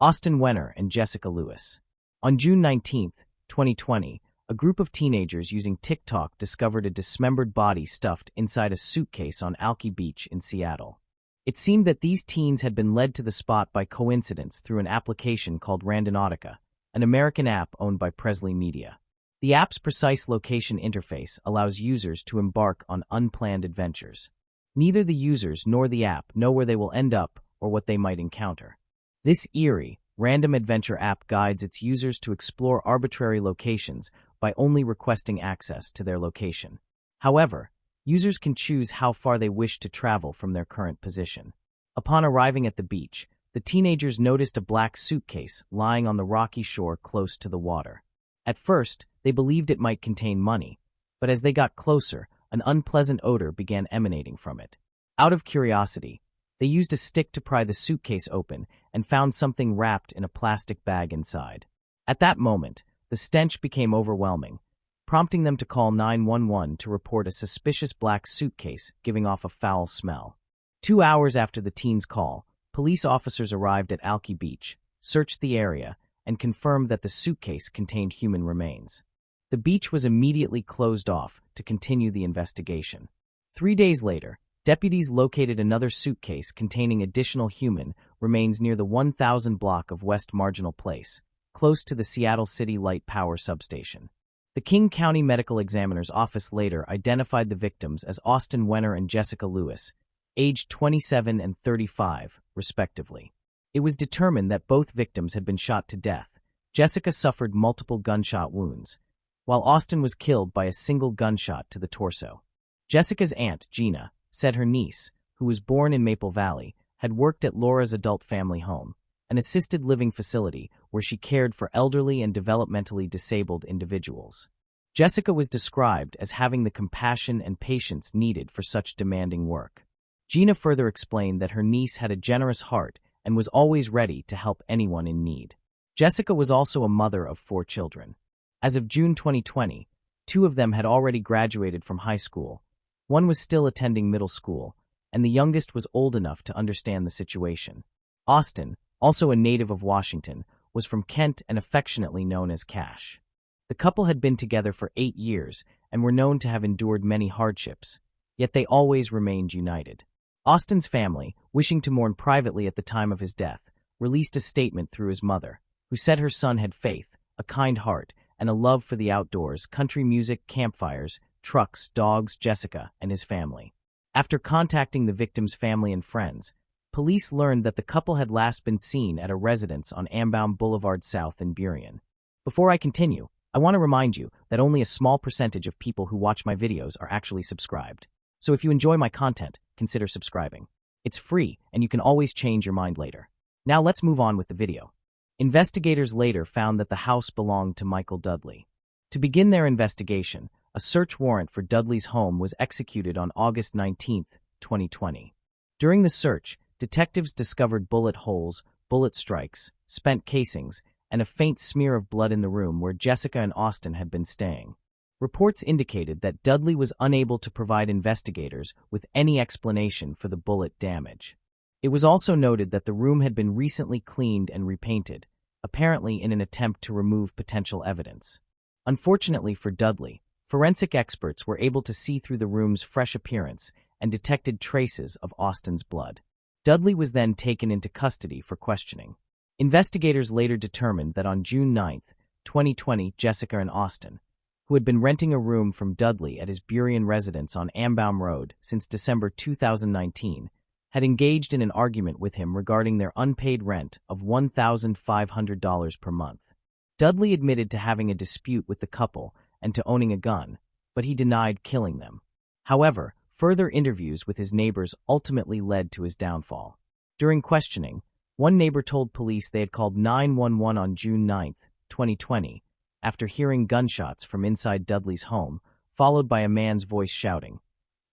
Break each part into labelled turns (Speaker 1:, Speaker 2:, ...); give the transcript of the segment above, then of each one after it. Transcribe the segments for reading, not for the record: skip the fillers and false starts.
Speaker 1: Austin Wenner and Jessica Lewis. On June 19, 2020, a group of teenagers using TikTok discovered a dismembered body stuffed inside a suitcase on Alki Beach in Seattle. It seemed that these teens had been led to the spot by coincidence through an application called Randonautica, an American app owned by Presley Media. The app's precise location interface allows users to embark on unplanned adventures. Neither the users nor the app know where they will end up or what they might encounter. This eerie, random adventure app guides its users to explore arbitrary locations by only requesting access to their location. However, users can choose how far they wish to travel from their current position. Upon arriving at the beach, the teenagers noticed a black suitcase lying on the rocky shore close to the water. At first, they believed it might contain money, but as they got closer, an unpleasant odor began emanating from it. Out of curiosity, they used a stick to pry the suitcase open and found something wrapped in a plastic bag inside. At that moment, the stench became overwhelming, prompting them to call 911 to report a suspicious black suitcase giving off a foul smell. 2 hours after the teens' call, police officers arrived at Alki Beach, searched the area, and confirmed that the suitcase contained human remains. The beach was immediately closed off to continue the investigation. 3 days later, deputies located another suitcase containing additional human remains near the 1000 block of West Marginal Place, close to the Seattle City Light Power substation. The King County Medical Examiner's Office later identified the victims as Austin Wenner and Jessica Lewis, aged 27 and 35, respectively. It was determined that both victims had been shot to death. Jessica suffered multiple gunshot wounds, while Austin was killed by a single gunshot to the torso. Jessica's aunt, Gina, said her niece, who was born in Maple Valley, had worked at Laura's adult family home, an assisted living facility where she cared for elderly and developmentally disabled individuals. Jessica was described as having the compassion and patience needed for such demanding work. Gina further explained that her niece had a generous heart and was always ready to help anyone in need. Jessica was also a mother of 4 children. As of June 2020, 2 of them had already graduated from high school, one was still attending middle school, and the youngest was old enough to understand the situation. Austin, also a native of Washington, was from Kent and affectionately known as Cash. The couple had been together for 8 years and were known to have endured many hardships, yet they always remained united. Austin's family, wishing to mourn privately at the time of his death, released a statement through his mother, who said her son had faith, a kind heart, and a love for the outdoors, country music, campfires, trucks, dogs, Jessica, and his family. After contacting the victim's family and friends, police learned that the couple had last been seen at a residence on Ambaum Boulevard South in Burien. Before I continue, I want to remind you that only a small percentage of people who watch my videos are actually subscribed. So if you enjoy my content, consider subscribing. It's free, and you can always change your mind later. Now let's move on with the video. Investigators later found that the house belonged to Michael Dudley. To begin their investigation, a search warrant for Dudley's home was executed on August 19, 2020. During the search, detectives discovered bullet holes, bullet strikes, spent casings, and a faint smear of blood in the room where Jessica and Austin had been staying. Reports indicated that Dudley was unable to provide investigators with any explanation for the bullet damage. It was also noted that the room had been recently cleaned and repainted, apparently in an attempt to remove potential evidence. Unfortunately for Dudley, forensic experts were able to see through the room's fresh appearance and detected traces of Austin's blood. Dudley was then taken into custody for questioning. Investigators later determined that on June 9, 2020, Jessica and Austin, who had been renting a room from Dudley at his Burien residence on Ambaum Road since December 2019, had engaged in an argument with him regarding their unpaid rent of $1,500 per month. Dudley admitted to having a dispute with the couple and to owning a gun, but he denied killing them. However, further interviews with his neighbors ultimately led to his downfall. During questioning, one neighbor told police they had called 911 on June 9, 2020, after hearing gunshots from inside Dudley's home, followed by a man's voice shouting,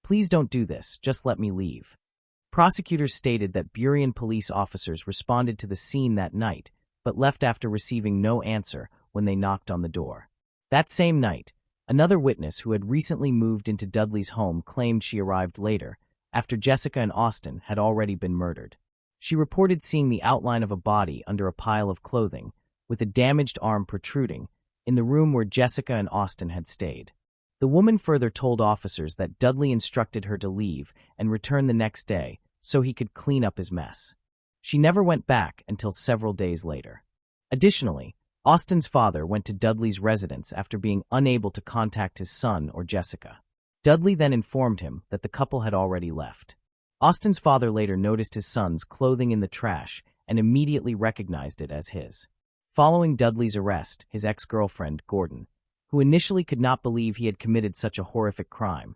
Speaker 1: "Please don't do this, just let me leave." Prosecutors stated that Burien police officers responded to the scene that night, but left after receiving no answer when they knocked on the door. That same night, another witness who had recently moved into Dudley's home claimed she arrived later, after Jessica and Austin had already been murdered. She reported seeing the outline of a body under a pile of clothing, with a damaged arm protruding, in the room where Jessica and Austin had stayed. The woman further told officers that Dudley instructed her to leave and return the next day so he could clean up his mess. She never went back until several days later. Additionally, Austin's father went to Dudley's residence after being unable to contact his son or Jessica. Dudley then informed him that the couple had already left. Austin's father later noticed his son's clothing in the trash and immediately recognized it as his. Following Dudley's arrest, his ex-girlfriend, Gordon, who initially could not believe he had committed such a horrific crime,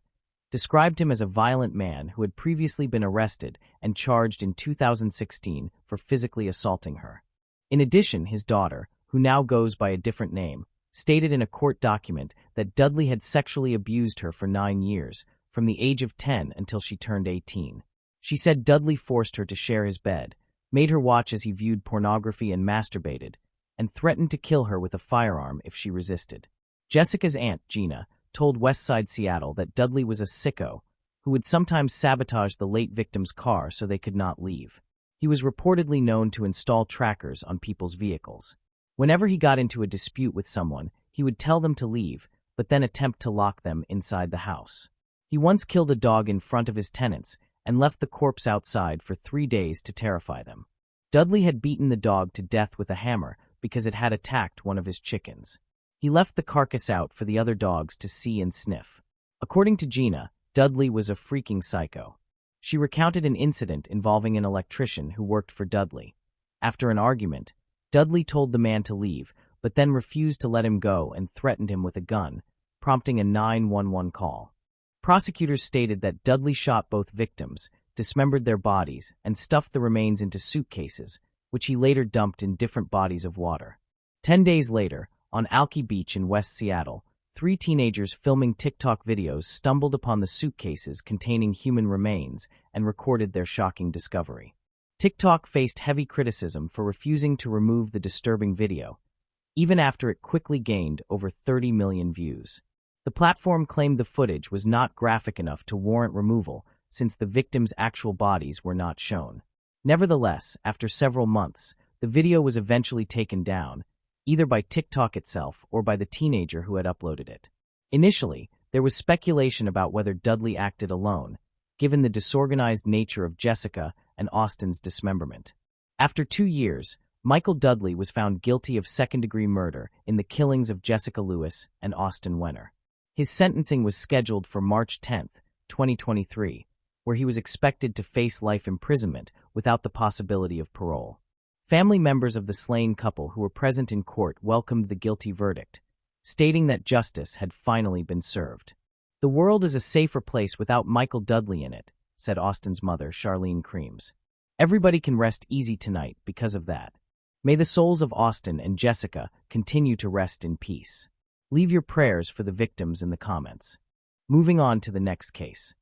Speaker 1: described him as a violent man who had previously been arrested and charged in 2016 for physically assaulting her. In addition, his daughter, who now goes by a different name, stated in a court document that Dudley had sexually abused her for 9 years, from the age of 10 until she turned 18. She said Dudley forced her to share his bed, made her watch as he viewed pornography and masturbated, and threatened to kill her with a firearm if she resisted. Jessica's aunt, Gina, told Westside Seattle that Dudley was a sicko who would sometimes sabotage the late victim's car so they could not leave. He was reportedly known to install trackers on people's vehicles. Whenever he got into a dispute with someone, he would tell them to leave, but then attempt to lock them inside the house. He once killed a dog in front of his tenants and left the corpse outside for 3 days to terrify them. Dudley had beaten the dog to death with a hammer because it had attacked one of his chickens. He left the carcass out for the other dogs to see and sniff. According to Gina, Dudley was a freaking psycho. She recounted an incident involving an electrician who worked for Dudley. After an argument, Dudley told the man to leave, but then refused to let him go and threatened him with a gun, prompting a 911 call. Prosecutors stated that Dudley shot both victims, dismembered their bodies, and stuffed the remains into suitcases, which he later dumped in different bodies of water. 10 days later, on Alki Beach in West Seattle, 3 teenagers filming TikTok videos stumbled upon the suitcases containing human remains and recorded their shocking discovery. TikTok faced heavy criticism for refusing to remove the disturbing video, even after it quickly gained over 30 million views. The platform claimed the footage was not graphic enough to warrant removal since the victims' actual bodies were not shown. Nevertheless, after several months, the video was eventually taken down, either by TikTok itself or by the teenager who had uploaded it. Initially, there was speculation about whether Dudley acted alone, given the disorganized nature of Jessica and Austin's dismemberment. After 2 years, Michael Dudley was found guilty of second-degree murder in the killings of Jessica Lewis and Austin Wenner. His sentencing was scheduled for March 10, 2023, where he was expected to face life imprisonment without the possibility of parole. Family members of the slain couple who were present in court welcomed the guilty verdict, stating that justice had finally been served. "The world is a safer place without Michael Dudley in it," said Austin's mother, Charlene Creams. "Everybody can rest easy tonight because of that. May the souls of Austin and Jessica continue to rest in peace." Leave your prayers for the victims in the comments. Moving on to the next case.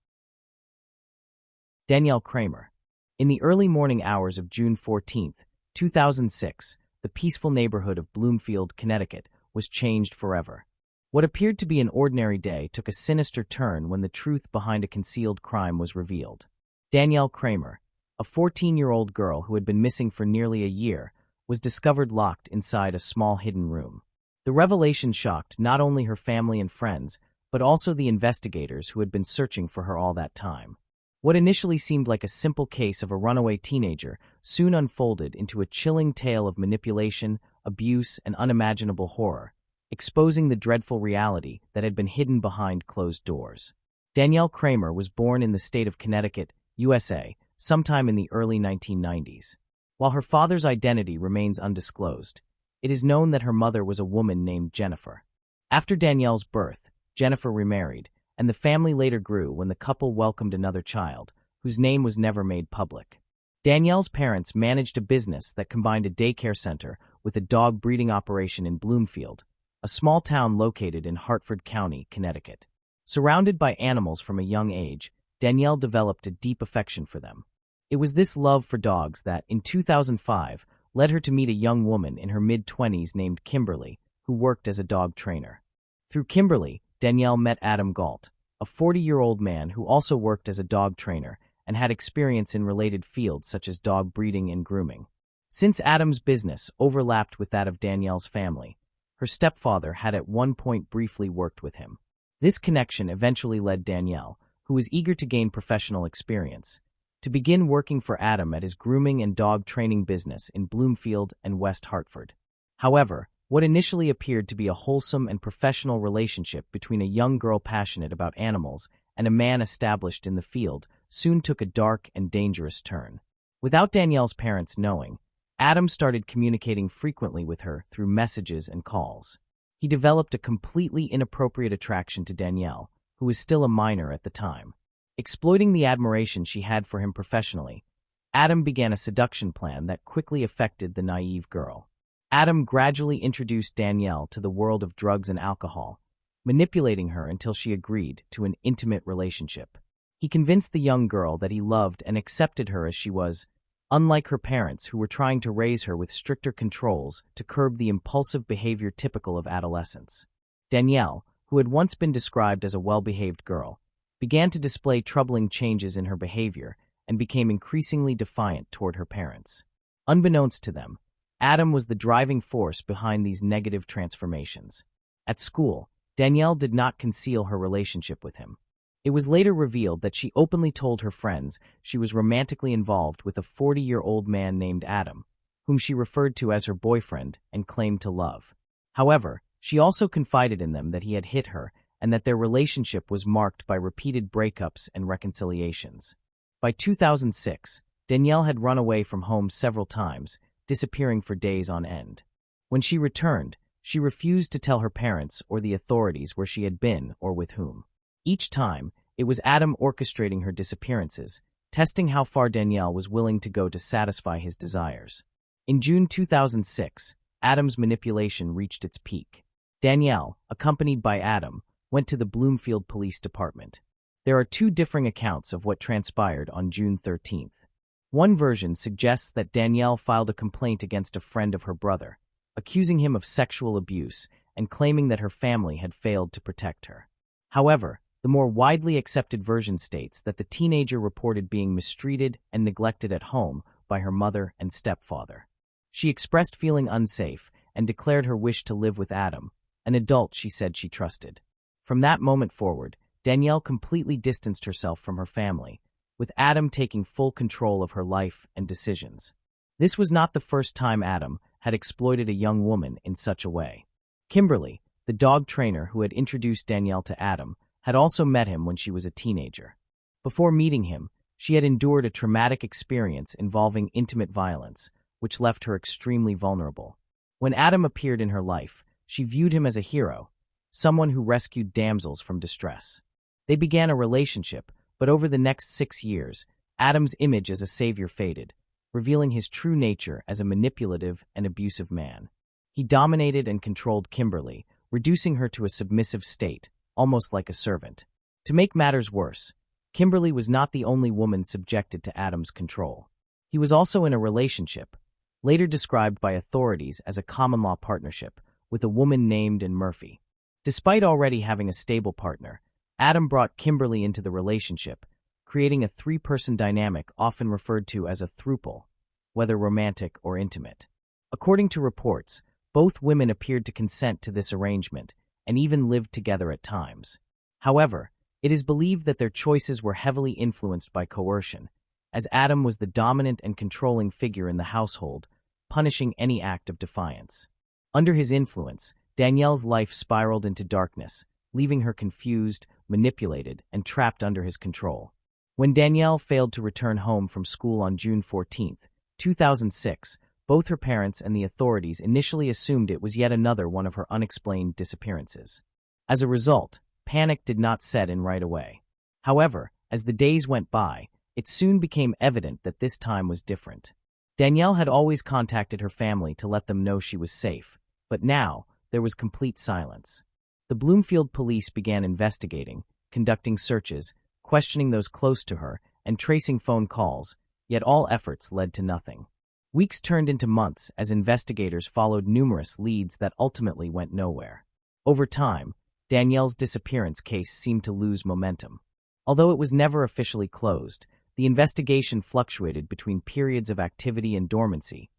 Speaker 1: Danielle Kramer. In the early morning hours of June 14, 2006, the peaceful neighborhood of Bloomfield, Connecticut, was changed forever. What appeared to be an ordinary day took a sinister turn when the truth behind a concealed crime was revealed. Danielle Kramer, a 14-year-old girl who had been missing for nearly a year, was discovered locked inside a small hidden room. The revelation shocked not only her family and friends, but also the investigators who had been searching for her all that time. What initially seemed like a simple case of a runaway teenager soon unfolded into a chilling tale of manipulation, abuse, and unimaginable horror, exposing the dreadful reality that had been hidden behind closed doors. Danielle Kramer was born in the state of Connecticut, USA, sometime in the early 1990s. While her father's identity remains undisclosed, it is known that her mother was a woman named Jennifer. After Danielle's birth, Jennifer remarried, and the family later grew when the couple welcomed another child, whose name was never made public. Danielle's parents managed a business that combined a daycare center with a dog breeding operation in Bloomfield, a small town located in Hartford County, Connecticut. Surrounded by animals from a young age, Danielle developed a deep affection for them. It was this love for dogs that, in 2005, led her to meet a young woman in her mid-20s named Kimberly, who worked as a dog trainer. Through Kimberly, Danielle met Adam Galt, a 40-year-old man who also worked as a dog trainer and had experience in related fields such as dog breeding and grooming. Since Adam's business overlapped with that of Danielle's family, her stepfather had at one point briefly worked with him. This connection eventually led Danielle, who was eager to gain professional experience, to begin working for Adam at his grooming and dog training business in Bloomfield and West Hartford. However, what initially appeared to be a wholesome and professional relationship between a young girl passionate about animals and a man established in the field soon took a dark and dangerous turn. Without Danielle's parents knowing, Adam started communicating frequently with her through messages and calls. He developed a completely inappropriate attraction to Danielle, who was still a minor at the time. Exploiting the admiration she had for him professionally, Adam began a seduction plan that quickly affected the naive girl. Adam gradually introduced Danielle to the world of drugs and alcohol, manipulating her until she agreed to an intimate relationship. He convinced the young girl that he loved and accepted her as she was, unlike her parents who were trying to raise her with stricter controls to curb the impulsive behavior typical of adolescence. Danielle, who had once been described as a well-behaved girl, began to display troubling changes in her behavior and became increasingly defiant toward her parents. Unbeknownst to them, Adam was the driving force behind these negative transformations. At school, Danielle did not conceal her relationship with him. It was later revealed that she openly told her friends she was romantically involved with a 40-year-old man named Adam, whom she referred to as her boyfriend and claimed to love. However, she also confided in them that he had hit her and that their relationship was marked by repeated breakups and reconciliations. By 2006, Danielle had run away from home several times, disappearing for days on end. When she returned, she refused to tell her parents or the authorities where she had been or with whom. Each time, it was Adam orchestrating her disappearances, testing how far Danielle was willing to go to satisfy his desires. In June 2006, Adam's manipulation reached its peak. Danielle, accompanied by Adam, went to the Bloomfield Police Department. There are two differing accounts of what transpired on June 13th. One version suggests that Danielle filed a complaint against a friend of her brother, accusing him of sexual abuse and claiming that her family had failed to protect her. However, the more widely accepted version states that the teenager reported being mistreated and neglected at home by her mother and stepfather. She expressed feeling unsafe and declared her wish to live with Adam, an adult she said she trusted. From that moment forward, Danielle completely distanced herself from her family, with Adam taking full control of her life and decisions. This was not the first time Adam had exploited a young woman in such a way. Kimberly, the dog trainer who had introduced Danielle to Adam, had also met him when she was a teenager. Before meeting him, she had endured a traumatic experience involving intimate violence, which left her extremely vulnerable. When Adam appeared in her life, she viewed him as a hero, someone who rescued damsels from distress. They began a relationship, but over the next 6 years, Adam's image as a savior faded, revealing his true nature as a manipulative and abusive man. He dominated and controlled Kimberly, reducing her to a submissive state, almost like a servant. To make matters worse, Kimberly was not the only woman subjected to Adam's control. He was also in a relationship, later described by authorities as a common-law partnership, with a woman named Murphy. Despite already having a stable partner, Adam brought Kimberly into the relationship, creating a three-person dynamic often referred to as a throuple, whether romantic or intimate. According to reports, both women appeared to consent to this arrangement and even lived together at times. However, it is believed that their choices were heavily influenced by coercion, as Adam was the dominant and controlling figure in the household, punishing any act of defiance. Under his influence, Danielle's life spiraled into darkness, leaving her confused, manipulated, and trapped under his control. When Danielle failed to return home from school on June 14, 2006, both her parents and the authorities initially assumed it was yet another one of her unexplained disappearances. As a result, panic did not set in right away. However, as the days went by, it soon became evident that this time was different. Danielle had always contacted her family to let them know she was safe, but now there was complete silence. The Bloomfield police began investigating, conducting searches, questioning those close to her, and tracing phone calls, yet all efforts led to nothing. Weeks turned into months as investigators followed numerous leads that ultimately went nowhere. Over time, Danielle's disappearance case seemed to lose momentum. Although it was never officially closed, the investigation fluctuated between periods of activity and dormancy,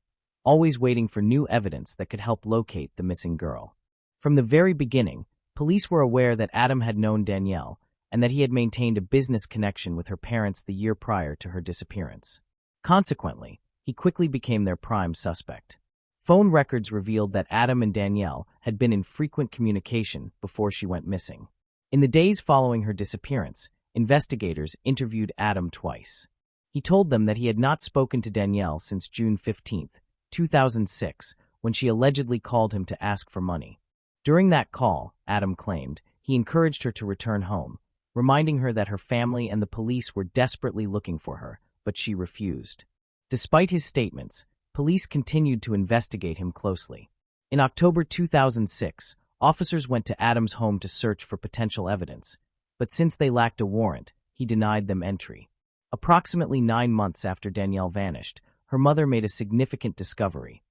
Speaker 1: always waiting for new evidence that could help locate the missing girl. From the very beginning, police were aware that Adam had known Danielle and that he had maintained a business connection with her parents the year prior to her disappearance. Consequently, he quickly became their prime suspect. Phone records revealed that Adam and Danielle had been in frequent communication before she went missing. In the days following her disappearance, investigators interviewed Adam twice. He told them that he had not spoken to Danielle since June 15, 2006, when she allegedly called him to ask for money. During that call, Adam claimed, he encouraged her to return home, reminding her that her family and the police were desperately looking for her, but she refused. Despite his statements, police continued to investigate him closely. In October 2006, officers went to Adam's home to search for potential evidence, but since they lacked a warrant, he denied them entry. Approximately 9 months after Danielle vanished, her mother made a significant discovery: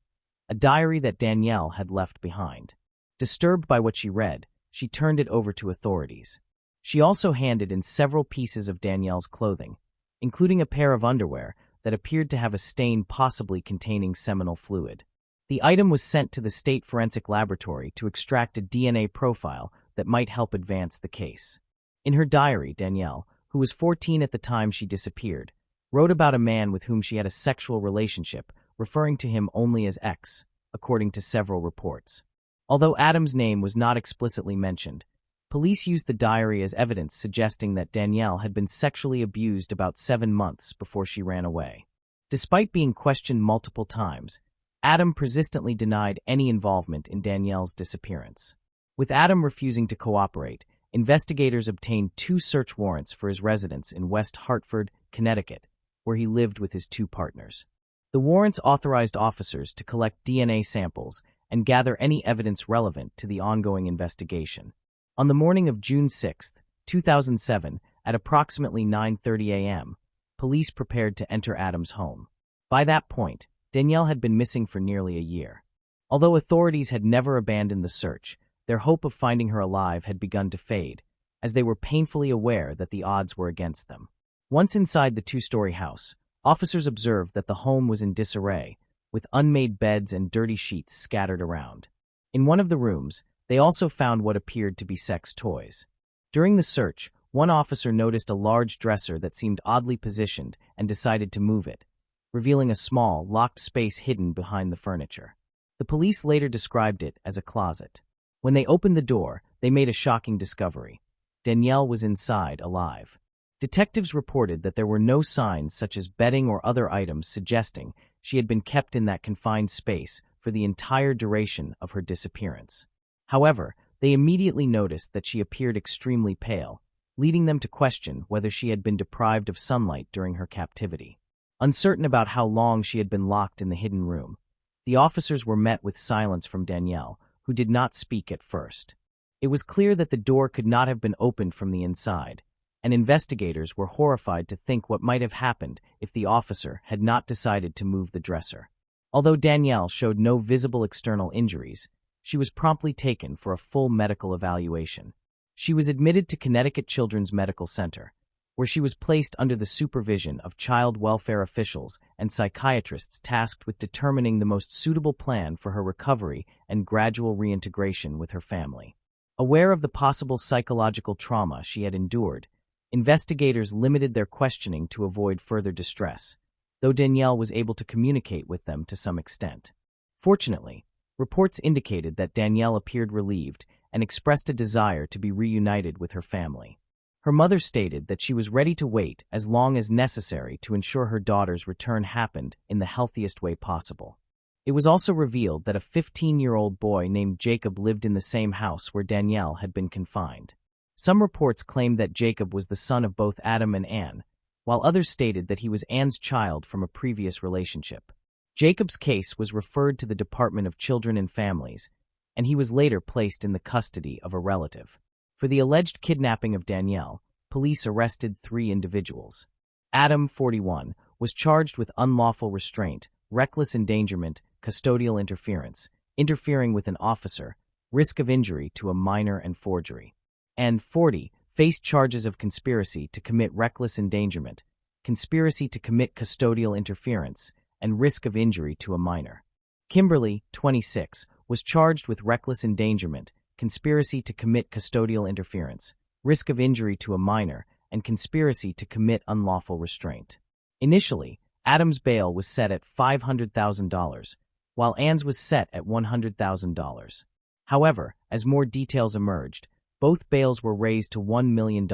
Speaker 1: a diary that Danielle had left behind. Disturbed by what she read, she turned it over to authorities. She also handed in several pieces of Danielle's clothing, including a pair of underwear that appeared to have a stain possibly containing seminal fluid. The item was sent to the State Forensic Laboratory to extract a DNA profile that might help advance the case. In her diary, Danielle, who was 14 at the time she disappeared, wrote about a man with whom she had a sexual relationship, referring to him only as X, according to several reports. Although Adam's name was not explicitly mentioned, police used the diary as evidence suggesting that Danielle had been sexually abused about 7 months before she ran away. Despite being questioned multiple times, Adam persistently denied any involvement in Danielle's disappearance. With Adam refusing to cooperate, investigators obtained 2 search warrants for his residence in West Hartford, Connecticut, where he lived with his 2 partners. The warrants authorized officers to collect DNA samples and gather any evidence relevant to the ongoing investigation. On the morning of June 6, 2007, at approximately 9:30 a.m., police prepared to enter Adam's home. By that point, Danielle had been missing for nearly a year. Although authorities had never abandoned the search, their hope of finding her alive had begun to fade, as they were painfully aware that the odds were against them. Once inside the 2-story house, officers observed that the home was in disarray, with unmade beds and dirty sheets scattered around. In one of the rooms, they also found what appeared to be sex toys. During the search, one officer noticed a large dresser that seemed oddly positioned and decided to move it, revealing a small, locked space hidden behind the furniture. The police later described it as a closet. When they opened the door, they made a shocking discovery: Danielle was inside, alive. Detectives reported that there were no signs such as bedding or other items suggesting she had been kept in that confined space for the entire duration of her disappearance. However, they immediately noticed that she appeared extremely pale, leading them to question whether she had been deprived of sunlight during her captivity. Uncertain about how long she had been locked in the hidden room, the officers were met with silence from Danielle, who did not speak at first. It was clear that the door could not have been opened from the inside, and investigators were horrified to think what might have happened if the officer had not decided to move the dresser. Although Danielle showed no visible external injuries, she was promptly taken for a full medical evaluation. She was admitted to Connecticut Children's Medical Center, where she was placed under the supervision of child welfare officials and psychiatrists tasked with determining the most suitable plan for her recovery and gradual reintegration with her family. Aware of the possible psychological trauma she had endured, investigators limited their questioning to avoid further distress, though Danielle was able to communicate with them to some extent. Fortunately, reports indicated that Danielle appeared relieved and expressed a desire to be reunited with her family. Her mother stated that she was ready to wait as long as necessary to ensure her daughter's return happened in the healthiest way possible. It was also revealed that a 15-year-old boy named Jacob lived in the same house where Danielle had been confined. Some reports claimed that Jacob was the son of both Adam and Anne, while others stated that he was Anne's child from a previous relationship. Jacob's case was referred to the Department of Children and Families, and he was later placed in the custody of a relative. For the alleged kidnapping of Danielle, police arrested 3 individuals. Adam, 41, was charged with unlawful restraint, reckless endangerment, custodial interference, interfering with an officer, risk of injury to a minor, and forgery. And 40 faced charges of conspiracy to commit reckless endangerment, conspiracy to commit custodial interference, and risk of injury to a minor. Kimberly, 26, was charged with reckless endangerment, conspiracy to commit custodial interference, risk of injury to a minor, and conspiracy to commit unlawful restraint. Initially, Adams' bail was set at $500,000, while Ann's was set at $100,000. However, as more details emerged, both bails were raised to $1 million,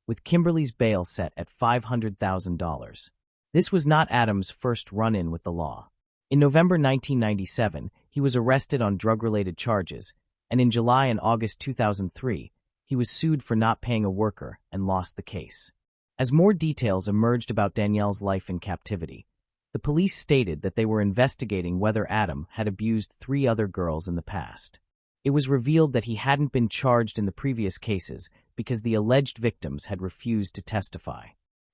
Speaker 1: with Kimberly's bail set at $500,000. This was not Adams' first run-in with the law. In November 1997, he was arrested on drug-related charges, and in July and August 2003, he was sued for not paying a worker and lost the case. As more details emerged about Danielle's life in captivity, the police stated that they were investigating whether Adam had abused 3 other girls in the past. It was revealed that he hadn't been charged in the previous cases because the alleged victims had refused to testify.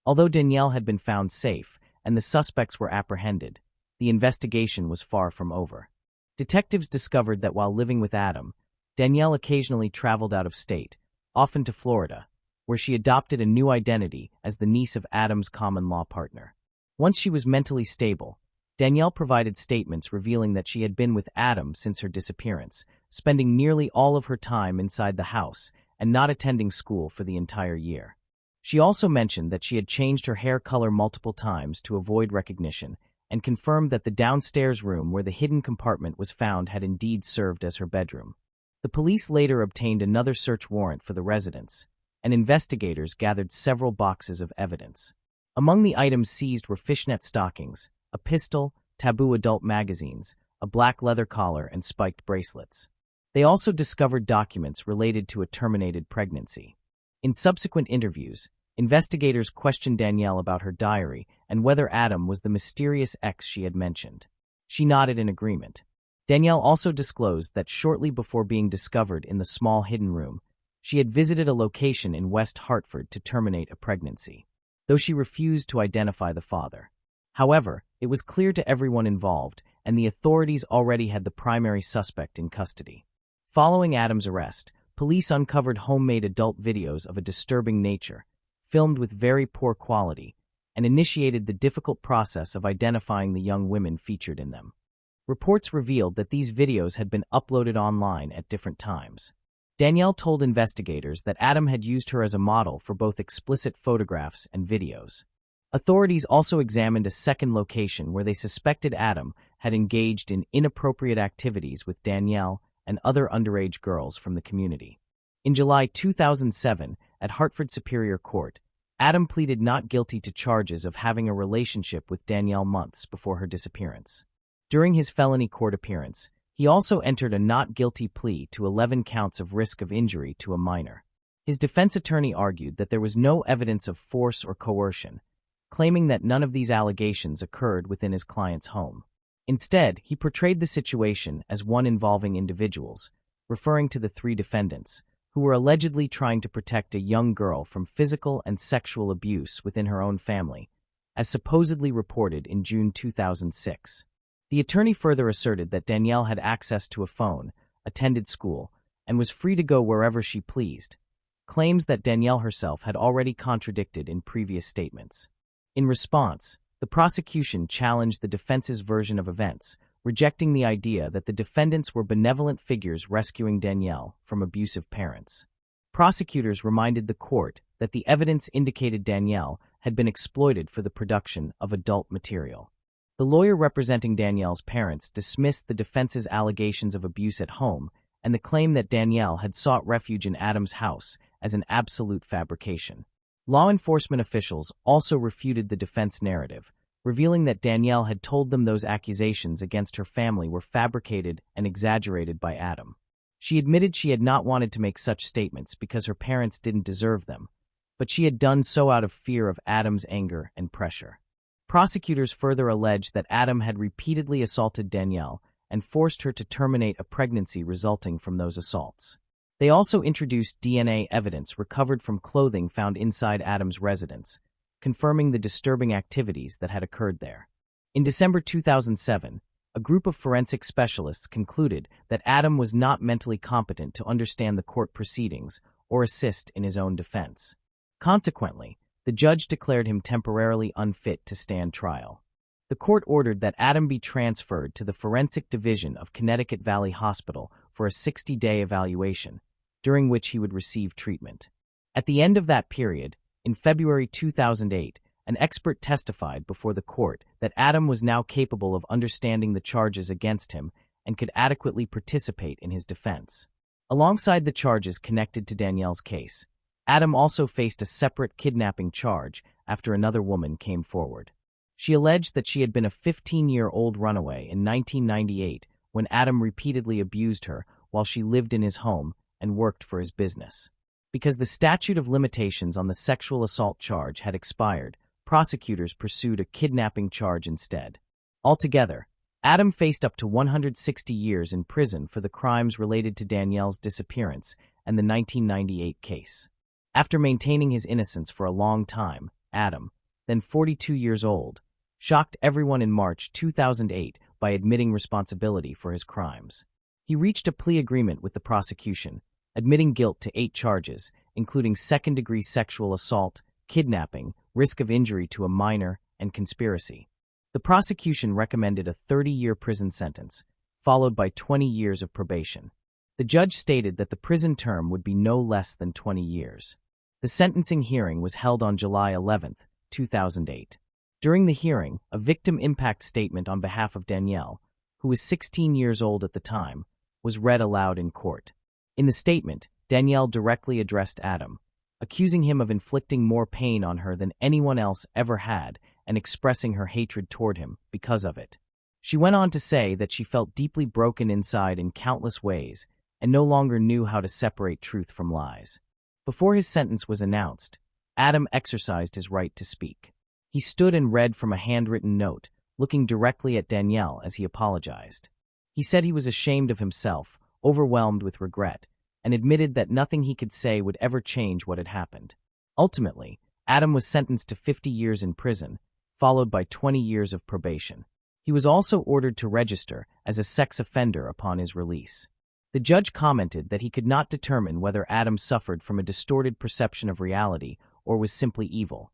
Speaker 1: Although Danielle had been found safe and the suspects were apprehended, the investigation was far from over. Detectives discovered that while living with Adam, Danielle occasionally traveled out of state, often to Florida, where she adopted a new identity as the niece of Adam's common-law partner. Once she was mentally stable, Danielle provided statements revealing that she had been with Adam since her disappearance, spending nearly all of her time inside the house and not attending school for the entire year. She also mentioned that she had changed her hair color multiple times to avoid recognition and confirmed that the downstairs room where the hidden compartment was found had indeed served as her bedroom. The police later obtained another search warrant for the residence, and investigators gathered several boxes of evidence. Among the items seized were fishnet stockings, a pistol, taboo adult magazines, a black leather collar, and spiked bracelets. They also discovered documents related to a terminated pregnancy. In subsequent interviews, investigators questioned Danielle about her diary and whether Adam was the mysterious ex she had mentioned. She nodded in agreement. Danielle also disclosed that shortly before being discovered in the small hidden room, she had visited a location in West Hartford to terminate a pregnancy, though she refused to identify the father. However, it was clear to everyone involved, and the authorities already had the primary suspect in custody. Following Adam's arrest, police uncovered homemade adult videos of a disturbing nature, filmed with very poor quality, and initiated the difficult process of identifying the young women featured in them. Reports revealed that these videos had been uploaded online at different times. Danielle told investigators that Adam had used her as a model for both explicit photographs and videos. Authorities also examined a second location where they suspected Adam had engaged in inappropriate activities with Danielle and other underage girls from the community. In July 2007, at Hartford Superior Court, Adam pleaded not guilty to charges of having a relationship with Danielle months before her disappearance. During his felony court appearance, he also entered a not guilty plea to 11 counts of risk of injury to a minor. His defense attorney argued that there was no evidence of force or coercion, claiming that none of these allegations occurred within his client's home. Instead, he portrayed the situation as one involving individuals, referring to the 3 defendants, who were allegedly trying to protect a young girl from physical and sexual abuse within her own family, as supposedly reported in June 2006. The attorney further asserted that Danielle had access to a phone, attended school, and was free to go wherever she pleased, claims that Danielle herself had already contradicted in previous statements. In response, the prosecution challenged the defense's version of events, rejecting the idea that the defendants were benevolent figures rescuing Danielle from abusive parents. Prosecutors reminded the court that the evidence indicated Danielle had been exploited for the production of adult material. The lawyer representing Danielle's parents dismissed the defense's allegations of abuse at home and the claim that Danielle had sought refuge in Adam's house as an absolute fabrication. Law enforcement officials also refuted the defense narrative, revealing that Danielle had told them those accusations against her family were fabricated and exaggerated by Adam. She admitted she had not wanted to make such statements because her parents didn't deserve them, but she had done so out of fear of Adam's anger and pressure. Prosecutors further alleged that Adam had repeatedly assaulted Danielle and forced her to terminate a pregnancy resulting from those assaults. They also introduced DNA evidence recovered from clothing found inside Adam's residence, confirming the disturbing activities that had occurred there. In December 2007, a group of forensic specialists concluded that Adam was not mentally competent to understand the court proceedings or assist in his own defense. Consequently, The judge declared him temporarily unfit to stand trial. The court ordered that Adam be transferred to the Forensic Division of Connecticut Valley Hospital for a 60-day evaluation, during which he would receive treatment. At the end of that period, in February 2008, an expert testified before the court that Adam was now capable of understanding the charges against him and could adequately participate in his defense. Alongside the charges connected to Danielle's case, Adam also faced a separate kidnapping charge after another woman came forward. She alleged that she had been a 15-year-old runaway in 1998 when Adam repeatedly abused her while she lived in his home and worked for his business. Because the statute of limitations on the sexual assault charge had expired, prosecutors pursued a kidnapping charge instead. Altogether, Adam faced up to 160 years in prison for the crimes related to Danielle's disappearance and the 1998 case. After maintaining his innocence for a long time, Adam, then 42 years old, shocked everyone in March 2008 by admitting responsibility for his crimes. He reached a plea agreement with the prosecution, admitting guilt to 8 charges, including second-degree sexual assault, kidnapping, risk of injury to a minor, and conspiracy. The prosecution recommended a 30-year prison sentence, followed by 20 years of probation. The judge stated that the prison term would be no less than 20 years. The sentencing hearing was held on July 11, 2008. During the hearing, a victim impact statement on behalf of Danielle, who was 16 years old at the time, was read aloud in court. In the statement, Danielle directly addressed Adam, accusing him of inflicting more pain on her than anyone else ever had and expressing her hatred toward him because of it. She went on to say that she felt deeply broken inside in countless ways and no longer knew how to separate truth from lies. Before his sentence was announced, Adam exercised his right to speak. He stood and read from a handwritten note, looking directly at Danielle as he apologized. He said he was ashamed of himself, overwhelmed with regret, and admitted that nothing he could say would ever change what had happened. Ultimately, Adam was sentenced to 50 years in prison, followed by 20 years of probation. He was also ordered to register as a sex offender upon his release. The judge commented that he could not determine whether Adam suffered from a distorted perception of reality or was simply evil,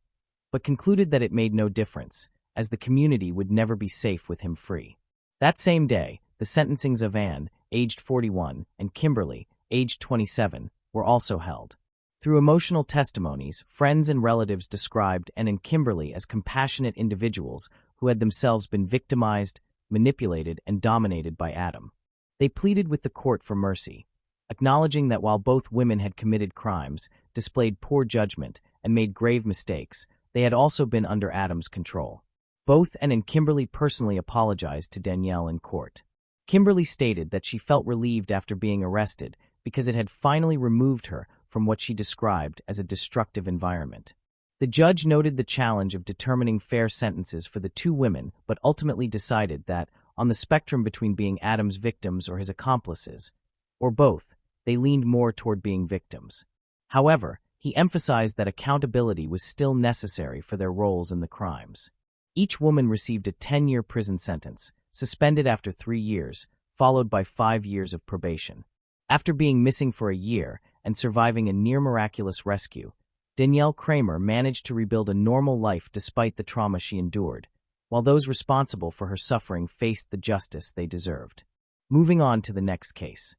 Speaker 1: but concluded that it made no difference, as the community would never be safe with him free. That same day, the sentencings of Anne, aged 41, and Kimberly, aged 27, were also held. Through emotional testimonies, friends and relatives described Anne and Kimberly as compassionate individuals who had themselves been victimized, manipulated, and dominated by Adam. They pleaded with the court for mercy, acknowledging that while both women had committed crimes, displayed poor judgment, and made grave mistakes, they had also been under Adam's control. Both Anne and Kimberly personally apologized to Danielle in court. Kimberly stated that she felt relieved after being arrested because it had finally removed her from what she described as a destructive environment. The judge noted the challenge of determining fair sentences for the 2 women, but ultimately decided that, on the spectrum between being Adam's victims or his accomplices, or both, they leaned more toward being victims. However, he emphasized that accountability was still necessary for their roles in the crimes. Each woman received a 10-year prison sentence, suspended after 3 years, followed by 5 years of probation. After being missing for a year and surviving a near-miraculous rescue, Danielle Kramer managed to rebuild a normal life despite the trauma she endured, while those responsible for her suffering faced the justice they deserved. Moving on to the next case.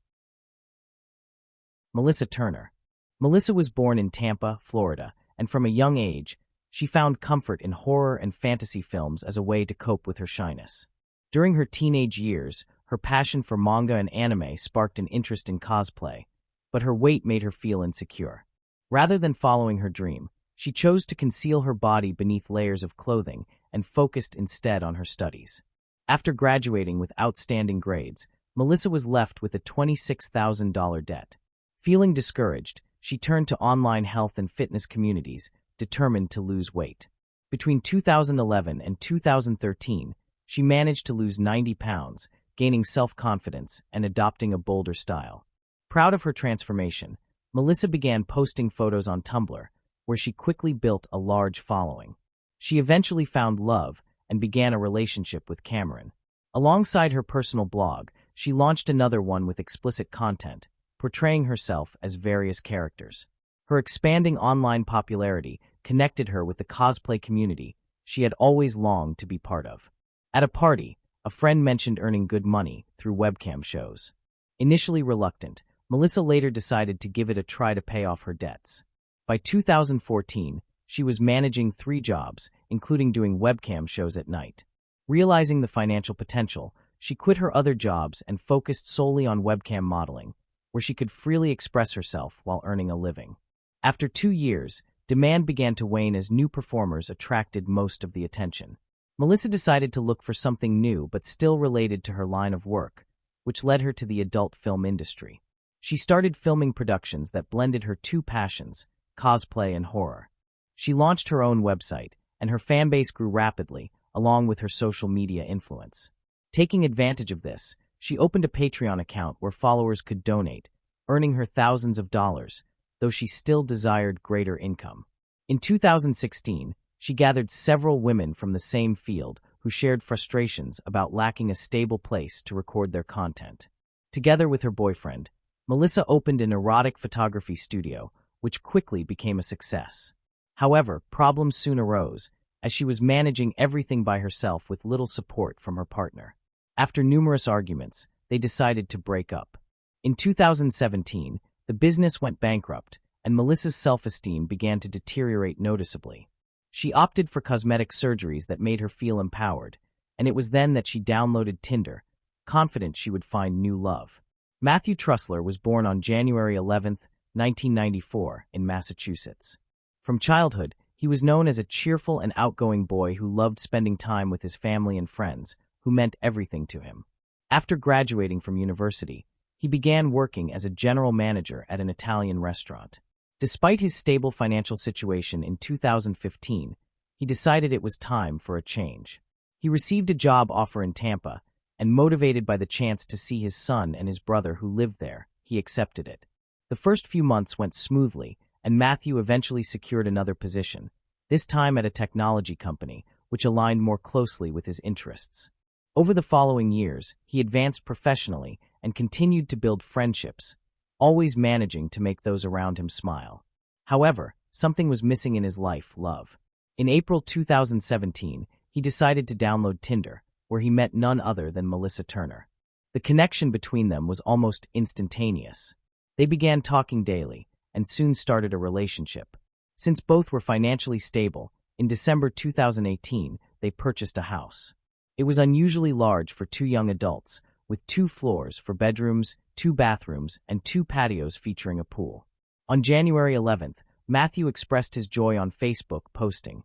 Speaker 1: Melissa Turner. Melissa was born in Tampa, Florida, and from a young age, she found comfort in horror and fantasy films as a way to cope with her shyness. During her teenage years, her passion for manga and anime sparked an interest in cosplay, but her weight made her feel insecure. Rather than following her dream, she chose to conceal her body beneath layers of clothing and focused instead on her studies. After graduating with outstanding grades, Melissa was left with a $26,000 debt. Feeling discouraged, she turned to online health and fitness communities, determined to lose weight. Between 2011 and 2013, she managed to lose 90 pounds, gaining self-confidence and adopting a bolder style. Proud of her transformation, Melissa began posting photos on Tumblr, where she quickly built a large following. She eventually found love and began a relationship with Cameron. Alongside her personal blog, she launched another one with explicit content, portraying herself as various characters. Her expanding online popularity connected her with the cosplay community she had always longed to be part of. At a party, a friend mentioned earning good money through webcam shows. Initially reluctant, Melissa later decided to give it a try to pay off her debts. By 2014, she was managing 3 jobs, including doing webcam shows at night. Realizing the financial potential, she quit her other jobs and focused solely on webcam modeling, where she could freely express herself while earning a living. After 2 years, demand began to wane as new performers attracted most of the attention. Melissa decided to look for something new but still related to her line of work, which led her to the adult film industry. She started filming productions that blended her 2 passions, cosplay and horror. She launched her own website, and her fanbase grew rapidly, along with her social media influence. Taking advantage of this, she opened a Patreon account where followers could donate, earning her thousands of dollars, though she still desired greater income. In 2016, she gathered several women from the same field who shared frustrations about lacking a stable place to record their content. Together with her boyfriend, Melissa opened an erotic photography studio, which quickly became a success. However, problems soon arose, as she was managing everything by herself with little support from her partner. After numerous arguments, they decided to break up. In 2017, the business went bankrupt, and Melissa's self-esteem began to deteriorate noticeably. She opted for cosmetic surgeries that made her feel empowered, and it was then that she downloaded Tinder, confident she would find new love. Matthew Trussler was born on January 11, 1994, in Massachusetts. From childhood, he was known as a cheerful and outgoing boy who loved spending time with his family and friends, who meant everything to him. After graduating from university, he began working as a general manager at an Italian restaurant. Despite his stable financial situation in 2015, he decided it was time for a change. He received a job offer in Tampa, and motivated by the chance to see his son and his brother who lived there, he accepted it. The first few months went smoothly, and Matthew eventually secured another position, this time at a technology company, which aligned more closely with his interests. Over the following years, he advanced professionally and continued to build friendships, always managing to make those around him smile. However, something was missing in his life: love. In April 2017, he decided to download Tinder, where he met none other than Melissa Turner. The connection between them was almost instantaneous. They began talking daily, and soon started a relationship. Since both were financially stable, in December 2018, they purchased a house. It was unusually large for 2 young adults, with 2 floors for bedrooms, 2 bathrooms, and 2 patios featuring a pool. On January 11th, Matthew expressed his joy on Facebook, posting,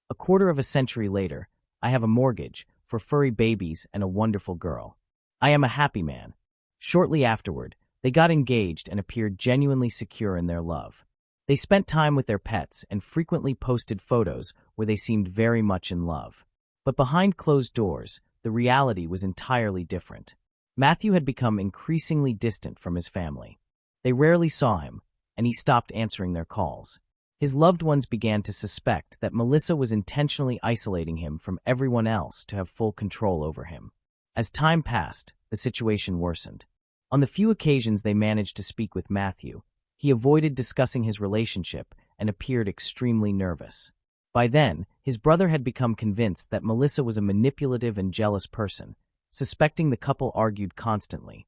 Speaker 1: "A quarter of a century later, I have a mortgage, for furry babies and a wonderful girl. I am a happy man." Shortly afterward, they got engaged and appeared genuinely secure in their love. They spent time with their pets and frequently posted photos where they seemed very much in love. But behind closed doors, the reality was entirely different. Matthew had become increasingly distant from his family. They rarely saw him, and he stopped answering their calls. His loved ones began to suspect that Melissa was intentionally isolating him from everyone else to have full control over him. As time passed, the situation worsened. On the few occasions they managed to speak with Matthew, he avoided discussing his relationship and appeared extremely nervous. By then, his brother had become convinced that Melissa was a manipulative and jealous person, suspecting the couple argued constantly,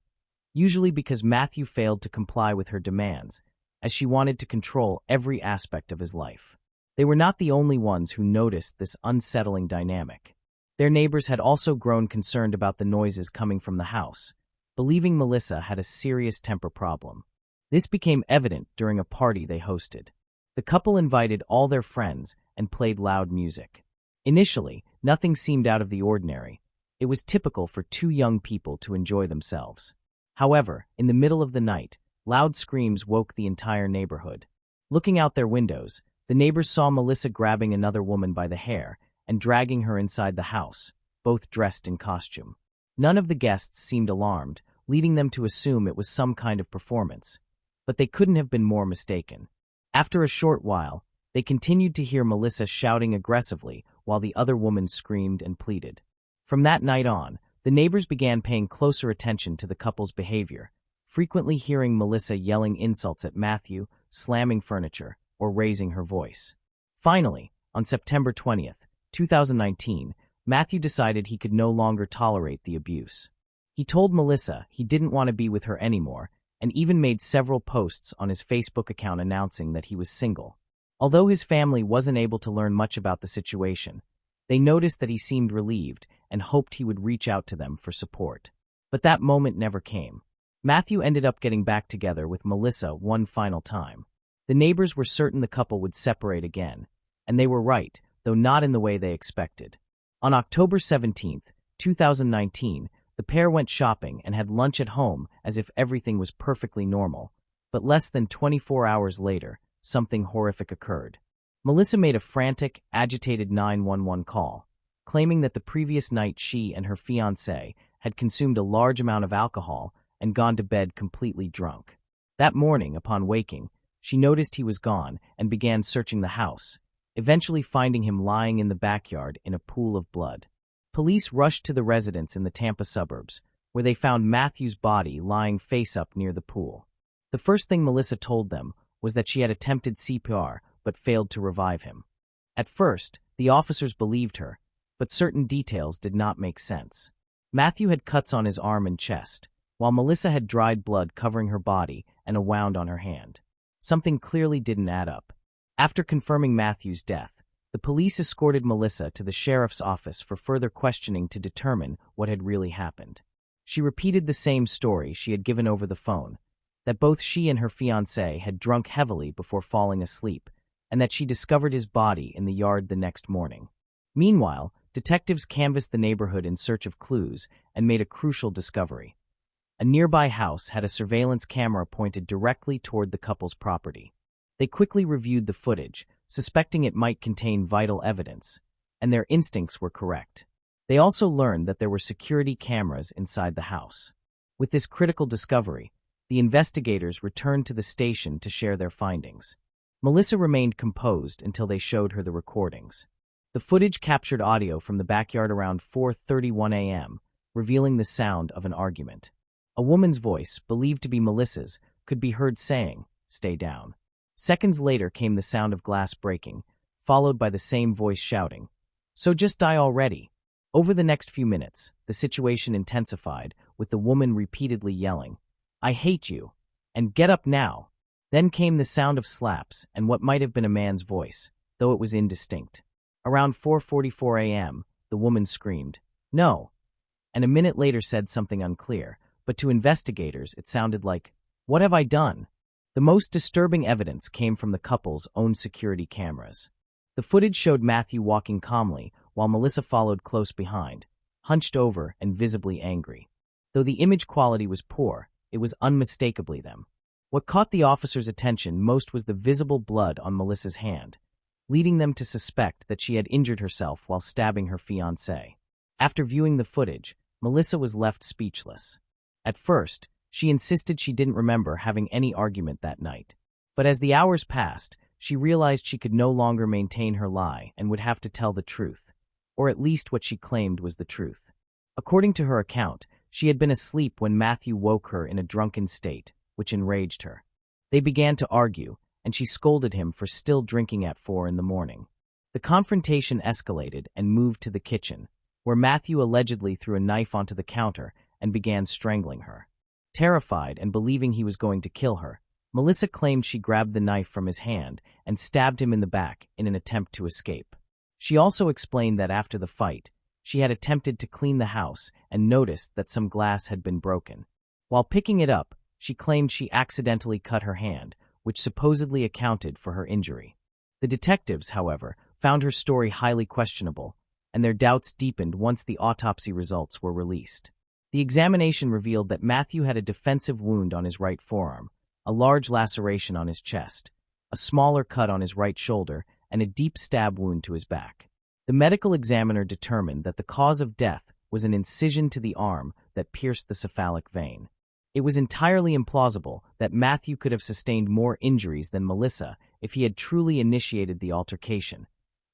Speaker 1: usually because Matthew failed to comply with her demands, as she wanted to control every aspect of his life. They were not the only ones who noticed this unsettling dynamic. Their neighbors had also grown concerned about the noises coming from the house, believing Melissa had a serious temper problem. This became evident during a party they hosted. The couple invited all their friends and played loud music. Initially, nothing seemed out of the ordinary. It was typical for 2 young people to enjoy themselves. However, in the middle of the night, loud screams woke the entire neighborhood. Looking out their windows, the neighbors saw Melissa grabbing another woman by the hair and dragging her inside the house, both dressed in costume. None of the guests seemed alarmed, leading them to assume it was some kind of performance. But they couldn't have been more mistaken. After a short while, they continued to hear Melissa shouting aggressively while the other woman screamed and pleaded. From that night on, the neighbors began paying closer attention to the couple's behavior, frequently hearing Melissa yelling insults at Matthew, slamming furniture, or raising her voice. Finally, on September 20th, 2019, Matthew decided he could no longer tolerate the abuse. He told Melissa he didn't want to be with her anymore and even made several posts on his Facebook account announcing that he was single. Although his family wasn't able to learn much about the situation, they noticed that he seemed relieved and hoped he would reach out to them for support. But that moment never came. Matthew ended up getting back together with Melissa one final time. The neighbors were certain the couple would separate again, and they were right, though not in the way they expected. On October 17th, 2019, the pair went shopping and had lunch at home as if everything was perfectly normal. But less than 24 hours later, something horrific occurred. Melissa made a frantic, agitated 911 call, claiming that the previous night she and her fiancé had consumed a large amount of alcohol and gone to bed completely drunk. That morning, upon waking, she noticed he was gone and began searching the house, eventually finding him lying in the backyard in a pool of blood. Police rushed to the residence in the Tampa suburbs, where they found Matthew's body lying face-up near the pool. The first thing Melissa told them was that she had attempted CPR but failed to revive him. At first, the officers believed her, but certain details did not make sense. Matthew had cuts on his arm and chest, while Melissa had dried blood covering her body and a wound on her hand. Something clearly didn't add up. After confirming Matthew's death, the police escorted Melissa to the sheriff's office for further questioning to determine what had really happened. She repeated the same story she had given over the phone, that both she and her fiancé had drunk heavily before falling asleep, and that she discovered his body in the yard the next morning. Meanwhile, detectives canvassed the neighborhood in search of clues and made a crucial discovery. A nearby house had a surveillance camera pointed directly toward the couple's property. They quickly reviewed the footage, suspecting it might contain vital evidence, and their instincts were correct. They also learned that there were security cameras inside the house. With this critical discovery, the investigators returned to the station to share their findings. Melissa remained composed until they showed her the recordings. The footage captured audio from the backyard around 4:31 a.m., revealing the sound of an argument. A woman's voice, believed to be Melissa's, could be heard saying, "Stay down." Seconds later came the sound of glass breaking, followed by the same voice shouting, "So just die already." Over the next few minutes, the situation intensified, with the woman repeatedly yelling, "I hate you," and "Get up now." Then came the sound of slaps and what might have been a man's voice, though it was indistinct. Around 4:44 a.m., the woman screamed, "No," and a minute later said something unclear, but to investigators it sounded like, "What have I done?" The most disturbing evidence came from the couple's own security cameras. The footage showed Matthew walking calmly, while Melissa followed close behind, hunched over and visibly angry. Though the image quality was poor, it was unmistakably them. What caught the officers' attention most was the visible blood on Melissa's hand, leading them to suspect that she had injured herself while stabbing her fiancé. After viewing the footage, Melissa was left speechless. At first, she insisted she didn't remember having any argument that night. But as the hours passed, she realized she could no longer maintain her lie and would have to tell the truth, or at least what she claimed was the truth. According to her account, she had been asleep when Matthew woke her in a drunken state, which enraged her. They began to argue, and she scolded him for still drinking at 4 in the morning. The confrontation escalated and moved to the kitchen, where Matthew allegedly threw a knife onto the counter and began strangling her. Terrified and believing he was going to kill her, Melissa claimed she grabbed the knife from his hand and stabbed him in the back in an attempt to escape. She also explained that after the fight, she had attempted to clean the house and noticed that some glass had been broken. While picking it up, she claimed she accidentally cut her hand, which supposedly accounted for her injury. The detectives, however, found her story highly questionable, and their doubts deepened once the autopsy results were released. The examination revealed that Matthew had a defensive wound on his right forearm, a large laceration on his chest, a smaller cut on his right shoulder, and a deep stab wound to his back. The medical examiner determined that the cause of death was an incision to the arm that pierced the cephalic vein. It was entirely implausible that Matthew could have sustained more injuries than Melissa if he had truly initiated the altercation,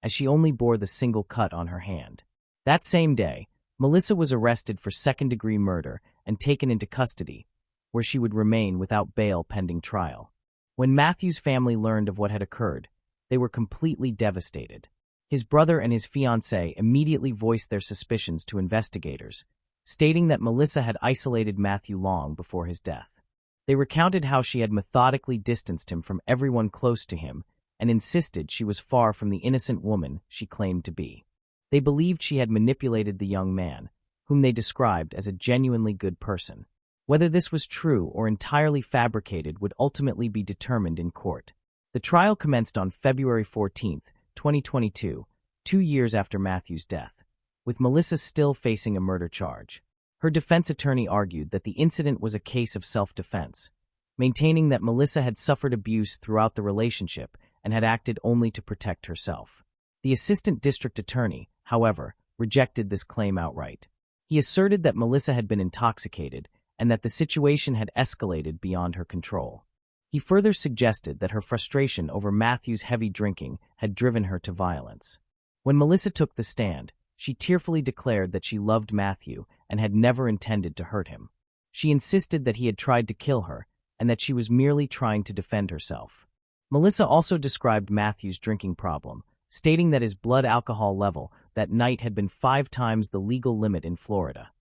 Speaker 1: as she only bore the single cut on her hand. That same day, Melissa was arrested for second-degree murder and taken into custody, where she would remain without bail pending trial. When Matthew's family learned of what had occurred, They were completely devastated. His brother and his fiancée immediately voiced their suspicions to investigators, stating that Melissa had isolated Matthew long before his death. They recounted how she had methodically distanced him from everyone close to him and insisted she was far from the innocent woman she claimed to be. They believed she had manipulated the young man, whom they described as a genuinely good person. Whether this was true or entirely fabricated would ultimately be determined in court. The trial commenced on February 14, 2022, 2 years after Matthew's death, with Melissa still facing a murder charge. Her defense attorney argued that the incident was a case of self-defense, maintaining that Melissa had suffered abuse throughout the relationship and had acted only to protect herself. The assistant district attorney, however, rejected this claim outright. He asserted that Melissa had been intoxicated and that the situation had escalated beyond her control. He further suggested that her frustration over Matthew's heavy drinking had driven her to violence. When Melissa took the stand, she tearfully declared that she loved Matthew and had never intended to hurt him. She insisted that he had tried to kill her and that she was merely trying to defend herself. Melissa also described Matthew's drinking problem, stating that his blood alcohol level that night had been 5 times the legal limit in Florida,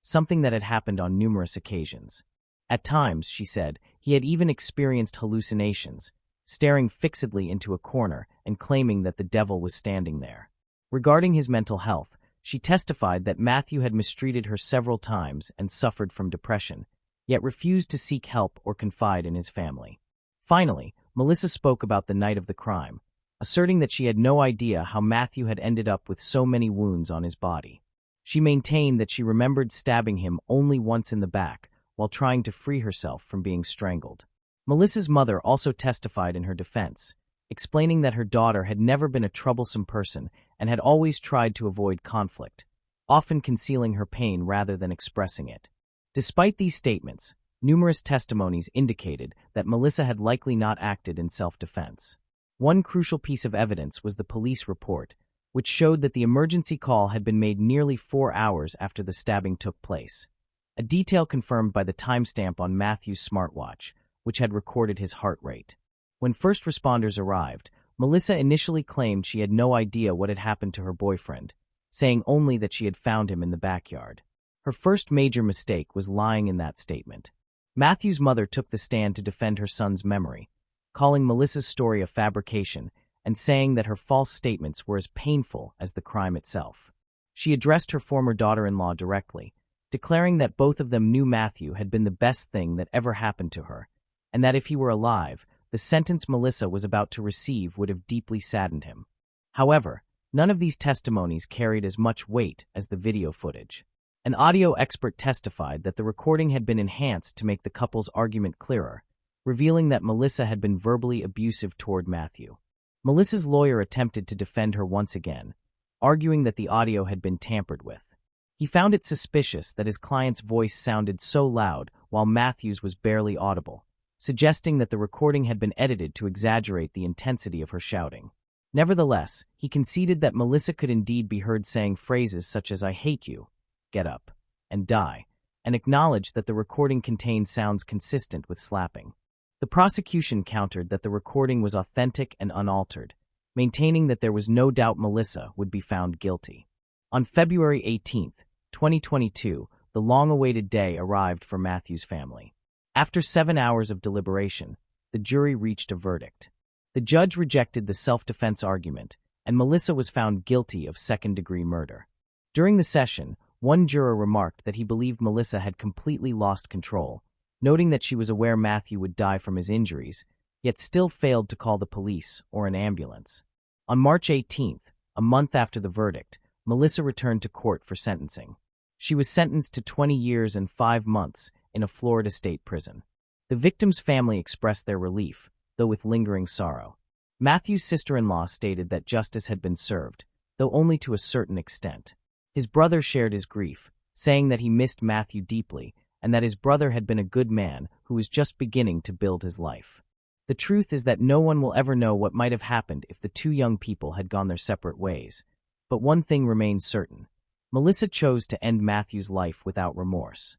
Speaker 1: something that had happened on numerous occasions. At times, she said, he had even experienced hallucinations, staring fixedly into a corner and claiming that the devil was standing there. Regarding his mental health, she testified that Matthew had mistreated her several times and suffered from depression, yet refused to seek help or confide in his family. Finally, Melissa spoke about the night of the crime, asserting that she had no idea how Matthew had ended up with so many wounds on his body. She maintained that she remembered stabbing him only once in the back while trying to free herself from being strangled. Melissa's mother also testified in her defense, explaining that her daughter had never been a troublesome person and had always tried to avoid conflict, often concealing her pain rather than expressing it. Despite these statements, numerous testimonies indicated that Melissa had likely not acted in self-defense. One crucial piece of evidence was the police report, which showed that the emergency call had been made nearly 4 hours after the stabbing took place, a detail confirmed by the timestamp on Matthew's smartwatch, which had recorded his heart rate. When first responders arrived, Melissa initially claimed she had no idea what had happened to her boyfriend, saying only that she had found him in the backyard. Her first major mistake was lying in that statement. Matthew's mother took the stand to defend her son's memory, calling Melissa's story a fabrication and saying that her false statements were as painful as the crime itself. She addressed her former daughter-in-law directly, declaring that both of them knew Matthew had been the best thing that ever happened to her, and that if he were alive, the sentence Melissa was about to receive would have deeply saddened him. However, none of these testimonies carried as much weight as the video footage. An audio expert testified that the recording had been enhanced to make the couple's argument clearer, revealing that Melissa had been verbally abusive toward Matthew. Melissa's lawyer attempted to defend her once again, arguing that the audio had been tampered with. He found it suspicious that his client's voice sounded so loud while Matthew's was barely audible, suggesting that the recording had been edited to exaggerate the intensity of her shouting. Nevertheless, he conceded that Melissa could indeed be heard saying phrases such as "I hate you," "get up," and "die," and acknowledged that the recording contained sounds consistent with slapping. The prosecution countered that the recording was authentic and unaltered, maintaining that there was no doubt Melissa would be found guilty. On February 18, 2022, the long-awaited day arrived for Matthew's family. After 7 hours of deliberation, the jury reached a verdict. The judge rejected the self-defense argument, and Melissa was found guilty of second-degree murder. During the session, one juror remarked that he believed Melissa had completely lost control, noting that she was aware Matthew would die from his injuries, yet still failed to call the police or an ambulance. On March 18, a month after the verdict, Melissa returned to court for sentencing. She was sentenced to 20 years and 5 months in a Florida state prison. The victim's family expressed their relief, though with lingering sorrow. Matthew's sister-in-law stated that justice had been served, though only to a certain extent. His brother shared his grief, saying that he missed Matthew deeply and that his brother had been a good man who was just beginning to build his life. The truth is that no one will ever know what might have happened if the two young people had gone their separate ways. But one thing remains certain. Melissa chose to end Matthew's life without remorse.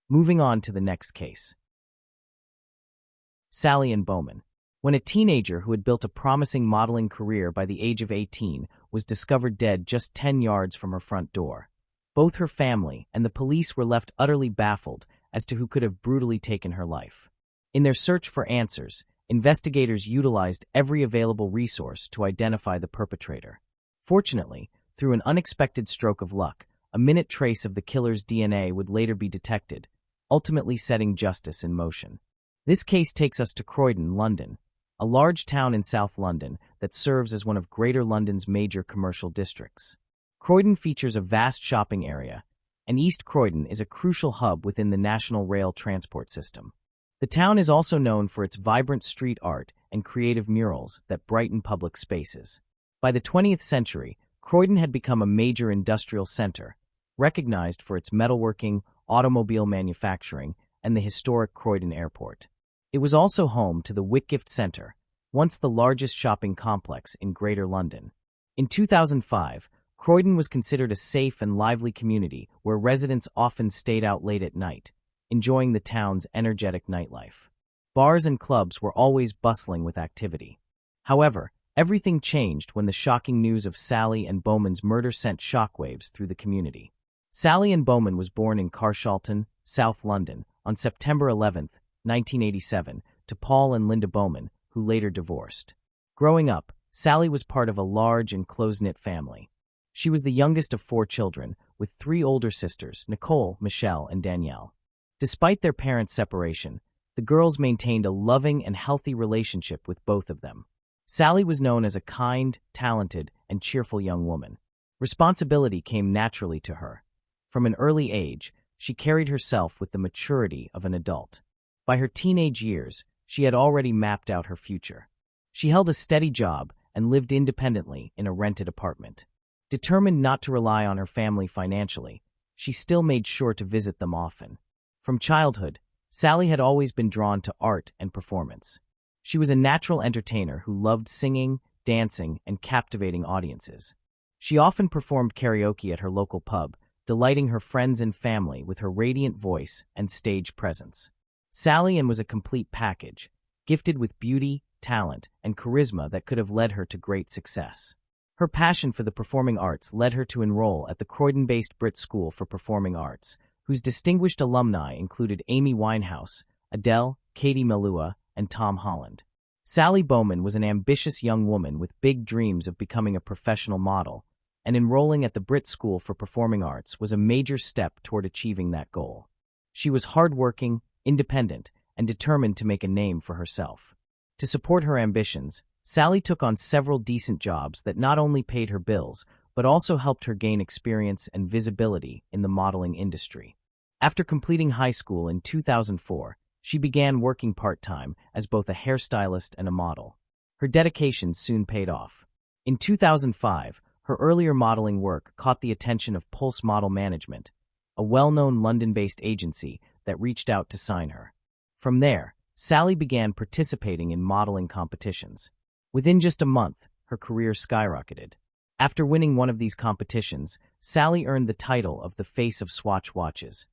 Speaker 1: Moving on to the next case. Sally and Bowman. when a teenager who had built a promising modeling career by the age of 18 was discovered dead just 10 yards from her front door. Both her family and the police were left utterly baffled as to who could have brutally taken her life. In their search for answers, investigators utilized every available resource to identify the perpetrator. Fortunately, through an unexpected stroke of luck, a minute trace of the killer's DNA would later be detected, ultimately setting justice in motion. This case takes us to Croydon, London, a large town in South London that serves as one of Greater London's major commercial districts. Croydon features a vast shopping area, and East Croydon is a crucial hub within the national rail transport system. The town is also known for its vibrant street art and creative murals that brighten public spaces. By the 20th century, Croydon had become a major industrial center, recognized for its metalworking, automobile manufacturing, and the historic Croydon Airport. It was also home to the Whitgift Centre, once the largest shopping complex in Greater London. In 2005, Croydon was considered a safe and lively community where residents often stayed out late at night, enjoying the town's energetic nightlife. Bars and clubs were always bustling with activity. However, everything changed when the shocking news of Sally and Bowman's murder sent shockwaves through the community. Sally Ann Bowman was born in Carshalton, South London, on September 11, 1987, to Paul and Linda Bowman, who later divorced. Growing up, Sally was part of a large and close-knit family. She was the youngest of 4 children, with 3 older sisters, Nicole, Michelle, and Danielle. Despite their parents' separation, the girls maintained a loving and healthy relationship with both of them. Sally was known as a kind, talented, and cheerful young woman. Responsibility came naturally to her. From an early age, she carried herself with the maturity of an adult. By her teenage years, she had already mapped out her future. She held a steady job and lived independently in a rented apartment. Determined not to rely on her family financially, she still made sure to visit them often. From childhood, Sally had always been drawn to art and performance. She was a natural entertainer who loved singing, dancing, and captivating audiences. She often performed karaoke at her local pub, delighting her friends and family with her radiant voice and stage presence. Sally Ann was a complete package, gifted with beauty, talent, and charisma that could have led her to great success. Her passion for the performing arts led her to enroll at the Croydon-based Brit School for Performing Arts, whose distinguished alumni included Amy Winehouse, Adele, Katie Melua, and Tom Holland. Sally Bowman was an ambitious young woman with big dreams of becoming a professional model, and enrolling at the Brit School for Performing Arts was a major step toward achieving that goal. She was hardworking, independent, and determined to make a name for herself. To support her ambitions, Sally took on several decent jobs that not only paid her bills, but also helped her gain experience and visibility in the modeling industry. After completing high school in 2004, she began working part-time as both a hairstylist and a model. Her dedication soon paid off. In 2005, her earlier modeling work caught the attention of Pulse Model Management, a well-known London-based agency that reached out to sign her. From there, Sally began participating in modeling competitions. Within just a month, her career skyrocketed. After winning one of these competitions, Sally earned the title of the Face of Swatch Watches,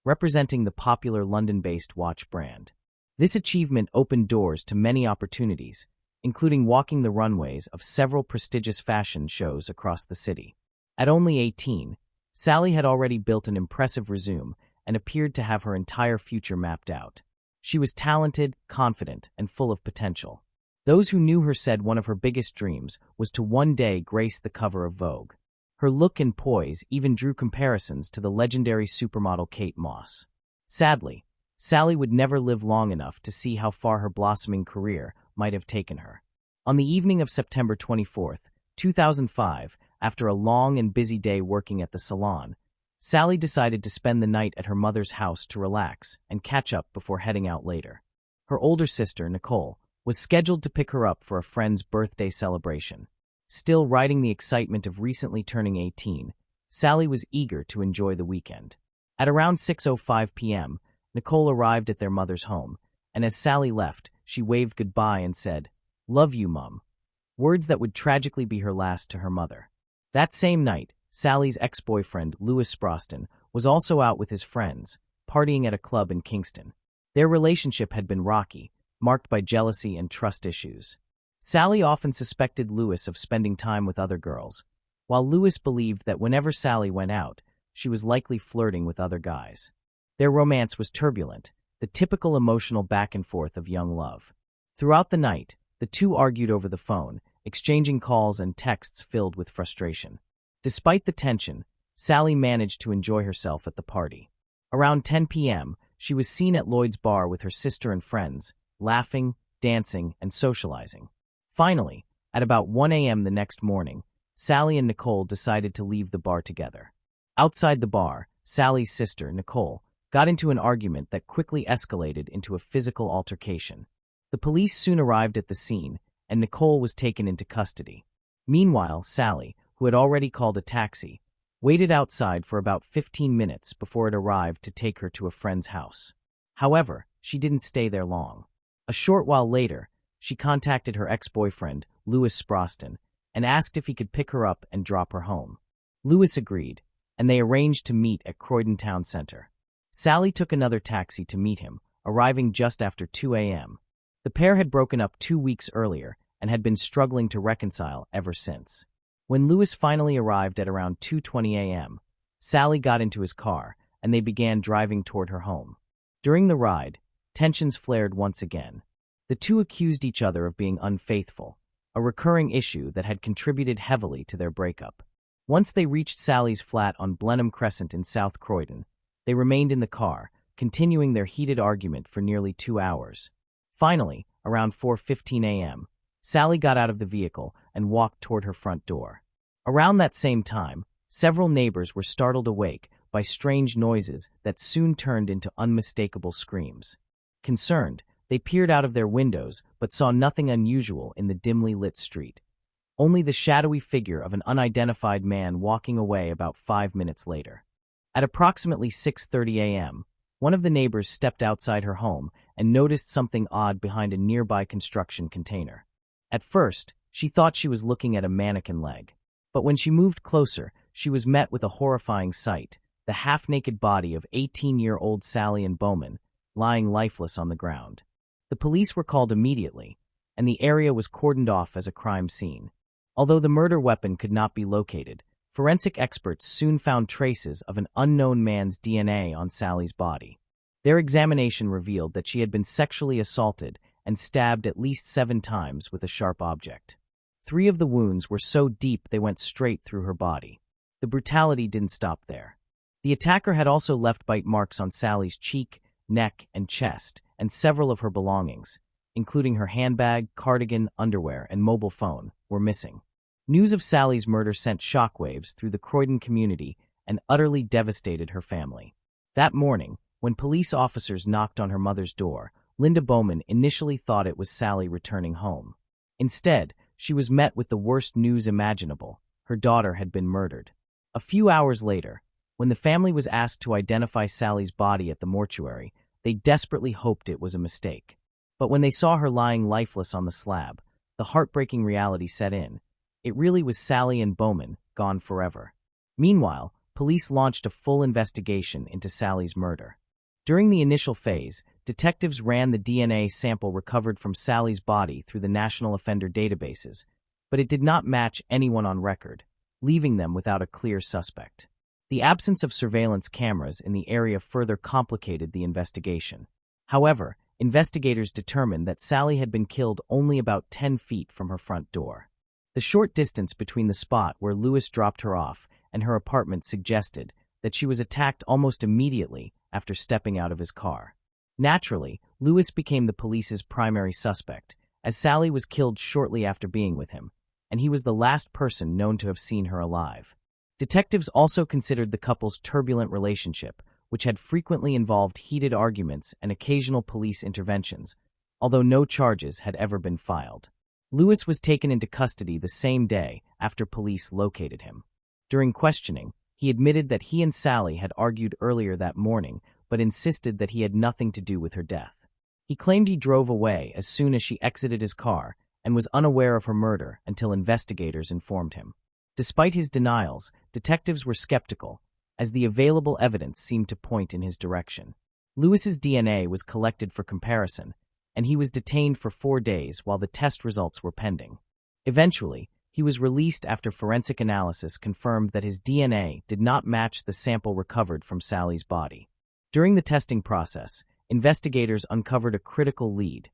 Speaker 1: representing the popular London-based watch brand. This achievement opened doors to many opportunities, including walking the runways of several prestigious fashion shows across the city. At only 18, Sally had already built an impressive resume and appeared to have her entire future mapped out. She was talented, confident, and full of potential. Those who knew her said one of her biggest dreams was to one day grace the cover of Vogue. Her look and poise even drew comparisons to the legendary supermodel Kate Moss. Sadly, Sally would never live long enough to see how far her blossoming career might have taken her. On the evening of September 24, 2005, after a long and busy day working at the salon, Sally decided to spend the night at her mother's house to relax and catch up before heading out later. Her older sister, Nicole, was scheduled to pick her up for a friend's birthday celebration. Still riding the excitement of recently turning 18, Sally was eager to enjoy the weekend. At around 6:05 p.m., Nicole arrived at their mother's home, and as Sally left, she waved goodbye and said, "Love you, Mum," words that would tragically be her last to her mother. That same night, Sally's ex-boyfriend, Louis Sproston, was also out with his friends, partying at a club in Kingston. Their relationship had been rocky, marked by jealousy and trust issues. Sally often suspected Lewis of spending time with other girls, while Lewis believed that whenever Sally went out, she was likely flirting with other guys. Their romance was turbulent, the typical emotional back and forth of young love. Throughout the night, the two argued over the phone, exchanging calls and texts filled with frustration. Despite the tension, Sally managed to enjoy herself at the party. Around 10 p.m., she was seen at Lloyd's bar with her sister and friends, laughing, dancing, and socializing. Finally, at about 1 a.m. the next morning, Sally and Nicole decided to leave the bar together. Outside the bar, Sally's sister, Nicole, got into an argument that quickly escalated into a physical altercation. The police soon arrived at the scene, and Nicole was taken into custody. Meanwhile, Sally, who had already called a taxi, waited outside for about 15 minutes before it arrived to take her to a friend's house. However, she didn't stay there long. A short while later, she contacted her ex-boyfriend, Lewis Sproston, and asked if he could pick her up and drop her home. Lewis agreed, and they arranged to meet at Croydon Town Center. Sally took another taxi to meet him, arriving just after 2 a.m. The pair had broken up 2 weeks earlier and had been struggling to reconcile ever since. When Lewis finally arrived at around 2:20 a.m., Sally got into his car, and they began driving toward her home. During the ride, tensions flared once again. The two accused each other of being unfaithful, a recurring issue that had contributed heavily to their breakup. Once they reached Sally's flat on Blenheim Crescent in South Croydon, they remained in the car, continuing their heated argument for nearly 2 hours. Finally, around 4:15 a.m., Sally got out of the vehicle and walked toward her front door. Around that same time, several neighbors were startled awake by strange noises that soon turned into unmistakable screams. Concerned, they peered out of their windows but saw nothing unusual in the dimly lit street. Only the shadowy figure of an unidentified man walking away about 5 minutes later. At approximately 6:30 a.m., one of the neighbors stepped outside her home and noticed something odd behind a nearby construction container. At first, she thought she was looking at a mannequin leg. But when she moved closer, she was met with a horrifying sight, the half-naked body of 18-year-old Sally Ann Bowman, lying lifeless on the ground. The police were called immediately, and the area was cordoned off as a crime scene. Although the murder weapon could not be located, forensic experts soon found traces of an unknown man's DNA on Sally's body. Their examination revealed that she had been sexually assaulted and stabbed at least 7 times with a sharp object. 3 of the wounds were so deep they went straight through her body. The brutality didn't stop there. The attacker had also left bite marks on Sally's cheek, neck, and chest, and several of her belongings, including her handbag, cardigan, underwear, and mobile phone, were missing. News of Sally's murder sent shockwaves through the Croydon community and utterly devastated her family. That morning, when police officers knocked on her mother's door, Linda Bowman initially thought it was Sally returning home. Instead, she was met with the worst news imaginable. Her daughter had been murdered. A few hours later, when the family was asked to identify Sally's body at the mortuary, they desperately hoped it was a mistake. But when they saw her lying lifeless on the slab, the heartbreaking reality set in. It really was Sally Ann Bowman, gone forever. Meanwhile, police launched a full investigation into Sally's murder. During the initial phase, detectives ran the DNA sample recovered from Sally's body through the National Offender databases, but it did not match anyone on record, leaving them without a clear suspect. The absence of surveillance cameras in the area further complicated the investigation. However, investigators determined that Sally had been killed only about 10 feet from her front door. The short distance between the spot where Lewis dropped her off and her apartment suggested that she was attacked almost immediately after stepping out of his car. Naturally, Lewis became the police's primary suspect, as Sally was killed shortly after being with him, and he was the last person known to have seen her alive. Detectives also considered the couple's turbulent relationship, which had frequently involved heated arguments and occasional police interventions, although no charges had ever been filed. Lewis was taken into custody the same day after police located him. During questioning, he admitted that he and Sally had argued earlier that morning, but insisted that he had nothing to do with her death. He claimed he drove away as soon as she exited his car and was unaware of her murder until investigators informed him. Despite his denials, detectives were skeptical, as the available evidence seemed to point in his direction. Lewis's DNA was collected for comparison, and he was detained for 4 days while the test results were pending. Eventually, he was released after forensic analysis confirmed that his DNA did not match the sample recovered from Sally's body. During the testing process, investigators uncovered a critical lead.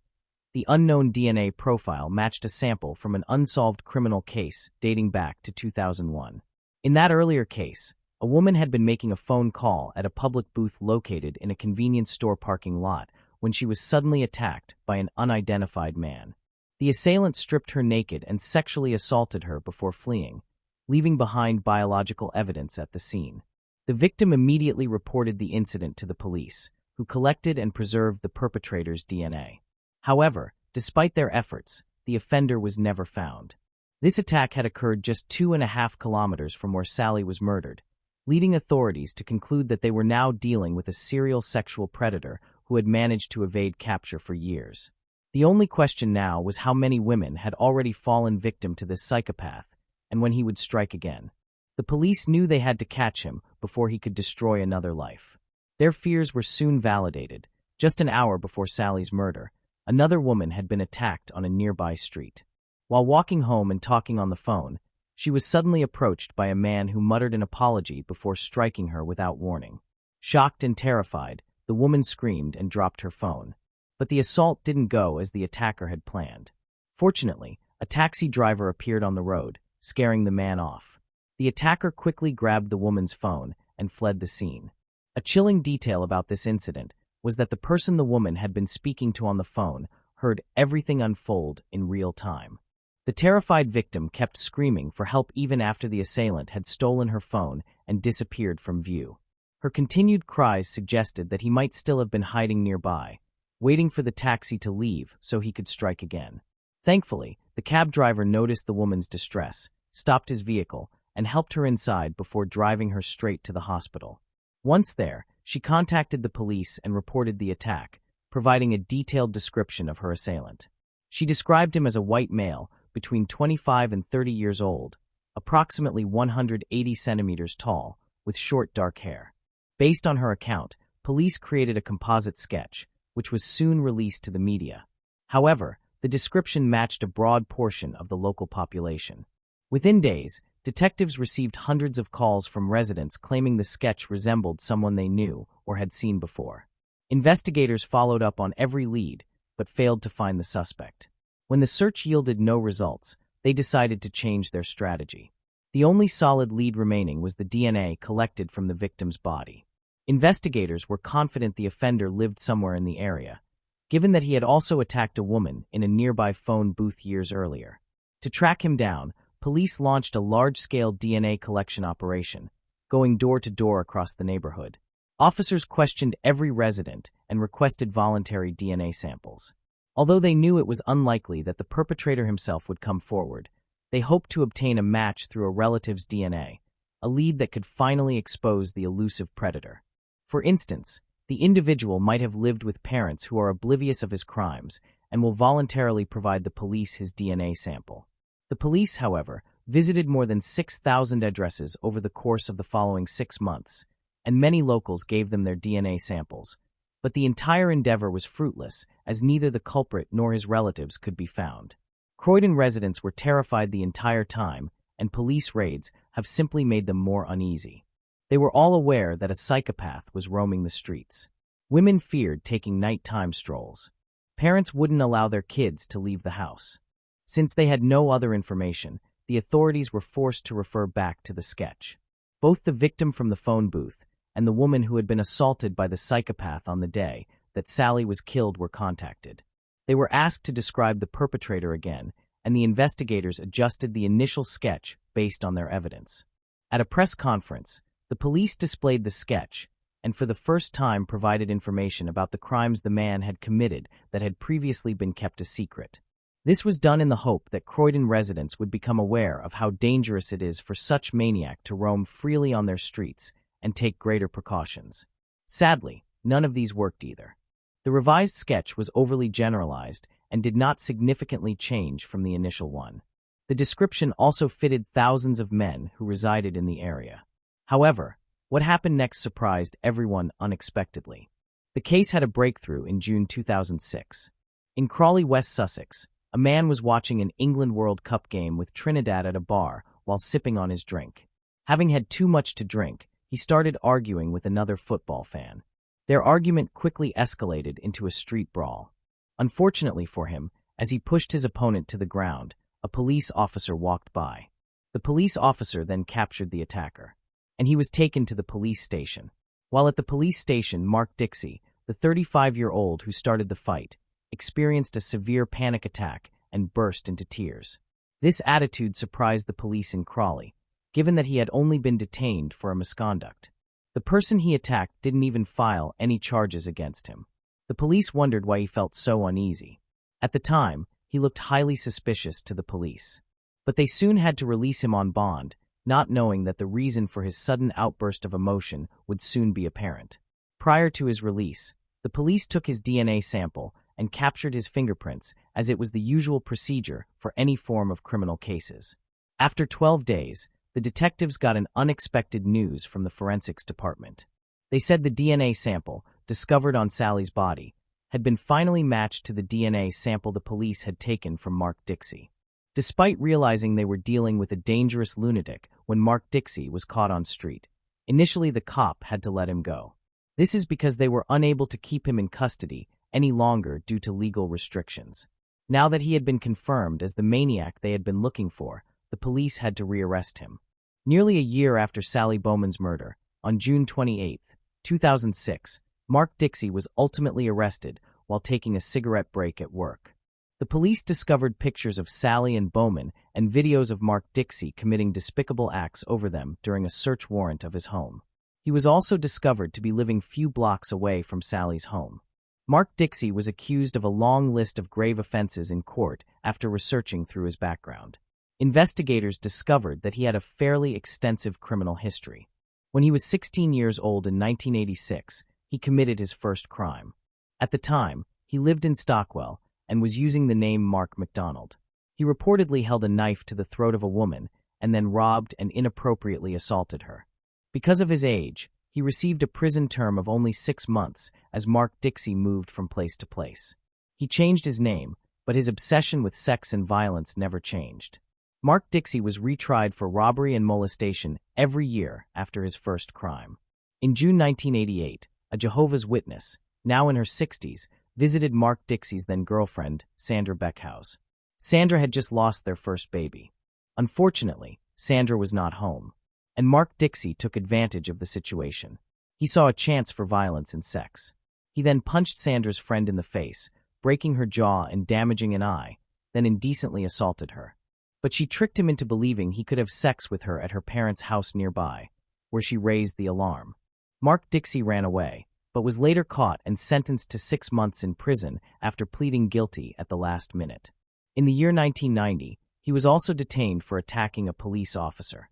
Speaker 1: The unknown DNA profile matched a sample from an unsolved criminal case dating back to 2001. In that earlier case, a woman had been making a phone call at a public booth located in a convenience store parking lot when she was suddenly attacked by an unidentified man. The assailant stripped her naked and sexually assaulted her before fleeing, leaving behind biological evidence at the scene. The victim immediately reported the incident to the police, who collected and preserved the perpetrator's DNA. However, despite their efforts, the offender was never found. This attack had occurred just 2.5 kilometers from where Sally was murdered, leading authorities to conclude that they were now dealing with a serial sexual predator who had managed to evade capture for years. The only question now was how many women had already fallen victim to this psychopath, and when he would strike again. The police knew they had to catch him before he could destroy another life. Their fears were soon validated. Just an hour before Sally's murder, another woman had been attacked on a nearby street. While walking home and talking on the phone, she was suddenly approached by a man who muttered an apology before striking her without warning. Shocked and terrified, the woman screamed and dropped her phone. But the assault didn't go as the attacker had planned. Fortunately, a taxi driver appeared on the road, scaring the man off. The attacker quickly grabbed the woman's phone and fled the scene. A chilling detail about this incident was that the person the woman had been speaking to on the phone heard everything unfold in real time. The terrified victim kept screaming for help even after the assailant had stolen her phone and disappeared from view. Her continued cries suggested that he might still have been hiding nearby, waiting for the taxi to leave so he could strike again. Thankfully, the cab driver noticed the woman's distress, stopped his vehicle, and helped her inside before driving her straight to the hospital. Once there, she contacted the police and reported the attack, providing a detailed description of her assailant. She described him as a white male, between 25 and 30 years old, approximately 180 centimeters tall, with short dark hair. Based on her account, police created a composite sketch, which was soon released to the media. However, the description matched a broad portion of the local population. Within days, detectives received hundreds of calls from residents claiming the sketch resembled someone they knew or had seen before. Investigators followed up on every lead, but failed to find the suspect. When the search yielded no results, they decided to change their strategy. The only solid lead remaining was the DNA collected from the victim's body. Investigators were confident the offender lived somewhere in the area, given that he had also attacked a woman in a nearby phone booth years earlier. To track him down, police launched a large-scale DNA collection operation, going door to door across the neighborhood. Officers questioned every resident and requested voluntary DNA samples. Although they knew it was unlikely that the perpetrator himself would come forward, they hoped to obtain a match through a relative's DNA, a lead that could finally expose the elusive predator. For instance, the individual might have lived with parents who are oblivious of his crimes and will voluntarily provide the police his DNA sample. The police, however, visited more than 6,000 addresses over the course of the following 6 months, and many locals gave them their DNA samples. But the entire endeavor was fruitless, as neither the culprit nor his relatives could be found. Croydon residents were terrified the entire time, and police raids have simply made them more uneasy. They were all aware that a psychopath was roaming the streets. Women feared taking nighttime strolls. Parents wouldn't allow their kids to leave the house. Since they had no other information, the authorities were forced to refer back to the sketch. Both the victim from the phone booth and the woman who had been assaulted by the psychopath on the day that Sally was killed were contacted. They were asked to describe the perpetrator again, and the investigators adjusted the initial sketch based on their evidence. At a press conference, the police displayed the sketch and for the first time provided information about the crimes the man had committed that had previously been kept a secret. This was done in the hope that Croydon residents would become aware of how dangerous it is for such maniac to roam freely on their streets and take greater precautions. Sadly, none of these worked either. The revised sketch was overly generalized and did not significantly change from the initial one. The description also fitted thousands of men who resided in the area. However, what happened next surprised everyone unexpectedly. The case had a breakthrough in June 2006. In Crawley, West Sussex, a man was watching an England World Cup game with Trinidad at a bar while sipping on his drink. Having had too much to drink, he started arguing with another football fan. Their argument quickly escalated into a street brawl. Unfortunately for him, as he pushed his opponent to the ground, a police officer walked by. The police officer then captured the attacker, and he was taken to the police station. While at the police station, Mark Dixie, the 35-year-old who started the fight, experienced a severe panic attack and burst into tears. This attitude surprised the police in Crawley, given that he had only been detained for a misconduct. The person he attacked didn't even file any charges against him. The police wondered why he felt so uneasy. At the time, he looked highly suspicious to the police. But they soon had to release him on bond, not knowing that the reason for his sudden outburst of emotion would soon be apparent. Prior to his release, the police took his DNA sample and captured his fingerprints, as it was the usual procedure for any form of criminal cases. After 12 days, the detectives got an unexpected news from the forensics department. They said the DNA sample, discovered on Sally's body, had been finally matched to the DNA sample the police had taken from Mark Dixie. Despite realizing they were dealing with a dangerous lunatic when Mark Dixie was caught on street, initially the cop had to let him go. This is because they were unable to keep him in custody any longer due to legal restrictions. Now that he had been confirmed as the maniac they had been looking for, the police had to rearrest him. Nearly a year after Sally Bowman's murder, on June 28, 2006, Mark Dixie was ultimately arrested while taking a cigarette break at work. The police discovered pictures of Sally and Bowman and videos of Mark Dixie committing despicable acts over them during a search warrant of his home. He was also discovered to be living few blocks away from Sally's home. Mark Dixie was accused of a long list of grave offenses in court after researching through his background. Investigators discovered that he had a fairly extensive criminal history. When he was 16 years old in 1986, he committed his first crime. At the time, he lived in Stockwell and was using the name Mark MacDonald. He reportedly held a knife to the throat of a woman and then robbed and inappropriately assaulted her. Because of his age, he received a prison term of only 6 months as Mark Dixie moved from place to place. He changed his name, but his obsession with sex and violence never changed. Mark Dixie was retried for robbery and molestation every year after his first crime. In June 1988, a Jehovah's Witness, now in her 60s, visited Mark Dixie's then-girlfriend, Sandra Beckhouse. Sandra had just lost their first baby. Unfortunately, Sandra was not home, and Mark Dixie took advantage of the situation. He saw a chance for violence and sex. He then punched Sandra's friend in the face, breaking her jaw and damaging an eye, then indecently assaulted her. But she tricked him into believing he could have sex with her at her parents' house nearby, where she raised the alarm. Mark Dixie ran away, but was later caught and sentenced to 6 months in prison after pleading guilty at the last minute. In the year 1990, he was also detained for attacking a police officer.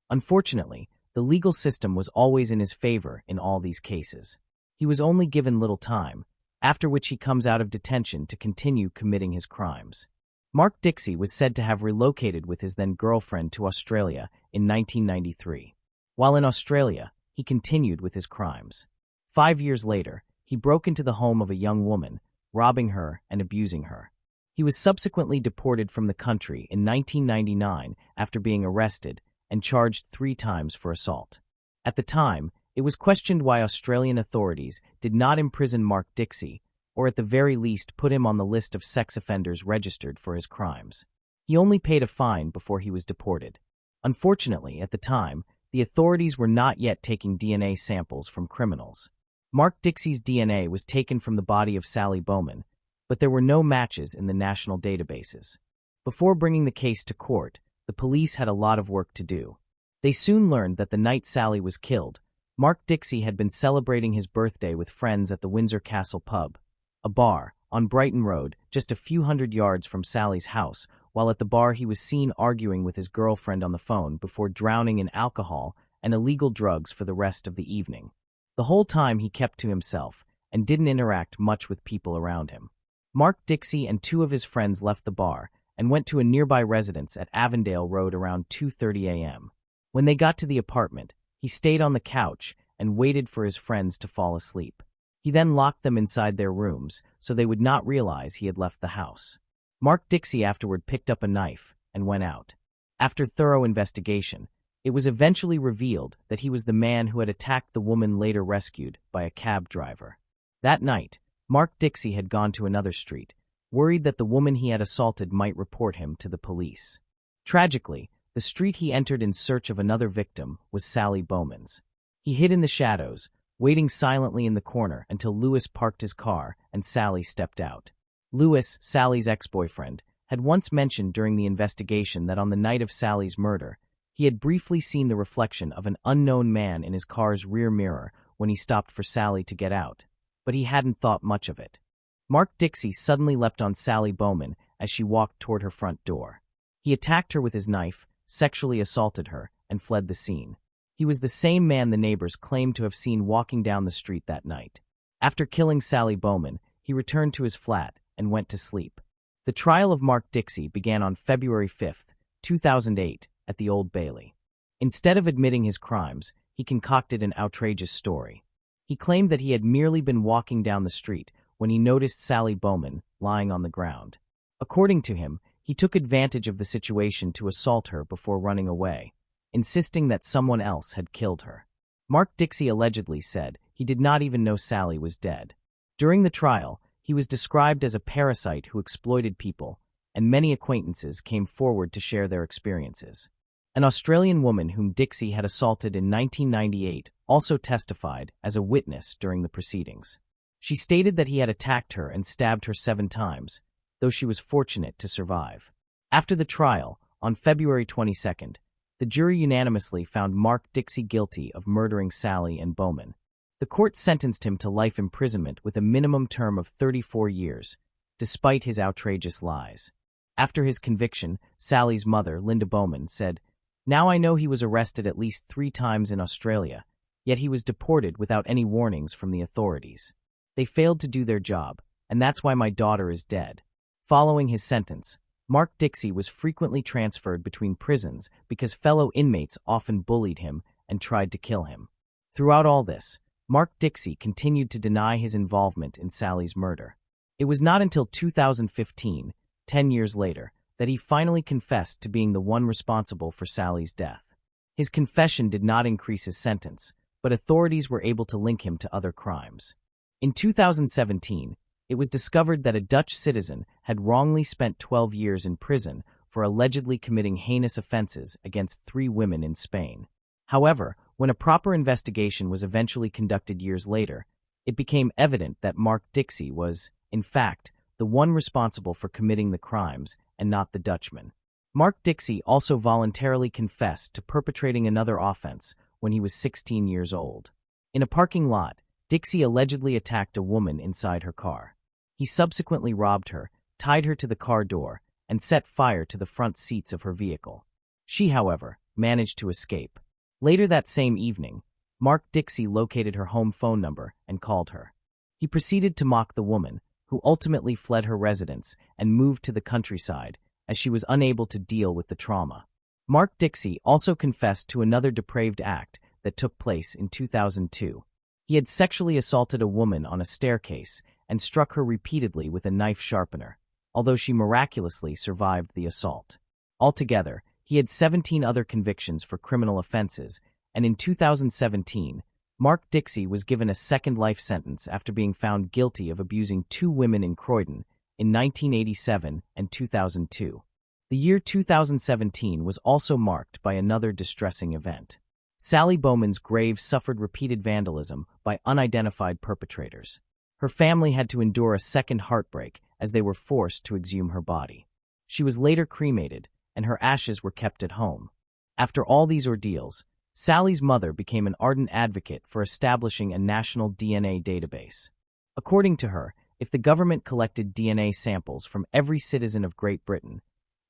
Speaker 1: Unfortunately, the legal system was always in his favor in all these cases. He was only given little time, after which he comes out of detention to continue committing his crimes. Mark Dixie was said to have relocated with his then-girlfriend to Australia in 1993. While in Australia, he continued with his crimes. 5 years later, he broke into the home of a young woman, robbing her and abusing her. He was subsequently deported from the country in 1999 after being arrested and charged 3 times for assault. At the time, it was questioned why Australian authorities did not imprison Mark Dixie, or at the very least put him on the list of sex offenders registered for his crimes. He only paid a fine before he was deported. Unfortunately, at the time, the authorities were not yet taking DNA samples from criminals. Mark Dixie's DNA was taken from the body of Sally Bowman, but there were no matches in the national databases. Before bringing the case to court, the police had a lot of work to do. They soon learned that the night Sally was killed, Mark Dixie had been celebrating his birthday with friends at the Windsor Castle pub, a bar on Brighton Road, just a few hundred yards from Sally's house. While at the bar, he was seen arguing with his girlfriend on the phone before drowning in alcohol and illegal drugs for the rest of the evening. The whole time he kept to himself and didn't interact much with people around him. Mark Dixie and 2 of his friends left the bar and went to a nearby residence at Avondale Road around 2:30 a.m. When they got to the apartment, he stayed on the couch and waited for his friends to fall asleep. He then locked them inside their rooms so they would not realize he had left the house. Mark Dixie afterward picked up a knife and went out. After thorough investigation, it was eventually revealed that he was the man who had attacked the woman later rescued by a cab driver. That night, Mark Dixie had gone to another street, worried that the woman he had assaulted might report him to the police. Tragically, the street he entered in search of another victim was Sally Bowman's. He hid in the shadows, waiting silently in the corner until Lewis parked his car and Sally stepped out. Lewis, Sally's ex-boyfriend, had once mentioned during the investigation that on the night of Sally's murder, he had briefly seen the reflection of an unknown man in his car's rear mirror when he stopped for Sally to get out, but he hadn't thought much of it. Mark Dixie suddenly leapt on Sally Bowman as she walked toward her front door. He attacked her with his knife, sexually assaulted her, and fled the scene. He was the same man the neighbors claimed to have seen walking down the street that night. After killing Sally Bowman, he returned to his flat and went to sleep. The trial of Mark Dixie began on February 5, 2008, at the Old Bailey. Instead of admitting his crimes, he concocted an outrageous story. He claimed that he had merely been walking down the street when he noticed Sally Bowman lying on the ground. According to him, he took advantage of the situation to assault her before running away, insisting that someone else had killed her. Mark Dixie allegedly said he did not even know Sally was dead. During the trial, he was described as a parasite who exploited people, and many acquaintances came forward to share their experiences. An Australian woman whom Dixie had assaulted in 1998 also testified as a witness during the proceedings. She stated that he had attacked her and stabbed her 7 times, though she was fortunate to survive. After the trial, on February 22, the jury unanimously found Mark Dixie guilty of murdering Sally and Bowman. The court sentenced him to life imprisonment with a minimum term of 34 years, despite his outrageous lies. After his conviction, Sally's mother, Linda Bowman, said, "Now I know he was arrested at least 3 times in Australia, yet he was deported without any warnings from the authorities. They failed to do their job, and that's why my daughter is dead." Following his sentence, Mark Dixie was frequently transferred between prisons because fellow inmates often bullied him and tried to kill him. Throughout all this, Mark Dixie continued to deny his involvement in Sally's murder. It was not until 2015, 10 years later, that he finally confessed to being the one responsible for Sally's death. His confession did not increase his sentence, but authorities were able to link him to other crimes. In 2017, it was discovered that a Dutch citizen had wrongly spent 12 years in prison for allegedly committing heinous offenses against 3 women in Spain. However, when a proper investigation was eventually conducted years later, it became evident that Mark Dixie was, in fact, the one responsible for committing the crimes and not the Dutchman. Mark Dixie also voluntarily confessed to perpetrating another offense when he was 16 years old. In a parking lot, Dixie allegedly attacked a woman inside her car. He subsequently robbed her, tied her to the car door, and set fire to the front seats of her vehicle. She, however, managed to escape. Later that same evening, Mark Dixie located her home phone number and called her. He proceeded to mock the woman, who ultimately fled her residence and moved to the countryside as she was unable to deal with the trauma. Mark Dixie also confessed to another depraved act that took place in 2002. He had sexually assaulted a woman on a staircase and struck her repeatedly with a knife sharpener, although she miraculously survived the assault. Altogether, he had 17 other convictions for criminal offenses, and in 2017, Mark Dixie was given a second life sentence after being found guilty of abusing 2 women in Croydon in 1987 and 2002. The year 2017 was also marked by another distressing event. Sally Bowman's grave suffered repeated vandalism by unidentified perpetrators. Her family had to endure a second heartbreak as they were forced to exhume her body. She was later cremated, and her ashes were kept at home. After all these ordeals, Sally's mother became an ardent advocate for establishing a national DNA database. According to her, if the government collected DNA samples from every citizen of Great Britain,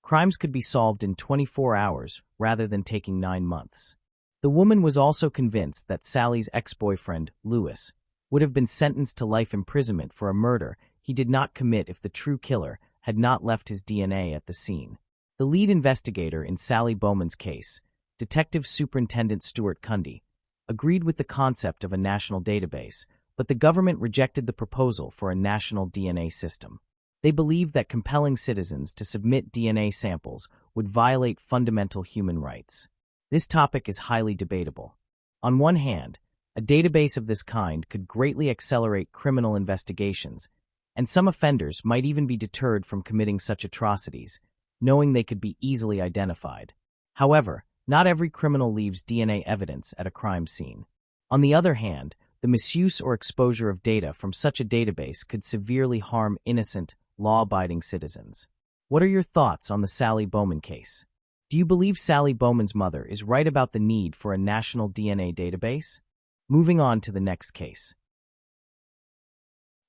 Speaker 1: crimes could be solved in 24 hours rather than taking 9 months. The woman was also convinced that Sally's ex-boyfriend, Lewis, would have been sentenced to life imprisonment for a murder he did not commit if the true killer had not left his DNA at the scene. The lead investigator in Sally Bowman's case, Detective Superintendent Stuart Cundy, agreed with the concept of a national database, but the government rejected the proposal for a national DNA system. They believed that compelling citizens to submit DNA samples would violate fundamental human rights. This topic is highly debatable. On one hand, a database of this kind could greatly accelerate criminal investigations, and some offenders might even be deterred from committing such atrocities, knowing they could be easily identified. However, not every criminal leaves DNA evidence at a crime scene. On the other hand, the misuse or exposure of data from such a database could severely harm innocent, law-abiding citizens. What are your thoughts on the Sally Bowman case? Do you believe Sally Bowman's mother is right about the need for a national DNA database? Moving on to the next case.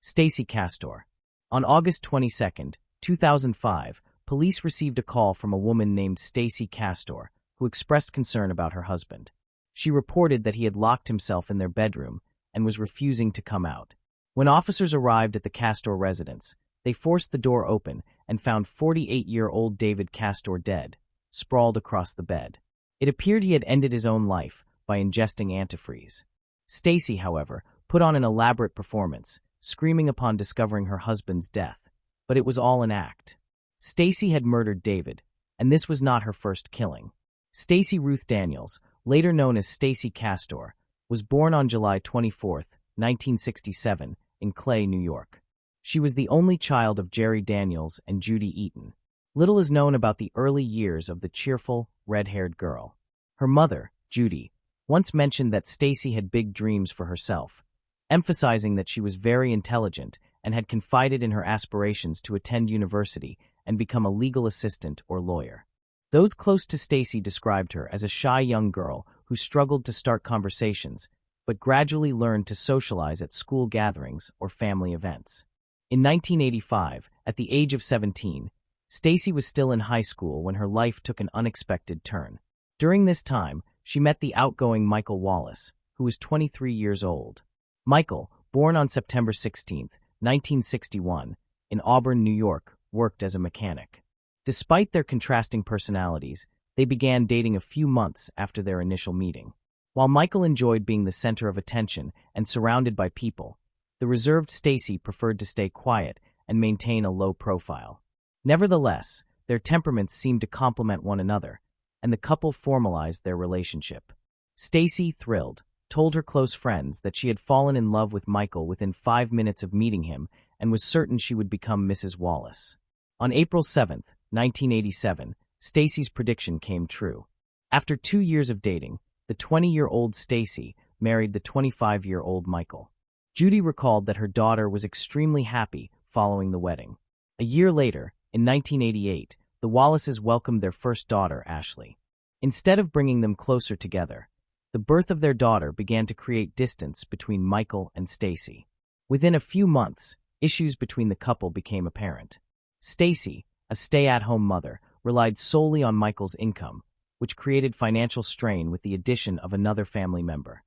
Speaker 1: Stacey Castor. On August 22, 2005, police received a call from a woman named Stacey Castor who expressed concern about her husband. She reported that he had locked himself in their bedroom and was refusing to come out. When officers arrived at the Castor residence, they forced the door open and found 48-year-old David Castor dead, sprawled across the bed. It appeared he had ended his own life by ingesting antifreeze. Stacey, however, put on an elaborate performance, screaming upon discovering her husband's death. But it was all an act. Stacey had murdered David, and this was not her first killing. Stacey Ruth Daniels, later known as Stacey Castor, was born on July 24, 1967, in Clay, New York. She was the only child of Jerry Daniels and Judy Eaton. Little is known about the early years of the cheerful, red-haired girl. Her mother, Judy, once mentioned that Stacey had big dreams for herself, emphasizing that she was very intelligent and had confided in her aspirations to attend university and become a legal assistant or lawyer. Those close to Stacey described her as a shy young girl who struggled to start conversations, but gradually learned to socialize at school gatherings or family events. In 1985, at the age of 17, Stacey was still in high school when her life took an unexpected turn. During this time, she met the outgoing Michael Wallace, who was 23 years old. Michael, born on September 16, 1961, in Auburn, New York, worked as a mechanic. Despite their contrasting personalities, they began dating a few months after their initial meeting. While Michael enjoyed being the center of attention and surrounded by people, the reserved Stacey preferred to stay quiet and maintain a low profile. Nevertheless, their temperaments seemed to complement one another, and the couple formalized their relationship. Stacey, thrilled, told her close friends that she had fallen in love with Michael within 5 minutes of meeting him and was certain she would become Mrs. Wallace. On April 7, 1987, Stacey's prediction came true. After 2 years of dating, the 20-year-old Stacey married the 25-year-old Michael. Judy recalled that her daughter was extremely happy following the wedding. A year later, in 1988, the Wallaces welcomed their first daughter, Ashley. Instead of bringing them closer together, the birth of their daughter began to create distance between Michael and Stacey. Within a few months, issues between the couple became apparent. Stacey, a stay-at-home mother, relied solely on Michael's income, which created financial strain with the addition of another family member.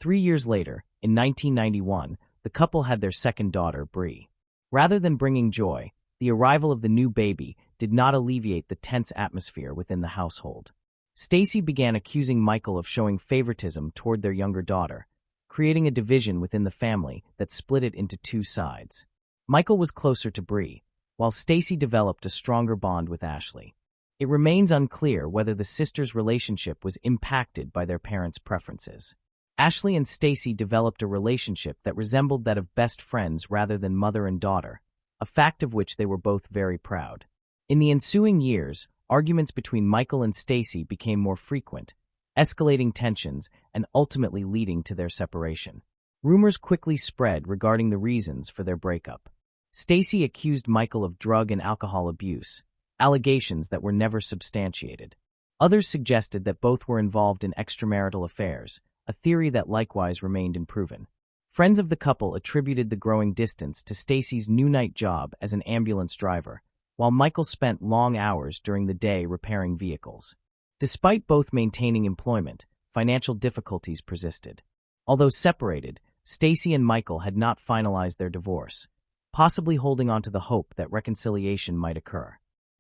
Speaker 1: 3 years later, in 1991, the couple had their second daughter, Bree. Rather than bringing joy, the arrival of the new baby did not alleviate the tense atmosphere within the household. Stacey began accusing Michael of showing favoritism toward their younger daughter, creating a division within the family that split it into two sides. Michael was closer to Bree, while Stacey developed a stronger bond with Ashley. It remains unclear whether the sisters' relationship was impacted by their parents' preferences. Ashley and Stacey developed a relationship that resembled that of best friends rather than mother and daughter, a fact of which they were both very proud. In the ensuing years, arguments between Michael and Stacey became more frequent, escalating tensions and ultimately leading to their separation. Rumors quickly spread regarding the reasons for their breakup. Stacey accused Michael of drug and alcohol abuse, allegations that were never substantiated. Others suggested that both were involved in extramarital affairs, a theory that likewise remained unproven. Friends of the couple attributed the growing distance to Stacey's new night job as an ambulance driver, while Michael spent long hours during the day repairing vehicles. Despite both maintaining employment, financial difficulties persisted. Although separated, Stacey and Michael had not finalized their divorce, possibly holding on to the hope that reconciliation might occur.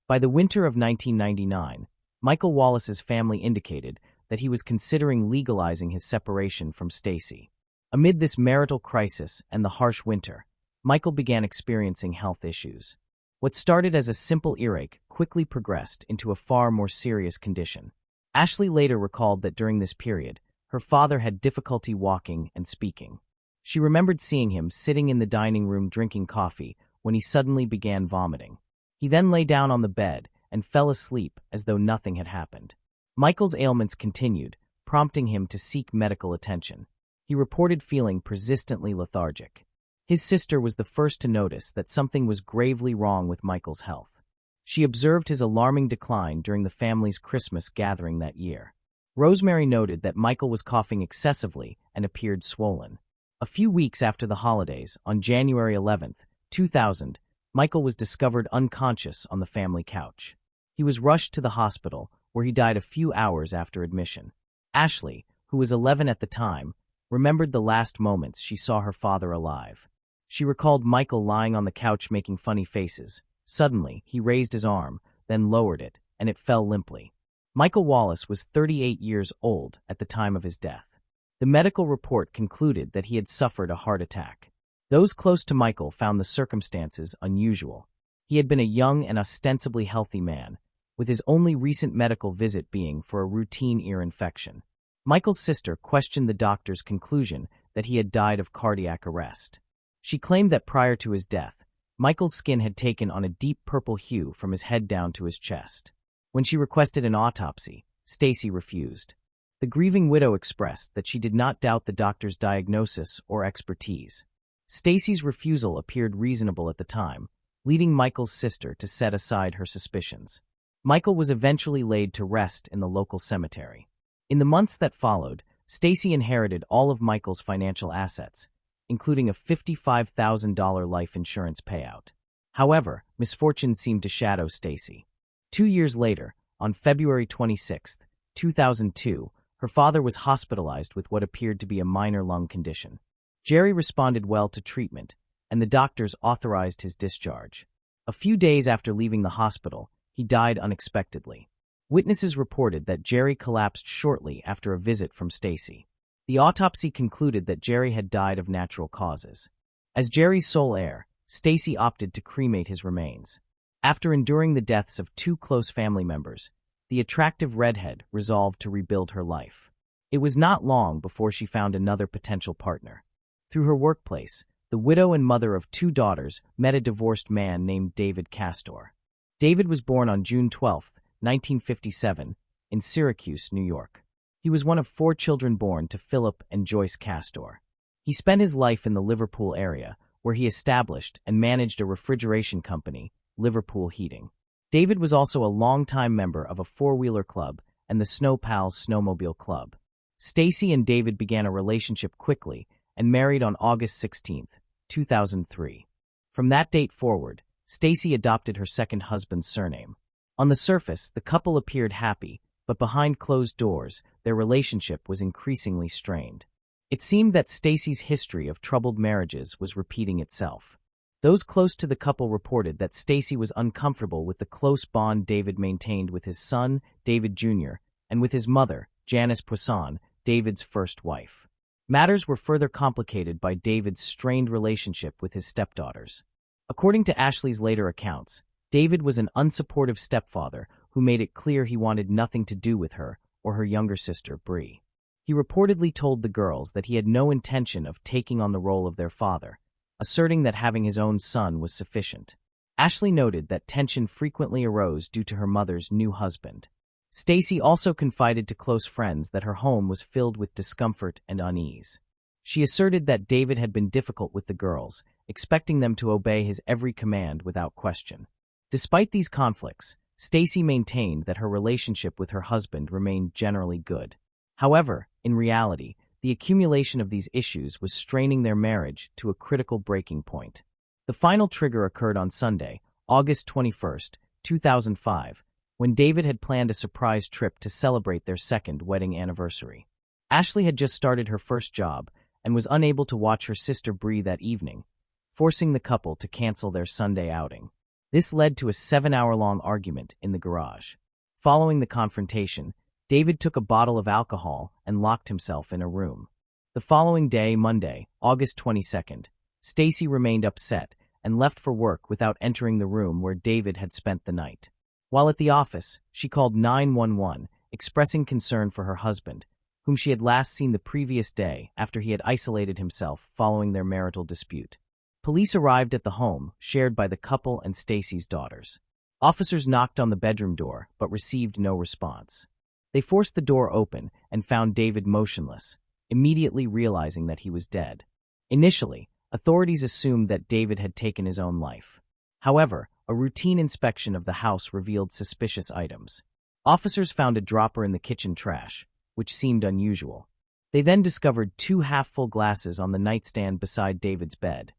Speaker 1: By the winter of 1999, Michael Wallace's family indicated that he was considering legalizing his separation from Stacey. Amid this marital crisis and the harsh winter, Michael began experiencing health issues. What started as a simple earache quickly progressed into a far more serious condition. Ashley later recalled that during this period, her father had difficulty walking and speaking. She remembered seeing him sitting in the dining room drinking coffee when he suddenly began vomiting. He then lay down on the bed and fell asleep as though nothing had happened. Michael's ailments continued, prompting him to seek medical attention. He reported feeling persistently lethargic. His sister was the first to notice that something was gravely wrong with Michael's health. She observed his alarming decline during the family's Christmas gathering that year. Rosemary noted that Michael was coughing excessively and appeared swollen. A few weeks after the holidays, on January 11, 2000, Michael was discovered unconscious on the family couch. He was rushed to the hospital, where he died a few hours after admission. Ashley, who was 11 at the time, remembered the last moments she saw her father alive. She recalled Michael lying on the couch making funny faces. Suddenly, he raised his arm, then lowered it, and it fell limply. Michael Wallace was 38 years old at the time of his death. The medical report concluded that he had suffered a heart attack. Those close to Michael found the circumstances unusual. He had been a young and ostensibly healthy man, with his only recent medical visit being for a routine ear infection. Michael's sister questioned the doctor's conclusion that he had died of cardiac arrest. She claimed that prior to his death, Michael's skin had taken on a deep purple hue from his head down to his chest. When she requested an autopsy, Stacy refused. The grieving widow expressed that she did not doubt the doctor's diagnosis or expertise. Stacy's refusal appeared reasonable at the time, leading Michael's sister to set aside her suspicions. Michael was eventually laid to rest in the local cemetery. In the months that followed, Stacy inherited all of Michael's financial assets, including a $55,000 life insurance payout. However, misfortune seemed to shadow Stacy. 2 years later, on February 26, 2002, her father was hospitalized with what appeared to be a minor lung condition. Jerry responded well to treatment, and the doctors authorized his discharge. A few days after leaving the hospital, he died unexpectedly. Witnesses reported that Jerry collapsed shortly after a visit from Stacy. The autopsy concluded that Jerry had died of natural causes. As Jerry's sole heir, Stacy opted to cremate his remains. After enduring the deaths of 2 close family members, the attractive redhead resolved to rebuild her life. It was not long before she found another potential partner. Through her workplace, the widow and mother of 2 daughters met a divorced man named David Castor. David was born on June 12, 1957, in Syracuse, New York. He was one of 4 children born to Philip and Joyce Castor. He spent his life in the Liverpool area, where he established and managed a refrigeration company, Liverpool Heating. David was also a longtime member of a 4-wheeler club and the Snow Pals Snowmobile Club. Stacy and David began a relationship quickly and married on August 16, 2003. From that date forward, Stacy adopted her second husband's surname. On the surface, the couple appeared happy, but behind closed doors, their relationship was increasingly strained. It seemed that Stacy's history of troubled marriages was repeating itself. Those close to the couple reported that Stacy was uncomfortable with the close bond David maintained with his son, David Jr., and with his mother, Janice Poisson, David's first wife. Matters were further complicated by David's strained relationship with his stepdaughters. According to Ashley's later accounts, David was an unsupportive stepfather who made it clear he wanted nothing to do with her or her younger sister, Bree. He reportedly told the girls that he had no intention of taking on the role of their father, asserting that having his own son was sufficient. Ashley noted that tension frequently arose due to her mother's new husband. Stacy also confided to close friends that her home was filled with discomfort and unease. She asserted that David had been difficult with the girls, expecting them to obey his every command without question. Despite these conflicts, Stacy maintained that her relationship with her husband remained generally good. However, in reality, the accumulation of these issues was straining their marriage to a critical breaking point. The final trigger occurred on Sunday, August 21, 2005, when David had planned a surprise trip to celebrate their second wedding anniversary. Ashley had just started her first job and was unable to watch her sister Bree that evening, forcing the couple to cancel their Sunday outing. This led to a 7-hour-long argument in the garage. Following the confrontation, David took a bottle of alcohol and locked himself in a room. The following day, Monday, August 22nd, Stacy remained upset and left for work without entering the room where David had spent the night. While at the office, she called 911, expressing concern for her husband, whom she had last seen the previous day after he had isolated himself following their marital dispute. Police arrived at the home, shared by the couple and Stacy's daughters. Officers knocked on the bedroom door, but received no response. They forced the door open and found David motionless, immediately realizing that he was dead. Initially, authorities assumed that David had taken his own life. However, a routine inspection of the house revealed suspicious items. Officers found a dropper in the kitchen trash, which seemed unusual. They then discovered 2 half-full glasses on the nightstand beside David's bed.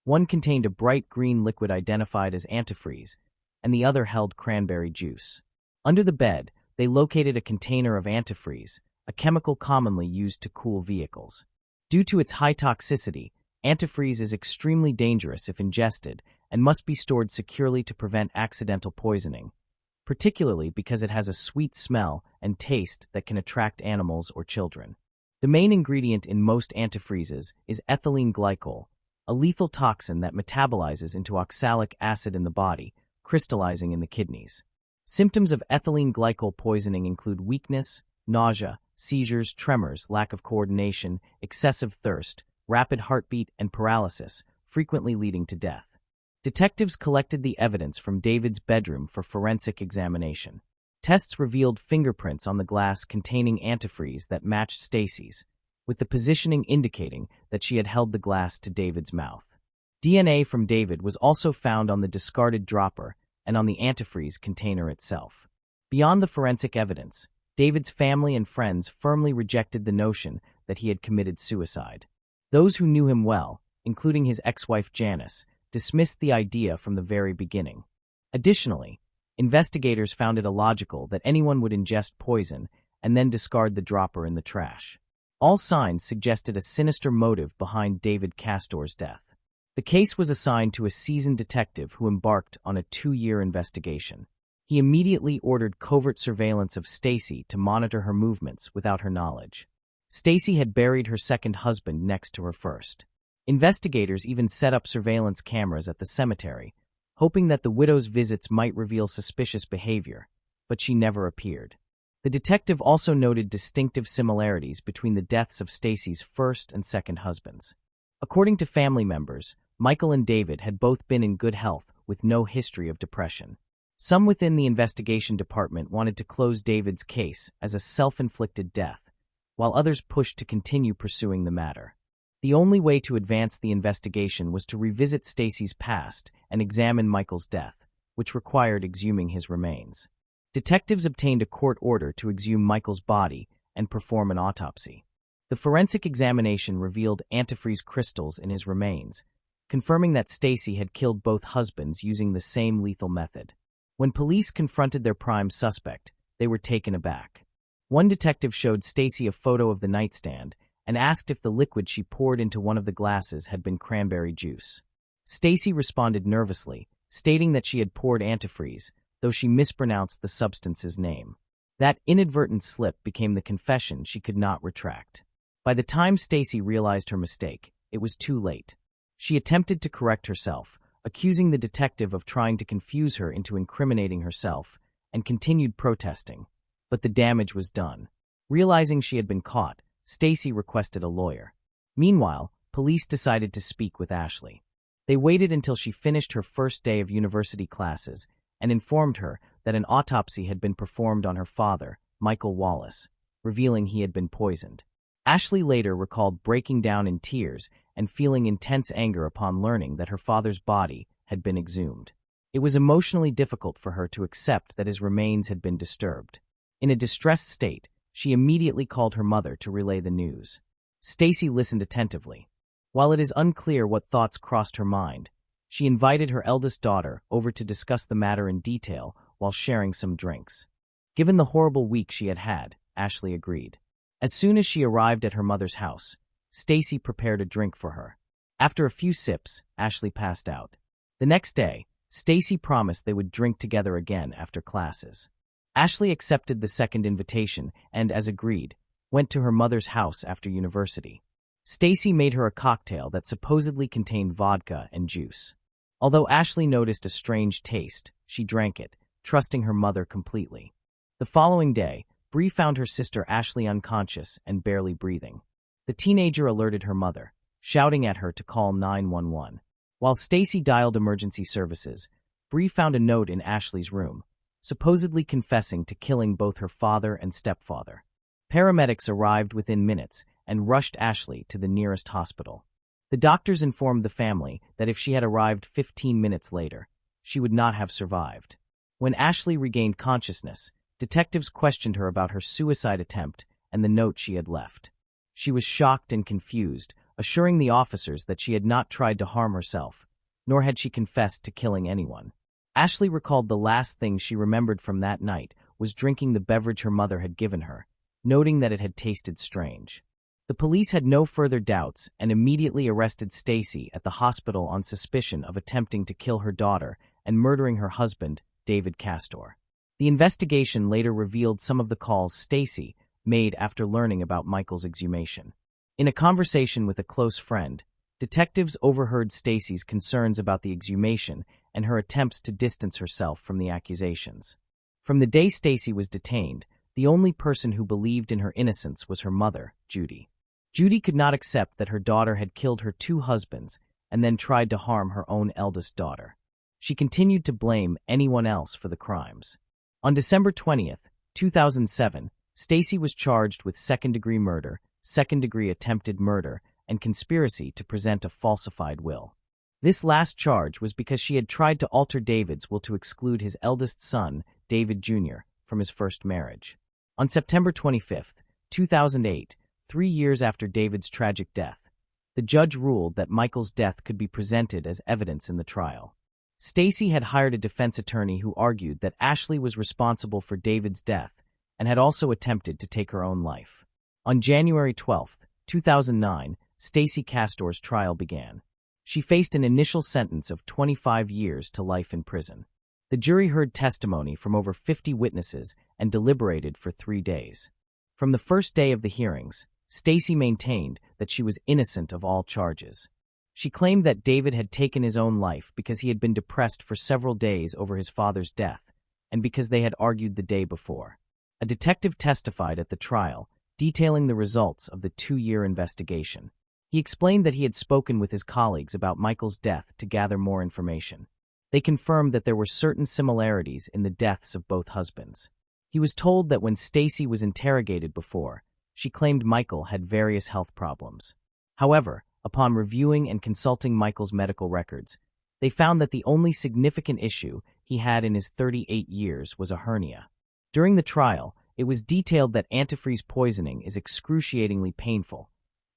Speaker 1: One contained a bright green liquid identified as antifreeze, and the other held cranberry juice. Under the bed, they located a container of antifreeze, a chemical commonly used to cool vehicles. Due to its high toxicity, antifreeze is extremely dangerous if ingested and must be stored securely to prevent accidental poisoning, particularly because it has a sweet smell and taste that can attract animals or children. The main ingredient in most antifreezes is ethylene glycol, a lethal toxin that metabolizes into oxalic acid in the body, crystallizing in the kidneys. Symptoms of ethylene glycol poisoning include weakness, nausea, seizures, tremors, lack of coordination, excessive thirst, rapid heartbeat, and paralysis, frequently leading to death. Detectives collected the evidence from David's bedroom for forensic examination. Tests revealed fingerprints on the glass containing antifreeze that matched Stacy's, with the positioning indicating that she had held the glass to David's mouth. DNA from David was also found on the discarded dropper and on the antifreeze container itself. Beyond the forensic evidence, David's family and friends firmly rejected the notion that he had committed suicide. Those who knew him well, including his ex-wife Janice, dismissed the idea from the very beginning. Additionally, investigators found it illogical that anyone would ingest poison and then discard the dropper in the trash. All signs suggested a sinister motive behind David Castor's death. The case was assigned to a seasoned detective who embarked on a 2-year investigation. He immediately ordered covert surveillance of Stacy to monitor her movements without her knowledge. Stacy had buried her second husband next to her first. Investigators even set up surveillance cameras at the cemetery, hoping that the widow's visits might reveal suspicious behavior, but she never appeared. The detective also noted distinctive similarities between the deaths of Stacy's first and second husbands. According to family members, Michael and David had both been in good health with no history of depression. Some within the investigation department wanted to close David's case as a self-inflicted death, while others pushed to continue pursuing the matter. The only way to advance the investigation was to revisit Stacy's past and examine Michael's death, which required exhuming his remains. Detectives obtained a court order to exhume Michael's body and perform an autopsy. The forensic examination revealed antifreeze crystals in his remains, confirming that Stacy had killed both husbands using the same lethal method. When police confronted their prime suspect, they were taken aback. One detective showed Stacy a photo of the nightstand and asked if the liquid she poured into one of the glasses had been cranberry juice. Stacy responded nervously, stating that she had poured antifreeze, though she mispronounced the substance's name. That inadvertent slip became the confession she could not retract. By the time Stacy realized her mistake, it was too late. She attempted to correct herself, accusing the detective of trying to confuse her into incriminating herself, and continued protesting. But the damage was done. Realizing she had been caught, Stacy requested a lawyer. Meanwhile, police decided to speak with Ashley. They waited until she finished her first day of university classes and informed her that an autopsy had been performed on her father, Michael Wallace, revealing he had been poisoned. Ashley later recalled breaking down in tears and feeling intense anger upon learning that her father's body had been exhumed. It was emotionally difficult for her to accept that his remains had been disturbed. In a distressed state, she immediately called her mother to relay the news. Stacy listened attentively. While it is unclear what thoughts crossed her mind, she invited her eldest daughter over to discuss the matter in detail while sharing some drinks. Given the horrible week she had had, Ashley agreed. As soon as she arrived at her mother's house, Stacy prepared a drink for her. After a few sips, Ashley passed out. The next day, Stacy promised they would drink together again after classes. Ashley accepted the second invitation and, as agreed, went to her mother's house after university. Stacy made her a cocktail that supposedly contained vodka and juice. Although Ashley noticed a strange taste, she drank it, trusting her mother completely. The following day, Bree found her sister Ashley unconscious and barely breathing. The teenager alerted her mother, shouting at her to call 911. While Stacy dialed emergency services, Bree found a note in Ashley's room, supposedly confessing to killing both her father and stepfather. Paramedics arrived within minutes and rushed Ashley to the nearest hospital. The doctors informed the family that if she had arrived 15 minutes later, she would not have survived. When Ashley regained consciousness, detectives questioned her about her suicide attempt and the note she had left. She was shocked and confused, assuring the officers that she had not tried to harm herself, nor had she confessed to killing anyone. Ashley recalled the last thing she remembered from that night was drinking the beverage her mother had given her, noting that it had tasted strange. The police had no further doubts and immediately arrested Stacy at the hospital on suspicion of attempting to kill her daughter and murdering her husband, David Castor. The investigation later revealed some of the calls Stacy made after learning about Michael's exhumation. In a conversation with a close friend, detectives overheard Stacy's concerns about the exhumation and her attempts to distance herself from the accusations. From the day Stacy was detained, the only person who believed in her innocence was her mother, Judy. Judy could not accept that her daughter had killed her two husbands and then tried to harm her own eldest daughter. She continued to blame anyone else for the crimes. On December 20th, 2007, Stacy was charged with second-degree murder, second-degree attempted murder, and conspiracy to present a falsified will. This last charge was because she had tried to alter David's will to exclude his eldest son, David Jr., from his first marriage. On September 25, 2008, 3 years after David's tragic death, the judge ruled that Michael's death could be presented as evidence in the trial. Stacy had hired a defense attorney who argued that Ashley was responsible for David's death and had also attempted to take her own life. On January 12, 2009, Stacy Castor's trial began. She faced an initial sentence of 25 years to life in prison. The jury heard testimony from over 50 witnesses and deliberated for 3 days. From the first day of the hearings, Stacy maintained that she was innocent of all charges. She claimed that David had taken his own life because he had been depressed for several days over his father's death and because they had argued the day before. A detective testified at the trial, detailing the results of the 2-year investigation. He explained that he had spoken with his colleagues about Michael's death to gather more information. They confirmed that there were certain similarities in the deaths of both husbands. He was told that when Stacy was interrogated before, she claimed Michael had various health problems. However, upon reviewing and consulting Michael's medical records, they found that the only significant issue he had in his 38 years was a hernia. During the trial, it was detailed that antifreeze poisoning is excruciatingly painful,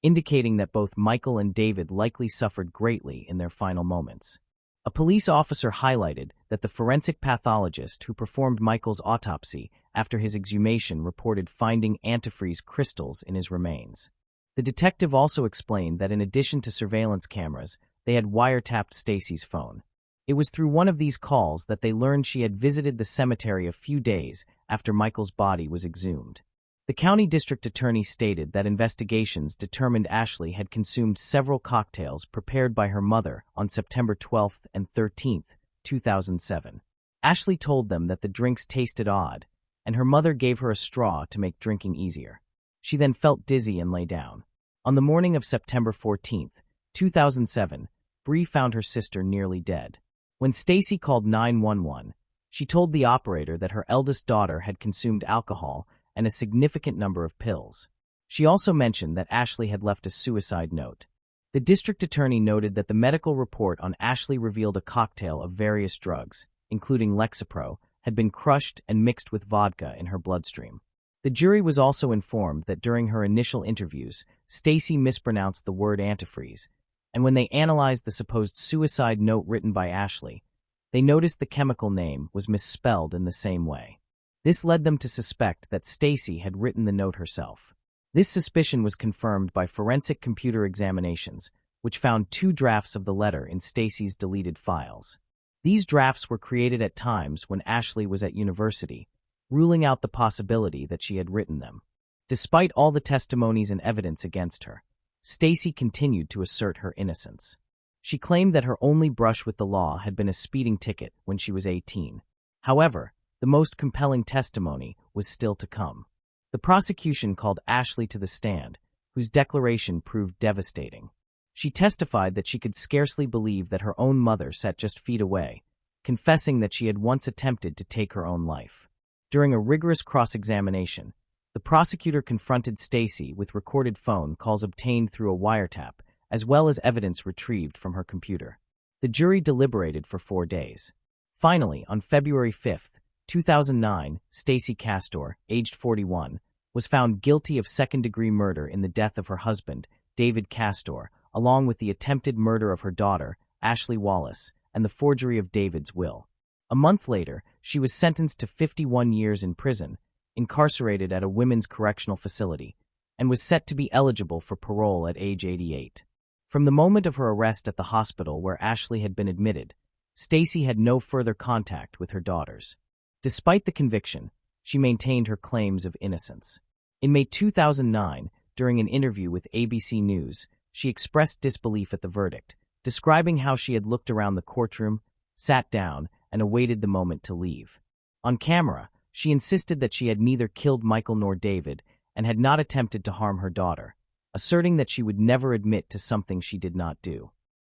Speaker 1: indicating that both Michael and David likely suffered greatly in their final moments. A police officer highlighted that the forensic pathologist who performed Michael's autopsy after his exhumation reported finding antifreeze crystals in his remains. The detective also explained that in addition to surveillance cameras, they had wiretapped Stacy's phone. It was through one of these calls that they learned she had visited the cemetery a few days after Michael's body was exhumed. The county district attorney stated that investigations determined Ashley had consumed several cocktails prepared by her mother on September 12th and 13th, 2007. Ashley told them that the drinks tasted odd, and her mother gave her a straw to make drinking easier. She then felt dizzy and lay down. On the morning of September 14th, 2007, Bree found her sister nearly dead. When Stacy called 911, she told the operator that her eldest daughter had consumed alcohol and a significant number of pills. She also mentioned that Ashley had left a suicide note. The district attorney noted that the medical report on Ashley revealed a cocktail of various drugs, including Lexapro, had been crushed and mixed with vodka in her bloodstream. The jury was also informed that during her initial interviews, Stacy mispronounced the word antifreeze, and when they analyzed the supposed suicide note written by Ashley, they noticed the chemical name was misspelled in the same way. This led them to suspect that Stacy had written the note herself. This suspicion was confirmed by forensic computer examinations, which found 2 drafts of the letter in Stacy's deleted files. These drafts were created at times when Ashley was at university, ruling out the possibility that she had written them. Despite all the testimonies and evidence against her, Stacy continued to assert her innocence. She claimed that her only brush with the law had been a speeding ticket when she was 18. However, the most compelling testimony was still to come. The prosecution called Ashley to the stand, whose declaration proved devastating. She testified that she could scarcely believe that her own mother sat just feet away, confessing that she had once attempted to take her own life. During a rigorous cross-examination, the prosecutor confronted Stacy with recorded phone calls obtained through a wiretap, as well as evidence retrieved from her computer. The jury deliberated for 4 days. Finally, on February 5, 2009, Stacy Castor, aged 41, was found guilty of second-degree murder in the death of her husband, David Castor, along with the attempted murder of her daughter, Ashley Wallace, and the forgery of David's will. A month later, she was sentenced to 51 years in prison, incarcerated at a women's correctional facility, and was set to be eligible for parole at age 88. From the moment of her arrest at the hospital where Ashley had been admitted, Stacy had no further contact with her daughters. Despite the conviction, she maintained her claims of innocence. In May 2009, during an interview with ABC News, she expressed disbelief at the verdict, describing how she had looked around the courtroom, sat down, and awaited the moment to leave. On camera, she insisted that she had neither killed Michael nor David and had not attempted to harm her daughter, asserting that she would never admit to something she did not do.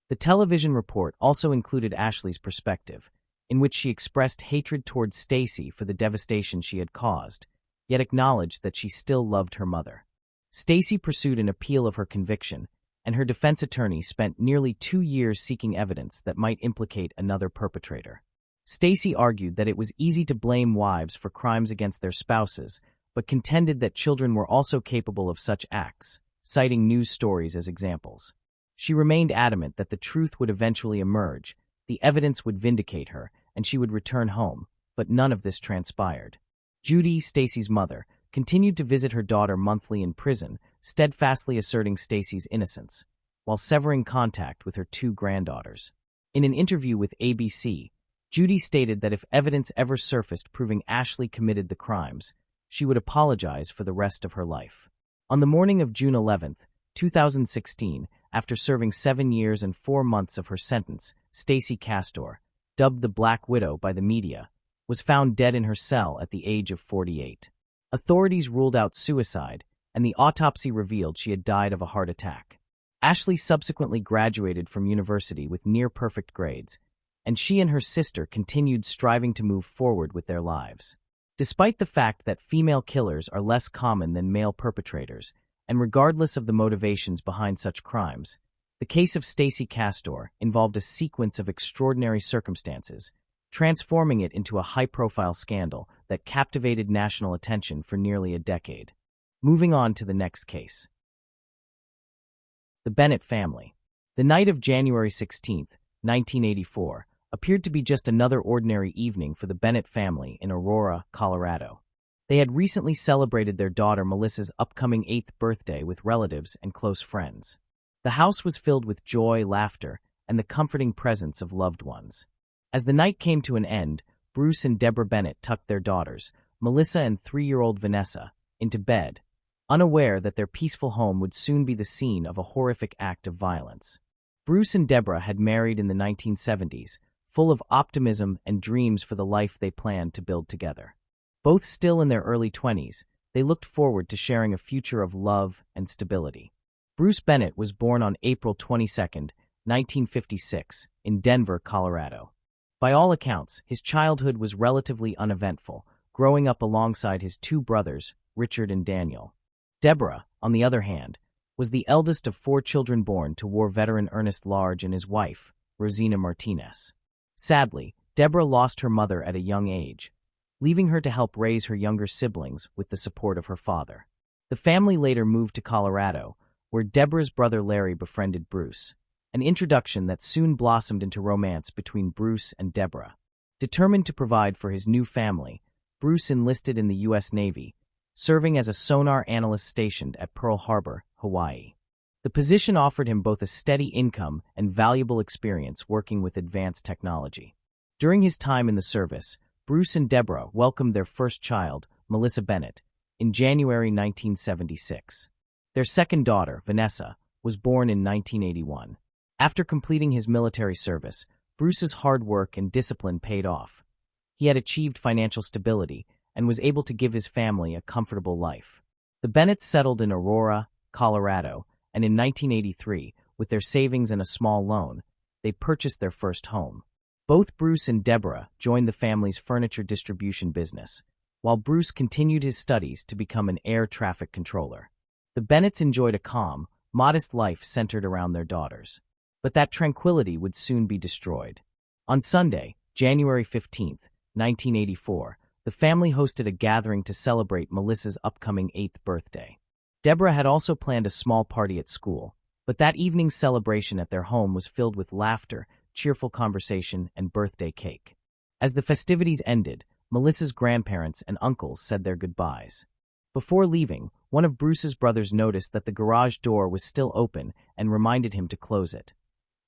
Speaker 1: The television report also included Ashley's perspective, in which she expressed hatred towards Stacy for the devastation she had caused, yet acknowledged that she still loved her mother. Stacy pursued an appeal of her conviction, and her defense attorney spent nearly 2 years seeking evidence that might implicate another perpetrator. Stacy argued that it was easy to blame wives for crimes against their spouses, but contended that children were also capable of such acts, citing news stories as examples. She remained adamant that the truth would eventually emerge, the evidence would vindicate her, and she would return home, but none of this transpired. Judy, Stacy's mother, continued to visit her daughter monthly in prison, steadfastly asserting Stacy's innocence, while severing contact with her 2 granddaughters. In an interview with ABC, Judy stated that if evidence ever surfaced proving Ashley committed the crimes, she would apologize for the rest of her life. On the morning of June 11, 2016, after serving 7 years and 4 months of her sentence, Stacy Castor, dubbed the Black Widow by the media, was found dead in her cell at the age of 48. Authorities ruled out suicide, and the autopsy revealed she had died of a heart attack. Ashley subsequently graduated from university with near-perfect grades, and she and her sister continued striving to move forward with their lives. Despite the fact that female killers are less common than male perpetrators, and regardless of the motivations behind such crimes, the case of Stacy Castor involved a sequence of extraordinary circumstances, transforming it into a high-profile scandal that captivated national attention for nearly a decade. Moving on to the next case. The Bennett family. The night of January 16, 1984, appeared to be just another ordinary evening for the Bennett family in Aurora, Colorado. They had recently celebrated their daughter Melissa's upcoming 8th birthday with relatives and close friends. The house was filled with joy, laughter, and the comforting presence of loved ones. As the night came to an end, Bruce and Deborah Bennett tucked their daughters, Melissa and 3-year-old Vanessa, into bed, unaware that their peaceful home would soon be the scene of a horrific act of violence. Bruce and Deborah had married in the 1970s, full of optimism and dreams for the life they planned to build together. Both still in their early 20s, they looked forward to sharing a future of love and stability. Bruce Bennett was born on April 22, 1956, in Denver, Colorado. By all accounts, his childhood was relatively uneventful, growing up alongside his 2 brothers, Richard and Daniel. Deborah, on the other hand, was the eldest of 4 children born to war veteran Ernest Large and his wife, Rosina Martinez. Sadly, Deborah lost her mother at a young age, leaving her to help raise her younger siblings with the support of her father. The family later moved to Colorado, where Deborah's brother Larry befriended Bruce, an introduction that soon blossomed into romance between Bruce and Deborah. Determined to provide for his new family, Bruce enlisted in the U.S. Navy, serving as a sonar analyst stationed at Pearl Harbor, Hawaii. The position offered him both a steady income and valuable experience working with advanced technology. During his time in the service, Bruce and Deborah welcomed their first child, Melissa Bennett, in January 1976. Their second daughter, Vanessa, was born in 1981. After completing his military service, Bruce's hard work and discipline paid off. He had achieved financial stability and was able to give his family a comfortable life. The Bennetts settled in Aurora, Colorado, and in 1983, with their savings and a small loan, they purchased their first home. Both Bruce and Deborah joined the family's furniture distribution business, while Bruce continued his studies to become an air traffic controller. The Bennetts enjoyed a calm, modest life centered around their daughters. But that tranquility would soon be destroyed. On Sunday, January 15, 1984, the family hosted a gathering to celebrate Melissa's upcoming 8th birthday. Deborah had also planned a small party at school, but that evening's celebration at their home was filled with laughter, cheerful conversation, and birthday cake. As the festivities ended, Melissa's grandparents and uncles said their goodbyes. Before leaving, one of Bruce's brothers noticed that the garage door was still open and reminded him to close it.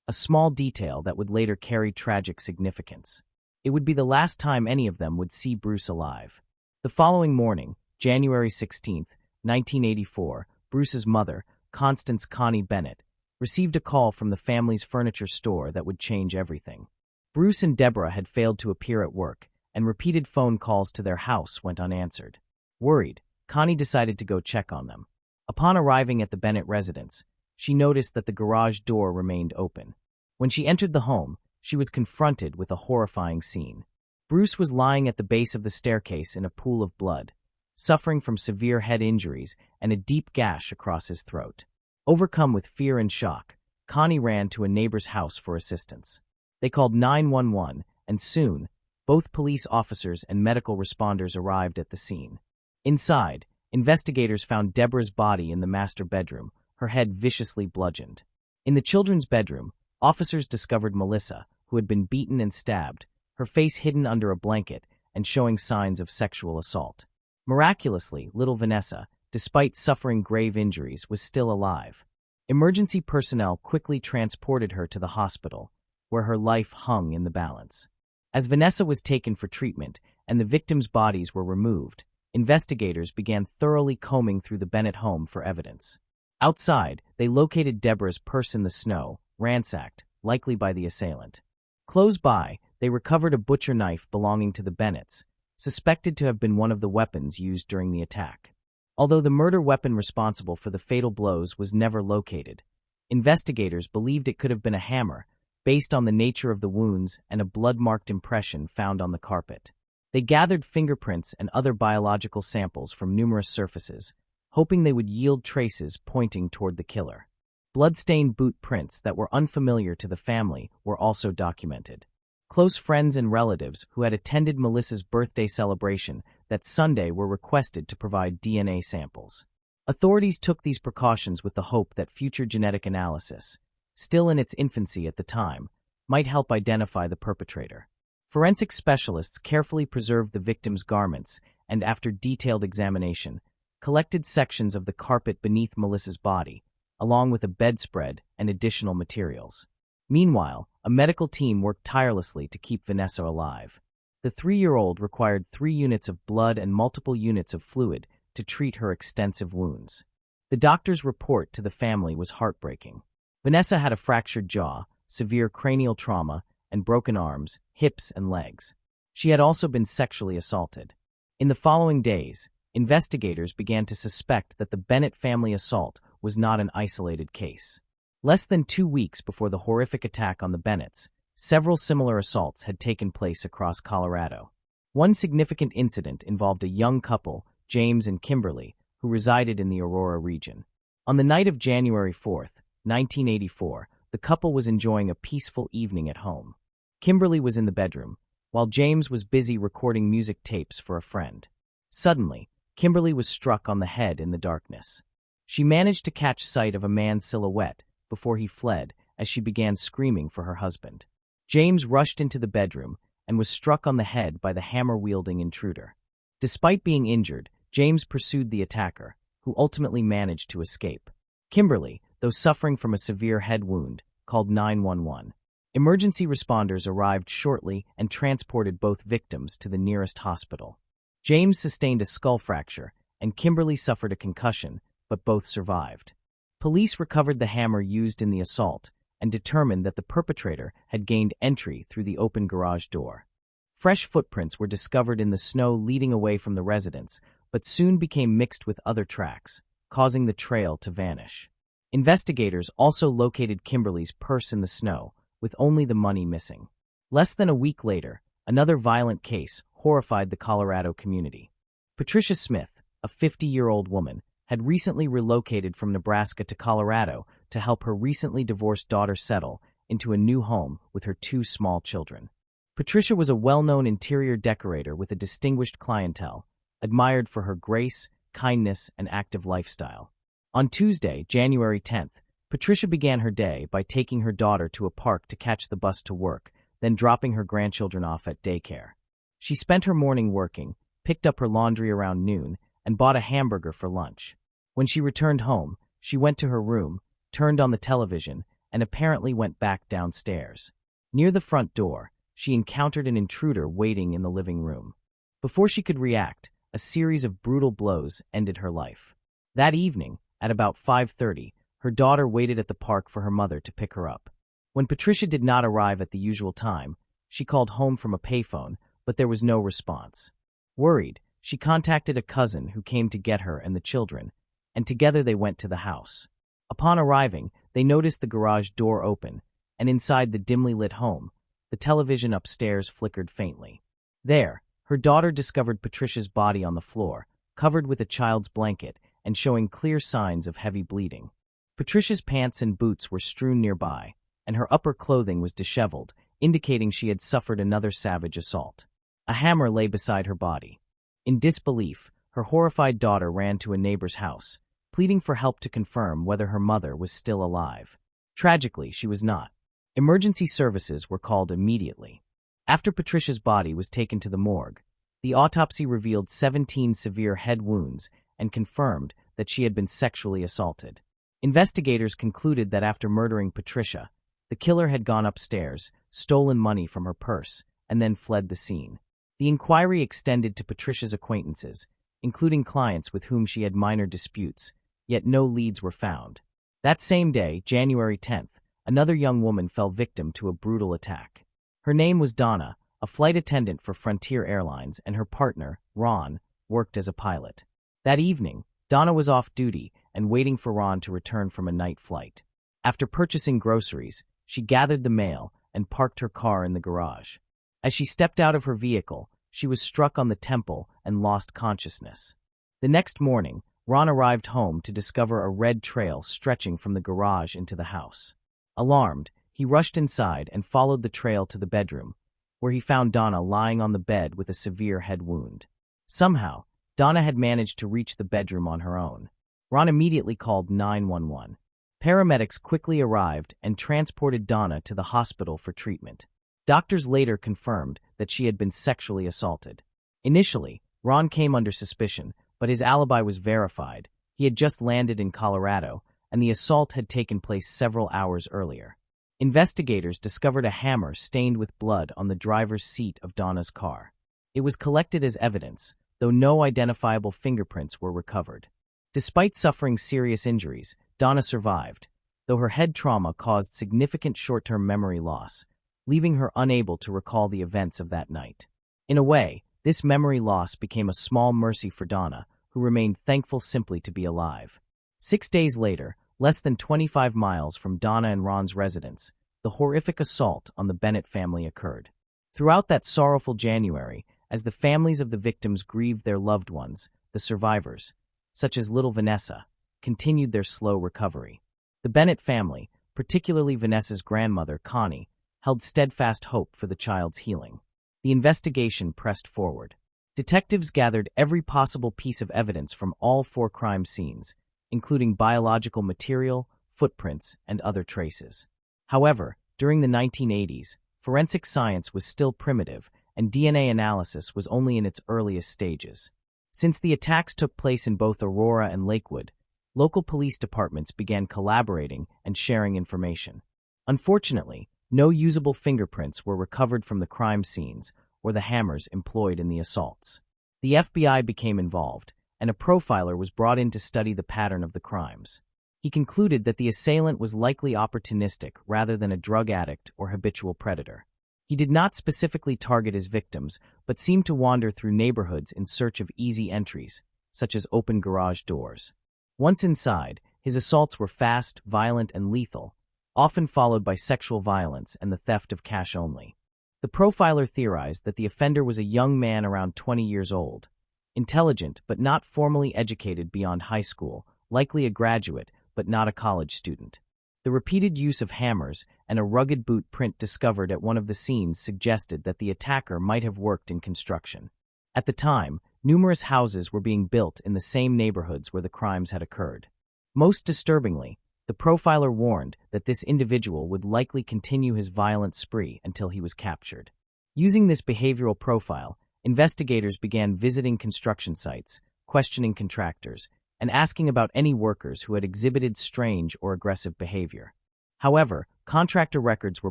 Speaker 1: A small detail that would later carry tragic significance. It would be the last time any of them would see Bruce alive. The following morning, January 16, 1984, Bruce's mother, Constance Connie Bennett, received a call from the family's furniture store that would change everything. Bruce and Deborah had failed to appear at work, and repeated phone calls to their house went unanswered. Worried, Connie decided to go check on them. Upon arriving at the Bennett residence, she noticed that the garage door remained open. When she entered the home, she was confronted with a horrifying scene. Bruce was lying at the base of the staircase in a pool of blood, suffering from severe head injuries and a deep gash across his throat. Overcome with fear and shock, Connie ran to a neighbor's house for assistance. They called 911, and soon, both police officers and medical responders arrived at the scene. Inside, investigators found Deborah's body in the master bedroom, her head viciously bludgeoned. In the children's bedroom, officers discovered Melissa, who had been beaten and stabbed, her face hidden under a blanket and showing signs of sexual assault. Miraculously, little Vanessa, despite suffering grave injuries, was still alive. Emergency personnel quickly transported her to the hospital, where her life hung in the balance. As Vanessa was taken for treatment and the victims' bodies were removed, investigators began thoroughly combing through the Bennett home for evidence. Outside, they located Deborah's purse in the snow, ransacked, likely by the assailant. Close by, they recovered a butcher knife belonging to the Bennetts, suspected to have been one of the weapons used during the attack. Although the murder weapon responsible for the fatal blows was never located, investigators believed it could have been a hammer, based on the nature of the wounds and a blood-marked impression found on the carpet. They gathered fingerprints and other biological samples from numerous surfaces, hoping they would yield traces pointing toward the killer. Blood-stained boot prints that were unfamiliar to the family were also documented. Close friends and relatives who had attended Melissa's birthday celebration that Sunday were requested to provide DNA samples. Authorities took these precautions with the hope that future genetic analysis, still in its infancy at the time, might help identify the perpetrator. Forensic specialists carefully preserved the victim's garments and, after detailed examination, collected sections of the carpet beneath Melissa's body, along with a bedspread and additional materials. Meanwhile, a medical team worked tirelessly to keep Vanessa alive. The 3-year-old required 3 units of blood and multiple units of fluid to treat her extensive wounds. The doctor's report to the family was heartbreaking. Vanessa had a fractured jaw, severe cranial trauma, and broken arms, hips, and legs. She had also been sexually assaulted. In the following days, investigators began to suspect that the Bennett family assault was not an isolated case. Less than 2 weeks before the horrific attack on the Bennetts, several similar assaults had taken place across Colorado. One significant incident involved a young couple, James and Kimberly, who resided in the Aurora region. On the night of January 4, 1984, the couple was enjoying a peaceful evening at home. Kimberly was in the bedroom, while James was busy recording music tapes for a friend. Suddenly, Kimberly was struck on the head in the darkness. She managed to catch sight of a man's silhouette before he fled as she began screaming for her husband. James rushed into the bedroom and was struck on the head by the hammer-wielding intruder. Despite being injured, James pursued the attacker, who ultimately managed to escape. Kimberly, though suffering from a severe head wound, called 911. Emergency responders arrived shortly and transported both victims to the nearest hospital. James sustained a skull fracture, and Kimberly suffered a concussion, but both survived. Police recovered the hammer used in the assault and determined that the perpetrator had gained entry through the open garage door. Fresh footprints were discovered in the snow leading away from the residence, but soon became mixed with other tracks, causing the trail to vanish. Investigators also located Kimberly's purse in the snow, with only the money missing. Less than a week later, another violent case horrified the Colorado community. Patricia Smith, a 50-year-old woman, had recently relocated from Nebraska to Colorado to help her recently divorced daughter settle into a new home with her two small children. Patricia was a well-known interior decorator with a distinguished clientele, admired for her grace, kindness, and active lifestyle. On Tuesday, January 10th, Patricia began her day by taking her daughter to a park to catch the bus to work, then dropping her grandchildren off at daycare. She spent her morning working, picked up her laundry around noon, and bought a hamburger for lunch. When she returned home, she went to her room, turned on the television, and apparently went back downstairs. Near the front door, she encountered an intruder waiting in the living room. Before she could react, a series of brutal blows ended her life. That evening, at about 5:30, her daughter waited at the park for her mother to pick her up. When Patricia did not arrive at the usual time, she called home from a payphone, but there was no response. Worried, she contacted a cousin who came to get her and the children, and together they went to the house. Upon arriving, they noticed the garage door open, and inside the dimly lit home, the television upstairs flickered faintly. There, her daughter discovered Patricia's body on the floor, covered with a child's blanket and showing clear signs of heavy bleeding. Patricia's pants and boots were strewn nearby, and her upper clothing was disheveled, indicating she had suffered another savage assault. A hammer lay beside her body. In disbelief, her horrified daughter ran to a neighbor's house, pleading for help to confirm whether her mother was still alive. Tragically, she was not. Emergency services were called immediately. After Patricia's body was taken to the morgue, the autopsy revealed 17 severe head wounds and confirmed that she had been sexually assaulted. Investigators concluded that after murdering Patricia, the killer had gone upstairs, stolen money from her purse, and then fled the scene. The inquiry extended to Patricia's acquaintances, including clients with whom she had minor disputes, yet no leads were found. That same day, January 10th, another young woman fell victim to a brutal attack. Her name was Donna, a flight attendant for Frontier Airlines, and her partner, Ron, worked as a pilot. That evening, Donna was off duty and waiting for Ron to return from a night flight. After purchasing groceries, she gathered the mail and parked her car in the garage. As she stepped out of her vehicle, she was struck on the temple and lost consciousness. The next morning, Ron arrived home to discover a red trail stretching from the garage into the house. Alarmed, he rushed inside and followed the trail to the bedroom, where he found Donna lying on the bed with a severe head wound. Somehow, Donna had managed to reach the bedroom on her own. Ron immediately called 911. Paramedics quickly arrived and transported Donna to the hospital for treatment. Doctors later confirmed that she had been sexually assaulted. Initially, Ron came under suspicion, but his alibi was verified. He had just landed in Colorado, and the assault had taken place several hours earlier. Investigators discovered a hammer stained with blood on the driver's seat of Donna's car. It was collected as evidence, though no identifiable fingerprints were recovered. Despite suffering serious injuries, Donna survived, though her head trauma caused significant short-term memory loss, leaving her unable to recall the events of that night. In a way, this memory loss became a small mercy for Donna, who remained thankful simply to be alive. 6 days later, less than 25 miles from Donna and Ron's residence, the horrific assault on the Bennett family occurred. Throughout that sorrowful January, as the families of the victims grieved their loved ones, the survivors, such as little Vanessa, continued their slow recovery. The Bennett family, particularly Vanessa's grandmother, Connie, held steadfast hope for the child's healing. The investigation pressed forward. Detectives gathered every possible piece of evidence from all 4 crime scenes, including biological material, footprints, and other traces. However, during the 1980s, forensic science was still primitive, and DNA analysis was only in its earliest stages. Since the attacks took place in both Aurora and Lakewood, local police departments began collaborating and sharing information. Unfortunately, no usable fingerprints were recovered from the crime scenes or the hammers employed in the assaults. The FBI became involved, and a profiler was brought in to study the pattern of the crimes. He concluded that the assailant was likely opportunistic rather than a drug addict or habitual predator. He did not specifically target his victims, but seemed to wander through neighborhoods in search of easy entries, such as open garage doors. Once inside, his assaults were fast, violent, and lethal, often followed by sexual violence and the theft of cash only. The profiler theorized that the offender was a young man around 20 years old, intelligent but not formally educated beyond high school, likely a graduate but not a college student. The repeated use of hammers and a rugged boot print discovered at one of the scenes suggested that the attacker might have worked in construction. At the time, numerous houses were being built in the same neighborhoods where the crimes had occurred. Most disturbingly, the profiler warned that this individual would likely continue his violent spree until he was captured. Using this behavioral profile, investigators began visiting construction sites, questioning contractors, and asking about any workers who had exhibited strange or aggressive behavior. However, contractor records were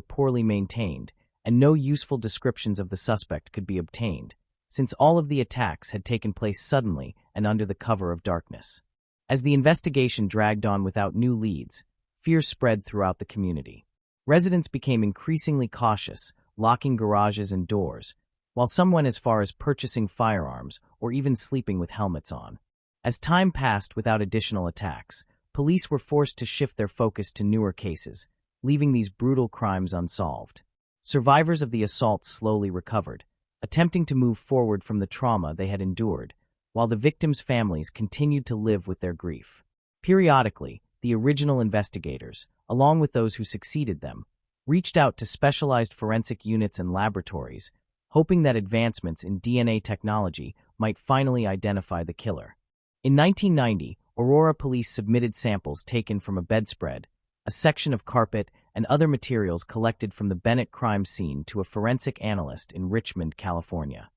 Speaker 1: poorly maintained, and no useful descriptions of the suspect could be obtained, since all of the attacks had taken place suddenly and under the cover of darkness. As the investigation dragged on without new leads, fear spread throughout the community. Residents became increasingly cautious, locking garages and doors, while some went as far as purchasing firearms or even sleeping with helmets on. As time passed without additional attacks, police were forced to shift their focus to newer cases, leaving these brutal crimes unsolved. Survivors of the assaults slowly recovered, attempting to move forward from the trauma they had endured, while the victims' families continued to live with their grief. Periodically, the original investigators, along with those who succeeded them, reached out to specialized forensic units and laboratories, hoping that advancements in DNA technology might finally identify the killer. In 1990, Aurora police submitted samples taken from a bedspread, a section of carpet, and other materials collected from the Bennett crime scene to a forensic analyst in Richmond, California.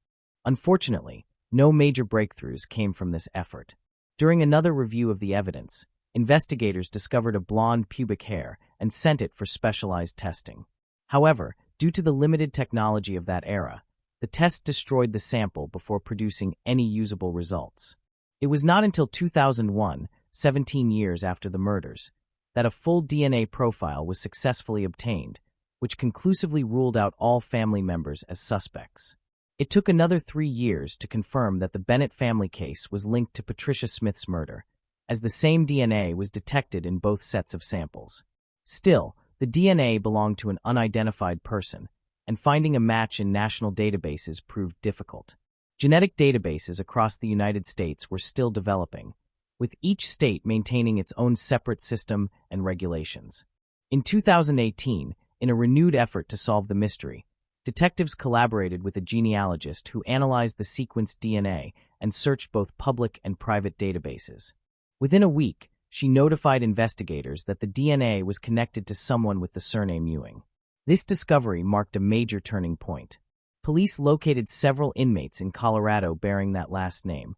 Speaker 1: Unfortunately, no major breakthroughs came from this effort. During another review of the evidence, investigators discovered a blonde pubic hair and sent it for specialized testing. However, due to the limited technology of that era, the test destroyed the sample before producing any usable results. It was not until 2001, 17 years after the murders, that a full DNA profile was successfully obtained, which conclusively ruled out all family members as suspects. It took another 3 years to confirm that the Bennett family case was linked to Patricia Smith's murder, as the same DNA was detected in both sets of samples. Still, the DNA belonged to an unidentified person, and finding a match in national databases proved difficult. Genetic databases across the United States were still developing, with each state maintaining its own separate system and regulations. In 2018, in a renewed effort to solve the mystery, detectives collaborated with a genealogist who analyzed the sequenced DNA and searched both public and private databases. Within a week, she notified investigators that the DNA was connected to someone with the surname Ewing. This discovery marked a major turning point. Police located several inmates in Colorado bearing that last name,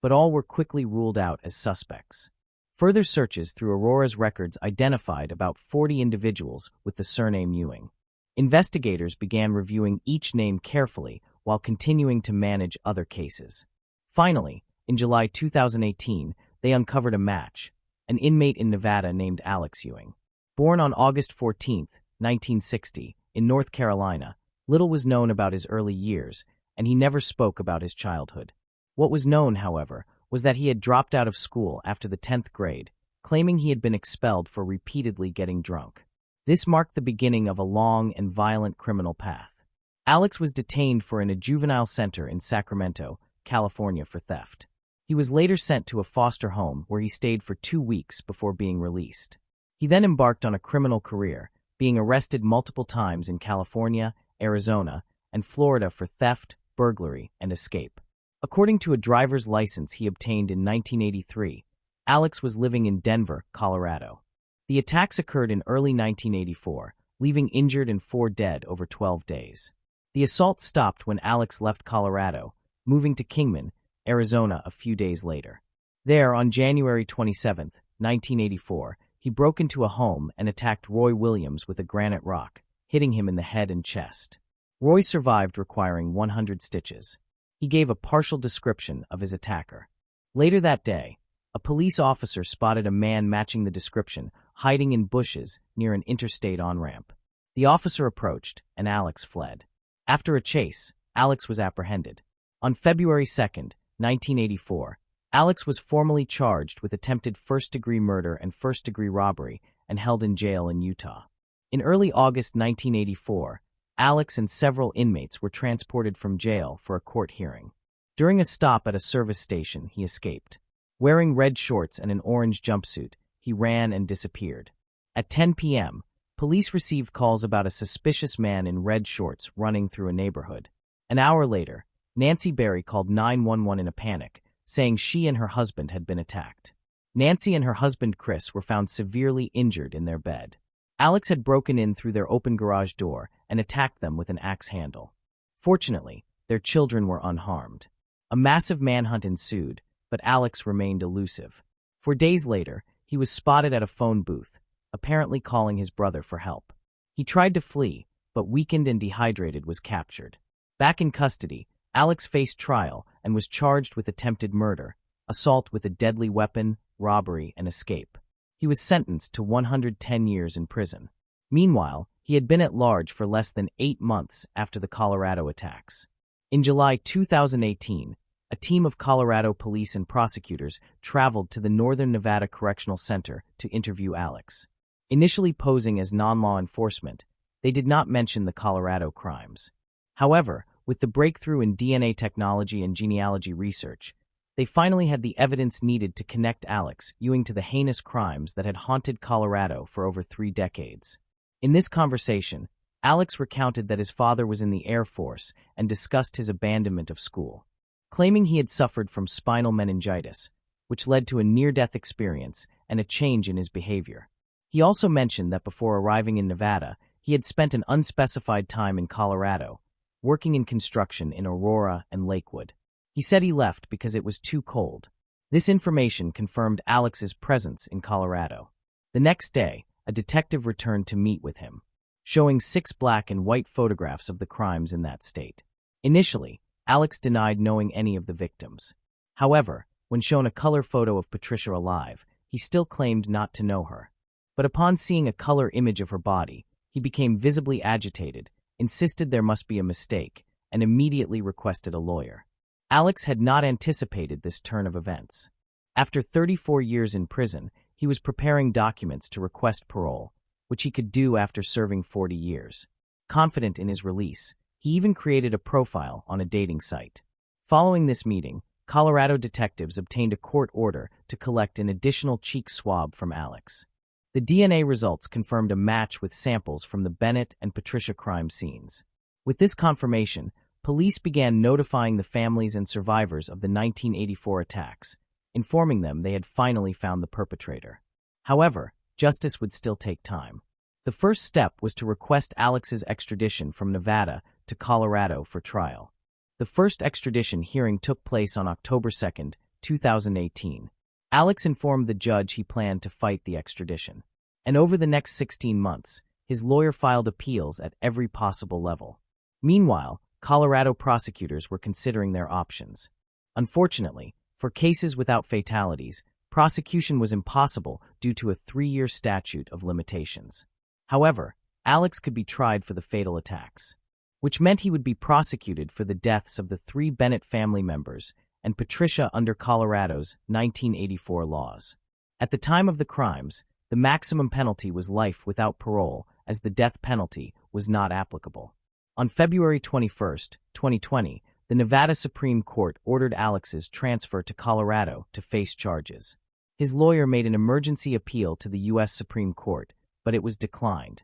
Speaker 1: but all were quickly ruled out as suspects. Further searches through Aurora's records identified about 40 individuals with the surname Ewing. Investigators began reviewing each name carefully while continuing to manage other cases. Finally, in July 2018, they uncovered a match, an inmate in Nevada named Alex Ewing. Born on August 14, 1960, in North Carolina, little was known about his early years, and he never spoke about his childhood. What was known, however, was that he had dropped out of school after the 10th grade, claiming he had been expelled for repeatedly getting drunk. This marked the beginning of a long and violent criminal path. Alex was detained in a juvenile center in Sacramento, California for theft. He was later sent to a foster home where he stayed for 2 weeks before being released. He then embarked on a criminal career, being arrested multiple times in California, Arizona, and Florida for theft, burglary, and escape. According to a driver's license he obtained in 1983, Alex was living in Denver, Colorado. The attacks occurred in early 1984, leaving injured and 4 dead over 12 days. The assault stopped when Alex left Colorado, moving to Kingman, Arizona a few days later. There, on January 27, 1984, he broke into a home and attacked Roy Williams with a granite rock, hitting him in the head and chest. Roy survived, requiring 100 stitches. He gave a partial description of his attacker. Later that day, A police officer spotted a man matching the description, hiding in bushes near an interstate on-ramp. The officer approached, and Alex fled. After a chase, Alex was apprehended. On February 2, 1984, Alex was formally charged with attempted first-degree murder and first-degree robbery and held in jail in Utah. In early August 1984, Alex and several inmates were transported from jail for a court hearing. During a stop at a service station, he escaped. Wearing red shorts and an orange jumpsuit, he ran and disappeared. At 10 p.m., police received calls about a suspicious man in red shorts running through a neighborhood. An hour later, Nancy Berry called 911 in a panic, saying she and her husband had been attacked. Nancy and her husband Chris were found severely injured in their bed. Alex had broken in through their open garage door and attacked them with an axe handle. Fortunately, their children were unharmed. A massive manhunt ensued, but Alex remained elusive. 4 days later, he was spotted at a phone booth, apparently calling his brother for help. He tried to flee, but weakened and dehydrated was captured. Back in custody, Alex faced trial and was charged with attempted murder, assault with a deadly weapon, robbery, and escape. He was sentenced to 110 years in prison. Meanwhile, he had been at large for less than 8 months after the Colorado attacks. In July 2018, a team of Colorado police and prosecutors traveled to the Northern Nevada Correctional Center to interview Alex. Initially posing as non-law enforcement, they did not mention the Colorado crimes. However, with the breakthrough in DNA technology and genealogy research, they finally had the evidence needed to connect Alex Ewing to the heinous crimes that had haunted Colorado for over 3 decades. In this conversation, Alex recounted that his father was in the Air Force and discussed his abandonment of school, claiming he had suffered from spinal meningitis, which led to a near-death experience and a change in his behavior. He also mentioned that before arriving in Nevada, he had spent an unspecified time in Colorado, working in construction in Aurora and Lakewood. He said he left because it was too cold. This information confirmed Alex's presence in Colorado. The next day, a detective returned to meet with him, showing 6 black and white photographs of the crimes in that state. Initially, Alex denied knowing any of the victims. However, when shown a color photo of Patricia alive, he still claimed not to know her. But upon seeing a color image of her body, he became visibly agitated, insisted there must be a mistake, and immediately requested a lawyer. Alex had not anticipated this turn of events. After 34 years in prison, he was preparing documents to request parole, which he could do after serving 40 years. Confident in his release, he even created a profile on a dating site. Following this meeting, Colorado detectives obtained a court order to collect an additional cheek swab from Alex. The DNA results confirmed a match with samples from the Bennett and Patricia crime scenes. With this confirmation, police began notifying the families and survivors of the 1984 attacks, informing them they had finally found the perpetrator. However, justice would still take time. The first step was to request Alex's extradition from Nevada to Colorado for trial. The first extradition hearing took place on October 2, 2018. Alex informed the judge he planned to fight the extradition. And over the next 16 months, his lawyer filed appeals at every possible level. Meanwhile, Colorado prosecutors were considering their options. Unfortunately, for cases without fatalities, prosecution was impossible due to a 3-year statute of limitations. However, Alex could be tried for the fatal attacks, which meant he would be prosecuted for the deaths of the 3 Bennett family members and Patricia under Colorado's 1984 laws. At the time of the crimes, the maximum penalty was life without parole, as the death penalty was not applicable. On February 21, 2020, the Nevada Supreme Court ordered Alex's transfer to Colorado to face charges. His lawyer made an emergency appeal to the U.S. Supreme Court, but it was declined.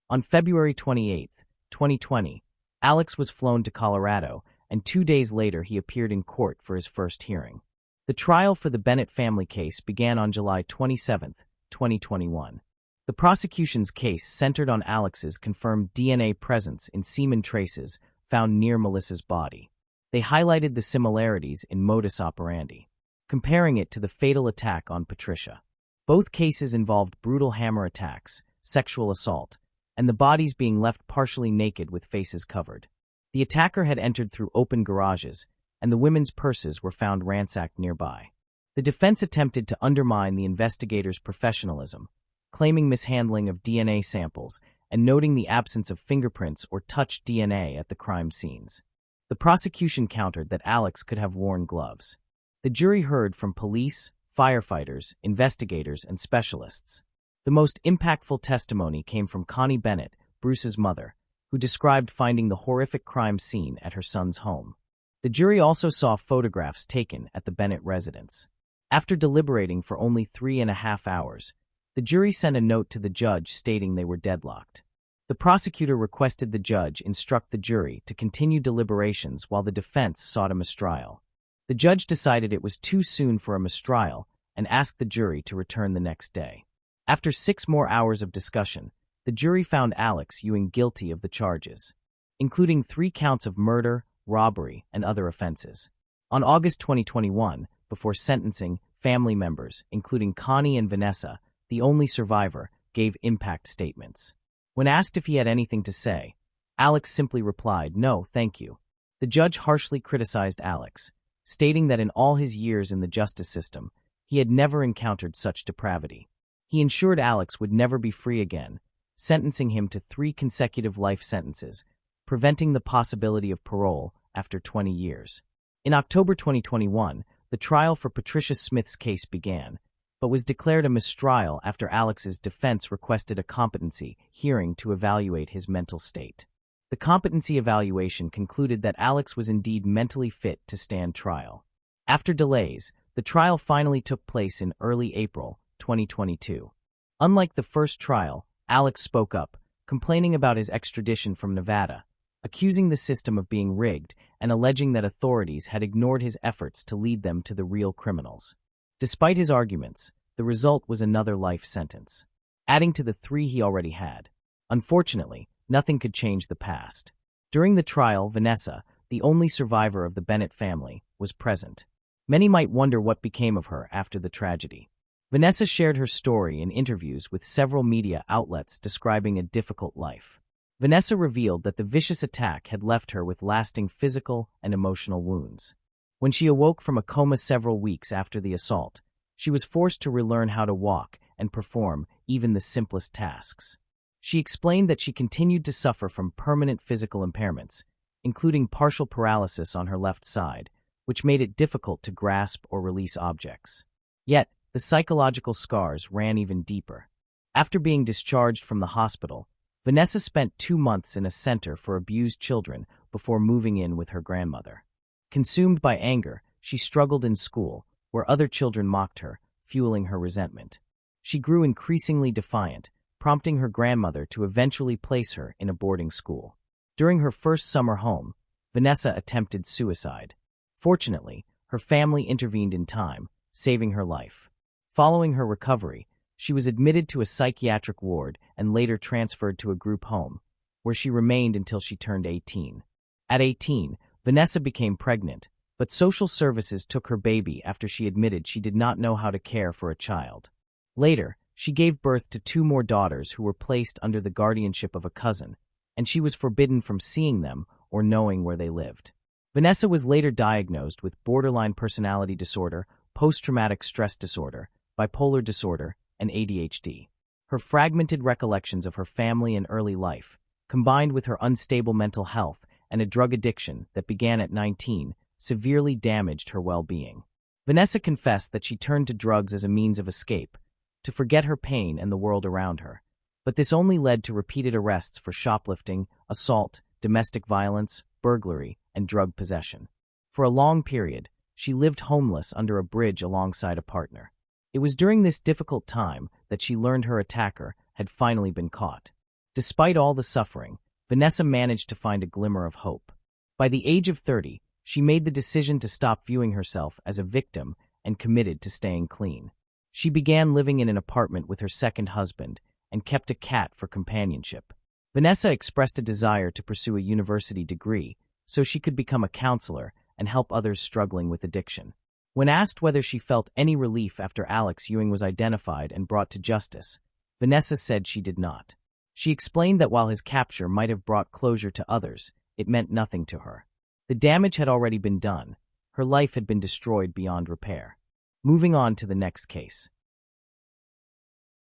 Speaker 1: On February 28, 2020, Alex was flown to Colorado, and 2 days later he appeared in court for his first hearing. The trial for the Bennett family case began on July 27, 2021. The prosecution's case centered on Alex's confirmed DNA presence in semen traces found near Melissa's body. They highlighted the similarities in modus operandi, comparing it to the fatal attack on Patricia. Both cases involved brutal hammer attacks, sexual assault, and the bodies being left partially naked with faces covered. The attacker had entered through open garages, and the women's purses were found ransacked nearby. The defense attempted to undermine the investigators' professionalism, claiming mishandling of DNA samples and noting the absence of fingerprints or touched DNA at the crime scenes. The prosecution countered that Alex could have worn gloves. The jury heard from police, firefighters, investigators, and specialists. The most impactful testimony came from Connie Bennett, Bruce's mother, who described finding the horrific crime scene at her son's home. The jury also saw photographs taken at the Bennett residence. After deliberating for only 3.5 hours, the jury sent a note to the judge stating they were deadlocked. The prosecutor requested the judge instruct the jury to continue deliberations while the defense sought a mistrial. The judge decided it was too soon for a mistrial and asked the jury to return the next day. After 6 more hours of discussion, the jury found Alex Ewing guilty of the charges, including 3 counts of murder, robbery, and other offenses. On August 2021, before sentencing, family members, including Connie and Vanessa, the only survivor, gave impact statements. When asked if he had anything to say, Alex simply replied, "No, thank you." The judge harshly criticized Alex, stating that in all his years in the justice system, he had never encountered such depravity. He ensured Alex would never be free again, sentencing him to 3 consecutive life sentences, preventing the possibility of parole after 20 years. In October 2021, the trial for Patricia Smith's case began, but was declared a mistrial after Alex's defense requested a competency hearing to evaluate his mental state. The competency evaluation concluded that Alex was indeed mentally fit to stand trial. After delays, the trial finally took place in early April 2022. Unlike the first trial, Alex spoke up, complaining about his extradition from Nevada, accusing the system of being rigged and alleging that authorities had ignored his efforts to lead them to the real criminals. Despite his arguments, the result was another life sentence, adding to the 3 he already had. Unfortunately, nothing could change the past. During the trial, Vanessa, the only survivor of the Bennett family, was present. Many might wonder what became of her after the tragedy. Vanessa shared her story in interviews with several media outlets describing a difficult life. Vanessa revealed that the vicious attack had left her with lasting physical and emotional wounds. When she awoke from a coma several weeks after the assault, she was forced to relearn how to walk and perform even the simplest tasks. She explained that she continued to suffer from permanent physical impairments, including partial paralysis on her left side, which made it difficult to grasp or release objects. Yet, the psychological scars ran even deeper. After being discharged from the hospital, Vanessa spent 2 months in a center for abused children before moving in with her grandmother. Consumed by anger, she struggled in school, where other children mocked her, fueling her resentment. She grew increasingly defiant, prompting her grandmother to eventually place her in a boarding school. During her first summer home, Vanessa attempted suicide. Fortunately, her family intervened in time, saving her life. Following her recovery, she was admitted to a psychiatric ward and later transferred to a group home, where she remained until she turned 18. At 18, Vanessa became pregnant, but social services took her baby after she admitted she did not know how to care for a child. Later, she gave birth to 2 more daughters who were placed under the guardianship of a cousin, and she was forbidden from seeing them or knowing where they lived. Vanessa was later diagnosed with borderline personality disorder, post-traumatic stress disorder, bipolar disorder, and ADHD. Her fragmented recollections of her family and early life, combined with her unstable mental health and a drug addiction that began at 19, severely damaged her well-being. Vanessa confessed that she turned to drugs as a means of escape, to forget her pain and the world around her, but this only led to repeated arrests for shoplifting, assault, domestic violence, burglary, and drug possession. For a long period, she lived homeless under a bridge alongside a partner. It was during this difficult time that she learned her attacker had finally been caught. Despite all the suffering, Vanessa managed to find a glimmer of hope. By the age of 30, she made the decision to stop viewing herself as a victim and committed to staying clean. She began living in an apartment with her second husband and kept a cat for companionship. Vanessa expressed a desire to pursue a university degree so she could become a counselor and help others struggling with addiction. When asked whether she felt any relief after Alex Ewing was identified and brought to justice, Vanessa said she did not. She explained that while his capture might have brought closure to others, it meant nothing to her. The damage had already been done. Her life had been destroyed beyond repair. Moving on to the next case.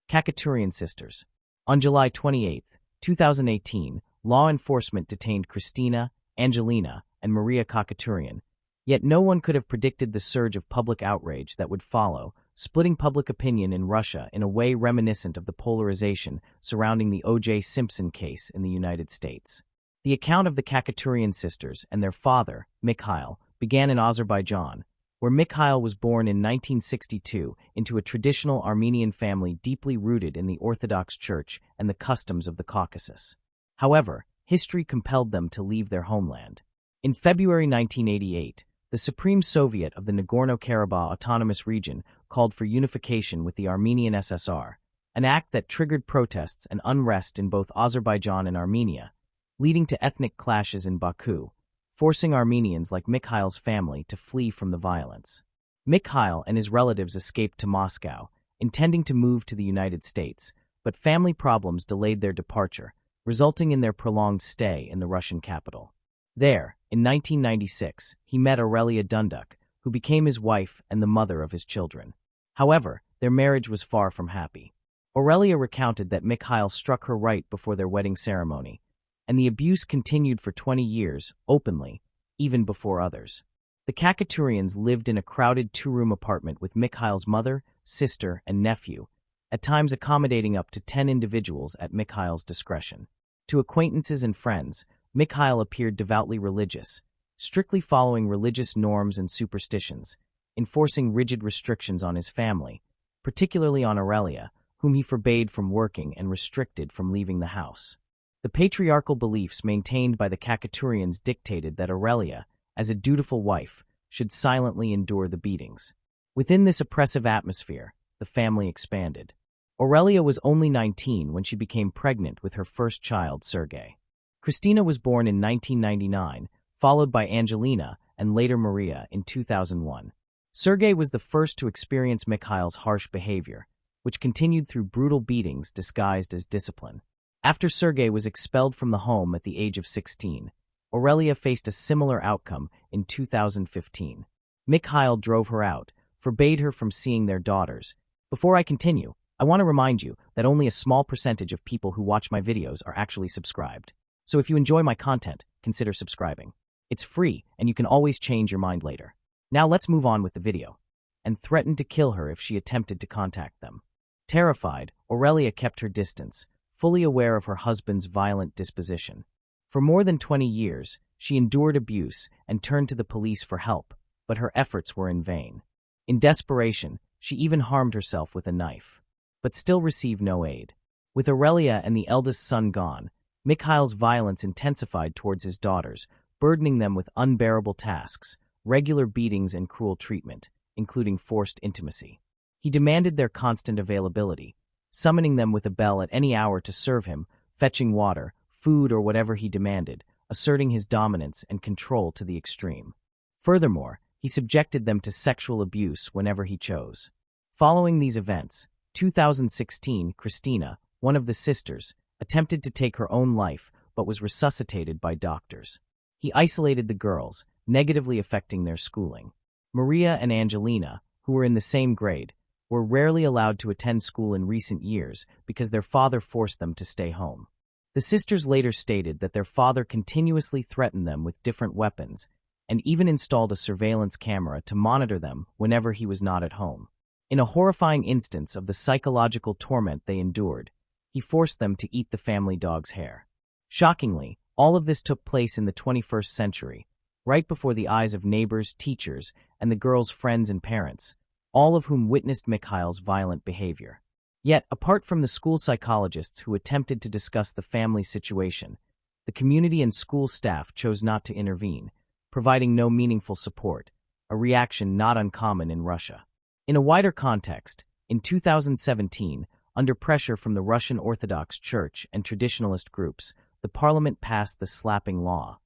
Speaker 1: Khachaturian sisters. On July 28, 2018, law enforcement detained Christina, Angelina, and Maria Khachaturian, yet no one could have predicted the surge of public outrage that would follow, splitting public opinion in Russia in a way reminiscent of the polarization surrounding the O.J. Simpson case in the United States. The account of the Khachaturian sisters and their father, Mikhail, began in Azerbaijan, where Mikhail was born in 1962 into a traditional Armenian family deeply rooted in the Orthodox Church and the customs of the Caucasus. However, history compelled them to leave their homeland. In February 1988, the Supreme Soviet of the Nagorno-Karabakh Autonomous Region called for unification with the Armenian SSR, an act that triggered protests and unrest in both Azerbaijan and Armenia, leading to ethnic clashes in Baku, forcing Armenians like Mikhail's family to flee from the violence. Mikhail and his relatives escaped to Moscow, intending to move to the United States, but family problems delayed their departure, resulting in their prolonged stay in the Russian capital. There, in 1996, he met Aurelia Dunduk, who became his wife and the mother of his children. However, their marriage was far from happy. Aurelia recounted that Mikhail struck her right before their wedding ceremony, and the abuse continued for 20 years, openly, even before others. The Khachaturians lived in a crowded two-room apartment with Mikhail's mother, sister, and nephew, at times accommodating up to 10 individuals at Mikhail's discretion. To acquaintances and friends, Mikhail appeared devoutly religious, strictly following religious norms and superstitions, enforcing rigid restrictions on his family, particularly on Aurelia, whom he forbade from working and restricted from leaving the house. The patriarchal beliefs maintained by the Khachaturians dictated that Aurelia, as a dutiful wife, should silently endure the beatings. Within this oppressive atmosphere, the family expanded. Aurelia was only 19 when she became pregnant with her first child, Sergei. Christina was born in 1999, followed by Angelina and later Maria in 2001. Sergei was the first to experience Mikhail's harsh behavior, which continued through brutal beatings disguised as discipline. After Sergei was expelled from the home at the age of 16, Aurelia faced a similar outcome in 2015. Mikhail drove her out, forbade her from seeing their daughters. Before I continue, I want to remind you that only a small percentage of people who watch my videos are actually subscribed. So if you enjoy my content, consider subscribing. It's free, and you can always change your mind later. Now let's move on with the video. And threatened to kill her if she attempted to contact them. Terrified, Aurelia kept her distance, fully aware of her husband's violent disposition. For more than 20 years, she endured abuse and turned to the police for help, but her efforts were in vain. In desperation, she even harmed herself with a knife, but still received no aid. With Aurelia and the eldest son gone, Mikhail's violence intensified towards his daughters, burdening them with unbearable tasks, regular beatings and cruel treatment, including forced intimacy. He demanded their constant availability, summoning them with a bell at any hour to serve him, fetching water, food, or whatever he demanded, asserting his dominance and control to the extreme. Furthermore, he subjected them to sexual abuse whenever he chose. Following these events, 2016, Christina, one of the sisters, attempted to take her own life but was resuscitated by doctors. He isolated the girls, negatively affecting their schooling. Maria and Angelina, who were in the same grade, were rarely allowed to attend school in recent years because their father forced them to stay home. The sisters later stated that their father continuously threatened them with different weapons and even installed a surveillance camera to monitor them whenever he was not at home. In a horrifying instance of the psychological torment they endured, he forced them to eat the family dog's hair. Shockingly, all of this took place in the 21st century, right before the eyes of neighbors, teachers, and the girls' friends and parents, all of whom witnessed Mikhail's violent behavior. Yet, apart from the school psychologists who attempted to discuss the family's situation, the community and school staff chose not to intervene, providing no meaningful support, a reaction not uncommon in Russia. In a wider context, in 2017, under pressure from the Russian Orthodox Church and traditionalist groups, the parliament passed the slapping law,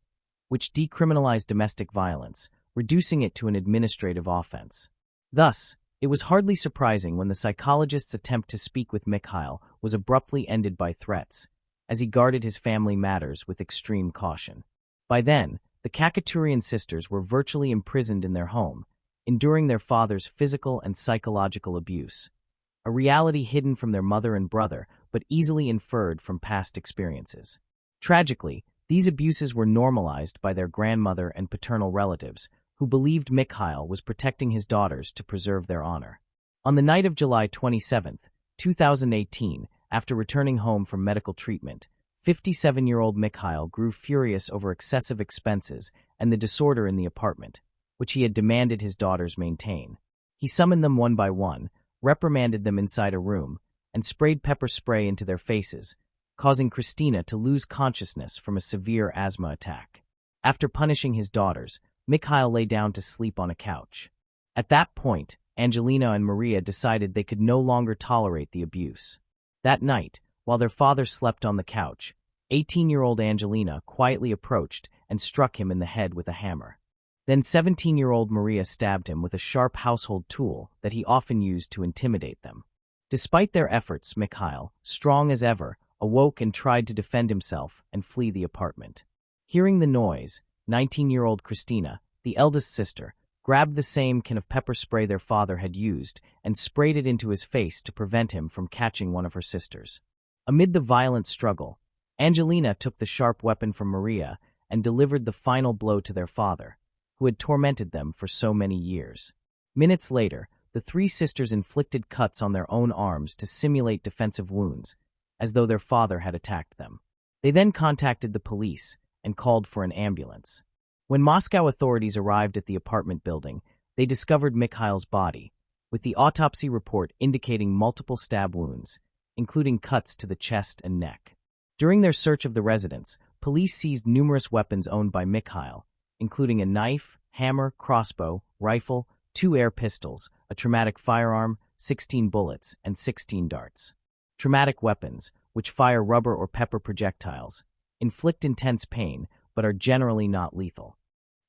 Speaker 1: which decriminalized domestic violence, reducing it to an administrative offense. Thus, it was hardly surprising when the psychologist's attempt to speak with Mikhail was abruptly ended by threats, as he guarded his family matters with extreme caution. By then, the Khachaturian sisters were virtually imprisoned in their home, enduring their father's physical and psychological abuse, a reality hidden from their mother and brother but easily inferred from past experiences. Tragically, these abuses were normalized by their grandmother and paternal relatives, who believed Mikhail was protecting his daughters to preserve their honor. On the night of July 27, 2018, after returning home from medical treatment, 57-year-old Mikhail grew furious over excessive expenses and the disorder in the apartment, which he had demanded his daughters maintain. He summoned them one by one, reprimanded them inside a room, and sprayed pepper spray into their faces, causing Christina to lose consciousness from a severe asthma attack. After punishing his daughters, Mikhail lay down to sleep on a couch. At that point, Angelina and Maria decided they could no longer tolerate the abuse. That night, while their father slept on the couch, 18-year-old Angelina quietly approached and struck him in the head with a hammer. Then 17-year-old Maria stabbed him with a sharp household tool that he often used to intimidate them. Despite their efforts, Mikhail, strong as ever, awoke and tried to defend himself and flee the apartment. Hearing the noise, 19-year-old Christina, the eldest sister, grabbed the same can of pepper spray their father had used and sprayed it into his face to prevent him from catching one of her sisters. Amid the violent struggle, Angelina took the sharp weapon from Maria and delivered the final blow to their father, who had tormented them for so many years. Minutes later, the three sisters inflicted cuts on their own arms to simulate defensive wounds, as though their father had attacked them. They then contacted the police and called for an ambulance. When Moscow authorities arrived at the apartment building, they discovered Mikhail's body, with the autopsy report indicating multiple stab wounds, including cuts to the chest and neck. During their search of the residence, police seized numerous weapons owned by Mikhail, including a knife, hammer, crossbow, rifle, 2 air pistols, a traumatic firearm, 16 bullets, and 16 darts. Traumatic weapons, which fire rubber or pepper projectiles, inflict intense pain but are generally not lethal.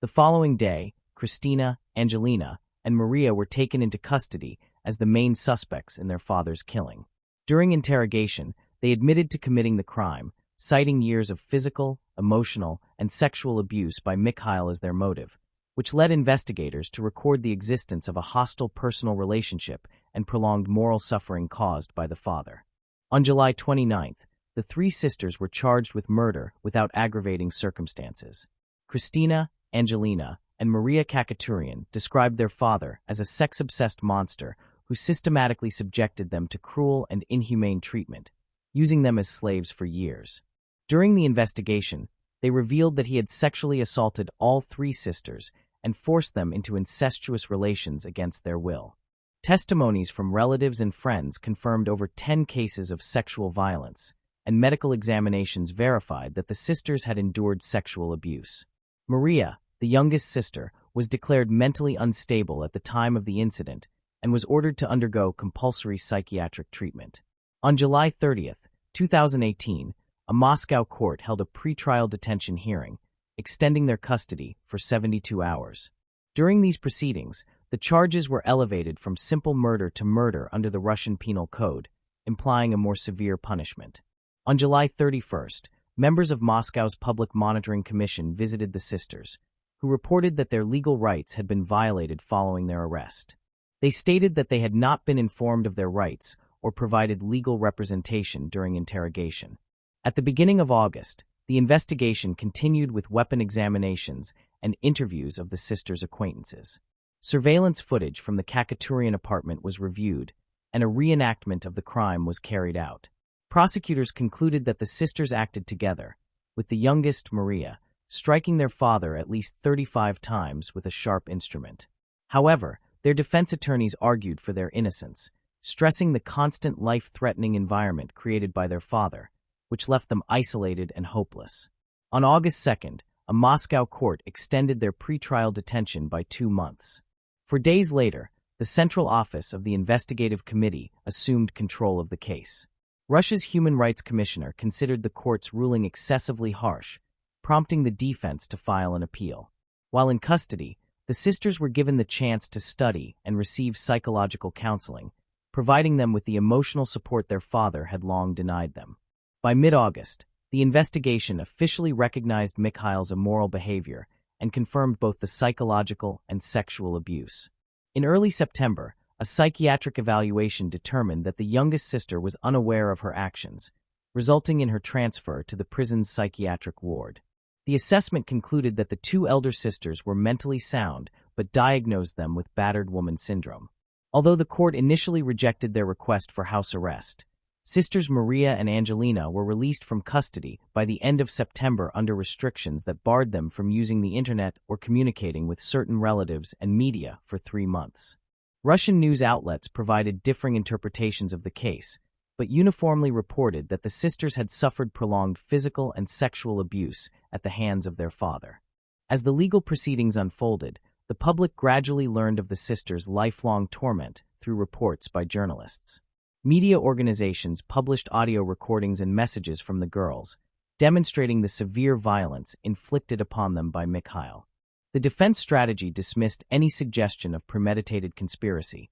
Speaker 1: The following day, Christina, Angelina, and Maria were taken into custody as the main suspects in their father's killing. During interrogation, they admitted to committing the crime, citing years of physical, emotional, and sexual abuse by Mikhail as their motive, which led investigators to record the existence of a hostile personal relationship and prolonged moral suffering caused by the father. On July 29th, the three sisters were charged with murder without aggravating circumstances. Christina, Angelina, and Maria Kakaturian described their father as a sex-obsessed monster who systematically subjected them to cruel and inhumane treatment, using them as slaves for years. During the investigation, they revealed that he had sexually assaulted all three sisters and forced them into incestuous relations against their will. Testimonies from relatives and friends confirmed over 10 cases of sexual violence, and medical examinations verified that the sisters had endured sexual abuse. Maria, the youngest sister, was declared mentally unstable at the time of the incident and was ordered to undergo compulsory psychiatric treatment. On July 30th, 2018, a Moscow court held a pretrial detention hearing, extending their custody for 72 hours. During these proceedings, the charges were elevated from simple murder to murder under the Russian Penal Code, implying a more severe punishment. On July 31st, members of Moscow's Public Monitoring Commission visited the sisters, who reported that their legal rights had been violated following their arrest. They stated that they had not been informed of their rights or provided legal representation during interrogation. At the beginning of August, the investigation continued with weapon examinations and interviews of the sisters' acquaintances. Surveillance footage from the Kakaturian apartment was reviewed, and a reenactment of the crime was carried out. Prosecutors concluded that the sisters acted together, with the youngest, Maria, striking their father at least 35 times with a sharp instrument. However, their defense attorneys argued for their innocence, stressing the constant life-threatening environment created by their father, which left them isolated and hopeless. On August 2nd, a Moscow court extended their pretrial detention by 2 months. 4 days later, the Central Office of the Investigative Committee assumed control of the case. Russia's Human Rights Commissioner considered the court's ruling excessively harsh, prompting the defense to file an appeal. While in custody, the sisters were given the chance to study and receive psychological counseling, providing them with the emotional support their father had long denied them. By mid-August, the investigation officially recognized Mikhail's immoral behavior and confirmed both the psychological and sexual abuse. In early September, a psychiatric evaluation determined that the youngest sister was unaware of her actions, resulting in her transfer to the prison's psychiatric ward. The assessment concluded that the two elder sisters were mentally sound but diagnosed them with battered woman syndrome. Although the court initially rejected their request for house arrest, sisters Maria and Angelina were released from custody by the end of September under restrictions that barred them from using the internet or communicating with certain relatives and media for 3 months. Russian news outlets provided differing interpretations of the case, but uniformly reported that the sisters had suffered prolonged physical and sexual abuse at the hands of their father. As the legal proceedings unfolded, the public gradually learned of the sisters' lifelong torment through reports by journalists. Media organizations published audio recordings and messages from the girls, demonstrating the severe violence inflicted upon them by Mikhail. The defense strategy dismissed any suggestion of premeditated conspiracy,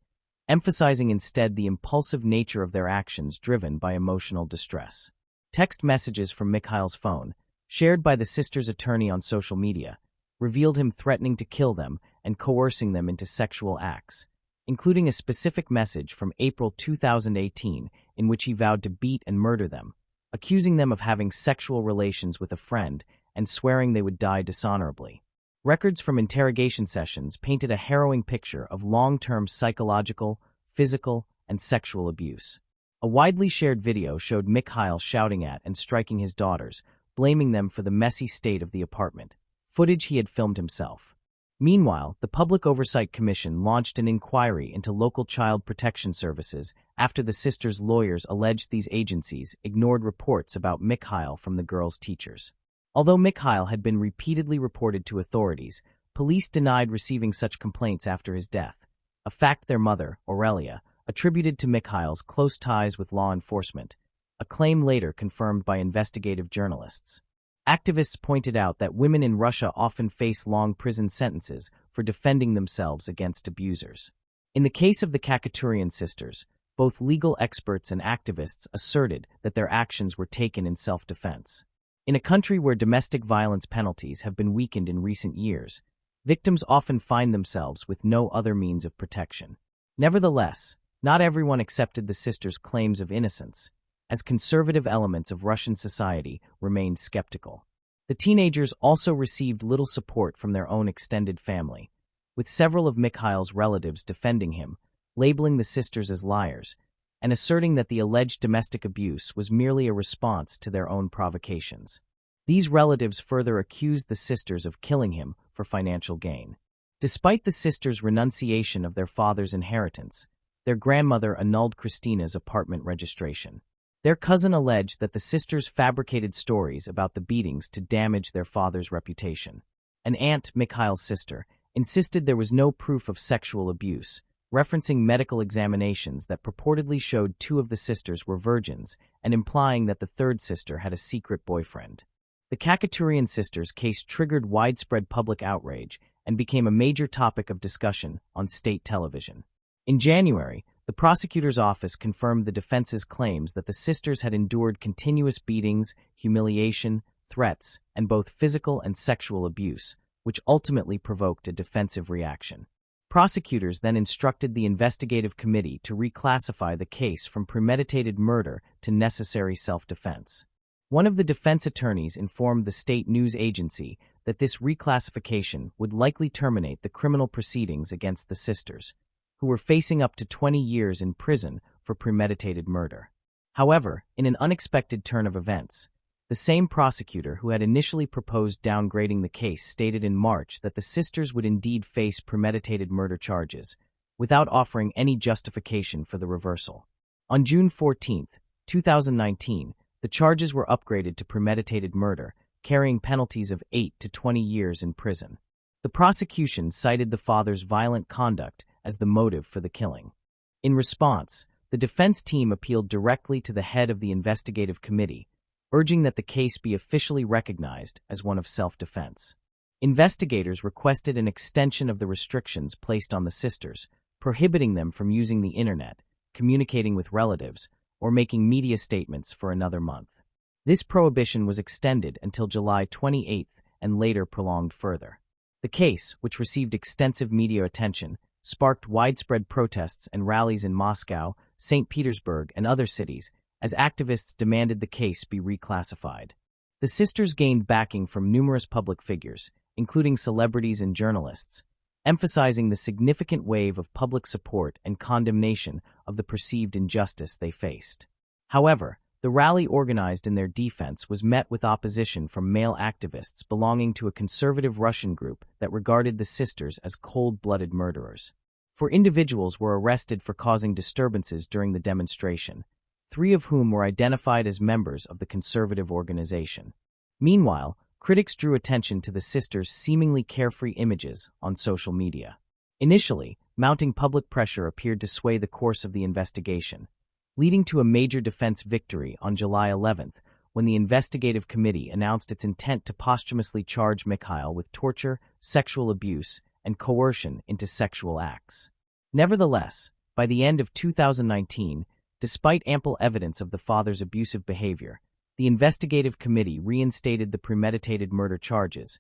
Speaker 1: emphasizing instead the impulsive nature of their actions driven by emotional distress. Text messages from Mikhail's phone, shared by the sisters' attorney on social media, revealed him threatening to kill them and coercing them into sexual acts, including a specific message from April 2018 in which he vowed to beat and murder them, accusing them of having sexual relations with a friend and swearing they would die dishonorably. Records from interrogation sessions painted a harrowing picture of long-term psychological, physical, and sexual abuse. A widely shared video showed Mikhail shouting at and striking his daughters, blaming them for the messy state of the apartment, footage he had filmed himself. Meanwhile, the Public Oversight Commission launched an inquiry into local child protection services after the sisters' lawyers alleged these agencies ignored reports about Mikhail from the girls' teachers. Although Mikhail had been repeatedly reported to authorities, police denied receiving such complaints after his death, a fact their mother, Aurelia, attributed to Mikhail's close ties with law enforcement, a claim later confirmed by investigative journalists. Activists pointed out that women in Russia often face long prison sentences for defending themselves against abusers. In the case of the Khachaturian sisters, both legal experts and activists asserted that their actions were taken in self-defense. In a country where domestic violence penalties have been weakened in recent years, victims often find themselves with no other means of protection. Nevertheless, not everyone accepted the sisters' claims of innocence, as conservative elements of Russian society remained skeptical. The teenagers also received little support from their own extended family, with several of Mikhail's relatives defending him, labeling the sisters as liars, and asserting that the alleged domestic abuse was merely a response to their own provocations. These relatives further accused the sisters of killing him for financial gain. Despite the sisters' renunciation of their father's inheritance, their grandmother annulled Christina's apartment registration. Their cousin alleged that the sisters fabricated stories about the beatings to damage their father's reputation. An aunt, Mikhail's sister, insisted there was no proof of sexual abuse, referencing medical examinations that purportedly showed 2 of the sisters were virgins and implying that the third sister had a secret boyfriend. The Khachaturian sisters' case triggered widespread public outrage and became a major topic of discussion on state television. In January, the prosecutor's office confirmed the defense's claims that the sisters had endured continuous beatings, humiliation, threats, and both physical and sexual abuse, which ultimately provoked a defensive reaction. Prosecutors then instructed the investigative committee to reclassify the case from premeditated murder to necessary self-defense. One of the defense attorneys informed the state news agency that this reclassification would likely terminate the criminal proceedings against the sisters, who were facing up to 20 years in prison for premeditated murder. However, in an unexpected turn of events, the same prosecutor who had initially proposed downgrading the case stated in March that the sisters would indeed face premeditated murder charges, without offering any justification for the reversal. On June 14, 2019, the charges were upgraded to premeditated murder, carrying penalties of 8 to 20 years in prison. The prosecution cited the father's violent conduct as the motive for the killing. In response, the defense team appealed directly to the head of the investigative committee, urging that the case be officially recognized as one of self-defense. Investigators requested an extension of the restrictions placed on the sisters, prohibiting them from using the internet, communicating with relatives, or making media statements for another month. This prohibition was extended until July 28 and later prolonged further. The case, which received extensive media attention, sparked widespread protests and rallies in Moscow, St. Petersburg, and other cities, as activists demanded the case be reclassified. The sisters gained backing from numerous public figures, including celebrities and journalists, emphasizing the significant wave of public support and condemnation of the perceived injustice they faced. However, the rally organized in their defense was met with opposition from male activists belonging to a conservative Russian group that regarded the sisters as cold-blooded murderers. 4 individuals were arrested for causing disturbances during the demonstration, 3 of whom were identified as members of the conservative organization. Meanwhile, critics drew attention to the sisters' seemingly carefree images on social media. Initially, mounting public pressure appeared to sway the course of the investigation, leading to a major defense victory on July 11th when the investigative committee announced its intent to posthumously charge Mikhail with torture, sexual abuse, and coercion into sexual acts. Nevertheless, by the end of 2019, despite ample evidence of the father's abusive behavior, the investigative committee reinstated the premeditated murder charges,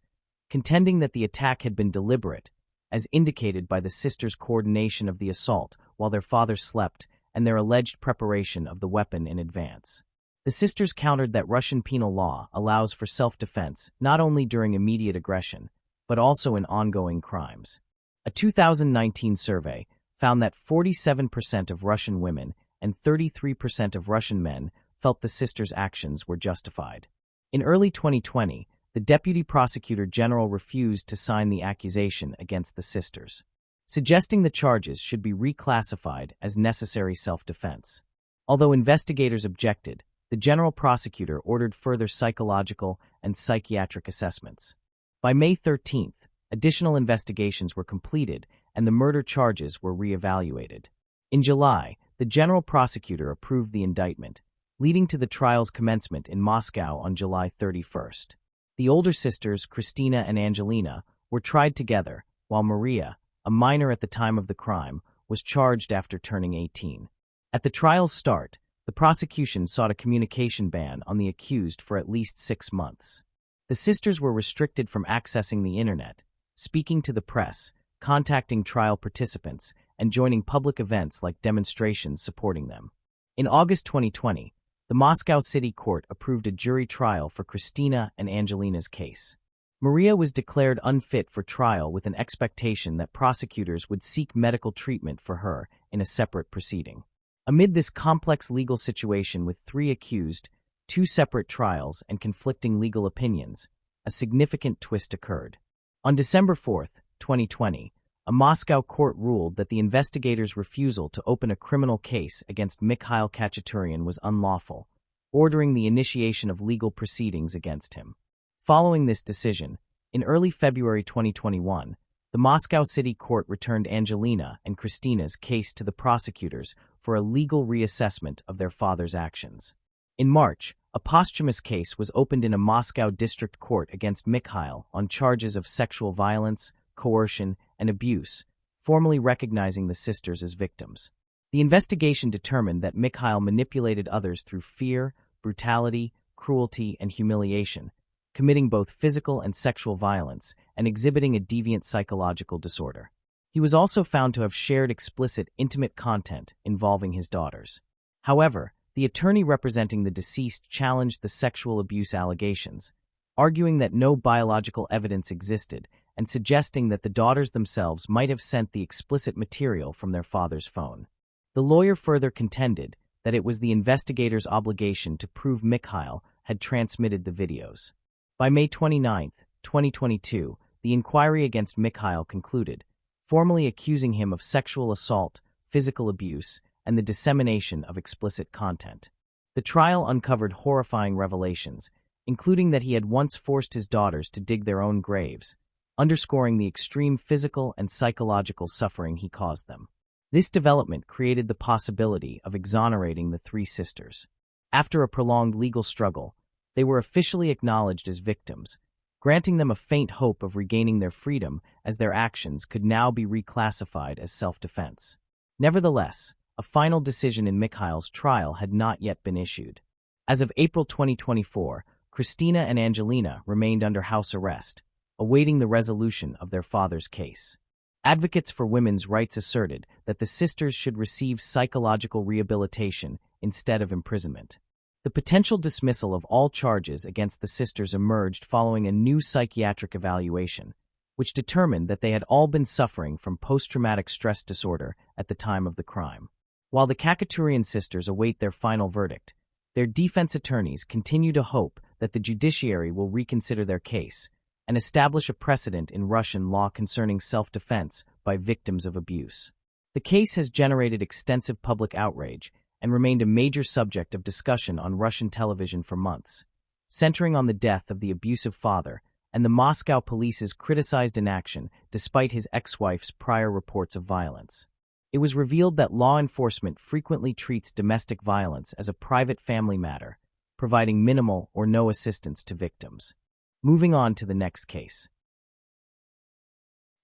Speaker 1: contending that the attack had been deliberate, as indicated by the sisters' coordination of the assault while their father slept and their alleged preparation of the weapon in advance. The sisters countered that Russian penal law allows for self-defense not only during immediate aggression, but also in ongoing crimes. A 2019 survey found that 47% of Russian women and 33% of Russian men felt the sisters' actions were justified. In early 2020, the Deputy Prosecutor General refused to sign the accusation against the sisters, suggesting the charges should be reclassified as necessary self-defense. Although investigators objected, the General Prosecutor ordered further psychological and psychiatric assessments. By May 13th, additional investigations were completed and the murder charges were re-evaluated. In July, the General Prosecutor approved the indictment, leading to the trial's commencement in Moscow on July 31st. The older sisters, Christina and Angelina, were tried together, while Maria, a minor at the time of the crime, was charged after turning 18. At the trial's start, the prosecution sought a communication ban on the accused for at least 6 months. The sisters were restricted from accessing the internet, speaking to the press, contacting trial participants, and joining public events like demonstrations supporting them. In August 2020, the Moscow City Court approved a jury trial for Christina and Angelina's case. Maria was declared unfit for trial with an expectation that prosecutors would seek medical treatment for her in a separate proceeding. Amid this complex legal situation with 3 accused, 2 separate trials, and conflicting legal opinions, a significant twist occurred. On December 4, 2020, a Moscow court ruled that the investigators' refusal to open a criminal case against Mikhail Khachaturian was unlawful, ordering the initiation of legal proceedings against him. Following this decision, in early February 2021, the Moscow City Court returned Angelina and Christina's case to the prosecutors for a legal reassessment of their father's actions. In March, a posthumous case was opened in a Moscow district court against Mikhail on charges of sexual violence, coercion, and abuse, formally recognizing the sisters as victims. The investigation determined that Mikhail manipulated others through fear, brutality, cruelty, and humiliation, committing both physical and sexual violence and exhibiting a deviant psychological disorder. He was also found to have shared explicit, intimate content involving his daughters. However, the attorney representing the deceased challenged the sexual abuse allegations, arguing that no biological evidence existed and suggesting that the daughters themselves might have sent the explicit material from their father's phone. The lawyer further contended that it was the investigators' obligation to prove Mikhail had transmitted the videos. By May 29, 2022, the inquiry against Mikhail concluded, formally accusing him of sexual assault, physical abuse, and the dissemination of explicit content. The trial uncovered horrifying revelations, including that he had once forced his daughters to dig their own graves, underscoring the extreme physical and psychological suffering he caused them. This development created the possibility of exonerating the 3 sisters. After a prolonged legal struggle, they were officially acknowledged as victims, granting them a faint hope of regaining their freedom as their actions could now be reclassified as self-defense. Nevertheless, a final decision in Mikhail's trial had not yet been issued. As of April 2024, Christina and Angelina remained under house arrest, awaiting the resolution of their father's case. Advocates for women's rights asserted that the sisters should receive psychological rehabilitation instead of imprisonment. The potential dismissal of all charges against the sisters emerged following a new psychiatric evaluation, which determined that they had all been suffering from post-traumatic stress disorder at the time of the crime. While the Khachaturian sisters await their final verdict, their defense attorneys continue to hope that the judiciary will reconsider their case and establish a precedent in Russian law concerning self-defense by victims of abuse. The case has generated extensive public outrage and remained a major subject of discussion on Russian television for months, centering on the death of the abusive father and the Moscow police's criticized inaction despite his ex-wife's prior reports of violence. It was revealed that law enforcement frequently treats domestic violence as a private family matter, providing minimal or no assistance to victims. Moving on to the next case.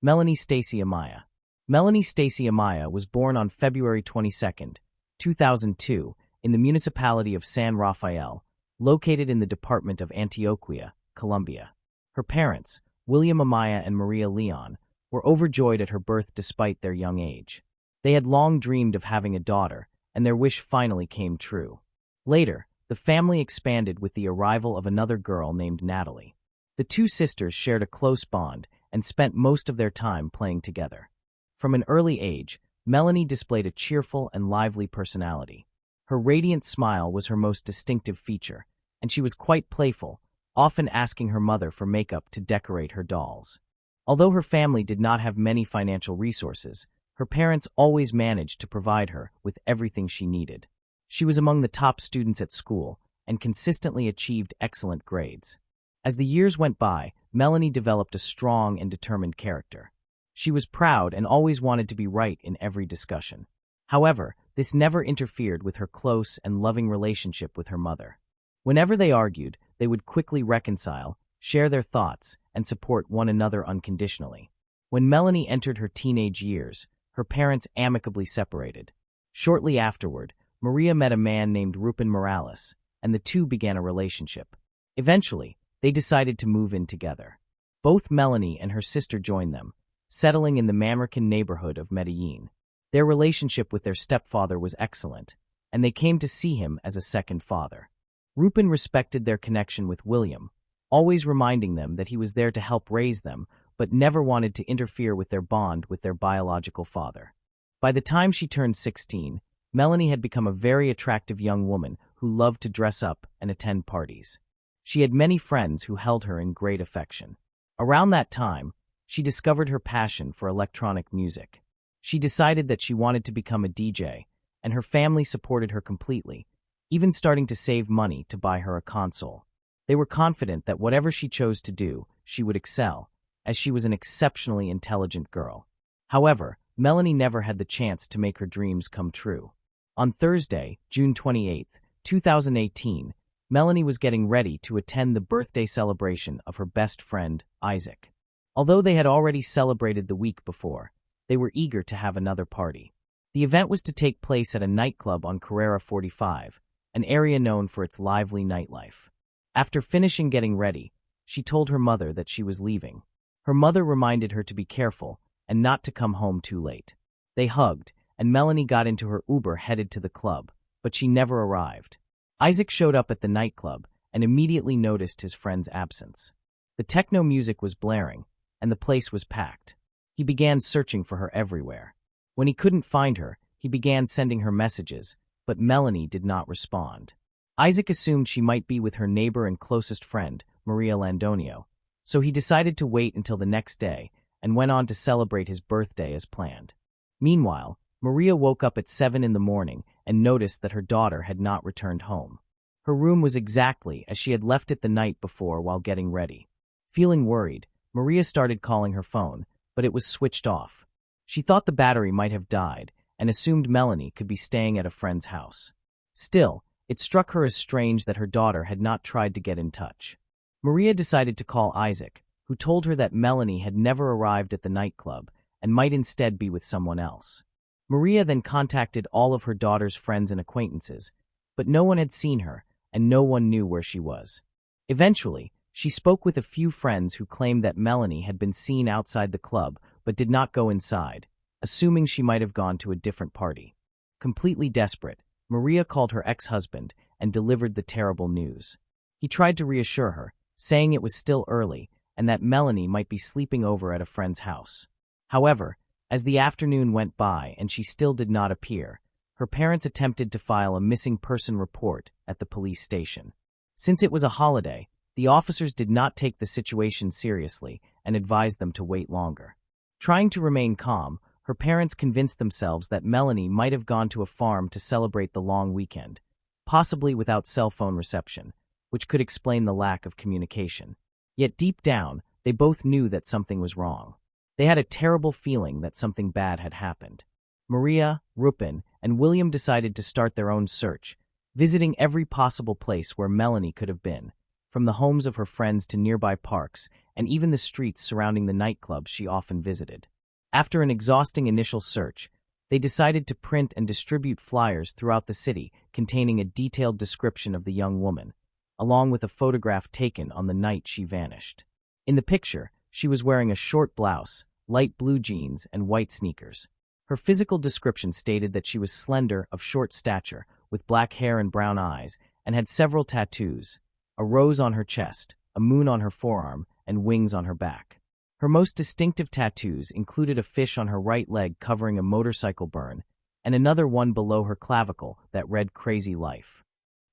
Speaker 1: Melanie Stacy Amaya. Melanie Stacy Amaya was born on February 22, 2002, in the municipality of San Rafael, located in the department of Antioquia, Colombia. Her parents, William Amaya and Maria Leon, were overjoyed at her birth despite their young age. They had long dreamed of having a daughter, and their wish finally came true. Later, the family expanded with the arrival of another girl named Natalie. The two sisters shared a close bond and spent most of their time playing together. From an early age, Melanie displayed a cheerful and lively personality. Her radiant smile was her most distinctive feature, and she was quite playful, often asking her mother for makeup to decorate her dolls. Although her family did not have many financial resources, her parents always managed to provide her with everything she needed. She was among the top students at school and consistently achieved excellent grades. As the years went by, Melanie developed a strong and determined character. She was proud and always wanted to be right in every discussion. However, this never interfered with her close and loving relationship with her mother. Whenever they argued, they would quickly reconcile, share their thoughts, and support one another unconditionally. When Melanie entered her teenage years, her parents amicably separated. Shortly afterward, Maria met a man named Rupin Morales, and the two began a relationship. Eventually, they decided to move in together. Both Melanie and her sister joined them, settling in the Manrican neighborhood of Medellin. Their relationship with their stepfather was excellent, and they came to see him as a second father. Rupin respected their connection with William, always reminding them that he was there to help raise them, but never wanted to interfere with their bond with their biological father. By the time she turned 16, Melanie had become a very attractive young woman who loved to dress up and attend parties. She had many friends who held her in great affection. Around that time, she discovered her passion for electronic music. She decided that she wanted to become a DJ, and her family supported her completely, even starting to save money to buy her a console. They were confident that whatever she chose to do, she would excel, as she was an exceptionally intelligent girl. However, Melanie never had the chance to make her dreams come true. On Thursday, June 28, 2018, Melanie was getting ready to attend the birthday celebration of her best friend, Isaac. Although they had already celebrated the week before, they were eager to have another party. The event was to take place at a nightclub on Carrera 45, an area known for its lively nightlife. After finishing getting ready, she told her mother that she was leaving. Her mother reminded her to be careful and not to come home too late. They hugged, and Melanie got into her Uber headed to the club, but she never arrived. Isaac showed up at the nightclub and immediately noticed his friend's absence. The techno music was blaring, and the place was packed. He began searching for her everywhere. When he couldn't find her, he began sending her messages, but Melanie did not respond. Isaac assumed she might be with her neighbor and closest friend, Maria Landonio, so he decided to wait until the next day and went on to celebrate his birthday as planned. Meanwhile, Maria woke up at 7 in the morning and noticed that her daughter had not returned home. Her room was exactly as she had left it the night before while getting ready. Feeling worried, Maria started calling her phone, but it was switched off. She thought the battery might have died and assumed Melanie could be staying at a friend's house. Still, it struck her as strange that her daughter had not tried to get in touch. Maria decided to call Isaac, who told her that Melanie had never arrived at the nightclub and might instead be with someone else. Maria then contacted all of her daughter's friends and acquaintances, but no one had seen her and no one knew where she was. Eventually, she spoke with a few friends who claimed that Melanie had been seen outside the club but did not go inside, assuming she might have gone to a different party. Completely desperate, Maria called her ex-husband and delivered the terrible news. He tried to reassure her, saying it was still early and that Melanie might be sleeping over at a friend's house. However, as the afternoon went by and she still did not appear, her parents attempted to file a missing person report at the police station. Since it was a holiday, the officers did not take the situation seriously and advised them to wait longer. Trying to remain calm, her parents convinced themselves that Melanie might have gone to a farm to celebrate the long weekend, possibly without cell phone reception, which could explain the lack of communication. Yet deep down, they both knew that something was wrong. They had a terrible feeling that something bad had happened. Maria, Rupin, and William decided to start their own search, visiting every possible place where Melanie could have been, from the homes of her friends to nearby parks, and even the streets surrounding the nightclubs she often visited. After an exhausting initial search, they decided to print and distribute flyers throughout the city containing a detailed description of the young woman, along with a photograph taken on the night she vanished. In the picture, she was wearing a short blouse, light blue jeans, and white sneakers. Her physical description stated that she was slender, of short stature, with black hair and brown eyes, and had several tattoos: a rose on her chest, a moon on her forearm, and wings on her back. Her most distinctive tattoos included a fish on her right leg covering a motorcycle burn, and another one below her clavicle that read "Crazy Life."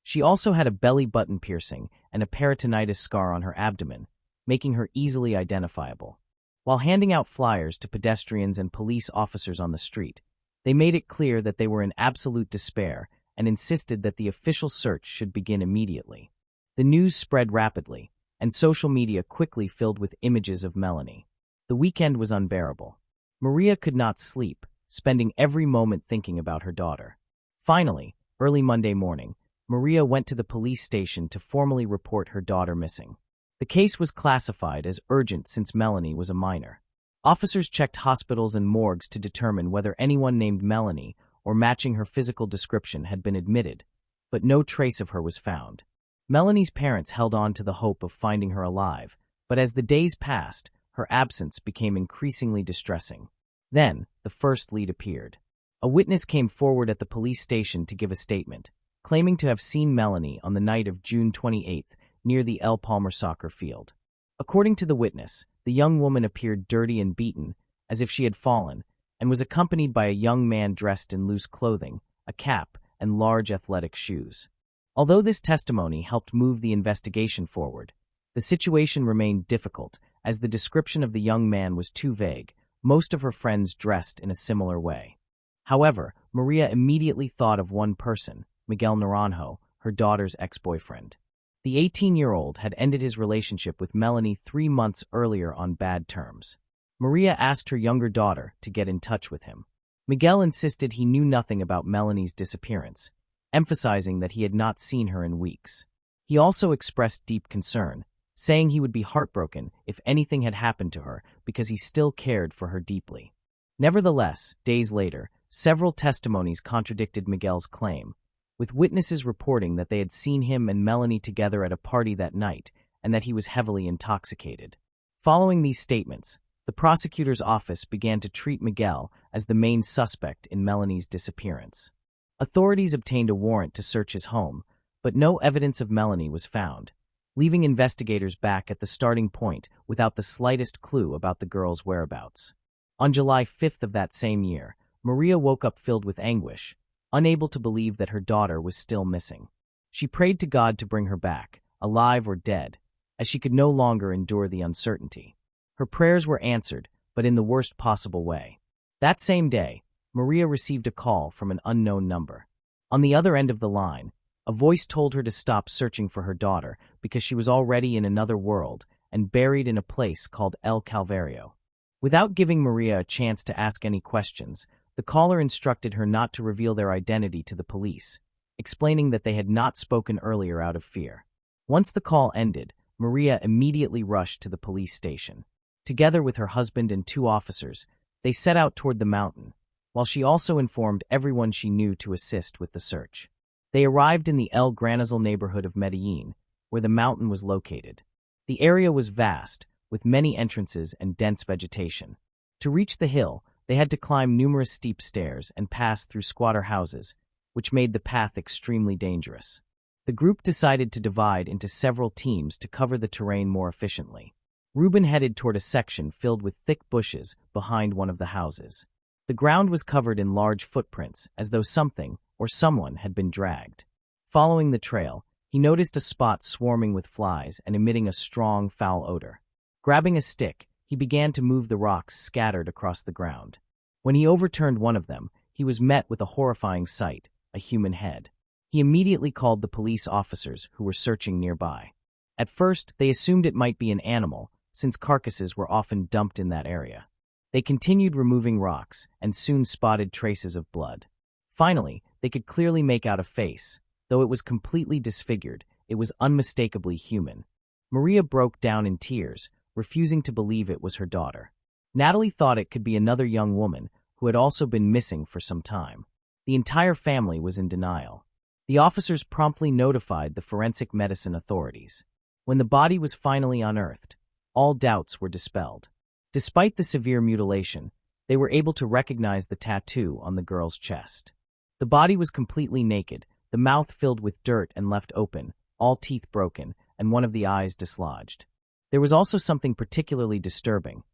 Speaker 1: She also had a belly button piercing and a peritonitis scar on her abdomen, making her easily identifiable. While handing out flyers to pedestrians and police officers on the street, they made it clear that they were in absolute despair and insisted that the official search should begin immediately. The news spread rapidly, and social media quickly filled with images of Melanie. The weekend was unbearable. Maria could not sleep, spending every moment thinking about her daughter. Finally, early Monday morning, Maria went to the police station to formally report her daughter missing. The case was classified as urgent since Melanie was a minor. Officers checked hospitals and morgues to determine whether anyone named Melanie or matching her physical description had been admitted, but no trace of her was found. Melanie's parents held on to the hope of finding her alive, but as the days passed, her absence became increasingly distressing. Then, the first lead appeared. A witness came forward at the police station to give a statement, claiming to have seen Melanie on the night of June 28th near the El Palmer soccer field. According to the witness, the young woman appeared dirty and beaten, as if she had fallen, and was accompanied by a young man dressed in loose clothing, a cap, and large athletic shoes. Although this testimony helped move the investigation forward, the situation remained difficult as the description of the young man was too vague. Most of her friends dressed in a similar way. However, Maria immediately thought of one person, Miguel Naranjo, her daughter's ex-boyfriend. The 18-year-old had ended his relationship with Melanie 3 months earlier on bad terms. Maria asked her younger daughter to get in touch with him. Miguel insisted he knew nothing about Melanie's disappearance, emphasizing that he had not seen her in weeks. He also expressed deep concern, saying he would be heartbroken if anything had happened to her because he still cared for her deeply. Nevertheless, days later, several testimonies contradicted Miguel's claim, with witnesses reporting that they had seen him and Melanie together at a party that night and that he was heavily intoxicated. Following these statements, the prosecutor's office began to treat Miguel as the main suspect in Melanie's disappearance. Authorities obtained a warrant to search his home, but no evidence of Melanie was found, leaving investigators back at the starting point without the slightest clue about the girl's whereabouts. On July 5th of that same year, Maria woke up filled with anguish, unable to believe that her daughter was still missing. She prayed to God to bring her back, alive or dead, as she could no longer endure the uncertainty. Her prayers were answered, but in the worst possible way. That same day, Maria received a call from an unknown number. On the other end of the line, a voice told her to stop searching for her daughter because she was already in another world and buried in a place called El Calvario. Without giving Maria a chance to ask any questions, the caller instructed her not to reveal their identity to the police, explaining that they had not spoken earlier out of fear. Once the call ended, Maria immediately rushed to the police station. Together with her husband and 2 officers, they set out toward the mountain, while she also informed everyone she knew to assist with the search. They arrived in the El Granizal neighborhood of Medellin, where the mountain was located. The area was vast, with many entrances and dense vegetation. To reach the hill, they had to climb numerous steep stairs and pass through squatter houses, which made the path extremely dangerous. The group decided to divide into several teams to cover the terrain more efficiently. Reuben headed toward a section filled with thick bushes behind one of the houses. The ground was covered in large footprints, as though something or someone had been dragged. Following the trail, he noticed a spot swarming with flies and emitting a strong, foul odor. Grabbing a stick, he began to move the rocks scattered across the ground. When he overturned one of them, he was met with a horrifying sight, a human head. He immediately called the police officers who were searching nearby. At first, they assumed it might be an animal, since carcasses were often dumped in that area. They continued removing rocks and soon spotted traces of blood. Finally, they could clearly make out a face. Though it was completely disfigured, it was unmistakably human. Maria broke down in tears, refusing to believe it was her daughter. Natalie thought it could be another young woman who had also been missing for some time. The entire family was in denial. The officers promptly notified the forensic medicine authorities. When the body was finally unearthed, all doubts were dispelled. Despite the severe mutilation, they were able to recognize the tattoo on the girl's chest. The body was completely naked, the mouth filled with dirt and left open, all teeth broken, and one of the eyes dislodged. There was also something particularly disturbing.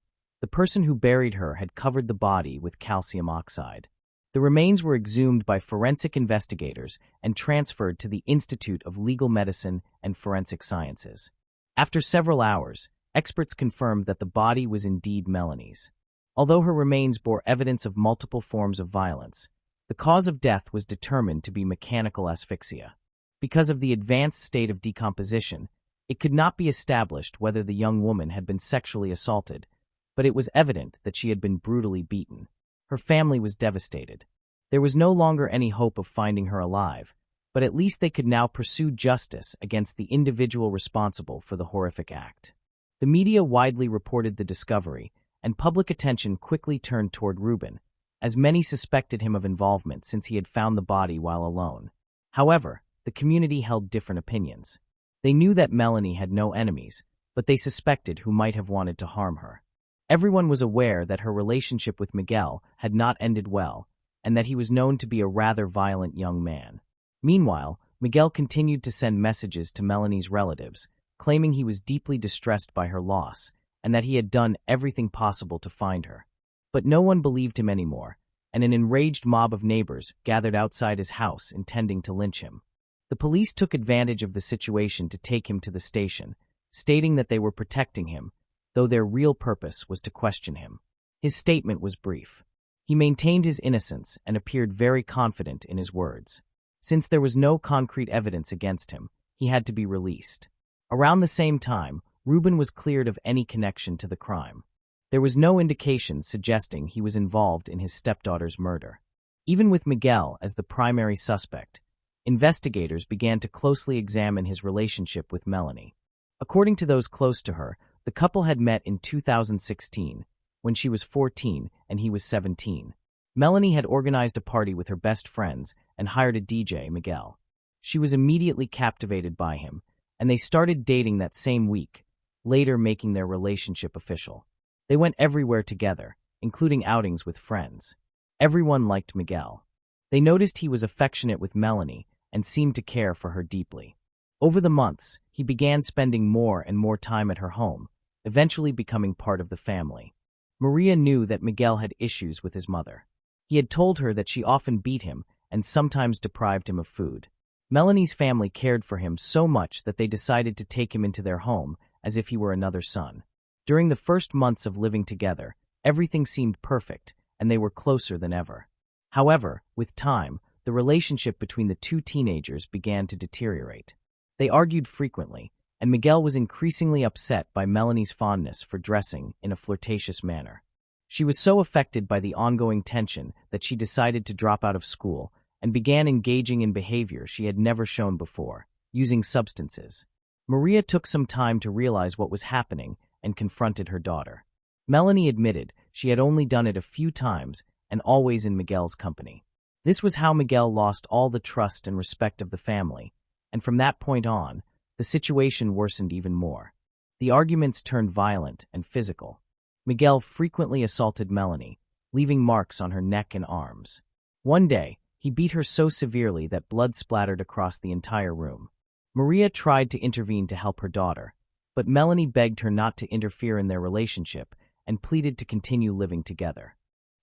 Speaker 1: The person who buried her had covered the body with calcium oxide. The remains were exhumed by forensic investigators and transferred to the Institute of Legal Medicine and Forensic Sciences. After several hours, experts confirmed that the body was indeed Melanie's. Although her remains bore evidence of multiple forms of violence, the cause of death was determined to be mechanical asphyxia. Because of the advanced state of decomposition, it could not be established whether the young woman had been sexually assaulted, but it was evident that she had been brutally beaten. Her family was devastated. There was no longer any hope of finding her alive, but at least they could now pursue justice against the individual responsible for the horrific act. The media widely reported the discovery, and public attention quickly turned toward Reuben, as many suspected him of involvement since he had found the body while alone. However, the community held different opinions. They knew that Melanie had no enemies, but they suspected who might have wanted to harm her. Everyone was aware that her relationship with Miguel had not ended well, and that he was known to be a rather violent young man. Meanwhile, Miguel continued to send messages to Melanie's relatives, claiming he was deeply distressed by her loss, and that he had done everything possible to find her. But no one believed him anymore, and an enraged mob of neighbors gathered outside his house intending to lynch him. The police took advantage of the situation to take him to the station, stating that they were protecting him, though their real purpose was to question him. His statement was brief. He maintained his innocence and appeared very confident in his words. Since there was no concrete evidence against him, he had to be released. Around the same time, Reuben was cleared of any connection to the crime. There was no indication suggesting he was involved in his stepdaughter's murder. Even with Miguel as the primary suspect, investigators began to closely examine his relationship with Melanie. According to those close to her, the couple had met in 2016, when she was 14 and he was 17. Melanie had organized a party with her best friends and hired a DJ, Miguel. She was immediately captivated by him, and they started dating that same week, later making their relationship official. They went everywhere together, including outings with friends. Everyone liked Miguel. They noticed he was affectionate with Melanie and seemed to care for her deeply. Over the months, he began spending more and more time at her home, eventually becoming part of the family. Maria knew that Miguel had issues with his mother. He had told her that she often beat him and sometimes deprived him of food. Melanie's family cared for him so much that they decided to take him into their home as if he were another son. During the first months of living together, everything seemed perfect, and they were closer than ever. However, with time, the relationship between the two teenagers began to deteriorate. They argued frequently, and Miguel was increasingly upset by Melanie's fondness for dressing in a flirtatious manner. She was so affected by the ongoing tension that she decided to drop out of school and began engaging in behavior she had never shown before, using substances. Maria took some time to realize what was happening and confronted her daughter. Melanie admitted she had only done it a few times and always in Miguel's company. This was how Miguel lost all the trust and respect of the family, and from that point on, the situation worsened even more. The arguments turned violent and physical. Miguel frequently assaulted Melanie, leaving marks on her neck and arms. One day, he beat her so severely that blood splattered across the entire room. Maria tried to intervene to help her daughter, but Melanie begged her not to interfere in their relationship and pleaded to continue living together.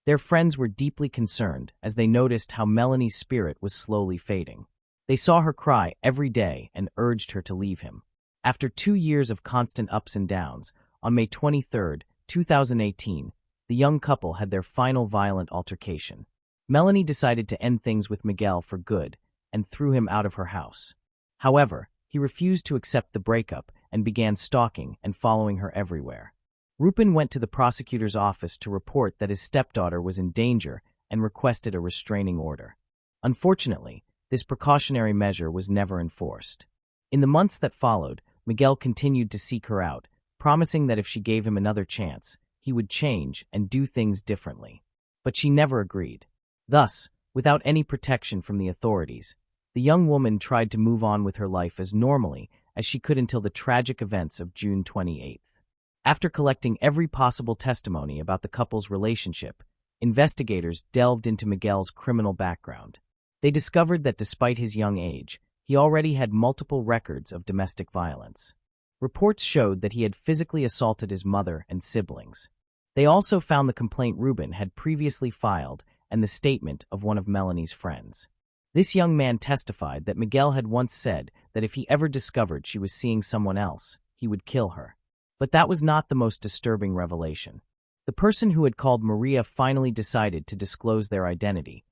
Speaker 1: Their friends were deeply concerned as they noticed how Melanie's spirit was slowly fading. They saw her cry every day and urged her to leave him. After 2 years of constant ups and downs, on May 23, 2018, the young couple had their final violent altercation. Melanie decided to end things with Miguel for good and threw him out of her house. However, he refused to accept the breakup and began stalking and following her everywhere. Rupin went to the prosecutor's office to report that his stepdaughter was in danger and requested a restraining order. Unfortunately, this precautionary measure was never enforced. In the months that followed, Miguel continued to seek her out, promising that if she gave him another chance, he would change and do things differently. But she never agreed. Thus, without any protection from the authorities, the young woman tried to move on with her life as normally as she could until the tragic events of June 28. After collecting every possible testimony about the couple's relationship, investigators delved into Miguel's criminal background. They discovered that despite his young age, he already had multiple records of domestic violence. Reports showed that he had physically assaulted his mother and siblings. They also found the complaint Rubin had previously filed and the statement of one of Melanie's friends. This young man testified that Miguel had once said that if he ever discovered she was seeing someone else, he would kill her. But that was not the most disturbing revelation. The person who had called Maria finally decided to disclose their identity.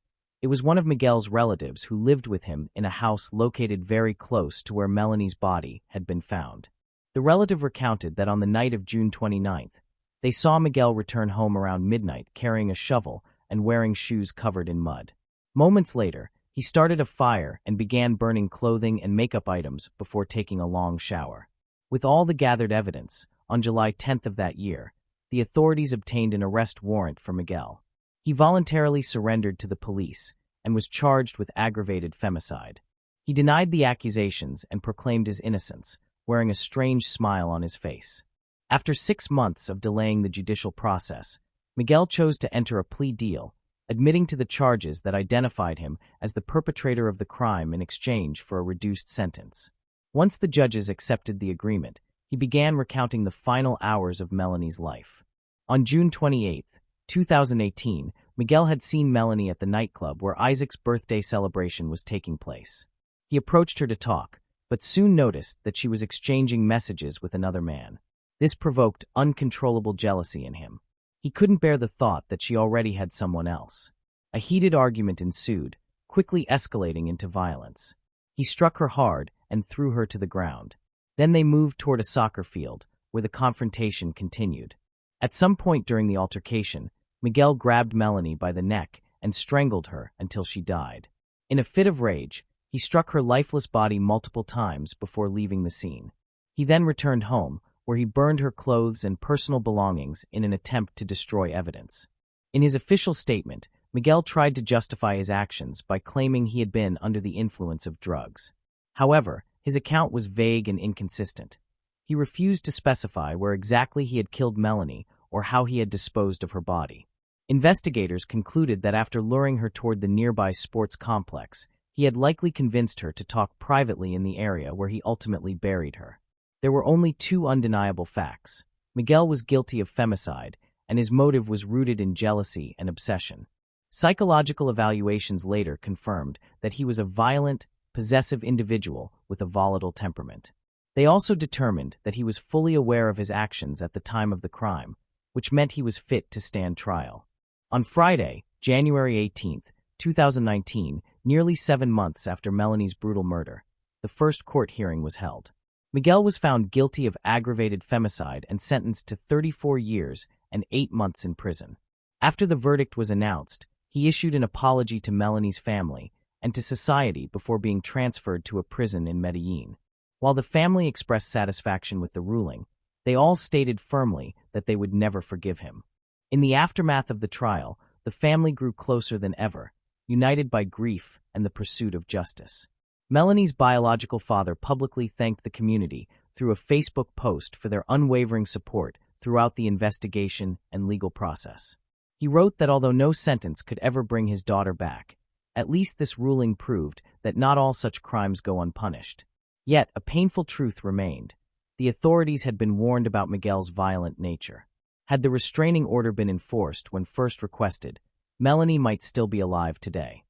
Speaker 1: It was one of Miguel's relatives who lived with him in a house located very close to where Melanie's body had been found. The relative recounted that on the night of June 29th, they saw Miguel return home around midnight carrying a shovel and wearing shoes covered in mud. Moments later, he started a fire and began burning clothing and makeup items before taking a long shower. With all the gathered evidence, on July 10th of that year, the authorities obtained an arrest warrant for Miguel. He voluntarily surrendered to the police and was charged with aggravated femicide. He denied the accusations and proclaimed his innocence, wearing a strange smile on his face. After 6 months of delaying the judicial process, Miguel chose to enter a plea deal, admitting to the charges that identified him as the perpetrator of the crime in exchange for a reduced sentence. Once the judges accepted the agreement, he began recounting the final hours of Melanie's life. On June 28, 2018, Miguel had seen Melanie at the nightclub where Isaac's birthday celebration was taking place. He approached her to talk, but soon noticed that she was exchanging messages with another man. This provoked uncontrollable jealousy in him. He couldn't bear the thought that she already had someone else. A heated argument ensued, quickly escalating into violence. He struck her hard and threw her to the ground. Then they moved toward a soccer field, where the confrontation continued. At some point during the altercation, Miguel grabbed Melanie by the neck and strangled her until she died. In a fit of rage, he struck her lifeless body multiple times before leaving the scene. He then returned home, where he burned her clothes and personal belongings in an attempt to destroy evidence. In his official statement, Miguel tried to justify his actions by claiming he had been under the influence of drugs. However, his account was vague and inconsistent. He refused to specify where exactly he had killed Melanie or how he had disposed of her body. Investigators concluded that after luring her toward the nearby sports complex, he had likely convinced her to talk privately in the area where he ultimately buried her. There were only 2 undeniable facts. Miguel was guilty of femicide, and his motive was rooted in jealousy and obsession. Psychological evaluations later confirmed that he was a violent, possessive individual with a volatile temperament. They also determined that he was fully aware of his actions at the time of the crime, which meant he was fit to stand trial. On Friday, January 18, 2019, nearly 7 months after Melanie's brutal murder, the first court hearing was held. Miguel was found guilty of aggravated femicide and sentenced to 34 years and 8 months in prison. After the verdict was announced, he issued an apology to Melanie's family and to society before being transferred to a prison in Medellin. While the family expressed satisfaction with the ruling, they all stated firmly that they would never forgive him. In the aftermath of the trial, the family grew closer than ever, united by grief and the pursuit of justice. Melanie's biological father publicly thanked the community through a Facebook post for their unwavering support throughout the investigation and legal process. He wrote that although no sentence could ever bring his daughter back, at least this ruling proved that not all such crimes go unpunished. Yet, a painful truth remained. The authorities had been warned about Miguel's violent nature. Had the restraining order been enforced when first requested, Melanie might still be alive today.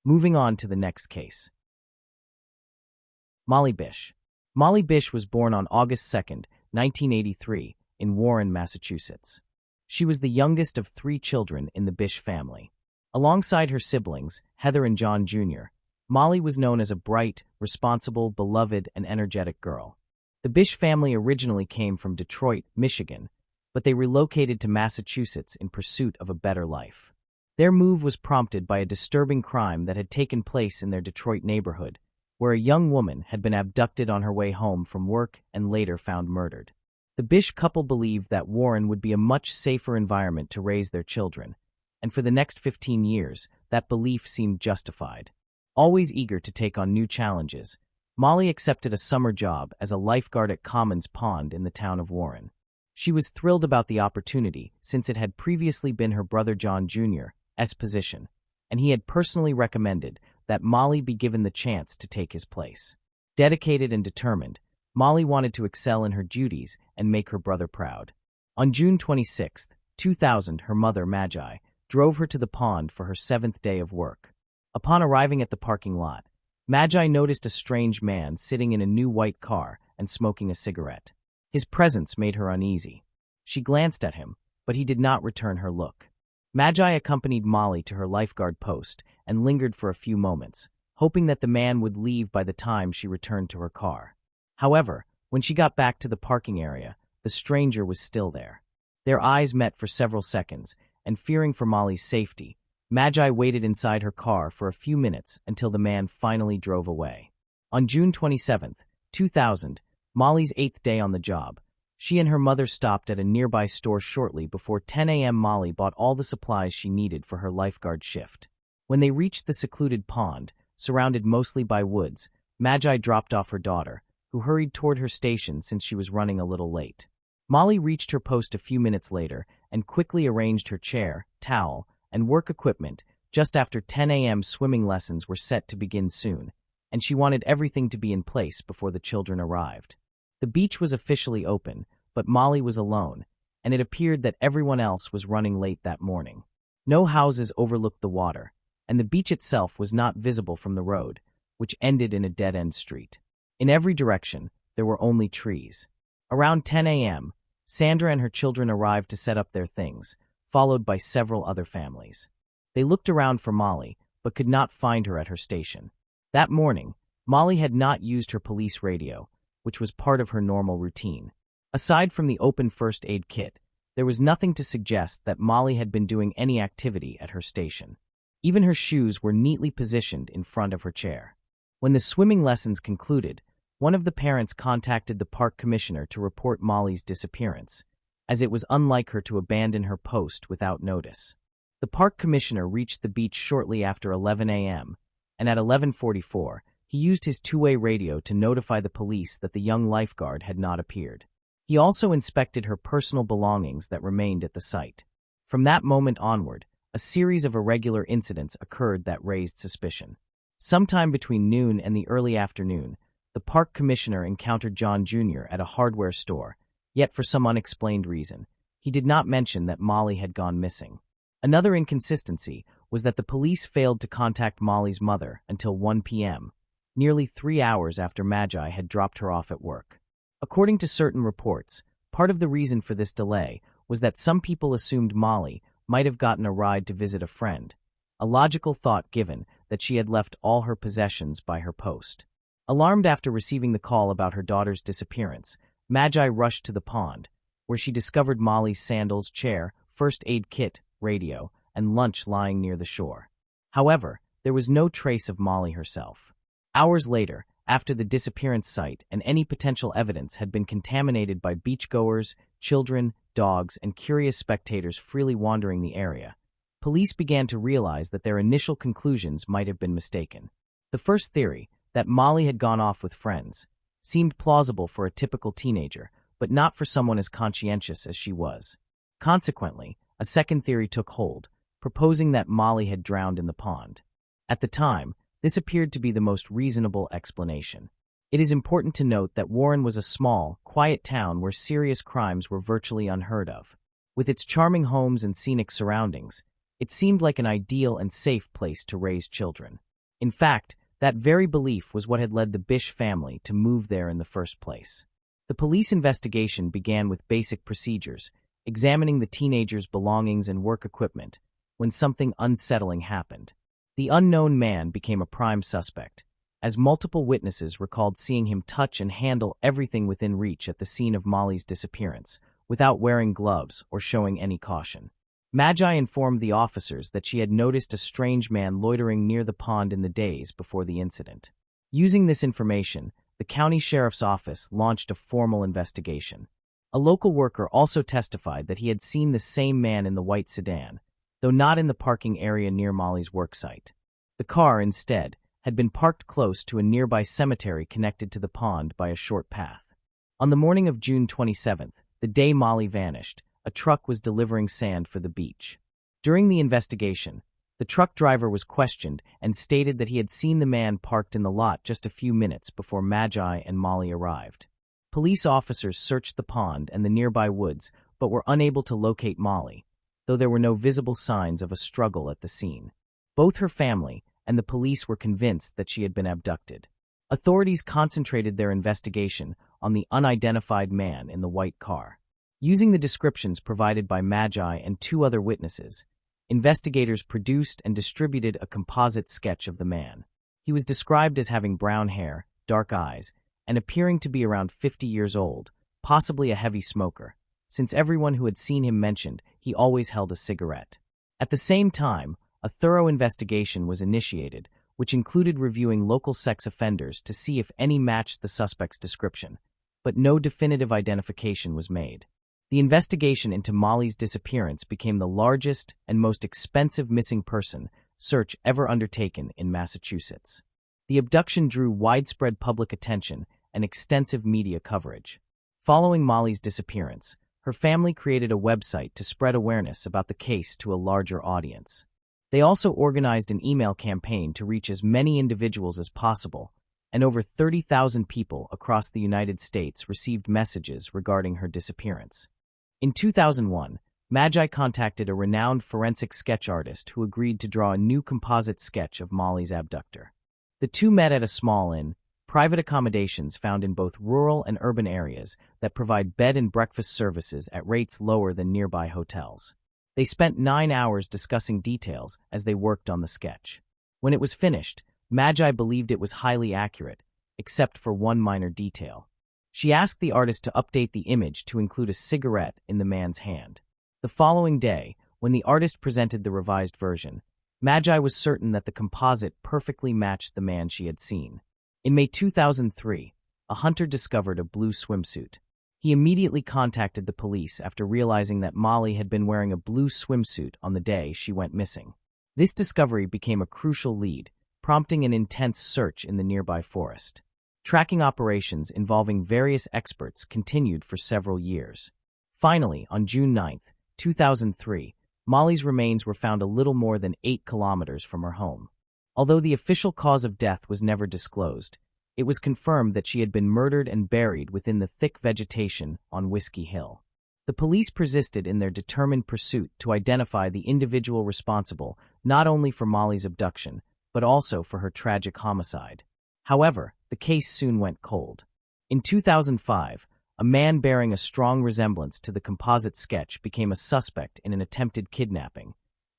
Speaker 1: Moving on to the next case. Molly Bish. Molly Bish was born on August 2, 1983, in Warren, Massachusetts. She was the youngest of 3 children in the Bish family. Alongside her siblings, Heather and John Jr., Molly was known as a bright, responsible, beloved, and energetic girl. The Bish family originally came from Detroit, Michigan, but they relocated to Massachusetts in pursuit of a better life. Their move was prompted by a disturbing crime that had taken place in their Detroit neighborhood, where a young woman had been abducted on her way home from work and later found murdered. The Bish couple believed that Warren would be a much safer environment to raise their children, and for the next 15 years, that belief seemed justified. Always eager to take on new challenges, Molly accepted a summer job as a lifeguard at Commons Pond in the town of Warren. She was thrilled about the opportunity since it had previously been her brother John Jr.'s position, and he had personally recommended that Molly be given the chance to take his place. Dedicated and determined, Molly wanted to excel in her duties and make her brother proud. On June 26, 2000, her mother, Magi, drove her to the pond for her 7th day of work. Upon arriving at the parking lot, Magi noticed a strange man sitting in a new white car and smoking a cigarette. His presence made her uneasy. She glanced at him, but he did not return her look. Magi accompanied Molly to her lifeguard post and lingered for a few moments, hoping that the man would leave by the time she returned to her car. However, when she got back to the parking area, the stranger was still there. Their eyes met for several seconds, and fearing for Molly's safety, Magi waited inside her car for a few minutes until the man finally drove away. On June 27, 2000, Molly's 8th day on the job, she and her mother stopped at a nearby store shortly before 10 a.m. Molly bought all the supplies she needed for her lifeguard shift. When they reached the secluded pond, surrounded mostly by woods, Magi dropped off her daughter, who hurried toward her station since she was running a little late. Molly reached her post a few minutes later and quickly arranged her chair, towel, and work equipment just after 10 a.m. Swimming lessons were set to begin soon, and she wanted everything to be in place before the children arrived. The beach was officially open, but Molly was alone, and it appeared that everyone else was running late that morning. No houses overlooked the water, and the beach itself was not visible from the road, which ended in a dead-end street. In every direction, there were only trees. Around 10 a.m., Sandra and her children arrived to set up their things, followed by several other families. They looked around for Molly, but could not find her at her station. That morning, Molly had not used her police radio, which was part of her normal routine. Aside from the open first aid kit, there was nothing to suggest that Molly had been doing any activity at her station. Even her shoes were neatly positioned in front of her chair. When the swimming lessons concluded, one of the parents contacted the park commissioner to report Molly's disappearance, as it was unlike her to abandon her post without notice. The park commissioner reached the beach shortly after 11 a.m., and at 11:44, he used his two-way radio to notify the police that the young lifeguard had not appeared. He also inspected her personal belongings that remained at the site. From that moment onward, a series of irregular incidents occurred that raised suspicion. Sometime between noon and the early afternoon, the park commissioner encountered John Jr. at a hardware store, yet for some unexplained reason, he did not mention that Molly had gone missing. Another inconsistency was that the police failed to contact Molly's mother until 1 p.m., nearly 3 hours after Magi had dropped her off at work. According to certain reports, part of the reason for this delay was that some people assumed Molly might have gotten a ride to visit a friend, a logical thought given that she had left all her possessions by her post. Alarmed after receiving the call about her daughter's disappearance, Magi rushed to the pond, where she discovered Molly's sandals, chair, first aid kit, radio, and lunch lying near the shore. However, there was no trace of Molly herself. Hours later, after the disappearance site and any potential evidence had been contaminated by beachgoers, children, dogs, and curious spectators freely wandering the area, police began to realize that their initial conclusions might have been mistaken. The first theory, that Molly had gone off with friends, seemed plausible for a typical teenager, but not for someone as conscientious as she was. Consequently, a second theory took hold, proposing that Molly had drowned in the pond. At the time, this appeared to be the most reasonable explanation. It is important to note that Warren was a small, quiet town where serious crimes were virtually unheard of. With its charming homes and scenic surroundings, it seemed like an ideal and safe place to raise children. In fact, that very belief was what had led the Bish family to move there in the first place. The police investigation began with basic procedures, examining the teenagers' belongings and work equipment, when something unsettling happened. The unknown man became a prime suspect, as multiple witnesses recalled seeing him touch and handle everything within reach at the scene of Molly's disappearance, without wearing gloves or showing any caution. Magi informed the officers that she had noticed a strange man loitering near the pond in the days before the incident. Using this information, the county sheriff's office launched a formal investigation. A local worker also testified that he had seen the same man in the white sedan, though not in the parking area near Molly's worksite. The car, instead, had been parked close to a nearby cemetery connected to the pond by a short path. On the morning of June 27th, the day Molly vanished, a truck was delivering sand for the beach. During the investigation, the truck driver was questioned and stated that he had seen the man parked in the lot just a few minutes before Magi and Molly arrived. Police officers searched the pond and the nearby woods but were unable to locate Molly, though there were no visible signs of a struggle at the scene. Both her family and the police were convinced that she had been abducted. Authorities concentrated their investigation on the unidentified man in the white car. Using the descriptions provided by Magi and two other witnesses, investigators produced and distributed a composite sketch of the man. He was described as having brown hair, dark eyes, and appearing to be around 50 years old, possibly a heavy smoker, since everyone who had seen him mentioned he always held a cigarette. At the same time, a thorough investigation was initiated, which included reviewing local sex offenders to see if any matched the suspect's description, but no definitive identification was made. The investigation into Molly's disappearance became the largest and most expensive missing person search ever undertaken in Massachusetts. The abduction drew widespread public attention and extensive media coverage. Following Molly's disappearance, her family created a website to spread awareness about the case to a larger audience. They also organized an email campaign to reach as many individuals as possible, and over 30,000 people across the United States received messages regarding her disappearance. In 2001, Magi contacted a renowned forensic sketch artist who agreed to draw a new composite sketch of Molly's abductor. The two met at a small inn, private accommodations found in both rural and urban areas that provide bed and breakfast services at rates lower than nearby hotels. They spent 9 hours discussing details as they worked on the sketch. When it was finished, Magi believed it was highly accurate, except for one minor detail. She asked the artist to update the image to include a cigarette in the man's hand. The following day, when the artist presented the revised version, Magi was certain that the composite perfectly matched the man she had seen. In May 2003, a hunter discovered a blue swimsuit. He immediately contacted the police after realizing that Molly had been wearing a blue swimsuit on the day she went missing. This discovery became a crucial lead, prompting an intense search in the nearby forest. Tracking operations involving various experts continued for several years. Finally, on June 9, 2003, Molly's remains were found a little more than 8 kilometers from her home. Although the official cause of death was never disclosed, it was confirmed that she had been murdered and buried within the thick vegetation on Whiskey Hill. The police persisted in their determined pursuit to identify the individual responsible not only for Molly's abduction, but also for her tragic homicide. However, the case soon went cold. In 2005, a man bearing a strong resemblance to the composite sketch became a suspect in an attempted kidnapping,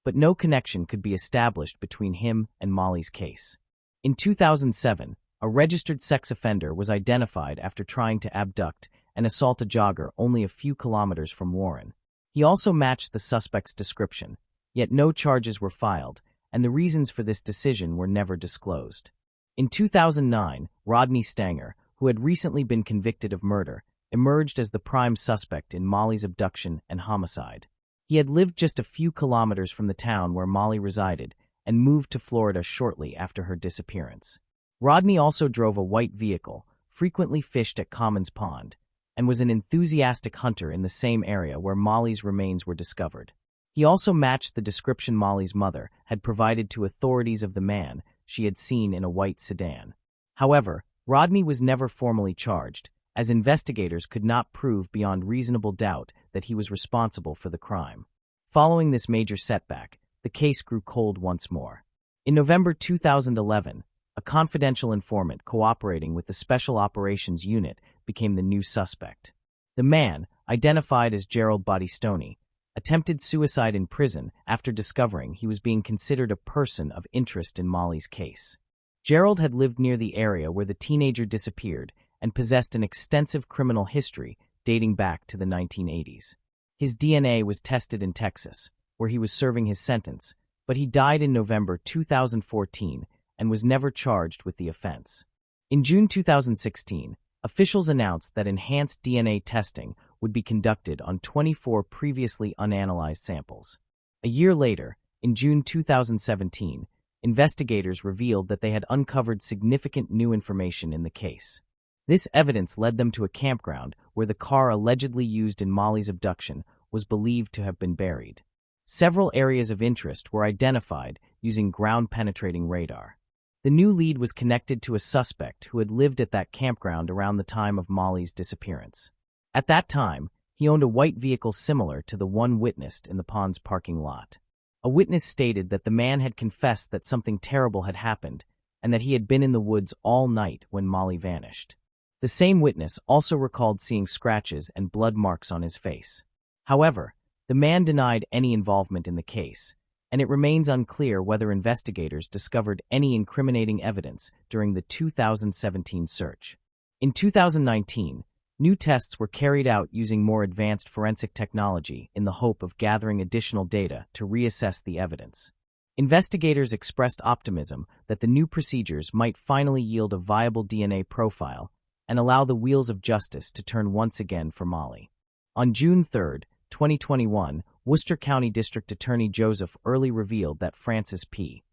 Speaker 1: but no connection could be established between him and Molly's case. In 2007, a registered sex offender was identified after trying to abduct and assault a jogger only a few kilometers from Warren. He also matched the suspect's description, yet no charges were filed, and the reasons for this decision were never disclosed. In 2009, Rodney Stanger, who had recently been convicted of murder, emerged as the prime suspect in Molly's abduction and homicide. He had lived just a few kilometers from the town where Molly resided and moved to Florida shortly after her disappearance. Rodney also drove a white vehicle, frequently fished at Commons Pond, and was an enthusiastic hunter in the same area where Molly's remains were discovered. He also matched the description Molly's mother had provided to authorities of the man she had seen in a white sedan. However, Rodney was never formally charged, as investigators could not prove beyond reasonable doubt that he was responsible for the crime. Following this major setback, the case grew cold once more. In November 2011, a confidential informant cooperating with the Special Operations Unit became the new suspect. The man, identified as Gerald Battistoni, attempted suicide in prison after discovering he was being considered a person of interest in Molly's case. Gerald had lived near the area where the teenager disappeared and possessed an extensive criminal history dating back to the 1980s. His DNA was tested in Texas, where he was serving his sentence, but he died in November 2014 and was never charged with the offense. In June 2016, officials announced that enhanced DNA testing would be conducted on 24 previously unanalyzed samples. A year later, in June 2017, investigators revealed that they had uncovered significant new information in the case. This evidence led them to a campground where the car allegedly used in Molly's abduction was believed to have been buried. Several areas of interest were identified using ground-penetrating radar. The new lead was connected to a suspect who had lived at that campground around the time of Molly's disappearance. At that time, he owned a white vehicle similar to the one witnessed in the pond's parking lot. A witness stated that the man had confessed that something terrible had happened and that he had been in the woods all night when Molly vanished. The same witness also recalled seeing scratches and blood marks on his face. However, the man denied any involvement in the case, and it remains unclear whether investigators discovered any incriminating evidence during the 2017 search. In 2019, new tests were carried out using more advanced forensic technology in the hope of gathering additional data to reassess the evidence. Investigators expressed optimism that the new procedures might finally yield a viable DNA profile and allow the wheels of justice to turn once again for Molly. On June 3, 2021, Worcester County District Attorney Joseph Early revealed that Francis P.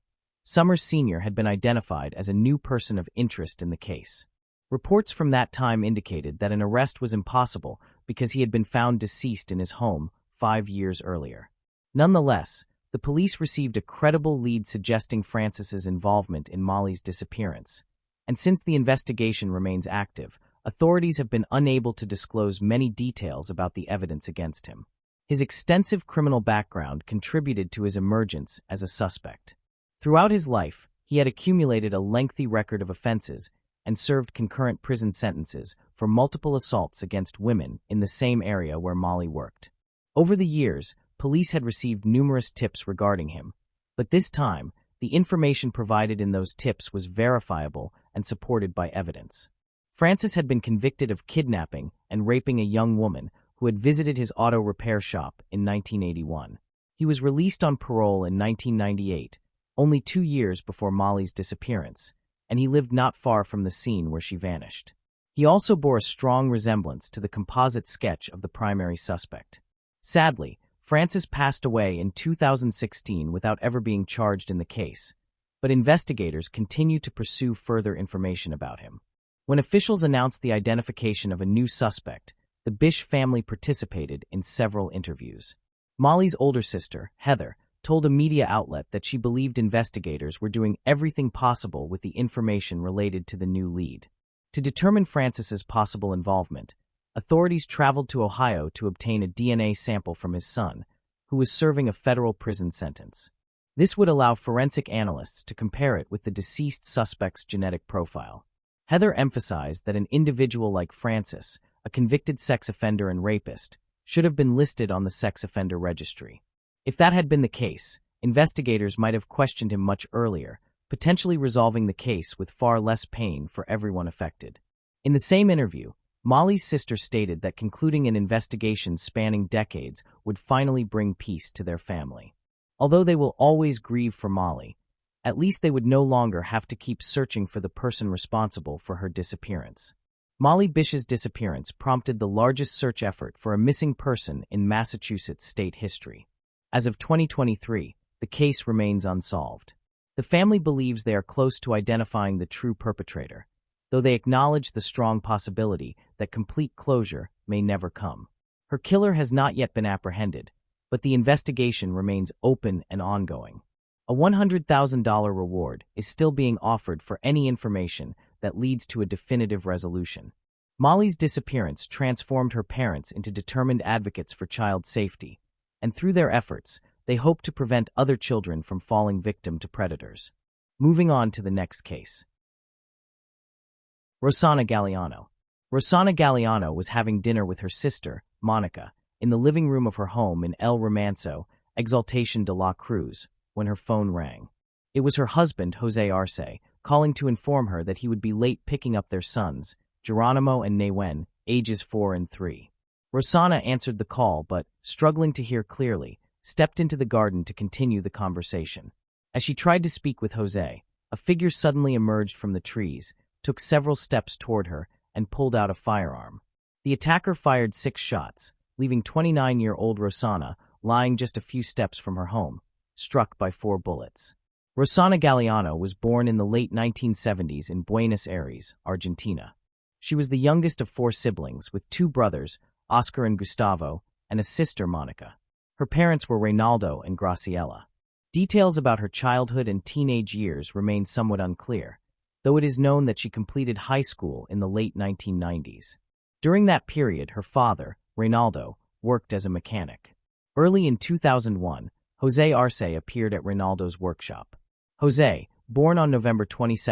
Speaker 1: Summers Sr. had been identified as a new person of interest in the case. Reports from that time indicated that an arrest was impossible because he had been found deceased in his home 5 years earlier. Nonetheless, the police received a credible lead suggesting Francis's involvement in Molly's disappearance, and since the investigation remains active, authorities have been unable to disclose many details about the evidence against him. His extensive criminal background contributed to his emergence as a suspect. Throughout his life, he had accumulated a lengthy record of offenses and served concurrent prison sentences for multiple assaults against women in the same area where Molly worked. Over the years, police had received numerous tips regarding him, but this time, the information provided in those tips was verifiable and supported by evidence. Francis had been convicted of kidnapping and raping a young woman who had visited his auto repair shop in 1981. He was released on parole in 1998, only 2 years before Molly's disappearance, and he lived not far from the scene where she vanished. He also bore a strong resemblance to the composite sketch of the primary suspect. Sadly, Francis passed away in 2016 without ever being charged in the case, but investigators continue to pursue further information about him. When officials announced the identification of a new suspect, the Bish family participated in several interviews. Molly's older sister, Heather, told a media outlet that she believed investigators were doing everything possible with the information related to the new lead. To determine Francis's possible involvement, authorities traveled to Ohio to obtain a DNA sample from his son, who was serving a federal prison sentence. This would allow forensic analysts to compare it with the deceased suspect's genetic profile. Heather emphasized that an individual like Francis, a convicted sex offender and rapist, should have been listed on the sex offender registry. If that had been the case, investigators might have questioned him much earlier, potentially resolving the case with far less pain for everyone affected. In the same interview, Molly's sister stated that concluding an investigation spanning decades would finally bring peace to their family. Although they will always grieve for Molly, at least they would no longer have to keep searching for the person responsible for her disappearance. Molly Bish's disappearance prompted the largest search effort for a missing person in Massachusetts state history. As of 2023, the case remains unsolved. The family believes they are close to identifying the true perpetrator, though they acknowledge the strong possibility that complete closure may never come. Her killer has not yet been apprehended, but the investigation remains open and ongoing. A $100,000 reward is still being offered for any information that leads to a definitive resolution. Molly's disappearance transformed her parents into determined advocates for child safety, and through their efforts, they hope to prevent other children from falling victim to predators. Moving on to the next case. Rossana Galliano. Rossana Galliano was having dinner with her sister, Monica, in the living room of her home in El Remanso, Exaltación de la Cruz, when her phone rang. It was her husband, José Arce, calling to inform her that he would be late picking up their sons, Geronimo and Nawen, ages 4 and 3. Rossana answered the call but, struggling to hear clearly, stepped into the garden to continue the conversation. As she tried to speak with José, a figure suddenly emerged from the trees, took several steps toward her, and pulled out a firearm. The attacker fired 6 shots, leaving 29-year-old Rossana lying just a few steps from her home, struck by 4 bullets. Rossana Galliano was born in the late 1970s in Buenos Aires, Argentina. She was the youngest of 4 siblings, with 2 brothers, Oscar and Gustavo, and a sister, Monica. Her parents were Reynaldo and Graciela. Details about her childhood and teenage years remain somewhat unclear, though it is known that she completed high school in the late 1990s. During that period, her father, Reynaldo, worked as a mechanic. Early in 2001, José Arce appeared at Reynaldo's workshop. José, born on November 22,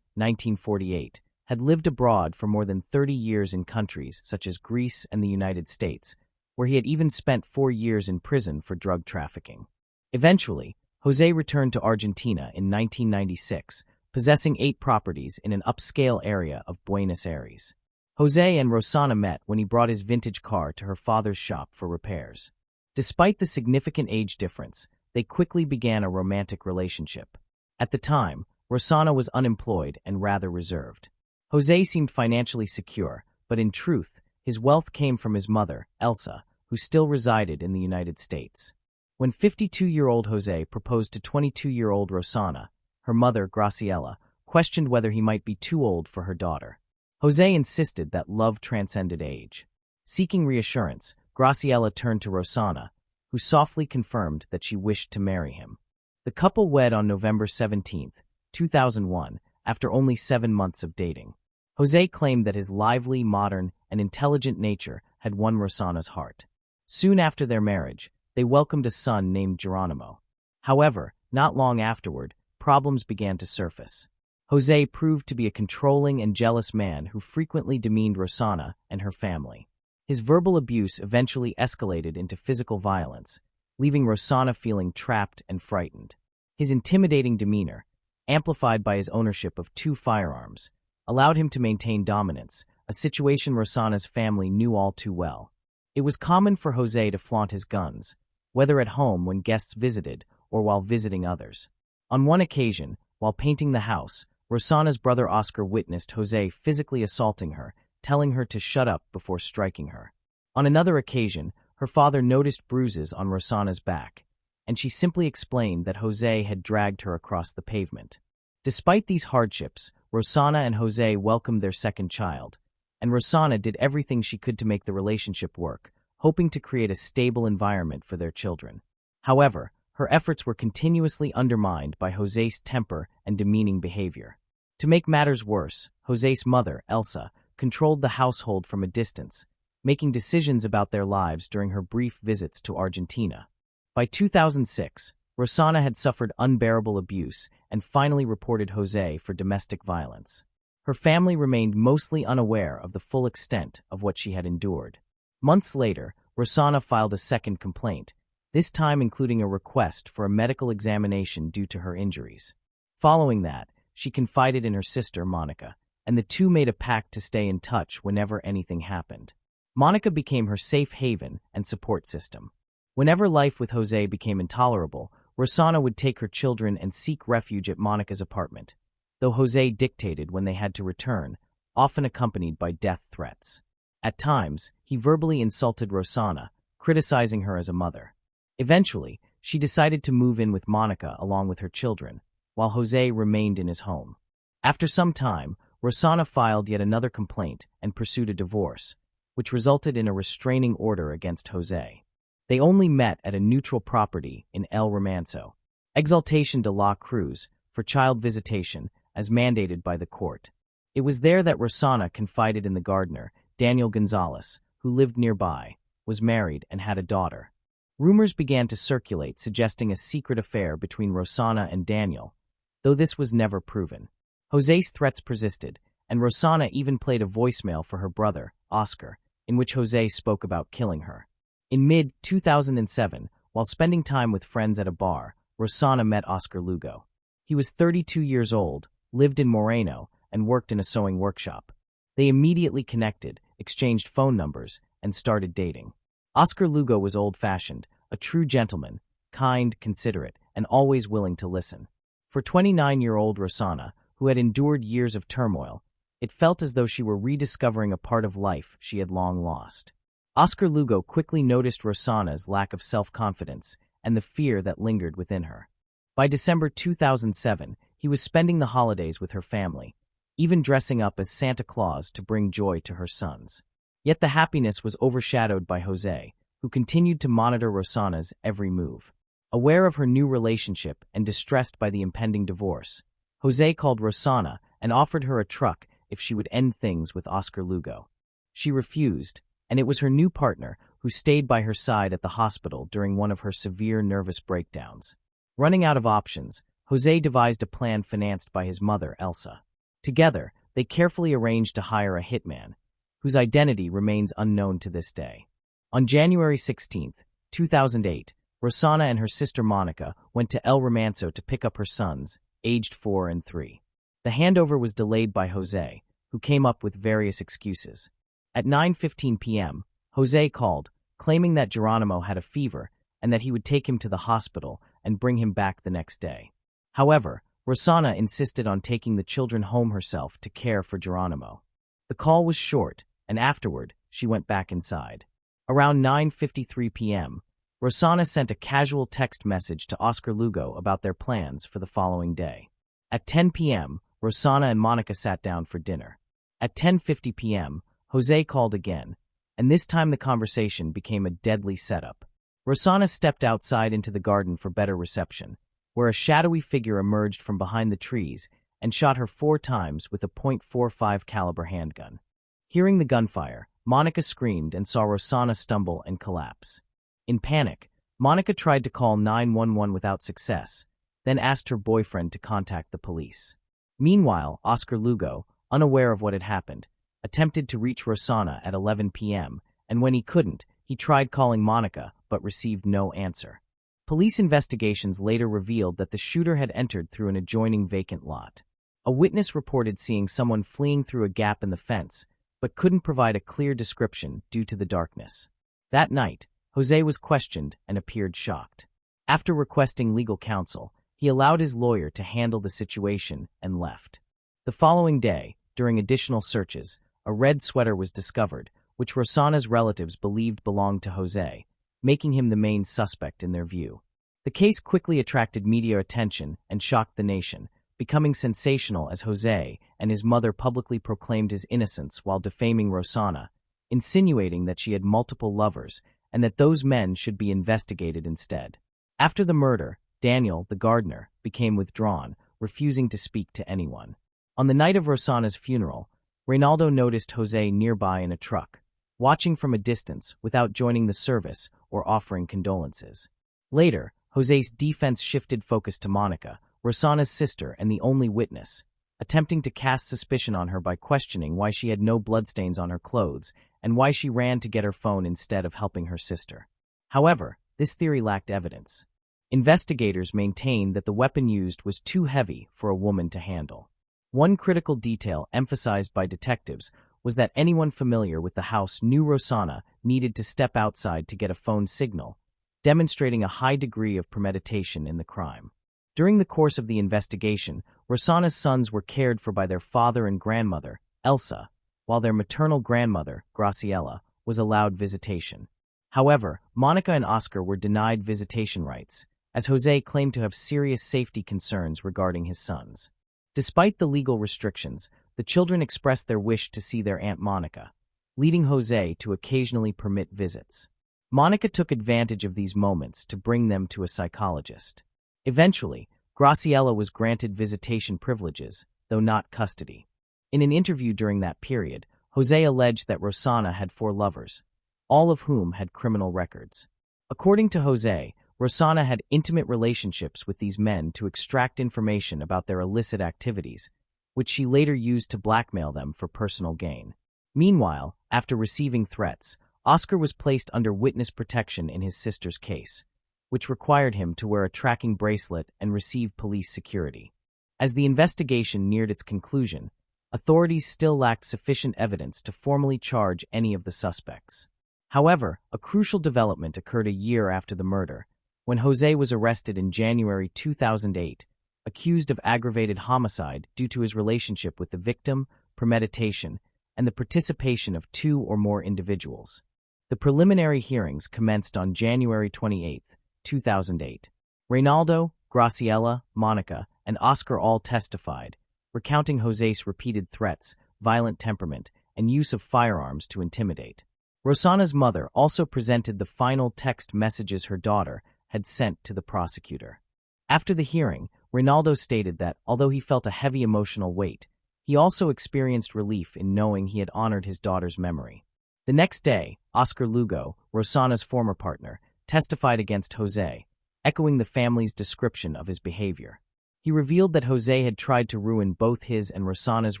Speaker 1: 1948, had lived abroad for more than 30 years in countries such as Greece and the United States, where he had even spent 4 years in prison for drug trafficking. Eventually, José returned to Argentina in 1996, possessing 8 properties in an upscale area of Buenos Aires. José and Rossana met when he brought his vintage car to her father's shop for repairs. Despite the significant age difference, they quickly began a romantic relationship. At the time, Rossana was unemployed and rather reserved. José seemed financially secure, but in truth, his wealth came from his mother, Elsa, who still resided in the United States. When 52-year-old José proposed to 22-year-old Rossana, her mother, Graciela, questioned whether he might be too old for her daughter. José insisted that love transcended age. Seeking reassurance, Graciela turned to Rossana, who softly confirmed that she wished to marry him. The couple wed on November 17, 2001, after only 7 months of dating. José claimed that his lively, modern, and intelligent nature had won Rossana's heart. Soon after their marriage, they welcomed a son named Geronimo. However, not long afterward, problems began to surface. José proved to be a controlling and jealous man who frequently demeaned Rossana and her family. His verbal abuse eventually escalated into physical violence, leaving Rossana feeling trapped and frightened. His intimidating demeanor, amplified by his ownership of 2 firearms, allowed him to maintain dominance, a situation Rossana's family knew all too well. It was common for José to flaunt his guns, whether at home when guests visited or while visiting others. On one occasion, while painting the house, Rossana's brother Oscar witnessed José physically assaulting her, telling her to shut up before striking her. On another occasion, her father noticed bruises on Rossana's back, and she simply explained that José had dragged her across the pavement. Despite these hardships, Rossana and José welcomed their second child, and Rossana did everything she could to make the relationship work, hoping to create a stable environment for their children. However, her efforts were continuously undermined by José's temper and demeaning behavior. To make matters worse, José's mother, Elsa, controlled the household from a distance, making decisions about their lives during her brief visits to Argentina. By 2006, Rossana had suffered unbearable abuse and finally reported José for domestic violence. Her family remained mostly unaware of the full extent of what she had endured. Months later, Rossana filed a second complaint, this time including a request for a medical examination due to her injuries. Following that, she confided in her sister, Monica, and the two made a pact to stay in touch whenever anything happened. Monica became her safe haven and support system. Whenever life with José became intolerable, Rossana would take her children and seek refuge at Monica's apartment, though José dictated when they had to return, often accompanied by death threats. At times, he verbally insulted Rossana, criticizing her as a mother. Eventually, she decided to move in with Monica along with her children, while José remained in his home. After some time, Rosanna filed yet another complaint and pursued a divorce, which resulted in a restraining order against Jose. They only met at a neutral property in El Remanso, Exaltación de la Cruz, for child visitation, as mandated by the court. It was there that Rosanna confided in the gardener, Daniel Gonzalez, who lived nearby, was married, and had a daughter. Rumors began to circulate suggesting a secret affair between Rosanna and Daniel, though this was never proven. Jose's threats persisted, and Rosanna even played a voicemail for her brother, Oscar, in which Jose spoke about killing her. In mid-2007, while spending time with friends at a bar, Rosanna met Oscar Lugo. He was 32 years old, lived in Moreno, and worked in a sewing workshop. They immediately connected, exchanged phone numbers, and started dating. Oscar Lugo was old-fashioned, a true gentleman, kind, considerate, and always willing to listen. For 29-year-old Rosanna, who had endured years of turmoil, it felt as though she were rediscovering a part of life she had long lost. Oscar Lugo quickly noticed Rosanna's lack of self-confidence and the fear that lingered within her. By December 2007, he was spending the holidays with her family, even dressing up as Santa Claus to bring joy to her sons. Yet the happiness was overshadowed by Jose, who continued to monitor Rosanna's every move. Aware of her new relationship and distressed by the impending divorce, Jose called Rosanna and offered her a truck if she would end things with Oscar Lugo. She refused, and it was her new partner who stayed by her side at the hospital during one of her severe nervous breakdowns. Running out of options, Jose devised a plan financed by his mother, Elsa. Together, they carefully arranged to hire a hitman, whose identity remains unknown to this day. On January 16, 2008, Rosanna and her sister Monica went to El Remanso to pick up her sons, aged 4 and 3. The handover was delayed by Jose, who came up with various excuses. At 9:15 p.m., Jose called, claiming that Geronimo had a fever and that he would take him to the hospital and bring him back the next day. However, Rosanna insisted on taking the children home herself to care for Geronimo. The call was short, and afterward, she went back inside. Around 9:53 p.m., Rosanna sent a casual text message to Oscar Lugo about their plans for the following day. At 10 p.m., Rosanna and Monica sat down for dinner. At 10:50 p.m., Jose called again, and this time the conversation became a deadly setup. Rosanna stepped outside into the garden for better reception, where a shadowy figure emerged from behind the trees and shot her 4 times with a .45 caliber handgun. Hearing the gunfire, Monica screamed and saw Rosanna stumble and collapse. In panic, Monica tried to call 911 without success, then asked her boyfriend to contact the police. Meanwhile, Oscar Lugo, unaware of what had happened, attempted to reach Rosanna at 11 p.m., and when he couldn't, he tried calling Monica but received no answer. Police investigations later revealed that the shooter had entered through an adjoining vacant lot. A witness reported seeing someone fleeing through a gap in the fence, but couldn't provide a clear description due to the darkness. That night, Jose was questioned and appeared shocked. After requesting legal counsel, he allowed his lawyer to handle the situation and left. The following day, during additional searches, a red sweater was discovered, which Rosanna's relatives believed belonged to Jose, making him the main suspect in their view. The case quickly attracted media attention and shocked the nation, becoming sensational as Jose and his mother publicly proclaimed his innocence while defaming Rosanna, insinuating that she had multiple lovers and that those men should be investigated instead. After the murder, Daniel, the gardener, became withdrawn, refusing to speak to anyone. On the night of Rosanna's funeral, Reynaldo noticed Jose nearby in a truck, watching from a distance without joining the service or offering condolences. Later, Jose's defense shifted focus to Monica, Rosanna's sister and the only witness, attempting to cast suspicion on her by questioning why she had no bloodstains on her clothes and why she ran to get her phone instead of helping her sister. However, this theory lacked evidence. Investigators maintained that the weapon used was too heavy for a woman to handle. One critical detail emphasized by detectives was that anyone familiar with the house knew Rosanna needed to step outside to get a phone signal, demonstrating a high degree of premeditation in the crime. During the course of the investigation, Rosanna's sons were cared for by their father and grandmother, Elsa, while their maternal grandmother, Graciela, was allowed visitation. However, Monica and Oscar were denied visitation rights, as Jose claimed to have serious safety concerns regarding his sons. Despite the legal restrictions, the children expressed their wish to see their Aunt Monica, leading Jose to occasionally permit visits. Monica took advantage of these moments to bring them to a psychologist. Eventually, Graciela was granted visitation privileges, though not custody. In an interview during that period, Jose alleged that Rosana had 4 lovers, all of whom had criminal records. According to Jose, Rosana had intimate relationships with these men to extract information about their illicit activities, which she later used to blackmail them for personal gain. Meanwhile, after receiving threats, Oscar was placed under witness protection in his sister's case, which required him to wear a tracking bracelet and receive police security. As the investigation neared its conclusion, authorities still lacked sufficient evidence to formally charge any of the suspects. However, a crucial development occurred a year after the murder, when Jose was arrested in January 2008, accused of aggravated homicide due to his relationship with the victim, premeditation, and the participation of 2 or more individuals. The preliminary hearings commenced on January 28, 2008. Reynaldo, Graciela, Monica, and Oscar all testified, recounting Jose's repeated threats, violent temperament, and use of firearms to intimidate. Rosana's mother also presented the final text messages her daughter had sent to the prosecutor. After the hearing, Reynaldo stated that, although he felt a heavy emotional weight, he also experienced relief in knowing he had honored his daughter's memory. The next day, Oscar Lugo, Rosana's former partner, testified against Jose, echoing the family's description of his behavior. He revealed that Jose had tried to ruin both his and Rosana's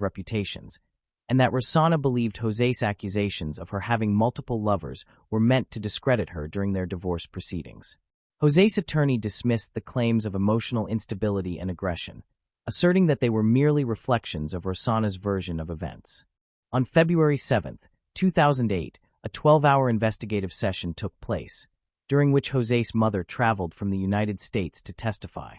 Speaker 1: reputations, and that Rosana believed Jose's accusations of her having multiple lovers were meant to discredit her during their divorce proceedings. Jose's attorney dismissed the claims of emotional instability and aggression, asserting that they were merely reflections of Rosana's version of events. On February 7, 2008, a 12-hour investigative session took place, during which Jose's mother traveled from the United States to testify.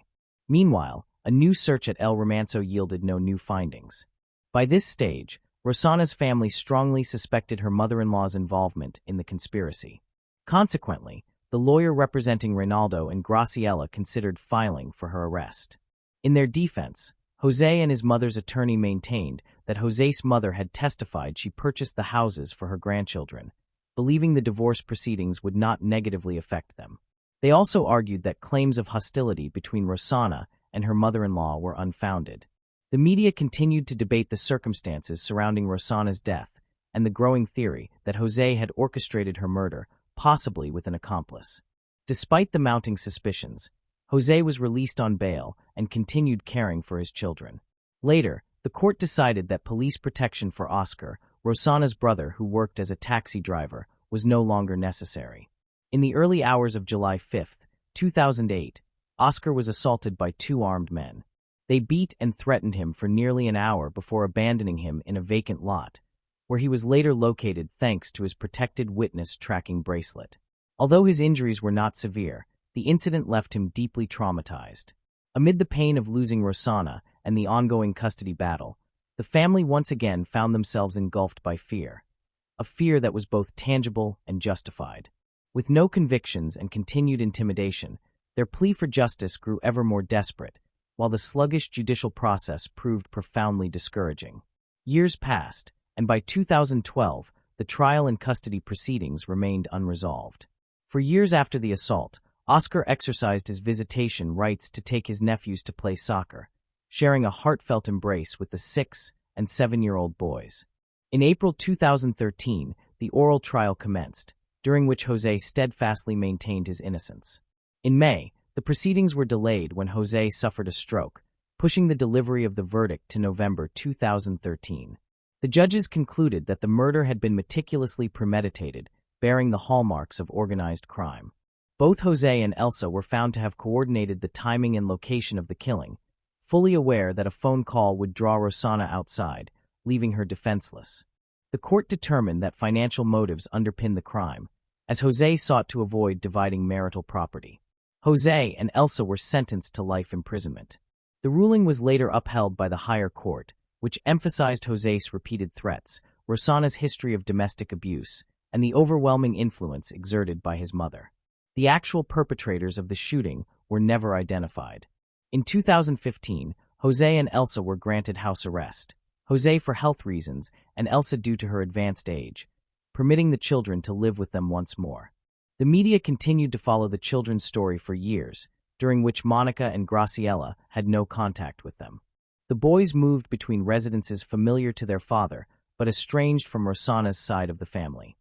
Speaker 1: Meanwhile, a new search at El Romanzo yielded no new findings. By this stage, Rosana's family strongly suspected her mother-in-law's involvement in the conspiracy. Consequently, the lawyer representing Reynaldo and Graciela considered filing for her arrest. In their defense, Jose and his mother's attorney maintained that Jose's mother had testified she purchased the houses for her grandchildren, believing the divorce proceedings would not negatively affect them. They also argued that claims of hostility between Rosana and her mother-in-law were unfounded. The media continued to debate the circumstances surrounding Rosana's death and the growing theory that Jose had orchestrated her murder, possibly with an accomplice. Despite the mounting suspicions, Jose was released on bail and continued caring for his children. Later, the court decided that police protection for Oscar, Rosana's brother who worked as a taxi driver, was no longer necessary. In the early hours of July 5, 2008, Oscar was assaulted by 2 armed men. They beat and threatened him for nearly an hour before abandoning him in a vacant lot, where he was later located thanks to his protected witness tracking bracelet. Although his injuries were not severe, the incident left him deeply traumatized. Amid the pain of losing Rosana and the ongoing custody battle, the family once again found themselves engulfed by fear, a fear that was both tangible and justified. With no convictions and continued intimidation, their plea for justice grew ever more desperate, while the sluggish judicial process proved profoundly discouraging. Years passed, and by 2012, the trial and custody proceedings remained unresolved. For years after the assault, Oscar exercised his visitation rights to take his nephews to play soccer, sharing a heartfelt embrace with the 6- and 7-year-old boys. In April 2013, the oral trial commenced, during which Jose steadfastly maintained his innocence. In May, the proceedings were delayed when Jose suffered a stroke, pushing the delivery of the verdict to November 2013. The judges concluded that the murder had been meticulously premeditated, bearing the hallmarks of organized crime. Both Jose and Elsa were found to have coordinated the timing and location of the killing, fully aware that a phone call would draw Rosana outside, leaving her defenseless. The court determined that financial motives underpinned the crime, as Jose sought to avoid dividing marital property. Jose and Elsa were sentenced to life imprisonment. The ruling was later upheld by the higher court, which emphasized Jose's repeated threats, Rosana's history of domestic abuse, and the overwhelming influence exerted by his mother. The actual perpetrators of the shooting were never identified. In 2015, Jose and Elsa were granted house arrest. Jose for health reasons and Elsa due to her advanced age, permitting the children to live with them once more. The media continued to follow the children's story for years, during which Monica and Graciela had no contact with them. The boys moved between residences familiar to their father, but estranged from Rosana's side of the family.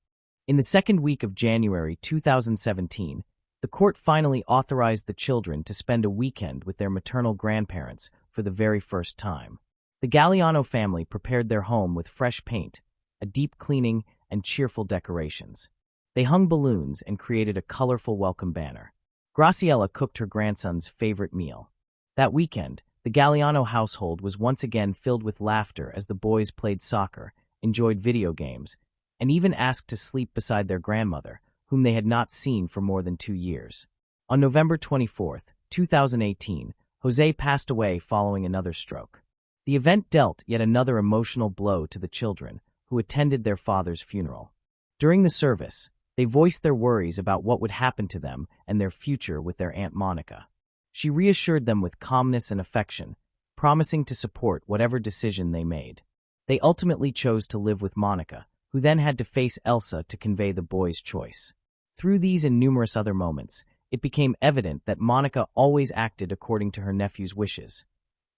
Speaker 1: In the second week of January 2017, the court finally authorized the children to spend a weekend with their maternal grandparents for the very first time. The Galliano family prepared their home with fresh paint, a deep cleaning, and cheerful decorations. They hung balloons and created a colorful welcome banner. Graciela cooked her grandson's favorite meal. That weekend, the Galliano household was once again filled with laughter as the boys played soccer, enjoyed video games, and even asked to sleep beside their grandmother, whom they had not seen for more than 2 years. On November 24, 2018, Jose passed away following another stroke. The event dealt yet another emotional blow to the children, who attended their father's funeral. During the service, they voiced their worries about what would happen to them and their future with their Aunt Monica. She reassured them with calmness and affection, promising to support whatever decision they made. They ultimately chose to live with Monica, who then had to face Elsa to convey the boys' choice. Through these and numerous other moments, it became evident that Monica always acted according to her nephew's wishes,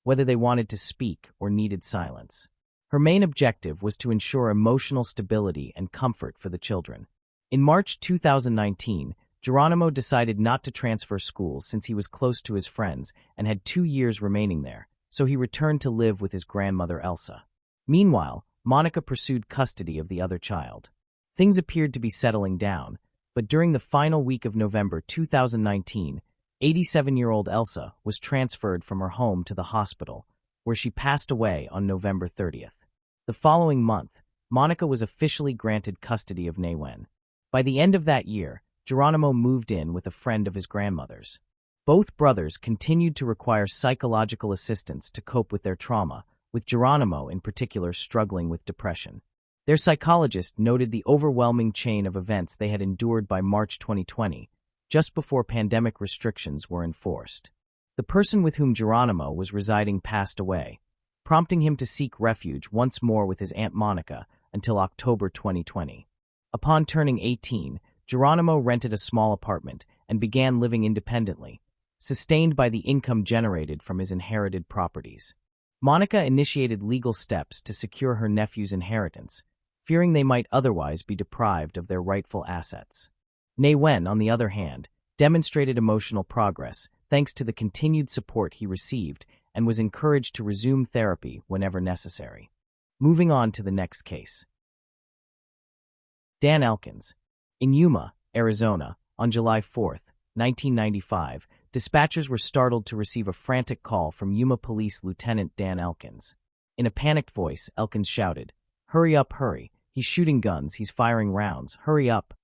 Speaker 1: whether they wanted to speak or needed silence. Her main objective was to ensure emotional stability and comfort for the children. In March 2019, Geronimo decided not to transfer schools since he was close to his friends and had 2 years remaining there, so he returned to live with his grandmother Elsa. Meanwhile, Monica pursued custody of the other child. Things appeared to be settling down, but during the final week of November 2019, 87-year-old Elsa was transferred from her home to the hospital, where she passed away on November 30th. The following month, Monica was officially granted custody of Newen. By the end of that year, Geronimo moved in with a friend of his grandmother's. Both brothers continued to require psychological assistance to cope with their trauma, with Geronimo in particular struggling with depression. Their psychologist noted the overwhelming chain of events they had endured by March 2020, just before pandemic restrictions were enforced. The person with whom Geronimo was residing passed away, prompting him to seek refuge once more with his Aunt Monica until October 2020. Upon turning 18, Geronimo rented a small apartment and began living independently, sustained by the income generated from his inherited properties. Monica initiated legal steps to secure her nephew's inheritance, fearing they might otherwise be deprived of their rightful assets. Newen, on the other hand, demonstrated emotional progress thanks to the continued support he received and was encouraged to resume therapy whenever necessary. Moving on to the next case. Dan Elkins. In Yuma, Arizona, on July 4, 1995, dispatchers were startled to receive a frantic call from Yuma Police Lieutenant Dan Elkins. In a panicked voice, Elkins shouted, "Hurry up, hurry. He's shooting guns, he's firing rounds. Hurry up."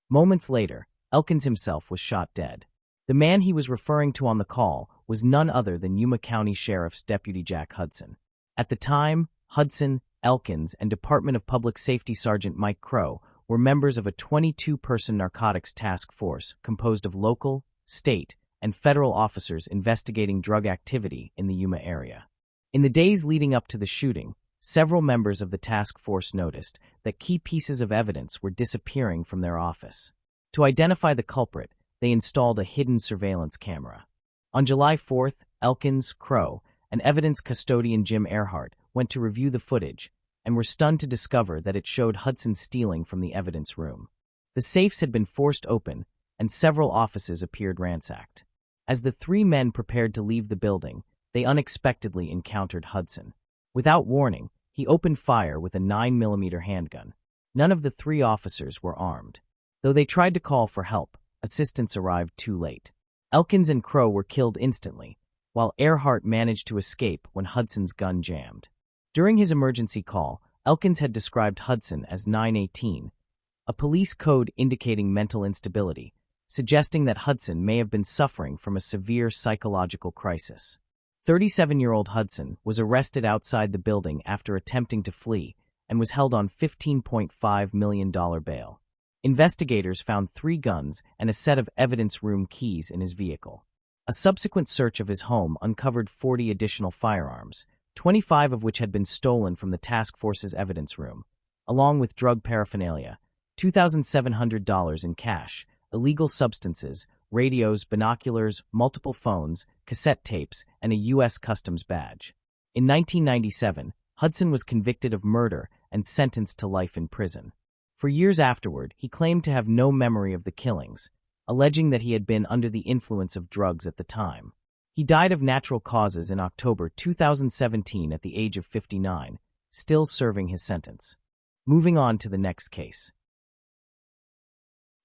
Speaker 1: Moments later, Elkins himself was shot dead. The man he was referring to on the call was none other than Yuma County Sheriff's Deputy Jack Hudson. At the time, Hudson, Elkins, and Department of Public Safety Sergeant Mike Crow were members of a 22-person narcotics task force composed of local, state, and federal officers investigating drug activity in the Yuma area. In the days leading up to the shooting, several members of the task force noticed that key pieces of evidence were disappearing from their office. To identify the culprit, they installed a hidden surveillance camera. On July 4th, Elkins, Crow, and evidence custodian Jim Earhart went to review the footage and were stunned to discover that it showed Hudson stealing from the evidence room. The safes had been forced open, and several offices appeared ransacked. As the 3 men prepared to leave the building, they unexpectedly encountered Hudson. Without warning, he opened fire with a 9mm handgun. None of the 3 officers were armed. Though they tried to call for help, assistance arrived too late. Elkins and Crow were killed instantly, while Earhart managed to escape when Hudson's gun jammed. During his emergency call, Elkins had described Hudson as 918, a police code indicating mental instability, suggesting that Hudson may have been suffering from a severe psychological crisis. 37-year-old Hudson was arrested outside the building after attempting to flee and was held on $15.5 million bail. Investigators found 3 guns and a set of evidence room keys in his vehicle. A subsequent search of his home uncovered 40 additional firearms, 25 of which had been stolen from the task force's evidence room, along with drug paraphernalia, $2,700 in cash, illegal substances, radios, binoculars, multiple phones, cassette tapes, and a U.S. Customs badge. In 1997, Hudson was convicted of murder and sentenced to life in prison. For years afterward, he claimed to have no memory of the killings, alleging that he had been under the influence of drugs at the time. He died of natural causes in October 2017 at the age of 59, still serving his sentence. Moving on to the next case.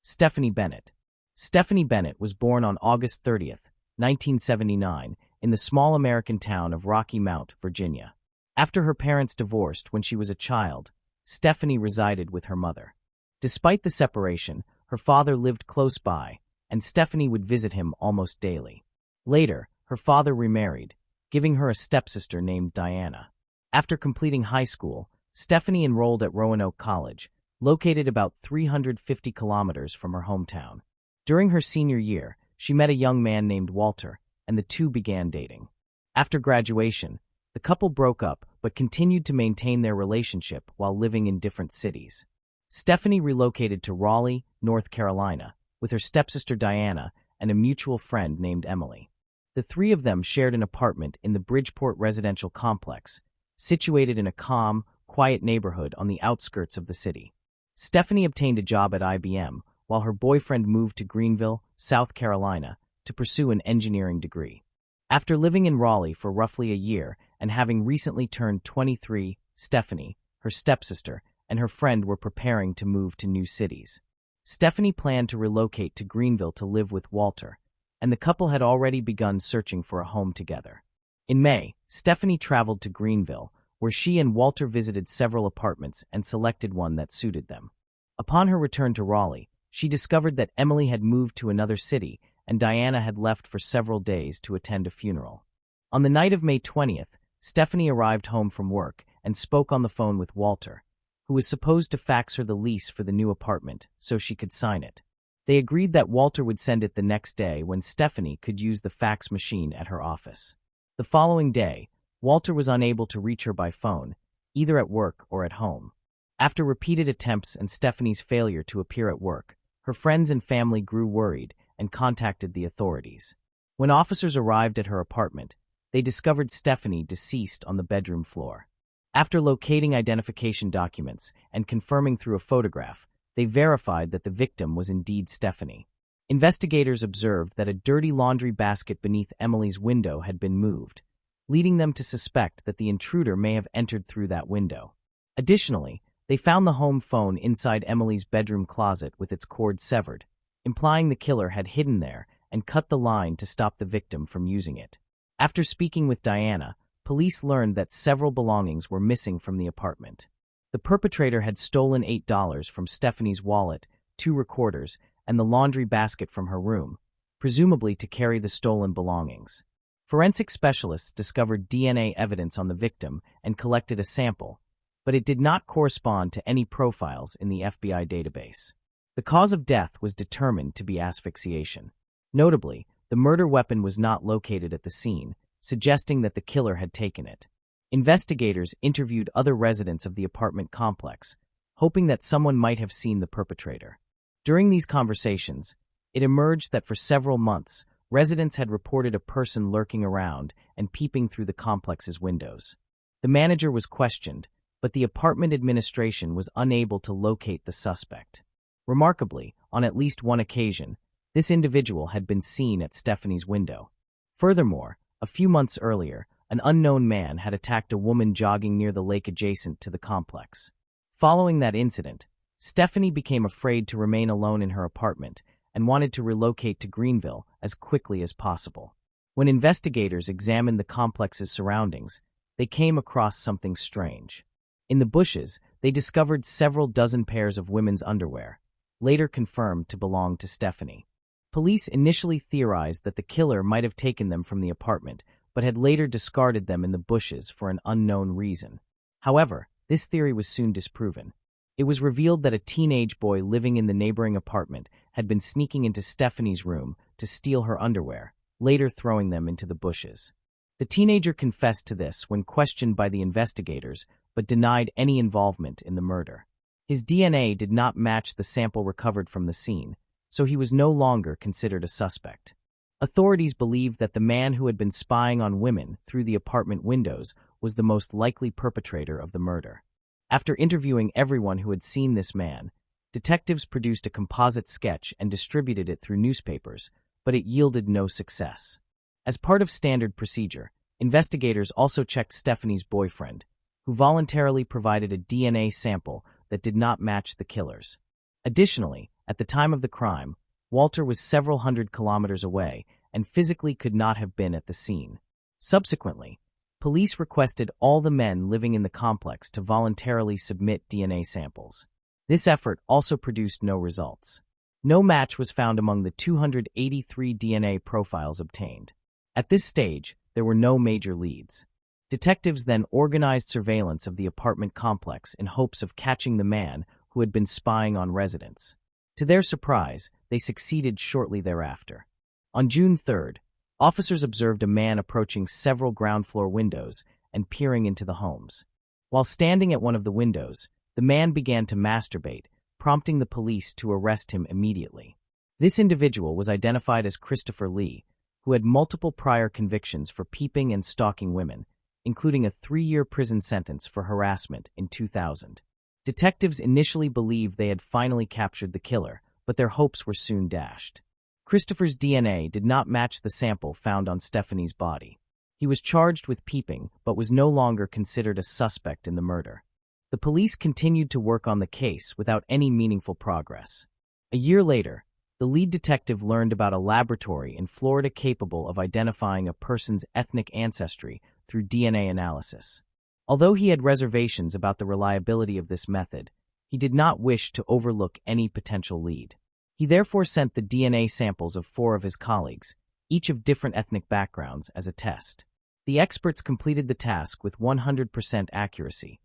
Speaker 1: Stephanie Bennett. Stephanie Bennett was born on August 30, 1979, in the small American town of Rocky Mount, Virginia. After her parents divorced when she was a child, Stephanie resided with her mother. Despite the separation, her father lived close by, and Stephanie would visit him almost daily. Later, her father remarried, giving her a stepsister named Diana. After completing high school, Stephanie enrolled at Roanoke College, located about 350 kilometers from her hometown. During her senior year, she met a young man named Walter, and the two began dating. After graduation, the couple broke up but continued to maintain their relationship while living in different cities. Stephanie relocated to Raleigh, North Carolina, with her stepsister Diana and a mutual friend named Emily. The three of them shared an apartment in the Bridgeport residential complex, situated in a calm, quiet neighborhood on the outskirts of the city. Stephanie obtained a job at IBM, while her boyfriend moved to Greenville, South Carolina, to pursue an engineering degree. After living in Raleigh for roughly a year and having recently turned 23, Stephanie, her stepsister, and her friend were preparing to move to new cities. Stephanie planned to relocate to Greenville to live with Walter, and the couple had already begun searching for a home together. In May, Stephanie traveled to Greenville, where she and Walter visited several apartments and selected one that suited them. Upon her return to Raleigh, she discovered that Emily had moved to another city and Diana had left for several days to attend a funeral. On the night of May 20th, Stephanie arrived home from work and spoke on the phone with Walter, who was supposed to fax her the lease for the new apartment so she could sign it. They agreed that Walter would send it the next day when Stephanie could use the fax machine at her office. The following day, Walter was unable to reach her by phone, either at work or at home. After repeated attempts and Stephanie's failure to appear at work, her friends and family grew worried and contacted the authorities. When officers arrived at her apartment, they discovered Stephanie deceased on the bedroom floor. After locating identification documents and confirming through a photograph, they verified that the victim was indeed Stephanie. Investigators observed that a dirty laundry basket beneath Emily's window had been moved, leading them to suspect that the intruder may have entered through that window. Additionally, they found the home phone inside Emily's bedroom closet with its cord severed, implying the killer had hidden there and cut the line to stop the victim from using it. After speaking with Diana, police learned that several belongings were missing from the apartment. The perpetrator had stolen $8 from Stephanie's wallet, 2 recorders, and the laundry basket from her room, presumably to carry the stolen belongings. Forensic specialists discovered DNA evidence on the victim and collected a sample, but it did not correspond to any profiles in the FBI database. The cause of death was determined to be asphyxiation. Notably, the murder weapon was not located at the scene, suggesting that the killer had taken it. Investigators interviewed other residents of the apartment complex, hoping that someone might have seen the perpetrator. During these conversations, it emerged that for several months, residents had reported a person lurking around and peeping through the complex's windows. The manager was questioned, but the apartment administration was unable to locate the suspect. Remarkably, on at least one occasion, this individual had been seen at Stephanie's window. Furthermore, a few months earlier, an unknown man had attacked a woman jogging near the lake adjacent to the complex. Following that incident, Stephanie became afraid to remain alone in her apartment and wanted to relocate to Greenville as quickly as possible. When investigators examined the complex's surroundings, they came across something strange. In the bushes, they discovered several dozen pairs of women's underwear, later confirmed to belong to Stephanie. Police initially theorized that the killer might have taken them from the apartment, but had later discarded them in the bushes for an unknown reason. However, this theory was soon disproven. It was revealed that a teenage boy living in the neighboring apartment had been sneaking into Stephanie's room to steal her underwear, later throwing them into the bushes. The teenager confessed to this when questioned by the investigators, but denied any involvement in the murder. His DNA did not match the sample recovered from the scene, so he was no longer considered a suspect. Authorities believed that the man who had been spying on women through the apartment windows was the most likely perpetrator of the murder. After interviewing everyone who had seen this man, detectives produced a composite sketch and distributed it through newspapers, but it yielded no success. As part of standard procedure, investigators also checked Stephanie's boyfriend, who voluntarily provided a DNA sample that did not match the killer's. Additionally, at the time of the crime, Walter was several hundred kilometers away and physically could not have been at the scene. Subsequently, police requested all the men living in the complex to voluntarily submit DNA samples. This effort also produced no results. No match was found among the 283 DNA profiles obtained. At this stage, there were no major leads. Detectives then organized surveillance of the apartment complex in hopes of catching the man who had been spying on residents. To their surprise, they succeeded shortly thereafter. On June 3rd, officers observed a man approaching several ground-floor windows and peering into the homes. While standing at one of the windows, the man began to masturbate, prompting the police to arrest him immediately. This individual was identified as Christopher Lee, who had multiple prior convictions for peeping and stalking women, including a 3-year prison sentence for harassment in 2000. Detectives initially believed they had finally captured the killer, but their hopes were soon dashed. Christopher's DNA did not match the sample found on Stephanie's body. He was charged with peeping, but was no longer considered a suspect in the murder. The police continued to work on the case without any meaningful progress. A year later, the lead detective learned about a laboratory in Florida capable of identifying a person's ethnic ancestry through DNA analysis. Although he had reservations about the reliability of this method, he did not wish to overlook any potential lead. He therefore sent the DNA samples of 4 of his colleagues, each of different ethnic backgrounds, as a test. The experts completed the task with 100% accuracy,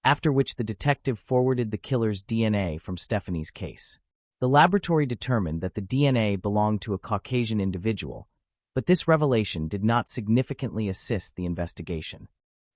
Speaker 1: after which the detective forwarded the killer's DNA from Stephanie's case. The laboratory determined that the DNA belonged to a Caucasian individual, but this revelation did not significantly assist the investigation.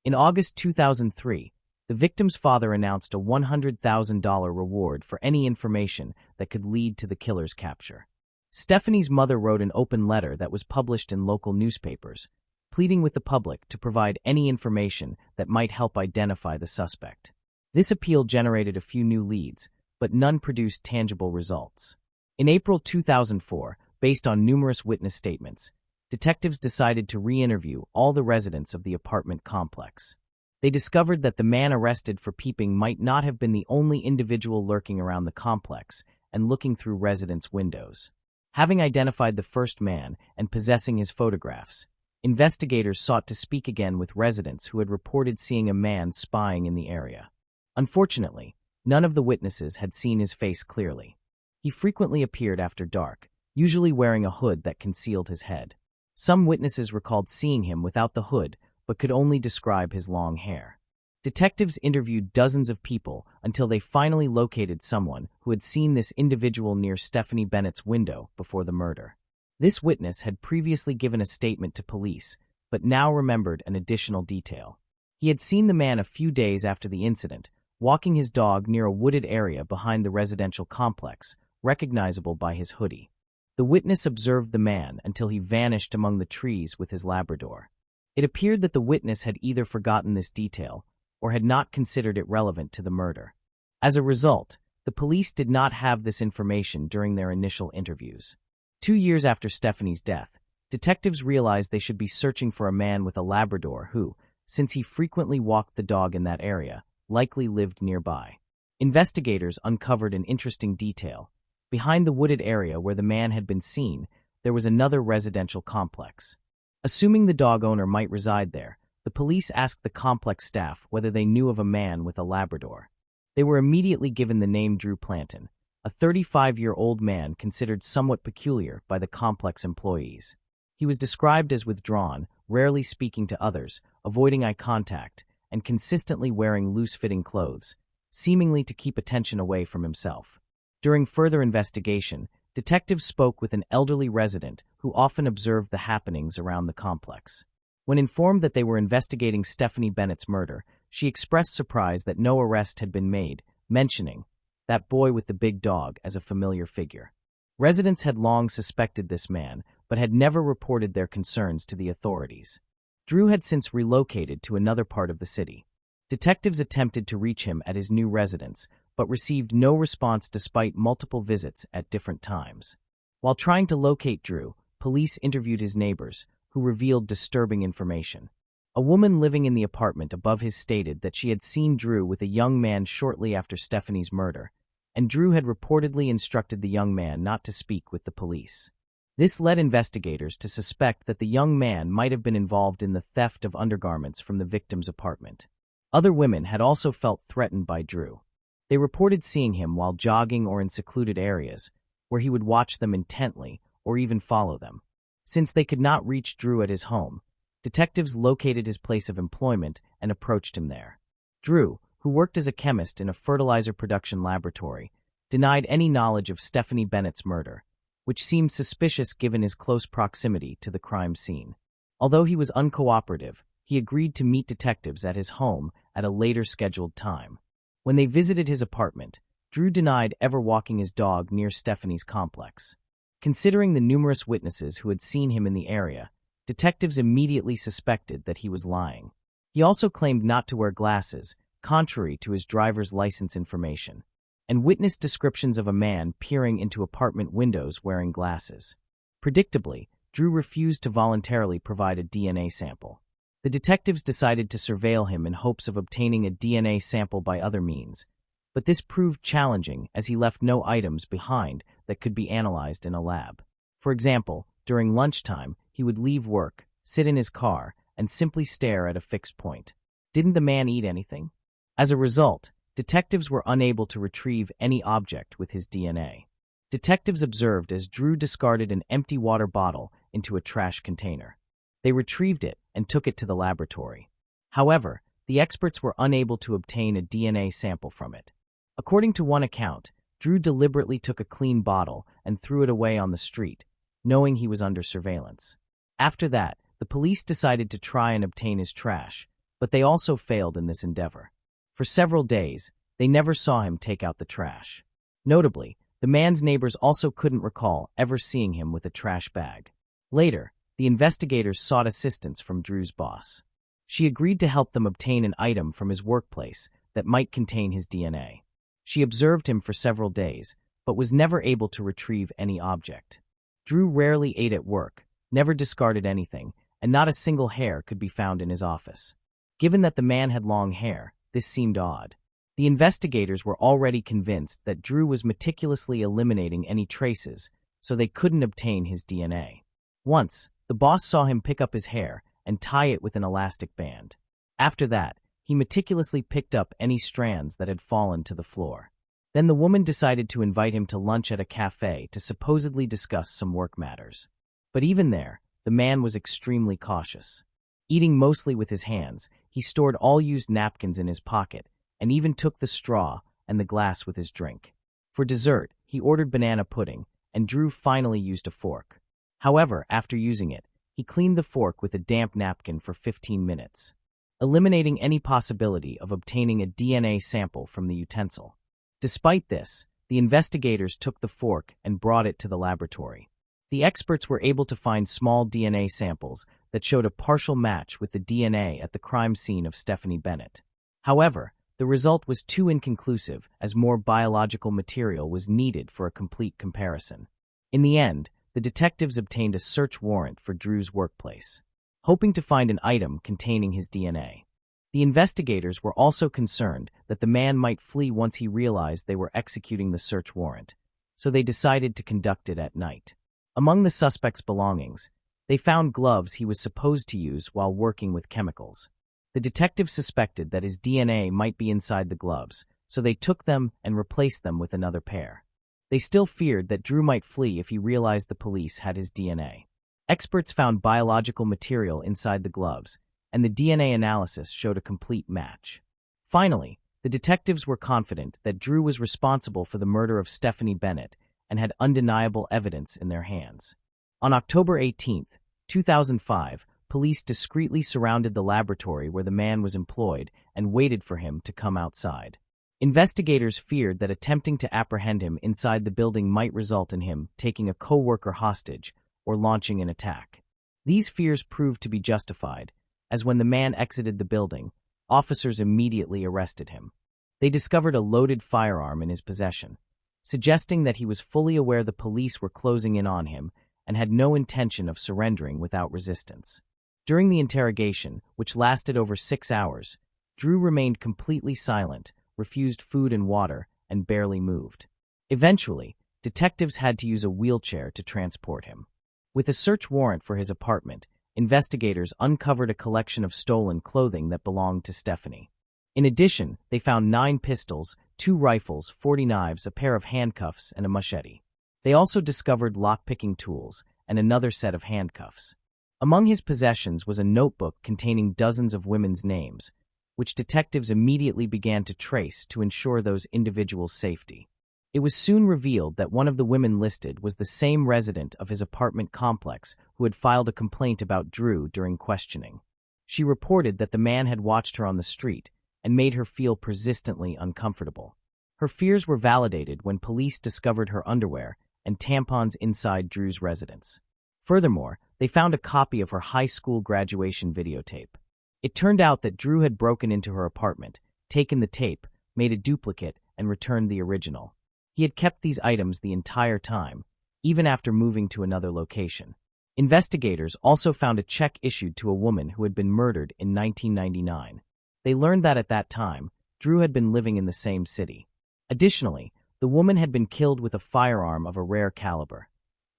Speaker 1: In August 2003, the victim's father announced a $100,000 reward for any information that could lead to the killer's capture. Stephanie's mother wrote an open letter that was published in local newspapers, pleading with the public to provide any information that might help identify the suspect. This appeal generated a few new leads, but none produced tangible results. In April 2004, based on numerous witness statements, detectives decided to re-interview all the residents of the apartment complex. They discovered that the man arrested for peeping might not have been the only individual lurking around the complex and looking through residents' windows. Having identified the first man and possessing his photographs, investigators sought to speak again with residents who had reported seeing a man spying in the area. Unfortunately, none of the witnesses had seen his face clearly. He frequently appeared after dark, usually wearing a hood that concealed his head. Some witnesses recalled seeing him without the hood, but could only describe his long hair. Detectives interviewed dozens of people until they finally located someone who had seen this individual near Stephanie Bennett's window before the murder. This witness had previously given a statement to police, but now remembered an additional detail. He had seen the man a few days after the incident, walking his dog near a wooded area behind the residential complex, recognizable by his hoodie. The witness observed the man until he vanished among the trees with his Labrador. It appeared that the witness had either forgotten this detail or had not considered it relevant to the murder. As a result, the police did not have this information during their initial interviews. 2 years after Stephanie's death, detectives realized they should be searching for a man with a Labrador who, since he frequently walked the dog in that area, likely lived nearby. Investigators uncovered an interesting detail. Behind the wooded area where the man had been seen, there was another residential complex. Assuming the dog owner might reside there, the police asked the complex staff whether they knew of a man with a Labrador. They were immediately given the name Drew Planton, a 35-year-old man considered somewhat peculiar by the complex employees. He was described as withdrawn, rarely speaking to others, avoiding eye contact, and consistently wearing loose-fitting clothes, seemingly to keep attention away from himself. During further investigation, detectives spoke with an elderly resident who often observed the happenings around the complex. When informed that they were investigating Stephanie Bennett's murder, she expressed surprise that no arrest had been made, mentioning that boy with the big dog as a familiar figure. Residents had long suspected this man, but had never reported their concerns to the authorities. Drew had since relocated to another part of the city. Detectives attempted to reach him at his new residence, but received no response despite multiple visits at different times. While trying to locate Drew, police interviewed his neighbors, who revealed disturbing information. A woman living in the apartment above his stated that she had seen Drew with a young man shortly after Stephanie's murder, and Drew had reportedly instructed the young man not to speak with the police. This led investigators to suspect that the young man might have been involved in the theft of undergarments from the victim's apartment. Other women had also felt threatened by Drew. They reported seeing him while jogging or in secluded areas, where he would watch them intently or even follow them. Since they could not reach Drew at his home, detectives located his place of employment and approached him there. Drew, who worked as a chemist in a fertilizer production laboratory, denied any knowledge of Stephanie Bennett's murder, which seemed suspicious given his close proximity to the crime scene. Although he was uncooperative, he agreed to meet detectives at his home at a later scheduled time. When they visited his apartment, Drew denied ever walking his dog near Stephanie's complex. Considering the numerous witnesses who had seen him in the area, detectives immediately suspected that he was lying. He also claimed not to wear glasses, contrary to his driver's license information, and witnessed descriptions of a man peering into apartment windows wearing glasses. Predictably, Drew refused to voluntarily provide a DNA sample. The detectives decided to surveil him in hopes of obtaining a DNA sample by other means, but this proved challenging as he left no items behind that could be analyzed in a lab. For example, during lunchtime, he would leave work, sit in his car, and simply stare at a fixed point. Didn't the man eat anything? As a result, detectives were unable to retrieve any object with his DNA. Detectives observed as Drew discarded an empty water bottle into a trash container. They retrieved it and took it to the laboratory. However, the experts were unable to obtain a DNA sample from it. According to one account, Drew deliberately took a clean bottle and threw it away on the street, knowing he was under surveillance. After that, the police decided to try and obtain his trash, but they also failed in this endeavor. For several days, they never saw him take out the trash. Notably, the man's neighbors also couldn't recall ever seeing him with a trash bag. Later, the investigators sought assistance from Drew's boss. She agreed to help them obtain an item from his workplace that might contain his DNA. She observed him for several days, but was never able to retrieve any object. Drew rarely ate at work, never discarded anything, and not a single hair could be found in his office. Given that the man had long hair, this seemed odd. The investigators were already convinced that Drew was meticulously eliminating any traces, so they couldn't obtain his DNA. Once, the boss saw him pick up his hair and tie it with an elastic band. After that, he meticulously picked up any strands that had fallen to the floor. Then the woman decided to invite him to lunch at a cafe to supposedly discuss some work matters. But even there, the man was extremely cautious. Eating mostly with his hands, he stored all used napkins in his pocket and even took the straw and the glass with his drink. For dessert, he ordered banana pudding, and Drew finally used a fork. However, after using it, he cleaned the fork with a damp napkin for 15 minutes, eliminating any possibility of obtaining a DNA sample from the utensil. Despite this, the investigators took the fork and brought it to the laboratory. The experts were able to find small DNA samples that showed a partial match with the DNA at the crime scene of Stephanie Bennett. However, the result was too inconclusive as more biological material was needed for a complete comparison. In the end, the detectives obtained a search warrant for Drew's workplace, hoping to find an item containing his DNA. The investigators were also concerned that the man might flee once he realized they were executing the search warrant, so they decided to conduct it at night. Among the suspect's belongings, they found gloves he was supposed to use while working with chemicals. The detectives suspected that his DNA might be inside the gloves, so they took them and replaced them with another pair. They still feared that Drew might flee if he realized the police had his DNA. Experts found biological material inside the gloves, and the DNA analysis showed a complete match. Finally, the detectives were confident that Drew was responsible for the murder of Stephanie Bennett and had undeniable evidence in their hands. On October 18, 2005, police discreetly surrounded the laboratory where the man was employed and waited for him to come outside. Investigators feared that attempting to apprehend him inside the building might result in him taking a co-worker hostage or launching an attack. These fears proved to be justified, as when the man exited the building, officers immediately arrested him. They discovered a loaded firearm in his possession, suggesting that he was fully aware the police were closing in on him and had no intention of surrendering without resistance. During the interrogation, which lasted over 6 hours, Drew remained completely silent, refused food and water, and barely moved. Eventually, detectives had to use a wheelchair to transport him. With a search warrant for his apartment, investigators uncovered a collection of stolen clothing that belonged to Stephanie. In addition, they found 9 pistols, 2 rifles, 40 knives, a pair of handcuffs, and a machete. They also discovered lockpicking tools and another set of handcuffs. Among his possessions was a notebook containing dozens of women's names, which detectives immediately began to trace to ensure those individuals' safety. It was soon revealed that one of the women listed was the same resident of his apartment complex who had filed a complaint about Drew during questioning. She reported that the man had watched her on the street and made her feel persistently uncomfortable. Her fears were validated when police discovered her underwear and tampons inside Drew's residence. Furthermore, they found a copy of her high school graduation videotape. It turned out that Drew had broken into her apartment, taken the tape, made a duplicate, and returned the original. He had kept these items the entire time, even after moving to another location. Investigators also found a check issued to a woman who had been murdered in 1999. They learned that at that time, Drew had been living in the same city. Additionally, the woman had been killed with a firearm of a rare caliber,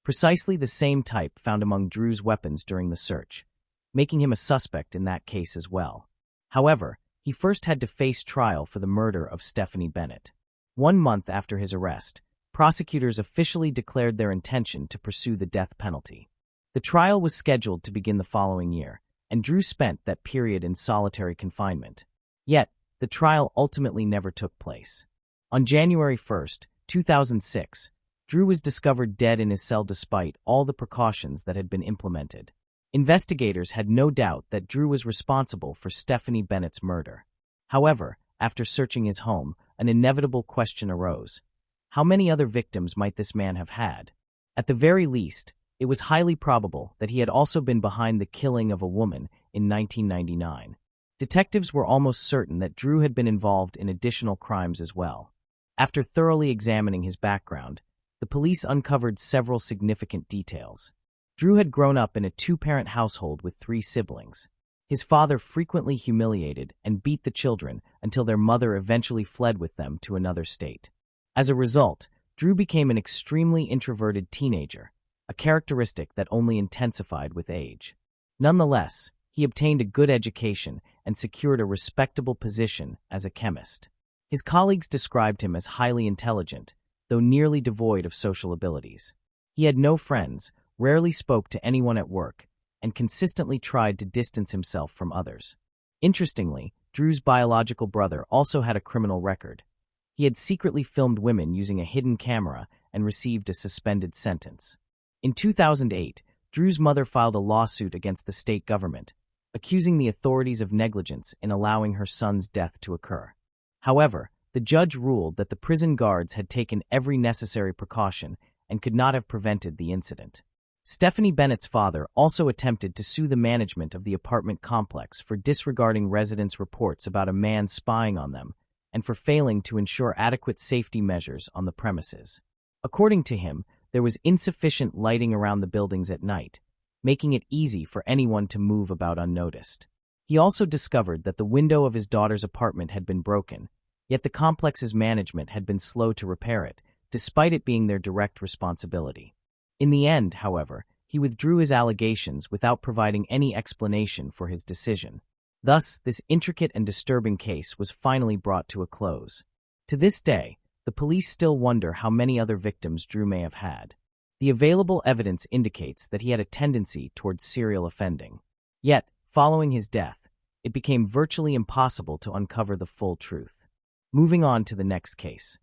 Speaker 1: precisely the same type found among Drew's weapons during the search, making him a suspect in that case as well. However, he first had to face trial for the murder of Stephanie Bennett. 1 month after his arrest, prosecutors officially declared their intention to pursue the death penalty. The trial was scheduled to begin the following year, and Drew spent that period in solitary confinement. Yet, the trial ultimately never took place. On January 1, 2006, Drew was discovered dead in his cell despite all the precautions that had been implemented. Investigators had no doubt that Drew was responsible for Stephanie Bennett's murder. However, after searching his home, an inevitable question arose. How many other victims might this man have had? At the very least, it was highly probable that he had also been behind the killing of a woman in 1999. Detectives were almost certain that Drew had been involved in additional crimes as well. After thoroughly examining his background, the police uncovered several significant details. Drew had grown up in a 2-parent household with 3 siblings. His father frequently humiliated and beat the children until their mother eventually fled with them to another state. As a result, Drew became an extremely introverted teenager, a characteristic that only intensified with age. Nonetheless, he obtained a good education and secured a respectable position as a chemist. His colleagues described him as highly intelligent, though nearly devoid of social abilities. He had no friends, rarely spoke to anyone at work, and consistently tried to distance himself from others. Interestingly, Drew's biological brother also had a criminal record. He had secretly filmed women using a hidden camera and received a suspended sentence. In 2008, Drew's mother filed a lawsuit against the state government, accusing the authorities of negligence in allowing her son's death to occur. However, the judge ruled that the prison guards had taken every necessary precaution and could not have prevented the incident. Stephanie Bennett's father also attempted to sue the management of the apartment complex for disregarding residents' reports about a man spying on them and for failing to ensure adequate safety measures on the premises. According to him, there was insufficient lighting around the buildings at night, making it easy for anyone to move about unnoticed. He also discovered that the window of his daughter's apartment had been broken, yet the complex's management had been slow to repair it, despite it being their direct responsibility. In the end, however, he withdrew his allegations without providing any explanation for his decision. Thus, this intricate and disturbing case was finally brought to a close. To this day, the police still wonder how many other victims Drew may have had. The available evidence indicates that he had a tendency towards serial offending. Yet, following his death, it became virtually impossible to uncover the full truth. Moving on to the next case.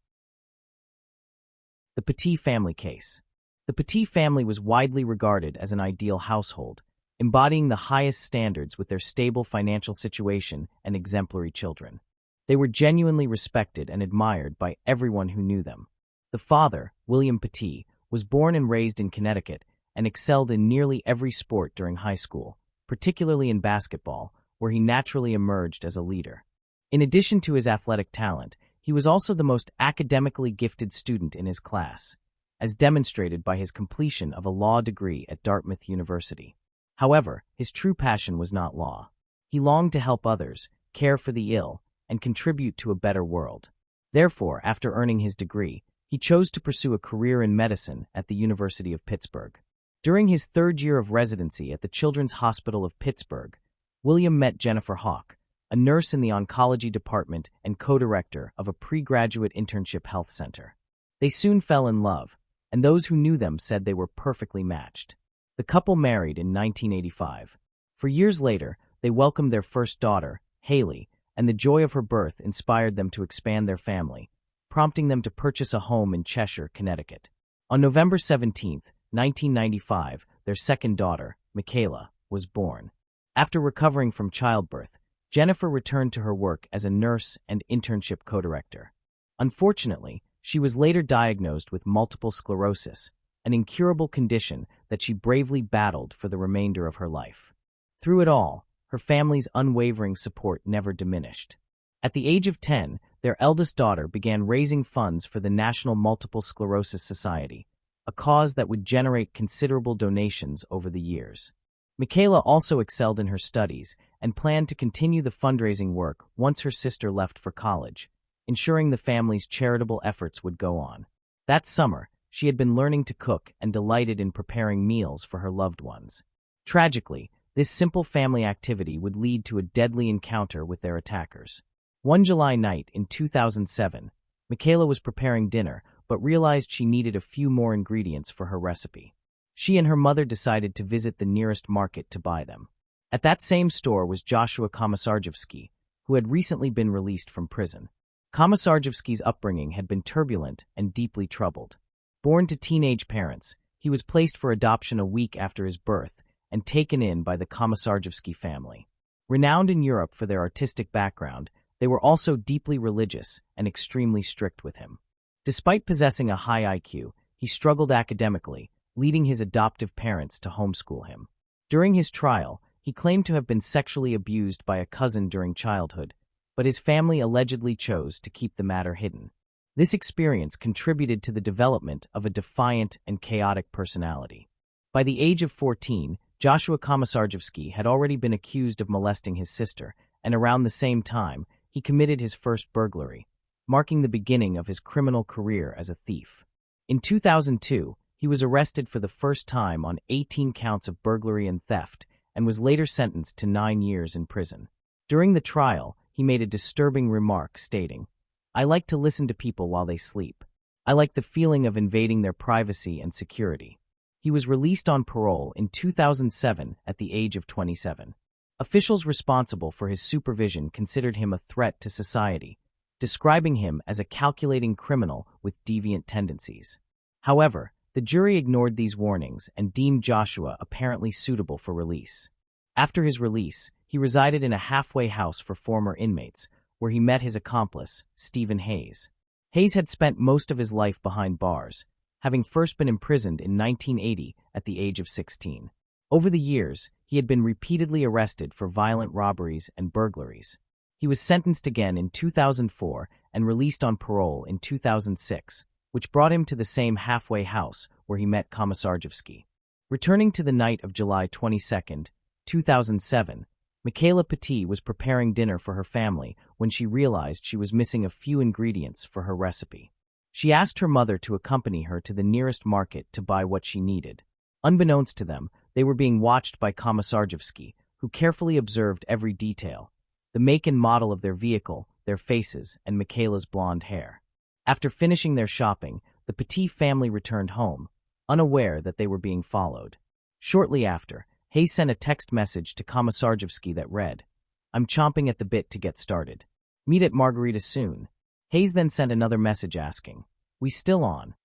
Speaker 1: The Petit family case. The Petit family was widely regarded as an ideal household, embodying the highest standards with their stable financial situation and exemplary children. They were genuinely respected and admired by everyone who knew them. The father, William Petit, was born and raised in Connecticut and excelled in nearly every sport during high school, particularly in basketball, where he naturally emerged as a leader. In addition to his athletic talent, he was also the most academically gifted student in his class, as demonstrated by his completion of a law degree at Dartmouth University. However, his true passion was not law. He longed to help others, care for the ill, and contribute to a better world. Therefore, after earning his degree, he chose to pursue a career in medicine at the University of Pittsburgh. During his third year of residency at the Children's Hospital of Pittsburgh, William met Jennifer Hawk, a nurse in the oncology department and co-director of a pre-graduate internship health center. They soon fell in love, and those who knew them said they were perfectly matched. The couple married in 1985. For years later, they welcomed their first daughter, Haley, and the joy of her birth inspired them to expand their family, prompting them to purchase a home in Cheshire, Connecticut. On November 17, 1995, their second daughter, Michaela, was born. After recovering from childbirth, Jennifer returned to her work as a nurse and internship co-director. Unfortunately, she was later diagnosed with multiple sclerosis, an incurable condition that she bravely battled for the remainder of her life. Through it all, her family's unwavering support never diminished. At the age of 10, their eldest daughter began raising funds for the National Multiple Sclerosis Society, a cause that would generate considerable donations over the years. Michaela also excelled in her studies and planned to continue the fundraising work once her sister left for college, ensuring the family's charitable efforts would go on. That summer, she had been learning to cook and delighted in preparing meals for her loved ones. Tragically, this simple family activity would lead to a deadly encounter with their attackers. One July night in 2007, Michaela was preparing dinner but realized she needed a few more ingredients for her recipe. She and her mother decided to visit the nearest market to buy them. At that same store was Joshua Komisarjevsky, who had recently been released from prison. Komisarjevsky's upbringing had been turbulent and deeply troubled. Born to teenage parents, he was placed for adoption a week after his birth and taken in by the Komisarjevsky family. Renowned in Europe for their artistic background, they were also deeply religious and extremely strict with him. Despite possessing a high IQ, he struggled academically, leading his adoptive parents to homeschool him. During his trial, he claimed to have been sexually abused by a cousin during childhood, but his family allegedly chose to keep the matter hidden. This experience contributed to the development of a defiant and chaotic personality. By the age of 14, Joshua Komisarjevsky had already been accused of molesting his sister, and around the same time, he committed his first burglary, marking the beginning of his criminal career as a thief. In 2002, he was arrested for the first time on 18 counts of burglary and theft and was later sentenced to 9 years in prison. During the trial, he made a disturbing remark stating, "I like to listen to people while they sleep. I like the feeling of invading their privacy and security." He was released on parole in 2007 at the age of 27. Officials responsible for his supervision considered him a threat to society, describing him as a calculating criminal with deviant tendencies. However, the jury ignored these warnings and deemed Joshua apparently suitable for release. After his release, he resided in a halfway house for former inmates, where he met his accomplice, Stephen Hayes. Hayes had spent most of his life behind bars, having first been imprisoned in 1980 at the age of 16. Over the years, he had been repeatedly arrested for violent robberies and burglaries. He was sentenced again in 2004 and released on parole in 2006, which brought him to the same halfway house where he met Komisarjevsky. Returning to the night of July 22, 2007, Michaela Petit was preparing dinner for her family when she realized she was missing a few ingredients for her recipe. She asked her mother to accompany her to the nearest market to buy what she needed. Unbeknownst to them, they were being watched by Komisarjevsky, who carefully observed every detail: the make and model of their vehicle, their faces, and Michaela's blonde hair. After finishing their shopping, the Petit family returned home, unaware that they were being followed. Shortly after, Hayes sent a text message to Komisarjevsky that read, "I'm chomping at the bit to get started. Meet at Margarita soon." Hayes then sent another message asking, "We still on?"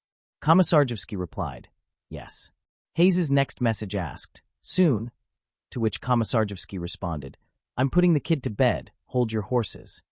Speaker 1: Komisarjevsky replied, Yes. Hayes's next message asked, "Soon?" To which Komisarjevsky responded, "I'm putting the kid to bed. Hold your horses."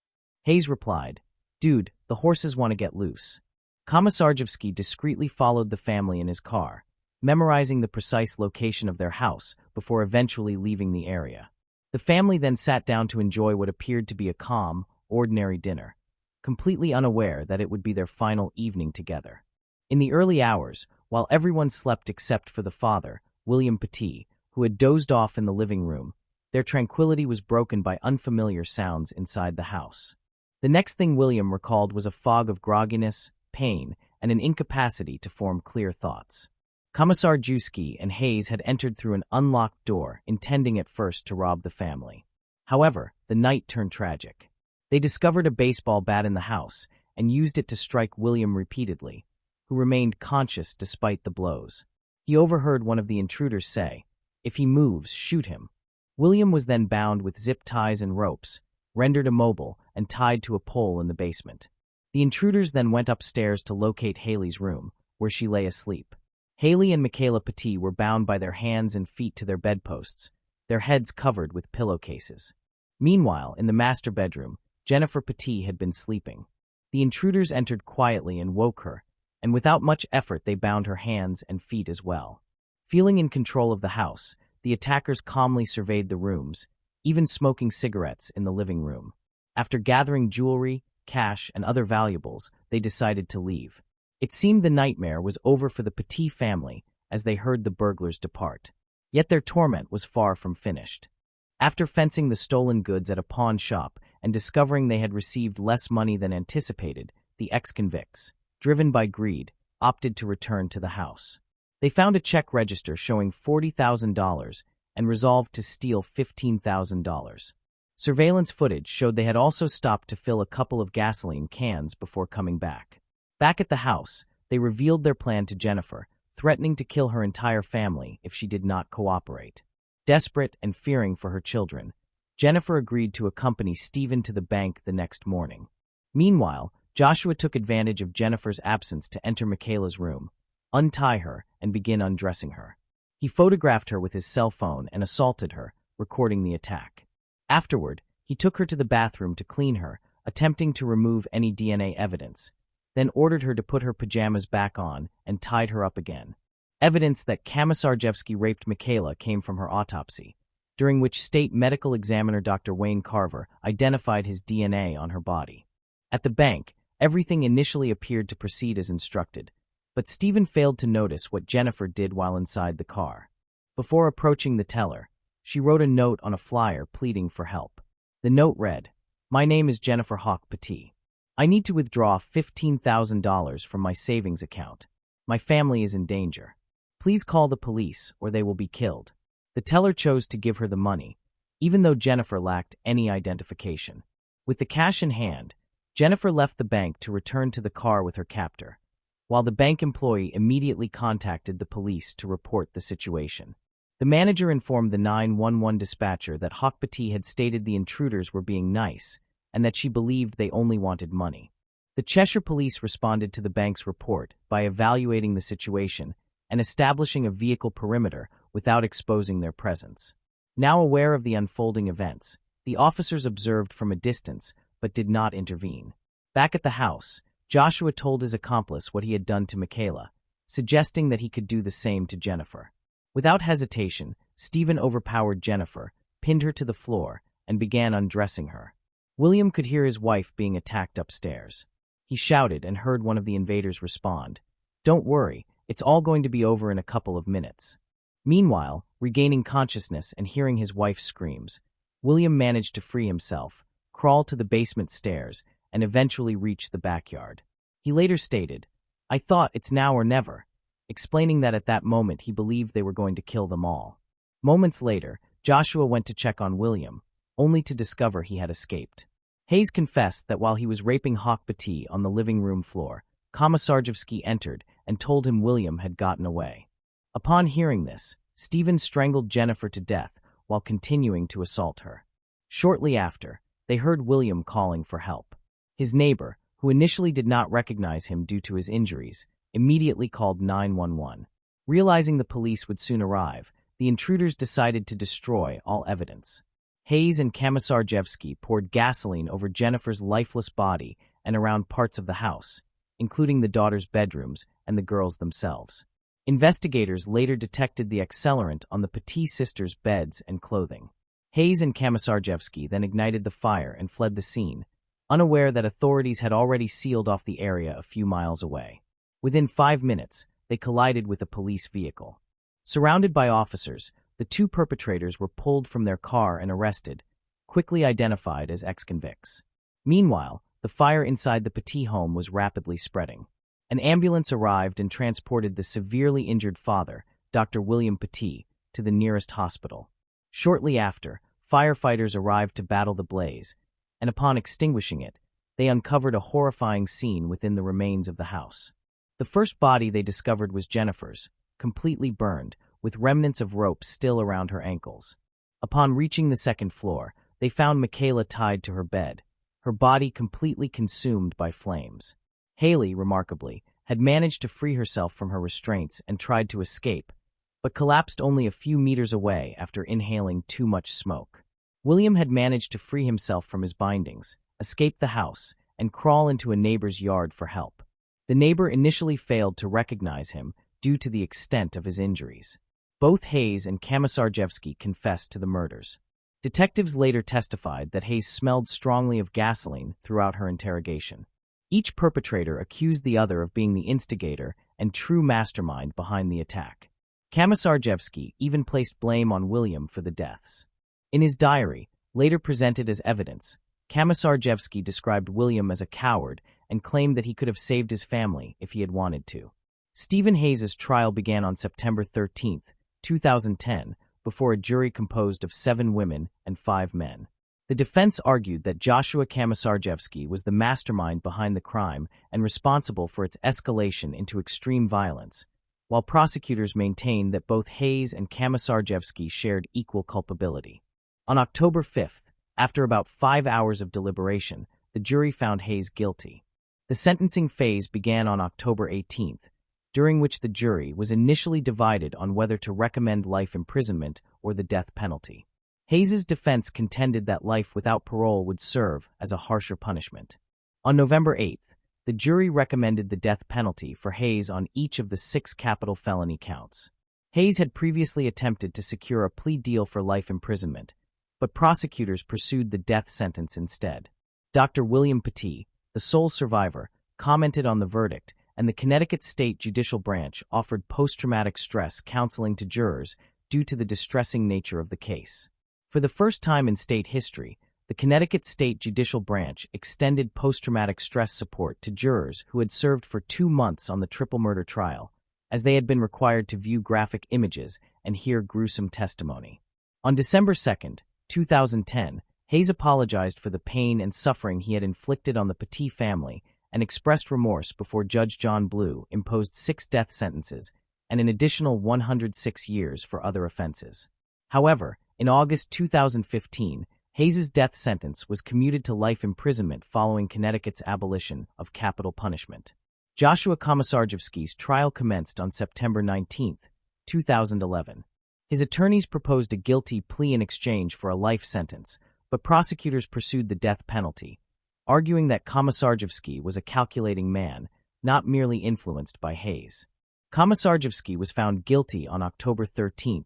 Speaker 1: Hayes replied, "Dude, the horses want to get loose." Komisarjevsky discreetly followed the family in his car, memorizing the precise location of their house before eventually leaving the area. The family then sat down to enjoy what appeared to be a calm, ordinary dinner, completely unaware that it would be their final evening together. In the early hours, while everyone slept except for the father, William Petit, who had dozed off in the living room, their tranquility was broken by unfamiliar sounds inside the house. The next thing William recalled was a fog of grogginess, pain, and an incapacity to form clear thoughts. Komisarjevsky and Hayes had entered through an unlocked door, intending at first to rob the family. However, the night turned tragic. They discovered a baseball bat in the house and used it to strike William repeatedly, who remained conscious despite the blows. He overheard one of the intruders say, "If he moves, shoot him." William was then bound with zip ties and ropes, rendered immobile, and tied to a pole in the basement. The intruders then went upstairs to locate Haley's room, where she lay asleep. Haley and Michaela Petit were bound by their hands and feet to their bedposts, their heads covered with pillowcases. Meanwhile, in the master bedroom, Jennifer Petit had been sleeping. The intruders entered quietly and woke her, and without much effort they bound her hands and feet as well. Feeling in control of the house, the attackers calmly surveyed the rooms, even smoking cigarettes in the living room. After gathering jewelry, cash, and other valuables, they decided to leave. It seemed the nightmare was over for the Petit family as they heard the burglars depart. Yet their torment was far from finished. After fencing the stolen goods at a pawn shop and discovering they had received less money than anticipated, the ex-convicts, driven by greed, opted to return to the house. They found a check register showing $40,000 and resolved to steal $15,000. Surveillance footage showed they had also stopped to fill a couple of gasoline cans before coming back. Back at the house, they revealed their plan to Jennifer, threatening to kill her entire family if she did not cooperate. Desperate and fearing for her children, Jennifer agreed to accompany Stephen to the bank the next morning. Meanwhile, Joshua took advantage of Jennifer's absence to enter Michaela's room, untie her, and begin undressing her. He photographed her with his cell phone and assaulted her, recording the attack. Afterward, he took her to the bathroom to clean her, attempting to remove any DNA evidence, then ordered her to put her pajamas back on and tied her up again. Evidence that Komisarjevsky raped Michaela came from her autopsy, during which state medical examiner Dr. Wayne Carver identified his DNA on her body. At the bank, everything initially appeared to proceed as instructed, but Stephen failed to notice what Jennifer did while inside the car. Before approaching the teller, she wrote a note on a flyer pleading for help. The note read, "My name is Jennifer Hawk Petit. I need to withdraw $15,000 from my savings account. My family is in danger. Please call the police or they will be killed." The teller chose to give her the money, even though Jennifer lacked any identification. With the cash in hand, Jennifer left the bank to return to the car with her captor, while the bank employee immediately contacted the police to report the situation. The manager informed the 911 dispatcher that Hawk Petit had stated the intruders were being nice and that she believed they only wanted money. The Cheshire police responded to the bank's report by evaluating the situation and establishing a vehicle perimeter without exposing their presence. Now aware of the unfolding events, the officers observed from a distance but did not intervene. Back at the house, Joshua told his accomplice what he had done to Michaela, suggesting that he could do the same to Jennifer. Without hesitation, Stephen overpowered Jennifer, pinned her to the floor, and began undressing her. William could hear his wife being attacked upstairs. He shouted and heard one of the invaders respond, "Don't worry, it's all going to be over in a couple of minutes." Meanwhile, regaining consciousness and hearing his wife's screams, William managed to free himself, crawl to the basement stairs, and eventually reach the backyard. He later stated, "I thought it's now or never," explaining that at that moment he believed they were going to kill them all. Moments later, Joshua went to check on William, only to discover he had escaped. Hayes confessed that while he was raping Hawk Petit on the living room floor, Komisarjevsky entered and told him William had gotten away. Upon hearing this, Stephen strangled Jennifer to death while continuing to assault her. Shortly after, they heard William calling for help. His neighbor, who initially did not recognize him due to his injuries, immediately called 911. Realizing the police would soon arrive, the intruders decided to destroy all evidence. Hayes and Komisarjevsky poured gasoline over Jennifer's lifeless body and around parts of the house, including the daughter's bedrooms and the girls themselves. Investigators later detected the accelerant on the Petit sisters' beds and clothing. Hayes and Komisarjevsky then ignited the fire and fled the scene, unaware that authorities had already sealed off the area a few miles away. Within 5 minutes, they collided with a police vehicle. Surrounded by officers, the two perpetrators were pulled from their car and arrested, quickly identified as ex-convicts. Meanwhile, the fire inside the Petit home was rapidly spreading. An ambulance arrived and transported the severely injured father, Dr. William Petit, to the nearest hospital. Shortly after, firefighters arrived to battle the blaze, and upon extinguishing it, they uncovered a horrifying scene within the remains of the house. The first body they discovered was Jennifer's, completely burned, with remnants of rope still around her ankles. Upon reaching the second floor, they found Michaela tied to her bed, her body completely consumed by flames. Haley, remarkably, had managed to free herself from her restraints and tried to escape, but collapsed only a few meters away after inhaling too much smoke. William had managed to free himself from his bindings, escape the house, and crawl into a neighbor's yard for help. The neighbor initially failed to recognize him due to the extent of his injuries. Both Hayes and Komisarjevsky confessed to the murders. Detectives later testified that Hayes smelled strongly of gasoline throughout her interrogation. Each perpetrator accused the other of being the instigator and true mastermind behind the attack. Komisarjevsky even placed blame on William for the deaths. In his diary, later presented as evidence, Komisarjevsky described William as a coward and claimed that he could have saved his family if he had wanted to. Stephen Hayes's trial began on September 13, 2010, before a jury composed of 7 women and 5 men. The defense argued that Joshua Komisarjevsky was the mastermind behind the crime and responsible for its escalation into extreme violence, while prosecutors maintained that both Hayes and Komisarjevsky shared equal culpability. On October 5th, after about 5 hours of deliberation, the jury found Hayes guilty. The sentencing phase began on October 18th, during which the jury was initially divided on whether to recommend life imprisonment or the death penalty. Hayes's defense contended that life without parole would serve as a harsher punishment. On November 8th, the jury recommended the death penalty for Hayes on each of the 6 capital felony counts. Hayes had previously attempted to secure a plea deal for life imprisonment, but prosecutors pursued the death sentence instead. Dr. William Petit, the sole survivor, commented on the verdict, and the Connecticut State Judicial Branch offered post-traumatic stress counseling to jurors due to the distressing nature of the case. For the first time in state history, the Connecticut State Judicial Branch extended post-traumatic stress support to jurors who had served for 2 months on the triple murder trial, as they had been required to view graphic images and hear gruesome testimony. On December 2, 2010, Hayes apologized for the pain and suffering he had inflicted on the Petit family and expressed remorse before Judge John Blue imposed 6 death sentences and an additional 106 years for other offenses. However, in August 2015, Hayes's death sentence was commuted to life imprisonment following Connecticut's abolition of capital punishment. Joshua Komisarjevsky's trial commenced on September 19, 2011. His attorneys proposed a guilty plea in exchange for a life sentence, but prosecutors pursued the death penalty, arguing that Komisarjevsky was a calculating man, not merely influenced by Hayes. Komisarjevsky was found guilty on October 13,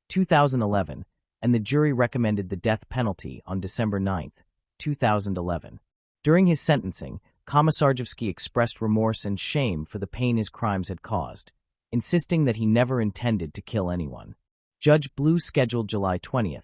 Speaker 1: 2011, and the jury recommended the death penalty on December 9, 2011. During his sentencing, Komisarjevsky expressed remorse and shame for the pain his crimes had caused, insisting that he never intended to kill anyone. Judge Blue scheduled July 20,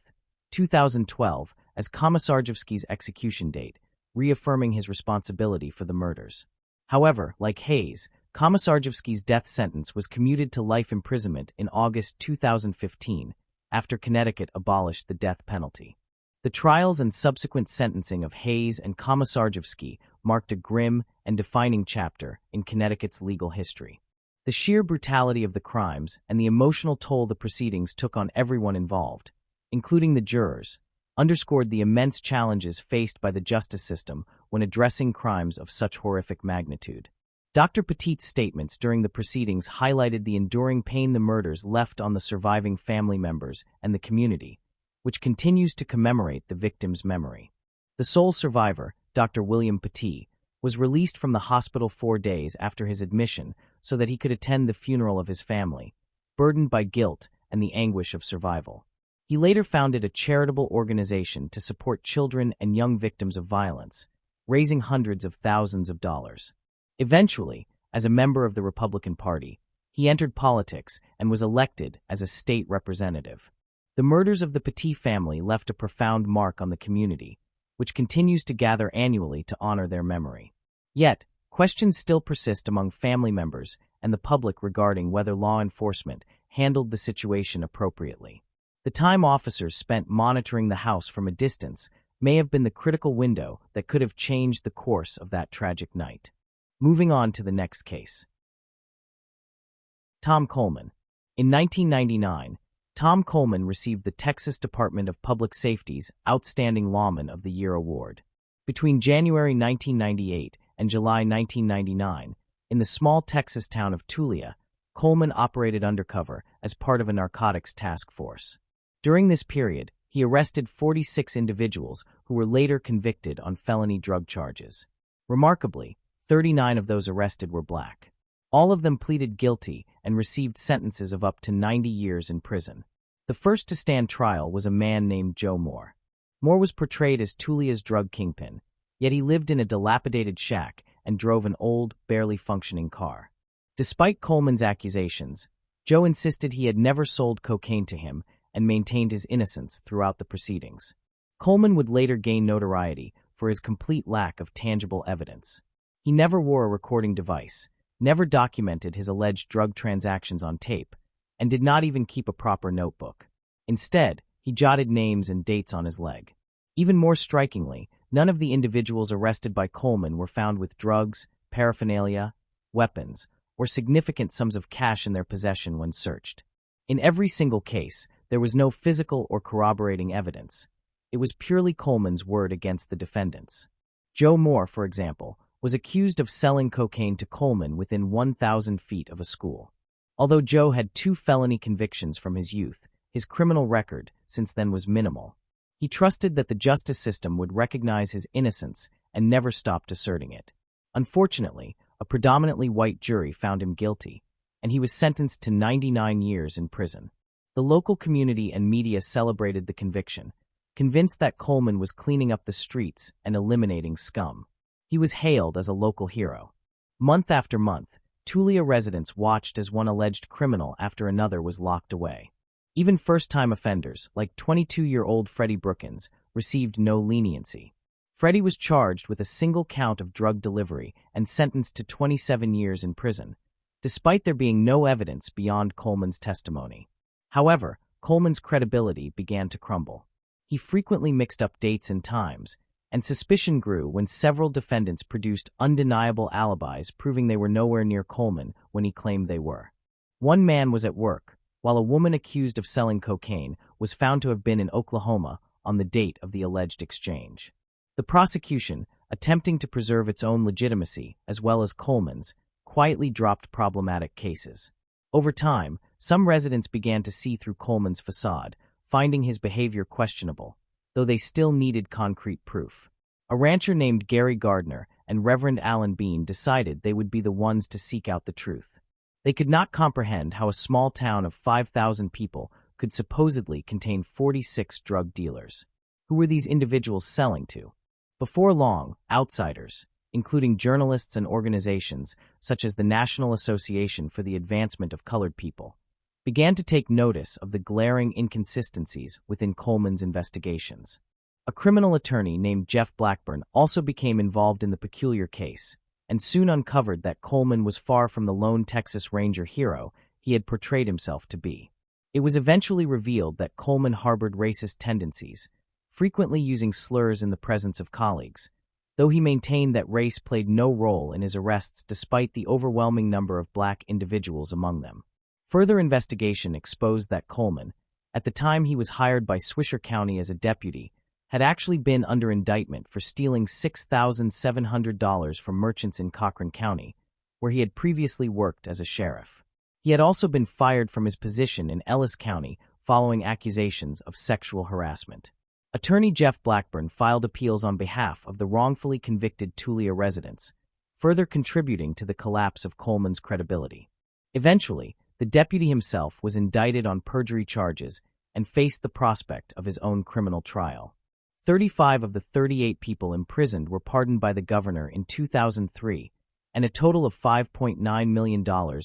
Speaker 1: 2012, as Komisarjevsky's execution date, reaffirming his responsibility for the murders. However, like Hayes, Komisarjevsky's death sentence was commuted to life imprisonment in August 2015, after Connecticut abolished the death penalty. The trials and subsequent sentencing of Hayes and Komisarjevsky marked a grim and defining chapter in Connecticut's legal history. The sheer brutality of the crimes and the emotional toll the proceedings took on everyone involved, including the jurors, underscored the immense challenges faced by the justice system when addressing crimes of such horrific magnitude. Dr. Petit's statements during the proceedings highlighted the enduring pain the murders left on the surviving family members and the community, which continues to commemorate the victim's memory. The sole survivor, Dr. William Petit, was released from the hospital 4 days after his admission so that he could attend the funeral of his family, burdened by guilt and the anguish of survival. He later founded a charitable organization to support children and young victims of violence, raising hundreds of thousands of dollars. Eventually, as a member of the Republican Party, he entered politics and was elected as a state representative. The murders of the Petit family left a profound mark on the community, which continues to gather annually to honor their memory. Yet, questions still persist among family members and the public regarding whether law enforcement handled the situation appropriately. The time officers spent monitoring the house from a distance may have been the critical window that could have changed the course of that tragic night. Moving on to the next case. Tom Coleman. In 1999, Tom Coleman received the Texas Department of Public Safety's Outstanding Lawman of the Year award. Between January 1998 and July 1999, in the small Texas town of Tulia, Coleman operated undercover as part of a narcotics task force. During this period, he arrested 46 individuals who were later convicted on felony drug charges. Remarkably, 39 of those arrested were black. All of them pleaded guilty and received sentences of up to 90 years in prison. The first to stand trial was a man named Joe Moore. Moore was portrayed as Tulia's drug kingpin, yet he lived in a dilapidated shack and drove an old, barely functioning car. Despite Coleman's accusations, Joe insisted he had never sold cocaine to him and maintained his innocence throughout the proceedings. Coleman would later gain notoriety for his complete lack of tangible evidence. He never wore a recording device, never documented his alleged drug transactions on tape, and did not even keep a proper notebook. Instead, he jotted names and dates on his leg. Even more strikingly, none of the individuals arrested by Coleman were found with drugs, paraphernalia, weapons, or significant sums of cash in their possession when searched. In every single case, there was no physical or corroborating evidence. It was purely Coleman's word against the defendants. Joe Moore, for example, was accused of selling cocaine to Coleman within 1,000 feet of a school. Although Joe had 2 felony convictions from his youth, his criminal record since then was minimal. He trusted that the justice system would recognize his innocence and never stopped asserting it. Unfortunately, a predominantly white jury found him guilty, and he was sentenced to 99 years in prison. The local community and media celebrated the conviction, convinced that Coleman was cleaning up the streets and eliminating scum. He was hailed as a local hero. Month after month, Tulia residents watched as one alleged criminal after another was locked away. Even first-time offenders, like 22-year-old Freddie Brookins, received no leniency. Freddie was charged with a single count of drug delivery and sentenced to 27 years in prison, despite there being no evidence beyond Coleman's testimony. However, Coleman's credibility began to crumble. He frequently mixed up dates and times, and suspicion grew when several defendants produced undeniable alibis proving they were nowhere near Coleman when he claimed they were. One man was at work, while a woman accused of selling cocaine was found to have been in Oklahoma on the date of the alleged exchange. The prosecution, attempting to preserve its own legitimacy as well as Coleman's, quietly dropped problematic cases. Over time, some residents began to see through Coleman's facade, finding his behavior questionable, though they still needed concrete proof. A rancher named Gary Gardner and Reverend Alan Bean decided they would be the ones to seek out the truth. They could not comprehend how a small town of 5,000 people could supposedly contain 46 drug dealers. Who were these individuals selling to? Before long, outsiders, including journalists and organizations such as the National Association for the Advancement of Colored People, began to take notice of the glaring inconsistencies within Coleman's investigations. A criminal attorney named Jeff Blackburn also became involved in the peculiar case, and soon uncovered that Coleman was far from the lone Texas Ranger hero he had portrayed himself to be. It was eventually revealed that Coleman harbored racist tendencies, frequently using slurs in the presence of colleagues, though he maintained that race played no role in his arrests despite the overwhelming number of black individuals among them. Further investigation exposed that Coleman, at the time he was hired by Swisher County as a deputy, had actually been under indictment for stealing $6,700 from merchants in Cochran County, where he had previously worked as a sheriff. He had also been fired from his position in Ellis County following accusations of sexual harassment. Attorney Jeff Blackburn filed appeals on behalf of the wrongfully convicted Tulia residents, further contributing to the collapse of Coleman's credibility. Eventually, the deputy himself was indicted on perjury charges and faced the prospect of his own criminal trial. 35 of the 38 people imprisoned were pardoned by the governor in 2003, and a total of $5.9 million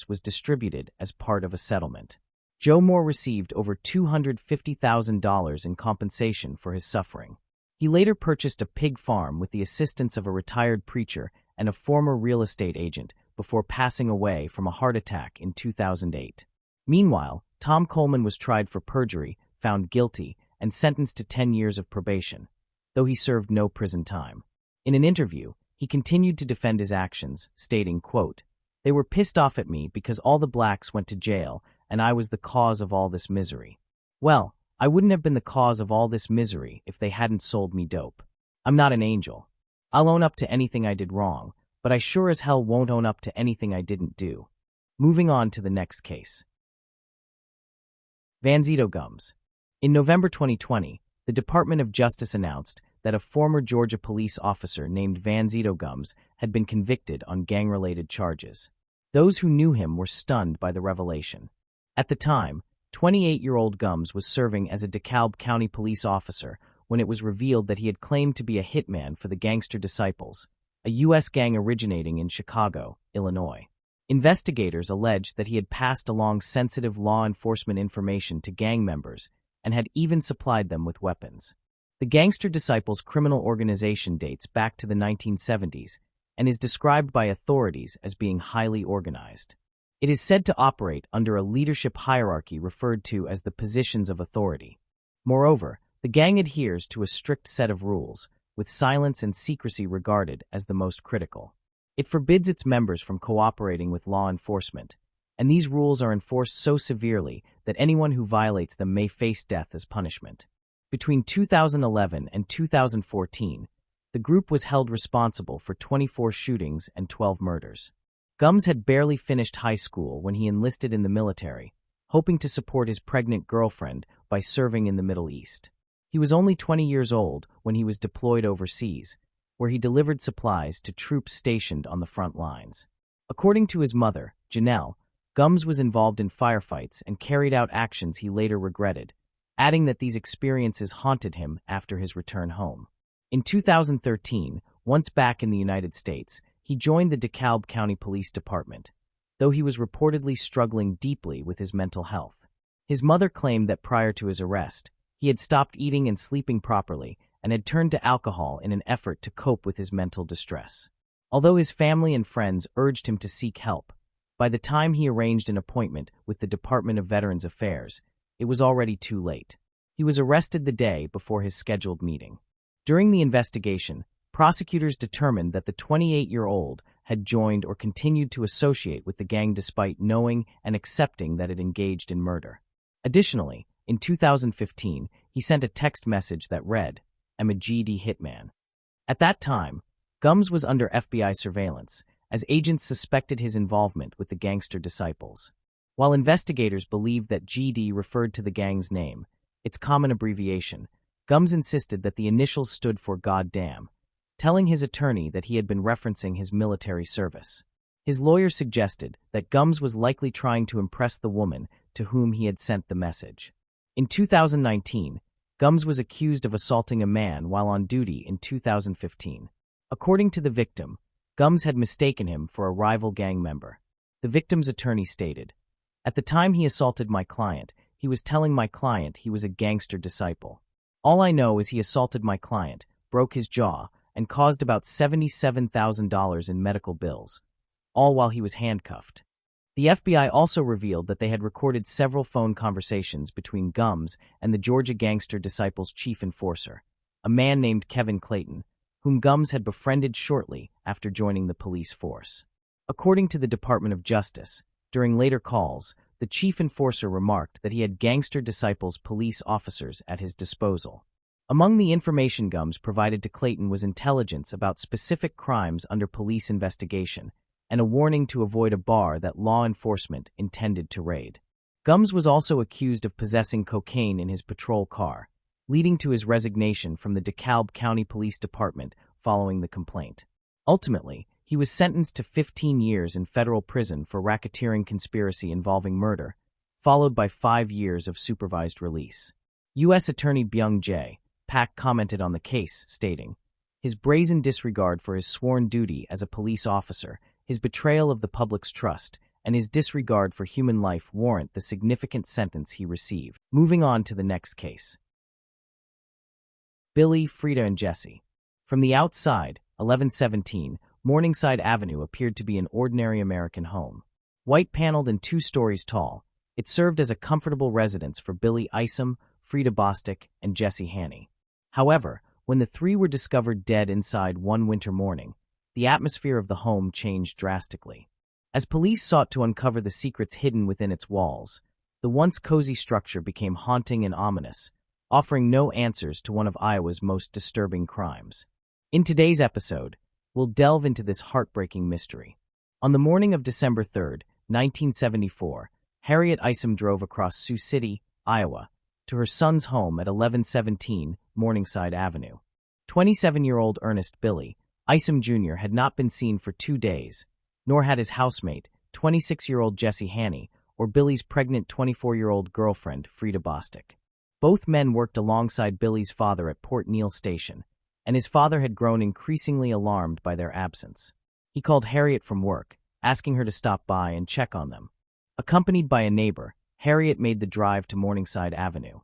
Speaker 1: was distributed as part of a settlement. Joe Moore received over $250,000 in compensation for his suffering. He later purchased a pig farm with the assistance of a retired preacher and a former real estate agent before passing away from a heart attack in 2008. Meanwhile, Tom Coleman was tried for perjury, found guilty, and sentenced to 10 years of probation, though he served no prison time. In an interview, he continued to defend his actions, stating, quote, "They were pissed off at me because all the blacks went to jail and I was the cause of all this misery. Well, I wouldn't have been the cause of all this misery if they hadn't sold me dope. I'm not an angel. I'll own up to anything I did wrong, but I sure as hell won't own up to anything I didn't do." Moving on to the next case. Vanzito Gums. In November 2020, the Department of Justice announced that a former Georgia police officer named Vanzito Gums had been convicted on gang-related charges. Those who knew him were stunned by the revelation. At the time, 28-year-old Gums was serving as a DeKalb County police officer when it was revealed that he had claimed to be a hitman for the Gangster Disciples, a U.S. gang originating in Chicago, Illinois. Investigators alleged that he had passed along sensitive law enforcement information to gang members and had even supplied them with weapons. The Gangster Disciples criminal organization dates back to the 1970s and is described by authorities as being highly organized. It is said to operate under a leadership hierarchy referred to as the positions of authority. Moreover, the gang adheres to a strict set of rules, with silence and secrecy regarded as the most critical. It forbids its members from cooperating with law enforcement, and these rules are enforced so severely that anyone who violates them may face death as punishment. Between 2011 and 2014, the group was held responsible for 24 shootings and 12 murders. Gums had barely finished high school when he enlisted in the military, hoping to support his pregnant girlfriend by serving in the Middle East. He was only 20 years old when he was deployed overseas, where he delivered supplies to troops stationed on the front lines. According to his mother, Janelle, Gums was involved in firefights and carried out actions he later regretted, adding that these experiences haunted him after his return home. In 2013, once back in the United States, he joined the DeKalb County Police Department, though he was reportedly struggling deeply with his mental health. His mother claimed that prior to his arrest, he had stopped eating and sleeping properly and had turned to alcohol in an effort to cope with his mental distress. Although his family and friends urged him to seek help, by the time he arranged an appointment with the Department of Veterans Affairs, it was already too late. He was arrested the day before his scheduled meeting. During the investigation, prosecutors determined that the 28-year-old had joined or continued to associate with the gang despite knowing and accepting that it engaged in murder. Additionally, in 2015, he sent a text message that read, "I'm a GD hitman." At that time, Gums was under FBI surveillance, as agents suspected his involvement with the Gangster Disciples. While investigators believed that GD referred to the gang's name, its common abbreviation, Gums insisted that the initials stood for "goddamn," telling his attorney that he had been referencing his military service. His lawyer suggested that Gums was likely trying to impress the woman to whom he had sent the message. In 2019, Gums was accused of assaulting a man while on duty in 2015. According to the victim, Gums had mistaken him for a rival gang member. The victim's attorney stated, "At the time he assaulted my client, he was telling my client he was a gangster disciple. All I know is he assaulted my client, broke his jaw, and caused about $77,000 in medical bills, all while he was handcuffed." The FBI also revealed that they had recorded several phone conversations between Gums and the Georgia Gangster Disciples' chief enforcer, a man named Kevin Clayton, whom Gums had befriended shortly after joining the police force. According to the Department of Justice, during later calls, the chief enforcer remarked that he had Gangster Disciples police officers at his disposal. Among the information Gums provided to Clayton was intelligence about specific crimes under police investigation, and a warning to avoid a bar that law enforcement intended to raid. Gums was also accused of possessing cocaine in his patrol car, leading to his resignation from the DeKalb County Police Department following the complaint. Ultimately, he was sentenced to 15 years in federal prison for racketeering conspiracy involving murder, followed by 5 years of supervised release. U.S. Attorney Byung Jae Pak commented on the case, stating, "His brazen disregard for his sworn duty as a police officer, his betrayal of the public's trust, and his disregard for human life warrant the significant sentence he received." Moving on to the next case. Billy, Frida, and Jesse. From the outside, 1117 Morningside Avenue appeared to be an ordinary American home. White-paneled and 2 stories tall, it served as a comfortable residence for Billy Isom, Frida Bostic, and Jesse Haney. However, when the 3 were discovered dead inside one winter morning, the atmosphere of the home changed drastically. As police sought to uncover the secrets hidden within its walls, the once cozy structure became haunting and ominous, offering no answers to one of Iowa's most disturbing crimes. In today's episode, we'll delve into this heartbreaking mystery. On the morning of December 3, 1974, Harriet Isom drove across Sioux City, Iowa, to her son's home at 1117 Morningside Avenue. 27-year-old Ernest Billy Isom Jr. had not been seen for 2 days, nor had his housemate, 26-year-old Jesse Haney, or Billy's pregnant 24-year-old girlfriend, Frida Bostic. Both men worked alongside Billy's father at Port Neal Station, and his father had grown increasingly alarmed by their absence. He called Harriet from work, asking her to stop by and check on them. Accompanied by a neighbor, Harriet made the drive to Morningside Avenue.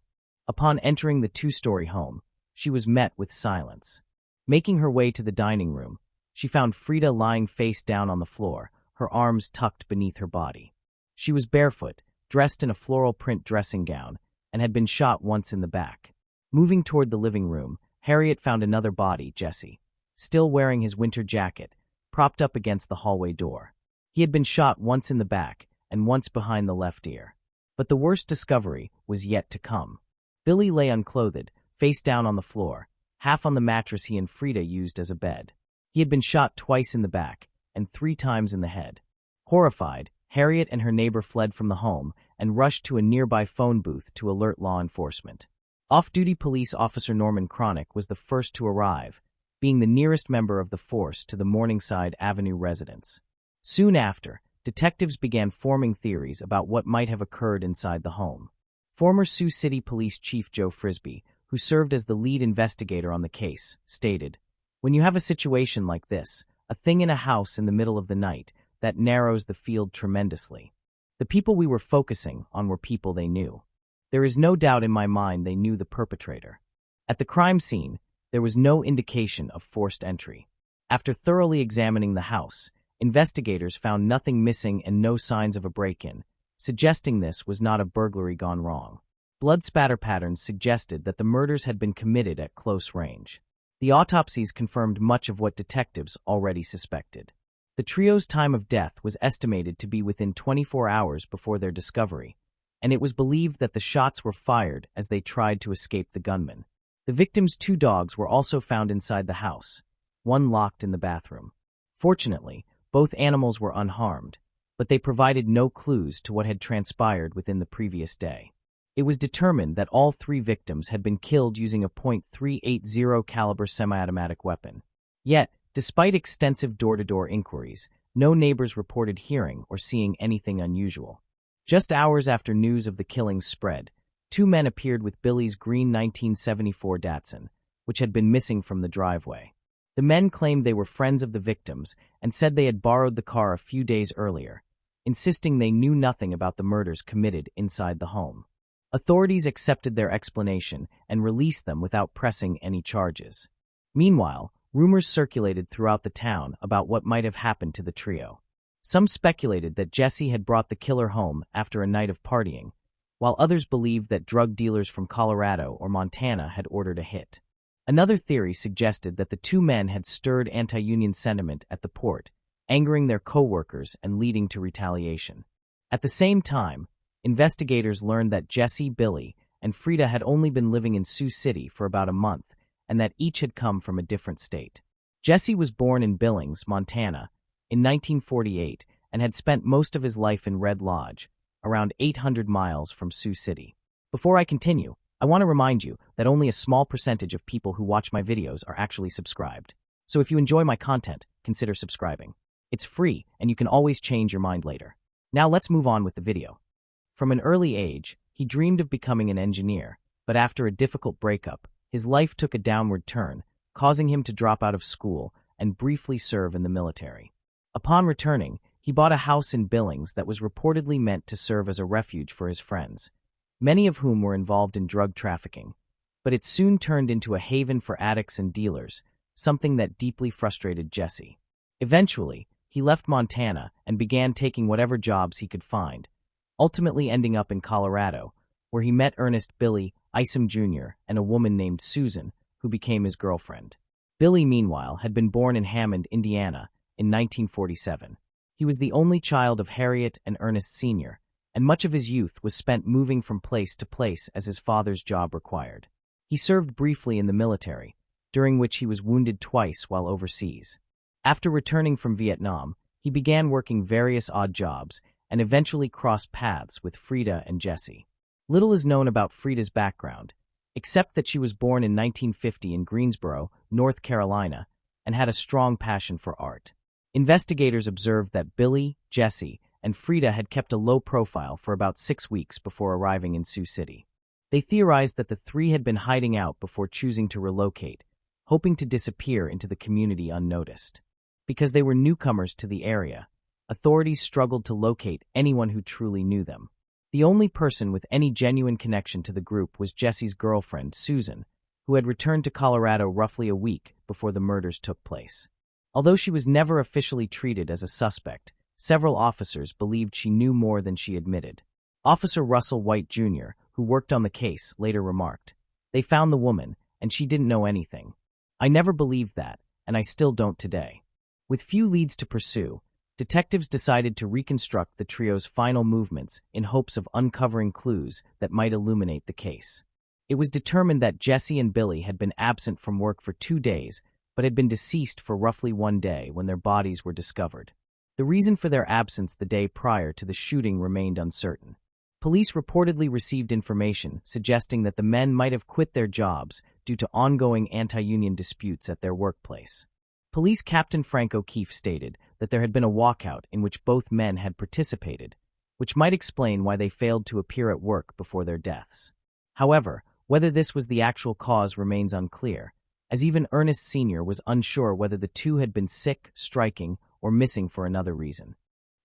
Speaker 1: Upon entering the 2-story home, she was met with silence. Making her way to the dining room, she found Frida lying face down on the floor, her arms tucked beneath her body. She was barefoot, dressed in a floral print dressing gown, and had been shot once in the back. Moving toward the living room, Harriet found another body, Jesse, still wearing his winter jacket, propped up against the hallway door. He had been shot once in the back and once behind the left ear. But the worst discovery was yet to come. Billy lay unclothed, face down on the floor, half on the mattress he and Frida used as a bed. He had been shot twice in the back and 3 times in the head. Horrified, Harriet and her neighbor fled from the home and rushed to a nearby phone booth to alert law enforcement. Off-duty police officer Norman Cronick was the first to arrive, being the nearest member of the force to the Morningside Avenue residence. Soon after, detectives began forming theories about what might have occurred inside the home. Former Sioux City Police Chief Joe Frisbee, who served as the lead investigator on the case, stated, "When you have a situation like this, a thing in a house in the middle of the night, that narrows the field tremendously. The people we were focusing on were people they knew. There is no doubt in my mind they knew the perpetrator. At the crime scene, there was no indication of forced entry. After thoroughly examining the house, investigators found nothing missing and no signs of a break-in, suggesting this was not a burglary gone wrong. Blood spatter patterns suggested that the murders had been committed at close range. The autopsies confirmed much of what detectives already suspected. The trio's time of death was estimated to be within 24 hours before their discovery, and it was believed that the shots were fired as they tried to escape the gunman. The victim's 2 dogs were also found inside the house, one locked in the bathroom. Fortunately, both animals were unharmed, but they provided no clues to what had transpired within the previous day. It was determined that all 3 victims had been killed using a .380 caliber semi-automatic weapon. Yet, despite extensive door-to-door inquiries, no neighbors reported hearing or seeing anything unusual. Just hours after news of the killings spread, 2 men appeared with Billy's green 1974 Datsun, which had been missing from the driveway. The men claimed they were friends of the victims and said they had borrowed the car a few days earlier, insisting they knew nothing about the murders committed inside the home. Authorities accepted their explanation and released them without pressing any charges. Meanwhile, rumors circulated throughout the town about what might have happened to the trio. Some speculated that Jesse had brought the killer home after a night of partying, while others believed that drug dealers from Colorado or Montana had ordered a hit. Another theory suggested that the 2 men had stirred anti-union sentiment at the port, angering their co-workers and leading to retaliation. At the same time, investigators learned that Jesse, Billy, and Frida had only been living in Sioux City for about a month, and that each had come from a different state. Jesse was born in Billings, Montana, in 1948 and had spent most of his life in Red Lodge, around 800 miles from Sioux City. Before I continue, I want to remind you that only a small percentage of people who watch my videos are actually subscribed. So if you enjoy my content, consider subscribing. It's free, and you can always change your mind later. Now let's move on with the video. From an early age, he dreamed of becoming an engineer, but after a difficult breakup, his life took a downward turn, causing him to drop out of school and briefly serve in the military. Upon returning, he bought a house in Billings that was reportedly meant to serve as a refuge for his friends, many of whom were involved in drug trafficking, but it soon turned into a haven for addicts and dealers, something that deeply frustrated Jesse. Eventually, he left Montana and began taking whatever jobs he could find, ultimately ending up in Colorado, where he met Ernest Billy Isom Jr. and a woman named Susan, who became his girlfriend. Billy, meanwhile, had been born in Hammond, Indiana, in 1947. He was the only child of Harriet and Ernest Sr., and much of his youth was spent moving from place to place as his father's job required. He served briefly in the military, during which he was wounded twice while overseas. After returning from Vietnam, he began working various odd jobs and eventually crossed paths with Frida and Jesse. Little is known about Frida's background, except that she was born in 1950 in Greensboro, North Carolina, and had a strong passion for art. Investigators observed that Billy, Jesse, and Frida had kept a low profile for about 6 weeks before arriving in Sioux City. They theorized that the three had been hiding out before choosing to relocate, hoping to disappear into the community unnoticed. Because they were newcomers to the area, authorities struggled to locate anyone who truly knew them. The only person with any genuine connection to the group was Jesse's girlfriend, Susan, who had returned to Colorado roughly a week before the murders took place. Although she was never officially treated as a suspect, several officers believed she knew more than she admitted. Officer Russell White Jr., who worked on the case, later remarked, "They found the woman, and she didn't know anything. I never believed that, and I still don't today." With few leads to pursue, detectives decided to reconstruct the trio's final movements in hopes of uncovering clues that might illuminate the case. It was determined that Jesse and Billy had been absent from work for 2 days, but had been deceased for roughly 1 day when their bodies were discovered. The reason for their absence the day prior to the shooting remained uncertain. Police reportedly received information suggesting that the men might have quit their jobs due to ongoing anti-union disputes at their workplace. Police Captain Frank O'Keefe stated that there had been a walkout in which both men had participated, which might explain why they failed to appear at work before their deaths. However, whether this was the actual cause remains unclear, as even Ernest Sr. was unsure whether the two had been sick, striking, or missing for another reason.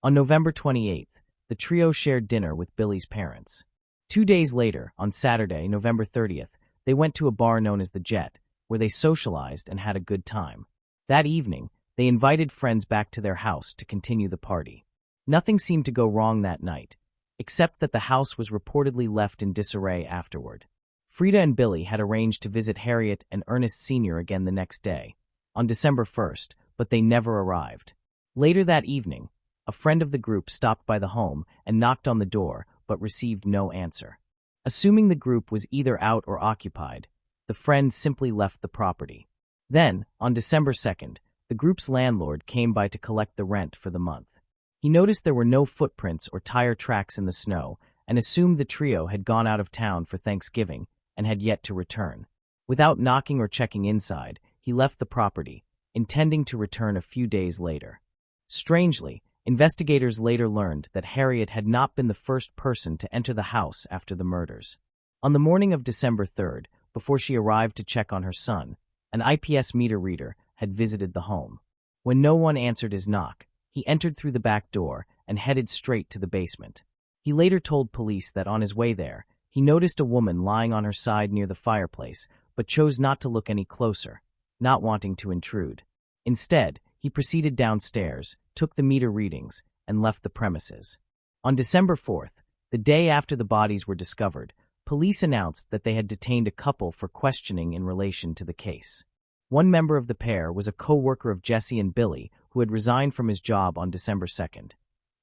Speaker 1: On November 28th, the trio shared dinner with Billy's parents. 2 days later, on Saturday, November 30th, they went to a bar known as the Jet, where they socialized and had a good time. That evening, they invited friends back to their house to continue the party. Nothing seemed to go wrong that night, except that the house was reportedly left in disarray afterward. Frida and Billy had arranged to visit Harriet and Ernest Sr. again the next day, on December 1st, but they never arrived. Later that evening, a friend of the group stopped by the home and knocked on the door, but received no answer. Assuming the group was either out or occupied, the friend simply left the property. Then, on December 2nd, the group's landlord came by to collect the rent for the month. He noticed there were no footprints or tire tracks in the snow and assumed the trio had gone out of town for Thanksgiving and had yet to return. Without knocking or checking inside, he left the property, intending to return a few days later. Strangely, investigators later learned that Harriet had not been the first person to enter the house after the murders. On the morning of December 3rd, before she arrived to check on her son, an IPS meter reader had visited the home. When no one answered his knock, he entered through the back door and headed straight to the basement. He later told police that on his way there, he noticed a woman lying on her side near the fireplace, but chose not to look any closer, not wanting to intrude. Instead, he proceeded downstairs, took the meter readings, and left the premises. On December 4th, the day after the bodies were discovered, police announced that they had detained a couple for questioning in relation to the case. One member of the pair was a co-worker of Jesse and Billy who had resigned from his job on December 2nd,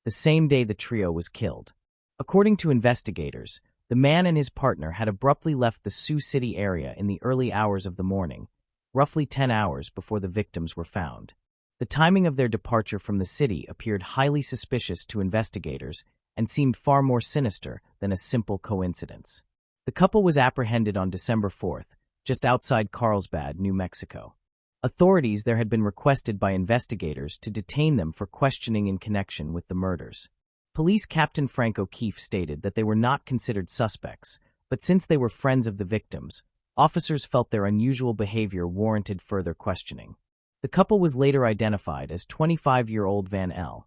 Speaker 1: the same day the trio was killed. According to investigators, the man and his partner had abruptly left the Sioux City area in the early hours of the morning, roughly 10 hours before the victims were found. The timing of their departure from the city appeared highly suspicious to investigators and seemed far more sinister than a simple coincidence. The couple was apprehended on December 4th, just outside Carlsbad, New Mexico. Authorities there had been requested by investigators to detain them for questioning in connection with the murders. Police Captain Frank O'Keefe stated that they were not considered suspects, but since they were friends of the victims, officers felt their unusual behavior warranted further questioning. The couple was later identified as 25-year-old Van L.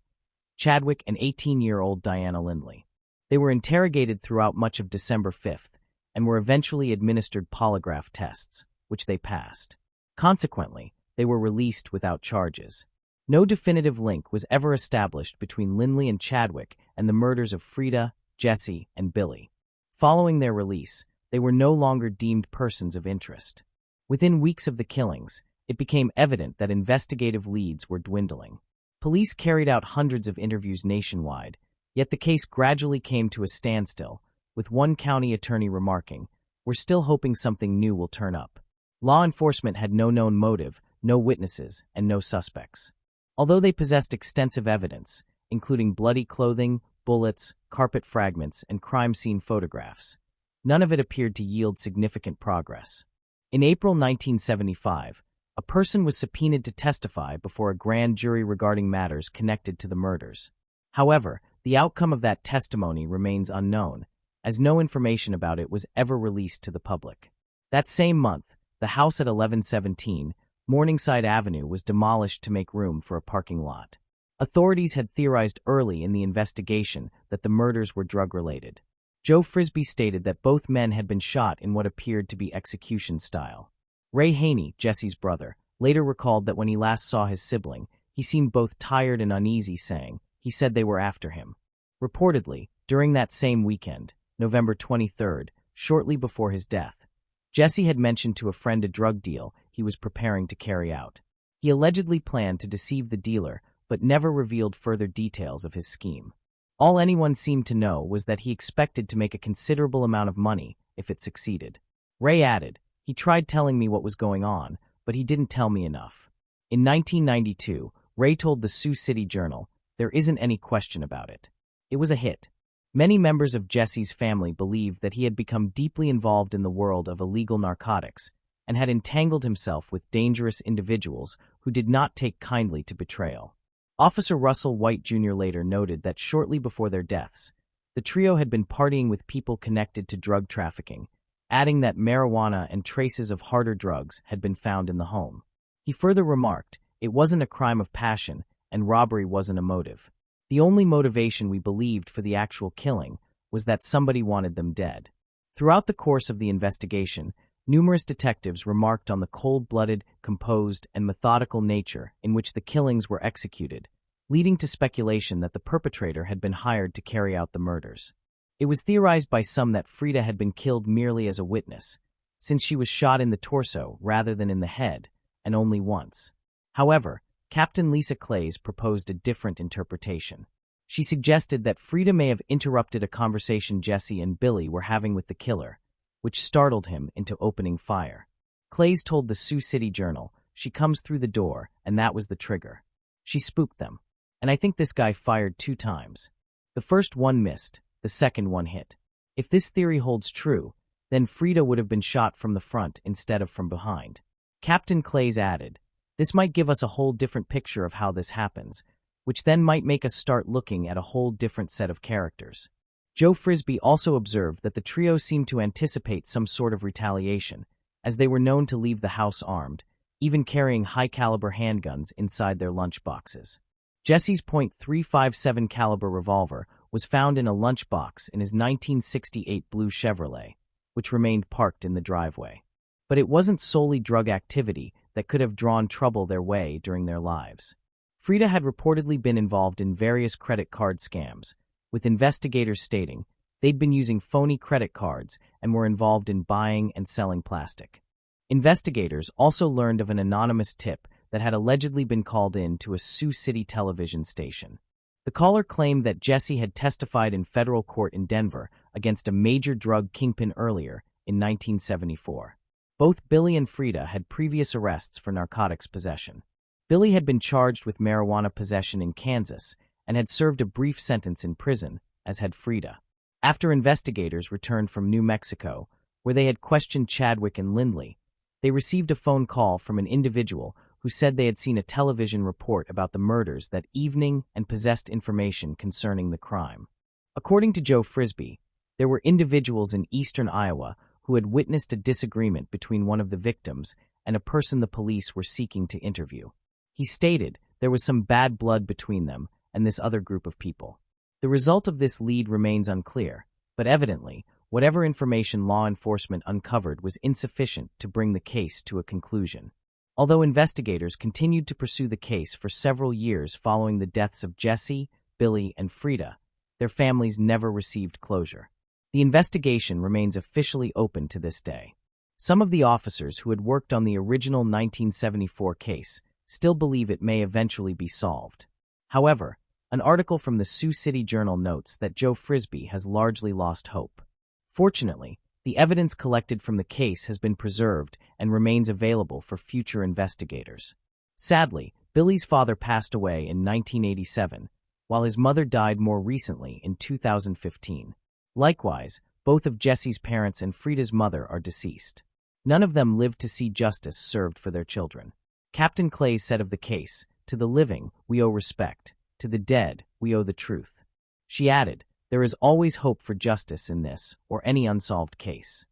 Speaker 1: Chadwick and 18-year-old Diana Lindley. They were interrogated throughout much of December 5th and were eventually administered polygraph tests, which they passed. Consequently, they were released without charges. No definitive link was ever established between Lindley and Chadwick and the murders of Frida, Jesse, and Billy. Following their release, they were no longer deemed persons of interest. Within weeks of the killings, it became evident that investigative leads were dwindling. Police carried out hundreds of interviews nationwide, yet the case gradually came to a standstill, with one county attorney remarking, "We're still hoping something new will turn up." Law enforcement had no known motive, no witnesses, and no suspects. Although they possessed extensive evidence, including bloody clothing, bullets, carpet fragments, and crime scene photographs, none of it appeared to yield significant progress. In April 1975, a person was subpoenaed to testify before a grand jury regarding matters connected to the murders. However, the outcome of that testimony remains unknown, as no information about it was ever released to the public. That same month, the house at 1117 Morningside Avenue was demolished to make room for a parking lot. Authorities had theorized early in the investigation that the murders were drug-related. Joe Frisbee stated that both men had been shot in what appeared to be execution style. Ray Haney, Jesse's brother, later recalled that when he last saw his sibling, he seemed both tired and uneasy, saying, "He said they were after him." Reportedly, during that same weekend, November 23rd, shortly before his death, Jesse had mentioned to a friend a drug deal he was preparing to carry out. He allegedly planned to deceive the dealer, but never revealed further details of his scheme. All anyone seemed to know was that he expected to make a considerable amount of money if it succeeded. Ray added, "He tried telling me what was going on, but he didn't tell me enough." In 1992, Ray told the Sioux City Journal, "There isn't any question about it." It was a hit. Many members of Jesse's family believed that he had become deeply involved in the world of illegal narcotics and had entangled himself with dangerous individuals who did not take kindly to betrayal. Officer Russell White Jr. later noted that shortly before their deaths, the trio had been partying with people connected to drug trafficking, adding that marijuana and traces of harder drugs had been found in the home. He further remarked, "It wasn't a crime of passion, and robbery wasn't a motive. The only motivation we believed for the actual killing was that somebody wanted them dead." Throughout the course of the investigation, numerous detectives remarked on the cold-blooded, composed, and methodical nature in which the killings were executed, leading to speculation that the perpetrator had been hired to carry out the murders. It was theorized by some that Frida had been killed merely as a witness, since she was shot in the torso rather than in the head, and only once. However, Captain Lisa Clays proposed a different interpretation. She suggested that Frida may have interrupted a conversation Jesse and Billy were having with the killer, which startled him into opening fire. Clays told the Sioux City Journal, "She comes through the door, and that was the trigger. She spooked them. And I think this guy fired 2 times. The first one missed, the second one hit. If this theory holds true, then Frida would have been shot from the front instead of from behind." Captain Clays added, "This might give us a whole different picture of how this happens, which then might make us start looking at a whole different set of characters." Joe Frisbee also observed that the trio seemed to anticipate some sort of retaliation, as they were known to leave the house armed, even carrying high-caliber handguns inside their lunch boxes. Jesse's .357 caliber revolver was found in a lunchbox in his 1968 blue Chevrolet, which remained parked in the driveway. But it wasn't solely drug activity that could have drawn trouble their way during their lives. Frida had reportedly been involved in various credit card scams, with investigators stating they'd been using phony credit cards and were involved in buying and selling plastic. Investigators also learned of an anonymous tip that had allegedly been called in to a Sioux City television station. The caller claimed that Jesse had testified in federal court in Denver against a major drug kingpin earlier in 1974. Both Billy and Frida had previous arrests for narcotics possession. Billy had been charged with marijuana possession in Kansas and had served a brief sentence in prison, as had Frida. After investigators returned from New Mexico, where they had questioned Chadwick and Lindley, they received a phone call from an individual who said they had seen a television report about the murders that evening and possessed information concerning the crime. According to Joe Frisbee, there were individuals in eastern Iowa who had witnessed a disagreement between one of the victims and a person the police were seeking to interview. He stated there was some bad blood between them and this other group of people. The result of this lead remains unclear, but evidently, whatever information law enforcement uncovered was insufficient to bring the case to a conclusion. Although investigators continued to pursue the case for several years following the deaths of Jesse, Billy, and Frida, their families never received closure. The investigation remains officially open to this day. Some of the officers who had worked on the original 1974 case still believe it may eventually be solved. However, an article from the Sioux City Journal notes that Joe Frisbee has largely lost hope. Fortunately, the evidence collected from the case has been preserved and remains available for future investigators. Sadly, Billy's father passed away in 1987, while his mother died more recently in 2015. Likewise, both of Jesse's parents and Frida's mother are deceased. None of them lived to see justice served for their children. Captain Clays said of the case, "To the living, we owe respect. To the dead, we owe the truth." She added, "There is always hope for justice in this or any unsolved case."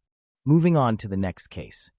Speaker 1: Moving on to the next case.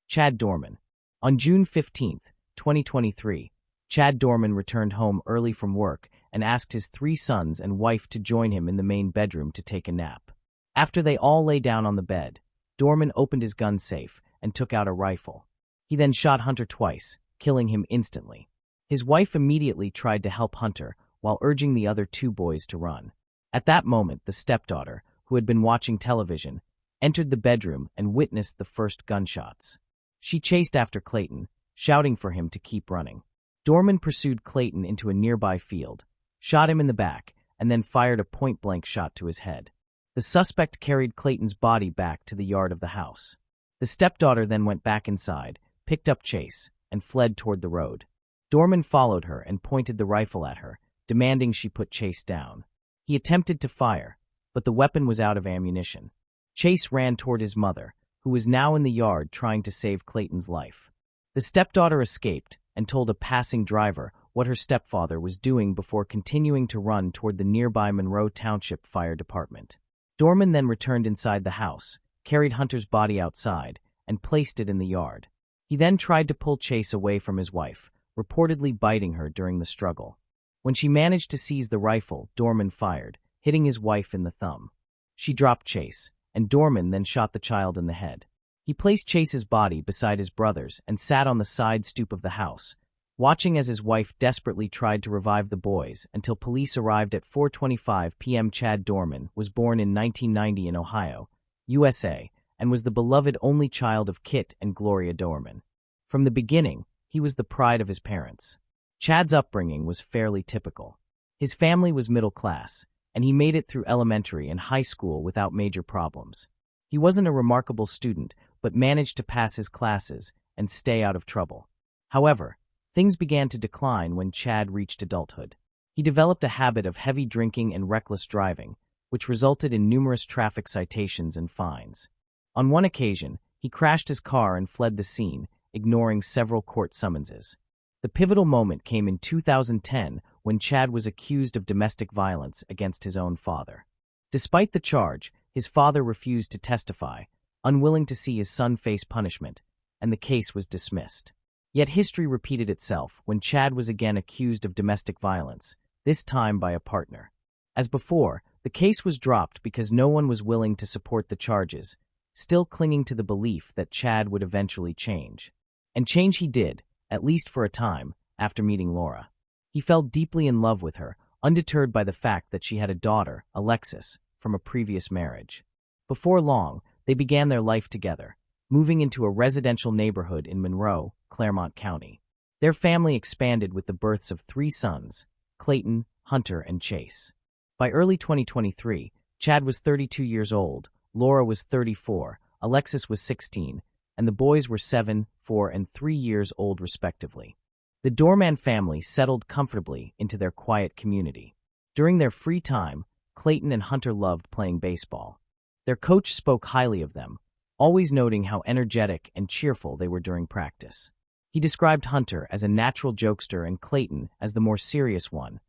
Speaker 1: Chad Dorman. On June 15, 2023, Chad Dorman returned home early from work and asked his 3 sons and wife to join him in the main bedroom to take a nap. After they all lay down on the bed, Dorman opened his gun safe and took out a rifle. He then shot Hunter twice, killing him instantly. His wife immediately tried to help Hunter while urging the other 2 boys to run. At that moment, the stepdaughter, who had been watching television, entered the bedroom and witnessed the first gunshots. She chased after Clayton, shouting for him to keep running. Dorman pursued Clayton into a nearby field, shot him in the back, and then fired a point-blank shot to his head. The suspect carried Clayton's body back to the yard of the house. The stepdaughter then went back inside, picked up Chase, and fled toward the road. Dorman followed her and pointed the rifle at her, demanding she put Chase down. He attempted to fire, but the weapon was out of ammunition. Chase ran toward his mother, who was now in the yard trying to save Clayton's life. The stepdaughter escaped and told a passing driver what her stepfather was doing before continuing to run toward the nearby Monroe Township Fire Department. Dorman then returned inside the house, carried Hunter's body outside, and placed it in the yard. He then tried to pull Chase away from his wife, reportedly biting her during the struggle. When she managed to seize the rifle, Dorman fired, hitting his wife in the thumb. She dropped Chase, and Dorman then shot the child in the head. He placed Chase's body beside his brother's and sat on the side stoop of the house, watching as his wife desperately tried to revive the boys until police arrived at 4:25 p.m. Chad Dorman was born in 1990 in Ohio, USA, and was the beloved only child of Kit and Gloria Dorman. From the beginning, he was the pride of his parents. Chad's upbringing was fairly typical. His family was middle class, and he made it through elementary and high school without major problems. He wasn't a remarkable student, but managed to pass his classes and stay out of trouble. However, things began to decline when Chad reached adulthood. He developed a habit of heavy drinking and reckless driving, which resulted in numerous traffic citations and fines. On one occasion, he crashed his car and fled the scene, ignoring several court summonses. The pivotal moment came in 2010 when Chad was accused of domestic violence against his own father. Despite the charge, his father refused to testify, unwilling to see his son face punishment, and the case was dismissed. Yet history repeated itself when Chad was again accused of domestic violence, this time by a partner. As before, the case was dropped because no one was willing to support the charges, still clinging to the belief that Chad would eventually change. And change he did, at least for a time, after meeting Laura. He fell deeply in love with her, undeterred by the fact that she had a daughter, Alexis, from a previous marriage. Before long, they began their life together, moving into a residential neighborhood in Monroe, Claremont County. Their family expanded with the births of 3 sons, Clayton, Hunter, and Chase. By early 2023, Chad was 32 years old, Laura was 34, Alexis was 16, and the boys were 7, 4, and 3 years old respectively. The Doorman family settled comfortably into their quiet community. During their free time, Clayton and Hunter loved playing baseball. Their coach spoke highly of them, always noting how energetic and cheerful they were during practice. He described Hunter as a natural jokester and Clayton as the more serious one,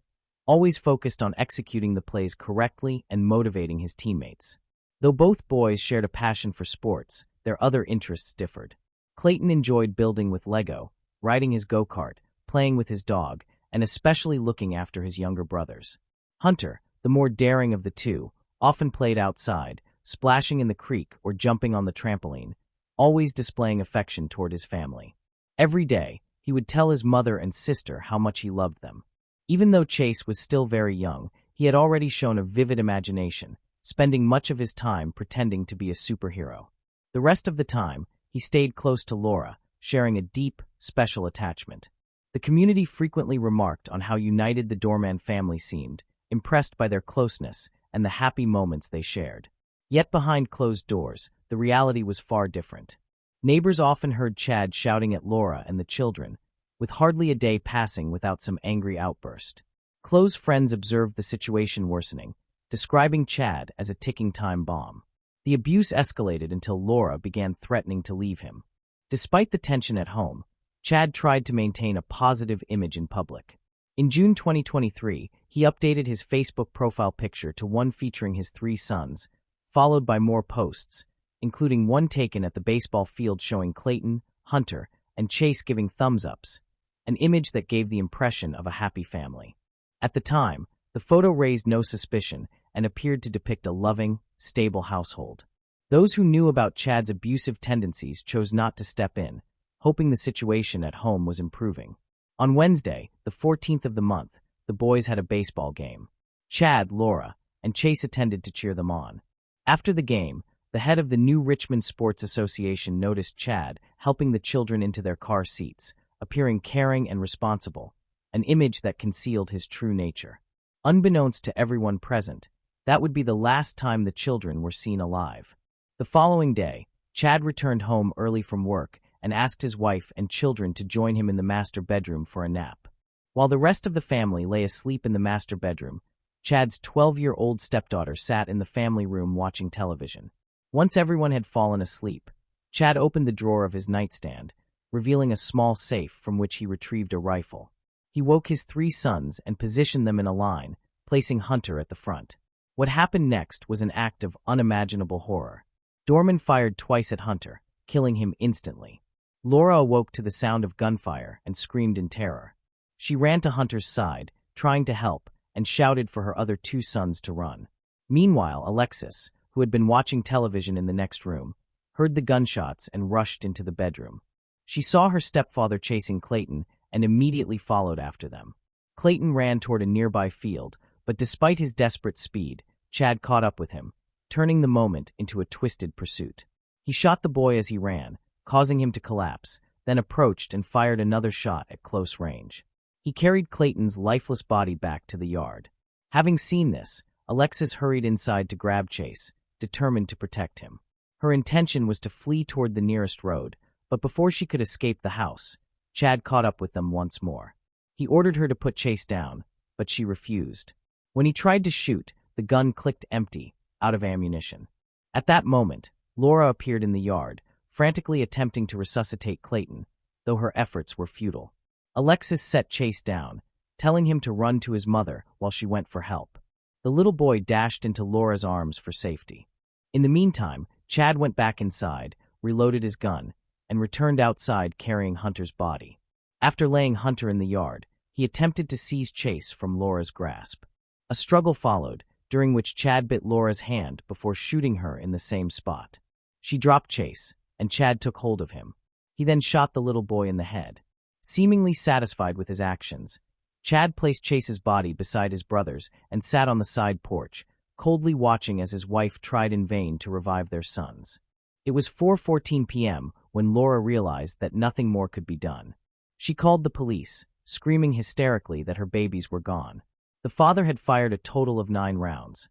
Speaker 1: always focused on executing the plays correctly and motivating his teammates. Though both boys shared a passion for sports, their other interests differed. Clayton enjoyed building with Lego, riding his go-kart, playing with his dog, and especially looking after his younger brothers. Hunter, the more daring of the two, often played outside, splashing in the creek or jumping on the trampoline, always displaying affection toward his family. Every day, he would tell his mother and sister how much he loved them. Even though Chase was still very young, he had already shown a vivid imagination, spending much of his time pretending to be a superhero. The rest of the time, he stayed close to Laura, sharing a deep, special attachment. The community frequently remarked on how united the Doorman family seemed, impressed by their closeness and the happy moments they shared. Yet behind closed doors, the reality was far different. Neighbors often heard Chad shouting at Laura and the children, with hardly a day passing without some angry outburst. Close friends observed the situation worsening, describing Chad as a ticking time bomb. The abuse escalated until Laura began threatening to leave him. Despite the tension at home, Chad tried to maintain a positive image in public. In June 2023, he updated his Facebook profile picture to one featuring his 3 sons, followed by more posts, including one taken at the baseball field showing Clayton, Hunter, and Chase giving thumbs-ups, an image that gave the impression of a happy family. At the time, the photo raised no suspicion and appeared to depict a loving, stable household. Those who knew about Chad's abusive tendencies chose not to step in, hoping the situation at home was improving. On Wednesday, the 14th of the month, the boys had a baseball game. Chad, Laura, and Chase attended to cheer them on. After the game, the head of the New Richmond Sports Association noticed Chad helping the children into their car seats, appearing caring and responsible, an image that concealed his true nature. Unbeknownst to everyone present, that would be the last time the children were seen alive. The following day, Chad returned home early from work and asked his wife and children to join him in the master bedroom for a nap. While the rest of the family lay asleep in the master bedroom, Chad's 12-year-old stepdaughter sat in the family room watching television. Once everyone had fallen asleep, Chad opened the drawer of his nightstand, revealing a small safe from which he retrieved a rifle. He woke his 3 sons and positioned them in a line, placing Hunter at the front. What happened next was an act of unimaginable horror. Doorman fired twice at Hunter, killing him instantly. Laura awoke to the sound of gunfire and screamed in terror. She ran to Hunter's side, trying to help, and shouted for her other 2 sons to run. Meanwhile, Alexis, who had been watching television in the next room, heard the gunshots and rushed into the bedroom. She saw her stepfather chasing Clayton and immediately followed after them. Clayton ran toward a nearby field, but despite his desperate speed, Chad caught up with him, turning the moment into a twisted pursuit. He shot the boy as he ran, causing him to collapse, then approached and fired another shot at close range. He carried Clayton's lifeless body back to the yard. Having seen this, Alexis hurried inside to grab Chase, determined to protect him. Her intention was to flee toward the nearest road, but before she could escape the house, Chad caught up with them once more. He ordered her to put Chase down, but she refused. When he tried to shoot, the gun clicked empty, out of ammunition. At that moment, Laura appeared in the yard, frantically attempting to resuscitate Clayton, though her efforts were futile. Alexis set Chase down, telling him to run to his mother while she went for help. The little boy dashed into Laura's arms for safety. In the meantime, Chad went back inside, reloaded his gun, and returned outside carrying Hunter's body. After laying Hunter in the yard, he attempted to seize Chase from Laura's grasp. A struggle followed, during which Chad bit Laura's hand before shooting her in the same spot. She dropped Chase, and Chad took hold of him. He then shot the little boy in the head. Seemingly satisfied with his actions, Chad placed Chase's body beside his brother's and sat on the side porch, coldly watching as his wife tried in vain to revive their sons. It was 4:14 p.m. when Laura realized that nothing more could be done. She called the police, screaming hysterically that her babies were gone. The father had fired a total of 9 rounds.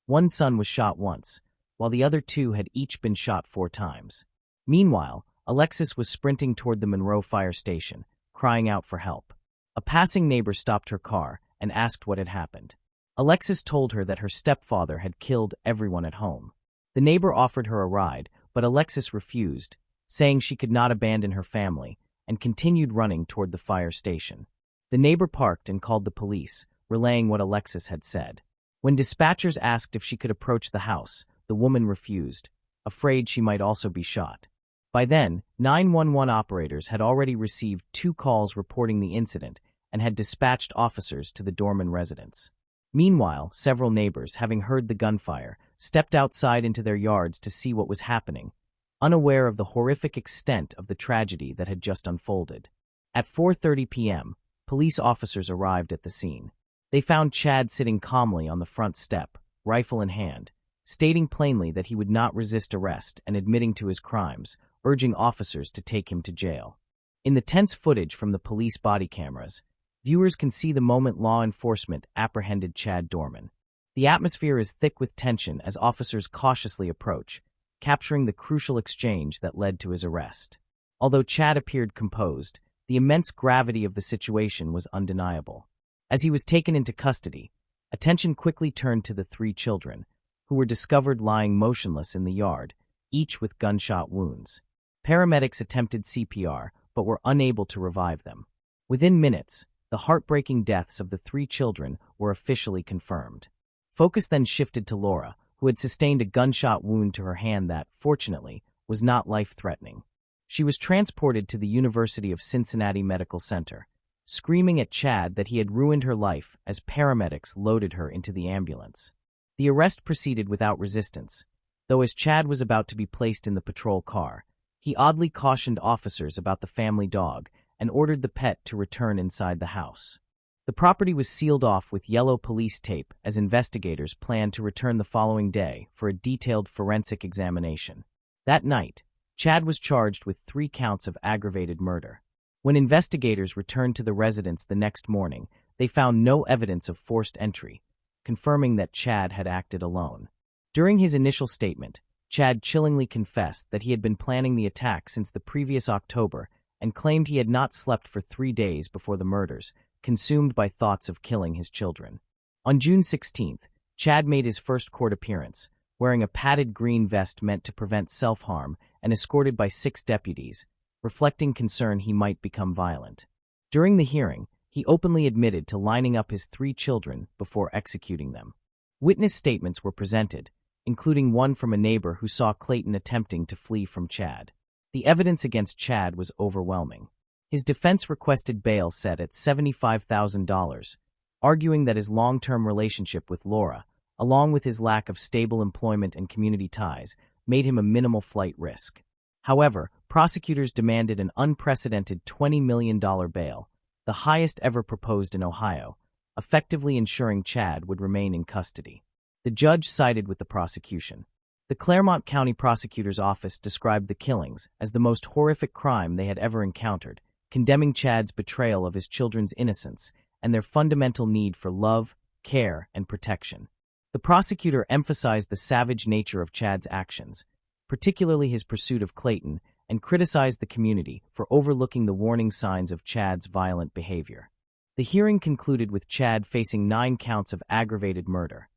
Speaker 1: One son was shot once, while the other 2 had each been shot 4 times. Meanwhile, Alexis was sprinting toward the Monroe fire station, crying out for help. A passing neighbor stopped her car and asked what had happened. Alexis told her that her stepfather had killed everyone at home. The neighbor offered her a ride, but Alexis refused, saying she could not abandon her family, and continued running toward the fire station. The neighbor parked and called the police, relaying what Alexis had said. When dispatchers asked if she could approach the house, the woman refused, afraid she might also be shot. By then, 911 operators had already received 2 calls reporting the incident and had dispatched officers to the Dorman residence. Meanwhile, several neighbors, having heard the gunfire, stepped outside into their yards to see what was happening, unaware of the horrific extent of the tragedy that had just unfolded. At 4:30 p.m., police officers arrived at the scene. They found Chad sitting calmly on the front step, rifle in hand, stating plainly that he would not resist arrest and admitting to his crimes, urging officers to take him to jail. In the tense footage from the police body cameras, viewers can see the moment law enforcement apprehended Chad Dorman. The atmosphere is thick with tension as officers cautiously approach, capturing the crucial exchange that led to his arrest. Although Chad appeared composed, the immense gravity of the situation was undeniable. As he was taken into custody, attention quickly turned to the 3 children, who were discovered lying motionless in the yard, each with gunshot wounds. Paramedics attempted CPR, but were unable to revive them. Within minutes, the heartbreaking deaths of the 3 children were officially confirmed. Focus then shifted to Laura, who had sustained a gunshot wound to her hand that, fortunately, was not life-threatening. She was transported to the University of Cincinnati Medical Center, screaming at Chad that he had ruined her life as paramedics loaded her into the ambulance. The arrest proceeded without resistance, though as Chad was about to be placed in the patrol car, he oddly cautioned officers about the family dog and ordered the pet to return inside the house. The property was sealed off with yellow police tape as investigators planned to return the following day for a detailed forensic examination. That night, Chad was charged with 3 counts of aggravated murder. When investigators returned to the residence the next morning, they found no evidence of forced entry, confirming that Chad had acted alone. During his initial statement, Chad chillingly confessed that he had been planning the attack since the previous October and claimed he had not slept for 3 days before the murders, consumed by thoughts of killing his children. On June 16th, Chad made his first court appearance, wearing a padded green vest meant to prevent self-harm and escorted by 6 deputies, reflecting concern he might become violent. During the hearing, he openly admitted to lining up his 3 children before executing them. Witness statements were presented, including one from a neighbor who saw Clayton attempting to flee from Chad. The evidence against Chad was overwhelming. His defense requested bail set at $75,000, arguing that his long-term relationship with Laura, along with his lack of stable employment and community ties, made him a minimal flight risk. However, prosecutors demanded an unprecedented $20 million bail, the highest ever proposed in Ohio, effectively ensuring Chad would remain in custody. The judge sided with the prosecution. The Claremont County Prosecutor's Office described the killings as the most horrific crime they had ever encountered, condemning Chad's betrayal of his children's innocence and their fundamental need for love, care, and protection. The prosecutor emphasized the savage nature of Chad's actions, particularly his pursuit of Clayton, and criticized the community for overlooking the warning signs of Chad's violent behavior. The hearing concluded with Chad facing 9 counts of aggravated murder,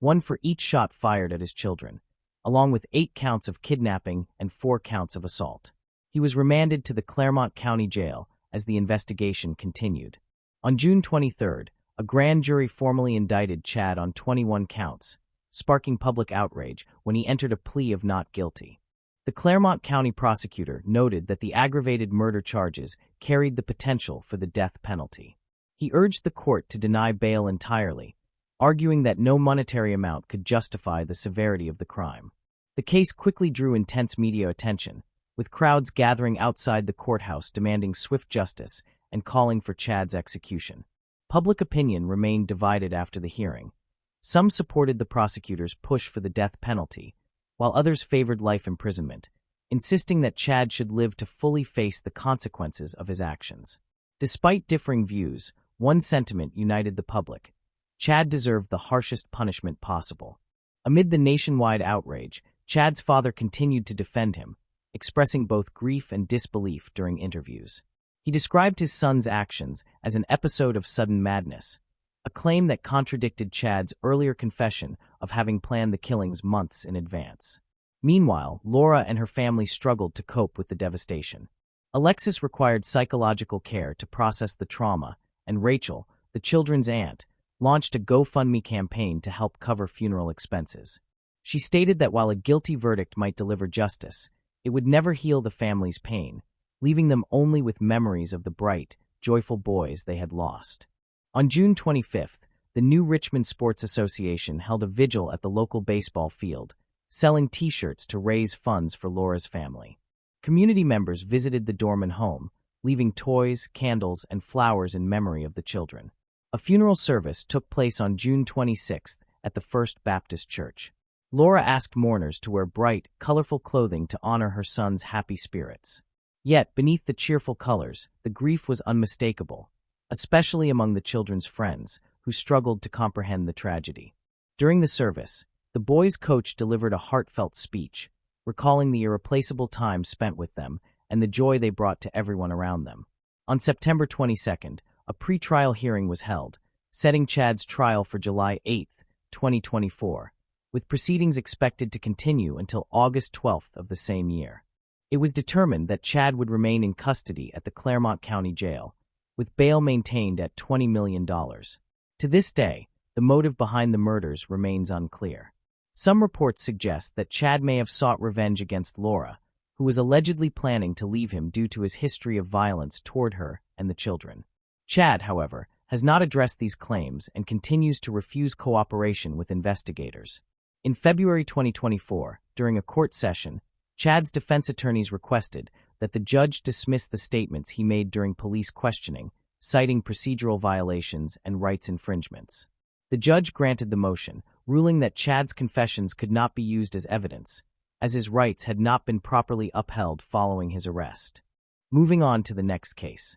Speaker 1: 1 for each shot fired at his children, along with 8 counts of kidnapping and 4 counts of assault. He was remanded to the Claremont County Jail as the investigation continued. On June 23rd, a grand jury formally indicted Chad on 21 counts, sparking public outrage when he entered a plea of not guilty. The Claremont County prosecutor noted that the aggravated murder charges carried the potential for the death penalty. He urged the court to deny bail entirely, arguing that no monetary amount could justify the severity of the crime. The case quickly drew intense media attention, with crowds gathering outside the courthouse demanding swift justice and calling for Chad's execution. Public opinion remained divided after the hearing. Some supported the prosecutor's push for the death penalty, while others favored life imprisonment, insisting that Chad should live to fully face the consequences of his actions. Despite differing views, one sentiment united the public: Chad deserved the harshest punishment possible. Amid the nationwide outrage, Chad's father continued to defend him, expressing both grief and disbelief during interviews. He described his son's actions as an episode of sudden madness, a claim that contradicted Chad's earlier confession of having planned the killings months in advance. Meanwhile, Laura and her family struggled to cope with the devastation. Alexis required psychological care to process the trauma, and Rachel, the children's aunt, launched a GoFundMe campaign to help cover funeral expenses. She stated that while a guilty verdict might deliver justice, it would never heal the family's pain, leaving them only with memories of the bright, joyful boys they had lost. On June 25th, the New Richmond Sports Association held a vigil at the local baseball field, selling T-shirts to raise funds for Laura's family. Community members visited the Dorman home, leaving toys, candles, and flowers in memory of the children. A funeral service took place on June 26th at the First Baptist Church. Laura asked mourners to wear bright, colorful clothing to honor her son's happy spirits. Yet, beneath the cheerful colors, the grief was unmistakable, especially among the children's friends, who struggled to comprehend the tragedy. During the service, the boys' coach delivered a heartfelt speech, recalling the irreplaceable time spent with them and the joy they brought to everyone around them. On September 22nd, a pre-trial hearing was held, setting Chad's trial for July 8, 2024, with proceedings expected to continue until August 12th of the same year. It was determined that Chad would remain in custody at the Claremont County Jail, with bail maintained at $20 million. To this day, the motive behind the murders remains unclear. Some reports suggest that Chad may have sought revenge against Laura, who was allegedly planning to leave him due to his history of violence toward her and the children. Chad, however, has not addressed these claims and continues to refuse cooperation with investigators. In February 2024, during a court session, Chad's defense attorneys requested that the judge dismiss the statements he made during police questioning, citing procedural violations and rights infringements. The judge granted the motion, ruling that Chad's confessions could not be used as evidence, as his rights had not been properly upheld following his arrest. Moving on to the next case.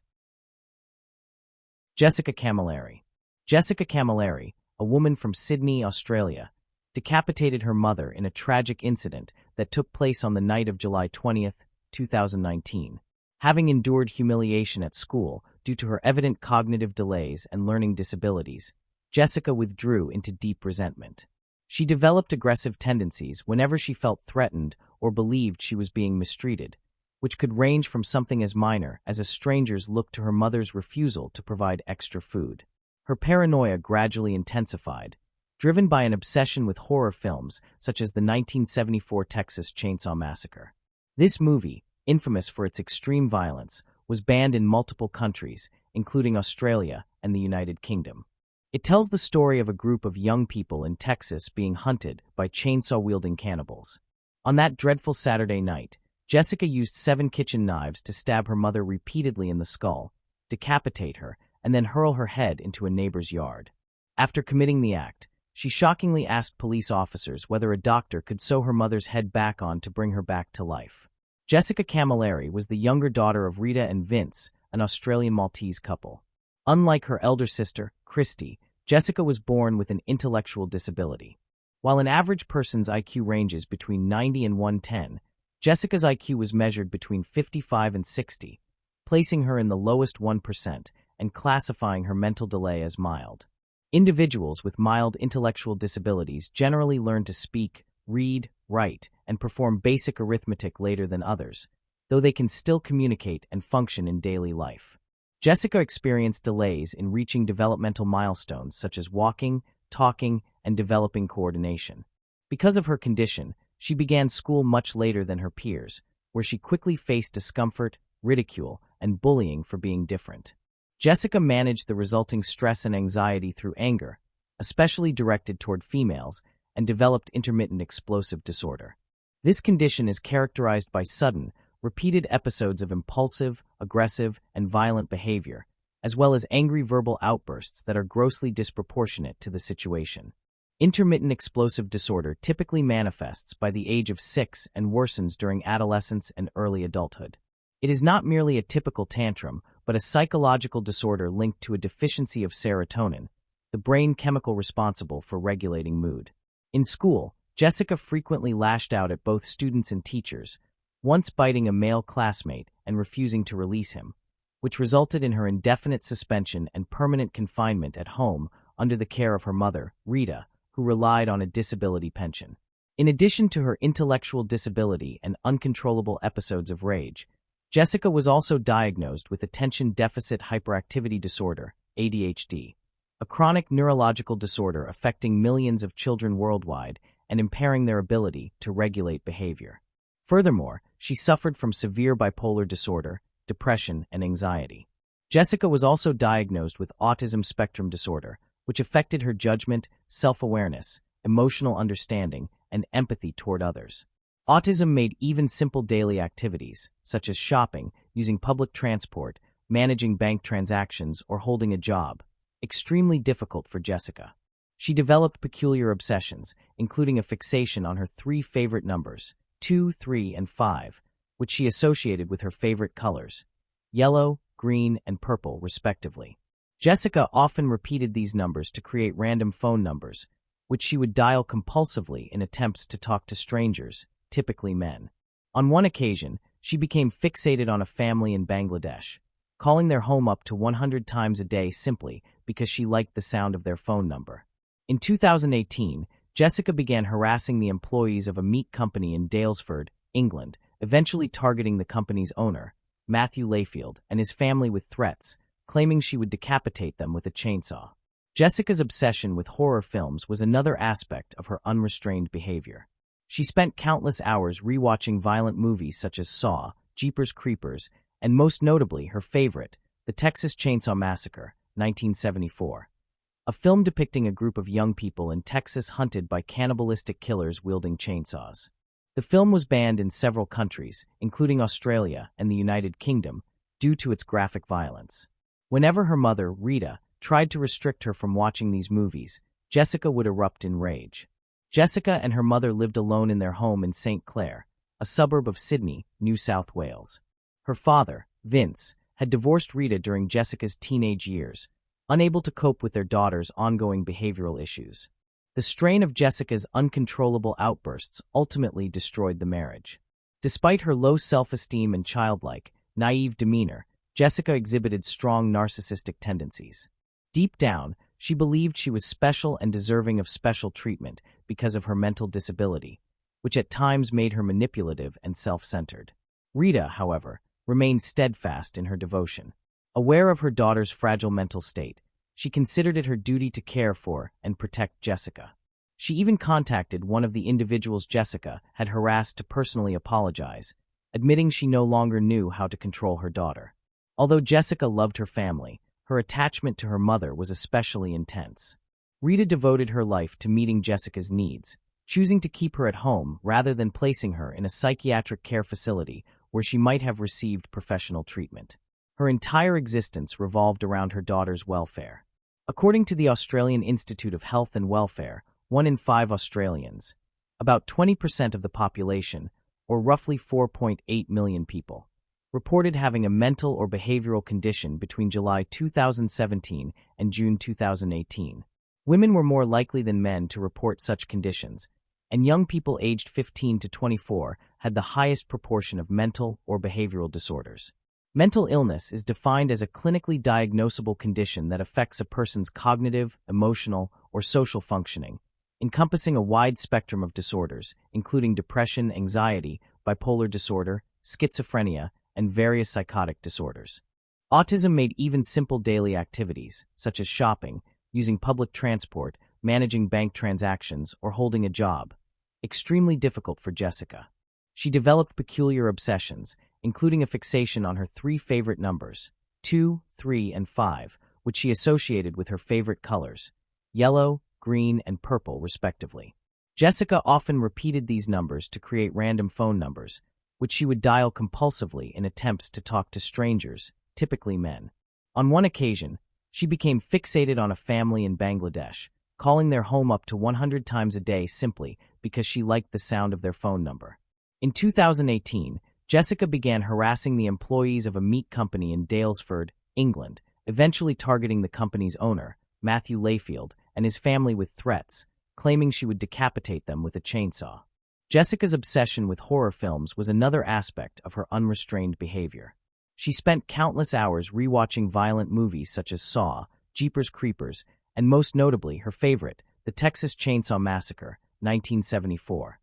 Speaker 1: Jessica Camilleri. Jessica Camilleri, a woman from Sydney, Australia, decapitated her mother in a tragic incident that took place on the night of July 20, 2019. Having endured humiliation at school due to her evident cognitive delays and learning disabilities, Jessica withdrew into deep resentment. She developed aggressive tendencies whenever she felt threatened or believed she was being mistreated, which could range from something as minor as a stranger's look to her mother's refusal to provide extra food. Her paranoia gradually intensified, driven by an obsession with horror films such as the 1974 Texas Chainsaw Massacre. This movie, infamous for its extreme violence, was banned in multiple countries, including Australia and the United Kingdom. It tells the story of a group of young people in Texas being hunted by chainsaw-wielding cannibals. On that dreadful Saturday night, Jessica used 7 kitchen knives to stab her mother repeatedly in the skull, decapitate her, and then hurl her head into a neighbor's yard. After committing the act, she shockingly asked police officers whether a doctor could sew her mother's head back on to bring her back to life. Jessica Camilleri was the younger daughter of Rita and Vince, an Australian Maltese couple. Unlike her elder sister, Christy, Jessica was born with an intellectual disability. While an average person's IQ ranges between 90 and 110, Jessica's IQ was measured between 55 and 60, placing her in the lowest 1% and classifying her mental delay as mild. Individuals with mild intellectual disabilities generally learn to speak, read, write, and perform basic arithmetic later than others, though they can still communicate and function in daily life. Jessica experienced delays in reaching developmental milestones such as walking, talking, and developing coordination. Because of her condition, she began school much later than her peers, where she quickly faced discomfort, ridicule, and bullying for being different. Jessica managed the resulting stress and anxiety through anger, especially directed toward females, and developed intermittent explosive disorder. This condition is characterized by sudden, repeated episodes of impulsive, aggressive, and violent behavior, as well as angry verbal outbursts that are grossly disproportionate to the situation. Intermittent explosive disorder typically manifests by the age of 6 and worsens during adolescence and early adulthood. It is not merely a typical tantrum, but a psychological disorder linked to a deficiency of serotonin, the brain chemical responsible for regulating mood. In school, Jessica frequently lashed out at both students and teachers, once biting a male classmate and refusing to release him, which resulted in her indefinite suspension and permanent confinement at home under the care of her mother, Rita, who relied on a disability pension. In addition to her intellectual disability and uncontrollable episodes of rage, Jessica was also diagnosed with attention deficit hyperactivity disorder, ADHD, a chronic neurological disorder affecting millions of children worldwide and impairing their ability to regulate behavior. Furthermore, she suffered from severe bipolar disorder, depression, and anxiety. Jessica was also diagnosed with autism spectrum disorder, which affected her judgment, self-awareness, emotional understanding, and empathy toward others. Autism made even simple daily activities, such as shopping, using public transport, managing bank transactions, or holding a job, extremely difficult for Jessica. She developed peculiar obsessions, including a fixation on her 3 favorite numbers, 2, 3, and 5, which she associated with her favorite colors, yellow, green, and purple, respectively. Jessica often repeated these numbers to create random phone numbers, which she would dial compulsively in attempts to talk to strangers, typically men. On one occasion, she became fixated on a family in Bangladesh, calling their home up to 100 times a day simply because she liked the sound of their phone number. In 2018, Jessica began harassing the employees of a meat company in Daylesford, England, eventually targeting the company's owner, Matthew Layfield, and his family with threats, claiming she would decapitate them with a chainsaw. Jessica's obsession with horror films was another aspect of her unrestrained behavior. She spent countless hours rewatching violent movies such as Saw, Jeepers Creepers, and most notably her favorite, The Texas Chainsaw Massacre, 1974. A film depicting a group of young people in Texas hunted by cannibalistic killers wielding chainsaws. The film was banned in several countries, including Australia and the United Kingdom, due to its graphic violence. Whenever her mother, Rita, tried to restrict her from watching these movies, Jessica would erupt in rage. Jessica and her mother lived alone in their home in St. Clair, a suburb of Sydney, New South Wales. Her father, Vince, had divorced Rita during Jessica's teenage years, unable to cope with their daughter's ongoing behavioral issues. The strain of Jessica's uncontrollable outbursts ultimately destroyed the marriage. Despite her low self-esteem and childlike, naive demeanor, Jessica exhibited strong narcissistic tendencies. Deep down, she believed she was special and deserving of special treatment because of her mental disability, which at times made her manipulative and self-centered. Rita, however, remained steadfast in her devotion. Aware of her daughter's fragile mental state, she considered it her duty to care for and protect Jessica. She even contacted one of the individuals Jessica had harassed to personally apologize, admitting she no longer knew how to control her daughter. Although Jessica loved her family, her attachment to her mother was especially intense. Rita devoted her life to meeting Jessica's needs, choosing to keep her at home rather than placing her in a psychiatric care facility where she might have received professional treatment. Her entire existence revolved around her daughter's welfare. According to the Australian Institute of Health and Welfare, 1 in 5 Australians, about 20% of the population, or roughly 4.8 million people, reported having a mental or behavioral condition between July 2017 and June 2018. Women were more likely than men to report such conditions, and young people aged 15 to 24 had the highest proportion of mental or behavioral disorders. Mental illness is defined as a clinically diagnosable condition that affects a person's cognitive, emotional, or social functioning, encompassing a wide spectrum of disorders, including depression, anxiety, bipolar disorder, schizophrenia, and various psychotic disorders. Autism made even simple daily activities, such as shopping, using public transport, managing bank transactions, or holding a job, extremely difficult for Jessica. She developed peculiar obsessions, including a fixation on her 3 favorite numbers, 2, 3, and 5, which she associated with her favorite colors, yellow, green, and purple, respectively. Jessica often repeated these numbers to create random phone numbers, which she would dial compulsively in attempts to talk to strangers, typically men. On one occasion, she became fixated on a family in Bangladesh, calling their home up to 100 times a day simply because she liked the sound of their phone number. In 2018, Jessica began harassing the employees of a meat company in Daylesford, England, eventually targeting the company's owner, Matthew Layfield, and his family with threats, claiming she would decapitate them with a chainsaw. Jessica's obsession with horror films was another aspect of her unrestrained behavior. She spent countless hours rewatching violent movies such as Saw, Jeepers Creepers, and most notably her favorite, The Texas Chainsaw Massacre, 1974.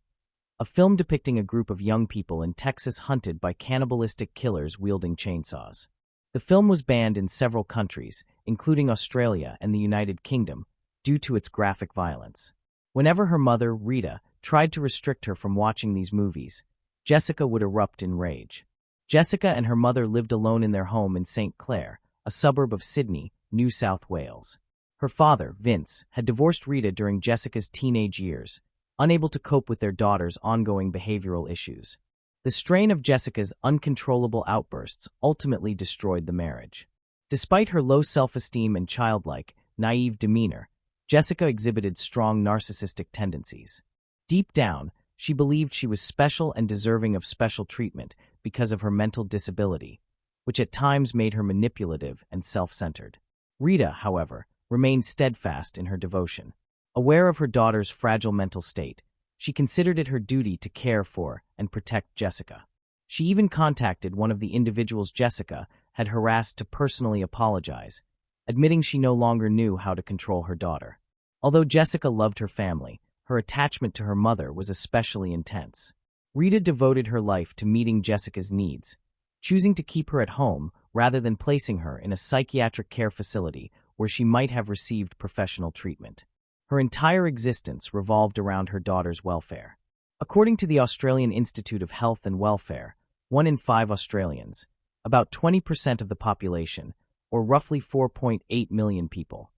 Speaker 1: A film depicting a group of young people in Texas hunted by cannibalistic killers wielding chainsaws. The film was banned in several countries, including Australia and the United Kingdom, due to its graphic violence. Whenever her mother, Rita, tried to restrict her from watching these movies, Jessica would erupt in rage. Jessica and her mother lived alone in their home in St. Clair, a suburb of Sydney, New South Wales. Her father, Vince, had divorced Rita during Jessica's teenage years, unable to cope with their daughter's ongoing behavioral issues. The strain of Jessica's uncontrollable outbursts ultimately destroyed the marriage. Despite her low self-esteem and childlike, naive demeanor, Jessica exhibited strong narcissistic tendencies. Deep down, she believed she was special and deserving of special treatment because of her mental disability, which at times made her manipulative and self-centered. Rita, however, remained steadfast in her devotion. Aware of her daughter's fragile mental state, she considered it her duty to care for and protect Jessica. She even contacted one of the individuals Jessica had harassed to personally apologize, admitting she no longer knew how to control her daughter. Although Jessica loved her family, her attachment to her mother was especially intense. Rita devoted her life to meeting Jessica's needs, choosing to keep her at home rather than placing her in a psychiatric care facility where she might have received professional treatment. Her entire existence revolved around her daughter's welfare. According to the Australian Institute of Health and Welfare, 1 in 5 Australians, about 20% of the population, or roughly 4.8 million people,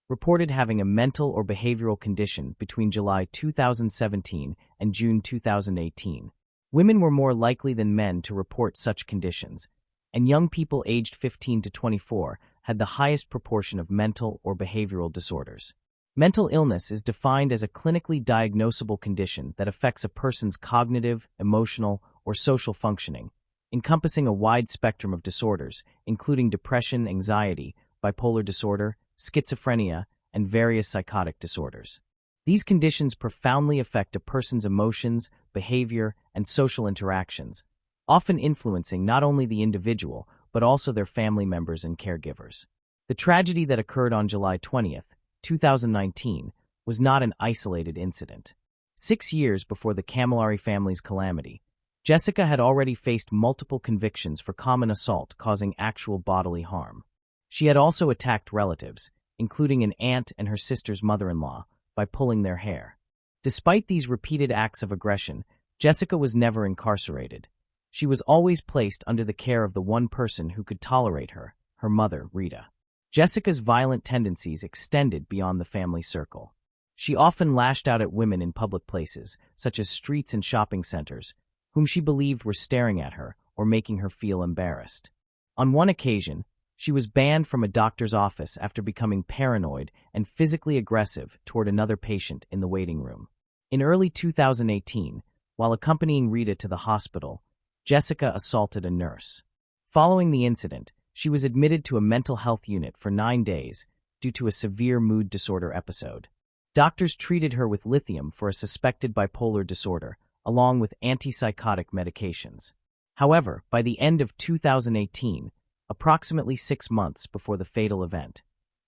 Speaker 1: reported having a mental or behavioral condition between July 2017 and June 2018. Women were more likely than men to report such conditions, and young people aged 15 to 24 had the highest proportion of mental or behavioral disorders. Mental illness is defined as a clinically diagnosable condition that affects a person's cognitive, emotional, or social functioning, encompassing a wide spectrum of disorders, including depression, anxiety, bipolar disorder, schizophrenia, and various psychotic disorders. These conditions profoundly affect a person's emotions, behavior, and social interactions, often influencing not only the individual, but also their family members and caregivers. The tragedy that occurred on July 20th, 2019, was not an isolated incident. 6 years before the Camilleri family's calamity, Jessica had already faced multiple convictions for common assault causing actual bodily harm. She had also attacked relatives, including an aunt and her sister's mother-in-law, by pulling their hair. Despite these repeated acts of aggression, Jessica was never incarcerated. She was always placed under the care of the one person who could tolerate her, her mother, Rita. Jessica's violent tendencies extended beyond the family circle. She often lashed out at women in public places, such as streets and shopping centers, whom she believed were staring at her or making her feel embarrassed. On one occasion, she was banned from a doctor's office after becoming paranoid and physically aggressive toward another patient in the waiting room. In early 2018, while accompanying Rita to the hospital, Jessica assaulted a nurse. Following the incident, she was admitted to a mental health unit for 9 days due to a severe mood disorder episode. Doctors treated her with lithium for a suspected bipolar disorder, along with antipsychotic medications. However, by the end of 2018, approximately 6 months before the fatal event,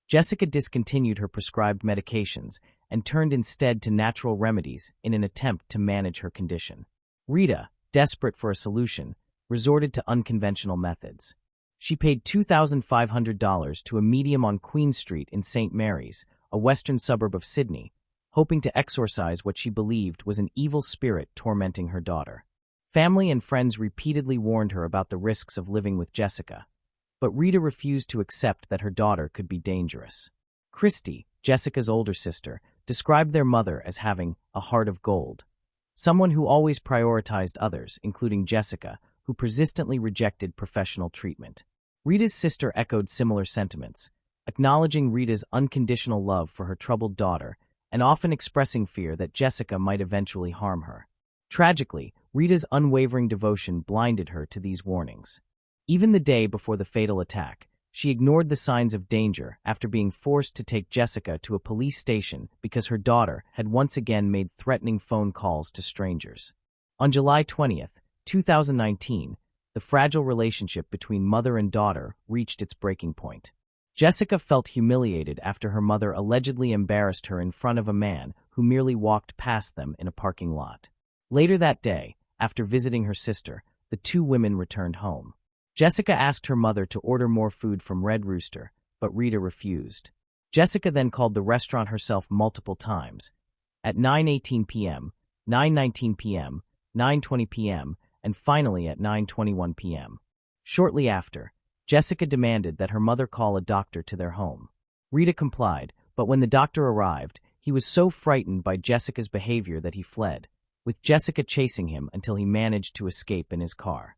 Speaker 1: Jessica discontinued her prescribed medications and turned instead to natural remedies in an attempt to manage her condition. Rita, desperate for a solution, resorted to unconventional methods. She paid $2,500 to a medium on Queen Street in St. Mary's, a western suburb of Sydney, hoping to exorcise what she believed was an evil spirit tormenting her daughter. Family and friends repeatedly warned her about the risks of living with Jessica, but Rita refused to accept that her daughter could be dangerous. Christy, Jessica's older sister, described their mother as having a heart of gold, someone who always prioritized others, including Jessica, who persistently rejected professional treatment. Rita's sister echoed similar sentiments, acknowledging Rita's unconditional love for her troubled daughter and often expressing fear that Jessica might eventually harm her. Tragically, Rita's unwavering devotion blinded her to these warnings. Even the day before the fatal attack, She ignored the signs of danger after being forced to take Jessica to a police station because her daughter had once again made threatening phone calls to strangers. On July 20th, 2019, the fragile relationship between mother and daughter reached its breaking point. Jessica felt humiliated after her mother allegedly embarrassed her in front of a man who merely walked past them in a parking lot. Later that day, after visiting her sister, the two women returned home. Jessica asked her mother to order more food from Red Rooster, but Rita refused. Jessica then called the restaurant herself multiple times, at 9:18 p.m., 9:19 p.m., 9:20 p.m., and finally at 9:21 p.m. Shortly after, Jessica demanded that her mother call a doctor to their home. Rita complied, but when the doctor arrived, he was so frightened by Jessica's behavior that he fled, with Jessica chasing him until he managed to escape in his car.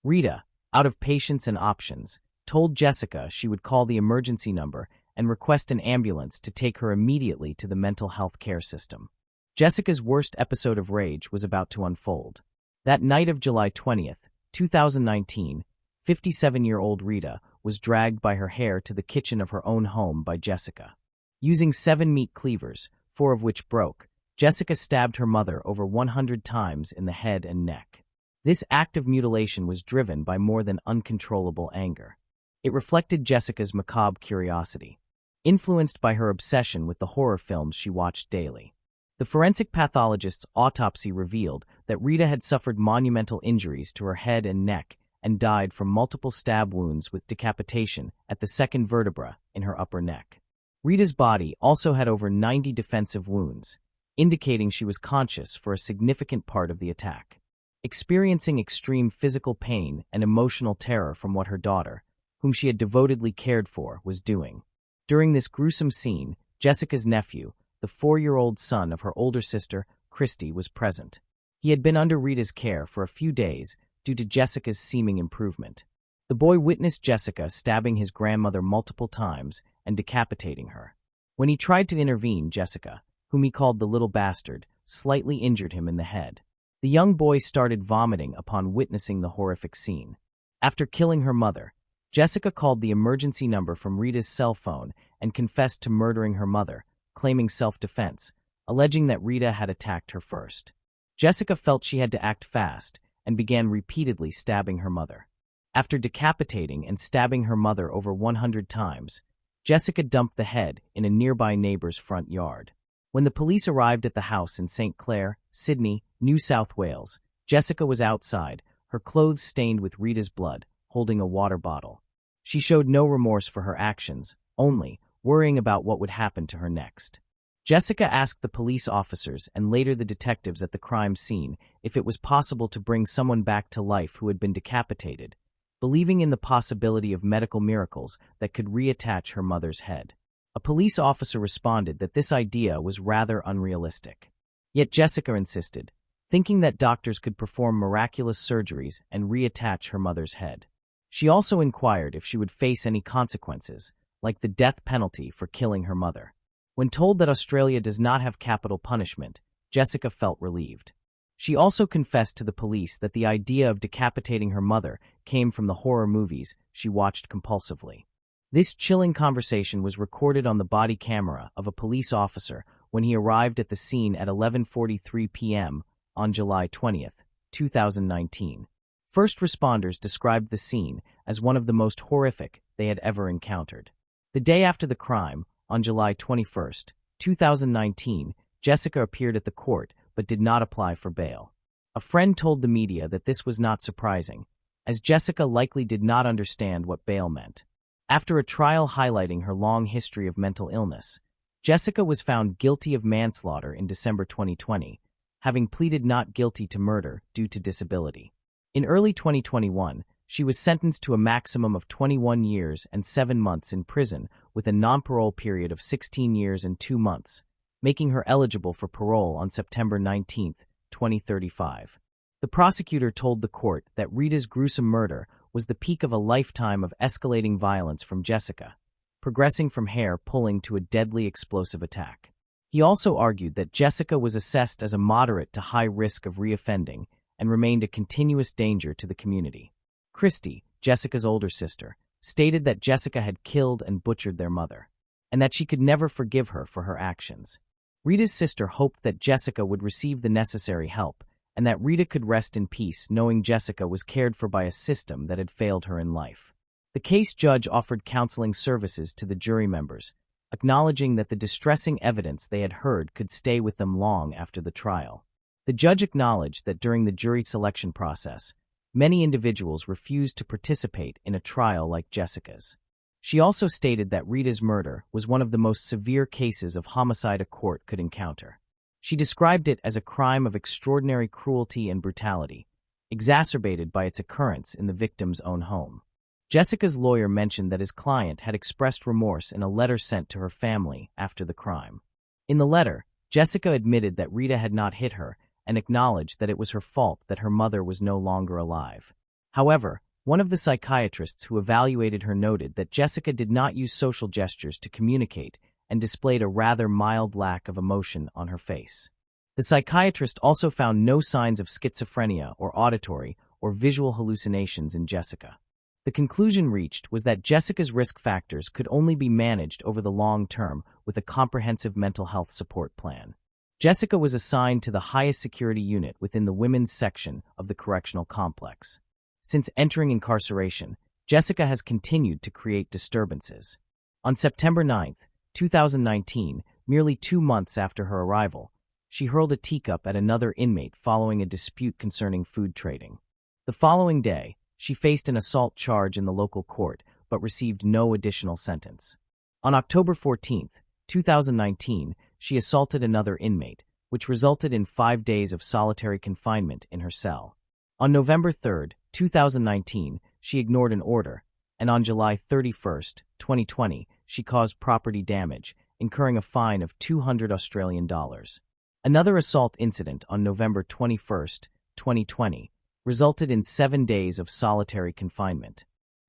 Speaker 1: Rita, out of patience and options, told Jessica she would call the emergency number and request an ambulance to take her immediately to the mental health care system. Jessica's worst episode of rage was about to unfold. That night of July 20th, 2019, 57-year-old Rita was dragged by her hair to the kitchen of her own home by Jessica. Using 7 meat cleavers, 4 of which broke, Jessica stabbed her mother over 100 times in the head and neck. This act of mutilation was driven by more than uncontrollable anger. It reflected Jessica's macabre curiosity, influenced by her obsession with the horror films she watched daily. The forensic pathologist's autopsy revealed that Rita had suffered monumental injuries to her head and neck and died from multiple stab wounds with decapitation at the second vertebra in her upper neck. Rita's body also had over 90 defensive wounds, indicating she was conscious for a significant part of the attack. Experiencing extreme physical pain and emotional terror from what her daughter, whom she had devotedly cared for, was doing. During this gruesome scene, Jessica's nephew, the 4-year-old son of her older sister, Christy, was present. He had been under Rita's care for a few days due to Jessica's seeming improvement. The boy witnessed Jessica stabbing his grandmother multiple times and decapitating her. When he tried to intervene, Jessica, whom he called the little bastard, slightly injured him in the head. The young boy started vomiting upon witnessing the horrific scene. After killing her mother, Jessica called the emergency number from Rita's cell phone and confessed to murdering her mother, claiming self-defense, alleging that Rita had attacked her first. Jessica felt she had to act fast and began repeatedly stabbing her mother. After decapitating and stabbing her mother over 100 times, Jessica dumped the head in a nearby neighbor's front yard. When the police arrived at the house in St. Clair, Sydney, New South Wales, Jessica was outside, her clothes stained with Rita's blood, holding a water bottle. She showed no remorse for her actions, only worrying about what would happen to her next. Jessica asked the police officers and later the detectives at the crime scene if it was possible to bring someone back to life who had been decapitated, believing in the possibility of medical miracles that could reattach her mother's head. A police officer responded that this idea was rather unrealistic. Yet Jessica insisted, thinking that doctors could perform miraculous surgeries and reattach her mother's head. She also inquired if she would face any consequences, like the death penalty for killing her mother. When told that Australia does not have capital punishment, Jessica felt relieved. She also confessed to the police that the idea of decapitating her mother came from the horror movies she watched compulsively. This chilling conversation was recorded on the body camera of a police officer when he arrived at the scene at 11:43 p.m. on July 20th, 2019. First responders described the scene as one of the most horrific they had ever encountered. The day after the crime, on July 21st, 2019, Jessica appeared at the court but did not apply for bail. A friend told the media that this was not surprising, as Jessica likely did not understand what bail meant. After a trial highlighting her long history of mental illness, Jessica was found guilty of manslaughter in December 2020, having pleaded not guilty to murder due to disability. In early 2021, she was sentenced to a maximum of 21 years and 7 months in prison with a non-parole period of 16 years and 2 months, making her eligible for parole on September 19, 2035. The prosecutor told the court that Rita's gruesome murder was the peak of a lifetime of escalating violence from Jessica, progressing from hair pulling to a deadly explosive attack. He also argued that Jessica was assessed as a moderate to high risk of reoffending and remained a continuous danger to the community. Christy, Jessica's older sister, stated that Jessica had killed and butchered their mother, and that she could never forgive her for her actions. Rita's sister hoped that Jessica would receive the necessary help, and that Rita could rest in peace knowing Jessica was cared for by a system that had failed her in life. The case judge offered counseling services to the jury members, acknowledging that the distressing evidence they had heard could stay with them long after the trial. The judge acknowledged that during the jury selection process, many individuals refused to participate in a trial like Jessica's. She also stated that Rita's murder was one of the most severe cases of homicide a court could encounter. She described it as a crime of extraordinary cruelty and brutality, exacerbated by its occurrence in the victim's own home. Jessica's lawyer mentioned that his client had expressed remorse in a letter sent to her family after the crime. In the letter, Jessica admitted that Rita had not hit her and acknowledged that it was her fault that her mother was no longer alive. However, one of the psychiatrists who evaluated her noted that Jessica did not use social gestures to communicate and displayed a rather mild lack of emotion on her face. The psychiatrist also found no signs of schizophrenia or auditory or visual hallucinations in Jessica. The conclusion reached was that Jessica's risk factors could only be managed over the long term with a comprehensive mental health support plan. Jessica was assigned to the highest security unit within the women's section of the correctional complex. Since entering incarceration, Jessica has continued to create disturbances. On September 9, 2019, merely 2 months after her arrival, she hurled a teacup at another inmate following a dispute concerning food trading. The following day, she faced an assault charge in the local court but received no additional sentence. On October 14, 2019, she assaulted another inmate, which resulted in 5 days of solitary confinement in her cell. On November 3, 2019, she ignored an order, and on July 31, 2020, she caused property damage, incurring a fine of $200. Another assault incident on November 21, 2020, resulted in 7 days of solitary confinement.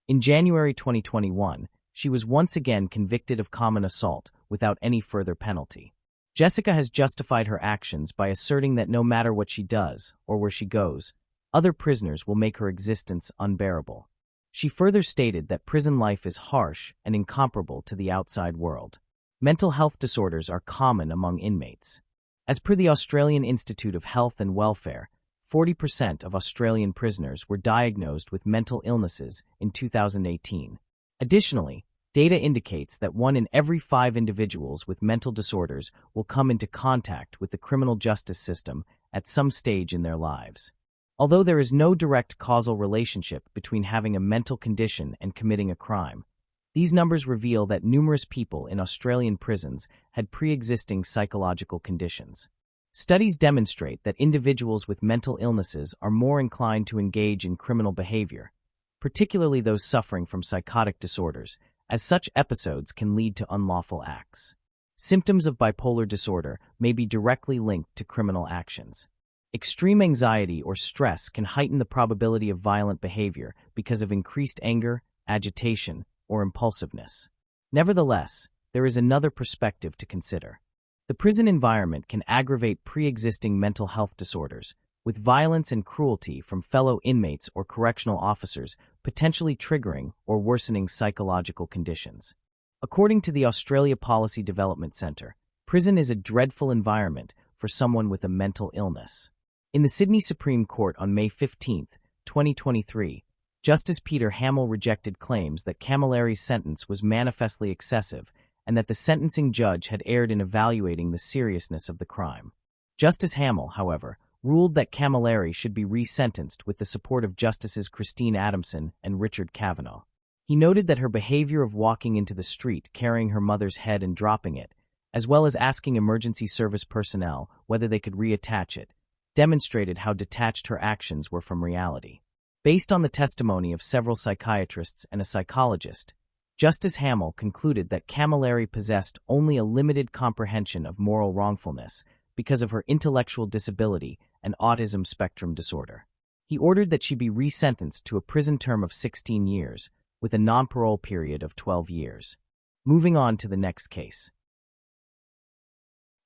Speaker 1: In January 2021, she was once again convicted of common assault without any further penalty. Jessica has justified her actions by asserting that no matter what she does or where she goes, other prisoners will make her existence unbearable. She further stated that prison life is harsh and incomparable to the outside world. Mental health disorders are common among inmates. As per the Australian Institute of Health and Welfare, 40% of Australian prisoners were diagnosed with mental illnesses in 2018. Additionally, data indicates that 1 in every 5 individuals with mental disorders will come into contact with the criminal justice system at some stage in their lives. Although there is no direct causal relationship between having a mental condition and committing a crime, these numbers reveal that numerous people in Australian prisons had pre-existing psychological conditions. Studies demonstrate that individuals with mental illnesses are more inclined to engage in criminal behavior, particularly those suffering from psychotic disorders, as such episodes can lead to unlawful acts. Symptoms of bipolar disorder may be directly linked to criminal actions. Extreme anxiety or stress can heighten the probability of violent behavior because of increased anger, agitation, or impulsiveness. Nevertheless, there is another perspective to consider. The prison environment can aggravate pre-existing mental health disorders, with violence and cruelty from fellow inmates or correctional officers potentially triggering or worsening psychological conditions. According to the Australia Policy Development Centre, prison is a dreadful environment for someone with a mental illness. In the Sydney Supreme Court on May 15, 2023, Justice Peter Hamill rejected claims that Camilleri's sentence was manifestly excessive and that the sentencing judge had erred in evaluating the seriousness of the crime. Justice Hamill, however, ruled that Camilleri should be resentenced with the support of Justices Christine Adamson and Richard Kavanaugh. He noted that her behavior of walking into the street carrying her mother's head and dropping it, as well as asking emergency service personnel whether they could reattach it, demonstrated how detached her actions were from reality. Based on the testimony of several psychiatrists and a psychologist, Justice Hamill concluded that Camilleri possessed only a limited comprehension of moral wrongfulness because of her intellectual disability and autism spectrum disorder. He ordered that she be resentenced to a prison term of 16 years, with a non-parole period of 12 years. Moving on to the next case.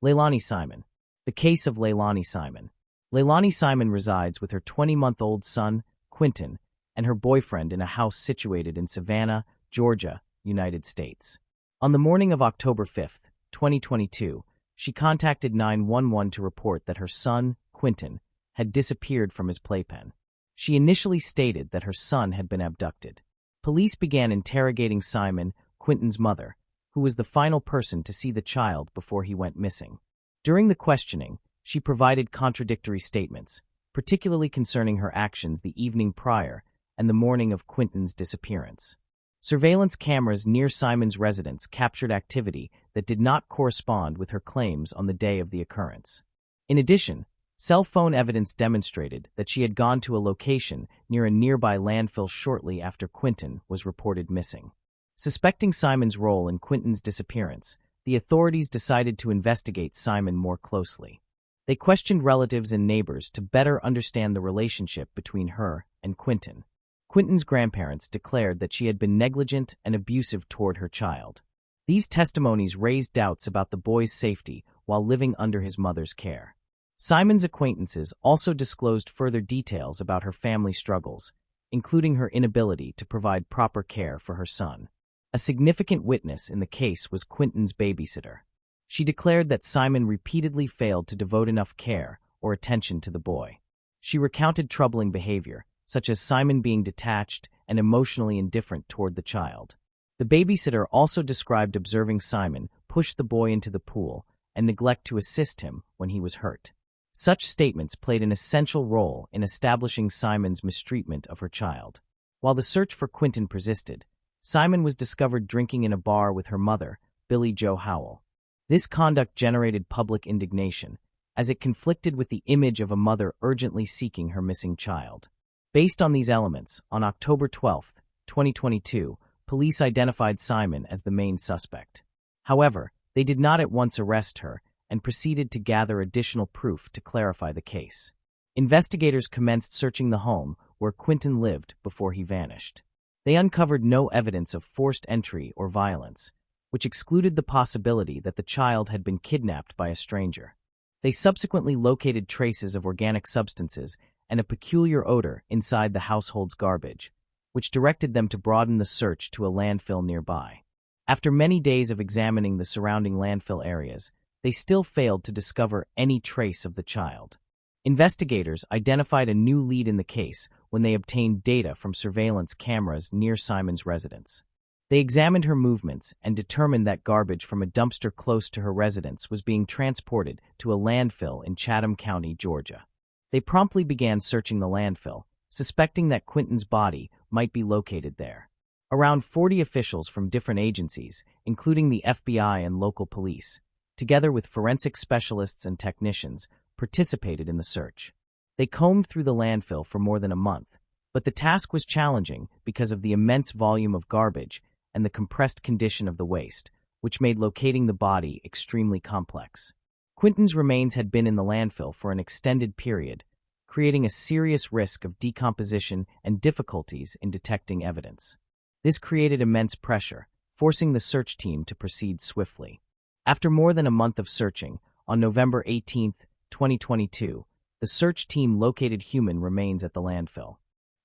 Speaker 1: Leilani Simon. The case of Leilani Simon. Leilani Simon resides with her 20-month-old son, Quinton, and her boyfriend in a house situated in Savannah, Georgia, United States. On the morning of October 5, 2022, she contacted 911 to report that her son, Quentin, had disappeared from his playpen. She initially stated that her son had been abducted. Police began interrogating Simon, Quentin's mother, who was the final person to see the child before he went missing. During the questioning, she provided contradictory statements, particularly concerning her actions the evening prior and the morning of Quentin's disappearance. Surveillance cameras near Simon's residence captured activity that did not correspond with her claims on the day of the occurrence. In addition, cell phone evidence demonstrated that she had gone to a location near a nearby landfill shortly after Quentin was reported missing. Suspecting Simon's role in Quentin's disappearance, the authorities decided to investigate Simon more closely. They questioned relatives and neighbors to better understand the relationship between her and Quentin. Quentin's grandparents declared that she had been negligent and abusive toward her child. These testimonies raised doubts about the boy's safety while living under his mother's care. Simon's acquaintances also disclosed further details about her family struggles, including her inability to provide proper care for her son. A significant witness in the case was Quentin's babysitter. She declared that Simon repeatedly failed to devote enough care or attention to the boy. She recounted troubling behavior, such as Simon being detached and emotionally indifferent toward the child. The babysitter also described observing Simon push the boy into the pool and neglect to assist him when he was hurt. Such statements played an essential role in establishing Simon's mistreatment of her child. While the search for Quentin persisted, Simon was discovered drinking in a bar with her mother, Billie Jo Howell. This conduct generated public indignation, as it conflicted with the image of a mother urgently seeking her missing child. Based on these elements, on October 12, 2022, police identified Simon as the main suspect. However, they did not at once arrest her and proceeded to gather additional proof to clarify the case. Investigators commenced searching the home where Quentin lived before he vanished. They uncovered no evidence of forced entry or violence, which excluded the possibility that the child had been kidnapped by a stranger. They subsequently located traces of organic substances and a peculiar odor inside the household's garbage, which directed them to broaden the search to a landfill nearby. After many days of examining the surrounding landfill areas, they still failed to discover any trace of the child. Investigators identified a new lead in the case when they obtained data from surveillance cameras near Simon's residence. They examined her movements and determined that garbage from a dumpster close to her residence was being transported to a landfill in Chatham County, Georgia. They promptly began searching the landfill, suspecting that Quentin's body might be located there. Around 40 officials from different agencies, including the FBI and local police, together with forensic specialists and technicians, participated in the search. They combed through the landfill for more than a month, but the task was challenging because of the immense volume of garbage and the compressed condition of the waste, which made locating the body extremely complex. Quentin's remains had been in the landfill for an extended period, creating a serious risk of decomposition and difficulties in detecting evidence. This created immense pressure, forcing the search team to proceed swiftly. After more than a month of searching, on November 18, 2022, the search team located human remains at the landfill.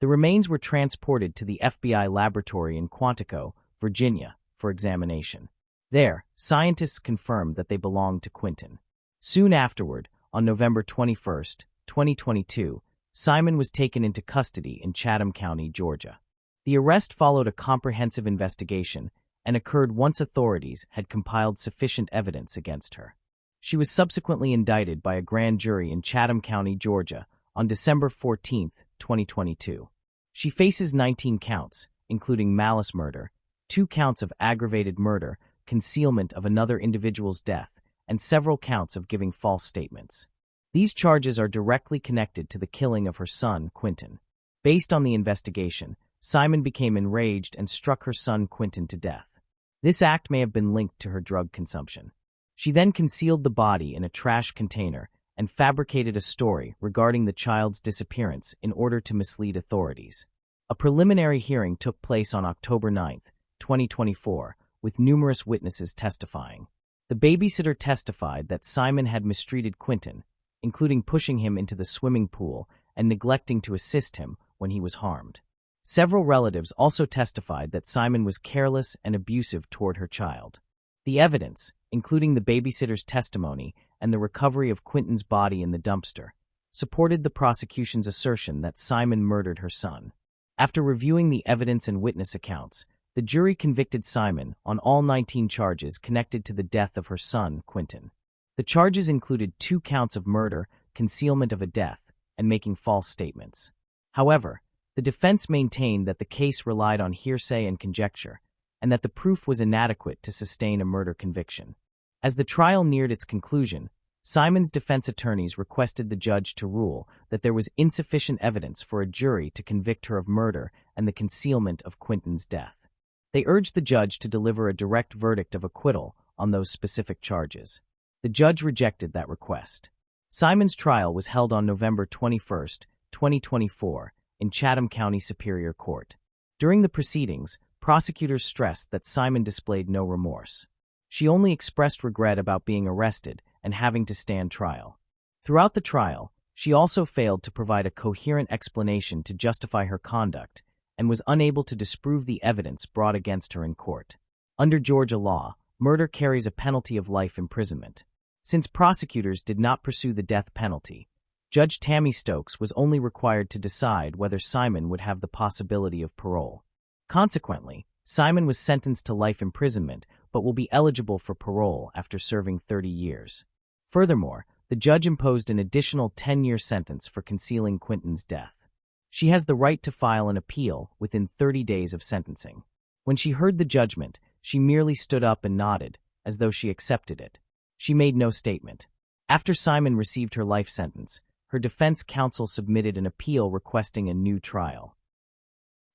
Speaker 1: The remains were transported to the FBI laboratory in Quantico, Virginia, for examination. There, scientists confirmed that they belonged to Quentin. Soon afterward, on November 21, 2022, Simon was taken into custody in Chatham County, Georgia. The arrest followed a comprehensive investigation and occurred once authorities had compiled sufficient evidence against her. She was subsequently indicted by a grand jury in Chatham County, Georgia, on December 14, 2022. She faces 19 counts, including malice murder, 2 counts of aggravated murder, concealment of another individual's death, and several counts of giving false statements. These charges are directly connected to the killing of her son, Quentin. Based on the investigation, Simon became enraged and struck her son Quentin to death. This act may have been linked to her drug consumption. She then concealed the body in a trash container and fabricated a story regarding the child's disappearance in order to mislead authorities. A preliminary hearing took place on October 9, 2024, with numerous witnesses testifying. The babysitter testified that Simon had mistreated Quentin, including pushing him into the swimming pool and neglecting to assist him when he was harmed. Several relatives also testified that Simon was careless and abusive toward her child. The evidence, including the babysitter's testimony and the recovery of Quentin's body in the dumpster, supported the prosecution's assertion that Simon murdered her son. After reviewing the evidence and witness accounts, the jury convicted Simon on all 19 charges connected to the death of her son, Quentin. The charges included 2 counts of murder, concealment of a death, and making false statements. However, the defense maintained that the case relied on hearsay and conjecture, and that the proof was inadequate to sustain a murder conviction. As the trial neared its conclusion, Simon's defense attorneys requested the judge to rule that there was insufficient evidence for a jury to convict her of murder and the concealment of Quentin's death. They urged the judge to deliver a direct verdict of acquittal on those specific charges. The judge rejected that request. Simon's trial was held on November 21, 2024, in Chatham County Superior Court. During the proceedings, prosecutors stressed that Simon displayed no remorse. She only expressed regret about being arrested and having to stand trial. Throughout the trial, she also failed to provide a coherent explanation to justify her conduct and was unable to disprove the evidence brought against her in court. Under Georgia law, murder carries a penalty of life imprisonment. Since prosecutors did not pursue the death penalty, Judge Tammy Stokes was only required to decide whether Simon would have the possibility of parole. Consequently, Simon was sentenced to life imprisonment but will be eligible for parole after serving 30 years. Furthermore, the judge imposed an additional 10-year sentence for concealing Quentin's death. She has the right to file an appeal within 30 days of sentencing. When she heard the judgment, she merely stood up and nodded, as though she accepted it. She made no statement. After Simon received her life sentence, her defense counsel submitted an appeal requesting a new trial.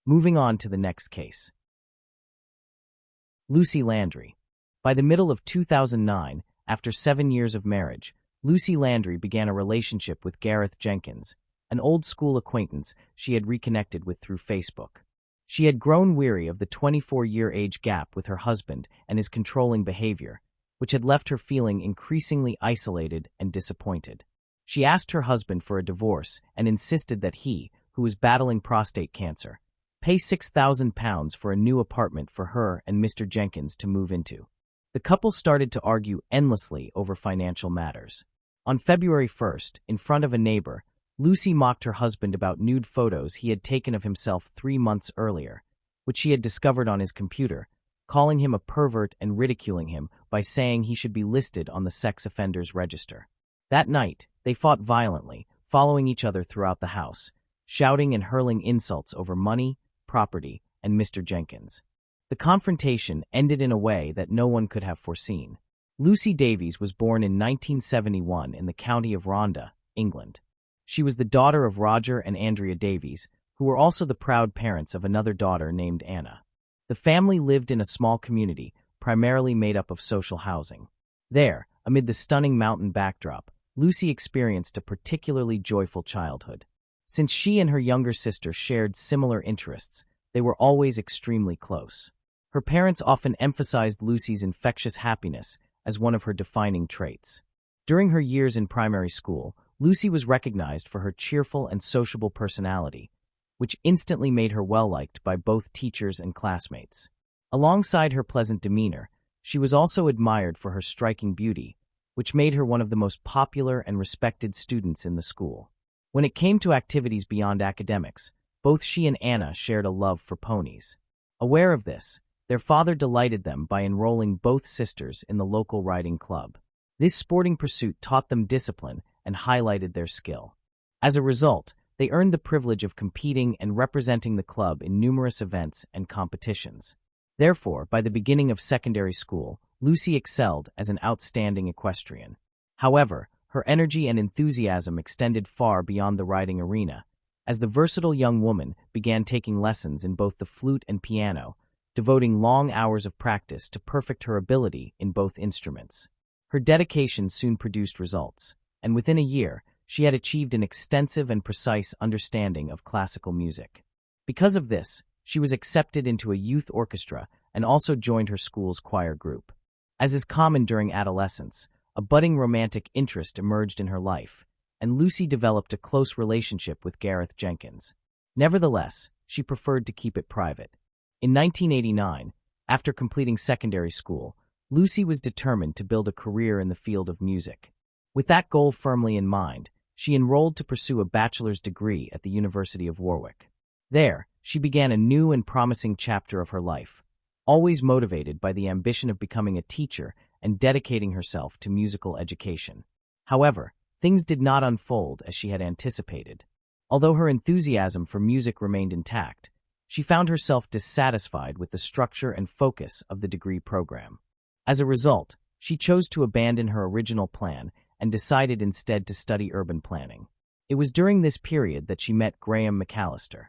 Speaker 1: Moving on to the next case. Lucy Landry. By the middle of 2009, after 7 years of marriage, Lucy Landry began a relationship with Gareth Jenkins, an old school acquaintance she had reconnected with through Facebook. She had grown weary of the 24-year age gap with her husband and his controlling behavior, which had left her feeling increasingly isolated and disappointed. She asked her husband for a divorce and insisted that he, who was battling prostate cancer, pay £6,000 for a new apartment for her and Mr. Jenkins to move into. The couple started to argue endlessly over financial matters. On February 1st, in front of a neighbor, Lucy mocked her husband about nude photos he had taken of himself 3 months earlier, which she had discovered on his computer, calling him a pervert and ridiculing him by saying he should be listed on the sex offenders register. That night, they fought violently, following each other throughout the house, shouting and hurling insults over money, property, and Mr. Jenkins. The confrontation ended in a way that no one could have foreseen. Lucy Davies was born in 1971 in the county of Rhondda, England. She was the daughter of Roger and Andrea Davies, who were also the proud parents of another daughter named Anna. The family lived in a small community, primarily made up of social housing. There, amid the stunning mountain backdrop, Lucy experienced a particularly joyful childhood. Since she and her younger sister shared similar interests, they were always extremely close. Her parents often emphasized Lucy's infectious happiness as one of her defining traits. During her years in primary school, Lucy was recognized for her cheerful and sociable personality, which instantly made her well-liked by both teachers and classmates. Alongside her pleasant demeanor, she was also admired for her striking beauty, which made her one of the most popular and respected students in the school. When it came to activities beyond academics, both she and Anna shared a love for ponies. Aware of this, their father delighted them by enrolling both sisters in the local riding club. This sporting pursuit taught them discipline and highlighted their skill. As a result, they earned the privilege of competing and representing the club in numerous events and competitions. Therefore, by the beginning of secondary school, Lucy excelled as an outstanding equestrian. However, her energy and enthusiasm extended far beyond the riding arena, as the versatile young woman began taking lessons in both the flute and piano, devoting long hours of practice to perfect her ability in both instruments. Her dedication soon produced results, and within a year, she had achieved an extensive and precise understanding of classical music. Because of this, she was accepted into a youth orchestra and also joined her school's choir group. As is common during adolescence, a budding romantic interest emerged in her life, and Lucy developed a close relationship with Gareth Jenkins. Nevertheless, she preferred to keep it private. In 1989, after completing secondary school, Lucy was determined to build a career in the field of music. With that goal firmly in mind, she enrolled to pursue a bachelor's degree at the University of Warwick. There, she began a new and promising chapter of her life, always motivated by the ambition of becoming a teacher and dedicating herself to musical education. However, things did not unfold as she had anticipated. Although her enthusiasm for music remained intact, she found herself dissatisfied with the structure and focus of the degree program. As a result, she chose to abandon her original plan and decided instead to study urban planning. It was during this period that she met Graham McAllister.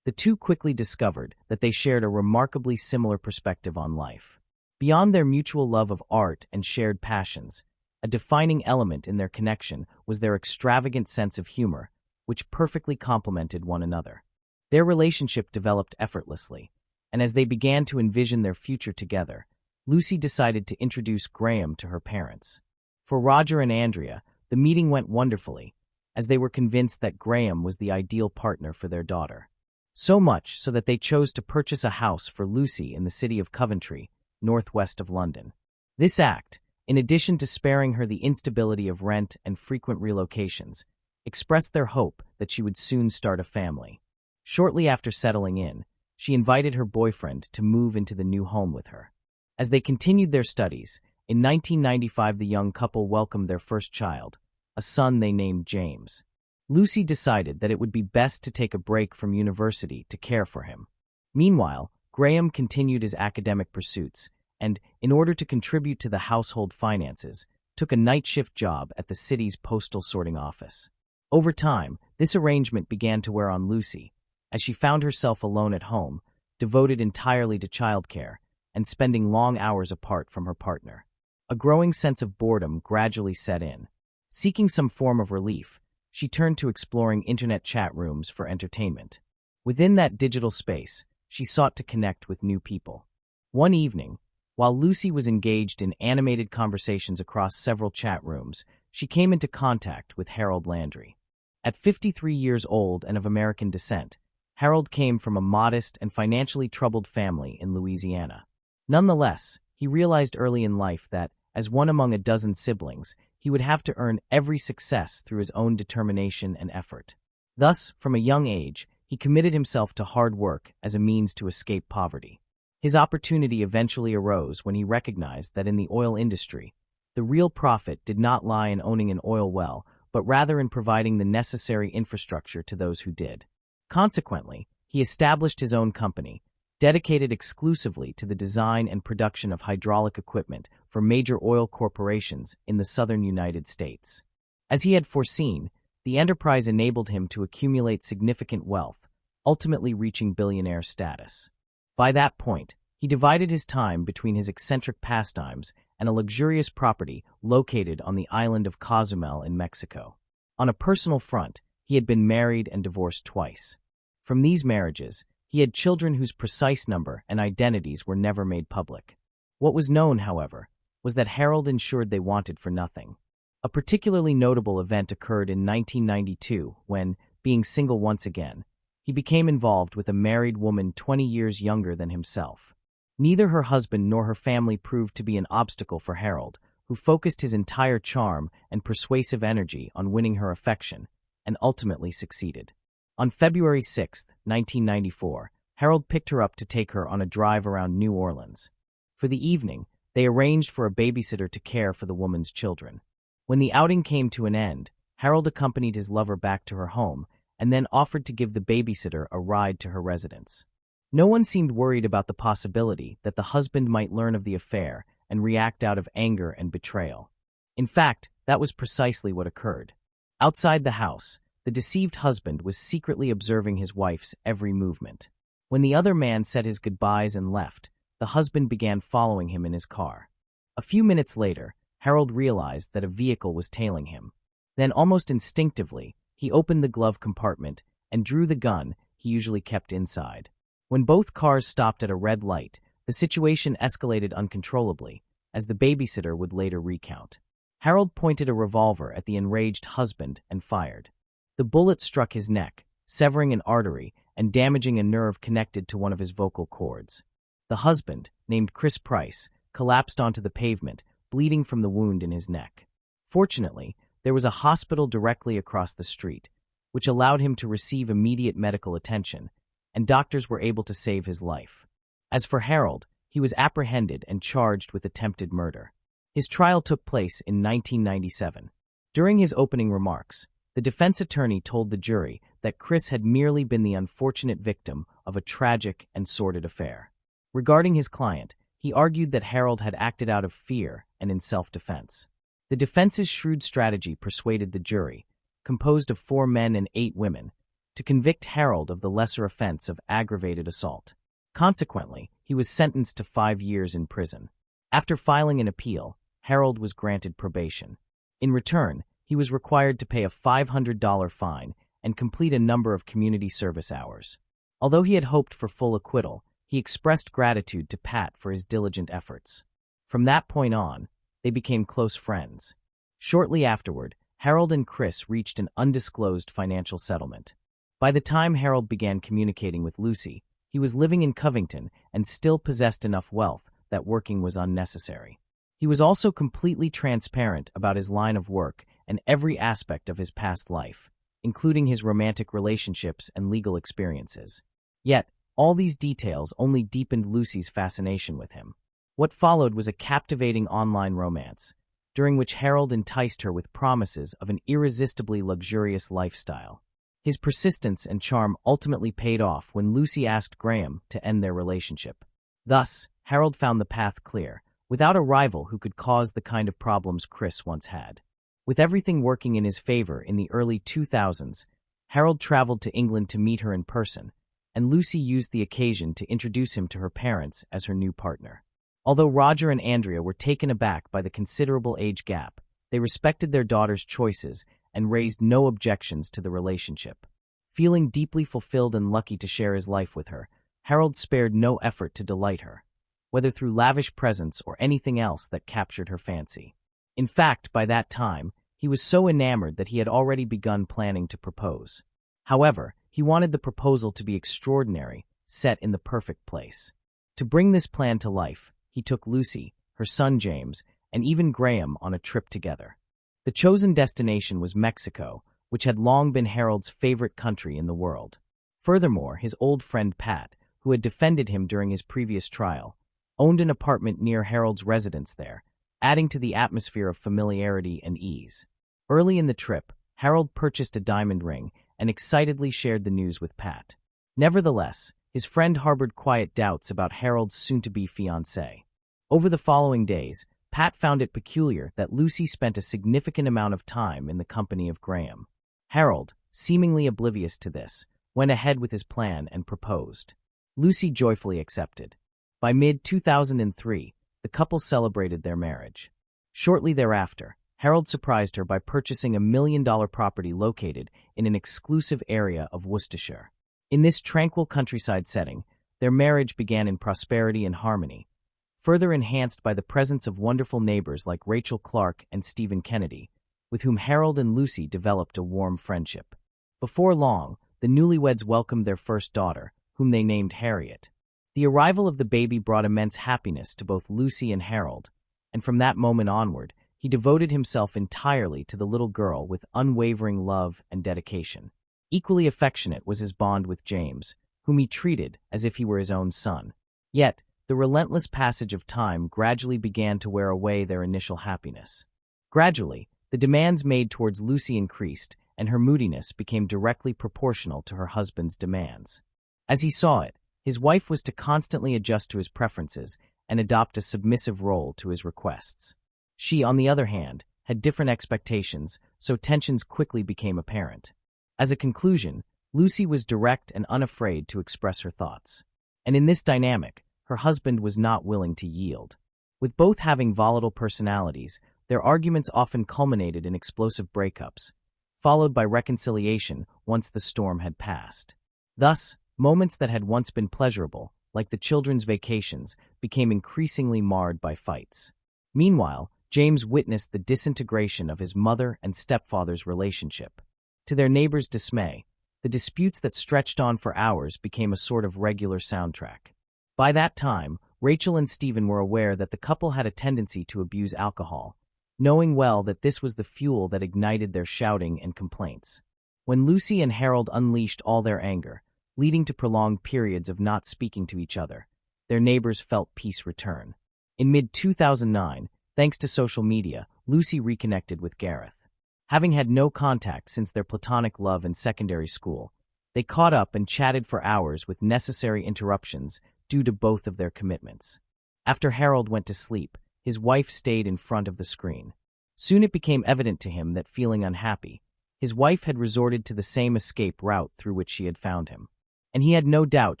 Speaker 1: The two quickly discovered that they shared a remarkably similar perspective on life. Beyond their mutual love of art and shared passions, a defining element in their connection was their extravagant sense of humor, which perfectly complemented one another. Their relationship developed effortlessly, and as they began to envision their future together, Lucy decided to introduce Graham to her parents. For Roger and Andrea, the meeting went wonderfully, as they were convinced that Graham was the ideal partner for their daughter. So much so that they chose to purchase a house for Lucy in the city of Coventry, northwest of London. This act, in addition to sparing her the instability of rent and frequent relocations, expressed their hope that she would soon start a family. Shortly after settling in, she invited her boyfriend to move into the new home with her. As they continued their studies, in 1995 the young couple welcomed their first child, a son they named James. Lucy decided that it would be best to take a break from university to care for him. Meanwhile, Graham continued his academic pursuits and, in order to contribute to the household finances, took a night shift job at the city's postal sorting office. Over time, this arrangement began to wear on Lucy, as she found herself alone at home, devoted entirely to childcare, and spending long hours apart from her partner. A growing sense of boredom gradually set in. Seeking some form of relief, she turned to exploring internet chat rooms for entertainment. Within that digital space, she sought to connect with new people. One evening, while Lucy was engaged in animated conversations across several chat rooms, she came into contact with Harold Landry. At 53 years old and of American descent, Harold came from a modest and financially troubled family in Louisiana. Nonetheless, he realized early in life that, as one among a dozen siblings, he would have to earn every success through his own determination and effort. Thus, from a young age, he committed himself to hard work as a means to escape poverty. His opportunity eventually arose when he recognized that in the oil industry, the real profit did not lie in owning an oil well, but rather in providing the necessary infrastructure to those who did. Consequently, he established his own company, dedicated exclusively to the design and production of hydraulic equipment for major oil corporations in the southern United States. As he had foreseen, the enterprise enabled him to accumulate significant wealth, ultimately reaching billionaire status. By that point, he divided his time between his eccentric pastimes and a luxurious property located on the island of Cozumel in Mexico. On a personal front, he had been married and divorced twice. From these marriages, he had children whose precise number and identities were never made public. What was known, however, was that Harold ensured they wanted for nothing. A particularly notable event occurred in 1992 when, being single once again, he became involved with a married woman 20 years younger than himself. Neither her husband nor her family proved to be an obstacle for Harold, who focused his entire charm and persuasive energy on winning her affection, and ultimately succeeded. On February 6, 1994, Harold picked her up to take her on a drive around New Orleans. For the evening, they arranged for a babysitter to care for the woman's children. When the outing came to an end, Harold accompanied his lover back to her home and then offered to give the babysitter a ride to her residence. No one seemed worried about the possibility that the husband might learn of the affair and react out of anger and betrayal. In fact, that was precisely what occurred. Outside the house, the deceived husband was secretly observing his wife's every movement. When the other man said his goodbyes and left, the husband began following him in his car. A few minutes later, Harold realized that a vehicle was tailing him. Then, almost instinctively, he opened the glove compartment and drew the gun he usually kept inside. When both cars stopped at a red light, the situation escalated uncontrollably, as the babysitter would later recount. Harold pointed a revolver at the enraged husband and fired. The bullet struck his neck, severing an artery and damaging a nerve connected to one of his vocal cords. The husband, named Chris Price, collapsed onto the pavement, bleeding from the wound in his neck. Fortunately, there was a hospital directly across the street, which allowed him to receive immediate medical attention, and doctors were able to save his life. As for Harold, he was apprehended and charged with attempted murder. His trial took place in 1997. During his opening remarks, the defense attorney told the jury that Chris had merely been the unfortunate victim of a tragic and sordid affair. Regarding his client, he argued that Harold had acted out of fear and in self-defense. The defense's shrewd strategy persuaded the jury, composed of 4 men and 8 women, to convict Harold of the lesser offense of aggravated assault. Consequently, he was sentenced to 5 years in prison. After filing an appeal, Harold was granted probation. In return, he was required to pay a $500 fine and complete a number of community service hours. Although he had hoped for full acquittal, he expressed gratitude to Pat for his diligent efforts. From that point on, they became close friends. Shortly afterward, Harold and Chris reached an undisclosed financial settlement. By the time Harold began communicating with Lucy, he was living in Covington and still possessed enough wealth that working was unnecessary. He was also completely transparent about his line of work and every aspect of his past life, including his romantic relationships and legal experiences. Yet, all these details only deepened Lucy's fascination with him. What followed was a captivating online romance, during which Harold enticed her with promises of an irresistibly luxurious lifestyle. His persistence and charm ultimately paid off when Lucy asked Graham to end their relationship. Thus, Harold found the path clear, without a rival who could cause the kind of problems Chris once had. With everything working in his favor in the early 2000s, Harold traveled to England to meet her in person, and Lucy used the occasion to introduce him to her parents as her new partner. Although Roger and Andrea were taken aback by the considerable age gap, they respected their daughter's choices and raised no objections to the relationship. Feeling deeply fulfilled and lucky to share his life with her, Harold spared no effort to delight her, whether through lavish presents or anything else that captured her fancy. In fact, by that time, he was so enamored that he had already begun planning to propose. However, he wanted the proposal to be extraordinary, set in the perfect place. To bring this plan to life, he took Lucy, her son James, and even Graham on a trip together. The chosen destination was Mexico, which had long been Harold's favorite country in the world. Furthermore, his old friend Pat, who had defended him during his previous trial, owned an apartment near Harold's residence there, adding to the atmosphere of familiarity and ease. Early in the trip, Harold purchased a diamond ring and excitedly shared the news with Pat. Nevertheless, his friend harbored quiet doubts about Harold's soon-to-be fiancée. Over the following days, Pat found it peculiar that Lucy spent a significant amount of time in the company of Graham. Harold, seemingly oblivious to this, went ahead with his plan and proposed. Lucy joyfully accepted. By mid-2003, the couple celebrated their marriage. Shortly thereafter, Harold surprised her by purchasing a $1 million property located in an exclusive area of Worcestershire. In this tranquil countryside setting, their marriage began in prosperity and harmony, further enhanced by the presence of wonderful neighbors like Rachel Clark and Stephen Kennedy, with whom Harold and Lucy developed a warm friendship. Before long, the newlyweds welcomed their first daughter, whom they named Harriet. The arrival of the baby brought immense happiness to both Lucy and Harold, and from that moment onward, he devoted himself entirely to the little girl with unwavering love and dedication. Equally affectionate was his bond with James, whom he treated as if he were his own son. Yet, the relentless passage of time gradually began to wear away their initial happiness. Gradually, the demands made towards Lucy increased, and her moodiness became directly proportional to her husband's demands. As he saw it, his wife was to constantly adjust to his preferences and adopt a submissive role to his requests. She, on the other hand, had different expectations, so tensions quickly became apparent. As a conclusion, Lucy was direct and unafraid to express her thoughts. And in this dynamic, her husband was not willing to yield. With both having volatile personalities, their arguments often culminated in explosive breakups, followed by reconciliation once the storm had passed. Thus, moments that had once been pleasurable, like the children's vacations, became increasingly marred by fights. Meanwhile, James witnessed the disintegration of his mother and stepfather's relationship. To their neighbors' dismay, The disputes that stretched on for hours became a sort of regular soundtrack. By that time, Rachel and Stephen were aware that the couple had a tendency to abuse alcohol, knowing well that this was the fuel that ignited their shouting and complaints. When Lucy and Harold unleashed all their anger, leading to prolonged periods of not speaking to each other, their neighbors felt peace return. In mid-2009, thanks to social media, Lucy reconnected with Gareth. Having had no contact since their platonic love in secondary school, they caught up and chatted for hours with necessary interruptions due to both of their commitments. After Harold went to sleep, his wife stayed in front of the screen. Soon it became evident to him that, feeling unhappy, his wife had resorted to the same escape route through which she had found him, and he had no doubt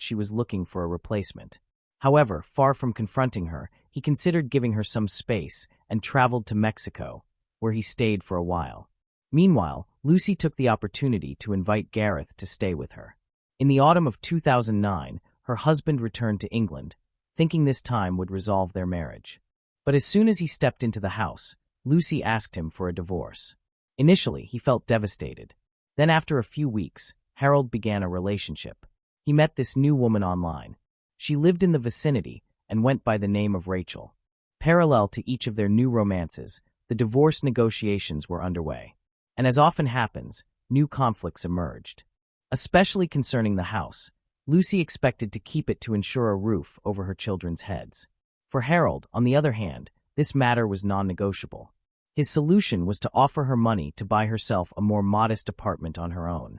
Speaker 1: she was looking for a replacement. However, far from confronting her, he considered giving her some space and traveled to Mexico, where he stayed for a while. Meanwhile, Lucy took the opportunity to invite Gareth to stay with her. In the autumn of 2009, her husband returned to England, thinking this time would resolve their marriage. But as soon as he stepped into the house, Lucy asked him for a divorce. Initially, he felt devastated. Then after a few weeks, Harold began a relationship. He met this new woman online. She lived in the vicinity and went by the name of Rachel. Parallel to each of their new romances, the divorce negotiations were underway. And as often happens, new conflicts emerged. Especially concerning the house, Lucy expected to keep it to ensure a roof over her children's heads. For Harold, on the other hand, this matter was non-negotiable. His solution was to offer her money to buy herself a more modest apartment on her own.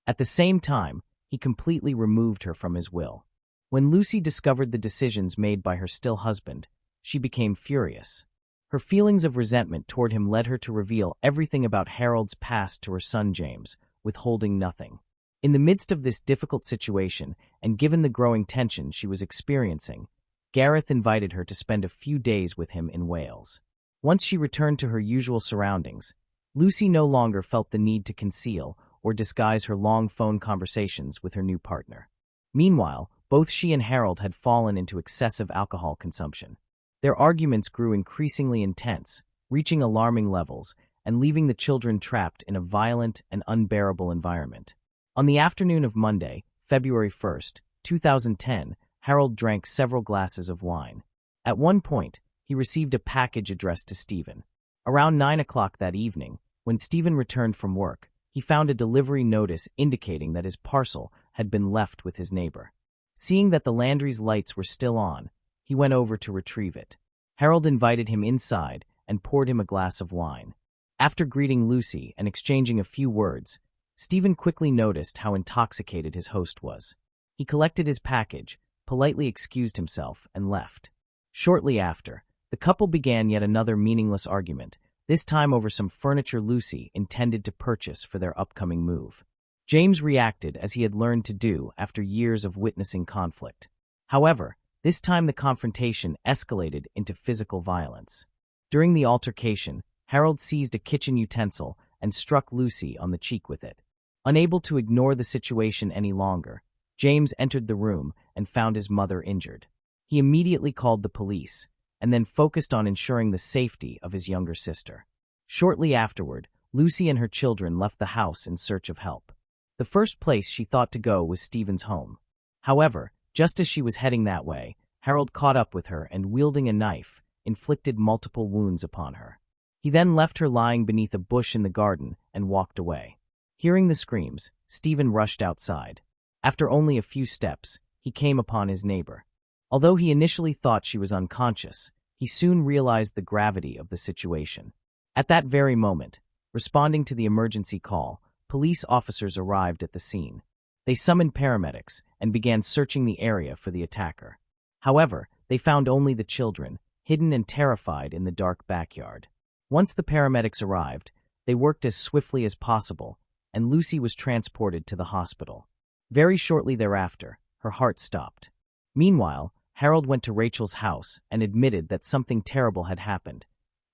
Speaker 1: At the same time, he completely removed her from his will. When Lucy discovered the decisions made by her still husband, she became furious. Her feelings of resentment toward him led her to reveal everything about Harold's past to her son James, withholding nothing. In the midst of this difficult situation, and given the growing tension she was experiencing, Gareth invited her to spend a few days with him in Wales. Once she returned to her usual surroundings, Lucy no longer felt the need to conceal or disguise her long phone conversations with her new partner. Meanwhile, both she and Harold had fallen into excessive alcohol consumption. Their arguments grew increasingly intense, reaching alarming levels, and leaving the children trapped in a violent and unbearable environment. On the afternoon of Monday, February 1st, 2010, Harold drank several glasses of wine. At one point, he received a package addressed to Stephen. Around 9 o'clock that evening, when Stephen returned from work, he found a delivery notice indicating that his parcel had been left with his neighbor. Seeing that the Landry's lights were still on, he went over to retrieve it. Harold invited him inside and poured him a glass of wine. After greeting Lucy and exchanging a few words, Stephen quickly noticed how intoxicated his host was. He collected his package, politely excused himself, and left. Shortly after, the couple began yet another meaningless argument, this time over some furniture Lucy intended to purchase for their upcoming move. James reacted as he had learned to do after years of witnessing conflict. However, this time the confrontation escalated into physical violence. During the altercation, Harold seized a kitchen utensil and struck Lucy on the cheek with it. Unable to ignore the situation any longer, James entered the room and found his mother injured. He immediately called the police and then focused on ensuring the safety of his younger sister. Shortly afterward, Lucy and her children left the house in search of help. The first place she thought to go was Stephen's home. However, just as she was heading that way, Harold caught up with her and, wielding a knife, inflicted multiple wounds upon her. He then left her lying beneath a bush in the garden and walked away. Hearing the screams, Stephen rushed outside. After only a few steps, he came upon his neighbor. Although he initially thought she was unconscious, he soon realized the gravity of the situation. At that very moment, responding to the emergency call, police officers arrived at the scene. They summoned paramedics and began searching the area for the attacker. However, they found only the children, hidden and terrified in the dark backyard. Once the paramedics arrived, they worked as swiftly as possible, and Lucy was transported to the hospital. Very shortly thereafter, her heart stopped. Meanwhile, Harold went to Rachel's house and admitted that something terrible had happened,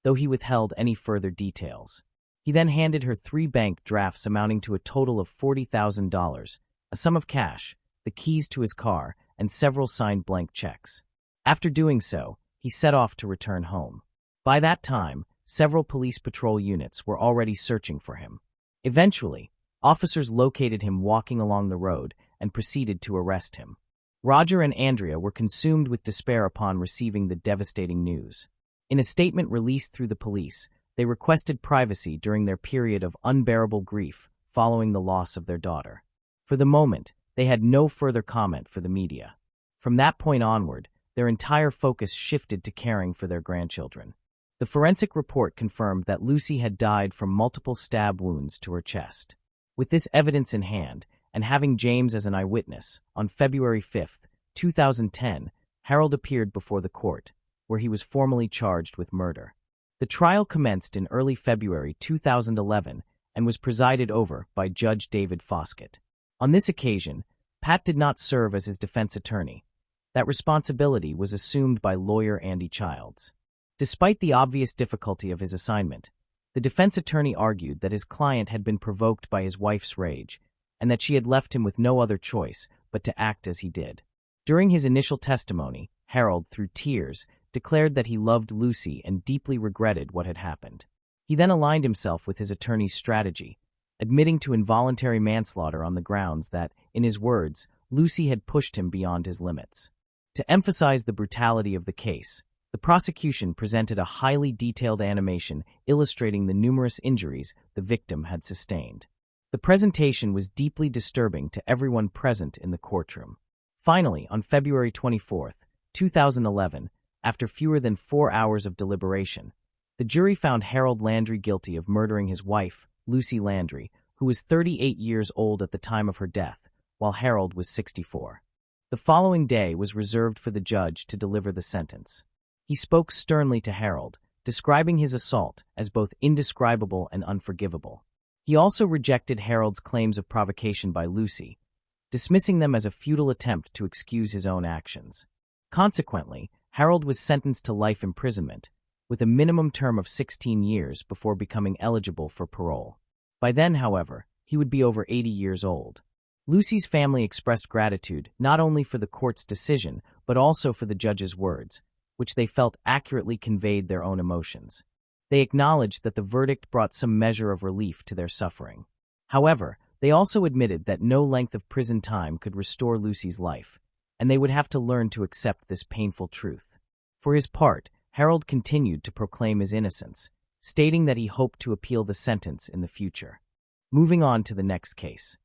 Speaker 1: though he withheld any further details. He then handed her 3 bank drafts amounting to a total of $40,000, a sum of cash, the keys to his car, and several signed blank checks. After doing so, he set off to return home. By that time, several police patrol units were already searching for him. Eventually, Officers located him walking along the road and proceeded to arrest him. Roger and Andrea were consumed with despair upon receiving the devastating news. In a statement released through the police, they requested privacy during their period of unbearable grief following the loss of their daughter. For the moment, they had no further comment for the media. From that point onward, their entire focus shifted to caring for their grandchildren. The forensic report confirmed that Lucy had died from multiple stab wounds to her chest. With this evidence in hand, and having James as an eyewitness, on February 5, 2010, Harold appeared before the court, where he was formally charged with murder. The trial commenced in early February 2011 and was presided over by Judge David Foskett. On this occasion, Pat did not serve as his defense attorney. That responsibility was assumed by lawyer Andy Childs. Despite the obvious difficulty of his assignment, the defense attorney argued that his client had been provoked by his wife's rage and that she had left him with no other choice but to act as he did. During his initial testimony, Harold, through tears, declared that he loved Lucy and deeply regretted what had happened. He then aligned himself with his attorney's strategy, admitting to involuntary manslaughter on the grounds that, in his words, Lucy had pushed him beyond his limits. To emphasize the brutality of the case, the prosecution presented a highly detailed animation illustrating the numerous injuries the victim had sustained. The presentation was deeply disturbing to everyone present in the courtroom. Finally, on February 24, 2011, after fewer than 4 hours of deliberation, the jury found Harold Landry guilty of murdering his wife, Lucy Landry, who was 38 years old at the time of her death, while Harold was 64. The following day was reserved for the judge to deliver the sentence. He spoke sternly to Harold, describing his assault as both indescribable and unforgivable. He also rejected Harold's claims of provocation by Lucy, dismissing them as a futile attempt to excuse his own actions. Consequently, Harold was sentenced to life imprisonment, with a minimum term of 16 years before becoming eligible for parole. By then, however, he would be over 80 years old. Lucy's family expressed gratitude not only for the court's decision, but also for the judge's words, which they felt accurately conveyed their own emotions. They acknowledged that the verdict brought some measure of relief to their suffering. However, they also admitted that no length of prison time could restore Lucy's life, and they would have to learn to accept this painful truth. For his part, Harold continued to proclaim his innocence, stating that he hoped to appeal the sentence in the future. Moving on to the next case.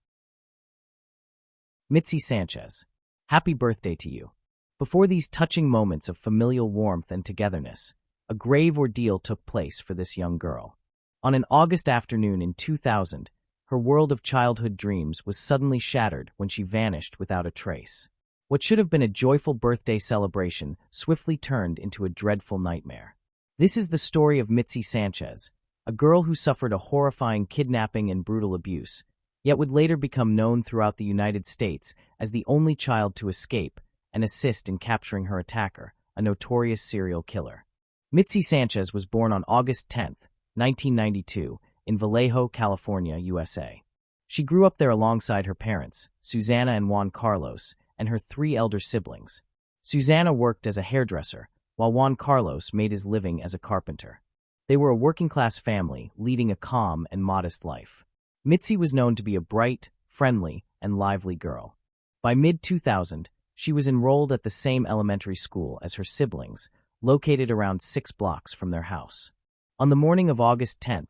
Speaker 1: Mitzi Sanchez. Happy birthday to you. Before these touching moments of familial warmth and togetherness, a grave ordeal took place for this young girl. On an August afternoon in 2000, her world of childhood dreams was suddenly shattered when she vanished without a trace. What should have been a joyful birthday celebration swiftly turned into a dreadful nightmare. This is the story of Mitzi Sanchez, a girl who suffered a horrifying kidnapping and brutal abuse, yet would later become known throughout the United States as the only child to escape and assist in capturing her attacker, a notorious serial killer. Mitzi Sanchez was born on August 10, 1992, in Vallejo, California, USA. She grew up there alongside her parents, Susanna and Juan Carlos, and her 3 elder siblings. Susanna worked as a hairdresser, while Juan Carlos made his living as a carpenter. They were a working-class family, leading a calm and modest life. Mitzi was known to be a bright, friendly, and lively girl. By mid-2000, she was enrolled at the same elementary school as her siblings, located around 6 blocks from their house. On the morning of August 10,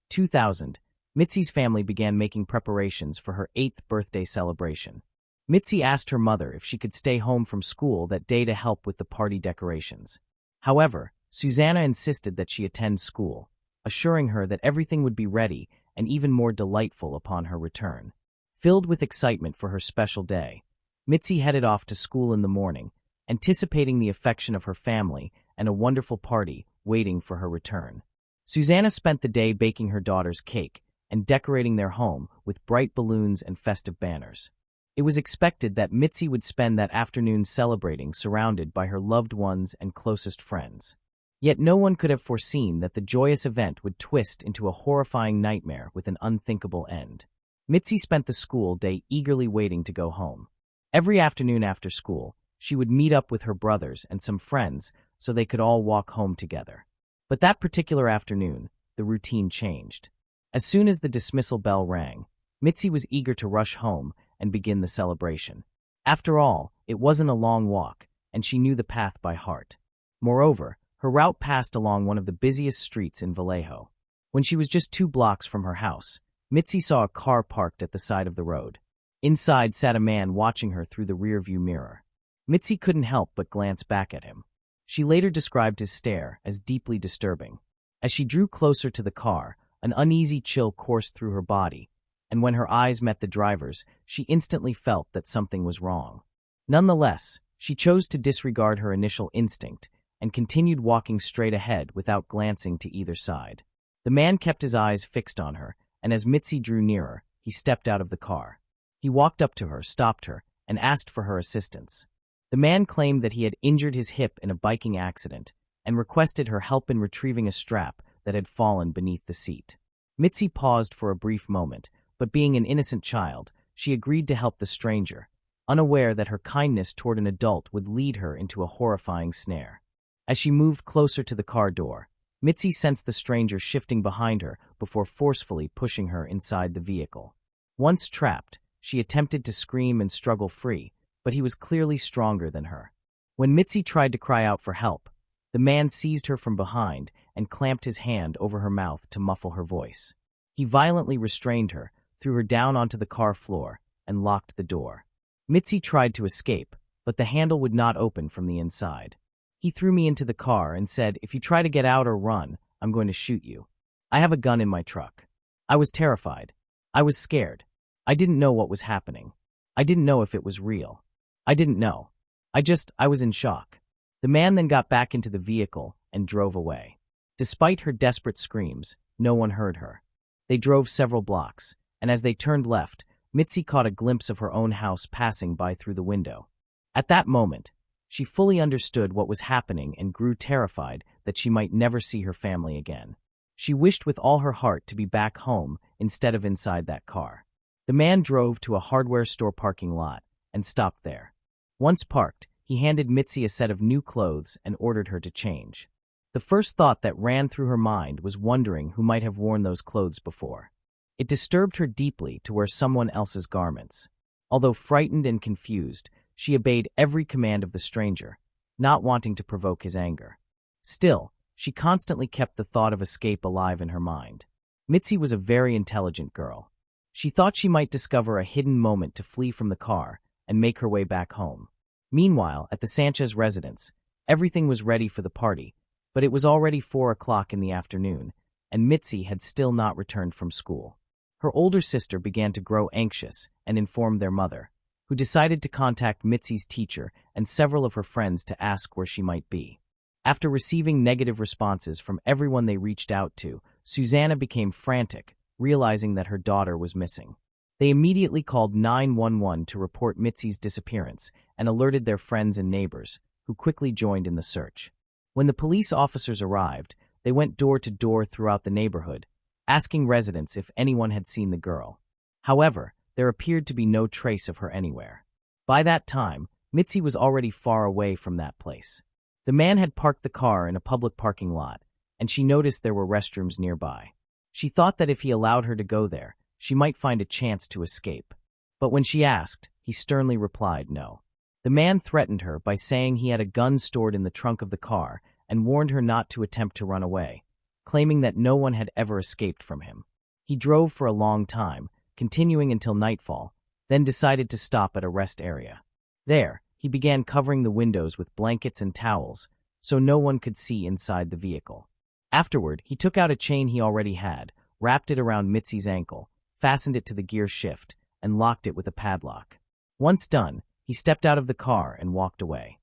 Speaker 1: 2000, Mitzi's family began making preparations for her 8th birthday celebration. Mitzi asked her mother if she could stay home from school that day to help with the party decorations. However, Susanna insisted that she attend school, assuring her that everything would be ready and even more delightful upon her return. Filled with excitement for her special day, Mitzi headed off to school in the morning, anticipating the affection of her family and a wonderful party waiting for her return. Susanna spent the day baking her daughter's cake and decorating their home with bright balloons and festive banners. It was expected that Mitzi would spend that afternoon celebrating surrounded by her loved ones and closest friends. Yet no one could have foreseen that the joyous event would twist into a horrifying nightmare with an unthinkable end. Mitzi spent the school day eagerly waiting to go home. Every afternoon after school, she would meet up with her brothers and some friends so they could all walk home together. But that particular afternoon, the routine changed. As soon as the dismissal bell rang, Mitzi was eager to rush home and begin the celebration. After all, it wasn't a long walk, and she knew the path by heart. Moreover, her route passed along one of the busiest streets in Vallejo. When she was just 2 blocks from her house, Mitzi saw a car parked at the side of the road. Inside sat a man watching her through the rearview mirror. Mitzi couldn't help but glance back at him. She later described his stare as deeply disturbing. As she drew closer to the car, an uneasy chill coursed through her body, and when her eyes met the driver's, she instantly felt that something was wrong. Nonetheless, she chose to disregard her initial instinct and continued walking straight ahead without glancing to either side. The man kept his eyes fixed on her, and as Mitzi drew nearer, he stepped out of the car. He walked up to her, stopped her, and asked for her assistance. The man claimed that he had injured his hip in a biking accident and requested her help in retrieving a strap that had fallen beneath the seat. Mitzi paused for a brief moment, but being an innocent child, she agreed to help the stranger, unaware that her kindness toward an adult would lead her into a horrifying snare. As she moved closer to the car door, Mitzi sensed the stranger shifting behind her before forcefully pushing her inside the vehicle. Once trapped, she attempted to scream and struggle free, but he was clearly stronger than her. When Mitzi tried to cry out for help, the man seized her from behind and clamped his hand over her mouth to muffle her voice. He violently restrained her, threw her down onto the car floor, and locked the door. Mitzi tried to escape, but the handle would not open from the inside. He threw me into the car and said, "If you try to get out or run, I'm going to shoot you. I have a gun in my truck." I was terrified. I was scared. I didn't know what was happening. I didn't know if it was real. I didn't know. I was in shock. The man then got back into the vehicle and drove away. Despite her desperate screams, no one heard her. They drove several blocks, and as they turned left, Mitzi caught a glimpse of her own house passing by through the window. At that moment, she fully understood what was happening and grew terrified that she might never see her family again. She wished with all her heart to be back home instead of inside that car. The man drove to a hardware store parking lot and stopped there. Once parked, he handed Mitzi a set of new clothes and ordered her to change. The first thought that ran through her mind was wondering who might have worn those clothes before. It disturbed her deeply to wear someone else's garments. Although frightened and confused, she obeyed every command of the stranger, not wanting to provoke his anger. Still, she constantly kept the thought of escape alive in her mind. Mitzi was a very intelligent girl. She thought she might discover a hidden moment to flee from the car and make her way back home. Meanwhile, at the Sanchez residence, everything was ready for the party, but it was already 4 o'clock in the afternoon, and Mitzi had still not returned from school. Her older sister began to grow anxious and informed their mother, who decided to contact Mitzi's teacher and several of her friends to ask where she might be. After receiving negative responses from everyone they reached out to, Susanna became frantic, realizing that her daughter was missing. They immediately called 911 to report Mitzi's disappearance and alerted their friends and neighbors, who quickly joined in the search. When the police officers arrived, they went door to door throughout the neighborhood, asking residents if anyone had seen the girl. However, there appeared to be no trace of her anywhere. By that time, Mitzi was already far away from that place. The man had parked the car in a public parking lot, and she noticed there were restrooms nearby. She thought that if he allowed her to go there, she might find a chance to escape. But when she asked, he sternly replied no. The man threatened her by saying he had a gun stored in the trunk of the car and warned her not to attempt to run away, claiming that no one had ever escaped from him. He drove for a long time, continuing until nightfall, then decided to stop at a rest area. There, he began covering the windows with blankets and towels so no one could see inside the vehicle. Afterward, he took out a chain he already had, wrapped it around Mitzi's ankle, fastened it to the gear shift, and locked it with a padlock. Once done, he stepped out of the car and walked away.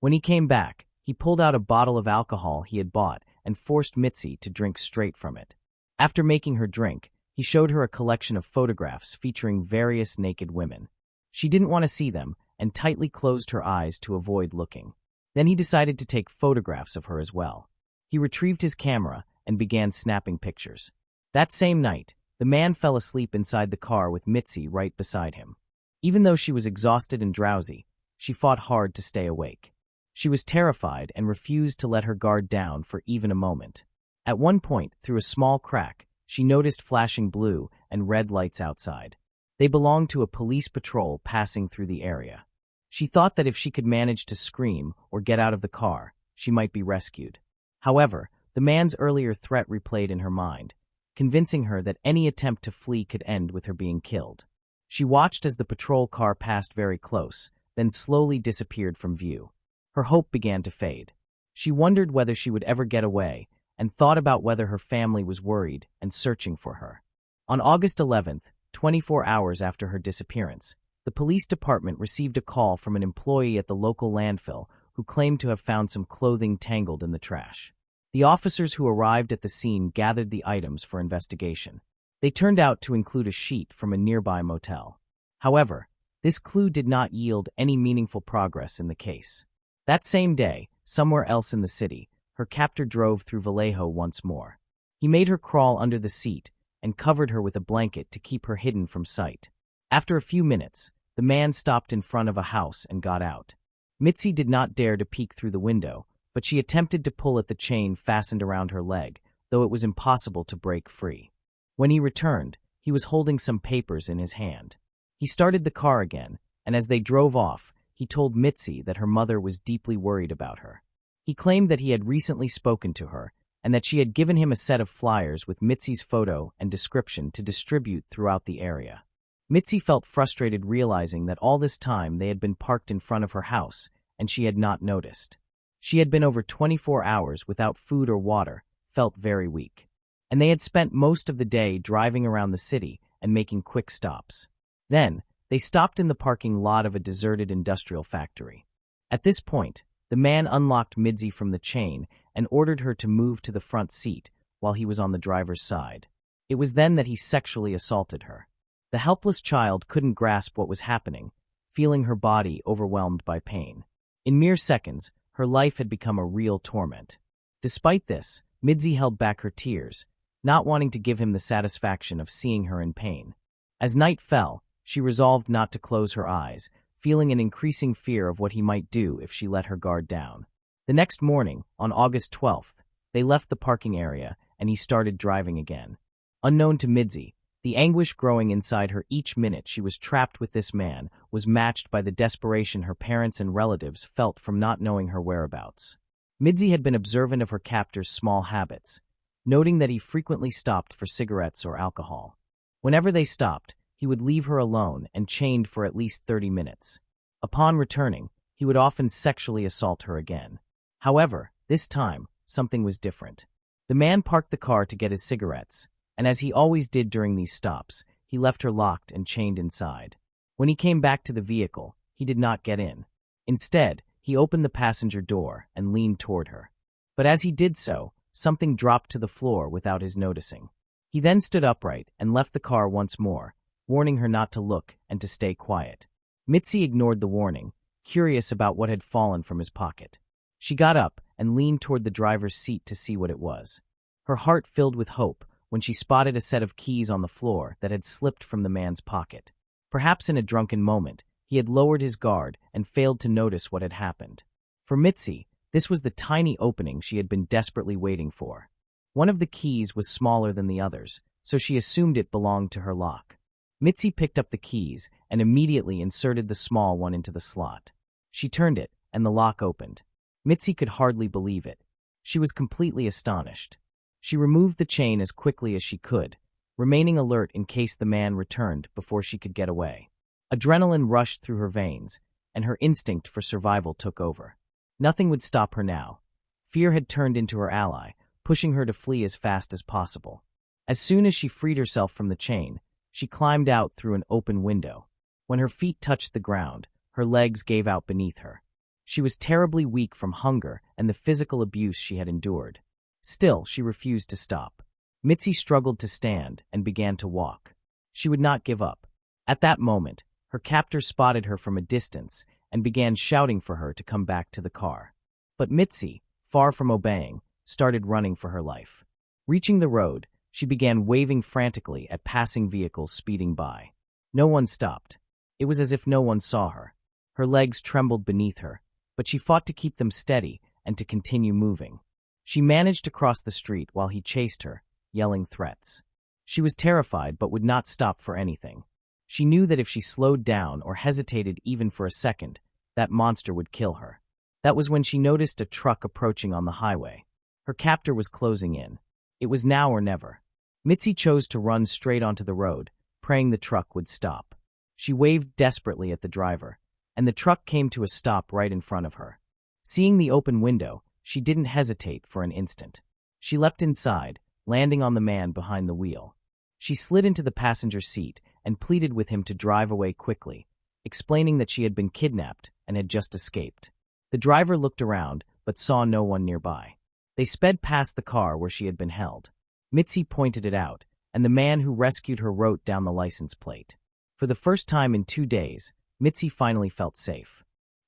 Speaker 1: When he came back, he pulled out a bottle of alcohol he had bought and forced Mitzi to drink straight from it. After making her drink, he showed her a collection of photographs featuring various naked women. She didn't want to see them and tightly closed her eyes to avoid looking. Then he decided to take photographs of her as well. He retrieved his camera and began snapping pictures. That same night, the man fell asleep inside the car with Mitzi right beside him. Even though she was exhausted and drowsy, she fought hard to stay awake. She was terrified and refused to let her guard down for even a moment. At one point, through a small crack, she noticed flashing blue and red lights outside. They belonged to a police patrol passing through the area. She thought that if she could manage to scream or get out of the car, she might be rescued. However, the man's earlier threat replayed in her mind, convincing her that any attempt to flee could end with her being killed. She watched as the patrol car passed very close, then slowly disappeared from view. Her hope began to fade. She wondered whether she would ever get away, and thought about whether her family was worried and searching for her. On August 11th, 24 hours after her disappearance, the police department received a call from an employee at the local landfill who claimed to have found some clothing tangled in the trash. The officers who arrived at the scene gathered the items for investigation. They turned out to include a sheet from a nearby motel. However, this clue did not yield any meaningful progress in the case. That same day, somewhere else in the city, her captor drove through Vallejo once more. He made her crawl under the seat and covered her with a blanket to keep her hidden from sight. After a few minutes, the man stopped in front of a house and got out. Mitzi did not dare to peek through the window, but she attempted to pull at the chain fastened around her leg, though it was impossible to break free. When he returned, he was holding some papers in his hand. He started the car again, and as they drove off, he told Mitzi that her mother was deeply worried about her. He claimed that he had recently spoken to her, and that she had given him a set of flyers with Mitzi's photo and description to distribute throughout the area. Mitzi felt frustrated realizing that all this time they had been parked in front of her house, and she had not noticed. She had been over 24 hours without food or water, felt very weak. And they had spent most of the day driving around the city and making quick stops. Then, they stopped in the parking lot of a deserted industrial factory. At this point, the man unlocked Mitzi from the chain and ordered her to move to the front seat while he was on the driver's side. It was then that he sexually assaulted her. The helpless child couldn't grasp what was happening, feeling her body overwhelmed by pain. In mere seconds, her life had become a real torment. Despite this, Mitzi held back her tears, not wanting to give him the satisfaction of seeing her in pain. As night fell, she resolved not to close her eyes, feeling an increasing fear of what he might do if she let her guard down. The next morning, on August 12th, they left the parking area and he started driving again. Unknown to Mitzi, the anguish growing inside her each minute she was trapped with this man was matched by the desperation her parents and relatives felt from not knowing her whereabouts. Mitzi had been observant of her captor's small habits, noting that he frequently stopped for cigarettes or alcohol. Whenever they stopped, he would leave her alone and chained for at least 30 minutes. Upon returning, he would often sexually assault her again. However, this time, something was different. The man parked the car to get his cigarettes, and as he always did during these stops, he left her locked and chained inside. When he came back to the vehicle, he did not get in. Instead, he opened the passenger door and leaned toward her. But as he did so, something dropped to the floor without his noticing. He then stood upright and left the car once more, warning her not to look and to stay quiet. Mitzi ignored the warning, curious about what had fallen from his pocket. She got up and leaned toward the driver's seat to see what it was. Her heart filled with hope when she spotted a set of keys on the floor that had slipped from the man's pocket. Perhaps in a drunken moment, he had lowered his guard and failed to notice what had happened. For Mitzi, this was the tiny opening she had been desperately waiting for. One of the keys was smaller than the others, so she assumed it belonged to her lock. Mitzi picked up the keys and immediately inserted the small one into the slot. She turned it, and the lock opened. Mitzi could hardly believe it. She was completely astonished. She removed the chain as quickly as she could, remaining alert in case the man returned before she could get away. Adrenaline rushed through her veins, and her instinct for survival took over. Nothing would stop her now. Fear had turned into her ally, pushing her to flee as fast as possible. As soon as she freed herself from the chain, she climbed out through an open window. When her feet touched the ground, her legs gave out beneath her. She was terribly weak from hunger and the physical abuse she had endured. Still, she refused to stop. Mitzi struggled to stand and began to walk. She would not give up. At that moment, her captor spotted her from a distance and began shouting for her to come back to the car. But Mitzi, far from obeying, started running for her life. Reaching the road, she began waving frantically at passing vehicles speeding by. No one stopped. It was as if no one saw her. Her legs trembled beneath her, but she fought to keep them steady and to continue moving. She managed to cross the street while he chased her, yelling threats. She was terrified but would not stop for anything. She knew that if she slowed down or hesitated even for a second, that monster would kill her. That was when she noticed a truck approaching on the highway. Her captor was closing in. It was now or never. Mitzi chose to run straight onto the road, praying the truck would stop. She waved desperately at the driver, and the truck came to a stop right in front of her. Seeing the open window, she didn't hesitate for an instant. She leapt inside, landing on the man behind the wheel. She slid into the passenger seat and pleaded with him to drive away quickly, explaining that she had been kidnapped and had just escaped. The driver looked around, but saw no one nearby. They sped past the car where she had been held. Mitzi pointed it out, and the man who rescued her wrote down the license plate. For the first time in 2 days, Mitzi finally felt safe.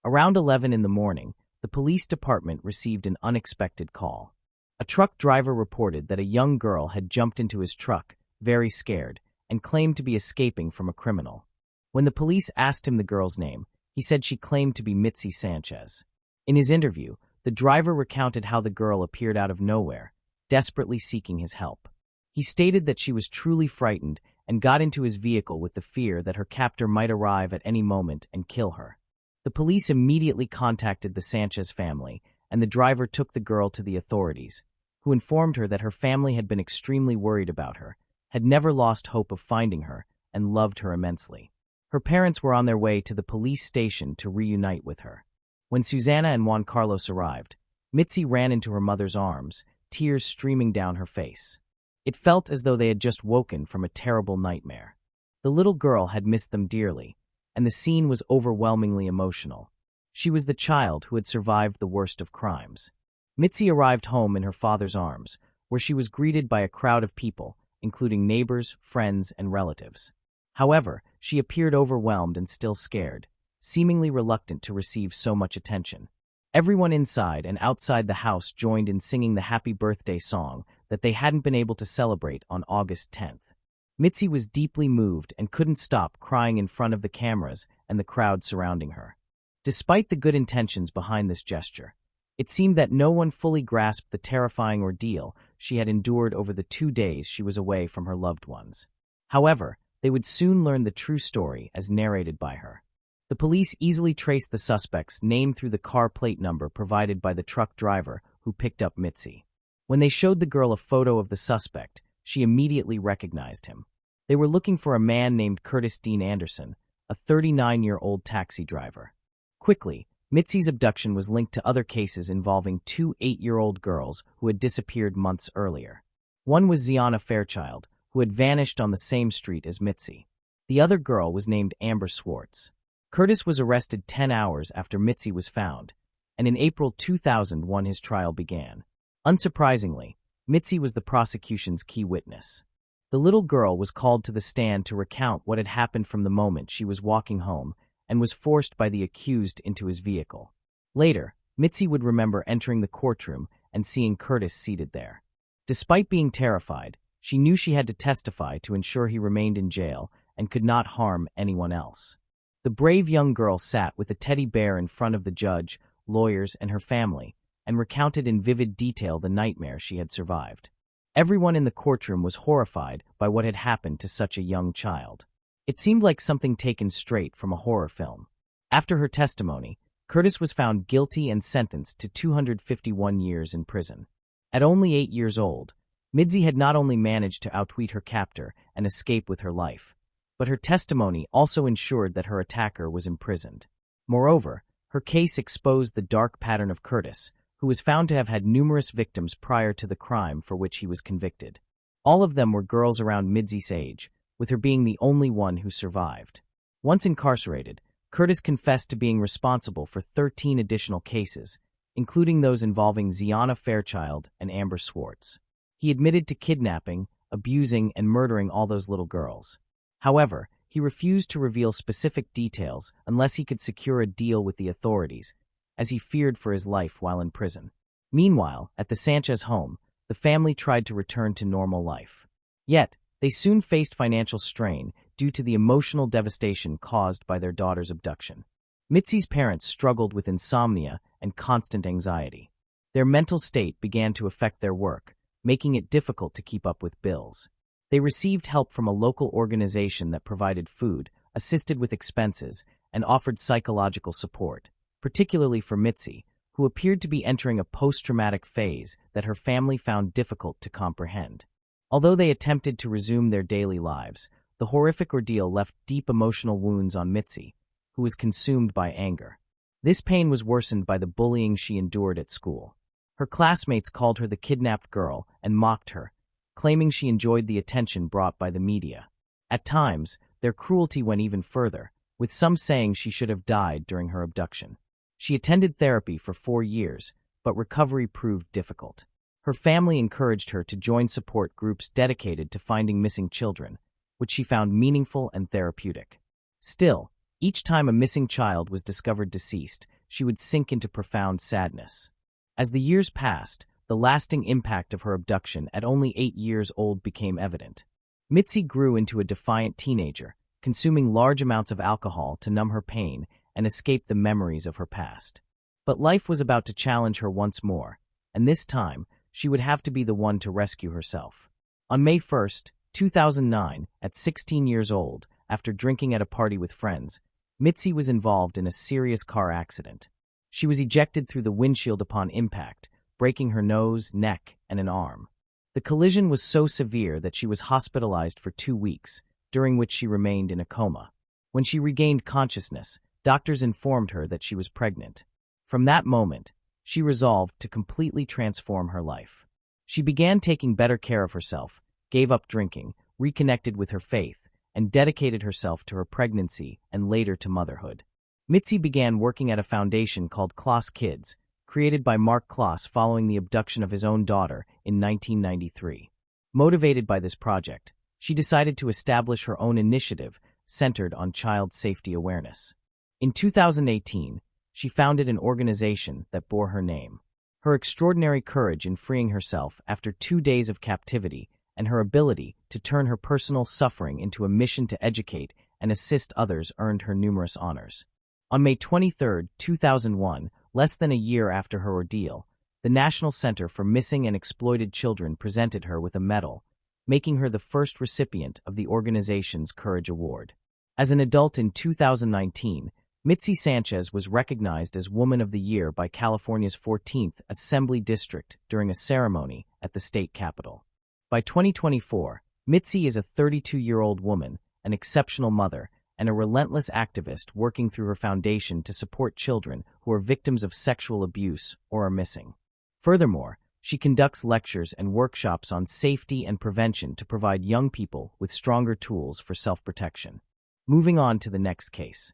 Speaker 1: Around 11 in the morning, the police department received an unexpected call. A truck driver reported that a young girl had jumped into his truck, very scared, and claimed to be escaping from a criminal. When the police asked him the girl's name, he said she claimed to be Mitzi Sanchez. In his interview, the driver recounted how the girl appeared out of nowhere, desperately seeking his help. He stated that she was truly frightened and got into his vehicle with the fear that her captor might arrive at any moment and kill her. The police immediately contacted the Sanchez family, and the driver took the girl to the authorities, who informed her that her family had been extremely worried about her, had never lost hope of finding her, and loved her immensely. Her parents were on their way to the police station to reunite with her. When Susanna and Juan Carlos arrived, Mitzi ran into her mother's arms, tears streaming down her face. It felt as though they had just woken from a terrible nightmare. The little girl had missed them dearly, and the scene was overwhelmingly emotional. She was the child who had survived the worst of crimes. Mitzi arrived home in her father's arms, where she was greeted by a crowd of people, including neighbors, friends, and relatives. However, she appeared overwhelmed and still scared, seemingly reluctant to receive so much attention. Everyone inside and outside the house joined in singing the happy birthday song that they hadn't been able to celebrate on August 10th. Mitzi was deeply moved and couldn't stop crying in front of the cameras and the crowd surrounding her. Despite the good intentions behind this gesture, it seemed that no one fully grasped the terrifying ordeal she had endured over the 2 days she was away from her loved ones. However, they would soon learn the true story as narrated by her. The police easily traced the suspect's name through the car plate number provided by the truck driver who picked up Mitzi. When they showed the girl a photo of the suspect, she immediately recognized him. They were looking for a man named Curtis Dean Anderson, a 39-year-old taxi driver. Quickly, Mitzi's abduction was linked to other cases involving 2 8-year-old girls who had disappeared months earlier. One was Ziana Fairchild, who had vanished on the same street as Mitzi. The other girl was named Amber Swartz. Curtis was arrested 10 hours after Mitzi was found, and in April 2001 his trial began. Unsurprisingly, Mitzi was the prosecution's key witness. The little girl was called to the stand to recount what had happened from the moment she was walking home and was forced by the accused into his vehicle. Later, Mitzi would remember entering the courtroom and seeing Curtis seated there. Despite being terrified, she knew she had to testify to ensure he remained in jail and could not harm anyone else. The brave young girl sat with a teddy bear in front of the judge, lawyers, and her family, and recounted in vivid detail the nightmare she had survived. Everyone in the courtroom was horrified by what had happened to such a young child. It seemed like something taken straight from a horror film. After her testimony, Curtis was found guilty and sentenced to 251 years in prison. At only 8 years old, Mitzi had not only managed to outwit her captor and escape with her life, but her testimony also ensured that her attacker was imprisoned. Moreover, her case exposed the dark pattern of Curtis, who was found to have had numerous victims prior to the crime for which he was convicted. All of them were girls around Mitzi's age, with her being the only one who survived. Once incarcerated, Curtis confessed to being responsible for 13 additional cases, including those involving Ziana Fairchild and Amber Swartz. He admitted to kidnapping, abusing, and murdering all those little girls. However, he refused to reveal specific details unless he could secure a deal with the authorities, as he feared for his life while in prison. Meanwhile, at the Sanchez home, the family tried to return to normal life. Yet, they soon faced financial strain due to the emotional devastation caused by their daughter's abduction. Mitzi's parents struggled with insomnia and constant anxiety. Their mental state began to affect their work, making it difficult to keep up with bills. They received help from a local organization that provided food, assisted with expenses, and offered psychological support, particularly for Mitzi, who appeared to be entering a post-traumatic phase that her family found difficult to comprehend. Although they attempted to resume their daily lives, the horrific ordeal left deep emotional wounds on Mitzi, who was consumed by anger. This pain was worsened by the bullying she endured at school. Her classmates called her the kidnapped girl and mocked her, claiming she enjoyed the attention brought by the media. At times, their cruelty went even further, with some saying she should have died during her abduction. She attended therapy for 4 years, but recovery proved difficult. Her family encouraged her to join support groups dedicated to finding missing children, which she found meaningful and therapeutic. Still, each time a missing child was discovered deceased, she would sink into profound sadness. As the years passed, the lasting impact of her abduction at only 8 years old became evident. Mitzi grew into a defiant teenager, consuming large amounts of alcohol to numb her pain and escape the memories of her past. But life was about to challenge her once more, and this time, she would have to be the one to rescue herself. On May 1, 2009, at 16 years old, after drinking at a party with friends, Mitzi was involved in a serious car accident. She was ejected through the windshield upon impact, breaking her nose, neck, and an arm. The collision was so severe that she was hospitalized for 2 weeks, during which she remained in a coma. When she regained consciousness, doctors informed her that she was pregnant. From that moment, she resolved to completely transform her life. She began taking better care of herself, gave up drinking, reconnected with her faith, and dedicated herself to her pregnancy and later to motherhood. Mitzi began working at a foundation called Kloss Kids, created by Mark Kloss following the abduction of his own daughter in 1993. Motivated by this project, she decided to establish her own initiative centered on child safety awareness. In 2018, she founded an organization that bore her name. Her extraordinary courage in freeing herself after 2 days of captivity and her ability to turn her personal suffering into a mission to educate and assist others earned her numerous honors. On May 23, 2001, less than a year after her ordeal, the National Center for Missing and Exploited Children presented her with a medal, making her the first recipient of the organization's Courage Award. As an adult in 2019, Mitzi Sanchez was recognized as Woman of the Year by California's 14th Assembly District during a ceremony at the state capitol. By 2024, Mitzi is a 32-year-old woman, an exceptional mother, and a relentless activist working through her foundation to support children who are victims of sexual abuse or are missing. Furthermore, she conducts lectures and workshops on safety and prevention to provide young people with stronger tools for self-protection. Moving on to the next case.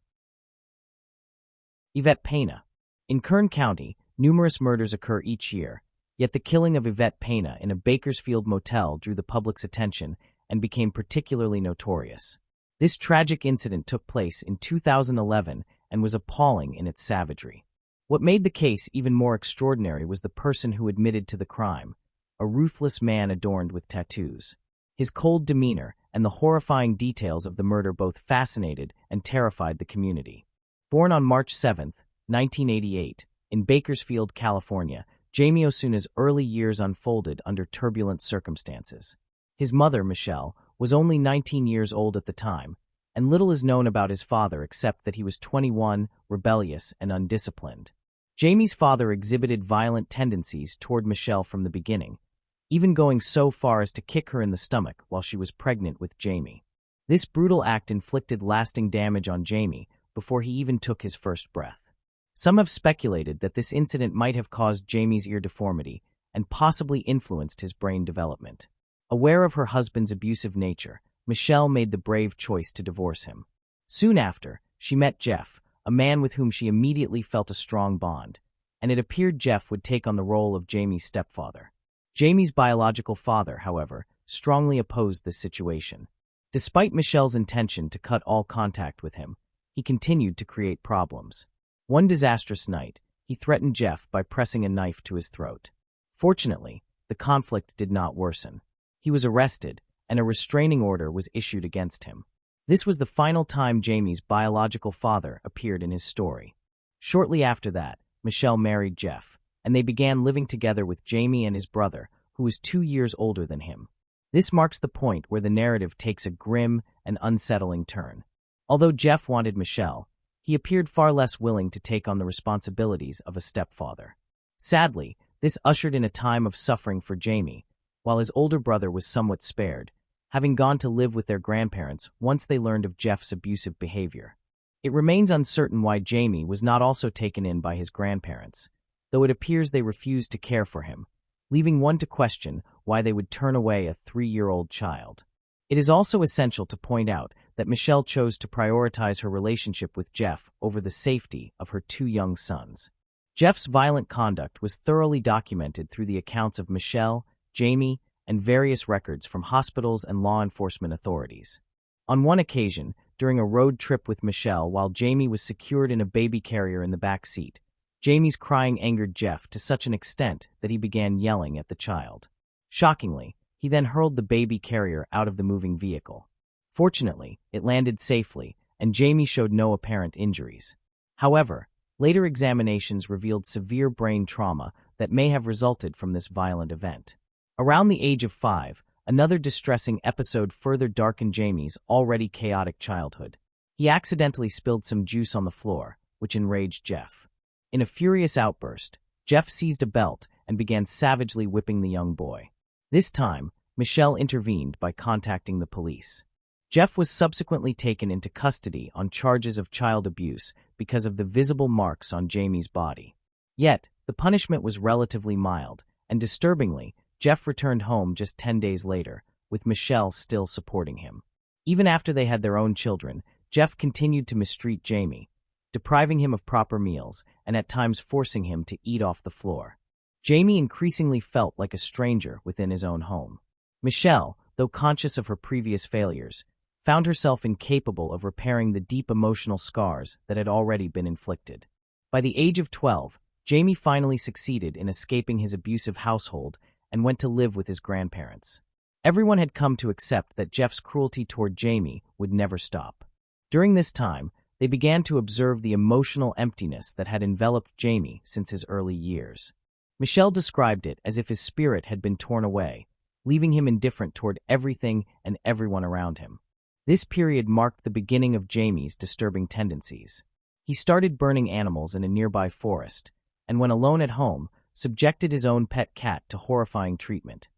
Speaker 1: Yvette Pena. In Kern County, numerous murders occur each year, yet the killing of Yvette Pena in a Bakersfield motel drew the public's attention and became particularly notorious. This tragic incident took place in 2011 and was appalling in its savagery. What made the case even more extraordinary was the person who admitted to the crime, a ruthless man adorned with tattoos. His cold demeanor and the horrifying details of the murder both fascinated and terrified the community. Born on March 7, 1988, in Bakersfield, California, Jamie Osuna's early years unfolded under turbulent circumstances. His mother, Michelle, was only 19 years old at the time, and little is known about his father except that he was 21, rebellious, and undisciplined. Jamie's father exhibited violent tendencies toward Michelle from the beginning, even going so far as to kick her in the stomach while she was pregnant with Jamie. This brutal act inflicted lasting damage on Jamie before he even took his first breath. Some have speculated that this incident might have caused Jamie's ear deformity and possibly influenced his brain development. Aware of her husband's abusive nature, Michelle made the brave choice to divorce him. Soon after, she met Jeff, a man with whom she immediately felt a strong bond, and it appeared Jeff would take on the role of Jamie's stepfather. Jamie's biological father, however, strongly opposed this situation. Despite Michelle's intention to cut all contact with him, he continued to create problems. One disastrous night, he threatened Jeff by pressing a knife to his throat. Fortunately, the conflict did not worsen. He was arrested, and a restraining order was issued against him. This was the final time Jamie's biological father appeared in his story. Shortly after that, Michelle married Jeff, and they began living together with Jamie and his brother, who was 2 years older than him. This marks the point where the narrative takes a grim and unsettling turn. Although Jeff wanted Michelle, he appeared far less willing to take on the responsibilities of a stepfather. Sadly, this ushered in a time of suffering for Jamie, while his older brother was somewhat spared, having gone to live with their grandparents once they learned of Jeff's abusive behavior. It remains uncertain why Jamie was not also taken in by his grandparents, though it appears they refused to care for him, leaving one to question why they would turn away a 3-year-old child. It is also essential to point out that Michelle chose to prioritize her relationship with Jeff over the safety of her 2 young sons. Jeff's violent conduct was thoroughly documented through the accounts of Michelle, Jamie, and various records from hospitals and law enforcement authorities. On one occasion, during a road trip with Michelle while Jamie was secured in a baby carrier in the back seat, Jamie's crying angered Jeff to such an extent that he began yelling at the child. Shockingly, he then hurled the baby carrier out of the moving vehicle. Fortunately, it landed safely, and Jamie showed no apparent injuries. However, later examinations revealed severe brain trauma that may have resulted from this violent event. Around the age of 5, another distressing episode further darkened Jamie's already chaotic childhood. He accidentally spilled some juice on the floor, which enraged Jeff. In a furious outburst, Jeff seized a belt and began savagely whipping the young boy. This time, Michelle intervened by contacting the police. Jeff was subsequently taken into custody on charges of child abuse because of the visible marks on Jamie's body. Yet, the punishment was relatively mild, and disturbingly, Jeff returned home just 10 days later, with Michelle still supporting him. Even after they had their own children, Jeff continued to mistreat Jamie, depriving him of proper meals and at times forcing him to eat off the floor. Jamie increasingly felt like a stranger within his own home. Michelle, though conscious of her previous failures, found herself incapable of repairing the deep emotional scars that had already been inflicted. By the age of 12, Jamie finally succeeded in escaping his abusive household and went to live with his grandparents. Everyone had come to accept that Jeff's cruelty toward Jamie would never stop. During this time, they began to observe the emotional emptiness that had enveloped Jamie since his early years. Michelle described it as if his spirit had been torn away, leaving him indifferent toward everything and everyone around him. This period marked the beginning of Jamie's disturbing tendencies. He started burning animals in a nearby forest, and when alone at home, subjected his own pet cat to horrifying treatment,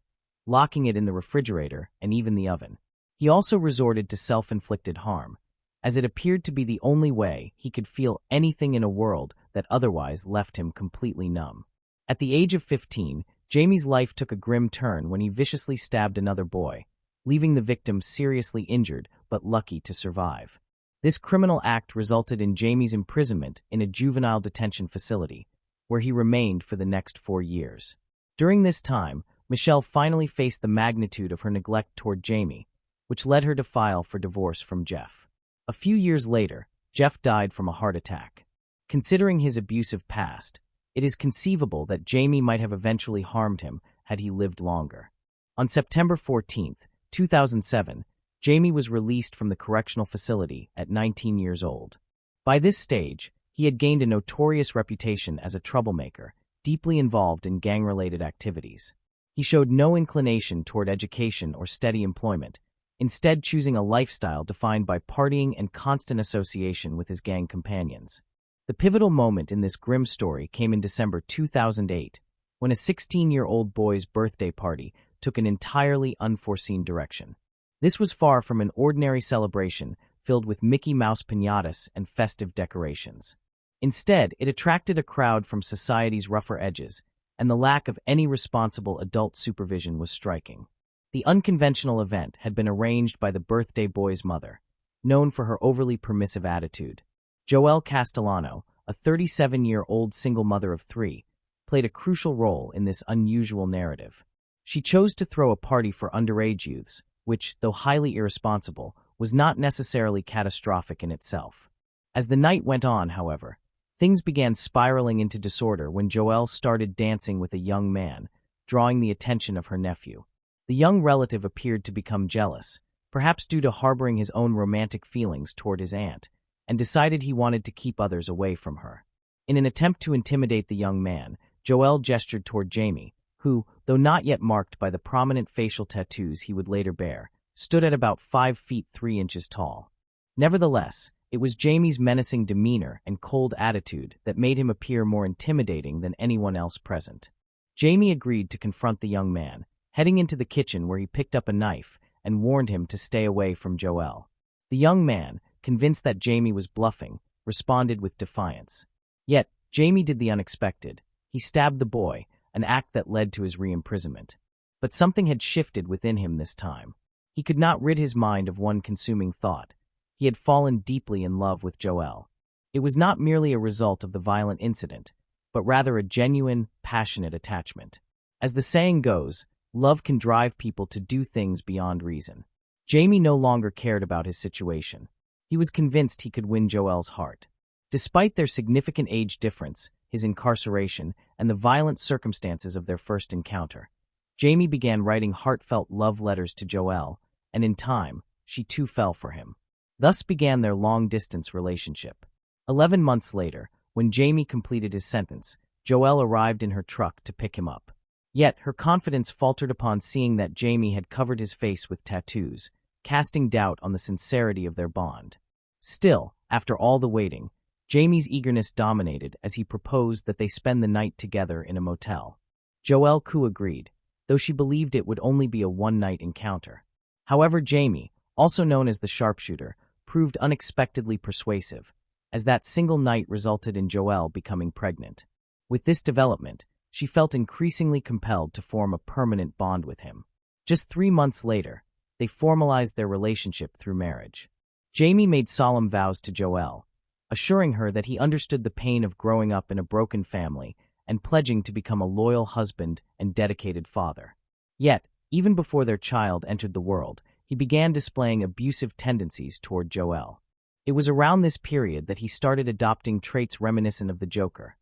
Speaker 1: locking it in the refrigerator and even the oven. He also resorted to self-inflicted harm, as it appeared to be the only way he could feel anything in a world that otherwise left him completely numb. At the age of 15, Jamie's life took a grim turn when he viciously stabbed another boy, leaving the victim seriously injured but lucky to survive. This criminal act resulted in Jamie's imprisonment in a juvenile detention facility, where he remained for the next 4 years. During this time, Michelle finally faced the magnitude of her neglect toward Jamie, which led her to file for divorce from Jeff. A few years later, Jeff died from a heart attack. Considering his abusive past, it is conceivable that Jamie might have eventually harmed him had he lived longer. On September 14, 2007, Jamie was released from the correctional facility at 19 years old. By this stage, he had gained a notorious reputation as a troublemaker, deeply involved in gang-related activities. He showed no inclination toward education or steady employment, instead choosing a lifestyle defined by partying and constant association with his gang companions. The pivotal moment in this grim story came in December 2008, when a 16-year-old boy's birthday party took an entirely unforeseen direction. This was far from an ordinary celebration filled with Mickey Mouse piñatas and festive decorations. Instead, it attracted a crowd from society's rougher edges, and the lack of any responsible adult supervision was striking. The unconventional event had been arranged by the birthday boy's mother, known for her overly permissive attitude. Joelle Castellano, a 37-year-old single mother of 3, played a crucial role in this unusual narrative. She chose to throw a party for underage youths, which, though highly irresponsible, was not necessarily catastrophic in itself. As the night went on, however, things began spiraling into disorder when Joelle started dancing with a young man, drawing the attention of her nephew. The young relative appeared to become jealous, perhaps due to harboring his own romantic feelings toward his aunt, and decided he wanted to keep others away from her. In an attempt to intimidate the young man, Joelle gestured toward Jamie, who, though not yet marked by the prominent facial tattoos he would later bear, stood at about 5 feet 3 inches tall. Nevertheless, it was Jamie's menacing demeanor and cold attitude that made him appear more intimidating than anyone else present. Jamie agreed to confront the young man, heading into the kitchen where he picked up a knife and warned him to stay away from Joel. The young man, convinced that Jamie was bluffing, responded with defiance. Yet, Jamie did the unexpected. He stabbed the boy, an act that led to his re-imprisonment. But something had shifted within him this time. He could not rid his mind of one consuming thought. He had fallen deeply in love with Joel. It was not merely a result of the violent incident, but rather a genuine, passionate attachment. As the saying goes, love can drive people to do things beyond reason. Jamie no longer cared about his situation. He was convinced he could win Joel's heart. Despite their significant age difference, his incarceration, and the violent circumstances of their first encounter, Jamie began writing heartfelt love letters to Joel, and in time, she too fell for him. Thus began their long-distance relationship. 11 months later, when Jamie completed his sentence, Joel arrived in her truck to pick him up. Yet, her confidence faltered upon seeing that Jamie had covered his face with tattoos, casting doubt on the sincerity of their bond. Still, after all the waiting, Jamie's eagerness dominated as he proposed that they spend the night together in a motel. Joelle Koo agreed, though she believed it would only be a one-night encounter. However, Jamie, also known as the sharpshooter, proved unexpectedly persuasive, as that single night resulted in Joelle becoming pregnant. With this development, she felt increasingly compelled to form a permanent bond with him. Just 3 months later, they formalized their relationship through marriage. Jamie made solemn vows to Joelle, assuring her that he understood the pain of growing up in a broken family and pledging to become a loyal husband and dedicated father. Yet, even before their child entered the world, he began displaying abusive tendencies toward Joelle. It was around this period that he started adopting traits reminiscent of the Joker,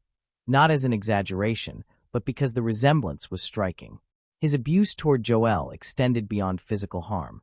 Speaker 1: not as an exaggeration, but because the resemblance was striking. His abuse toward Joelle extended beyond physical harm.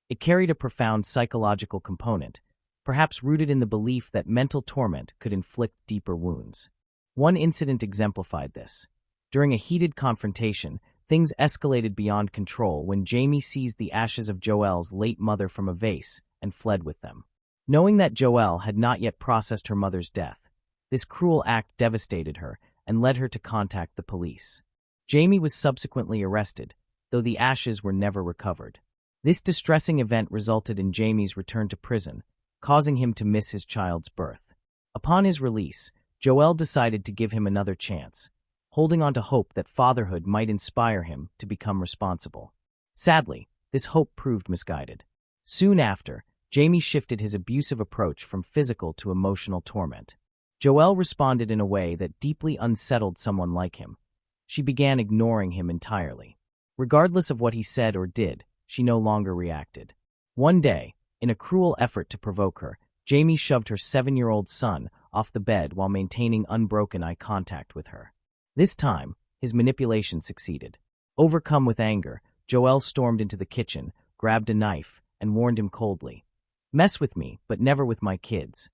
Speaker 1: It carried a profound psychological component, perhaps rooted in the belief that mental torment could inflict deeper wounds. One incident exemplified this. During a heated confrontation, things escalated beyond control when Jamie seized the ashes of Joelle's late mother from a vase and fled with them. Knowing that Joelle had not yet processed her mother's death, this cruel act devastated her and led her to contact the police. Jamie was subsequently arrested, though the ashes were never recovered. This distressing event resulted in Jamie's return to prison, causing him to miss his child's birth. Upon his release, Joelle decided to give him another chance, holding on to hope that fatherhood might inspire him to become responsible. Sadly, this hope proved misguided. Soon after, Jamie shifted his abusive approach from physical to emotional torment. Joelle responded in a way that deeply unsettled someone like him. She began ignoring him entirely. Regardless of what he said or did, she no longer reacted. One day, in a cruel effort to provoke her, Jamie shoved her 7-year-old son off the bed while maintaining unbroken eye contact with her. This time, his manipulation succeeded. Overcome with anger, Joelle stormed into the kitchen, grabbed a knife, and warned him coldly, "Mess with me, but never with my kids."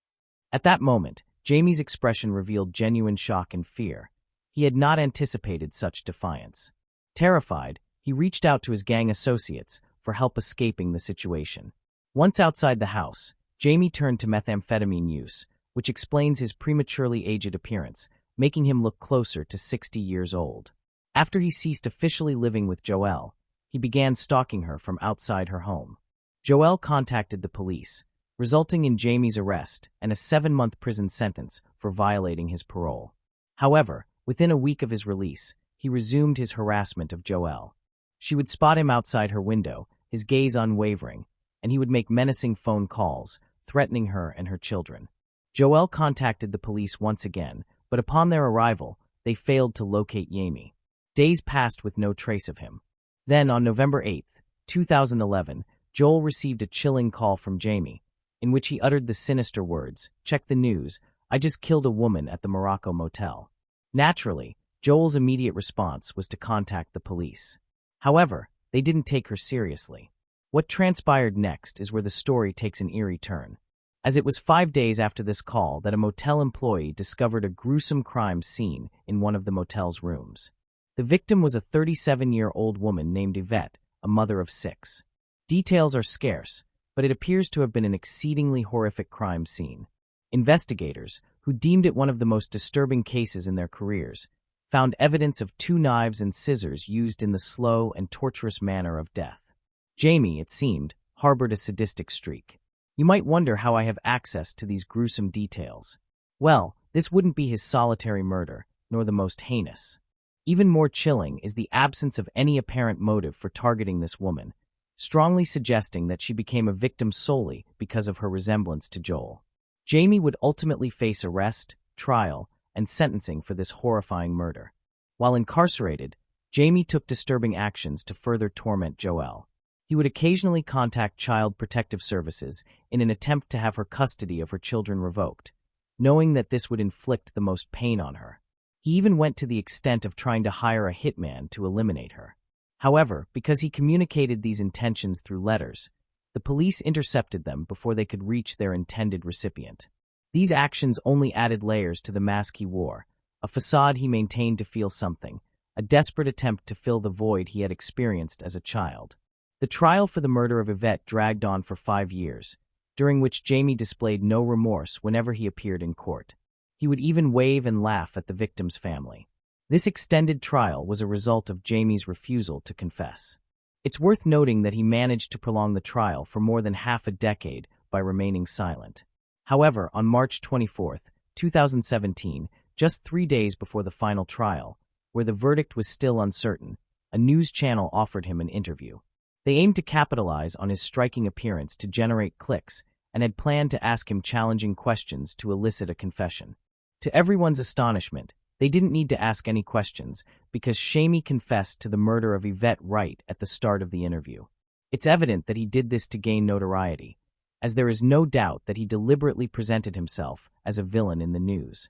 Speaker 1: At that moment, Jamie's expression revealed genuine shock and fear. He had not anticipated such defiance. Terrified, he reached out to his gang associates for help escaping the situation. Once outside the house, Jamie turned to methamphetamine use, which explains his prematurely aged appearance, making him look closer to 60 years old. After he ceased officially living with Joelle, he began stalking her from outside her home. Joelle contacted the police, resulting in Jamie's arrest and a 7-month prison sentence for violating his parole. However, within a week of his release, he resumed his harassment of Joelle. She would spot him outside her window, his gaze unwavering, and he would make menacing phone calls, threatening her and her children. Joelle contacted the police once again, but upon their arrival, they failed to locate Jamie. Days passed with no trace of him. Then, on November 8, 2011, Joel received a chilling call from Jamie, in which he uttered the sinister words, "Check the news, I just killed a woman at the Morocco motel." Naturally, Joel's immediate response was to contact the police. However, they didn't take her seriously. What transpired next is where the story takes an eerie turn, as it was 5 days after this call that a motel employee discovered a gruesome crime scene in one of the motel's rooms. The victim was a 37-year-old woman named Yvette, a mother of 6. Details are scarce, but it appears to have been an exceedingly horrific crime scene. Investigators, who deemed it one of the most disturbing cases in their careers, found evidence of 2 knives and scissors used in the slow and torturous manner of death. Jamie, it seemed, harbored a sadistic streak. You might wonder how I have access to these gruesome details. Well, this wouldn't be his solitary murder, nor the most heinous. Even more chilling is the absence of any apparent motive for targeting this woman, strongly suggesting that she became a victim solely because of her resemblance to Joel. Jamie would ultimately face arrest, trial, and sentencing for this horrifying murder. While incarcerated, Jamie took disturbing actions to further torment Joelle. He would occasionally contact Child Protective Services in an attempt to have her custody of her children revoked, knowing that this would inflict the most pain on her. He even went to the extent of trying to hire a hitman to eliminate her. However, because he communicated these intentions through letters, the police intercepted them before they could reach their intended recipient. These actions only added layers to the mask he wore, a facade he maintained to feel something, a desperate attempt to fill the void he had experienced as a child. The trial for the murder of Yvette dragged on for 5 years, during which Jamie displayed no remorse whenever he appeared in court. He would even wave and laugh at the victim's family. This extended trial was a result of Jamie's refusal to confess. It's worth noting that he managed to prolong the trial for more than half a decade by remaining silent. However, on March 24, 2017, just 3 days before the final trial, where the verdict was still uncertain, a news channel offered him an interview. They aimed to capitalize on his striking appearance to generate clicks and had planned to ask him challenging questions to elicit a confession. To everyone's astonishment, they didn't need to ask any questions because Jamie confessed to the murder of Yvette right at the start of the interview. It's evident that he did this to gain notoriety, as there is no doubt that he deliberately presented himself as a villain in the news.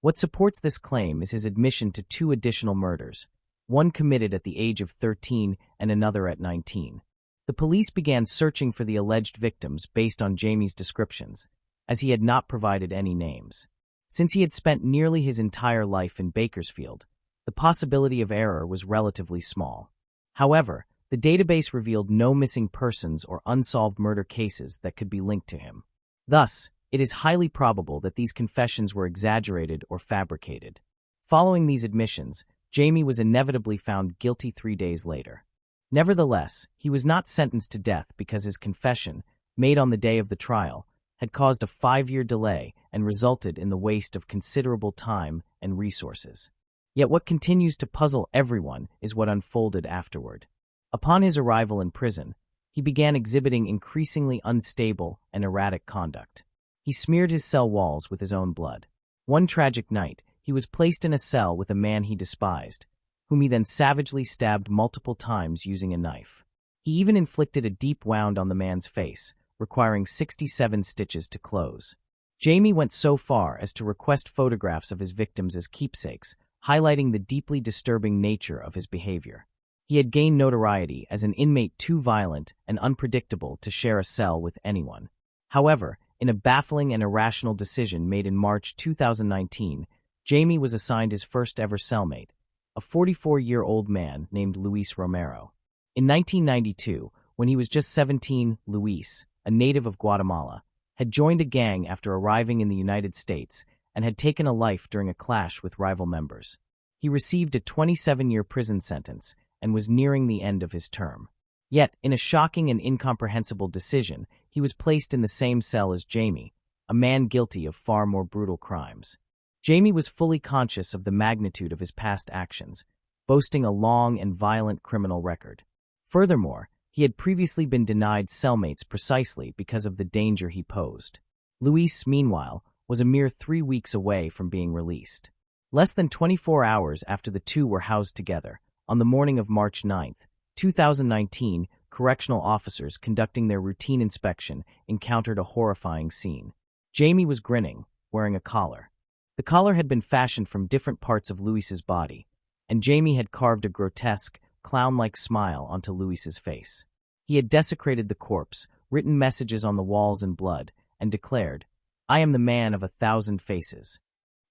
Speaker 1: What supports this claim is his admission to 2 additional murders, one committed at the age of 13 and another at 19. The police began searching for the alleged victims based on Jamie's descriptions, as he had not provided any names. Since he had spent nearly his entire life in Bakersfield, the possibility of error was relatively small. However, the database revealed no missing persons or unsolved murder cases that could be linked to him. Thus, it is highly probable that these confessions were exaggerated or fabricated. Following these admissions, Jamie was inevitably found guilty 3 days later. Nevertheless, he was not sentenced to death because his confession, made on the day of the trial, had caused a 5-year delay and resulted in the waste of considerable time and resources. Yet what continues to puzzle everyone is what unfolded afterward. Upon his arrival in prison, he began exhibiting increasingly unstable and erratic conduct. He smeared his cell walls with his own blood. One tragic night, he was placed in a cell with a man he despised, whom he then savagely stabbed multiple times using a knife. He even inflicted a deep wound on the man's face, requiring 67 stitches to close. Jamie went so far as to request photographs of his victims as keepsakes, highlighting the deeply disturbing nature of his behavior. He had gained notoriety as an inmate too violent and unpredictable to share a cell with anyone. However, in a baffling and irrational decision made in March 2019, Jamie was assigned his first-ever cellmate, a 44-year-old man named Luis Romero. In 1992, when he was just 17, Luis, a native of Guatemala, had joined a gang after arriving in the United States and had taken a life during a clash with rival members. He received a 27-year prison sentence and was nearing the end of his term. Yet, in a shocking and incomprehensible decision, he was placed in the same cell as Jamie, a man guilty of far more brutal crimes. Jamie was fully conscious of the magnitude of his past actions, boasting a long and violent criminal record. Furthermore, he had previously been denied cellmates precisely because of the danger he posed. Luis, meanwhile, was a mere 3 weeks away from being released. Less than 24 hours after the two were housed together, on the morning of March 9, 2019, correctional officers conducting their routine inspection encountered a horrifying scene. Jamie was grinning, wearing a collar. The collar had been fashioned from different parts of Luis's body, and Jamie had carved a grotesque, clown-like smile onto Luis's face. He had desecrated the corpse, written messages on the walls in blood, and declared, "I am the man of 1,000 faces."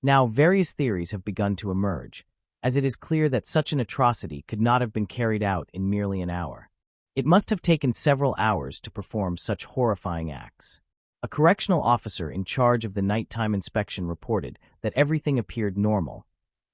Speaker 1: Now, various theories have begun to emerge, as it is clear that such an atrocity could not have been carried out in merely an hour. It must have taken several hours to perform such horrifying acts. A correctional officer in charge of the nighttime inspection reported that everything appeared normal,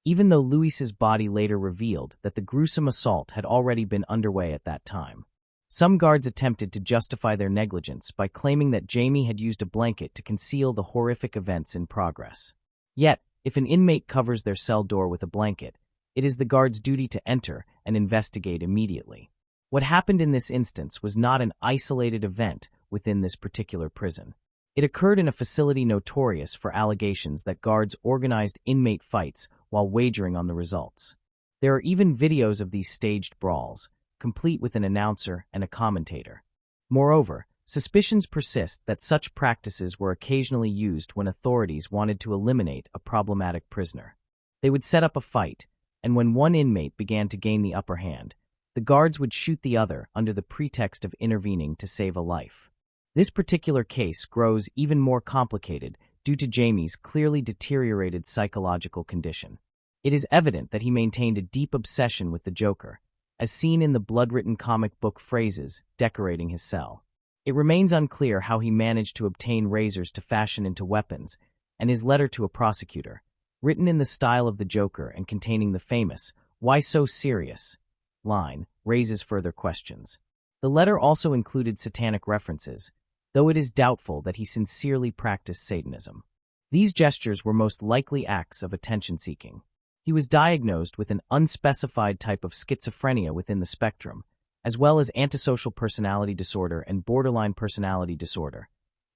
Speaker 1: even though Luis's body later revealed that the gruesome assault had already been underway at that time. Some guards attempted to justify their negligence by claiming that Jamie had used a blanket to conceal the horrific events in progress. Yet, if an inmate covers their cell door with a blanket, it is the guard's duty to enter and investigate immediately. What happened in this instance was not an isolated event within this particular prison. It occurred in a facility notorious for allegations that guards organized inmate fights while wagering on the results. There are even videos of these staged brawls, complete with an announcer and a commentator. Moreover, suspicions persist that such practices were occasionally used when authorities wanted to eliminate a problematic prisoner. They would set up a fight, and when one inmate began to gain the upper hand, the guards would shoot the other under the pretext of intervening to save a life. This particular case grows even more complicated due to Jamie's clearly deteriorated psychological condition. It is evident that he maintained a deep obsession with the Joker, as seen in the blood-written comic book phrases decorating his cell. It remains unclear how he managed to obtain razors to fashion into weapons, and his letter to a prosecutor, written in the style of the Joker and containing the famous, "Why so serious?" line, raises further questions. The letter also included satanic references, though it is doubtful that he sincerely practiced Satanism. These gestures were most likely acts of attention-seeking. He was diagnosed with an unspecified type of schizophrenia within the spectrum, as well as antisocial personality disorder and borderline personality disorder,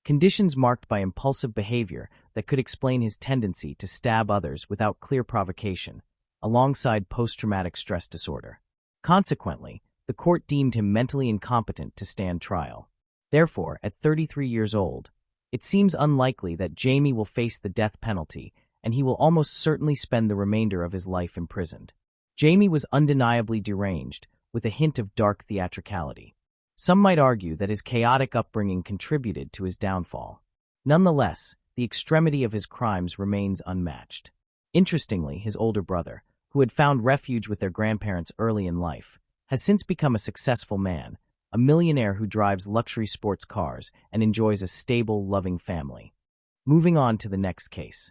Speaker 1: conditions marked by impulsive behavior that could explain his tendency to stab others without clear provocation, alongside post-traumatic stress disorder. Consequently, the court deemed him mentally incompetent to stand trial. Therefore, at 33 years old, it seems unlikely that Jamie will face the death penalty, and he will almost certainly spend the remainder of his life imprisoned. Jamie was undeniably deranged, with a hint of dark theatricality. Some might argue that his chaotic upbringing contributed to his downfall. Nonetheless, the extremity of his crimes remains unmatched. Interestingly, his older brother, who had found refuge with their grandparents early in life, has since become a successful man, a millionaire who drives luxury sports cars and enjoys a stable, loving family. Moving on to the next case.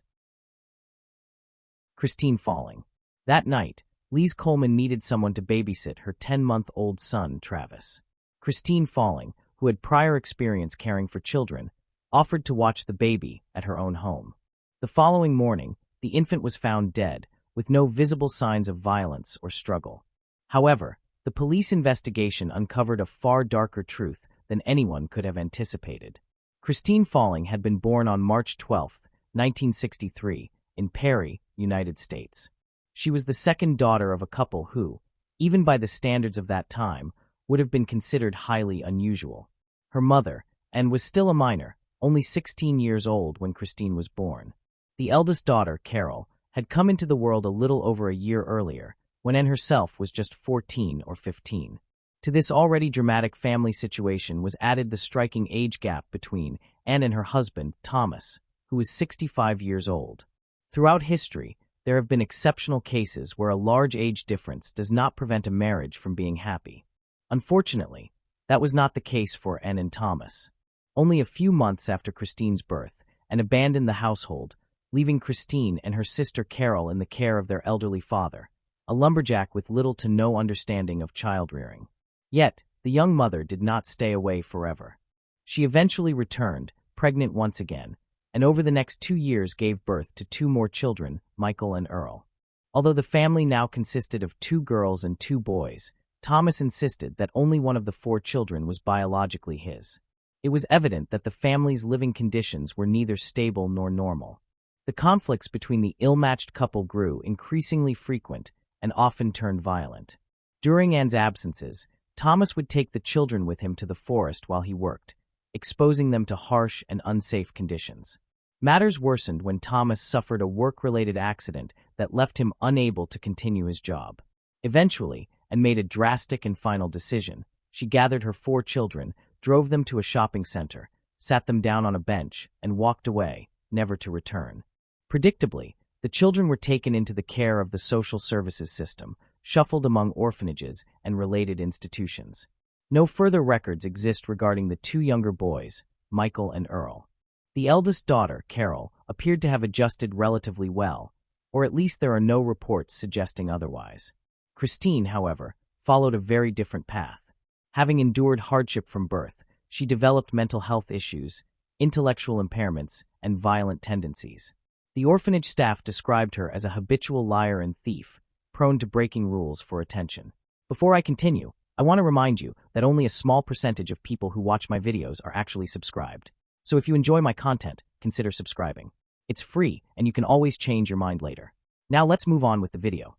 Speaker 1: Christine Falling. That night, Lise Coleman needed someone to babysit her 10-month-old son, Travis. Christine Falling, who had prior experience caring for children, offered to watch the baby at her own home. The following morning, the infant was found dead, with no visible signs of violence or struggle. However, the police investigation uncovered a far darker truth than anyone could have anticipated. Christine Falling had been born on March 12, 1963, in Perry, United States. She was the second daughter of a couple who, even by the standards of that time, would have been considered highly unusual. Her mother, Anne, was still a minor, only 16 years old when Christine was born. The eldest daughter, Carol, had come into the world a little over a year earlier, when Anne herself was just 14 or 15. To this already dramatic family situation was added the striking age gap between Anne and her husband, Thomas, who was 65 years old. Throughout history, there have been exceptional cases where a large age difference does not prevent a marriage from being happy. Unfortunately, that was not the case for Anne and Thomas. Only a few months after Christine's birth, Anne abandoned the household, leaving Christine and her sister Carol in the care of their elderly father, a lumberjack with little to no understanding of child-rearing. Yet, the young mother did not stay away forever. She eventually returned, pregnant once again, and over the next 2 years gave birth to 2 more children, Michael and Earl. Although the family now consisted of 2 girls and 2 boys, Thomas insisted that only one of the 4 children was biologically his. It was evident that the family's living conditions were neither stable nor normal. The conflicts between the ill-matched couple grew increasingly frequent and often turned violent. During Anne's absences, Thomas would take the children with him to the forest while he worked, exposing them to harsh and unsafe conditions. Matters worsened when Thomas suffered a work-related accident that left him unable to continue his job. Eventually, Anne made a drastic and final decision. She gathered her 4 children, drove them to a shopping center, sat them down on a bench, and walked away, never to return. Predictably, The children were taken into the care of the social services system, shuffled among orphanages and related institutions. No further records exist regarding the two younger boys, Michael and Earl. The eldest daughter, Carol, appeared to have adjusted relatively well, or at least there are no reports suggesting otherwise. Christine, however, followed a very different path. Having endured hardship from birth, she developed mental health issues, intellectual impairments, and violent tendencies. The orphanage staff described her as a habitual liar and thief, prone to breaking rules for attention. Before I continue, I want to remind you that only a small percentage of people who watch my videos are actually subscribed. So if you enjoy my content, consider subscribing. It's free, and you can always change your mind later. Now let's move on with the video.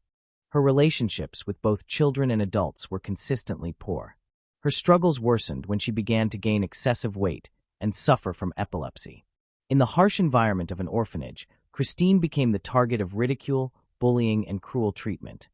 Speaker 1: Her relationships with both children and adults were consistently poor. Her struggles worsened when she began to gain excessive weight and suffer from epilepsy. In the harsh environment of an orphanage, Christine became the target of ridicule, bullying, and cruel treatment,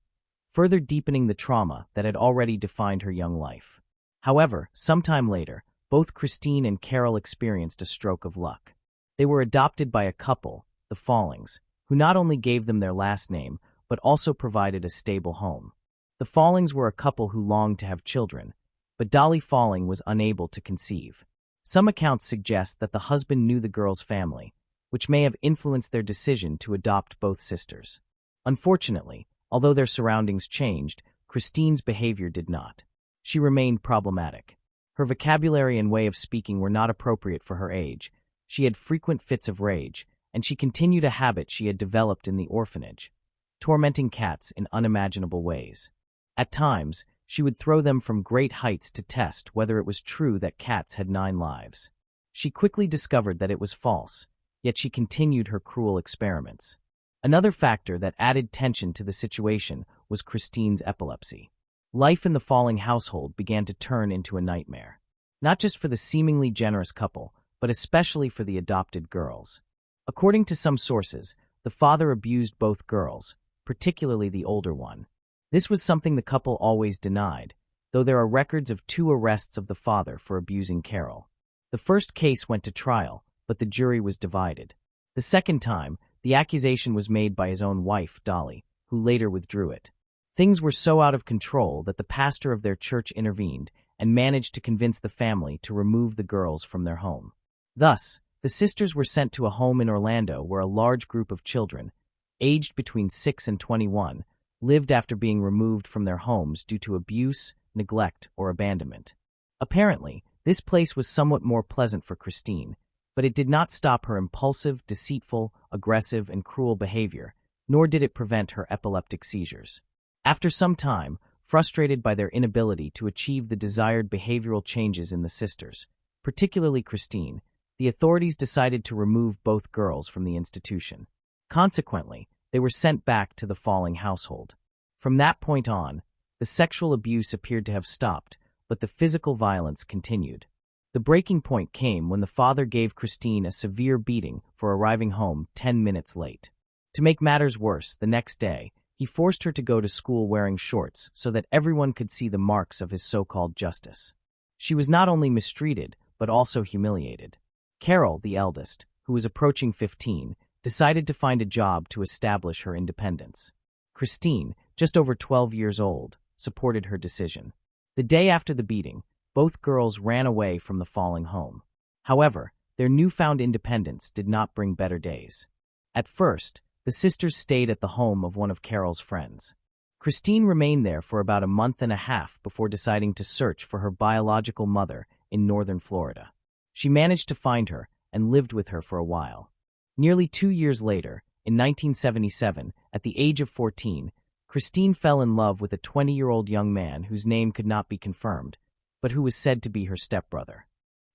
Speaker 1: further deepening the trauma that had already defined her young life. However, sometime later, both Christine and Carol experienced a stroke of luck. They were adopted by a couple, the Fallings, who not only gave them their last name, but also provided a stable home. The Fallings were a couple who longed to have children, but Dolly Falling was unable to conceive. Some accounts suggest that the husband knew the girl's family, which may have influenced their decision to adopt both sisters. Unfortunately, although their surroundings changed, Christine's behavior did not. She remained problematic. Her vocabulary and way of speaking were not appropriate for her age. She had frequent fits of rage, and she continued a habit she had developed in the orphanage, tormenting cats in unimaginable ways. At times, she would throw them from great heights to test whether it was true that cats had 9 lives. She quickly discovered that it was false, yet she continued her cruel experiments. Another factor that added tension to the situation was Christine's epilepsy. Life in the Falling household began to turn into a nightmare, not just for the seemingly generous couple, but especially for the adopted girls. According to some sources, the father abused both girls, particularly the older one. This was something the couple always denied, though there are records of 2 arrests of the father for abusing Carol. The first case went to trial, but the jury was divided. The second time, the accusation was made by his own wife, Dolly, who later withdrew it. Things were so out of control that the pastor of their church intervened and managed to convince the family to remove the girls from their home. Thus, the sisters were sent to a home in Orlando where a large group of children, aged between 6 and 21, lived after being removed from their homes due to abuse, neglect, or abandonment. Apparently, this place was somewhat more pleasant for Christine, but it did not stop her impulsive, deceitful, aggressive, and cruel behavior, nor did it prevent her epileptic seizures. After some time, frustrated by their inability to achieve the desired behavioral changes in the sisters, particularly Christine, the authorities decided to remove both girls from the institution. Consequently, they were sent back to the Falling household. From that point on, the sexual abuse appeared to have stopped, but the physical violence continued. The breaking point came when the father gave Christine a severe beating for arriving home 10 minutes late. To make matters worse, the next day, he forced her to go to school wearing shorts so that everyone could see the marks of his so-called justice. She was not only mistreated, but also humiliated. Carol, the eldest, who was approaching 15, decided to find a job to establish her independence. Christine, just over 12 years old, supported her decision. The day after the beating, both girls ran away from the Falling home. However, their newfound independence did not bring better days. At first, the sisters stayed at the home of one of Carol's friends. Christine remained there for about a month and a half before deciding to search for her biological mother in northern Florida. She managed to find her and lived with her for a while. Nearly 2 years later, in 1977, at the age of 14, Christine fell in love with a 20-year-old young man whose name could not be confirmed, but who was said to be her stepbrother.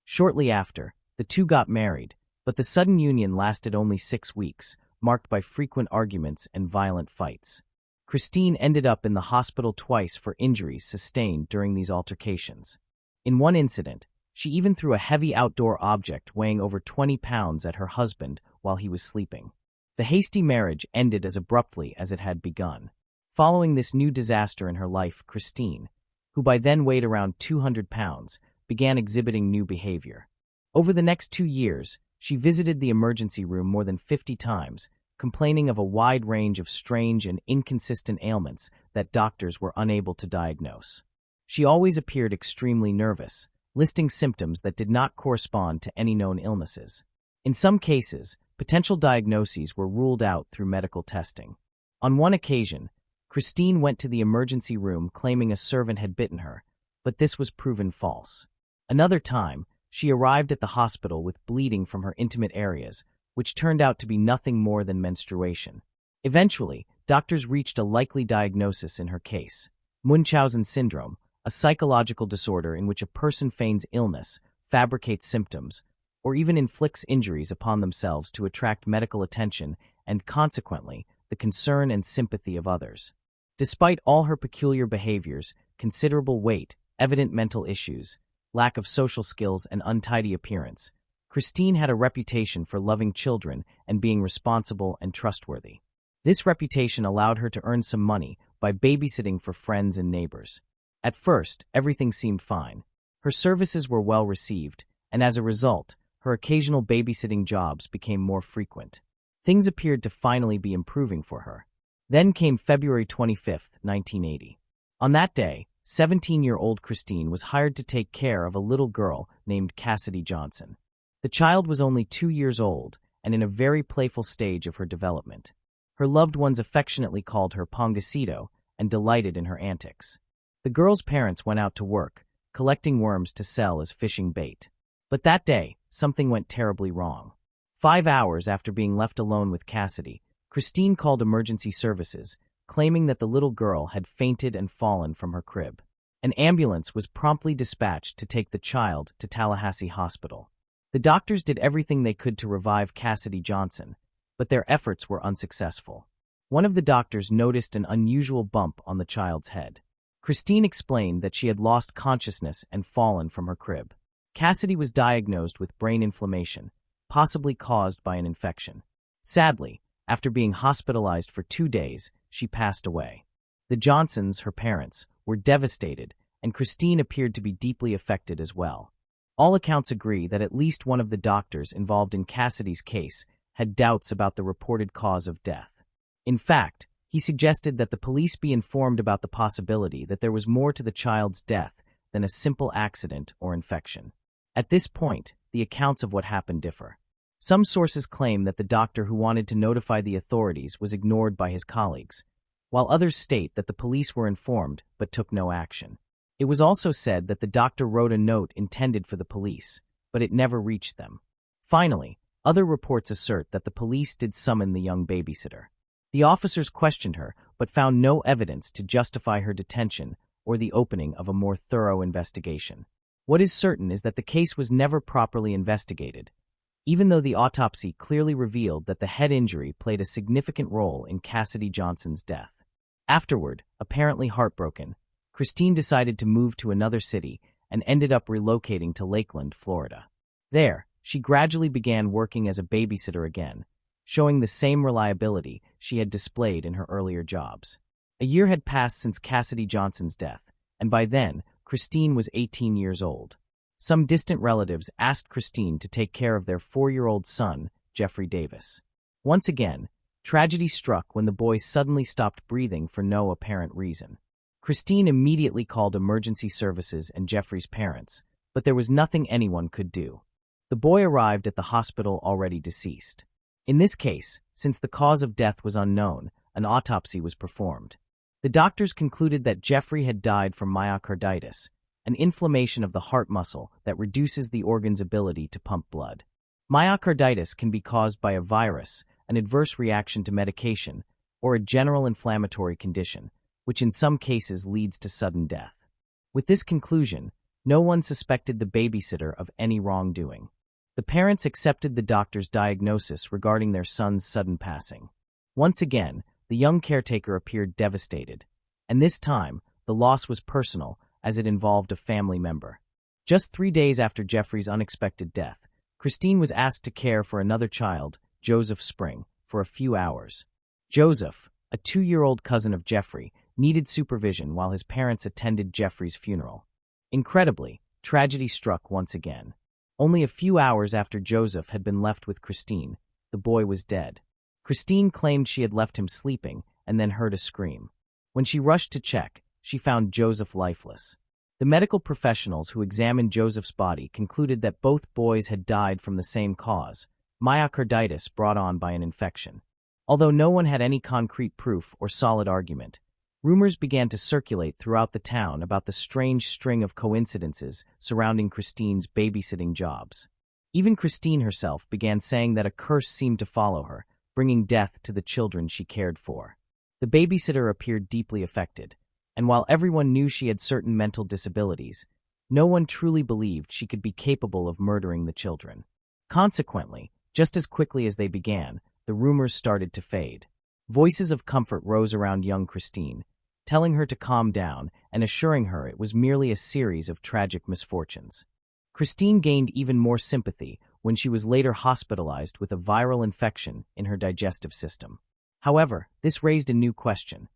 Speaker 1: Shortly after, the two got married, but the sudden union lasted only 6 weeks, marked by frequent arguments and violent fights. Christine ended up in the hospital twice for injuries sustained during these altercations. In one incident, she even threw a heavy outdoor object weighing over 20 pounds at her husband while he was sleeping. The hasty marriage ended as abruptly as it had begun. Following this new disaster in her life, Christine, who by then weighed around 200 pounds, began exhibiting new behavior. Over the next 2 years, she visited the emergency room more than 50 times, complaining of a wide range of strange and inconsistent ailments that doctors were unable to diagnose. She always appeared extremely nervous, listing symptoms that did not correspond to any known illnesses. In some cases, potential diagnoses were ruled out through medical testing. On one occasion, Christine went to the emergency room claiming a servant had bitten her, but this was proven false. Another time, she arrived at the hospital with bleeding from her intimate areas, which turned out to be nothing more than menstruation. Eventually, doctors reached a likely diagnosis in her case: Munchausen syndrome, a psychological disorder in which a person feigns illness, fabricates symptoms, or even inflicts injuries upon themselves to attract medical attention and, consequently, the concern and sympathy of others. Despite all her peculiar behaviors, considerable weight, evident mental issues, lack of social skills, and untidy appearance, Christine had a reputation for loving children and being responsible and trustworthy. This reputation allowed her to earn some money by babysitting for friends and neighbors. At first, everything seemed fine. Her services were well received, and as a result, her occasional babysitting jobs became more frequent. Things appeared to finally be improving for her. Then came February 25, 1980. On that day, 17-year-old Christine was hired to take care of a little girl named Cassidy Johnson. The child was only 2 years old and in a very playful stage of her development. Her loved ones affectionately called her Pongacito and delighted in her antics. The girl's parents went out to work, collecting worms to sell as fishing bait. But that day, something went terribly wrong. 5 hours after being left alone with Cassidy, Christine called emergency services, claiming that the little girl had fainted and fallen from her crib. An ambulance was promptly dispatched to take the child to Tallahassee Hospital. The doctors did everything they could to revive Cassidy Johnson, but their efforts were unsuccessful. One of the doctors noticed an unusual bump on the child's head. Christine explained that she had lost consciousness and fallen from her crib. Cassidy was diagnosed with brain inflammation, possibly caused by an infection. Sadly, after being hospitalized for 2 days, she passed away. The Johnsons, her parents, were devastated, and Christine appeared to be deeply affected as well. All accounts agree that at least one of the doctors involved in Cassidy's case had doubts about the reported cause of death. In fact, he suggested that the police be informed about the possibility that there was more to the child's death than a simple accident or infection. At this point, the accounts of what happened differ. Some sources claim that the doctor who wanted to notify the authorities was ignored by his colleagues, while others state that the police were informed but took no action. It was also said that the doctor wrote a note intended for the police, but it never reached them. Finally, other reports assert that the police did summon the young babysitter. The officers questioned her but found no evidence to justify her detention or the opening of a more thorough investigation. What is certain is that the case was never properly investigated, even though the autopsy clearly revealed that the head injury played a significant role in Cassidy Johnson's death. Afterward, apparently heartbroken, Christine decided to move to another city and ended up relocating to Lakeland, Florida. There, she gradually began working as a babysitter again, showing the same reliability she had displayed in her earlier jobs. A year had passed since Cassidy Johnson's death, and by then, Christine was 18 years old. Some distant relatives asked Christine to take care of their 4-year-old son, Jeffrey Davis. Once again, tragedy struck when the boy suddenly stopped breathing for no apparent reason. Christine immediately called emergency services and Jeffrey's parents, but there was nothing anyone could do. The boy arrived at the hospital already deceased. In this case, since the cause of death was unknown, an autopsy was performed. The doctors concluded that Jeffrey had died from myocarditis, an inflammation of the heart muscle that reduces the organ's ability to pump blood. Myocarditis can be caused by a virus, an adverse reaction to medication, or a general inflammatory condition, which in some cases leads to sudden death. With this conclusion, no one suspected the babysitter of any wrongdoing. The parents accepted the doctor's diagnosis regarding their son's sudden passing. Once again, the young caretaker appeared devastated, and this time, the loss was personal, as it involved a family member. Just 3 days after Jeffrey's unexpected death, Christine was asked to care for another child, Joseph Spring, for a few hours. Joseph, a 2-year-old cousin of Jeffrey, needed supervision while his parents attended Jeffrey's funeral. Incredibly, tragedy struck once again. Only a few hours after Joseph had been left with Christine, the boy was dead. Christine claimed she had left him sleeping and then heard a scream. When she rushed to check, she found Joseph lifeless. The medical professionals who examined Joseph's body concluded that both boys had died from the same cause, myocarditis brought on by an infection. Although no one had any concrete proof or solid argument, rumors began to circulate throughout the town about the strange string of coincidences surrounding Christine's babysitting jobs. Even Christine herself began saying that a curse seemed to follow her, bringing death to the children she cared for. The babysitter appeared deeply affected, and while everyone knew she had certain mental disabilities, no one truly believed she could be capable of murdering the children. Consequently, just as quickly as they began, the rumors started to fade. Voices of comfort rose around young Christine, telling her to calm down and assuring her it was merely a series of tragic misfortunes. Christine gained even more sympathy when she was later hospitalized with a viral infection in her digestive system. However, this raised a new question.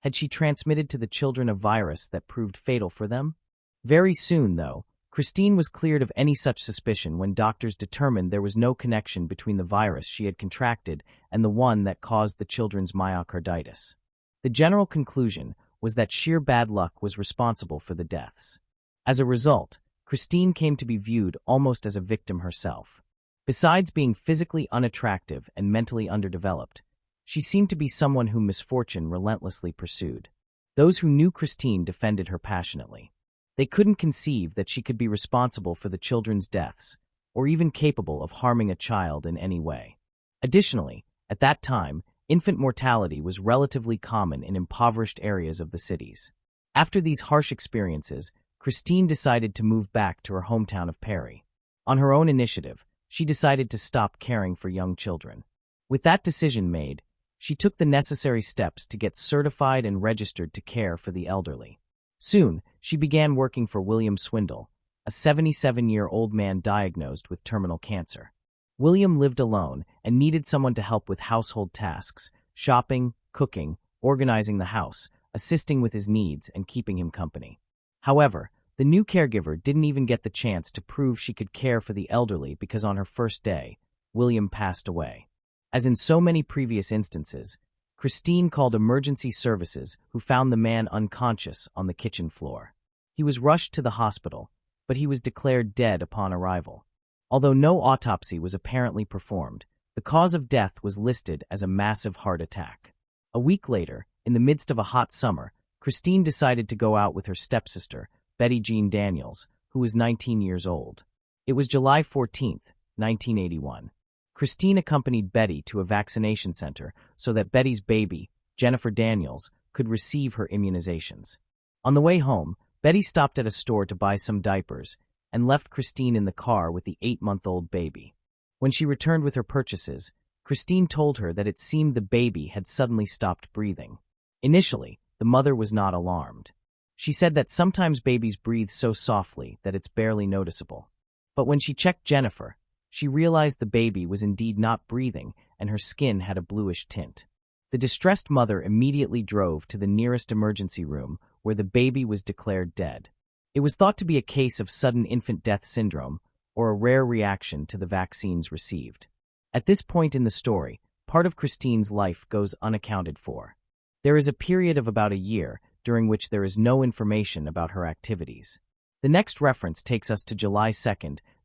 Speaker 1: Had she transmitted to the children a virus that proved fatal for them? Very soon, though, Christine was cleared of any such suspicion when doctors determined there was no connection between the virus she had contracted and the one that caused the children's myocarditis. The general conclusion was that sheer bad luck was responsible for the deaths. As a result, Christine came to be viewed almost as a victim herself. Besides being physically unattractive and mentally underdeveloped, she seemed to be someone whom misfortune relentlessly pursued. Those who knew Christine defended her passionately. They couldn't conceive that she could be responsible for the children's deaths, or even capable of harming a child in any way. Additionally, at that time, infant mortality was relatively common in impoverished areas of the cities. After these harsh experiences, Christine decided to move back to her hometown of Perry. On her own initiative, she decided to stop caring for young children. With that decision made, she took the necessary steps to get certified and registered to care for the elderly. Soon, she began working for William Swindle, a 77-year-old man diagnosed with terminal cancer. William lived alone and needed someone to help with household tasks, shopping, cooking, organizing the house, assisting with his needs, and keeping him company. However, the new caregiver didn't even get the chance to prove she could care for the elderly because on her first day, William passed away. As in so many previous instances, Christine called emergency services who found the man unconscious on the kitchen floor. He was rushed to the hospital, but he was declared dead upon arrival. Although no autopsy was apparently performed, the cause of death was listed as a massive heart attack. A week later, in the midst of a hot summer, Christine decided to go out with her stepsister, Betty Jean Daniels, who was 19 years old. It was July 14, 1981. Christine accompanied Betty to a vaccination center so that Betty's baby, Jennifer Daniels, could receive her immunizations. On the way home, Betty stopped at a store to buy some diapers and left Christine in the car with the 8-month-old baby. When she returned with her purchases, Christine told her that it seemed the baby had suddenly stopped breathing. Initially, the mother was not alarmed. She said that sometimes babies breathe so softly that it's barely noticeable. But when she checked Jennifer, she realized the baby was indeed not breathing and her skin had a bluish tint. The distressed mother immediately drove to the nearest emergency room where the baby was declared dead. It was thought to be a case of sudden infant death syndrome or a rare reaction to the vaccines received. At this point in the story, part of Christine's life goes unaccounted for. There is a period of about a year during which there is no information about her activities. The next reference takes us to July 2,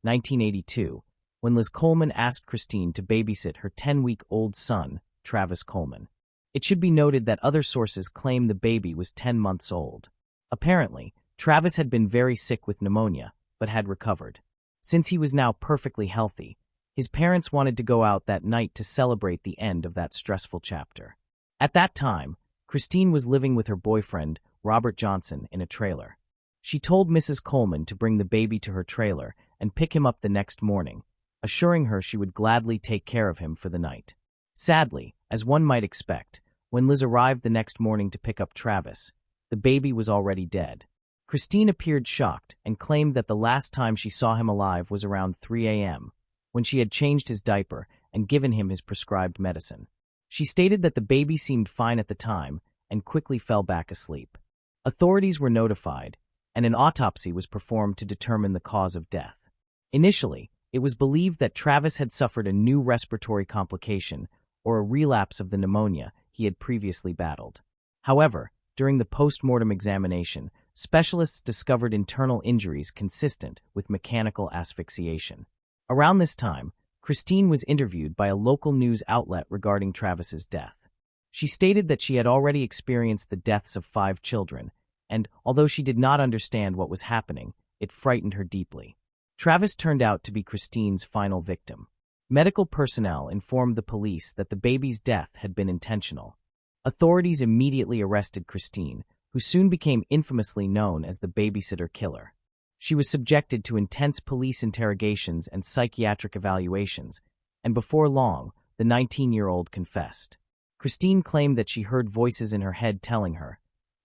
Speaker 1: 1982, when Liz Coleman asked Christine to babysit her 10-week-old son, Travis Coleman. It should be noted that other sources claim the baby was 10 months old. Apparently, Travis had been very sick with pneumonia, but had recovered. Since he was now perfectly healthy, his parents wanted to go out that night to celebrate the end of that stressful chapter. At that time, Christine was living with her boyfriend, Robert Johnson, in a trailer. She told Mrs. Coleman to bring the baby to her trailer and pick him up the next morning, assuring her she would gladly take care of him for the night. Sadly, as one might expect, when Liz arrived the next morning to pick up Travis, the baby was already dead. Christine appeared shocked and claimed that the last time she saw him alive was around 3 a.m., when she had changed his diaper and given him his prescribed medicine. She stated that the baby seemed fine at the time and quickly fell back asleep. Authorities were notified, and an autopsy was performed to determine the cause of death. Initially, it was believed that Travis had suffered a new respiratory complication, or a relapse of the pneumonia he had previously battled. However, during the post-mortem examination, specialists discovered internal injuries consistent with mechanical asphyxiation. Around this time, Christine was interviewed by a local news outlet regarding Travis's death. She stated that she had already experienced the deaths of 5 children, and although she did not understand what was happening, it frightened her deeply. Travis turned out to be Christine's final victim. Medical personnel informed the police that the baby's death had been intentional. Authorities immediately arrested Christine, who soon became infamously known as the babysitter killer. She was subjected to intense police interrogations and psychiatric evaluations, and before long, the 19-year-old confessed. Christine claimed that she heard voices in her head telling her,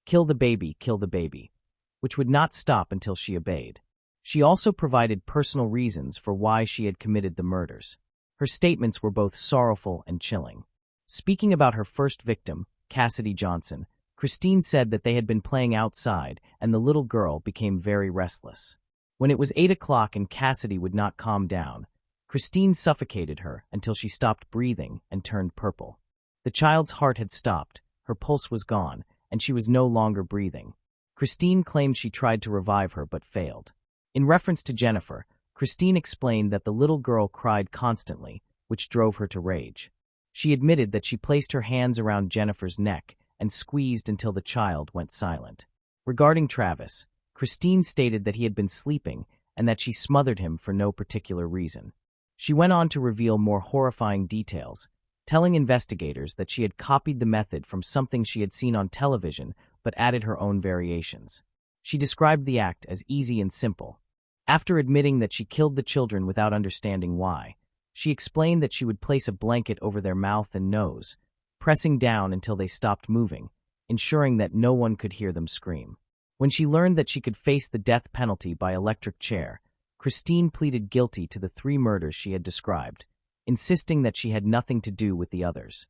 Speaker 1: kill the baby, which would not stop until she obeyed. She also provided personal reasons for why she had committed the murders. Her statements were both sorrowful and chilling. Speaking about her first victim, Cassidy Johnson, Christine said that they had been playing outside and the little girl became very restless. When it was 8 o'clock and Cassidy would not calm down, Christine suffocated her until she stopped breathing and turned purple. The child's heart had stopped, her pulse was gone, and she was no longer breathing. Christine claimed she tried to revive her but failed. In reference to Jennifer, Christine explained that the little girl cried constantly, which drove her to rage. She admitted that she placed her hands around Jennifer's neck and squeezed until the child went silent. Regarding Travis, Christine stated that he had been sleeping and that she smothered him for no particular reason. She went on to reveal more horrifying details, telling investigators that she had copied the method from something she had seen on television but added her own variations. She described the act as easy and simple. After admitting that she killed the children without understanding why, she explained that she would place a blanket over their mouth and nose, pressing down until they stopped moving, ensuring that no one could hear them scream. When she learned that she could face the death penalty by electric chair, Christine pleaded guilty to the 3 murders she had described, insisting that she had nothing to do with the others.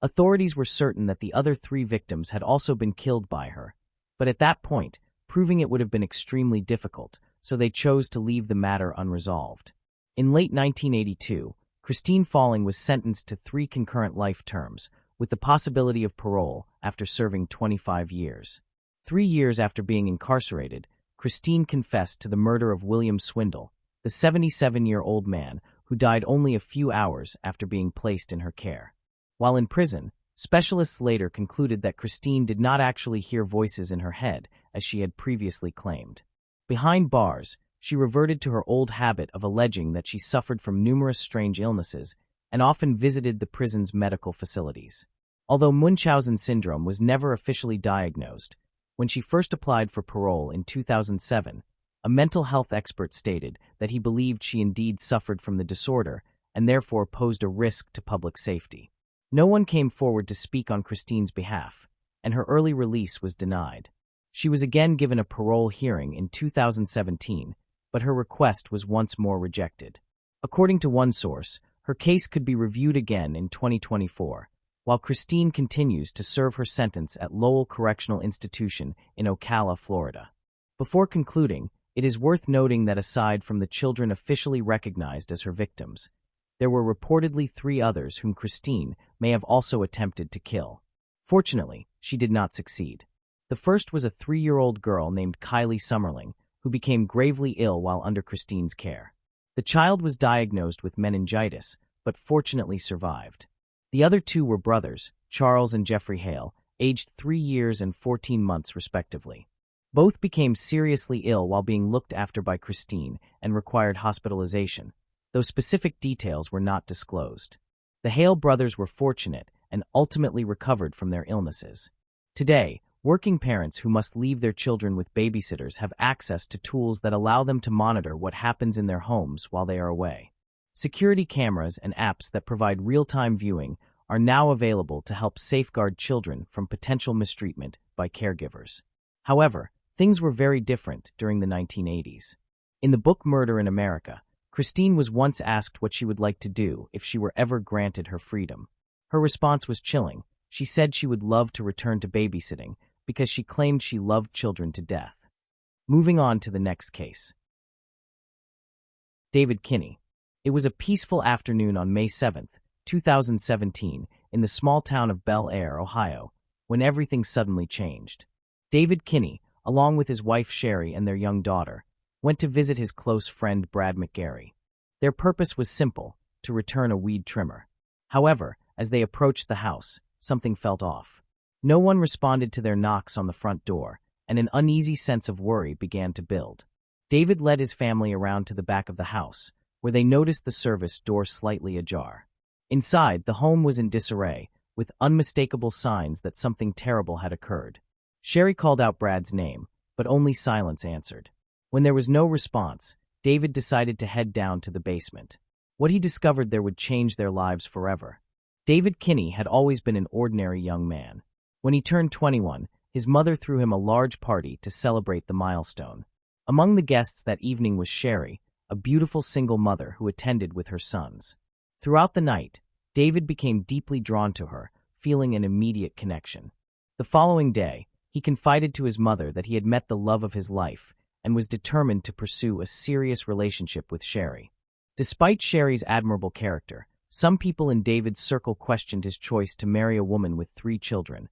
Speaker 1: Authorities were certain that the other 3 victims had also been killed by her, but at that point, proving it would have been extremely difficult, so they chose to leave the matter unresolved. In late 1982, Christine Falling was sentenced to 3 concurrent life terms, with the possibility of parole after serving 25 years. 3 years after being incarcerated, Christine confessed to the murder of William Swindle, the 77-year-old man who died only a few hours after being placed in her care. While in prison, specialists later concluded that Christine did not actually hear voices in her head, as she had previously claimed. Behind bars, she reverted to her old habit of alleging that she suffered from numerous strange illnesses and often visited the prison's medical facilities. Although Munchausen syndrome was never officially diagnosed, when she first applied for parole in 2007, a mental health expert stated that he believed she indeed suffered from the disorder and therefore posed a risk to public safety. No one came forward to speak on Christine's behalf, and her early release was denied. She was again given a parole hearing in 2017, but her request was once more rejected. According to one source, her case could be reviewed again in 2024, while Christine continues to serve her sentence at Lowell Correctional Institution in Ocala, Florida. Before concluding, it is worth noting that aside from the children officially recognized as her victims, there were reportedly 3 others whom Christine may have also attempted to kill. Fortunately, she did not succeed. The first was a 3-year-old girl named Kylie Summerling, who became gravely ill while under Christine's care. The child was diagnosed with meningitis, but fortunately survived. The other 2 were brothers, Charles and Jeffrey Hale, aged 3 years and 14 months respectively. Both became seriously ill while being looked after by Christine and required hospitalization, though specific details were not disclosed. The Hale brothers were fortunate and ultimately recovered from their illnesses. Today, working parents who must leave their children with babysitters have access to tools that allow them to monitor what happens in their homes while they are away. Security cameras and apps that provide real-time viewing are now available to help safeguard children from potential mistreatment by caregivers. However, things were very different during the 1980s. In the book Murder in America, Christine was once asked what she would like to do if she were ever granted her freedom. Her response was chilling. She said she would love to return to babysitting because she claimed she loved children to death. Moving on to the next case. David Kinney. It was a peaceful afternoon on May 7, 2017, in the small town of Bel Air, Ohio, when everything suddenly changed. David Kinney, along with his wife Sherry and their young daughter, went to visit his close friend Brad McGarry. Their purpose was simple: to return a weed trimmer. However, as they approached the house, something felt off. No one responded to their knocks on the front door, and an uneasy sense of worry began to build. David led his family around to the back of the house, where they noticed the service door slightly ajar. Inside, the home was in disarray, with unmistakable signs that something terrible had occurred. Sherry called out Brad's name, but only silence answered. When there was no response, David decided to head down to the basement. What he discovered there would change their lives forever. David Kinney had always been an ordinary young man. When he turned 21, his mother threw him a large party to celebrate the milestone. Among the guests that evening was Sherry, a beautiful single mother who attended with her sons. Throughout the night, David became deeply drawn to her, feeling an immediate connection. The following day, he confided to his mother that he had met the love of his life and was determined to pursue a serious relationship with Sherry. Despite Sherry's admirable character, some people in David's circle questioned his choice to marry a woman with 3 children,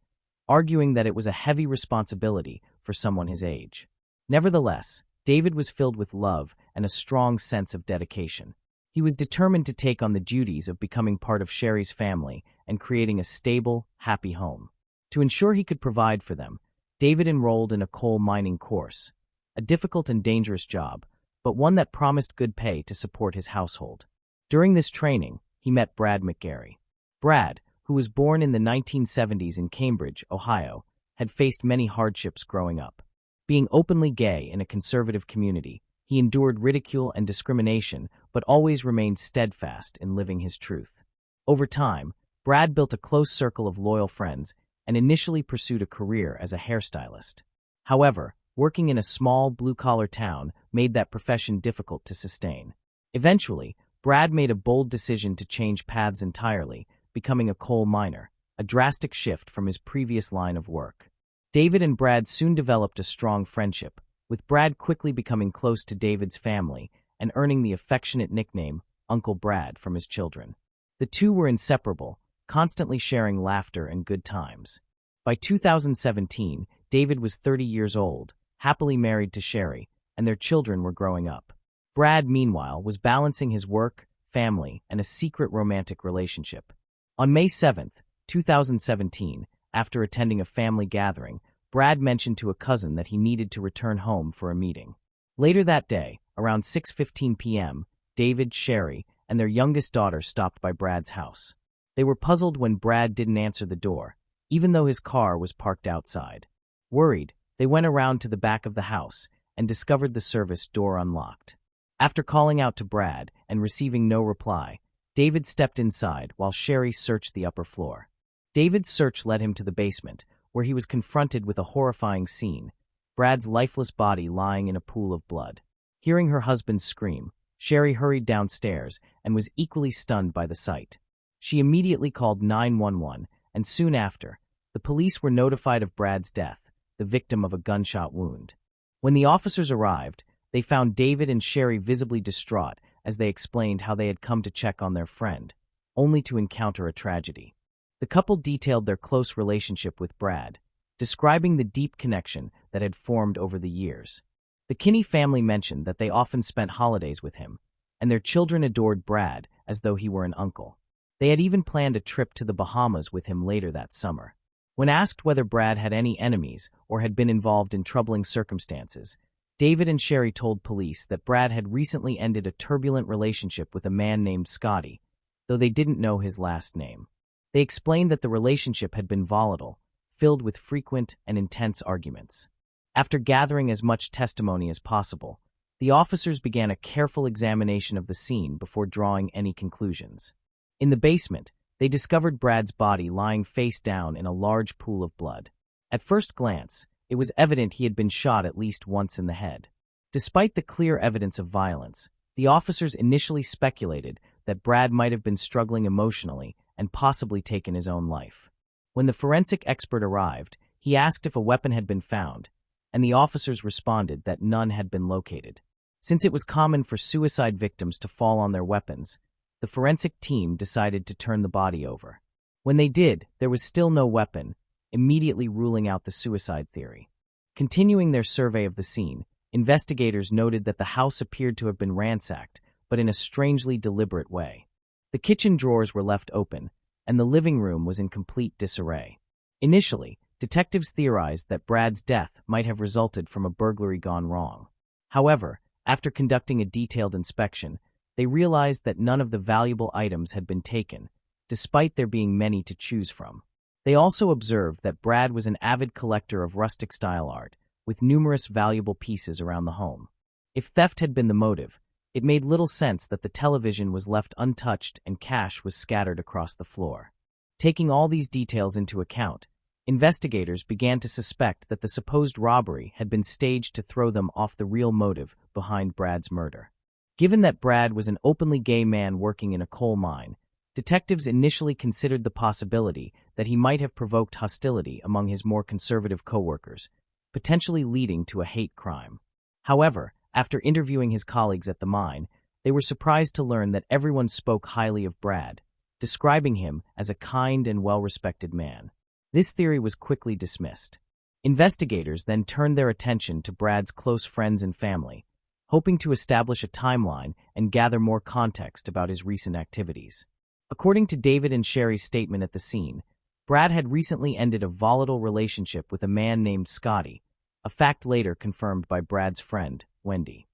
Speaker 1: arguing that it was a heavy responsibility for someone his age. Nevertheless, David was filled with love and a strong sense of dedication. He was determined to take on the duties of becoming part of Sherry's family and creating a stable, happy home. To ensure he could provide for them, David enrolled in a coal mining course, a difficult and dangerous job, but one that promised good pay to support his household. During this training, he met Brad McGarry. Brad, who was born in the 1970s in Cambridge, Ohio, had faced many hardships growing up. Being openly gay in a conservative community, he endured ridicule and discrimination, but always remained steadfast in living his truth. Over time, Brad built a close circle of loyal friends and initially pursued a career as a hairstylist. However, working in a small, blue-collar town made that profession difficult to sustain. Eventually, Brad made a bold decision to change paths entirely, becoming a coal miner, a drastic shift from his previous line of work. David and Brad soon developed a strong friendship, with Brad quickly becoming close to David's family and earning the affectionate nickname Uncle Brad from his children. The two were inseparable, constantly sharing laughter and good times. By 2017, David was 30 years old, happily married to Sherry, and their children were growing up. Brad, meanwhile, was balancing his work, family, and a secret romantic relationship. On May 7, 2017, after attending a family gathering, Brad mentioned to a cousin that he needed to return home for a meeting. Later that day, around 6:15 p.m., David, Sherry, and their youngest daughter stopped by Brad's house. They were puzzled when Brad didn't answer the door, even though his car was parked outside. Worried, they went around to the back of the house and discovered the service door unlocked. After calling out to Brad and receiving no reply, David stepped inside while Sherry searched the upper floor. David's search led him to the basement, where he was confronted with a horrifying scene: Brad's lifeless body lying in a pool of blood. Hearing her husband scream, Sherry hurried downstairs and was equally stunned by the sight. She immediately called 911, and soon after, the police were notified of Brad's death, the victim of a gunshot wound. When the officers arrived, they found David and Sherry visibly distraught as they explained how they had come to check on their friend, only to encounter a tragedy. The couple detailed their close relationship with Brad, describing the deep connection that had formed over the years. The Kinney family mentioned that they often spent holidays with him, and their children adored Brad as though he were an uncle. They had even planned a trip to the Bahamas with him later that summer. When asked whether Brad had any enemies or had been involved in troubling circumstances, David and Sherry told police that Brad had recently ended a turbulent relationship with a man named Scotty, though they didn't know his last name. They explained that the relationship had been volatile, filled with frequent and intense arguments. After gathering as much testimony as possible, the officers began a careful examination of the scene before drawing any conclusions. In the basement, they discovered Brad's body lying face down in a large pool of blood. At first glance, it was evident he had been shot at least once in the head. Despite the clear evidence of violence, the officers initially speculated that Brad might have been struggling emotionally and possibly taken his own life. When the forensic expert arrived, he asked if a weapon had been found, and the officers responded that none had been located. Since it was common for suicide victims to fall on their weapons, the forensic team decided to turn the body over. When they did, there was still no weapon, immediately ruling out the suicide theory. Continuing their survey of the scene, investigators noted that the house appeared to have been ransacked, but in a strangely deliberate way. The kitchen drawers were left open, and the living room was in complete disarray. Initially, detectives theorized that Brad's death might have resulted from a burglary gone wrong. However, after conducting a detailed inspection, they realized that none of the valuable items had been taken, despite there being many to choose from. They also observed that Brad was an avid collector of rustic-style art, with numerous valuable pieces around the home. If theft had been the motive, it made little sense that the television was left untouched and cash was scattered across the floor. Taking all these details into account, investigators began to suspect that the supposed robbery had been staged to throw them off the real motive behind Brad's murder. Given that Brad was an openly gay man working in a coal mine, detectives initially considered the possibility that he might have provoked hostility among his more conservative coworkers, potentially leading to a hate crime. However, after interviewing his colleagues at the mine, they were surprised to learn that everyone spoke highly of Brad, describing him as a kind and well-respected man. This theory was quickly dismissed. Investigators then turned their attention to Brad's close friends and family, hoping to establish a timeline and gather more context about his recent activities. According to David and Sherry's statement at the scene, Brad had recently ended a volatile relationship with a man named Scotty, a fact later confirmed by Brad's friend, Wendy.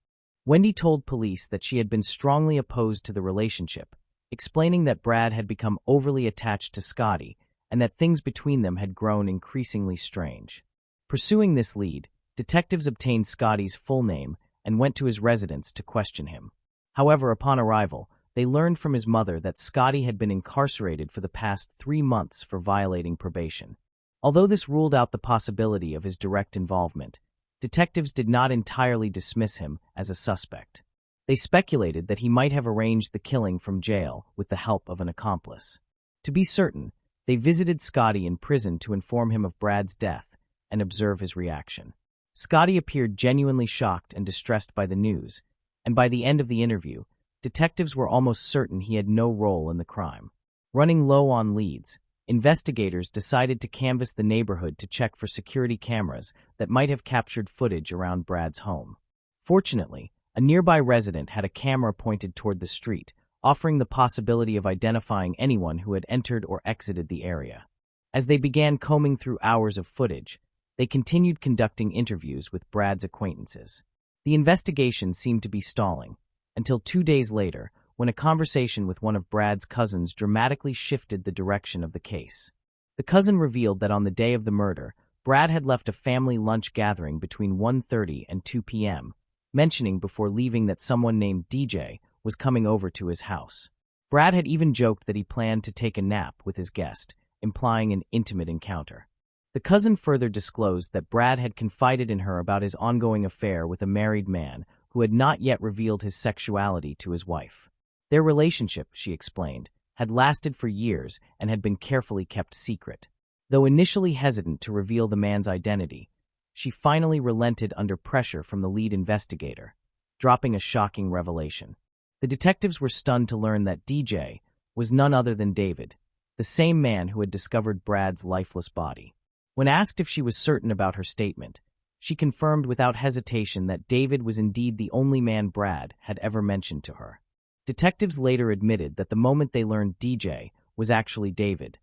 Speaker 1: Wendy told police that she had been strongly opposed to the relationship, explaining that Brad had become overly attached to Scotty and that things between them had grown increasingly strange. Pursuing this lead, detectives obtained Scotty's full name and went to his residence to question him. However, upon arrival, they learned from his mother that Scotty had been incarcerated for the past 3 months for violating probation. Although this ruled out the possibility of his direct involvement, detectives did not entirely dismiss him as a suspect. They speculated that he might have arranged the killing from jail with the help of an accomplice. To be certain, they visited Scotty in prison to inform him of Brad's death and observe his reaction. Scotty appeared genuinely shocked and distressed by the news, and by the end of the interview, detectives were almost certain he had no role in the crime. Running low on leads, investigators decided to canvass the neighborhood to check for security cameras that might have captured footage around Brad's home. Fortunately, a nearby resident had a camera pointed toward the street, offering the possibility of identifying anyone who had entered or exited the area. As they began combing through hours of footage, they continued conducting interviews with Brad's acquaintances. The investigation seemed to be stalling, until 2 days later, when a conversation with one of Brad's cousins dramatically shifted the direction of the case. The cousin revealed that on the day of the murder, Brad had left a family lunch gathering between 1:30 and 2 p.m., mentioning before leaving that someone named DJ was coming over to his house. Brad had even joked that he planned to take a nap with his guest, implying an intimate encounter. The cousin further disclosed that Brad had confided in her about his ongoing affair with a married man who had not yet revealed his sexuality to his wife. Their relationship, she explained, had lasted for years and had been carefully kept secret. Though initially hesitant to reveal the man's identity, she finally relented under pressure from the lead investigator, dropping a shocking revelation. The detectives were stunned to learn that DJ was none other than David, the same man who had discovered Brad's lifeless body. When asked if she was certain about her statement, she confirmed without hesitation that David was indeed the only man Brad had ever mentioned to her. Detectives later admitted that the moment they learned DJ was actually David,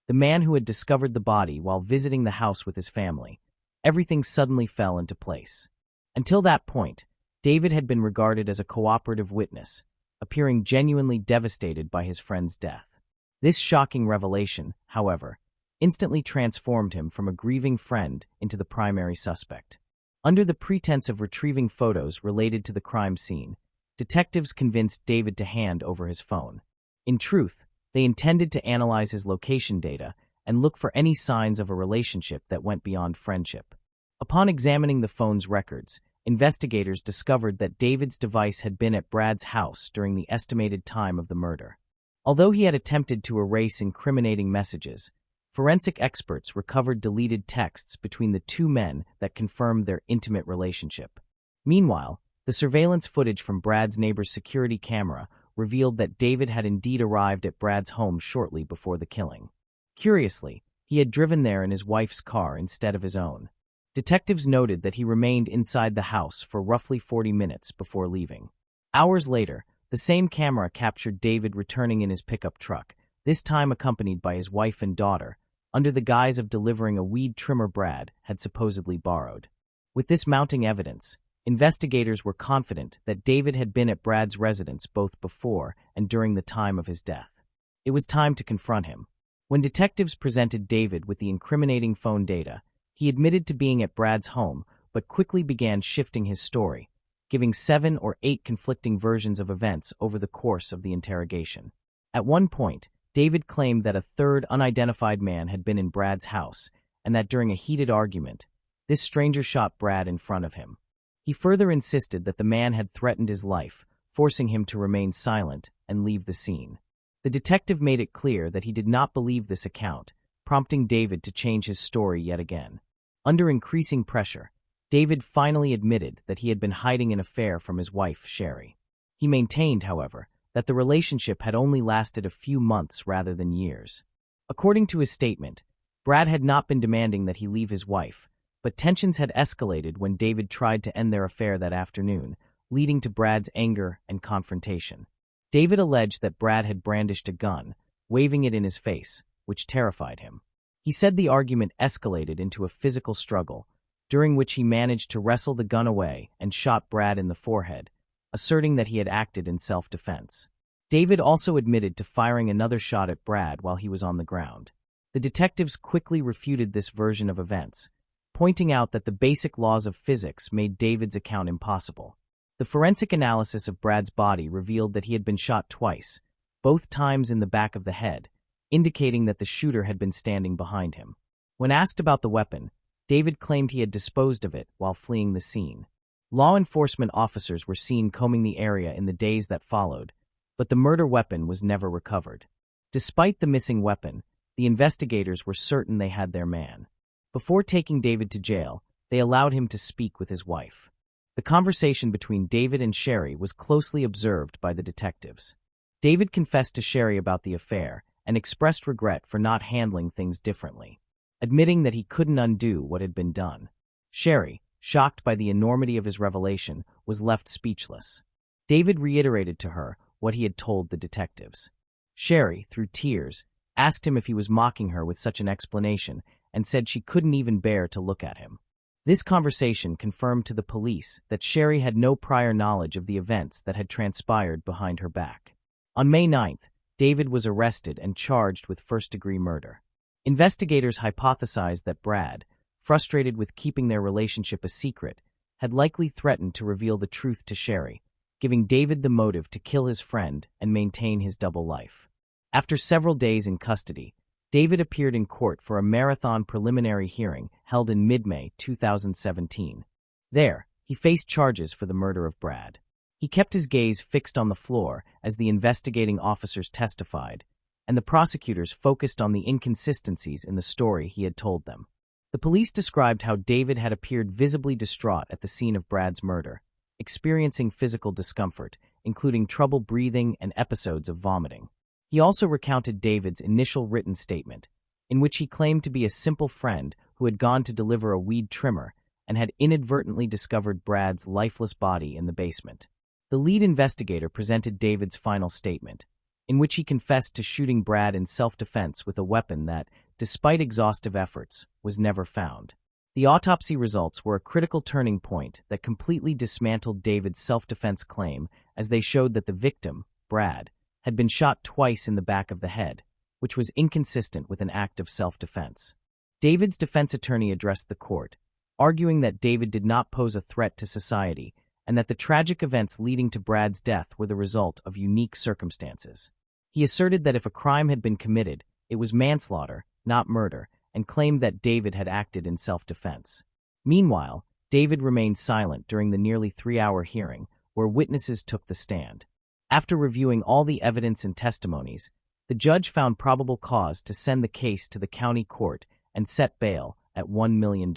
Speaker 1: the man who had discovered the body while visiting the house with his family, everything suddenly fell into place. Until that point, David had been regarded as a cooperative witness, appearing genuinely devastated by his friend's death. This shocking revelation, however, instantly transformed him from a grieving friend into the primary suspect. Under the pretense of retrieving photos related to the crime scene, detectives convinced David to hand over his phone. In truth, they intended to analyze his location data and look for any signs of a relationship that went beyond friendship. Upon examining the phone's records, investigators discovered that David's device had been at Brad's house during the estimated time of the murder. Although he had attempted to erase incriminating messages, forensic experts recovered deleted texts between the two men that confirmed their intimate relationship. Meanwhile, the surveillance footage from Brad's neighbor's security camera revealed that David had indeed arrived at Brad's home shortly before the killing. Curiously, he had driven there in his wife's car instead of his own. Detectives noted that he remained inside the house for roughly 40 minutes before leaving. Hours later, the same camera captured David returning in his pickup truck, this time accompanied by his wife and daughter, under the guise of delivering a weed trimmer Brad had supposedly borrowed. With this mounting evidence, investigators were confident that David had been at Brad's residence both before and during the time of his death. It was time to confront him. When detectives presented David with the incriminating phone data, he admitted to being at Brad's home but quickly began shifting his story, giving 7 or 8 conflicting versions of events over the course of the interrogation. At one point, David claimed that a third unidentified man had been in Brad's house and that during a heated argument, this stranger shot Brad in front of him. He further insisted that the man had threatened his life, forcing him to remain silent and leave the scene. The detective made it clear that he did not believe this account, prompting David to change his story yet again. Under increasing pressure, David finally admitted that he had been hiding an affair from his wife, Sherry. He maintained, however, that the relationship had only lasted a few months rather than years. According to his statement, Brad had not been demanding that he leave his wife, but tensions had escalated when David tried to end their affair that afternoon, leading to Brad's anger and confrontation. David alleged that Brad had brandished a gun, waving it in his face, which terrified him. He said the argument escalated into a physical struggle, during which he managed to wrestle the gun away and shot Brad in the forehead, asserting that he had acted in self-defense. David also admitted to firing another shot at Brad while he was on the ground. The detectives quickly refuted this version of events, pointing out that the basic laws of physics made David's account impossible. The forensic analysis of Brad's body revealed that he had been shot twice, both times in the back of the head, indicating that the shooter had been standing behind him. When asked about the weapon, David claimed he had disposed of it while fleeing the scene. Law enforcement officers were seen combing the area in the days that followed, but the murder weapon was never recovered. Despite the missing weapon, the investigators were certain they had their man. Before taking David to jail, they allowed him to speak with his wife. The conversation between David and Sherry was closely observed by the detectives. David confessed to Sherry about the affair and expressed regret for not handling things differently, admitting that he couldn't undo what had been done. Sherry, shocked by the enormity of his revelation, was left speechless. David reiterated to her what he had told the detectives. Sherry, through tears, asked him if he was mocking her with such an explanation and said she couldn't even bear to look at him. This conversation confirmed to the police that Sherry had no prior knowledge of the events that had transpired behind her back. On May 9th, David was arrested and charged with first-degree murder. Investigators hypothesized that Brad, frustrated with keeping their relationship a secret, had likely threatened to reveal the truth to Sherry, giving David the motive to kill his friend and maintain his double life. After several days in custody, David appeared in court for a marathon preliminary hearing held in mid-May 2017. There, he faced charges for the murder of Brad. He kept his gaze fixed on the floor as the investigating officers testified, and the prosecutors focused on the inconsistencies in the story he had told them. The police described how David had appeared visibly distraught at the scene of Brad's murder, experiencing physical discomfort, including trouble breathing and episodes of vomiting. He also recounted David's initial written statement, in which he claimed to be a simple friend who had gone to deliver a weed trimmer and had inadvertently discovered Brad's lifeless body in the basement. The lead investigator presented David's final statement, in which he confessed to shooting Brad in self-defense with a weapon that, despite exhaustive efforts, was never found. The autopsy results were a critical turning point that completely dismantled David's self-defense claim, as they showed that the victim, Brad, had been shot twice in the back of the head, which was inconsistent with an act of self-defense. David's defense attorney addressed the court, arguing that David did not pose a threat to society and that the tragic events leading to Brad's death were the result of unique circumstances. He asserted that if a crime had been committed, it was manslaughter, not murder, and claimed that David had acted in self-defense. Meanwhile, David remained silent during the nearly 3-hour hearing, where witnesses took the stand. After reviewing all the evidence and testimonies, the judge found probable cause to send the case to the county court and set bail at $1 million.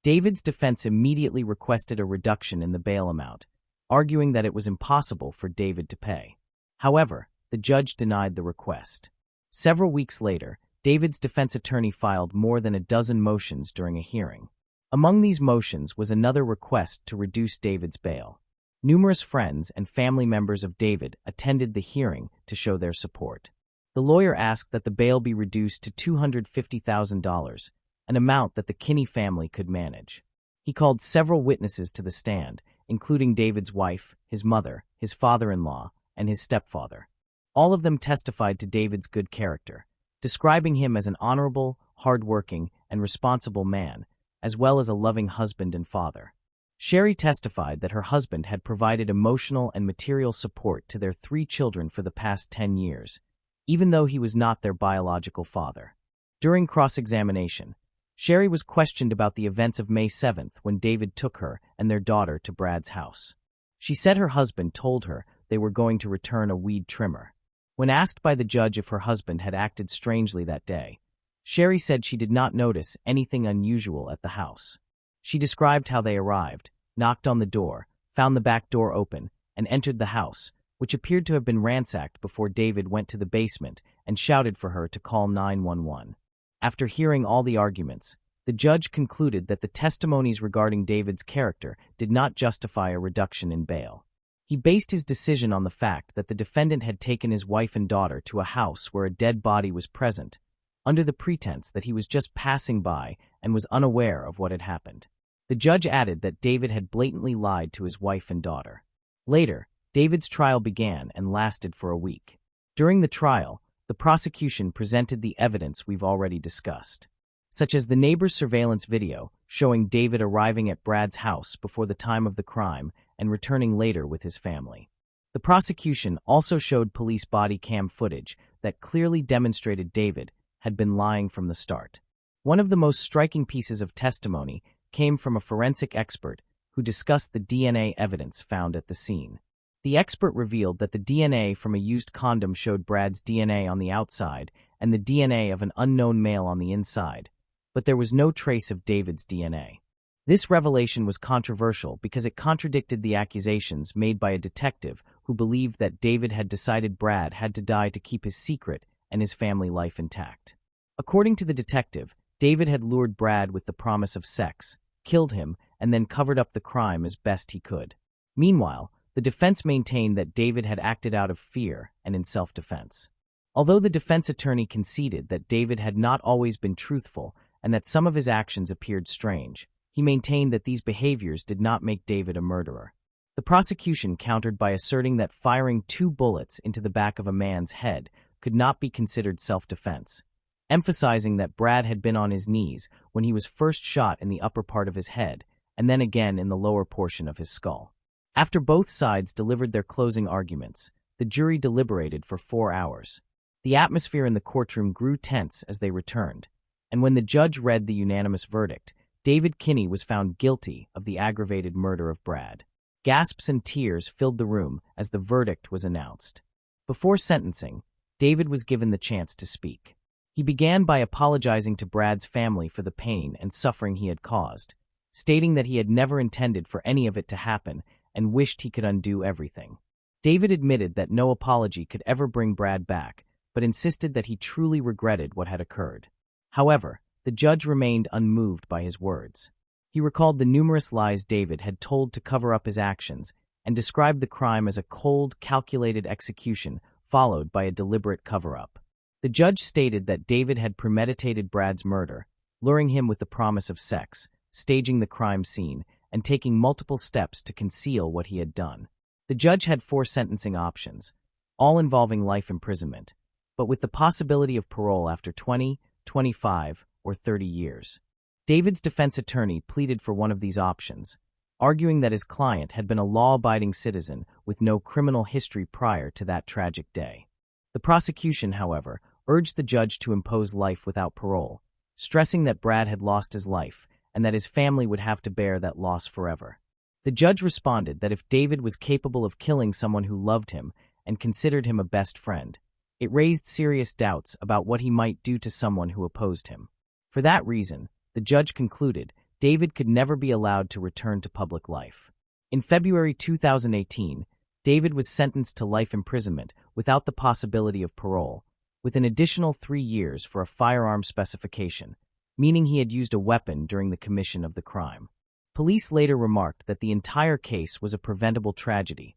Speaker 1: David's defense immediately requested a reduction in the bail amount, arguing that it was impossible for David to pay. However, the judge denied the request. Several weeks later, David's defense attorney filed more than a dozen motions during a hearing. Among these motions was another request to reduce David's bail. Numerous friends and family members of David attended the hearing to show their support. The lawyer asked that the bail be reduced to $250,000, an amount that the Kinney family could manage. He called several witnesses to the stand, including David's wife, his mother, his father-in-law, and his stepfather. All of them testified to David's good character, describing him as an honorable, hard-working, and responsible man, as well as a loving husband and father. Sherry testified that her husband had provided emotional and material support to their 3 children for the past 10 years, even though he was not their biological father. During cross-examination, Sherry was questioned about the events of May 7th when David took her and their daughter to Brad's house. She said her husband told her they were going to return a weed trimmer. When asked by the judge if her husband had acted strangely that day, Sherry said she did not notice anything unusual at the house. She described how they arrived, knocked on the door, found the back door open, and entered the house, which appeared to have been ransacked before David went to the basement and shouted for her to call 911. After hearing all the arguments, the judge concluded that the testimonies regarding David's character did not justify a reduction in bail. He based his decision on the fact that the defendant had taken his wife and daughter to a house where a dead body was present, under the pretense that he was just passing by and was unaware of what had happened. The judge added that David had blatantly lied to his wife and daughter. Later, David's trial began and lasted for a week. During the trial, the prosecution presented the evidence we've already discussed, such as the neighbor's surveillance video showing David arriving at Brad's house before the time of the crime and returning later with his family. The prosecution also showed police body cam footage that clearly demonstrated David had been lying from the start. One of the most striking pieces of testimony came from a forensic expert who discussed the DNA evidence found at the scene. The expert revealed that the DNA from a used condom showed Brad's DNA on the outside and the DNA of an unknown male on the inside, but there was no trace of David's DNA. This revelation was controversial because it contradicted the accusations made by a detective who believed that David had decided Brad had to die to keep his secret and his family life intact. According to the detective, David had lured Brad with the promise of sex, killed him, and then covered up the crime as best he could. Meanwhile, the defense maintained that David had acted out of fear and in self-defense. Although the defense attorney conceded that David had not always been truthful and that some of his actions appeared strange, he maintained that these behaviors did not make David a murderer. The prosecution countered by asserting that firing 2 bullets into the back of a man's head could not be considered self-defense, emphasizing that Brad had been on his knees when he was first shot in the upper part of his head and then again in the lower portion of his skull. After both sides delivered their closing arguments, the jury deliberated for 4 hours. The atmosphere in the courtroom grew tense as they returned, and when the judge read the unanimous verdict, David Kinney was found guilty of the aggravated murder of Brad. Gasps and tears filled the room as the verdict was announced. Before sentencing, David was given the chance to speak. He began by apologizing to Brad's family for the pain and suffering he had caused, stating that he had never intended for any of it to happen and wished he could undo everything. David admitted that no apology could ever bring Brad back, but insisted that he truly regretted what had occurred. However, the judge remained unmoved by his words. He recalled the numerous lies David had told to cover up his actions and described the crime as a cold, calculated execution followed by a deliberate cover-up. The judge stated that David had premeditated Brad's murder, luring him with the promise of sex, staging the crime scene, and taking multiple steps to conceal what he had done. The judge had 4 sentencing options, all involving life imprisonment, but with the possibility of parole after 20, 25, or 30 years. David's defense attorney pleaded for one of these options, arguing that his client had been a law-abiding citizen with no criminal history prior to that tragic day. The prosecution, however, urged the judge to impose life without parole, stressing that Brad had lost his life and that his family would have to bear that loss forever. The judge responded that if David was capable of killing someone who loved him and considered him a best friend, it raised serious doubts about what he might do to someone who opposed him. For that reason, the judge concluded David could never be allowed to return to public life. In February 2018, David was sentenced to life imprisonment without the possibility of parole, with an additional 3 years for a firearm specification, meaning he had used a weapon during the commission of the crime. Police later remarked that the entire case was a preventable tragedy,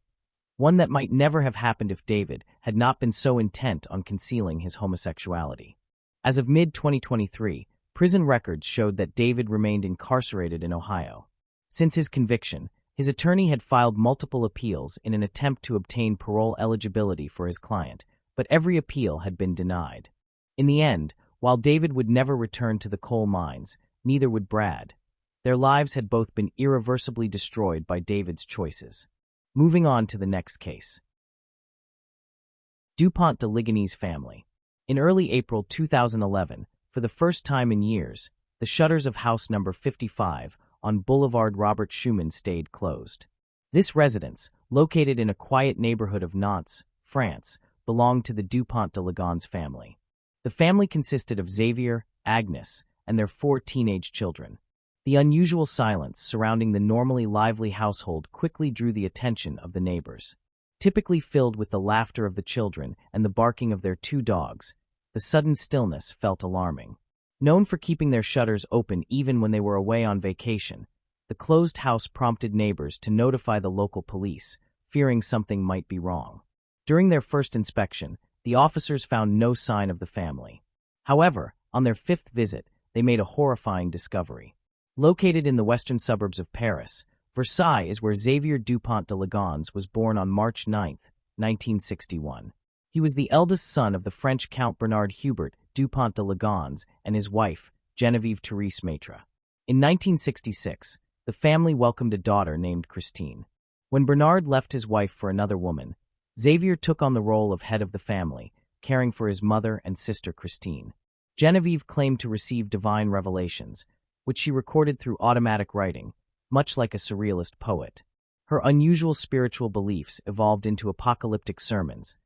Speaker 1: one that might never have happened if David had not been so intent on concealing his homosexuality. As of mid-2023, prison records showed that David remained incarcerated in Ohio. Since his conviction, his attorney had filed multiple appeals in an attempt to obtain parole eligibility for his client, but every appeal had been denied. In the end, while David would never return to the coal mines, neither would Brad. Their lives had both been irreversibly destroyed by David's choices. Moving on to the next case. DuPont de Ligony's family. In early April 2011, for the first time in years, the shutters of house number 55 on Boulevard Robert Schumann stayed closed. This residence, located in a quiet neighborhood of Nantes, France, belonged to the DuPont de Ligony's family. The family consisted of Xavier, Agnes, and their 4 teenage children. The unusual silence surrounding the normally lively household quickly drew the attention of the neighbors. Typically filled with the laughter of the children and the barking of their 2 dogs, the sudden stillness felt alarming. Known for keeping their shutters open even when they were away on vacation, the closed house prompted neighbors to notify the local police, fearing something might be wrong. During their first inspection, the officers found no sign of the family. However, on their 5th visit, they made a horrifying discovery. Located in the western suburbs of Paris, Versailles is where Xavier Dupont de Ligony was born on March 9, 1961. He was the eldest son of the French Count Bernard Hubert Dupont de Ligony and his wife, Geneviève Therese Maitre. In 1966, the family welcomed a daughter named Christine. When Bernard left his wife for another woman, Xavier took on the role of head of the family, caring for his mother and sister Christine. Geneviève claimed to receive divine revelations, which she recorded through automatic writing, much like a surrealist poet. Her unusual spiritual beliefs evolved into apocalyptic sermons,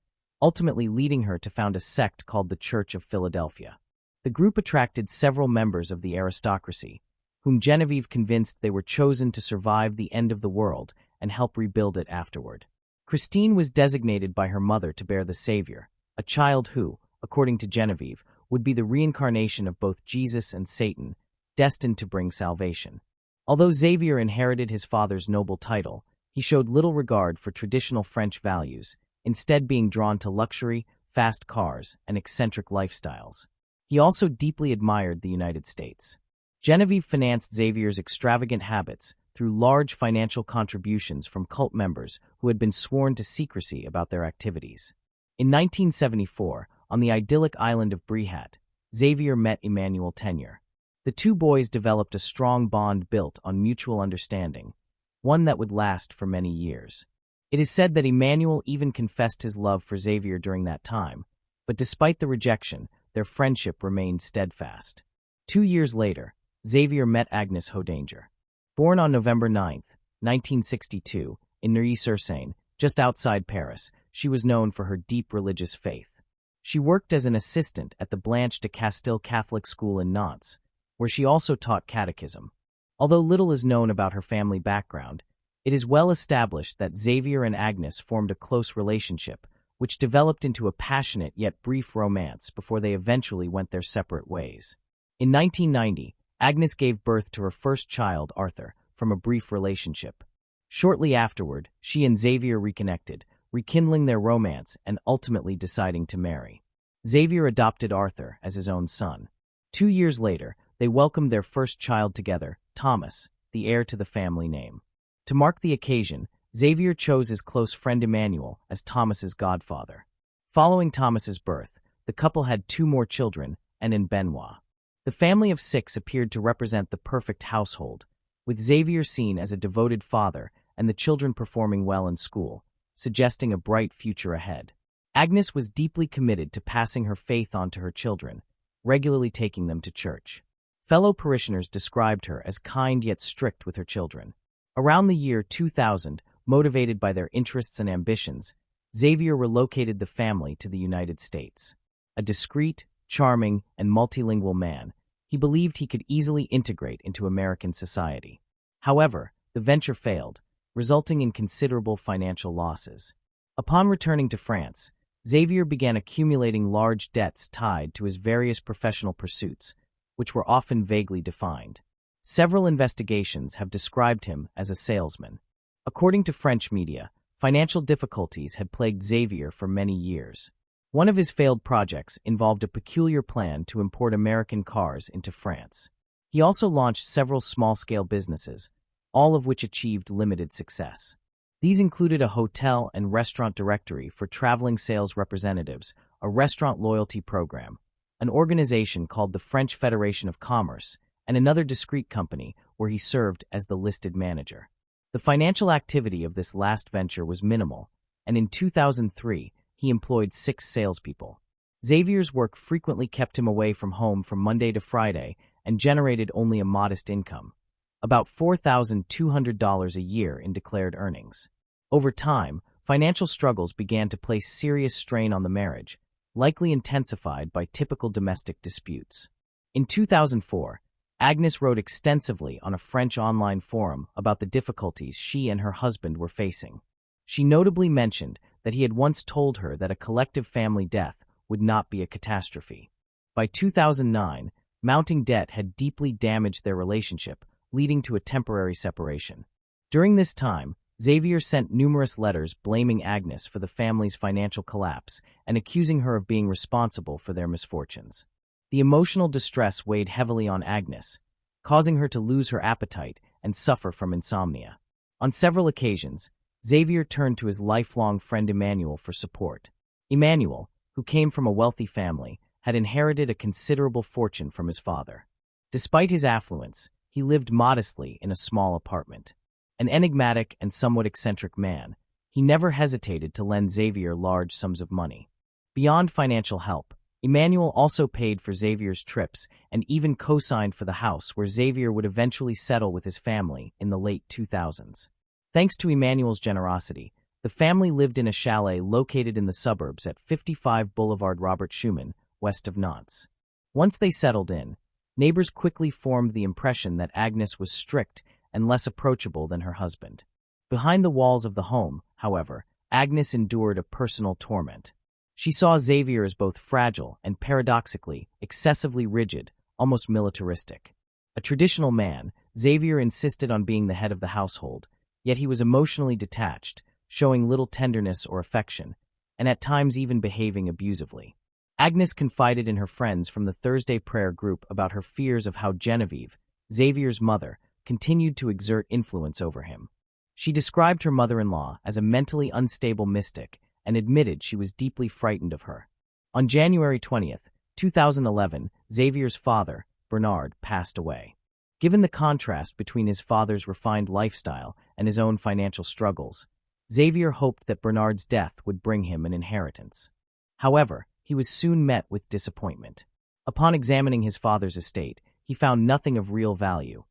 Speaker 1: ultimately leading her to found a sect called the Church of Philadelphia. The group attracted several members of the aristocracy, whom Geneviève convinced they were chosen to survive the end of the world and help rebuild it afterward. Christine was designated by her mother to bear the Savior, a child who, according to Geneviève, would be the reincarnation of both Jesus and Satan, destined to bring salvation. Although Xavier inherited his father's noble title, he showed little regard for traditional French values, instead being drawn to luxury, fast cars, and eccentric lifestyles. He also deeply admired the United States. Geneviève financed Xavier's extravagant habits through large financial contributions from cult members who had been sworn to secrecy about their activities. In 1974, on the idyllic island of Brihat, Xavier met Emmanuel Tennier. The 2 boys developed a strong bond built on mutual understanding, one that would last for many years. It is said that Emmanuel even confessed his love for Xavier during that time, but despite the rejection, their friendship remained steadfast. 2 years later, Xavier met Agnes Hodanger. Born on November 9, 1962, in Neuilly-sur-Seine, just outside Paris, she was known for her deep religious faith. She worked as an assistant at the Blanche de Castille Catholic School in Nantes, where she also taught catechism. Although little is known about her family background, it is well established that Xavier and Agnes formed a close relationship, which developed into a passionate yet brief romance before they eventually went their separate ways. In 1990, Agnes gave birth to her first child, Arthur, from a brief relationship. Shortly afterward, she and Xavier reconnected, rekindling their romance and ultimately deciding to marry. Xavier adopted Arthur as his own son. 2 years later, they welcomed their first child together, Thomas, the heir to the family name. To mark the occasion, Xavier chose his close friend Emmanuel as Thomas's godfather. Following Thomas's birth, the couple had 2 more children, and in Benoit. The family of 6 appeared to represent the perfect household, with Xavier seen as a devoted father and the children performing well in school, suggesting a bright future ahead. Agnes was deeply committed to passing her faith on to her children, regularly taking them to church. Fellow parishioners described her as kind yet strict with her children. Around the year 2000, motivated by their interests and ambitions, Xavier relocated the family to the United States. A discreet, charming, and multilingual man, he believed he could easily integrate into American society. However, the venture failed, resulting in considerable financial losses. Upon returning to France, Xavier began accumulating large debts tied to his various professional pursuits, which were often vaguely defined. Several investigations have described him as a salesman. According to French media, financial difficulties had plagued Xavier for many years. One of his failed projects involved a peculiar plan to import American cars into France. He also launched several small-scale businesses, all of which achieved limited success. These included a hotel and restaurant directory for traveling sales representatives, a restaurant loyalty program, an organization called the French Federation of Commerce, and another discrete company where he served as the listed manager. The financial activity of this last venture was minimal, and in 2003, he employed 6 salespeople. Xavier's work frequently kept him away from home from Monday to Friday and generated only a modest income, about $4,200 a year in declared earnings. Over time, financial struggles began to place serious strain on the marriage, likely intensified by typical domestic disputes. In 2004, Agnes wrote extensively on a French online forum about the difficulties she and her husband were facing. She notably mentioned that he had once told her that a collective family death would not be a catastrophe. By 2009, mounting debt had deeply damaged their relationship, leading to a temporary separation. During this time, Xavier sent numerous letters blaming Agnes for the family's financial collapse and accusing her of being responsible for their misfortunes. The emotional distress weighed heavily on Agnes, causing her to lose her appetite and suffer from insomnia. On several occasions, Xavier turned to his lifelong friend Emmanuel for support. Emmanuel, who came from a wealthy family, had inherited a considerable fortune from his father. Despite his affluence, he lived modestly in a small apartment. An enigmatic and somewhat eccentric man, he never hesitated to lend Xavier large sums of money. Beyond financial help, Emmanuel also paid for Xavier's trips and even co-signed for the house where Xavier would eventually settle with his family in the late 2000s. Thanks to Emmanuel's generosity, the family lived in a chalet located in the suburbs at 55 Boulevard Robert Schumann, west of Nantes. Once they settled in, neighbors quickly formed the impression that Agnes was strict and less approachable than her husband. Behind the walls of the home, however, Agnes endured a personal torment. She saw Xavier as both fragile and, paradoxically, excessively rigid, almost militaristic. A traditional man, Xavier insisted on being the head of the household, yet he was emotionally detached, showing little tenderness or affection, and at times even behaving abusively. Agnes confided in her friends from the Thursday prayer group about her fears of how Genevieve, Xavier's mother, continued to exert influence over him. She described her mother-in-law as a mentally unstable mystic and admitted she was deeply frightened of her. On January 20, 2011, Xavier's father, Bernard, passed away. Given the contrast between his father's refined lifestyle and his own financial struggles, Xavier hoped that Bernard's death would bring him an inheritance. However, he was soon met with disappointment. Upon examining his father's estate, he found nothing of real value.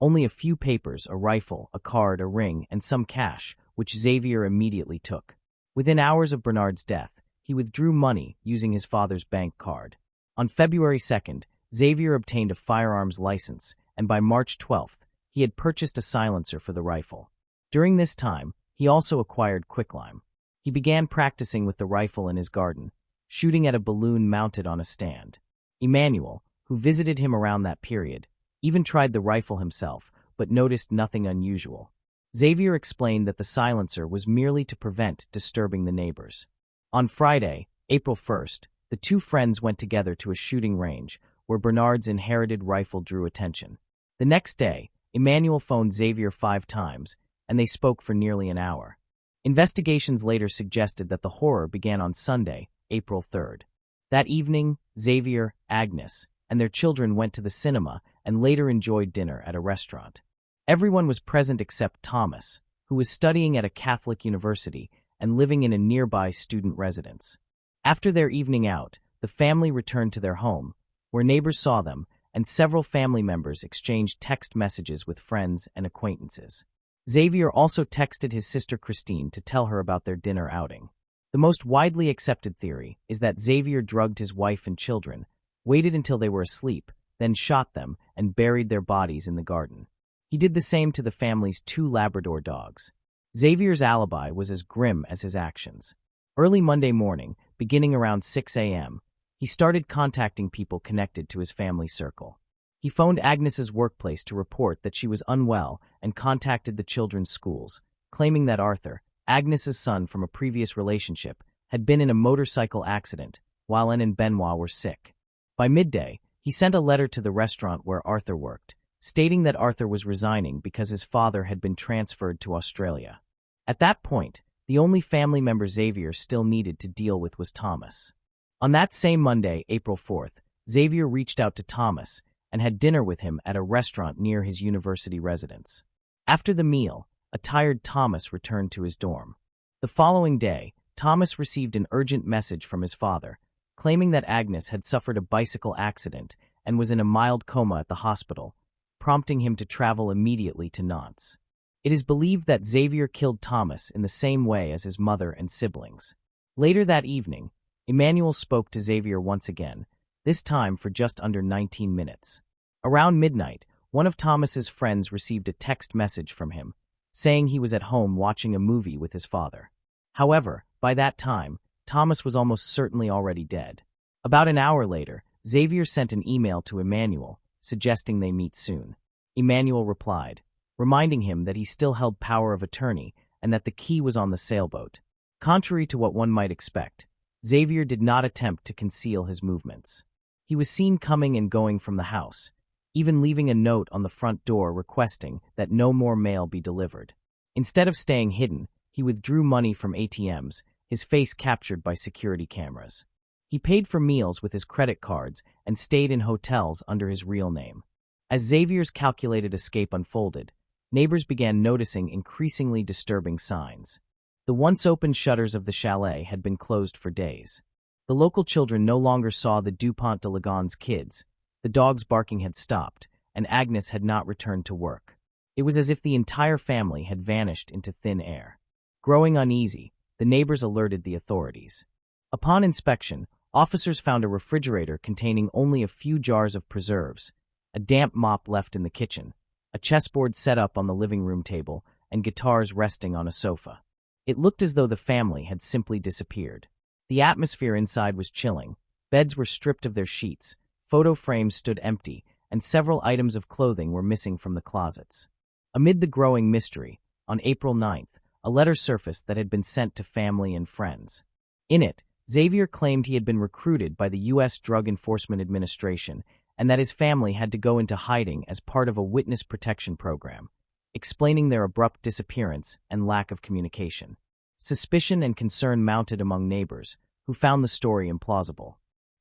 Speaker 1: Only a few papers, a rifle, a card, a ring, and some cash, which Xavier immediately took. Within hours of Bernard's death, he withdrew money using his father's bank card. On February 2nd, Xavier obtained a firearms license, and by March 12th, he had purchased a silencer for the rifle. During this time, he also acquired quicklime. He began practicing with the rifle in his garden, shooting at a balloon mounted on a stand. Emmanuel, who visited him around that period, even tried the rifle himself, but noticed nothing unusual. Xavier explained that the silencer was merely to prevent disturbing the neighbors. On Friday, April 1st, the two friends went together to a shooting range, where Bernard's inherited rifle drew attention. The next day, Emmanuel phoned Xavier 5 times, and they spoke for nearly an hour. Investigations later suggested that the horror began on Sunday, April 3rd. That evening, Xavier, Agnes, and their children went to the cinema and later enjoyed dinner at a restaurant. Everyone was present except Thomas, who was studying at a Catholic university and living in a nearby student residence. After their evening out, the family returned to their home, where neighbors saw them, and several family members exchanged text messages with friends and acquaintances. Xavier also texted his sister Christine to tell her about their dinner outing. The most widely accepted theory is that Xavier drugged his wife and children, waited until they were asleep, then shot them and buried their bodies in the garden. He did the same to the family's 2 Labrador dogs. Xavier's alibi was as grim as his actions. Early Monday morning, beginning around 6 a.m., he started contacting people connected to his family circle. He phoned Agnes's workplace to report that she was unwell and contacted the children's schools, claiming that Arthur, Agnes's son from a previous relationship, had been in a motorcycle accident while Anne and Benoit were sick. By midday, he sent a letter to the restaurant where Arthur worked, stating that Arthur was resigning because his father had been transferred to Australia. At that point, the only family member Xavier still needed to deal with was Thomas. On that same Monday, April 4th, Xavier reached out to Thomas and had dinner with him at a restaurant near his university residence. After the meal, a tired Thomas returned to his dorm. The following day, Thomas received an urgent message from his father, claiming that Agnes had suffered a bicycle accident and was in a mild coma at the hospital, prompting him to travel immediately to Nantes. It is believed that Xavier killed Thomas in the same way as his mother and siblings. Later that evening, Emmanuel spoke to Xavier once again, this time for just under 19 minutes. Around midnight, one of Thomas's friends received a text message from him, saying he was at home watching a movie with his father. However, by that time, Thomas was almost certainly already dead. About an hour later, Xavier sent an email to Emmanuel, suggesting they meet soon. Emmanuel replied, reminding him that he still held power of attorney and that the key was on the sailboat. Contrary to what one might expect, Xavier did not attempt to conceal his movements. He was seen coming and going from the house, even leaving a note on the front door requesting that no more mail be delivered. Instead of staying hidden, he withdrew money from ATMs, his face captured by security cameras. He paid for meals with his credit cards and stayed in hotels under his real name. As Xavier's calculated escape unfolded, neighbors began noticing increasingly disturbing signs. The once open shutters of the chalet had been closed for days. The local children no longer saw the Dupont de Ligonn's kids, the dogs barking had stopped, and Agnes had not returned to work. It was as if the entire family had vanished into thin air. Growing uneasy, the neighbors alerted the authorities. Upon inspection, officers found a refrigerator containing only a few jars of preserves, a damp mop left in the kitchen, a chessboard set up on the living room table, and guitars resting on a sofa. It looked as though the family had simply disappeared. The atmosphere inside was chilling. Beds were stripped of their sheets, photo frames stood empty, and several items of clothing were missing from the closets. Amid the growing mystery, on April 9th, a letter surfaced that had been sent to family and friends. In it, Xavier claimed he had been recruited by the U.S. Drug Enforcement Administration and that his family had to go into hiding as part of a witness protection program, explaining their abrupt disappearance and lack of communication. Suspicion and concern mounted among neighbors, who found the story implausible.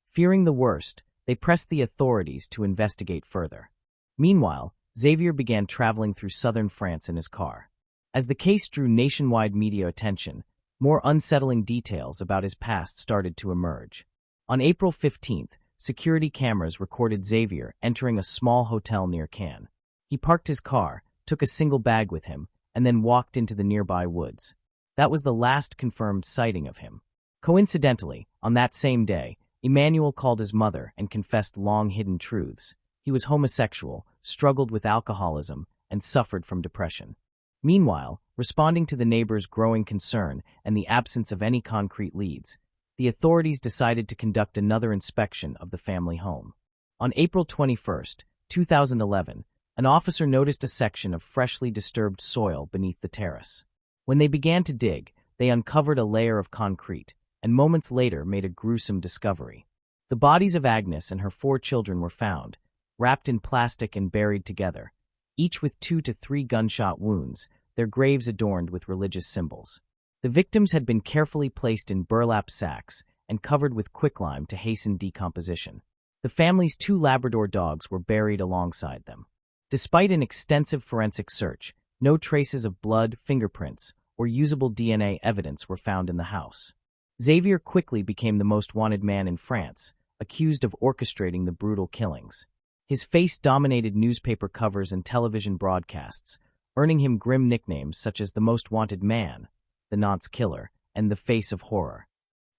Speaker 1: Fearing the worst, they pressed the authorities to investigate further. Meanwhile, Xavier began traveling through southern France in his car. As the case drew nationwide media attention, more unsettling details about his past started to emerge. On April 15th, security cameras recorded Xavier entering a small hotel near Cannes. He parked his car, took a single bag with him, and then walked into the nearby woods. That was the last confirmed sighting of him. Coincidentally, on that same day, Emmanuel called his mother and confessed long-hidden truths. He was homosexual, struggled with alcoholism, and suffered from depression. Meanwhile, responding to the neighbors' growing concern and the absence of any concrete leads, the authorities decided to conduct another inspection of the family home. On April 21, 2011, an officer noticed a section of freshly disturbed soil beneath the terrace. When they began to dig, they uncovered a layer of concrete, and moments later made a gruesome discovery. The bodies of Agnes and her 4 children were found, wrapped in plastic and buried together, each with 2 to 3 gunshot wounds, their graves adorned with religious symbols. The victims had been carefully placed in burlap sacks and covered with quicklime to hasten decomposition. The family's 2 Labrador dogs were buried alongside them. Despite an extensive forensic search, no traces of blood, fingerprints, or usable DNA evidence were found in the house. Xavier quickly became the most wanted man in France, accused of orchestrating the brutal killings. His face dominated newspaper covers and television broadcasts, earning him grim nicknames such as the Most Wanted Man, the Nantes Killer, and the Face of Horror.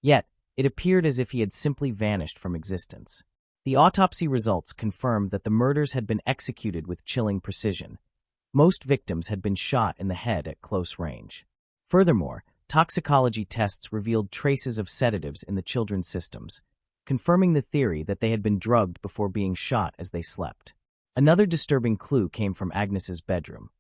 Speaker 1: Yet, it appeared as if he had simply vanished from existence. The autopsy results confirmed that the murders had been executed with chilling precision. Most victims had been shot in the head at close range. Furthermore, toxicology tests revealed traces of sedatives in the children's systems, confirming the theory that they had been drugged before being shot as they slept. Another disturbing clue came from Agnes's bedroom.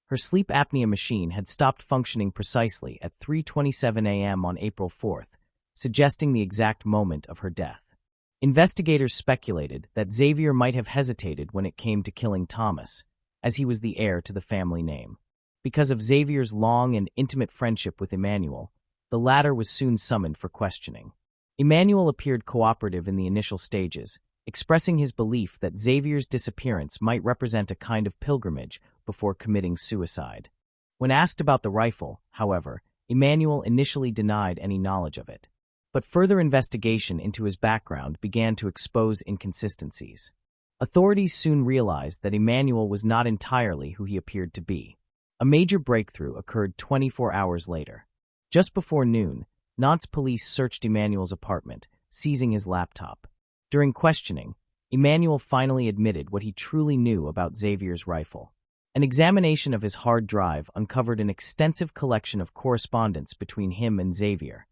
Speaker 1: Her sleep apnea machine had stopped functioning precisely at 3:27 a.m. on April 4th, suggesting the exact moment of her death. Investigators speculated that Xavier might have hesitated when it came to killing Thomas, as he was the heir to the family name. Because of Xavier's long and intimate friendship with Emmanuel, the latter was soon summoned for questioning. Emmanuel appeared cooperative in the initial stages, expressing his belief that Xavier's disappearance might represent a kind of pilgrimage before committing suicide. When asked about the rifle, however, Emmanuel initially denied any knowledge of it. But further investigation into his background began to expose inconsistencies. Authorities soon realized that Emmanuel was not entirely who he appeared to be. A major breakthrough occurred 24 hours later. Just before noon, Nantes police searched Emmanuel's apartment, seizing his laptop. During questioning, Emmanuel finally admitted what he truly knew about Xavier's rifle. An examination of his hard drive uncovered an extensive collection of correspondence between him and Xavier.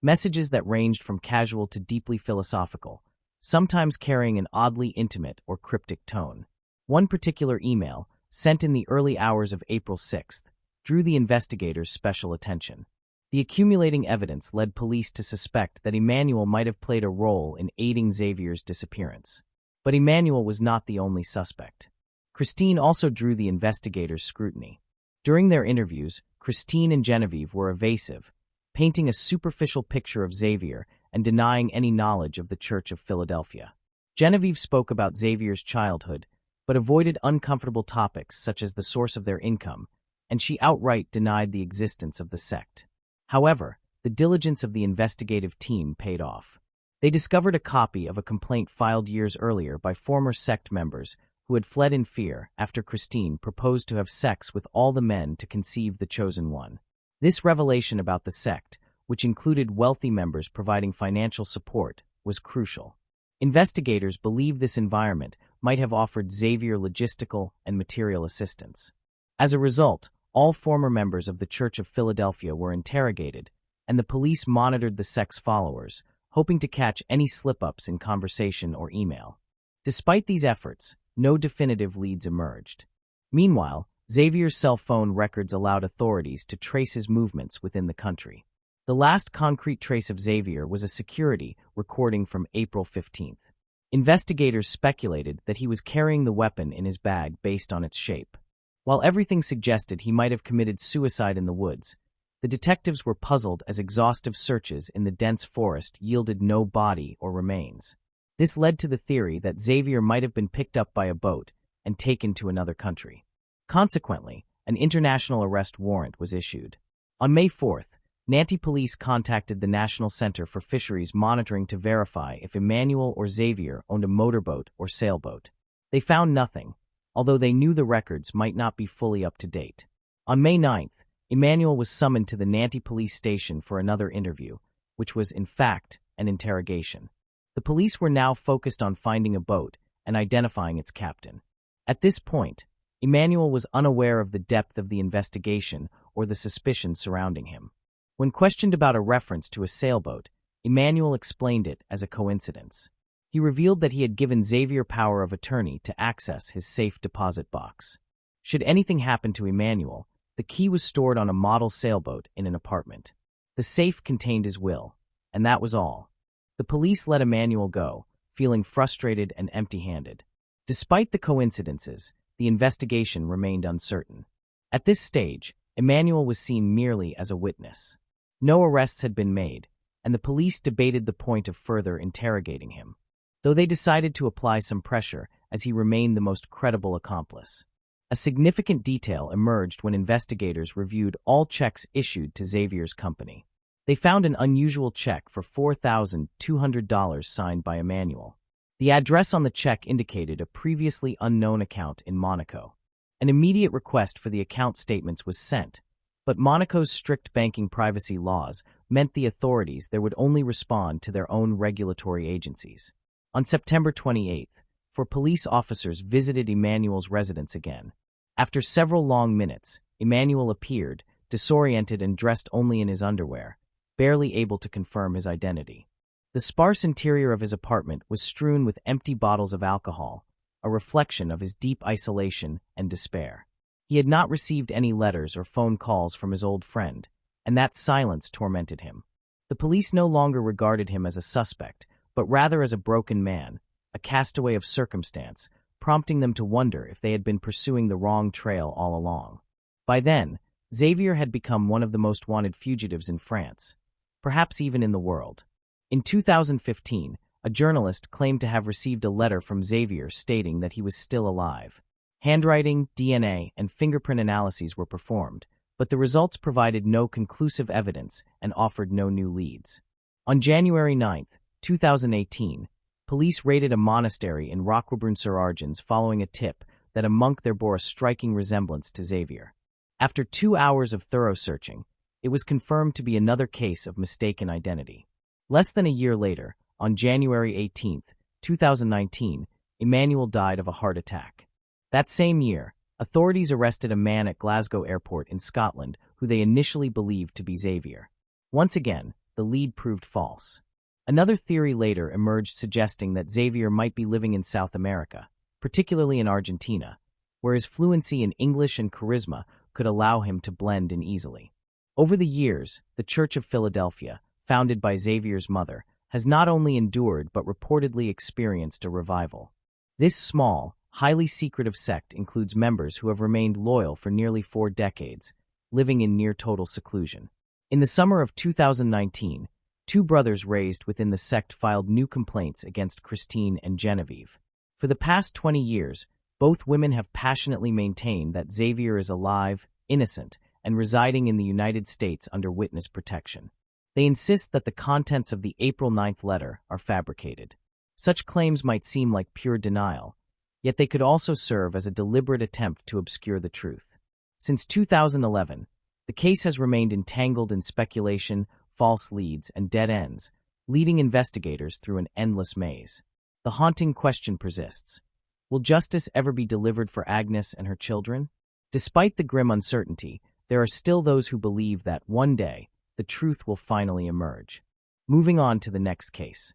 Speaker 1: Messages that ranged from casual to deeply philosophical, sometimes carrying an oddly intimate or cryptic tone. One particular email, sent in the early hours of April 6th, drew the investigators' special attention. The accumulating evidence led police to suspect that Emmanuel might have played a role in aiding Xavier's disappearance. But Emmanuel was not the only suspect. Christine also drew the investigators' scrutiny. During their interviews, Christine and Genevieve were evasive, painting a superficial picture of Xavier and denying any knowledge of the Church of Philadelphia. Genevieve spoke about Xavier's childhood, but avoided uncomfortable topics such as the source of their income, and she outright denied the existence of the sect. However, the diligence of the investigative team paid off. They discovered a copy of a complaint filed years earlier by former sect members who had fled in fear after Christine proposed to have sex with all the men to conceive the chosen one. This revelation about the sect, which included wealthy members providing financial support, was crucial. Investigators believe this environment might have offered Xavier logistical and material assistance. As a result, all former members of the Church of Philadelphia were interrogated, and the police monitored the sect's followers, hoping to catch any slip-ups in conversation or email. Despite these efforts, no definitive leads emerged. Meanwhile, Xavier's cell phone records allowed authorities to trace his movements within the country. The last concrete trace of Xavier was a security recording from April 15th. Investigators speculated that he was carrying the weapon in his bag based on its shape. While everything suggested he might have committed suicide in the woods, the detectives were puzzled as exhaustive searches in the dense forest yielded no body or remains. This led to the theory that Xavier might have been picked up by a boat and taken to another country. Consequently, an international arrest warrant was issued. On May 4th, Nantes police contacted the National Center for Fisheries Monitoring to verify if Emmanuel or Xavier owned a motorboat or sailboat. They found nothing, although they knew the records might not be fully up to date. On May 9th, Emmanuel was summoned to the Nantes police station for another interview, which was, in fact, an interrogation. The police were now focused on finding a boat and identifying its captain. At this point, Emmanuel was unaware of the depth of the investigation or the suspicion surrounding him. When questioned about a reference to a sailboat, Emmanuel explained it as a coincidence. He revealed that he had given Xavier power of attorney to access his safe deposit box. Should anything happen to Emmanuel, the key was stored on a model sailboat in an apartment. The safe contained his will, and that was all. The police let Emmanuel go, feeling frustrated and empty-handed. Despite the coincidences, the investigation remained uncertain. At this stage, Emmanuel was seen merely as a witness. No arrests had been made, and the police debated the point of further interrogating him, though they decided to apply some pressure as he remained the most credible accomplice. A significant detail emerged when investigators reviewed all checks issued to Xavier's company. They found an unusual check for $4,200 signed by Emmanuel. The address on the check indicated a previously unknown account in Monaco. An immediate request for the account statements was sent, but Monaco's strict banking privacy laws meant the authorities there would only respond to their own regulatory agencies. On September 28th, four police officers visited Emmanuel's residence again. After several long minutes, Emmanuel appeared, disoriented and dressed only in his underwear, barely able to confirm his identity. The sparse interior of his apartment was strewn with empty bottles of alcohol, a reflection of his deep isolation and despair. He had not received any letters or phone calls from his old friend, and that silence tormented him. The police no longer regarded him as a suspect, but rather as a broken man, a castaway of circumstance, prompting them to wonder if they had been pursuing the wrong trail all along. By then, Xavier had become one of the most wanted fugitives in France, perhaps even in the world. In 2015, a journalist claimed to have received a letter from Xavier stating that he was still alive. Handwriting, DNA, and fingerprint analyses were performed, but the results provided no conclusive evidence and offered no new leads. On January 9, 2018, police raided a monastery in Roquebrune-sur-Argens following a tip that a monk there bore a striking resemblance to Xavier. After 2 hours of thorough searching, it was confirmed to be another case of mistaken identity. Less than a year later, on January 18, 2019, Emmanuel died of a heart attack. That same year, authorities arrested a man at Glasgow Airport in Scotland who they initially believed to be Xavier. Once again, the lead proved false. Another theory later emerged suggesting that Xavier might be living in South America, particularly in Argentina, where his fluency in English and charisma could allow him to blend in easily. Over the years, the Church of Philadelphia, founded by Xavier's mother, has not only endured but reportedly experienced a revival. This small, highly secretive sect includes members who have remained loyal for nearly 4 decades, living in near-total seclusion. In the summer of 2019, 2 brothers raised within the sect filed new complaints against Christine and Genevieve. For the past 20 years, both women have passionately maintained that Xavier is alive, innocent, and residing in the United States under witness protection. They insist that the contents of the April 9th letter are fabricated. Such claims might seem like pure denial, yet they could also serve as a deliberate attempt to obscure the truth. Since 2011, the case has remained entangled in speculation, false leads, and dead ends, leading investigators through an endless maze. The haunting question persists. Will justice ever be delivered for Agnes and her children? Despite the grim uncertainty, there are still those who believe that one day, the truth will finally emerge. Moving on to the next case.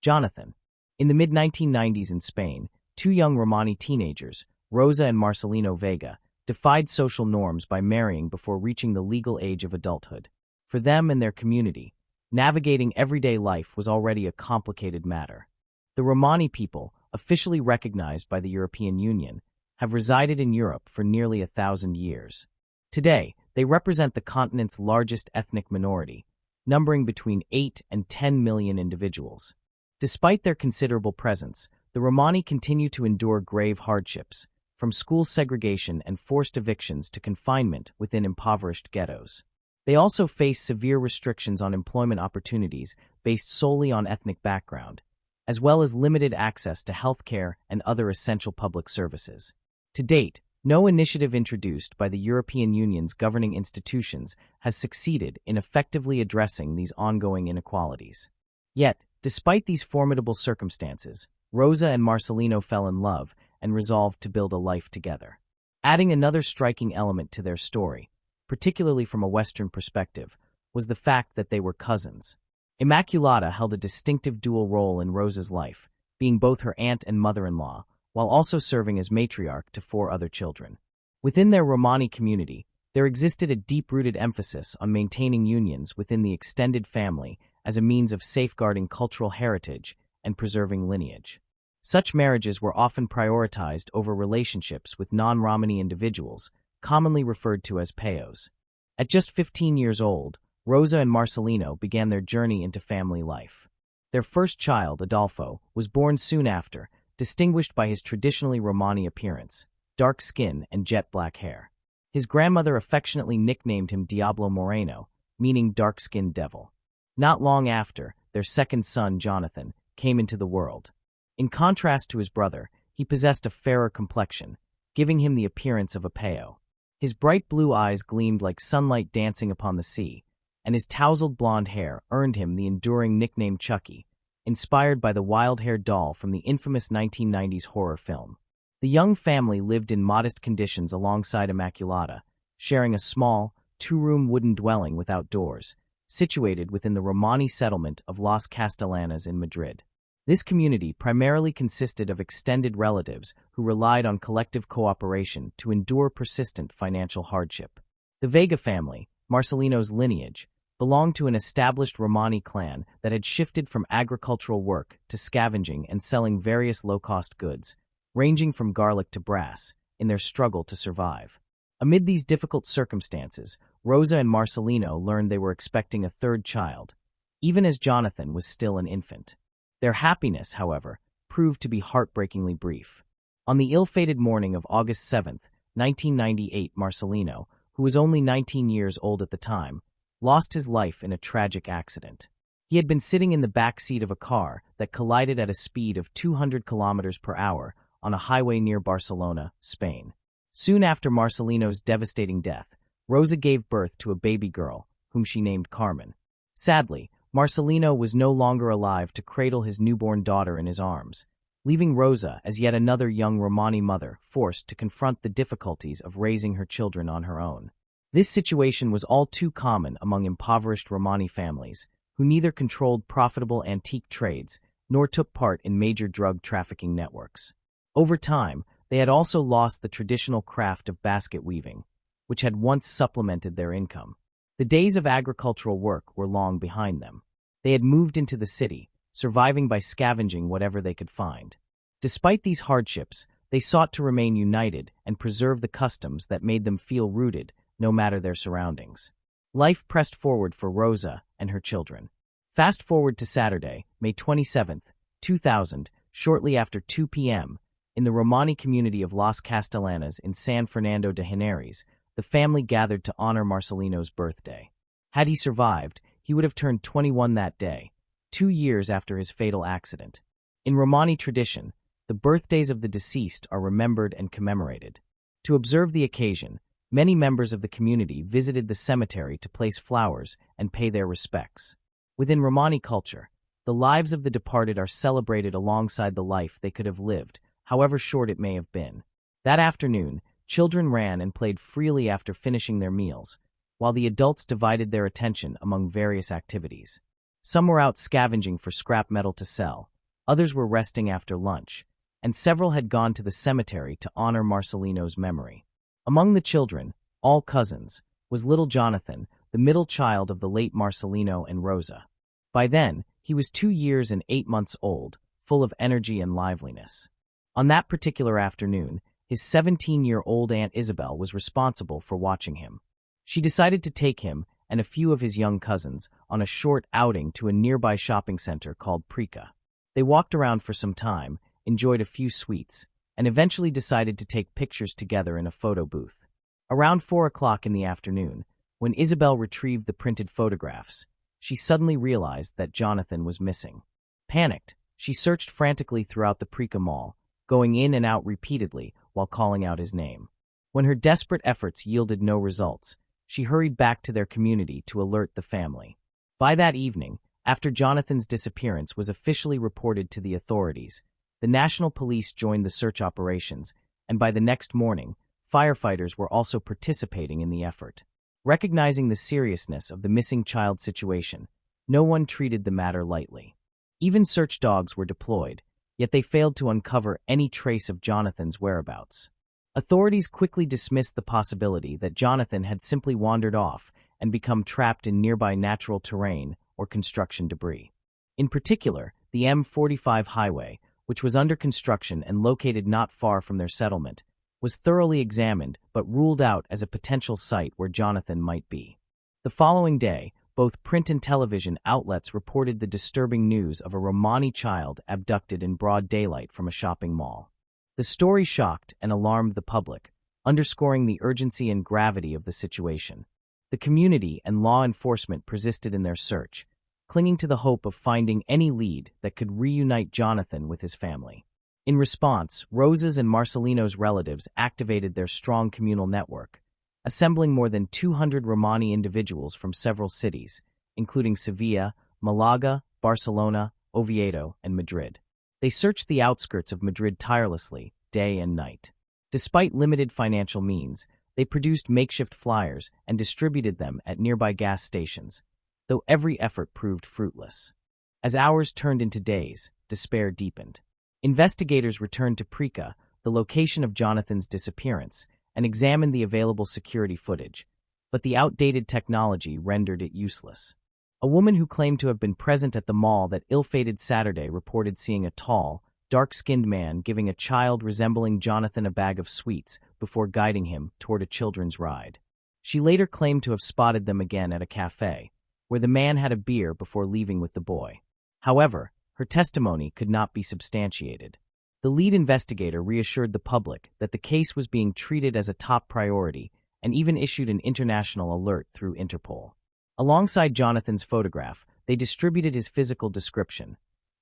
Speaker 1: Jonathan. In the mid-1990s in Spain, 2 young Romani teenagers, Rosa and Marcelino Vega, defied social norms by marrying before reaching the legal age of adulthood. For them and their community, navigating everyday life was already a complicated matter. The Romani people, officially recognized by the European Union, have resided in Europe for nearly 1,000 years. Today, they represent the continent's largest ethnic minority, numbering between 8 and 10 million individuals. Despite their considerable presence, the Romani continue to endure grave hardships, from school segregation and forced evictions to confinement within impoverished ghettos. They also face severe restrictions on employment opportunities based solely on ethnic background, as well as limited access to healthcare and other essential public services. To date, no initiative introduced by the European Union's governing institutions has succeeded in effectively addressing these ongoing inequalities. Yet, despite these formidable circumstances, Rosa and Marcelino fell in love and resolved to build a life together. Adding another striking element to their story, particularly from a Western perspective, was the fact that they were cousins. Immaculata held a distinctive dual role in Rosa's life, being both her aunt and mother-in-law, while also serving as matriarch to 4 other children. Within their Romani community, there existed a deep-rooted emphasis on maintaining unions within the extended family as a means of safeguarding cultural heritage and preserving lineage. Such marriages were often prioritized over relationships with non-Romani individuals, commonly referred to as peos. At just 15 years old, Rosa and Marcelino began their journey into family life. Their first child, Adolfo, was born soon after, distinguished by his traditionally Romani appearance, dark skin and jet black hair. His grandmother affectionately nicknamed him Diablo Moreno, meaning dark-skinned devil. Not long after, their second son, Jonathan, came into the world. In contrast to his brother, he possessed a fairer complexion, giving him the appearance of a peo. His bright blue eyes gleamed like sunlight dancing upon the sea, and his tousled blonde hair earned him the enduring nickname Chucky, inspired by the wild-haired doll from the infamous 1990s horror film. The young family lived in modest conditions alongside Immaculata, sharing a small, two-room wooden dwelling with outdoors, situated within the Romani settlement of Las Castellanas in Madrid. This community primarily consisted of extended relatives who relied on collective cooperation to endure persistent financial hardship. The Vega family, Marcelino's lineage, belonged to an established Romani clan that had shifted from agricultural work to scavenging and selling various low-cost goods, ranging from garlic to brass, in their struggle to survive. Amid these difficult circumstances, Rosa and Marcelino learned they were expecting a third child, even as Jonathan was still an infant. Their happiness, however, proved to be heartbreakingly brief. On the ill-fated morning of August 7, 1998, Marcelino, who was only 19 years old at the time, lost his life in a tragic accident. He had been sitting in the back seat of a car that collided at a speed of 200 kilometers per hour on a highway near Barcelona, Spain. Soon after Marcelino's devastating death, Rosa gave birth to a baby girl, whom she named Carmen. Sadly, Marcelino was no longer alive to cradle his newborn daughter in his arms, leaving Rosa as yet another young Romani mother forced to confront the difficulties of raising her children on her own. This situation was all too common among impoverished Romani families, who neither controlled profitable antique trades nor took part in major drug trafficking networks. Over time, they had also lost the traditional craft of basket weaving, which had once supplemented their income. The days of agricultural work were long behind them. They had moved into the city, surviving by scavenging whatever they could find. Despite these hardships, they sought to remain united and preserve the customs that made them feel rooted, no matter their surroundings. Life pressed forward for Rosa and her children. Fast forward to Saturday, May 27, 2000, shortly after 2 p.m., in the Romani community of Las Castellanas in San Fernando de Henares, the family gathered to honor Marcelino's birthday. Had he survived, he would have turned 21 that day, 2 years after his fatal accident. In Romani tradition, the birthdays of the deceased are remembered and commemorated. To observe the occasion, many members of the community visited the cemetery to place flowers and pay their respects. Within Romani culture, the lives of the departed are celebrated alongside the life they could have lived, however short it may have been. That afternoon, children ran and played freely after finishing their meals, while the adults divided their attention among various activities. Some were out scavenging for scrap metal to sell, others were resting after lunch, and several had gone to the cemetery to honor Marcelino's memory. Among the children, all cousins, was little Jonathan, the middle child of the late Marcelino and Rosa. By then, he was 2 years and 8 months old, full of energy and liveliness. On that particular afternoon, his 17-year-old Aunt Isabel was responsible for watching him. She decided to take him and a few of his young cousins on a short outing to a nearby shopping center called Prica. They walked around for some time, enjoyed a few sweets, and eventually decided to take pictures together in a photo booth. Around 4 o'clock in the afternoon, when Isabel retrieved the printed photographs, she suddenly realized that Jonathan was missing. Panicked, she searched frantically throughout the Prica mall, going in and out repeatedly while calling out his name. When her desperate efforts yielded no results, she hurried back to their community to alert the family. By that evening, after Jonathan's disappearance was officially reported to the authorities, the National Police joined the search operations, and by the next morning, firefighters were also participating in the effort. Recognizing the seriousness of the missing child situation, no one treated the matter lightly. Even search dogs were deployed, yet they failed to uncover any trace of Jonathan's whereabouts. Authorities quickly dismissed the possibility that Jonathan had simply wandered off and become trapped in nearby natural terrain or construction debris. In particular, the M45 highway, which was under construction and located not far from their settlement, was thoroughly examined but ruled out as a potential site where Jonathan might be. The following day, both print and television outlets reported the disturbing news of a Romani child abducted in broad daylight from a shopping mall. The story shocked and alarmed the public, underscoring the urgency and gravity of the situation. The community and law enforcement persisted in their search, clinging to the hope of finding any lead that could reunite Jonathan with his family. In response, Rosa's and Marcelino's relatives activated their strong communal network, assembling more than 200 Romani individuals from several cities, including Sevilla, Malaga, Barcelona, Oviedo, and Madrid. They searched the outskirts of Madrid tirelessly, day and night. Despite limited financial means, They produced makeshift flyers and distributed them at nearby gas stations, though every effort proved fruitless. As hours turned into days, despair deepened. Investigators returned to Prika, the location of Jonathan's disappearance, and examined the available security footage, but the outdated technology rendered it useless. A woman who claimed to have been present at the mall that ill-fated Saturday reported seeing a tall, dark-skinned man giving a child resembling Jonathan a bag of sweets before guiding him toward a children's ride. She later claimed to have spotted them again at a cafe, where the man had a beer before leaving with the boy. However, her testimony could not be substantiated. The lead investigator reassured the public that the case was being treated as a top priority and even issued an international alert through Interpol. Alongside Jonathan's photograph, they distributed his physical description: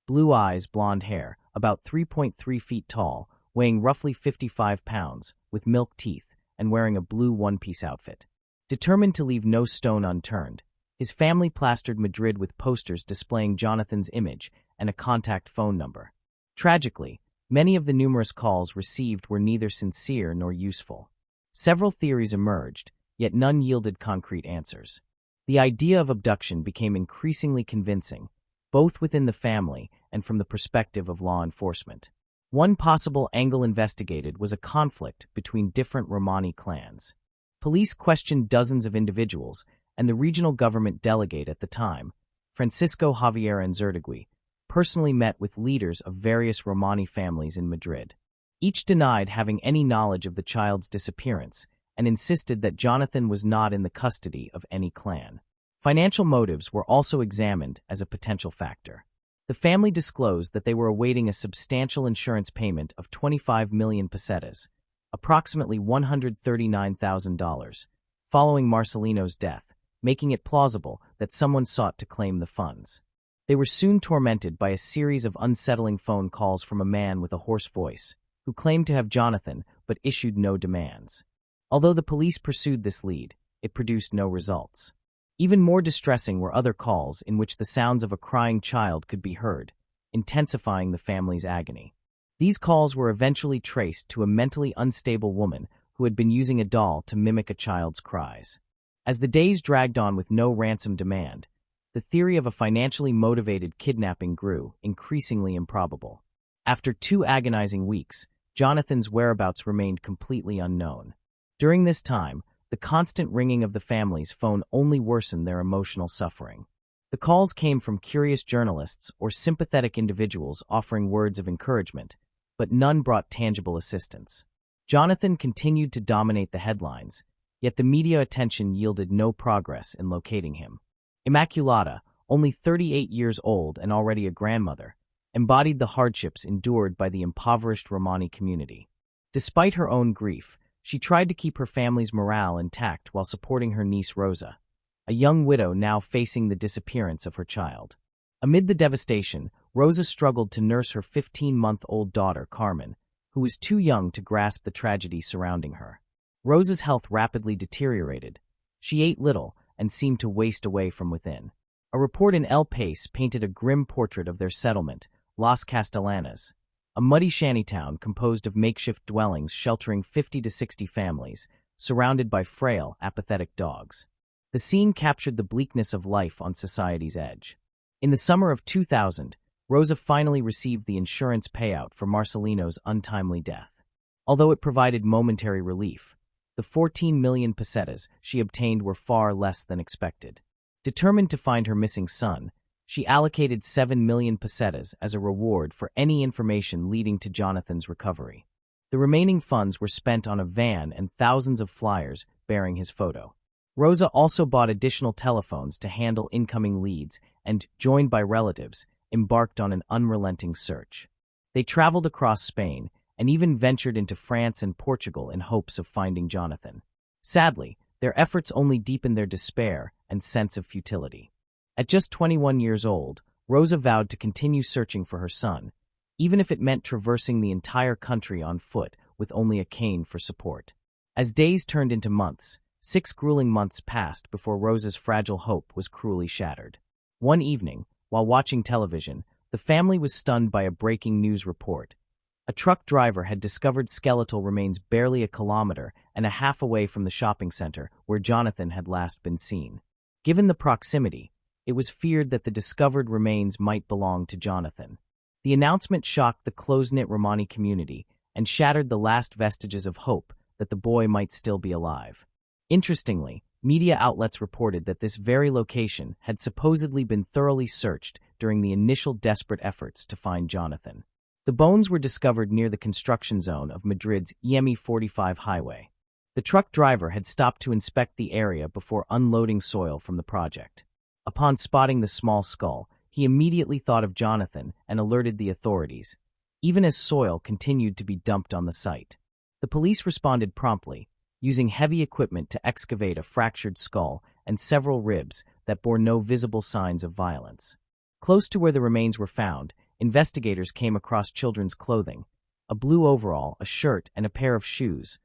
Speaker 1: blue eyes, blonde hair, about 3.3 feet tall, weighing roughly 55 pounds, with milk teeth, and wearing a blue one-piece outfit. Determined to leave no stone unturned, his family plastered Madrid with posters displaying Jonathan's image and a contact phone number. Tragically, many of the numerous calls received were neither sincere nor useful. Several theories emerged, yet none yielded concrete answers. The idea of abduction became increasingly convincing, both within the family and from the perspective of law enforcement. One possible angle investigated was a conflict between different Romani clans. Police questioned dozens of individuals, and the regional government delegate at the time, Francisco Javier Anzurdigui, personally met with leaders of various Romani families in Madrid. Each denied having any knowledge of the child's disappearance and insisted that Jonathan was not in the custody of any clan. Financial motives were also examined as a potential factor. The family disclosed that they were awaiting a substantial insurance payment of 25 million pesetas, approximately $139,000, following Marcelino's death, making it plausible that someone sought to claim the funds. They were soon tormented by a series of unsettling phone calls from a man with a hoarse voice, who claimed to have Jonathan but issued no demands. Although the police pursued this lead, it produced no results. Even more distressing were other calls in which the sounds of a crying child could be heard, intensifying the family's agony. These calls were eventually traced to a mentally unstable woman who had been using a doll to mimic a child's cries. As the days dragged on with no ransom demand, the theory of a financially motivated kidnapping grew increasingly improbable. After 2 agonizing weeks, Jonathan's whereabouts remained completely unknown. During this time, the constant ringing of the family's phone only worsened their emotional suffering. The calls came from curious journalists or sympathetic individuals offering words of encouragement, but none brought tangible assistance. Jonathan continued to dominate the headlines, yet the media attention yielded no progress in locating him. Immaculata, only 38 years old and already a grandmother, embodied the hardships endured by the impoverished Romani community. Despite her own grief, she tried to keep her family's morale intact while supporting her niece Rosa, a young widow now facing the disappearance of her child. Amid the devastation, Rosa struggled to nurse her 15-month-old daughter, Carmen, who was too young to grasp the tragedy surrounding her. Rosa's health rapidly deteriorated. She ate little and seemed to waste away from within. A report in El País painted a grim portrait of their settlement, Las Castellanas, a muddy shantytown composed of makeshift dwellings sheltering 50 to 60 families, surrounded by frail, apathetic dogs. The scene captured the bleakness of life on society's edge. In the summer of 2000, Rosa finally received the insurance payout for Marcelino's untimely death. Although it provided momentary relief, the 14 million pesetas she obtained were far less than expected. Determined to find her missing son, she allocated 7 million pesetas as a reward for any information leading to Jonathan's recovery. The remaining funds were spent on a van and thousands of flyers bearing his photo. Rosa also bought additional telephones to handle incoming leads and, joined by relatives, embarked on an unrelenting search. They traveled across Spain and even ventured into France and Portugal in hopes of finding Jonathan. Sadly, their efforts only deepened their despair and sense of futility. At just 21 years old, Rosa vowed to continue searching for her son, even if it meant traversing the entire country on foot with only a cane for support. As days turned into months, 6 grueling months passed before Rosa's fragile hope was cruelly shattered. One evening, while watching television, the family was stunned by a breaking news report. A truck driver had discovered skeletal remains barely a kilometer and a half away from the shopping center where Jonathan had last been seen. Given the proximity, it was feared that the discovered remains might belong to Jonathan. The announcement shocked the close-knit Romani community and shattered the last vestiges of hope that the boy might still be alive. Interestingly, media outlets reported that this very location had supposedly been thoroughly searched during the initial desperate efforts to find Jonathan. The bones were discovered near the construction zone of Madrid's EME45 highway. The truck driver had stopped to inspect the area before unloading soil from the project. Upon spotting the small skull, he immediately thought of Jonathan and alerted the authorities, even as soil continued to be dumped on the site. The police responded promptly, using heavy equipment to excavate a fractured skull and several ribs that bore no visible signs of violence. Close to where the remains were found, investigators came across children's clothing, a blue overall, a shirt, and a pair of shoes,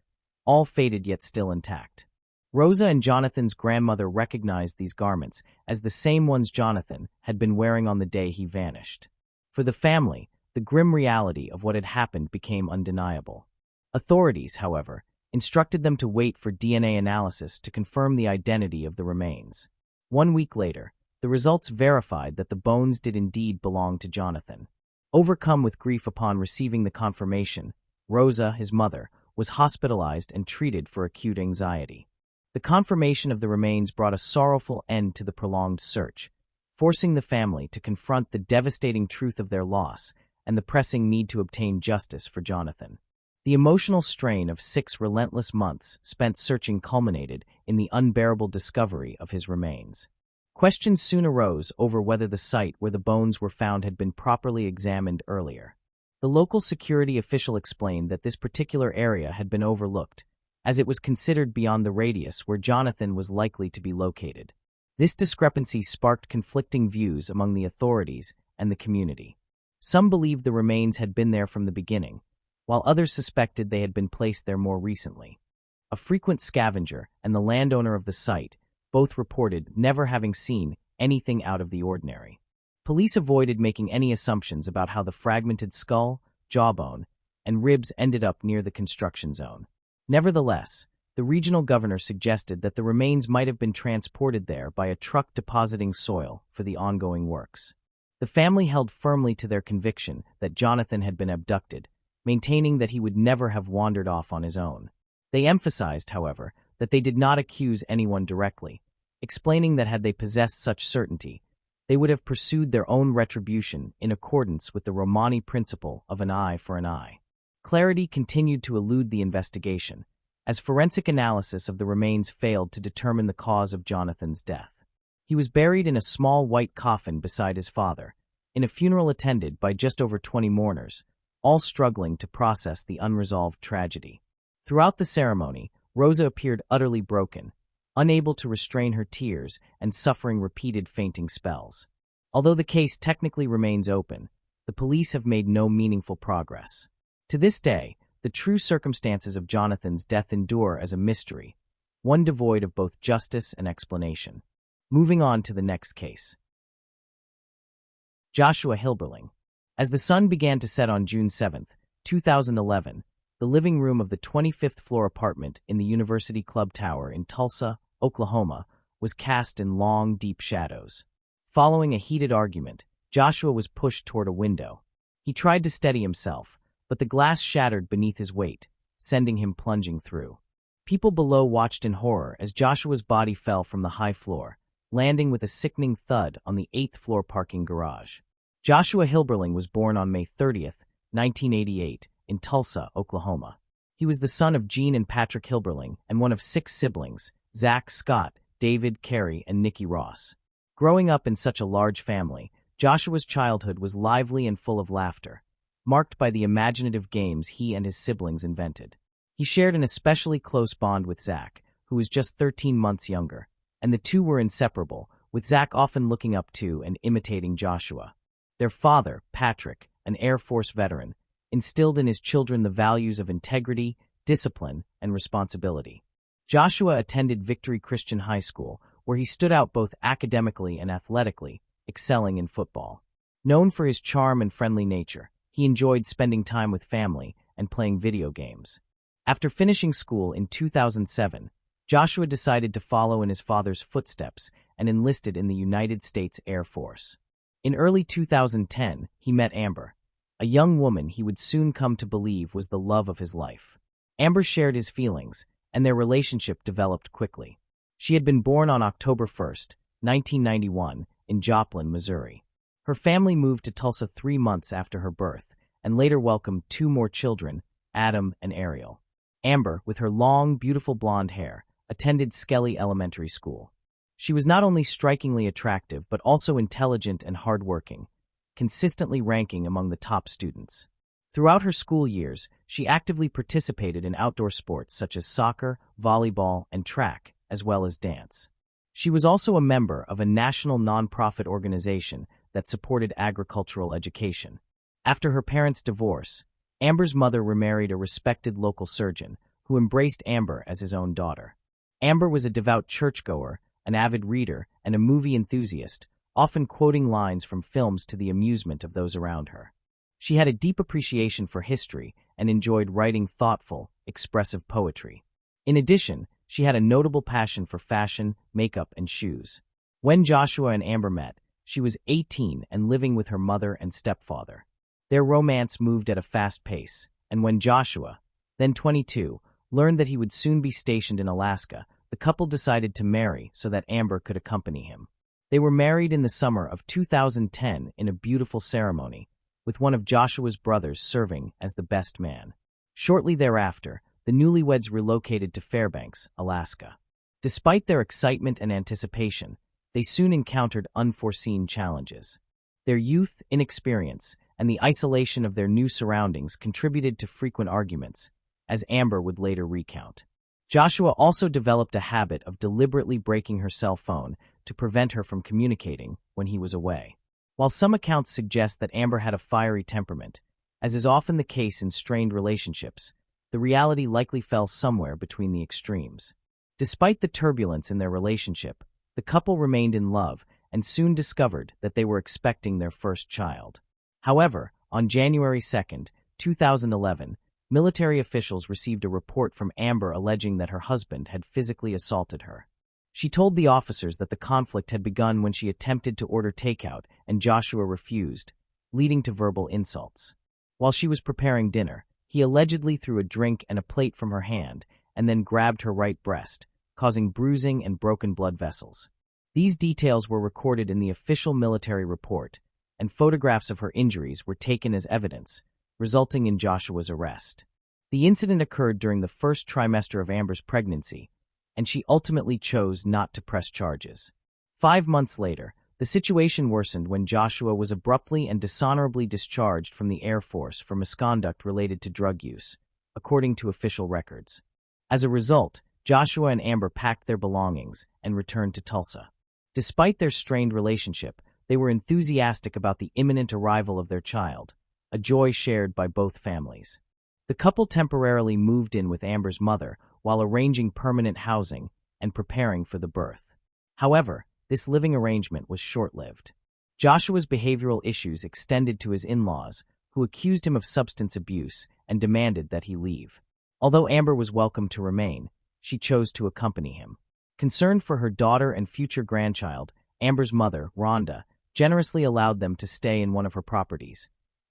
Speaker 1: all faded yet still intact. Rosa and Jonathan's grandmother recognized these garments as the same ones Jonathan had been wearing on the day he vanished. For the family, the grim reality of what had happened became undeniable. Authorities, however, instructed them to wait for DNA analysis to confirm the identity of the remains. 1 week later, the results verified that the bones did indeed belong to Jonathan. Overcome with grief upon receiving the confirmation, Rosa, his mother, was hospitalized and treated for acute anxiety. The confirmation of the remains brought a sorrowful end to the prolonged search, forcing the family to confront the devastating truth of their loss and the pressing need to obtain justice for Jonathan. The emotional strain of 6 relentless months spent searching culminated in the unbearable discovery of his remains. Questions soon arose over whether the site where the bones were found had been properly examined earlier. The local security official explained that this particular area had been overlooked, as it was considered beyond the radius where Jonathan was likely to be located. This discrepancy sparked conflicting views among the authorities and the community. Some believed the remains had been there from the beginning, while others suspected they had been placed there more recently. A frequent scavenger and the landowner of the site both reported never having seen anything out of the ordinary. Police avoided making any assumptions about how the fragmented skull, jawbone, and ribs ended up near the construction zone. Nevertheless, the regional governor suggested that the remains might have been transported there by a truck depositing soil for the ongoing works. The family held firmly to their conviction that Jonathan had been abducted, maintaining that he would never have wandered off on his own. They emphasized, however, that they did not accuse anyone directly, explaining that had they possessed such certainty, they would have pursued their own retribution in accordance with the Romani principle of an eye for an eye. Clarity continued to elude the investigation, as forensic analysis of the remains failed to determine the cause of Jonathan's death. He was buried in a small white coffin beside his father, in a funeral attended by just over 20 mourners, all struggling to process the unresolved tragedy. Throughout the ceremony, Rosa appeared utterly broken, unable to restrain her tears and suffering repeated fainting spells. Although the case technically remains open, the police have made no meaningful progress. To this day, the true circumstances of Jonathan's death endure as a mystery, one devoid of both justice and explanation. Moving on to the next case. Joshua Hilberling. As the sun began to set on June 7, 2011, the living room of the 25th floor apartment in the University Club Tower in Tulsa, Oklahoma, was cast in long, deep shadows. Following a heated argument, Joshua was pushed toward a window. He tried to steady himself, but the glass shattered beneath his weight, sending him plunging through. People below watched in horror as Joshua's body fell from the high floor, landing with a sickening thud on the 8th floor parking garage. Joshua Hilberling was born on May 30, 1988, in Tulsa, Oklahoma. He was the son of Gene and Patrick Hilberling and one of 6 siblings, Zach, Scott, David, Carrie, and Nikki Ross. Growing up in such a large family, Joshua's childhood was lively and full of laughter, marked by the imaginative games he and his siblings invented. He shared an especially close bond with Zach, who was just 13 months younger, and the two were inseparable, with Zach often looking up to and imitating Joshua. Their father, Patrick, an Air Force veteran, instilled in his children the values of integrity, discipline, and responsibility. Joshua attended Victory Christian High School, where he stood out both academically and athletically, excelling in football. Known for his charm and friendly nature, he enjoyed spending time with family and playing video games. After finishing school in 2007, Joshua decided to follow in his father's footsteps and enlisted in the United States Air Force. In early 2010, he met Amber, a young woman he would soon come to believe was the love of his life. Amber shared his feelings, and their relationship developed quickly. She had been born on October 1, 1991, in Joplin, Missouri. Her family moved to Tulsa 3 months after her birth, and later welcomed 2 more children, Adam and Ariel. Amber, with her long, beautiful blonde hair, attended Skelly Elementary School. She was not only strikingly attractive but also intelligent and hardworking, consistently ranking among the top students. Throughout her school years, she actively participated in outdoor sports such as soccer, volleyball, and track, as well as dance. She was also a member of a national nonprofit organization that supported agricultural education. After her parents' divorce, Amber's mother remarried a respected local surgeon who embraced Amber as his own daughter. Amber was a devout churchgoer, an avid reader, and a movie enthusiast, often quoting lines from films to the amusement of those around her. She had a deep appreciation for history and enjoyed writing thoughtful, expressive poetry. In addition, she had a notable passion for fashion, makeup, and shoes. When Joshua and Amber met, she was 18 and living with her mother and stepfather. Their romance moved at a fast pace, and when Joshua, then 22, learned that he would soon be stationed in Alaska, the couple decided to marry so that Amber could accompany him. They were married in the summer of 2010 in a beautiful ceremony, with one of Joshua's brothers serving as the best man. Shortly thereafter, the newlyweds relocated to Fairbanks, Alaska. Despite their excitement and anticipation, they soon encountered unforeseen challenges. Their youth, inexperience, and the isolation of their new surroundings contributed to frequent arguments, as Amber would later recount. Joshua also developed a habit of deliberately breaking her cell phone to prevent her from communicating when he was away. While some accounts suggest that Amber had a fiery temperament, as is often the case in strained relationships, the reality likely fell somewhere between the extremes. Despite the turbulence in their relationship, the couple remained in love and soon discovered that they were expecting their first child. However, on January 2, 2011, military officials received a report from Amber alleging that her husband had physically assaulted her. She told the officers that the conflict had begun when she attempted to order takeout and Joshua refused, leading to verbal insults. While she was preparing dinner, he allegedly threw a drink and a plate from her hand and then grabbed her right breast, causing bruising and broken blood vessels. These details were recorded in the official military report, and photographs of her injuries were taken as evidence, resulting in Joshua's arrest. The incident occurred during the first trimester of Amber's pregnancy, and she ultimately chose not to press charges. 5 months later, the situation worsened when Joshua was abruptly and dishonorably discharged from the Air Force for misconduct related to drug use, according to official records. As a result, Joshua and Amber packed their belongings and returned to Tulsa. Despite their strained relationship, they were enthusiastic about the imminent arrival of their child, a joy shared by both families. The couple temporarily moved in with Amber's mother while arranging permanent housing and preparing for the birth. However, this living arrangement was short-lived. Joshua's behavioral issues extended to his in-laws, who accused him of substance abuse and demanded that he leave. Although Amber was welcome to remain, she chose to accompany him. Concerned for her daughter and future grandchild, Amber's mother, Rhonda, generously allowed them to stay in one of her properties,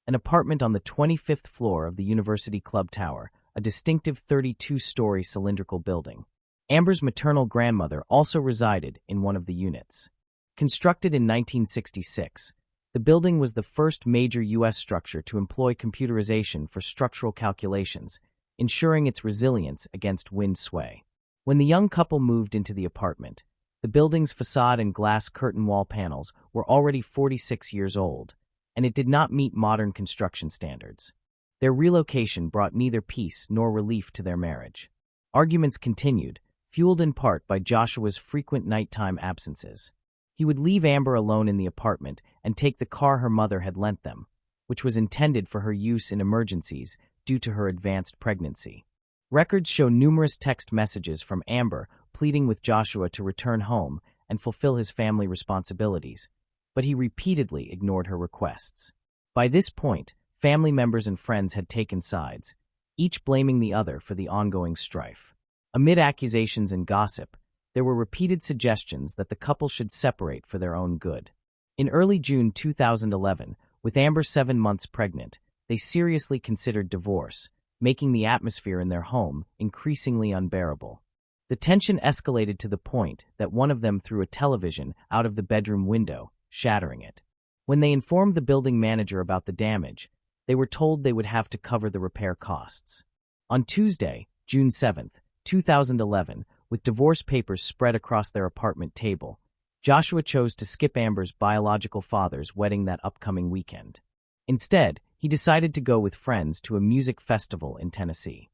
Speaker 1: an apartment on the 25th floor of the University Club Tower, a distinctive 32-story cylindrical building. Amber's maternal grandmother also resided in one of the units. Constructed in 1966, the building was the first major U.S. structure to employ computerization for structural calculations, ensuring its resilience against wind sway. When the young couple moved into the apartment, the building's facade and glass curtain wall panels were already 46 years old, and it did not meet modern construction standards. Their relocation brought neither peace nor relief to their marriage. Arguments continued, fueled in part by Joshua's frequent nighttime absences. He would leave Amber alone in the apartment and take the car her mother had lent them, which was intended for her use in emergencies due to her advanced pregnancy. Records show numerous text messages from Amber pleading with Joshua to return home and fulfill his family responsibilities, but he repeatedly ignored her requests. By this point, family members and friends had taken sides, each blaming the other for the ongoing strife. Amid accusations and gossip, there were repeated suggestions that the couple should separate for their own good. In early June 2011, with Amber 7 months pregnant, they seriously considered divorce, making the atmosphere in their home increasingly unbearable. The tension escalated to the point that one of them threw a television out of the bedroom window, shattering it. When they informed the building manager about the damage, they were told they would have to cover the repair costs. On Tuesday, June 7, 2011, with divorce papers spread across their apartment table, Joshua chose to skip Amber's biological father's wedding that upcoming weekend. Instead, he decided to go with friends to a music festival in Tennessee.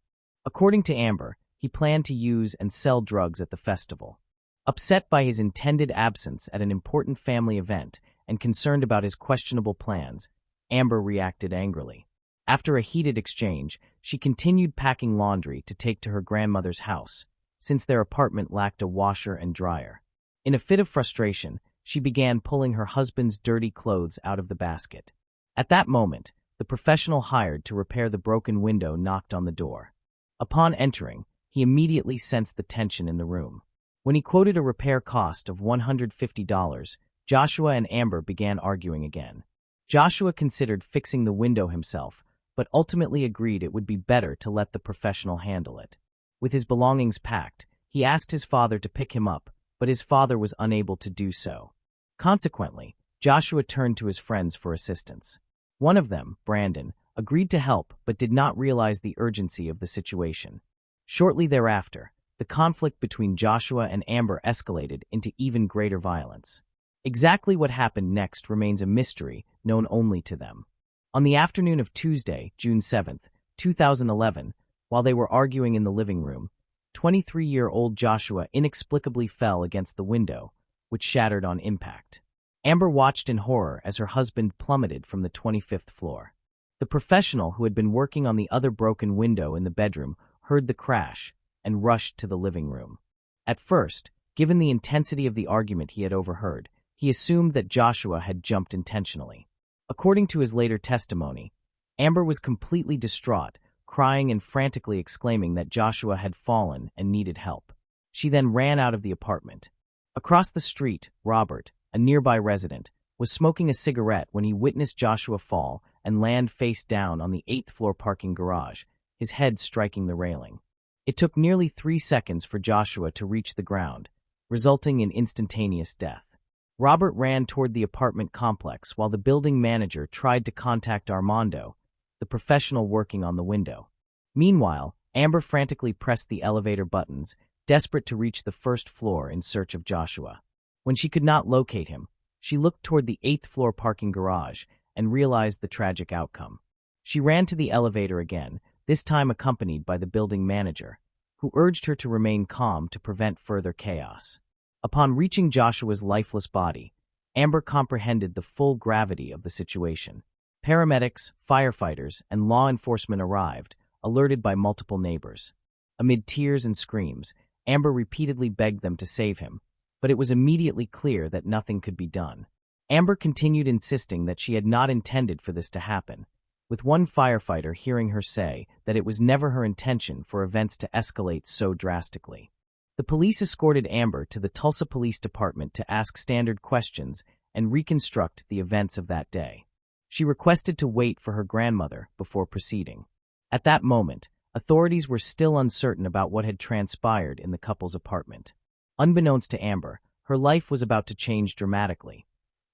Speaker 1: According to Amber, he planned to use and sell drugs at the festival. Upset by his intended absence at an important family event and concerned about his questionable plans, Amber reacted angrily. After a heated exchange, she continued packing laundry to take to her grandmother's house, since their apartment lacked a washer and dryer. In a fit of frustration, she began pulling her husband's dirty clothes out of the basket. At that moment, the professional hired to repair the broken window knocked on the door. Upon entering, he immediately sensed the tension in the room. When he quoted a repair cost of $150, Joshua and Amber began arguing again. Joshua considered fixing the window himself, but ultimately agreed it would be better to let the professional handle it. With his belongings packed, he asked his father to pick him up, but his father was unable to do so. Consequently, Joshua turned to his friends for assistance. One of them, Brandon, agreed to help but did not realize the urgency of the situation. Shortly thereafter, the conflict between Joshua and Amber escalated into even greater violence. Exactly what happened next remains a mystery known only to them. On the afternoon of Tuesday, June 7, 2011, while they were arguing in the living room, 23-year-old Joshua inexplicably fell against the window, which shattered on impact. Amber watched in horror as her husband plummeted from the 25th floor. The professional who had been working on the other broken window in the bedroom heard the crash and rushed to the living room. At first, given the intensity of the argument he had overheard, he assumed that Joshua had jumped intentionally. According to his later testimony, Amber was completely distraught, crying and frantically exclaiming that Joshua had fallen and needed help. She then ran out of the apartment. Across the street, Robert, a nearby resident, was smoking a cigarette when he witnessed Joshua fall and land face down on the 8th-floor parking garage, his head striking the railing. It took nearly 3 seconds for Joshua to reach the ground, resulting in instantaneous death. Robert ran toward the apartment complex while the building manager tried to contact Armando, the professional working on the window. Meanwhile, Amber frantically pressed the elevator buttons, desperate to reach the first floor in search of Joshua. When she could not locate him, she looked toward the 8th-floor parking garage and realized the tragic outcome. She ran to the elevator again, this time accompanied by the building manager, who urged her to remain calm to prevent further chaos. Upon reaching Joshua's lifeless body, Amber comprehended the full gravity of the situation. Paramedics, firefighters, and law enforcement arrived, alerted by multiple neighbors. Amid tears and screams, Amber repeatedly begged them to save him, but it was immediately clear that nothing could be done. Amber continued insisting that she had not intended for this to happen, with one firefighter hearing her say that it was never her intention for events to escalate so drastically. The police escorted Amber to the Tulsa Police Department to ask standard questions and reconstruct the events of that day. She requested to wait for her grandmother before proceeding. At that moment, authorities were still uncertain about what had transpired in the couple's apartment. Unbeknownst to Amber, her life was about to change dramatically,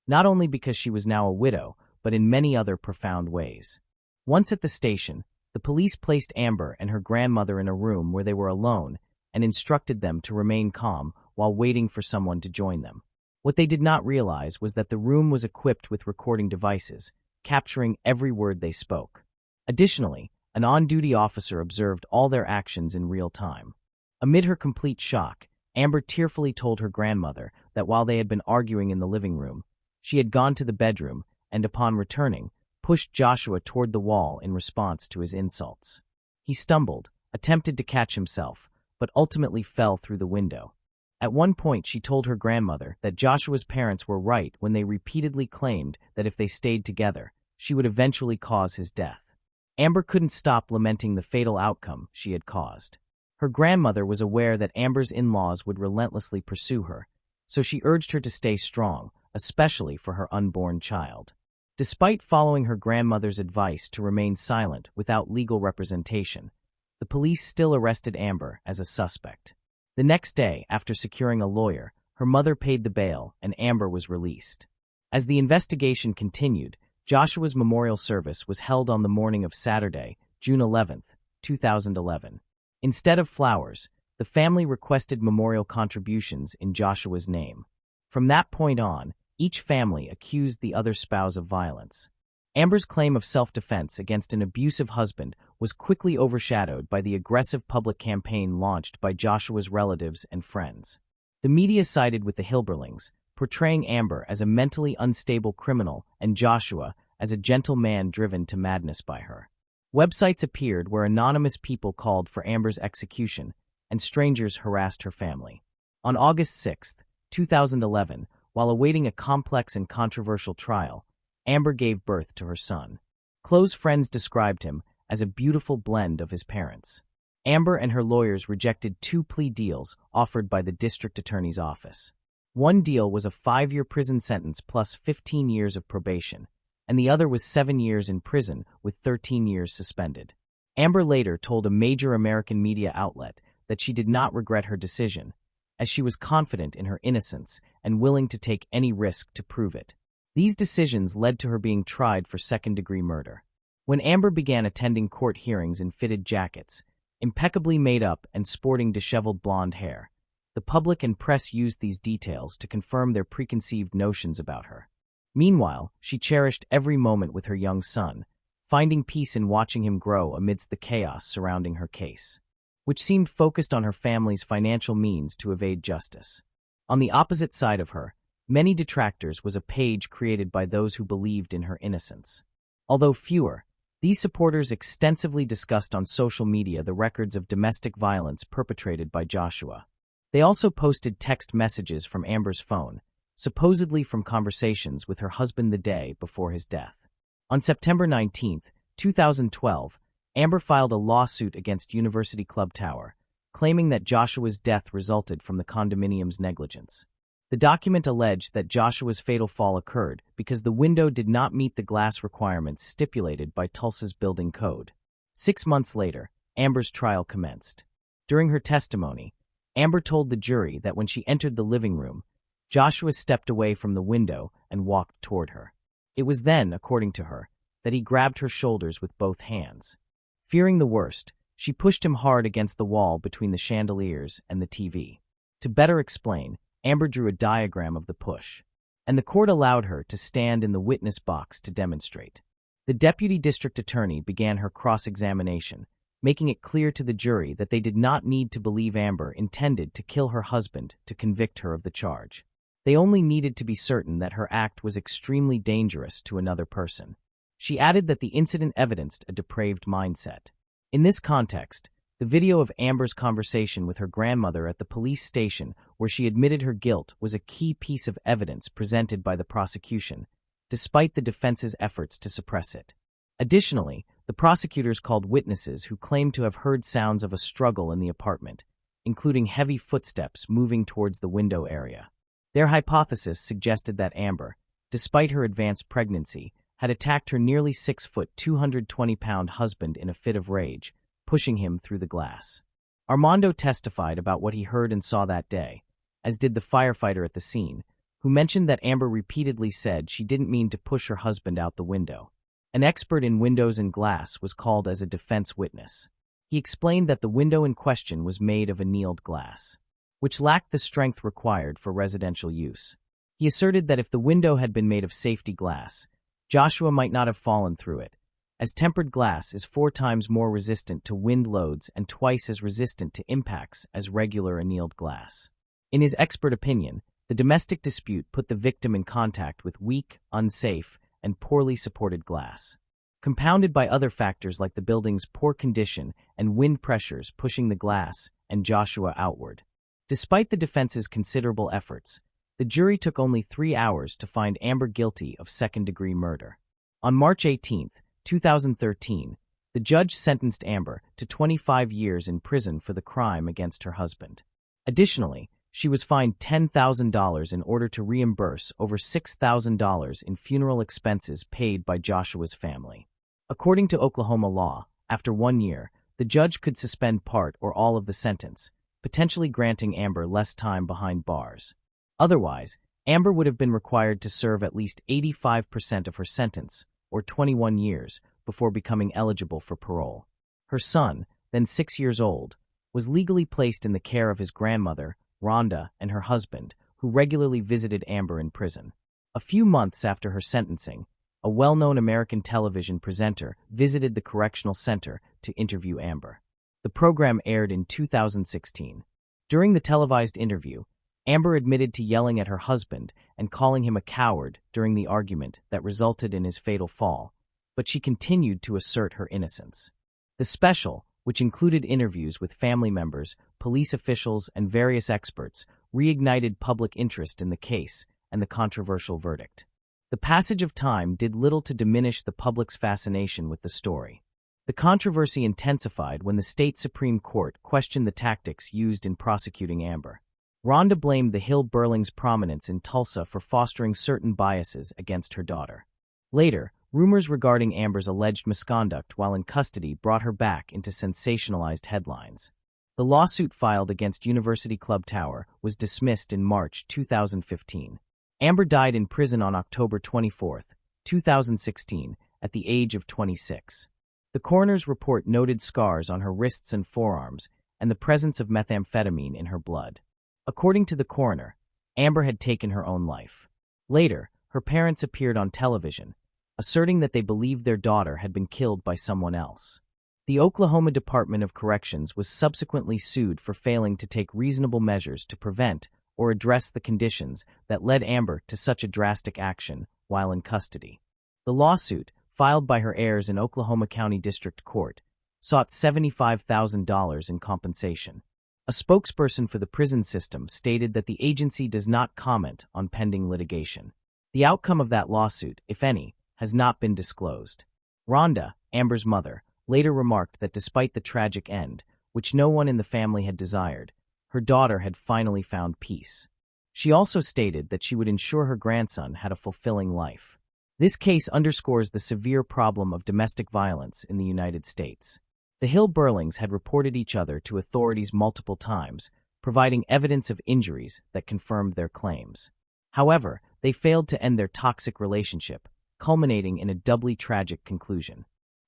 Speaker 1: not only because she was now a widow, but in many other profound ways. Once at the station, the police placed Amber and her grandmother in a room where they were alone and instructed them to remain calm while waiting for someone to join them. What they did not realize was that the room was equipped with recording devices, capturing every word they spoke. Additionally, an on-duty officer observed all their actions in real time. Amid her complete shock, Amber tearfully told her grandmother that while they had been arguing in the living room, she had gone to the bedroom and, upon returning, pushed Joshua toward the wall in response to his insults. He stumbled, attempted to catch himself, but ultimately fell through the window. At one point, she told her grandmother that Joshua's parents were right when they repeatedly claimed that if they stayed together, she would eventually cause his death. Amber couldn't stop lamenting the fatal outcome she had caused. Her grandmother was aware that Amber's in-laws would relentlessly pursue her, so she urged her to stay strong, especially for her unborn child. Despite following her grandmother's advice to remain silent without legal representation, the police still arrested Amber as a suspect. The next day, after securing a lawyer, her mother paid the bail and Amber was released. As the investigation continued, Joshua's memorial service was held on the morning of Saturday, June 11, 2011. Instead of flowers, the family requested memorial contributions in Joshua's name. From that point on, each family accused the other spouse of violence. Amber's claim of self-defense against an abusive husband was quickly overshadowed by the aggressive public campaign launched by Joshua's relatives and friends. The media sided with the Hilberlings, portraying Amber as a mentally unstable criminal and Joshua as a gentle man driven to madness by her. Websites appeared where anonymous people called for Amber's execution, and strangers harassed her family. On August 6, 2011, while awaiting a complex and controversial trial, Amber gave birth to her son. Close friends described him as a beautiful blend of his parents. Amber and her lawyers rejected 2 plea deals offered by the district attorney's office. One deal was a 5-year prison sentence plus 15 years of probation, and the other was 7 years in prison with 13 years suspended. Amber later told a major American media outlet that she did not regret her decision, as she was confident in her innocence and willing to take any risk to prove it. These decisions led to her being tried for second-degree murder. When Amber began attending court hearings in fitted jackets, impeccably made up and sporting disheveled blonde hair, the public and press used these details to confirm their preconceived notions about her. Meanwhile, she cherished every moment with her young son, finding peace in watching him grow amidst the chaos surrounding her case, which seemed focused on her family's financial means to evade justice. On the opposite side of her, many detractors was a page created by those who believed in her innocence. Although fewer, these supporters extensively discussed on social media the records of domestic violence perpetrated by Joshua. They also posted text messages from Amber's phone, supposedly from conversations with her husband the day before his death. On September 19, 2012, Amber filed a lawsuit against University Club Tower, claiming that Joshua's death resulted from the condominium's negligence. The document alleged that Joshua's fatal fall occurred because the window did not meet the glass requirements stipulated by Tulsa's building code. 6 months later, Amber's trial commenced. During her testimony, Amber told the jury that when she entered the living room, Joshua stepped away from the window and walked toward her. It was then, according to her, that he grabbed her shoulders with both hands. Fearing the worst, she pushed him hard against the wall between the chandeliers and the TV. To better explain, Amber drew a diagram of the push, and the court allowed her to stand in the witness box to demonstrate. The deputy district attorney began her cross-examination, making it clear to the jury that they did not need to believe Amber intended to kill her husband to convict her of the charge. They only needed to be certain that her act was extremely dangerous to another person. She added that the incident evidenced a depraved mindset. In this context, the video of Amber's conversation with her grandmother at the police station where she admitted her guilt was a key piece of evidence presented by the prosecution, despite the defense's efforts to suppress it. Additionally, the prosecutors called witnesses who claimed to have heard sounds of a struggle in the apartment, including heavy footsteps moving towards the window area. Their hypothesis suggested that Amber, despite her advanced pregnancy, had attacked her nearly 6-foot, 220-pound husband in a fit of rage, pushing him through the glass. Armando testified about what he heard and saw that day, as did the firefighter at the scene, who mentioned that Amber repeatedly said she didn't mean to push her husband out the window. An expert in windows and glass was called as a defense witness. He explained that the window in question was made of annealed glass, which lacked the strength required for residential use. He asserted that if the window had been made of safety glass, Joshua might not have fallen through it, as tempered glass is 4 times more resistant to wind loads and twice as resistant to impacts as regular annealed glass. In his expert opinion, the domestic dispute put the victim in contact with weak, unsafe, and poorly supported glass, compounded by other factors like the building's poor condition and wind pressures pushing the glass and Joshua outward. Despite the defense's considerable efforts, the jury took only 3 hours to find Amber guilty of second-degree murder. On March 18, 2013, The judge sentenced Amber to 25 years in prison for the crime against her husband. Additionally, she was fined $10,000 in order to reimburse over $6,000 in funeral expenses paid by Joshua's family. According to Oklahoma law, after 1 year, the judge could suspend part or all of the sentence, potentially granting Amber less time behind bars. Otherwise, Amber would have been required to serve at least 85% of her sentence, or 21 years, before becoming eligible for parole. Her son, then 6 years old, was legally placed in the care of his grandmother, Rhonda, and her husband, who regularly visited Amber in prison. A few months after her sentencing, a well-known American television presenter visited the correctional center to interview Amber. The program aired in 2016. During the televised interview, Amber admitted to yelling at her husband and calling him a coward during the argument that resulted in his fatal fall, but she continued to assert her innocence. The special, which included interviews with family members, police officials, and various experts, reignited public interest in the case and the controversial verdict. The passage of time did little to diminish the public's fascination with the story. The controversy intensified when the state Supreme Court questioned the tactics used in prosecuting Amber. Rhonda blamed the Hill-Burling's prominence in Tulsa for fostering certain biases against her daughter. Later, rumors regarding Amber's alleged misconduct while in custody brought her back into sensationalized headlines. The lawsuit filed against University Club Tower was dismissed in March 2015. Amber died in prison on October 24, 2016, at the age of 26. The coroner's report noted scars on her wrists and forearms and the presence of methamphetamine in her blood. According to the coroner, Amber had taken her own life. Later, her parents appeared on television, asserting that they believed their daughter had been killed by someone else. The Oklahoma Department of Corrections was subsequently sued for failing to take reasonable measures to prevent or address the conditions that led Amber to such a drastic action while in custody. The lawsuit, filed by her heirs in Oklahoma County District Court, sought $75,000 in compensation. A spokesperson for the prison system stated that the agency does not comment on pending litigation. The outcome of that lawsuit, if any, has not been disclosed. Rhonda, Amber's mother, later remarked that despite the tragic end, which no one in the family had desired, her daughter had finally found peace. She also stated that she would ensure her grandson had a fulfilling life. This case underscores the severe problem of domestic violence in the United States. The Hill-Burlings had reported each other to authorities multiple times, providing evidence of injuries that confirmed their claims. However, they failed to end their toxic relationship, culminating in a doubly tragic conclusion.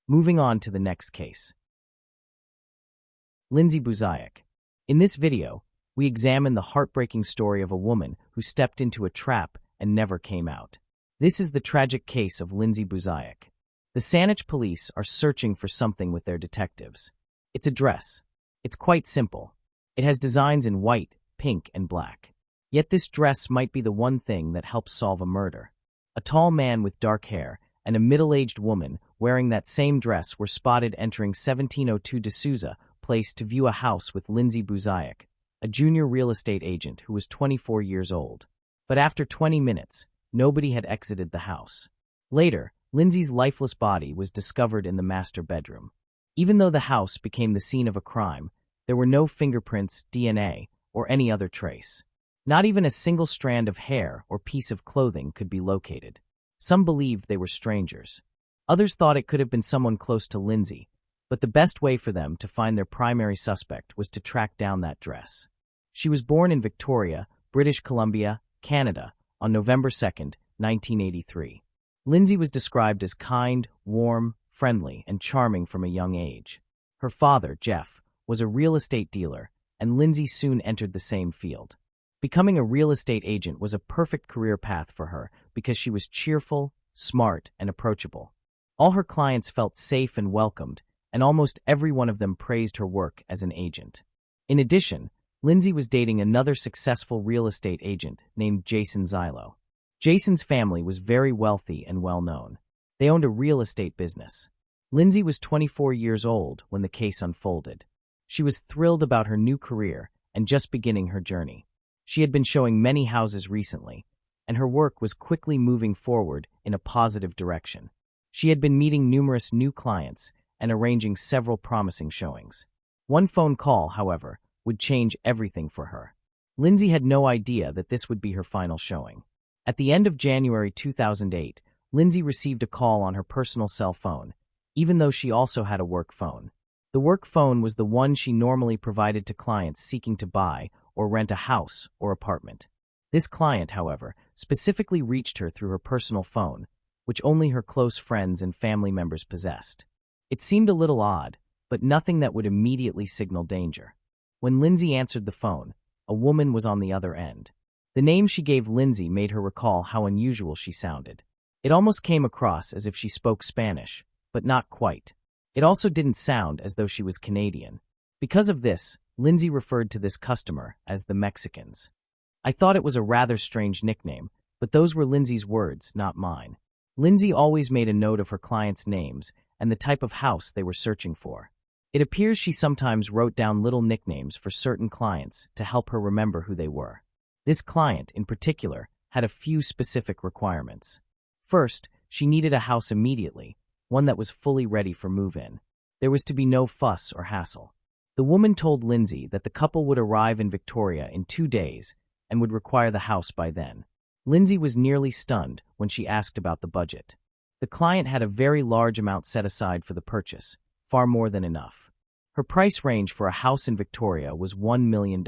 Speaker 1: Moving on to the next case. Lindsay Buszajek. In this video, we examine the heartbreaking story of a woman who stepped into a trap and never came out. This is the tragic case of Lindsay Buszajek. The Saanich police are searching for something with their detectives. It's a dress. It's quite simple. It has designs in white, pink, and black. Yet this dress might be the one thing that helps solve a murder. A tall man with dark hair and a middle-aged woman wearing that same dress were spotted entering 1702 D'Souza Place to view a house with Lindsay Buszajek, a junior real estate agent who was 24 years old. But after 20 minutes, nobody had exited the house. Later, Lindsay's lifeless body was discovered in the master bedroom. Even though the house became the scene of a crime, there were no fingerprints, DNA, or any other trace. Not even a single strand of hair or piece of clothing could be located. Some believed they were strangers. Others thought it could have been someone close to Lindsay, but the best way for them to find their primary suspect was to track down that dress. She was born in Victoria, British Columbia, Canada, on November 2, 1983. Lindsay was described as kind, warm, friendly, and charming from a young age. Her father, Jeff, was a real estate dealer, and Lindsay soon entered the same field. Becoming a real estate agent was a perfect career path for her because she was cheerful, smart, and approachable. All her clients felt safe and welcomed, and almost every one of them praised her work as an agent. In addition, Lindsay was dating another successful real estate agent named Jason Zylo. Jason's family was very wealthy and well-known. They owned a real estate business. Lindsay was 24 years old when the case unfolded. She was thrilled about her new career and just beginning her journey. She had been showing many houses recently, and her work was quickly moving forward in a positive direction. She had been meeting numerous new clients and arranging several promising showings. One phone call, however, would change everything for her. Lindsay had no idea that this would be her final showing. At the end of January 2008, Lindsay received a call on her personal cell phone, even though she also had a work phone. The work phone was the one she normally provided to clients seeking to buy or rent a house or apartment. This client, however, specifically reached her through her personal phone, which only her close friends and family members possessed. It seemed a little odd, but nothing that would immediately signal danger. When Lindsay answered the phone, a woman was on the other end. The name she gave Lindsay made her recall how unusual she sounded. It almost came across as if she spoke Spanish, but not quite. It also didn't sound as though she was Canadian. Because of this, Lindsay referred to this customer as the Mexicans. I thought it was a rather strange nickname, but those were Lindsay's words, not mine. Lindsay always made a note of her clients' names and the type of house they were searching for. It appears she sometimes wrote down little nicknames for certain clients to help her remember who they were. This client, in particular, had a few specific requirements. First, she needed a house immediately, one that was fully ready for move-in. There was to be no fuss or hassle. The woman told Lindsay that the couple would arrive in Victoria in 2 days and would require the house by then. Lindsay was nearly stunned when she asked about the budget. The client had a very large amount set aside for the purchase, far more than enough. Her price range for a house in Victoria was $1 million.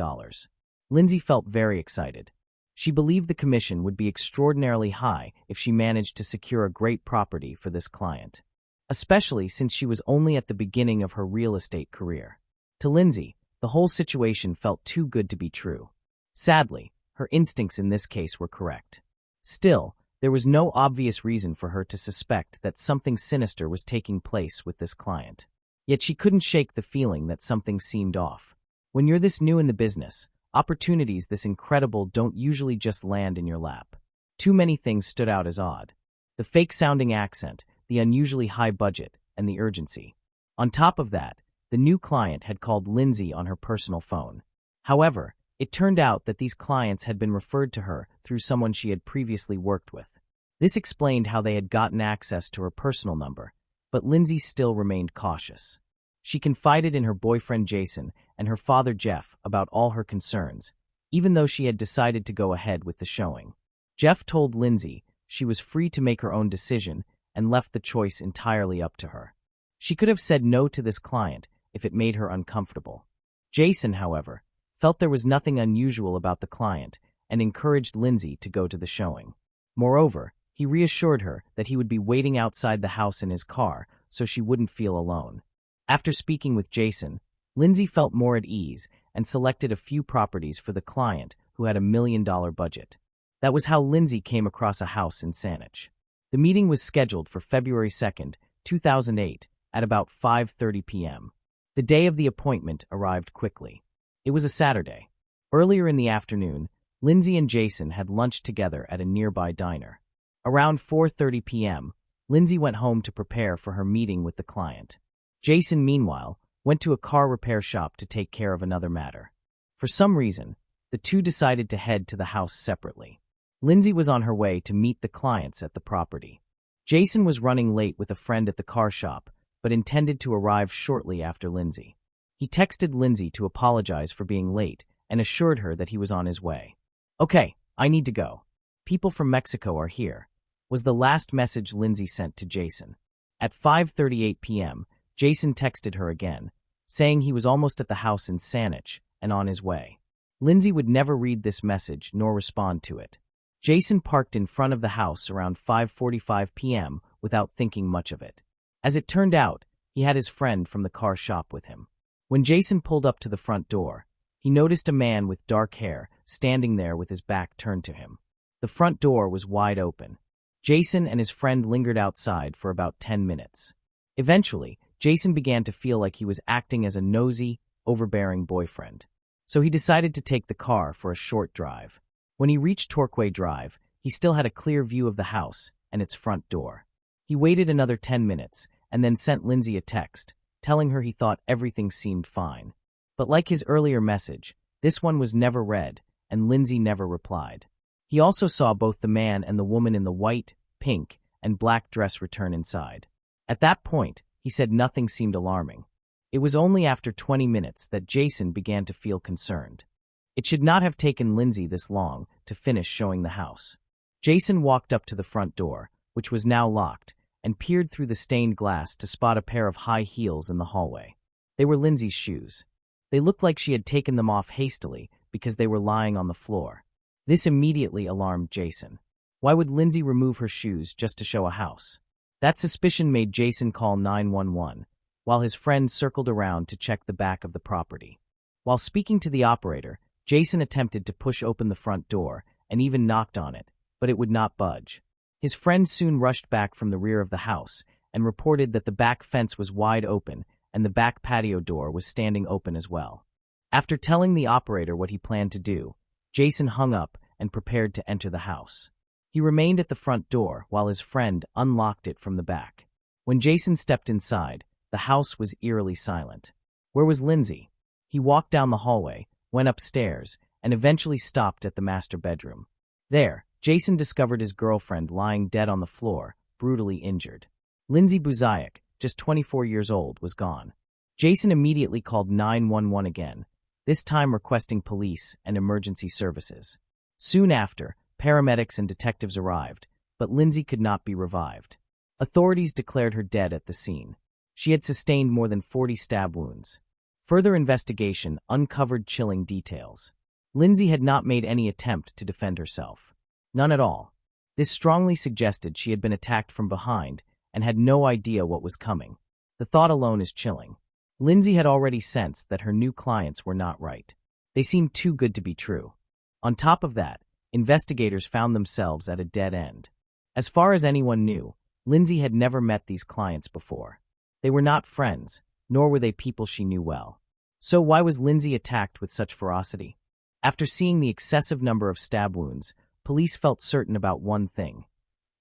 Speaker 1: Lindsay felt very excited. She believed the commission would be extraordinarily high if she managed to secure a great property for this client, especially since she was only at the beginning of her real estate career. To Lindsay, the whole situation felt too good to be true. Sadly, her instincts in this case were correct. Still, there was no obvious reason for her to suspect that something sinister was taking place with this client. Yet she couldn't shake the feeling that something seemed off. When you're this new in the business, opportunities this incredible don't usually just land in your lap. Too many things stood out as odd. The fake-sounding accent, the unusually high budget, and the urgency. On top of that, the new client had called Lindsay on her personal phone. However, it turned out that these clients had been referred to her through someone she had previously worked with. This explained how they had gotten access to her personal number, but Lindsay still remained cautious. She confided in her boyfriend Jason and her father Jeff about all her concerns, even though she had decided to go ahead with the showing. Jeff told Lindsay she was free to make her own decision and left the choice entirely up to her. She could have said no to this client if it made her uncomfortable. Jason, however, felt there was nothing unusual about the client and encouraged Lindsay to go to the showing. Moreover, he reassured her that he would be waiting outside the house in his car so she wouldn't feel alone. After speaking with Jason, Lindsay felt more at ease and selected a few properties for the client who had $1 million budget. That was how Lindsay came across a house in Saanich. The meeting was scheduled for February 2nd, 2008, at about 5:30 p.m. The day of the appointment arrived quickly. It was a Saturday. Earlier in the afternoon, Lindsay and Jason had lunch together at a nearby diner. Around 4:30 p.m., Lindsay went home to prepare for her meeting with the client. Jason, meanwhile, went to a car repair shop to take care of another matter. For some reason, the two decided to head to the house separately. Lindsay was on her way to meet the clients at the property. Jason was running late with a friend at the car shop, but intended to arrive shortly after Lindsay. He texted Lindsay to apologize for being late and assured her that he was on his way. "Okay, I need to go. People from Mexico are here," was the last message Lindsay sent to Jason. At 5:38 p.m., Jason texted her again, saying he was almost at the house in Saanich and on his way. Lindsay would never read this message nor respond to it. Jason parked in front of the house around 5:45 p.m. without thinking much of it. As it turned out, he had his friend from the car shop with him. When Jason pulled up to the front door, he noticed a man with dark hair standing there with his back turned to him. The front door was wide open. Jason and his friend lingered outside for about 10 minutes. Eventually, Jason began to feel like he was acting as a nosy, overbearing boyfriend. So he decided to take the car for a short drive. When he reached Torquay Drive, he still had a clear view of the house and its front door. He waited another 10 minutes and then sent Lindsay a text, telling her he thought everything seemed fine. But like his earlier message, this one was never read, and Lindsay never replied. He also saw both the man and the woman in the white, pink, and black dress return inside. At that point, He said nothing seemed alarming. It was only after 20 minutes that Jason began to feel concerned. It should not have taken Lindsay this long to finish showing the house. Jason walked up to the front door, which was now locked, and peered through the stained glass to spot a pair of high heels in the hallway. They were Lindsay's shoes. They looked like she had taken them off hastily because they were lying on the floor. This immediately alarmed Jason. Why would Lindsay remove her shoes just to show a house? That suspicion made Jason call 911, while his friend circled around to check the back of the property. While speaking to the operator, Jason attempted to push open the front door and even knocked on it, but it would not budge. His friend soon rushed back from the rear of the house and reported that the back fence was wide open and the back patio door was standing open as well. After telling the operator what he planned to do, Jason hung up and prepared to enter the house. He remained at the front door while his friend unlocked it from the back. When Jason stepped inside, the house was eerily silent. Where was Lindsay? He walked down the hallway, went upstairs, and eventually stopped at the master bedroom. There, Jason discovered his girlfriend lying dead on the floor, brutally injured. Lindsay Buzayak, just 24 years old, was gone. Jason immediately called 911 again, this time requesting police and emergency services. Soon after, paramedics and detectives arrived, but Lindsay could not be revived. Authorities declared her dead at the scene. She had sustained more than 40 stab wounds. Further investigation uncovered chilling details. Lindsay had not made any attempt to defend herself. None at all. This strongly suggested she had been attacked from behind and had no idea what was coming. The thought alone is chilling. Lindsay had already sensed that her new clients were not right. They seemed too good to be true. On top of that, investigators found themselves at a dead end. As far as anyone knew, Lindsay had never met these clients before. They were not friends, nor were they people she knew well. So why was Lindsay attacked with such ferocity? After seeing the excessive number of stab wounds, police felt certain about one thing.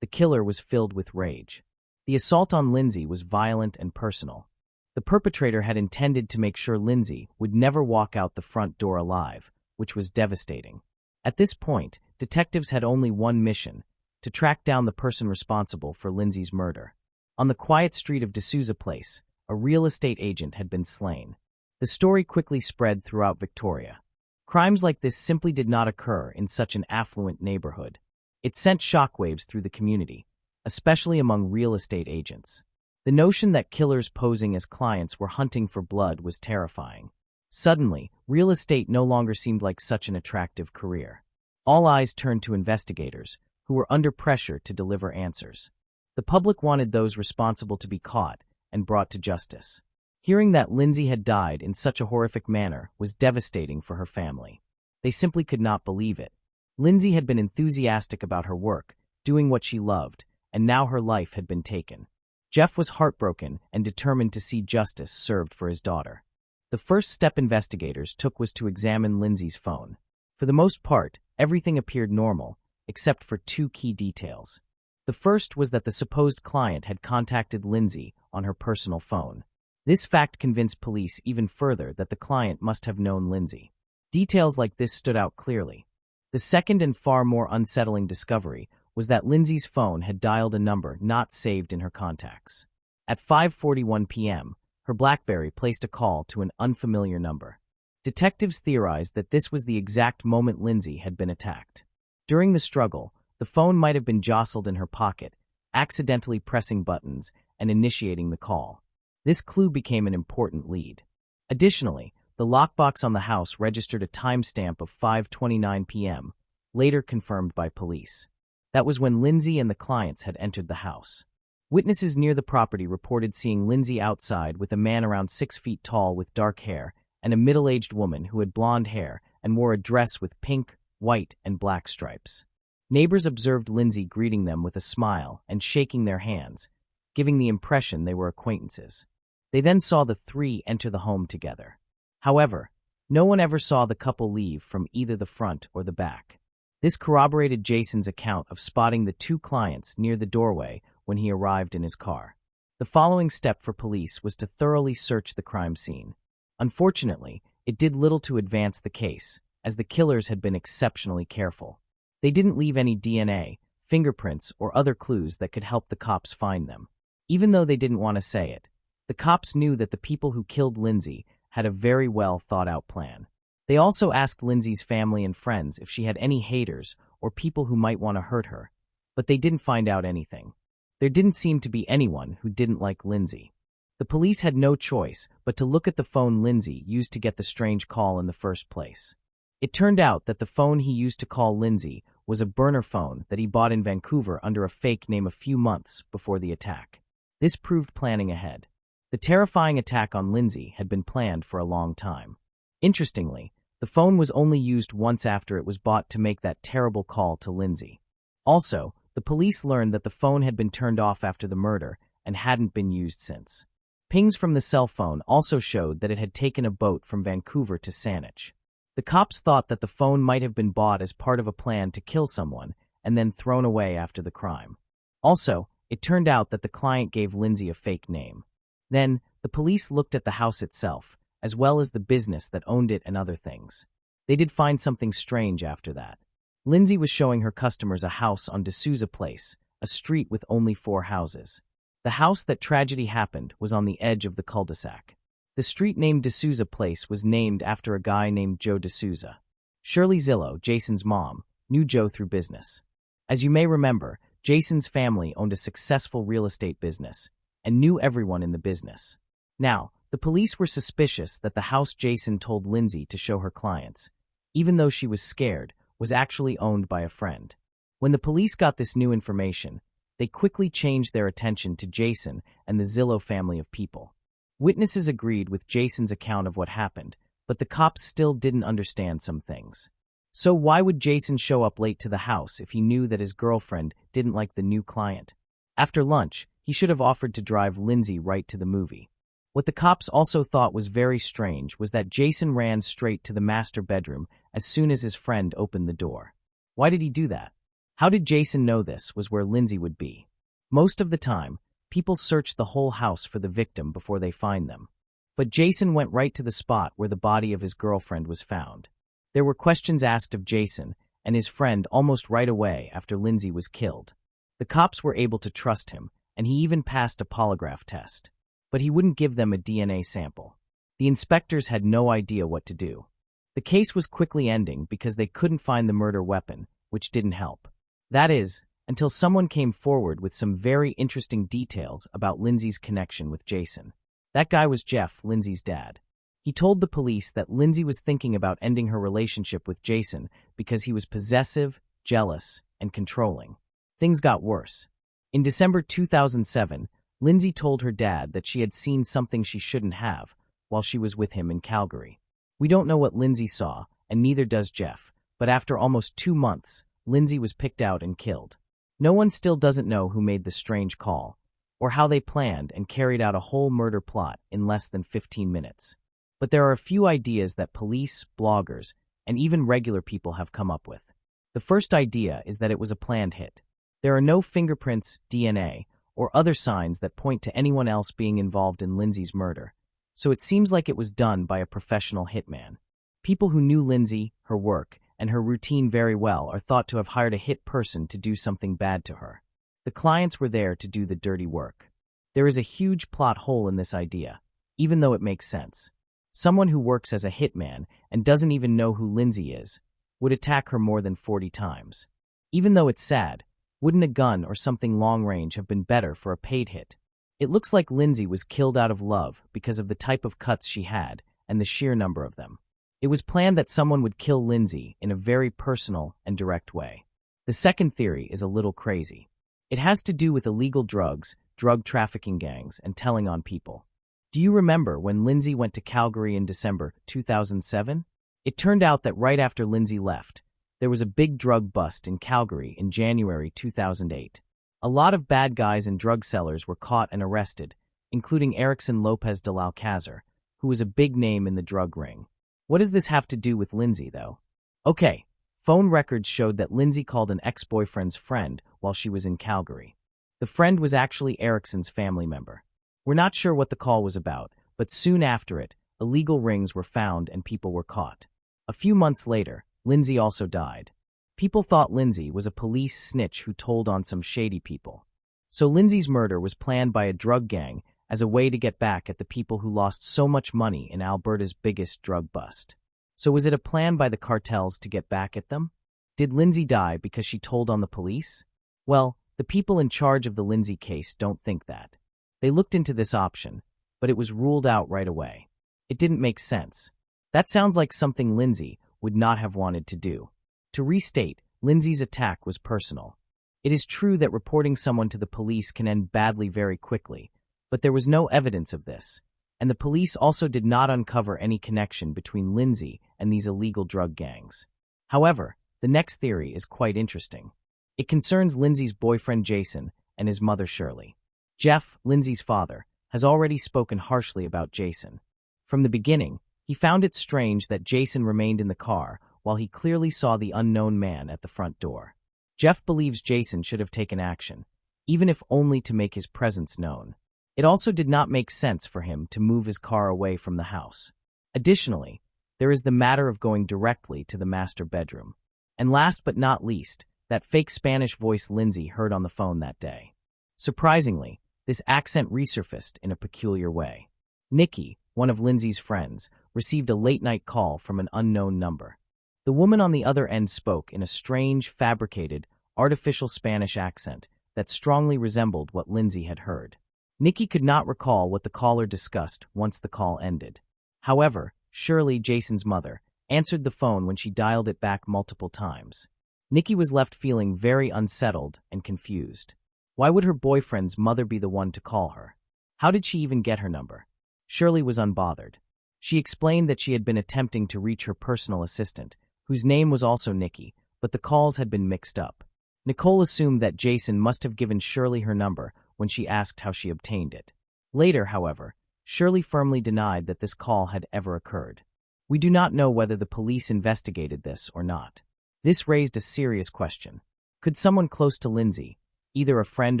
Speaker 1: The killer was filled with rage. The assault on Lindsay was violent and personal. The perpetrator had intended to make sure Lindsay would never walk out the front door alive, which was devastating. At this point, detectives had only one mission: to track down the person responsible for Lindsay's murder. On the quiet street of D'Souza Place, a real estate agent had been slain. The story quickly spread throughout Victoria. Crimes like this simply did not occur in such an affluent neighborhood. It sent shockwaves through the community, especially among real estate agents. The notion that killers posing as clients were hunting for blood was terrifying. Suddenly, real estate no longer seemed like such an attractive career. All eyes turned to investigators, who were under pressure to deliver answers. The public wanted those responsible to be caught and brought to justice. Hearing that Lindsay had died in such a horrific manner was devastating for her family. They simply could not believe it. Lindsay had been enthusiastic about her work, doing what she loved, and now her life had been taken. Jeff was heartbroken and determined to see justice served for his daughter. The first step investigators took was to examine Lindsay's phone. For the most part, everything appeared normal, except for two key details. The first was that the supposed client had contacted Lindsay on her personal phone. This fact convinced police even further that the client must have known Lindsay. Details like this stood out clearly. The second and far more unsettling discovery was that Lindsay's phone had dialed a number not saved in her contacts. At 5:41 p.m., her BlackBerry placed a call to an unfamiliar number. Detectives theorized that this was the exact moment Lindsay had been attacked. During the struggle, the phone might have been jostled in her pocket, accidentally pressing buttons and initiating the call. This clue became an important lead. Additionally, the lockbox on the house registered a timestamp of 5:29 p.m., later confirmed by police. That was when Lindsay and the clients had entered the house. Witnesses near the property reported seeing Lindsay outside with a man around 6 feet tall with dark hair and a middle-aged woman who had blonde hair and wore a dress with pink, white, and black stripes. Neighbors observed Lindsay greeting them with a smile and shaking their hands, giving the impression they were acquaintances. They then saw the three enter the home together. However, no one ever saw the couple leave from either the front or the back. This corroborated Jason's account of spotting the two clients near the doorway when he arrived in his car. The following step for police was to thoroughly search the crime scene. Unfortunately, it did little to advance the case, as the killers had been exceptionally careful. They didn't leave any DNA, fingerprints, or other clues that could help the cops find them. Even though they didn't want to say it, The cops knew that the people who killed Lindsay had a very well thought-out plan. They also asked Lindsay's family and friends if she had any haters or people who might want to hurt her, but they didn't find out anything. There didn't seem to be anyone who didn't like Lindsay. The police had no choice but to look at the phone Lindsay used to get the strange call in the first place. It turned out that the phone he used to call Lindsay was a burner phone that he bought in Vancouver under a fake name a few months before the attack. This proved planning ahead. The terrifying attack on Lindsay had been planned for a long time. Interestingly, the phone was only used once after it was bought to make that terrible call to Lindsay. Also, the police learned that the phone had been turned off after the murder and hadn't been used since. Pings from the cell phone also showed that it had taken a boat from Vancouver to Saanich. The cops thought that the phone might have been bought as part of a plan to kill someone and then thrown away after the crime. Also, it turned out that the client gave Lindsay a fake name. Then, the police looked at the house itself, as well as the business that owned it and other things. They did find something strange after that. Lindsay was showing her customers a house on D'Souza Place, a street with only 4 houses. The house that tragedy happened was on the edge of the cul-de-sac. The street named D'Souza Place was named after a guy named Joe D'Souza. Shirley Zillow, Jason's mom, knew Joe through business. As you may remember, Jason's family owned a successful real estate business and knew everyone in the business. Now, the police were suspicious that the house Jason told Lindsay to show her clients, even though she was scared, was actually owned by a friend. When the police got this new information, they quickly changed their attention to Jason and the Zillow family of people. Witnesses agreed with Jason's account of what happened, but the cops still didn't understand some things. So why would Jason show up late to the house if he knew that his girlfriend didn't like the new client? After lunch, he should have offered to drive Lindsay right to the movie. What the cops also thought was very strange was that Jason ran straight to the master bedroom as soon as his friend opened the door. Why did he do that? How did Jason know this was where Lindsay would be? Most of the time, people search the whole house for the victim before they find them. But Jason went right to the spot where the body of his girlfriend was found. There were questions asked of Jason and his friend almost right away after Lindsay was killed. The cops were able to trust him, and he even passed a polygraph test. But he wouldn't give them a DNA sample. The inspectors had no idea what to do. The case was quickly ending because they couldn't find the murder weapon, which didn't help. That is, until someone came forward with some very interesting details about Lindsay's connection with Jason. That guy was Jeff, Lindsay's dad. He told the police that Lindsay was thinking about ending her relationship with Jason because he was possessive, jealous, and controlling. Things got worse. In December 2007, Lindsay told her dad that she had seen something she shouldn't have while she was with him in Calgary. We don't know what Lindsay saw, and neither does Jeff, but after almost 2 months, Lindsay was picked out and killed. No one still doesn't know who made the strange call, or how they planned and carried out a whole murder plot in less than 15 minutes. But there are a few ideas that police, bloggers, and even regular people have come up with. The first idea is that it was a planned hit. There are no fingerprints, DNA, or other signs that point to anyone else being involved in Lindsay's murder, so it seems like it was done by a professional hitman. People who knew Lindsay, her work, and her routine very well are thought to have hired a hit person to do something bad to her. The clients were there to do the dirty work. There is a huge plot hole in this idea, even though it makes sense. Someone who works as a hitman and doesn't even know who Lindsay is would attack her more than 40 times. Even though it's sad, wouldn't a gun or something long-range have been better for a paid hit? It looks like Lindsay was killed out of love because of the type of cuts she had and the sheer number of them. It was planned that someone would kill Lindsay in a very personal and direct way. The second theory is a little crazy. It has to do with illegal drugs, drug trafficking gangs, and telling on people. Do you remember when Lindsay went to Calgary in December 2007? It turned out that right after Lindsay left, there was a big drug bust in Calgary in January 2008. A lot of bad guys and drug sellers were caught and arrested, including Erickson Lopez de Alcázar, who was a big name in the drug ring. What does this have to do with Lindsay, though? Okay, phone records showed that Lindsay called an ex-boyfriend's friend while she was in Calgary. The friend was actually Erickson's family member. We're not sure what the call was about, but soon after it, illegal rings were found and people were caught. A few months later, Lindsay also died. People thought Lindsay was a police snitch who told on some shady people. So Lindsay's murder was planned by a drug gang as a way to get back at the people who lost so much money in Alberta's biggest drug bust. So was it a plan by the cartels to get back at them? Did Lindsay die because she told on the police? Well, the people in charge of the Lindsay case don't think that. They looked into this option, but it was ruled out right away. It didn't make sense. That sounds like something Lindsay would not have wanted to do. To restate, Lindsay's attack was personal. It is true that reporting someone to the police can end badly very quickly, but there was no evidence of this, and the police also did not uncover any connection between Lindsay and these illegal drug gangs. However, the next theory is quite interesting. It concerns Lindsay's boyfriend Jason and his mother Shirley. Jeff, Lindsay's father, has already spoken harshly about Jason. From the beginning, he found it strange that Jason remained in the car while he clearly saw the unknown man at the front door. Jeff believes Jason should have taken action, even if only to make his presence known. It also did not make sense for him to move his car away from the house. Additionally, there is the matter of going directly to the master bedroom. And last but not least, that fake Spanish voice Lindsay heard on the phone that day. Surprisingly, this accent resurfaced in a peculiar way. Nikki, one of Lindsay's friends, received a late-night call from an unknown number. The woman on the other end spoke in a strange, fabricated, artificial Spanish accent that strongly resembled what Lindsay had heard. Nikki could not recall what the caller discussed once the call ended. However, Shirley, Jason's mother, answered the phone when she dialed it back multiple times. Nikki was left feeling very unsettled and confused. Why would her boyfriend's mother be the one to call her? How did she even get her number? Shirley was unbothered. She explained that she had been attempting to reach her personal assistant, whose name was also Nikki, but the calls had been mixed up. Nicole assumed that Jason must have given Shirley her number when she asked how she obtained it. Later, however, Shirley firmly denied that this call had ever occurred. We do not know whether the police investigated this or not. This raised a serious question. Could someone close to Lindsay, either a friend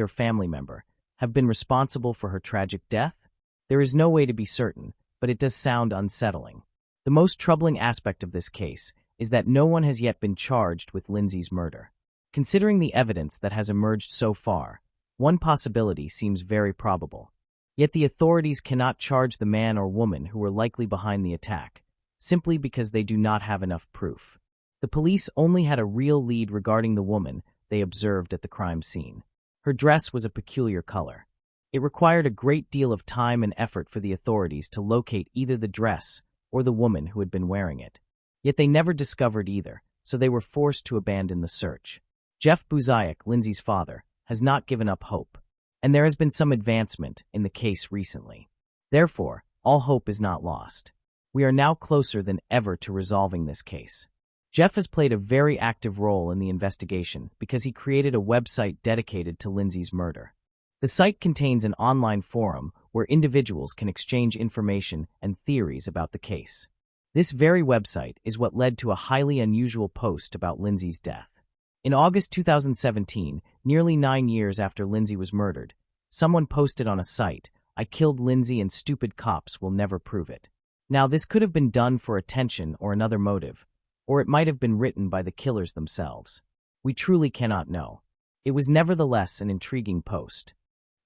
Speaker 1: or family member, have been responsible for her tragic death? There is no way to be certain, but it does sound unsettling. The most troubling aspect of this case is that no one has yet been charged with Lindsay's murder. Considering the evidence that has emerged so far, one possibility seems very probable. Yet the authorities cannot charge the man or woman who were likely behind the attack, simply because they do not have enough proof. The police only had a real lead regarding the woman they observed at the crime scene. Her dress was a peculiar color. It required a great deal of time and effort for the authorities to locate either the dress or the woman who had been wearing it. Yet they never discovered either, so they were forced to abandon the search. Jeff Buzayak, Lindsay's father, has not given up hope, and there has been some advancement in the case recently. Therefore, all hope is not lost. We are now closer than ever to resolving this case. Jeff has played a very active role in the investigation because he created a website dedicated to Lindsay's murder. The site contains an online forum where individuals can exchange information and theories about the case. This very website is what led to a highly unusual post about Lindsay's death. In August 2017, nearly 9 years after Lindsay was murdered, someone posted on a site, "I killed Lindsay and stupid cops will never prove it." Now, this could have been done for attention or another motive, or it might have been written by the killers themselves. We truly cannot know. It was nevertheless an intriguing post.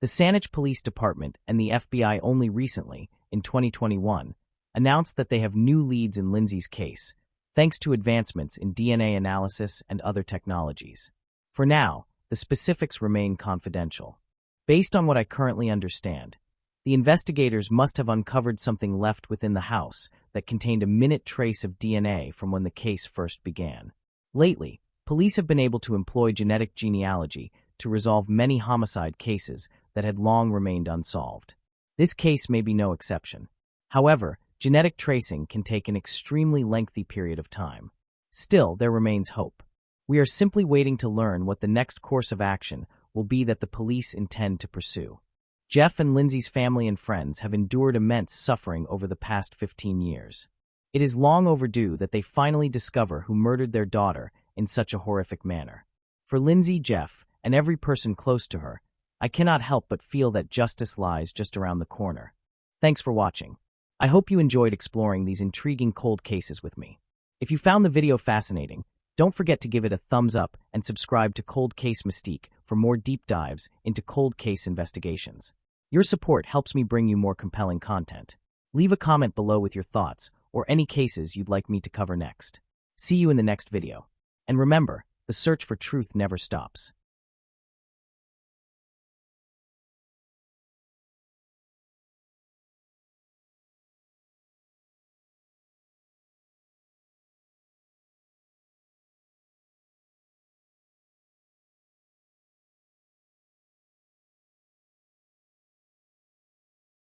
Speaker 1: The Saanich Police Department and the FBI only recently, in 2021, announced that they have new leads in Lindsay's case, thanks to advancements in DNA analysis and other technologies. For now, the specifics remain confidential. Based on what I currently understand, the investigators must have uncovered something left within the house that contained a minute trace of DNA from when the case first began. Lately, police have been able to employ genetic genealogy to resolve many homicide cases that had long remained unsolved. This case may be no exception. However, genetic tracing can take an extremely lengthy period of time. Still, there remains hope. We are simply waiting to learn what the next course of action will be that the police intend to pursue. Jeff and Lindsay's family and friends have endured immense suffering over the past 15 years. It is long overdue that they finally discover who murdered their daughter in such a horrific manner. For Lindsay, Jeff, and every person close to her, I cannot help but feel that justice lies just around the corner. Thanks for watching. I hope you enjoyed exploring these intriguing cold cases with me. If you found the video fascinating, don't forget to give it a thumbs up and subscribe to Cold Case Mystique for more deep dives into cold case investigations. Your support helps me bring you more compelling content. Leave a comment below with your thoughts or any cases you'd like me to cover next. See you in the next video. And remember, the search for truth never stops.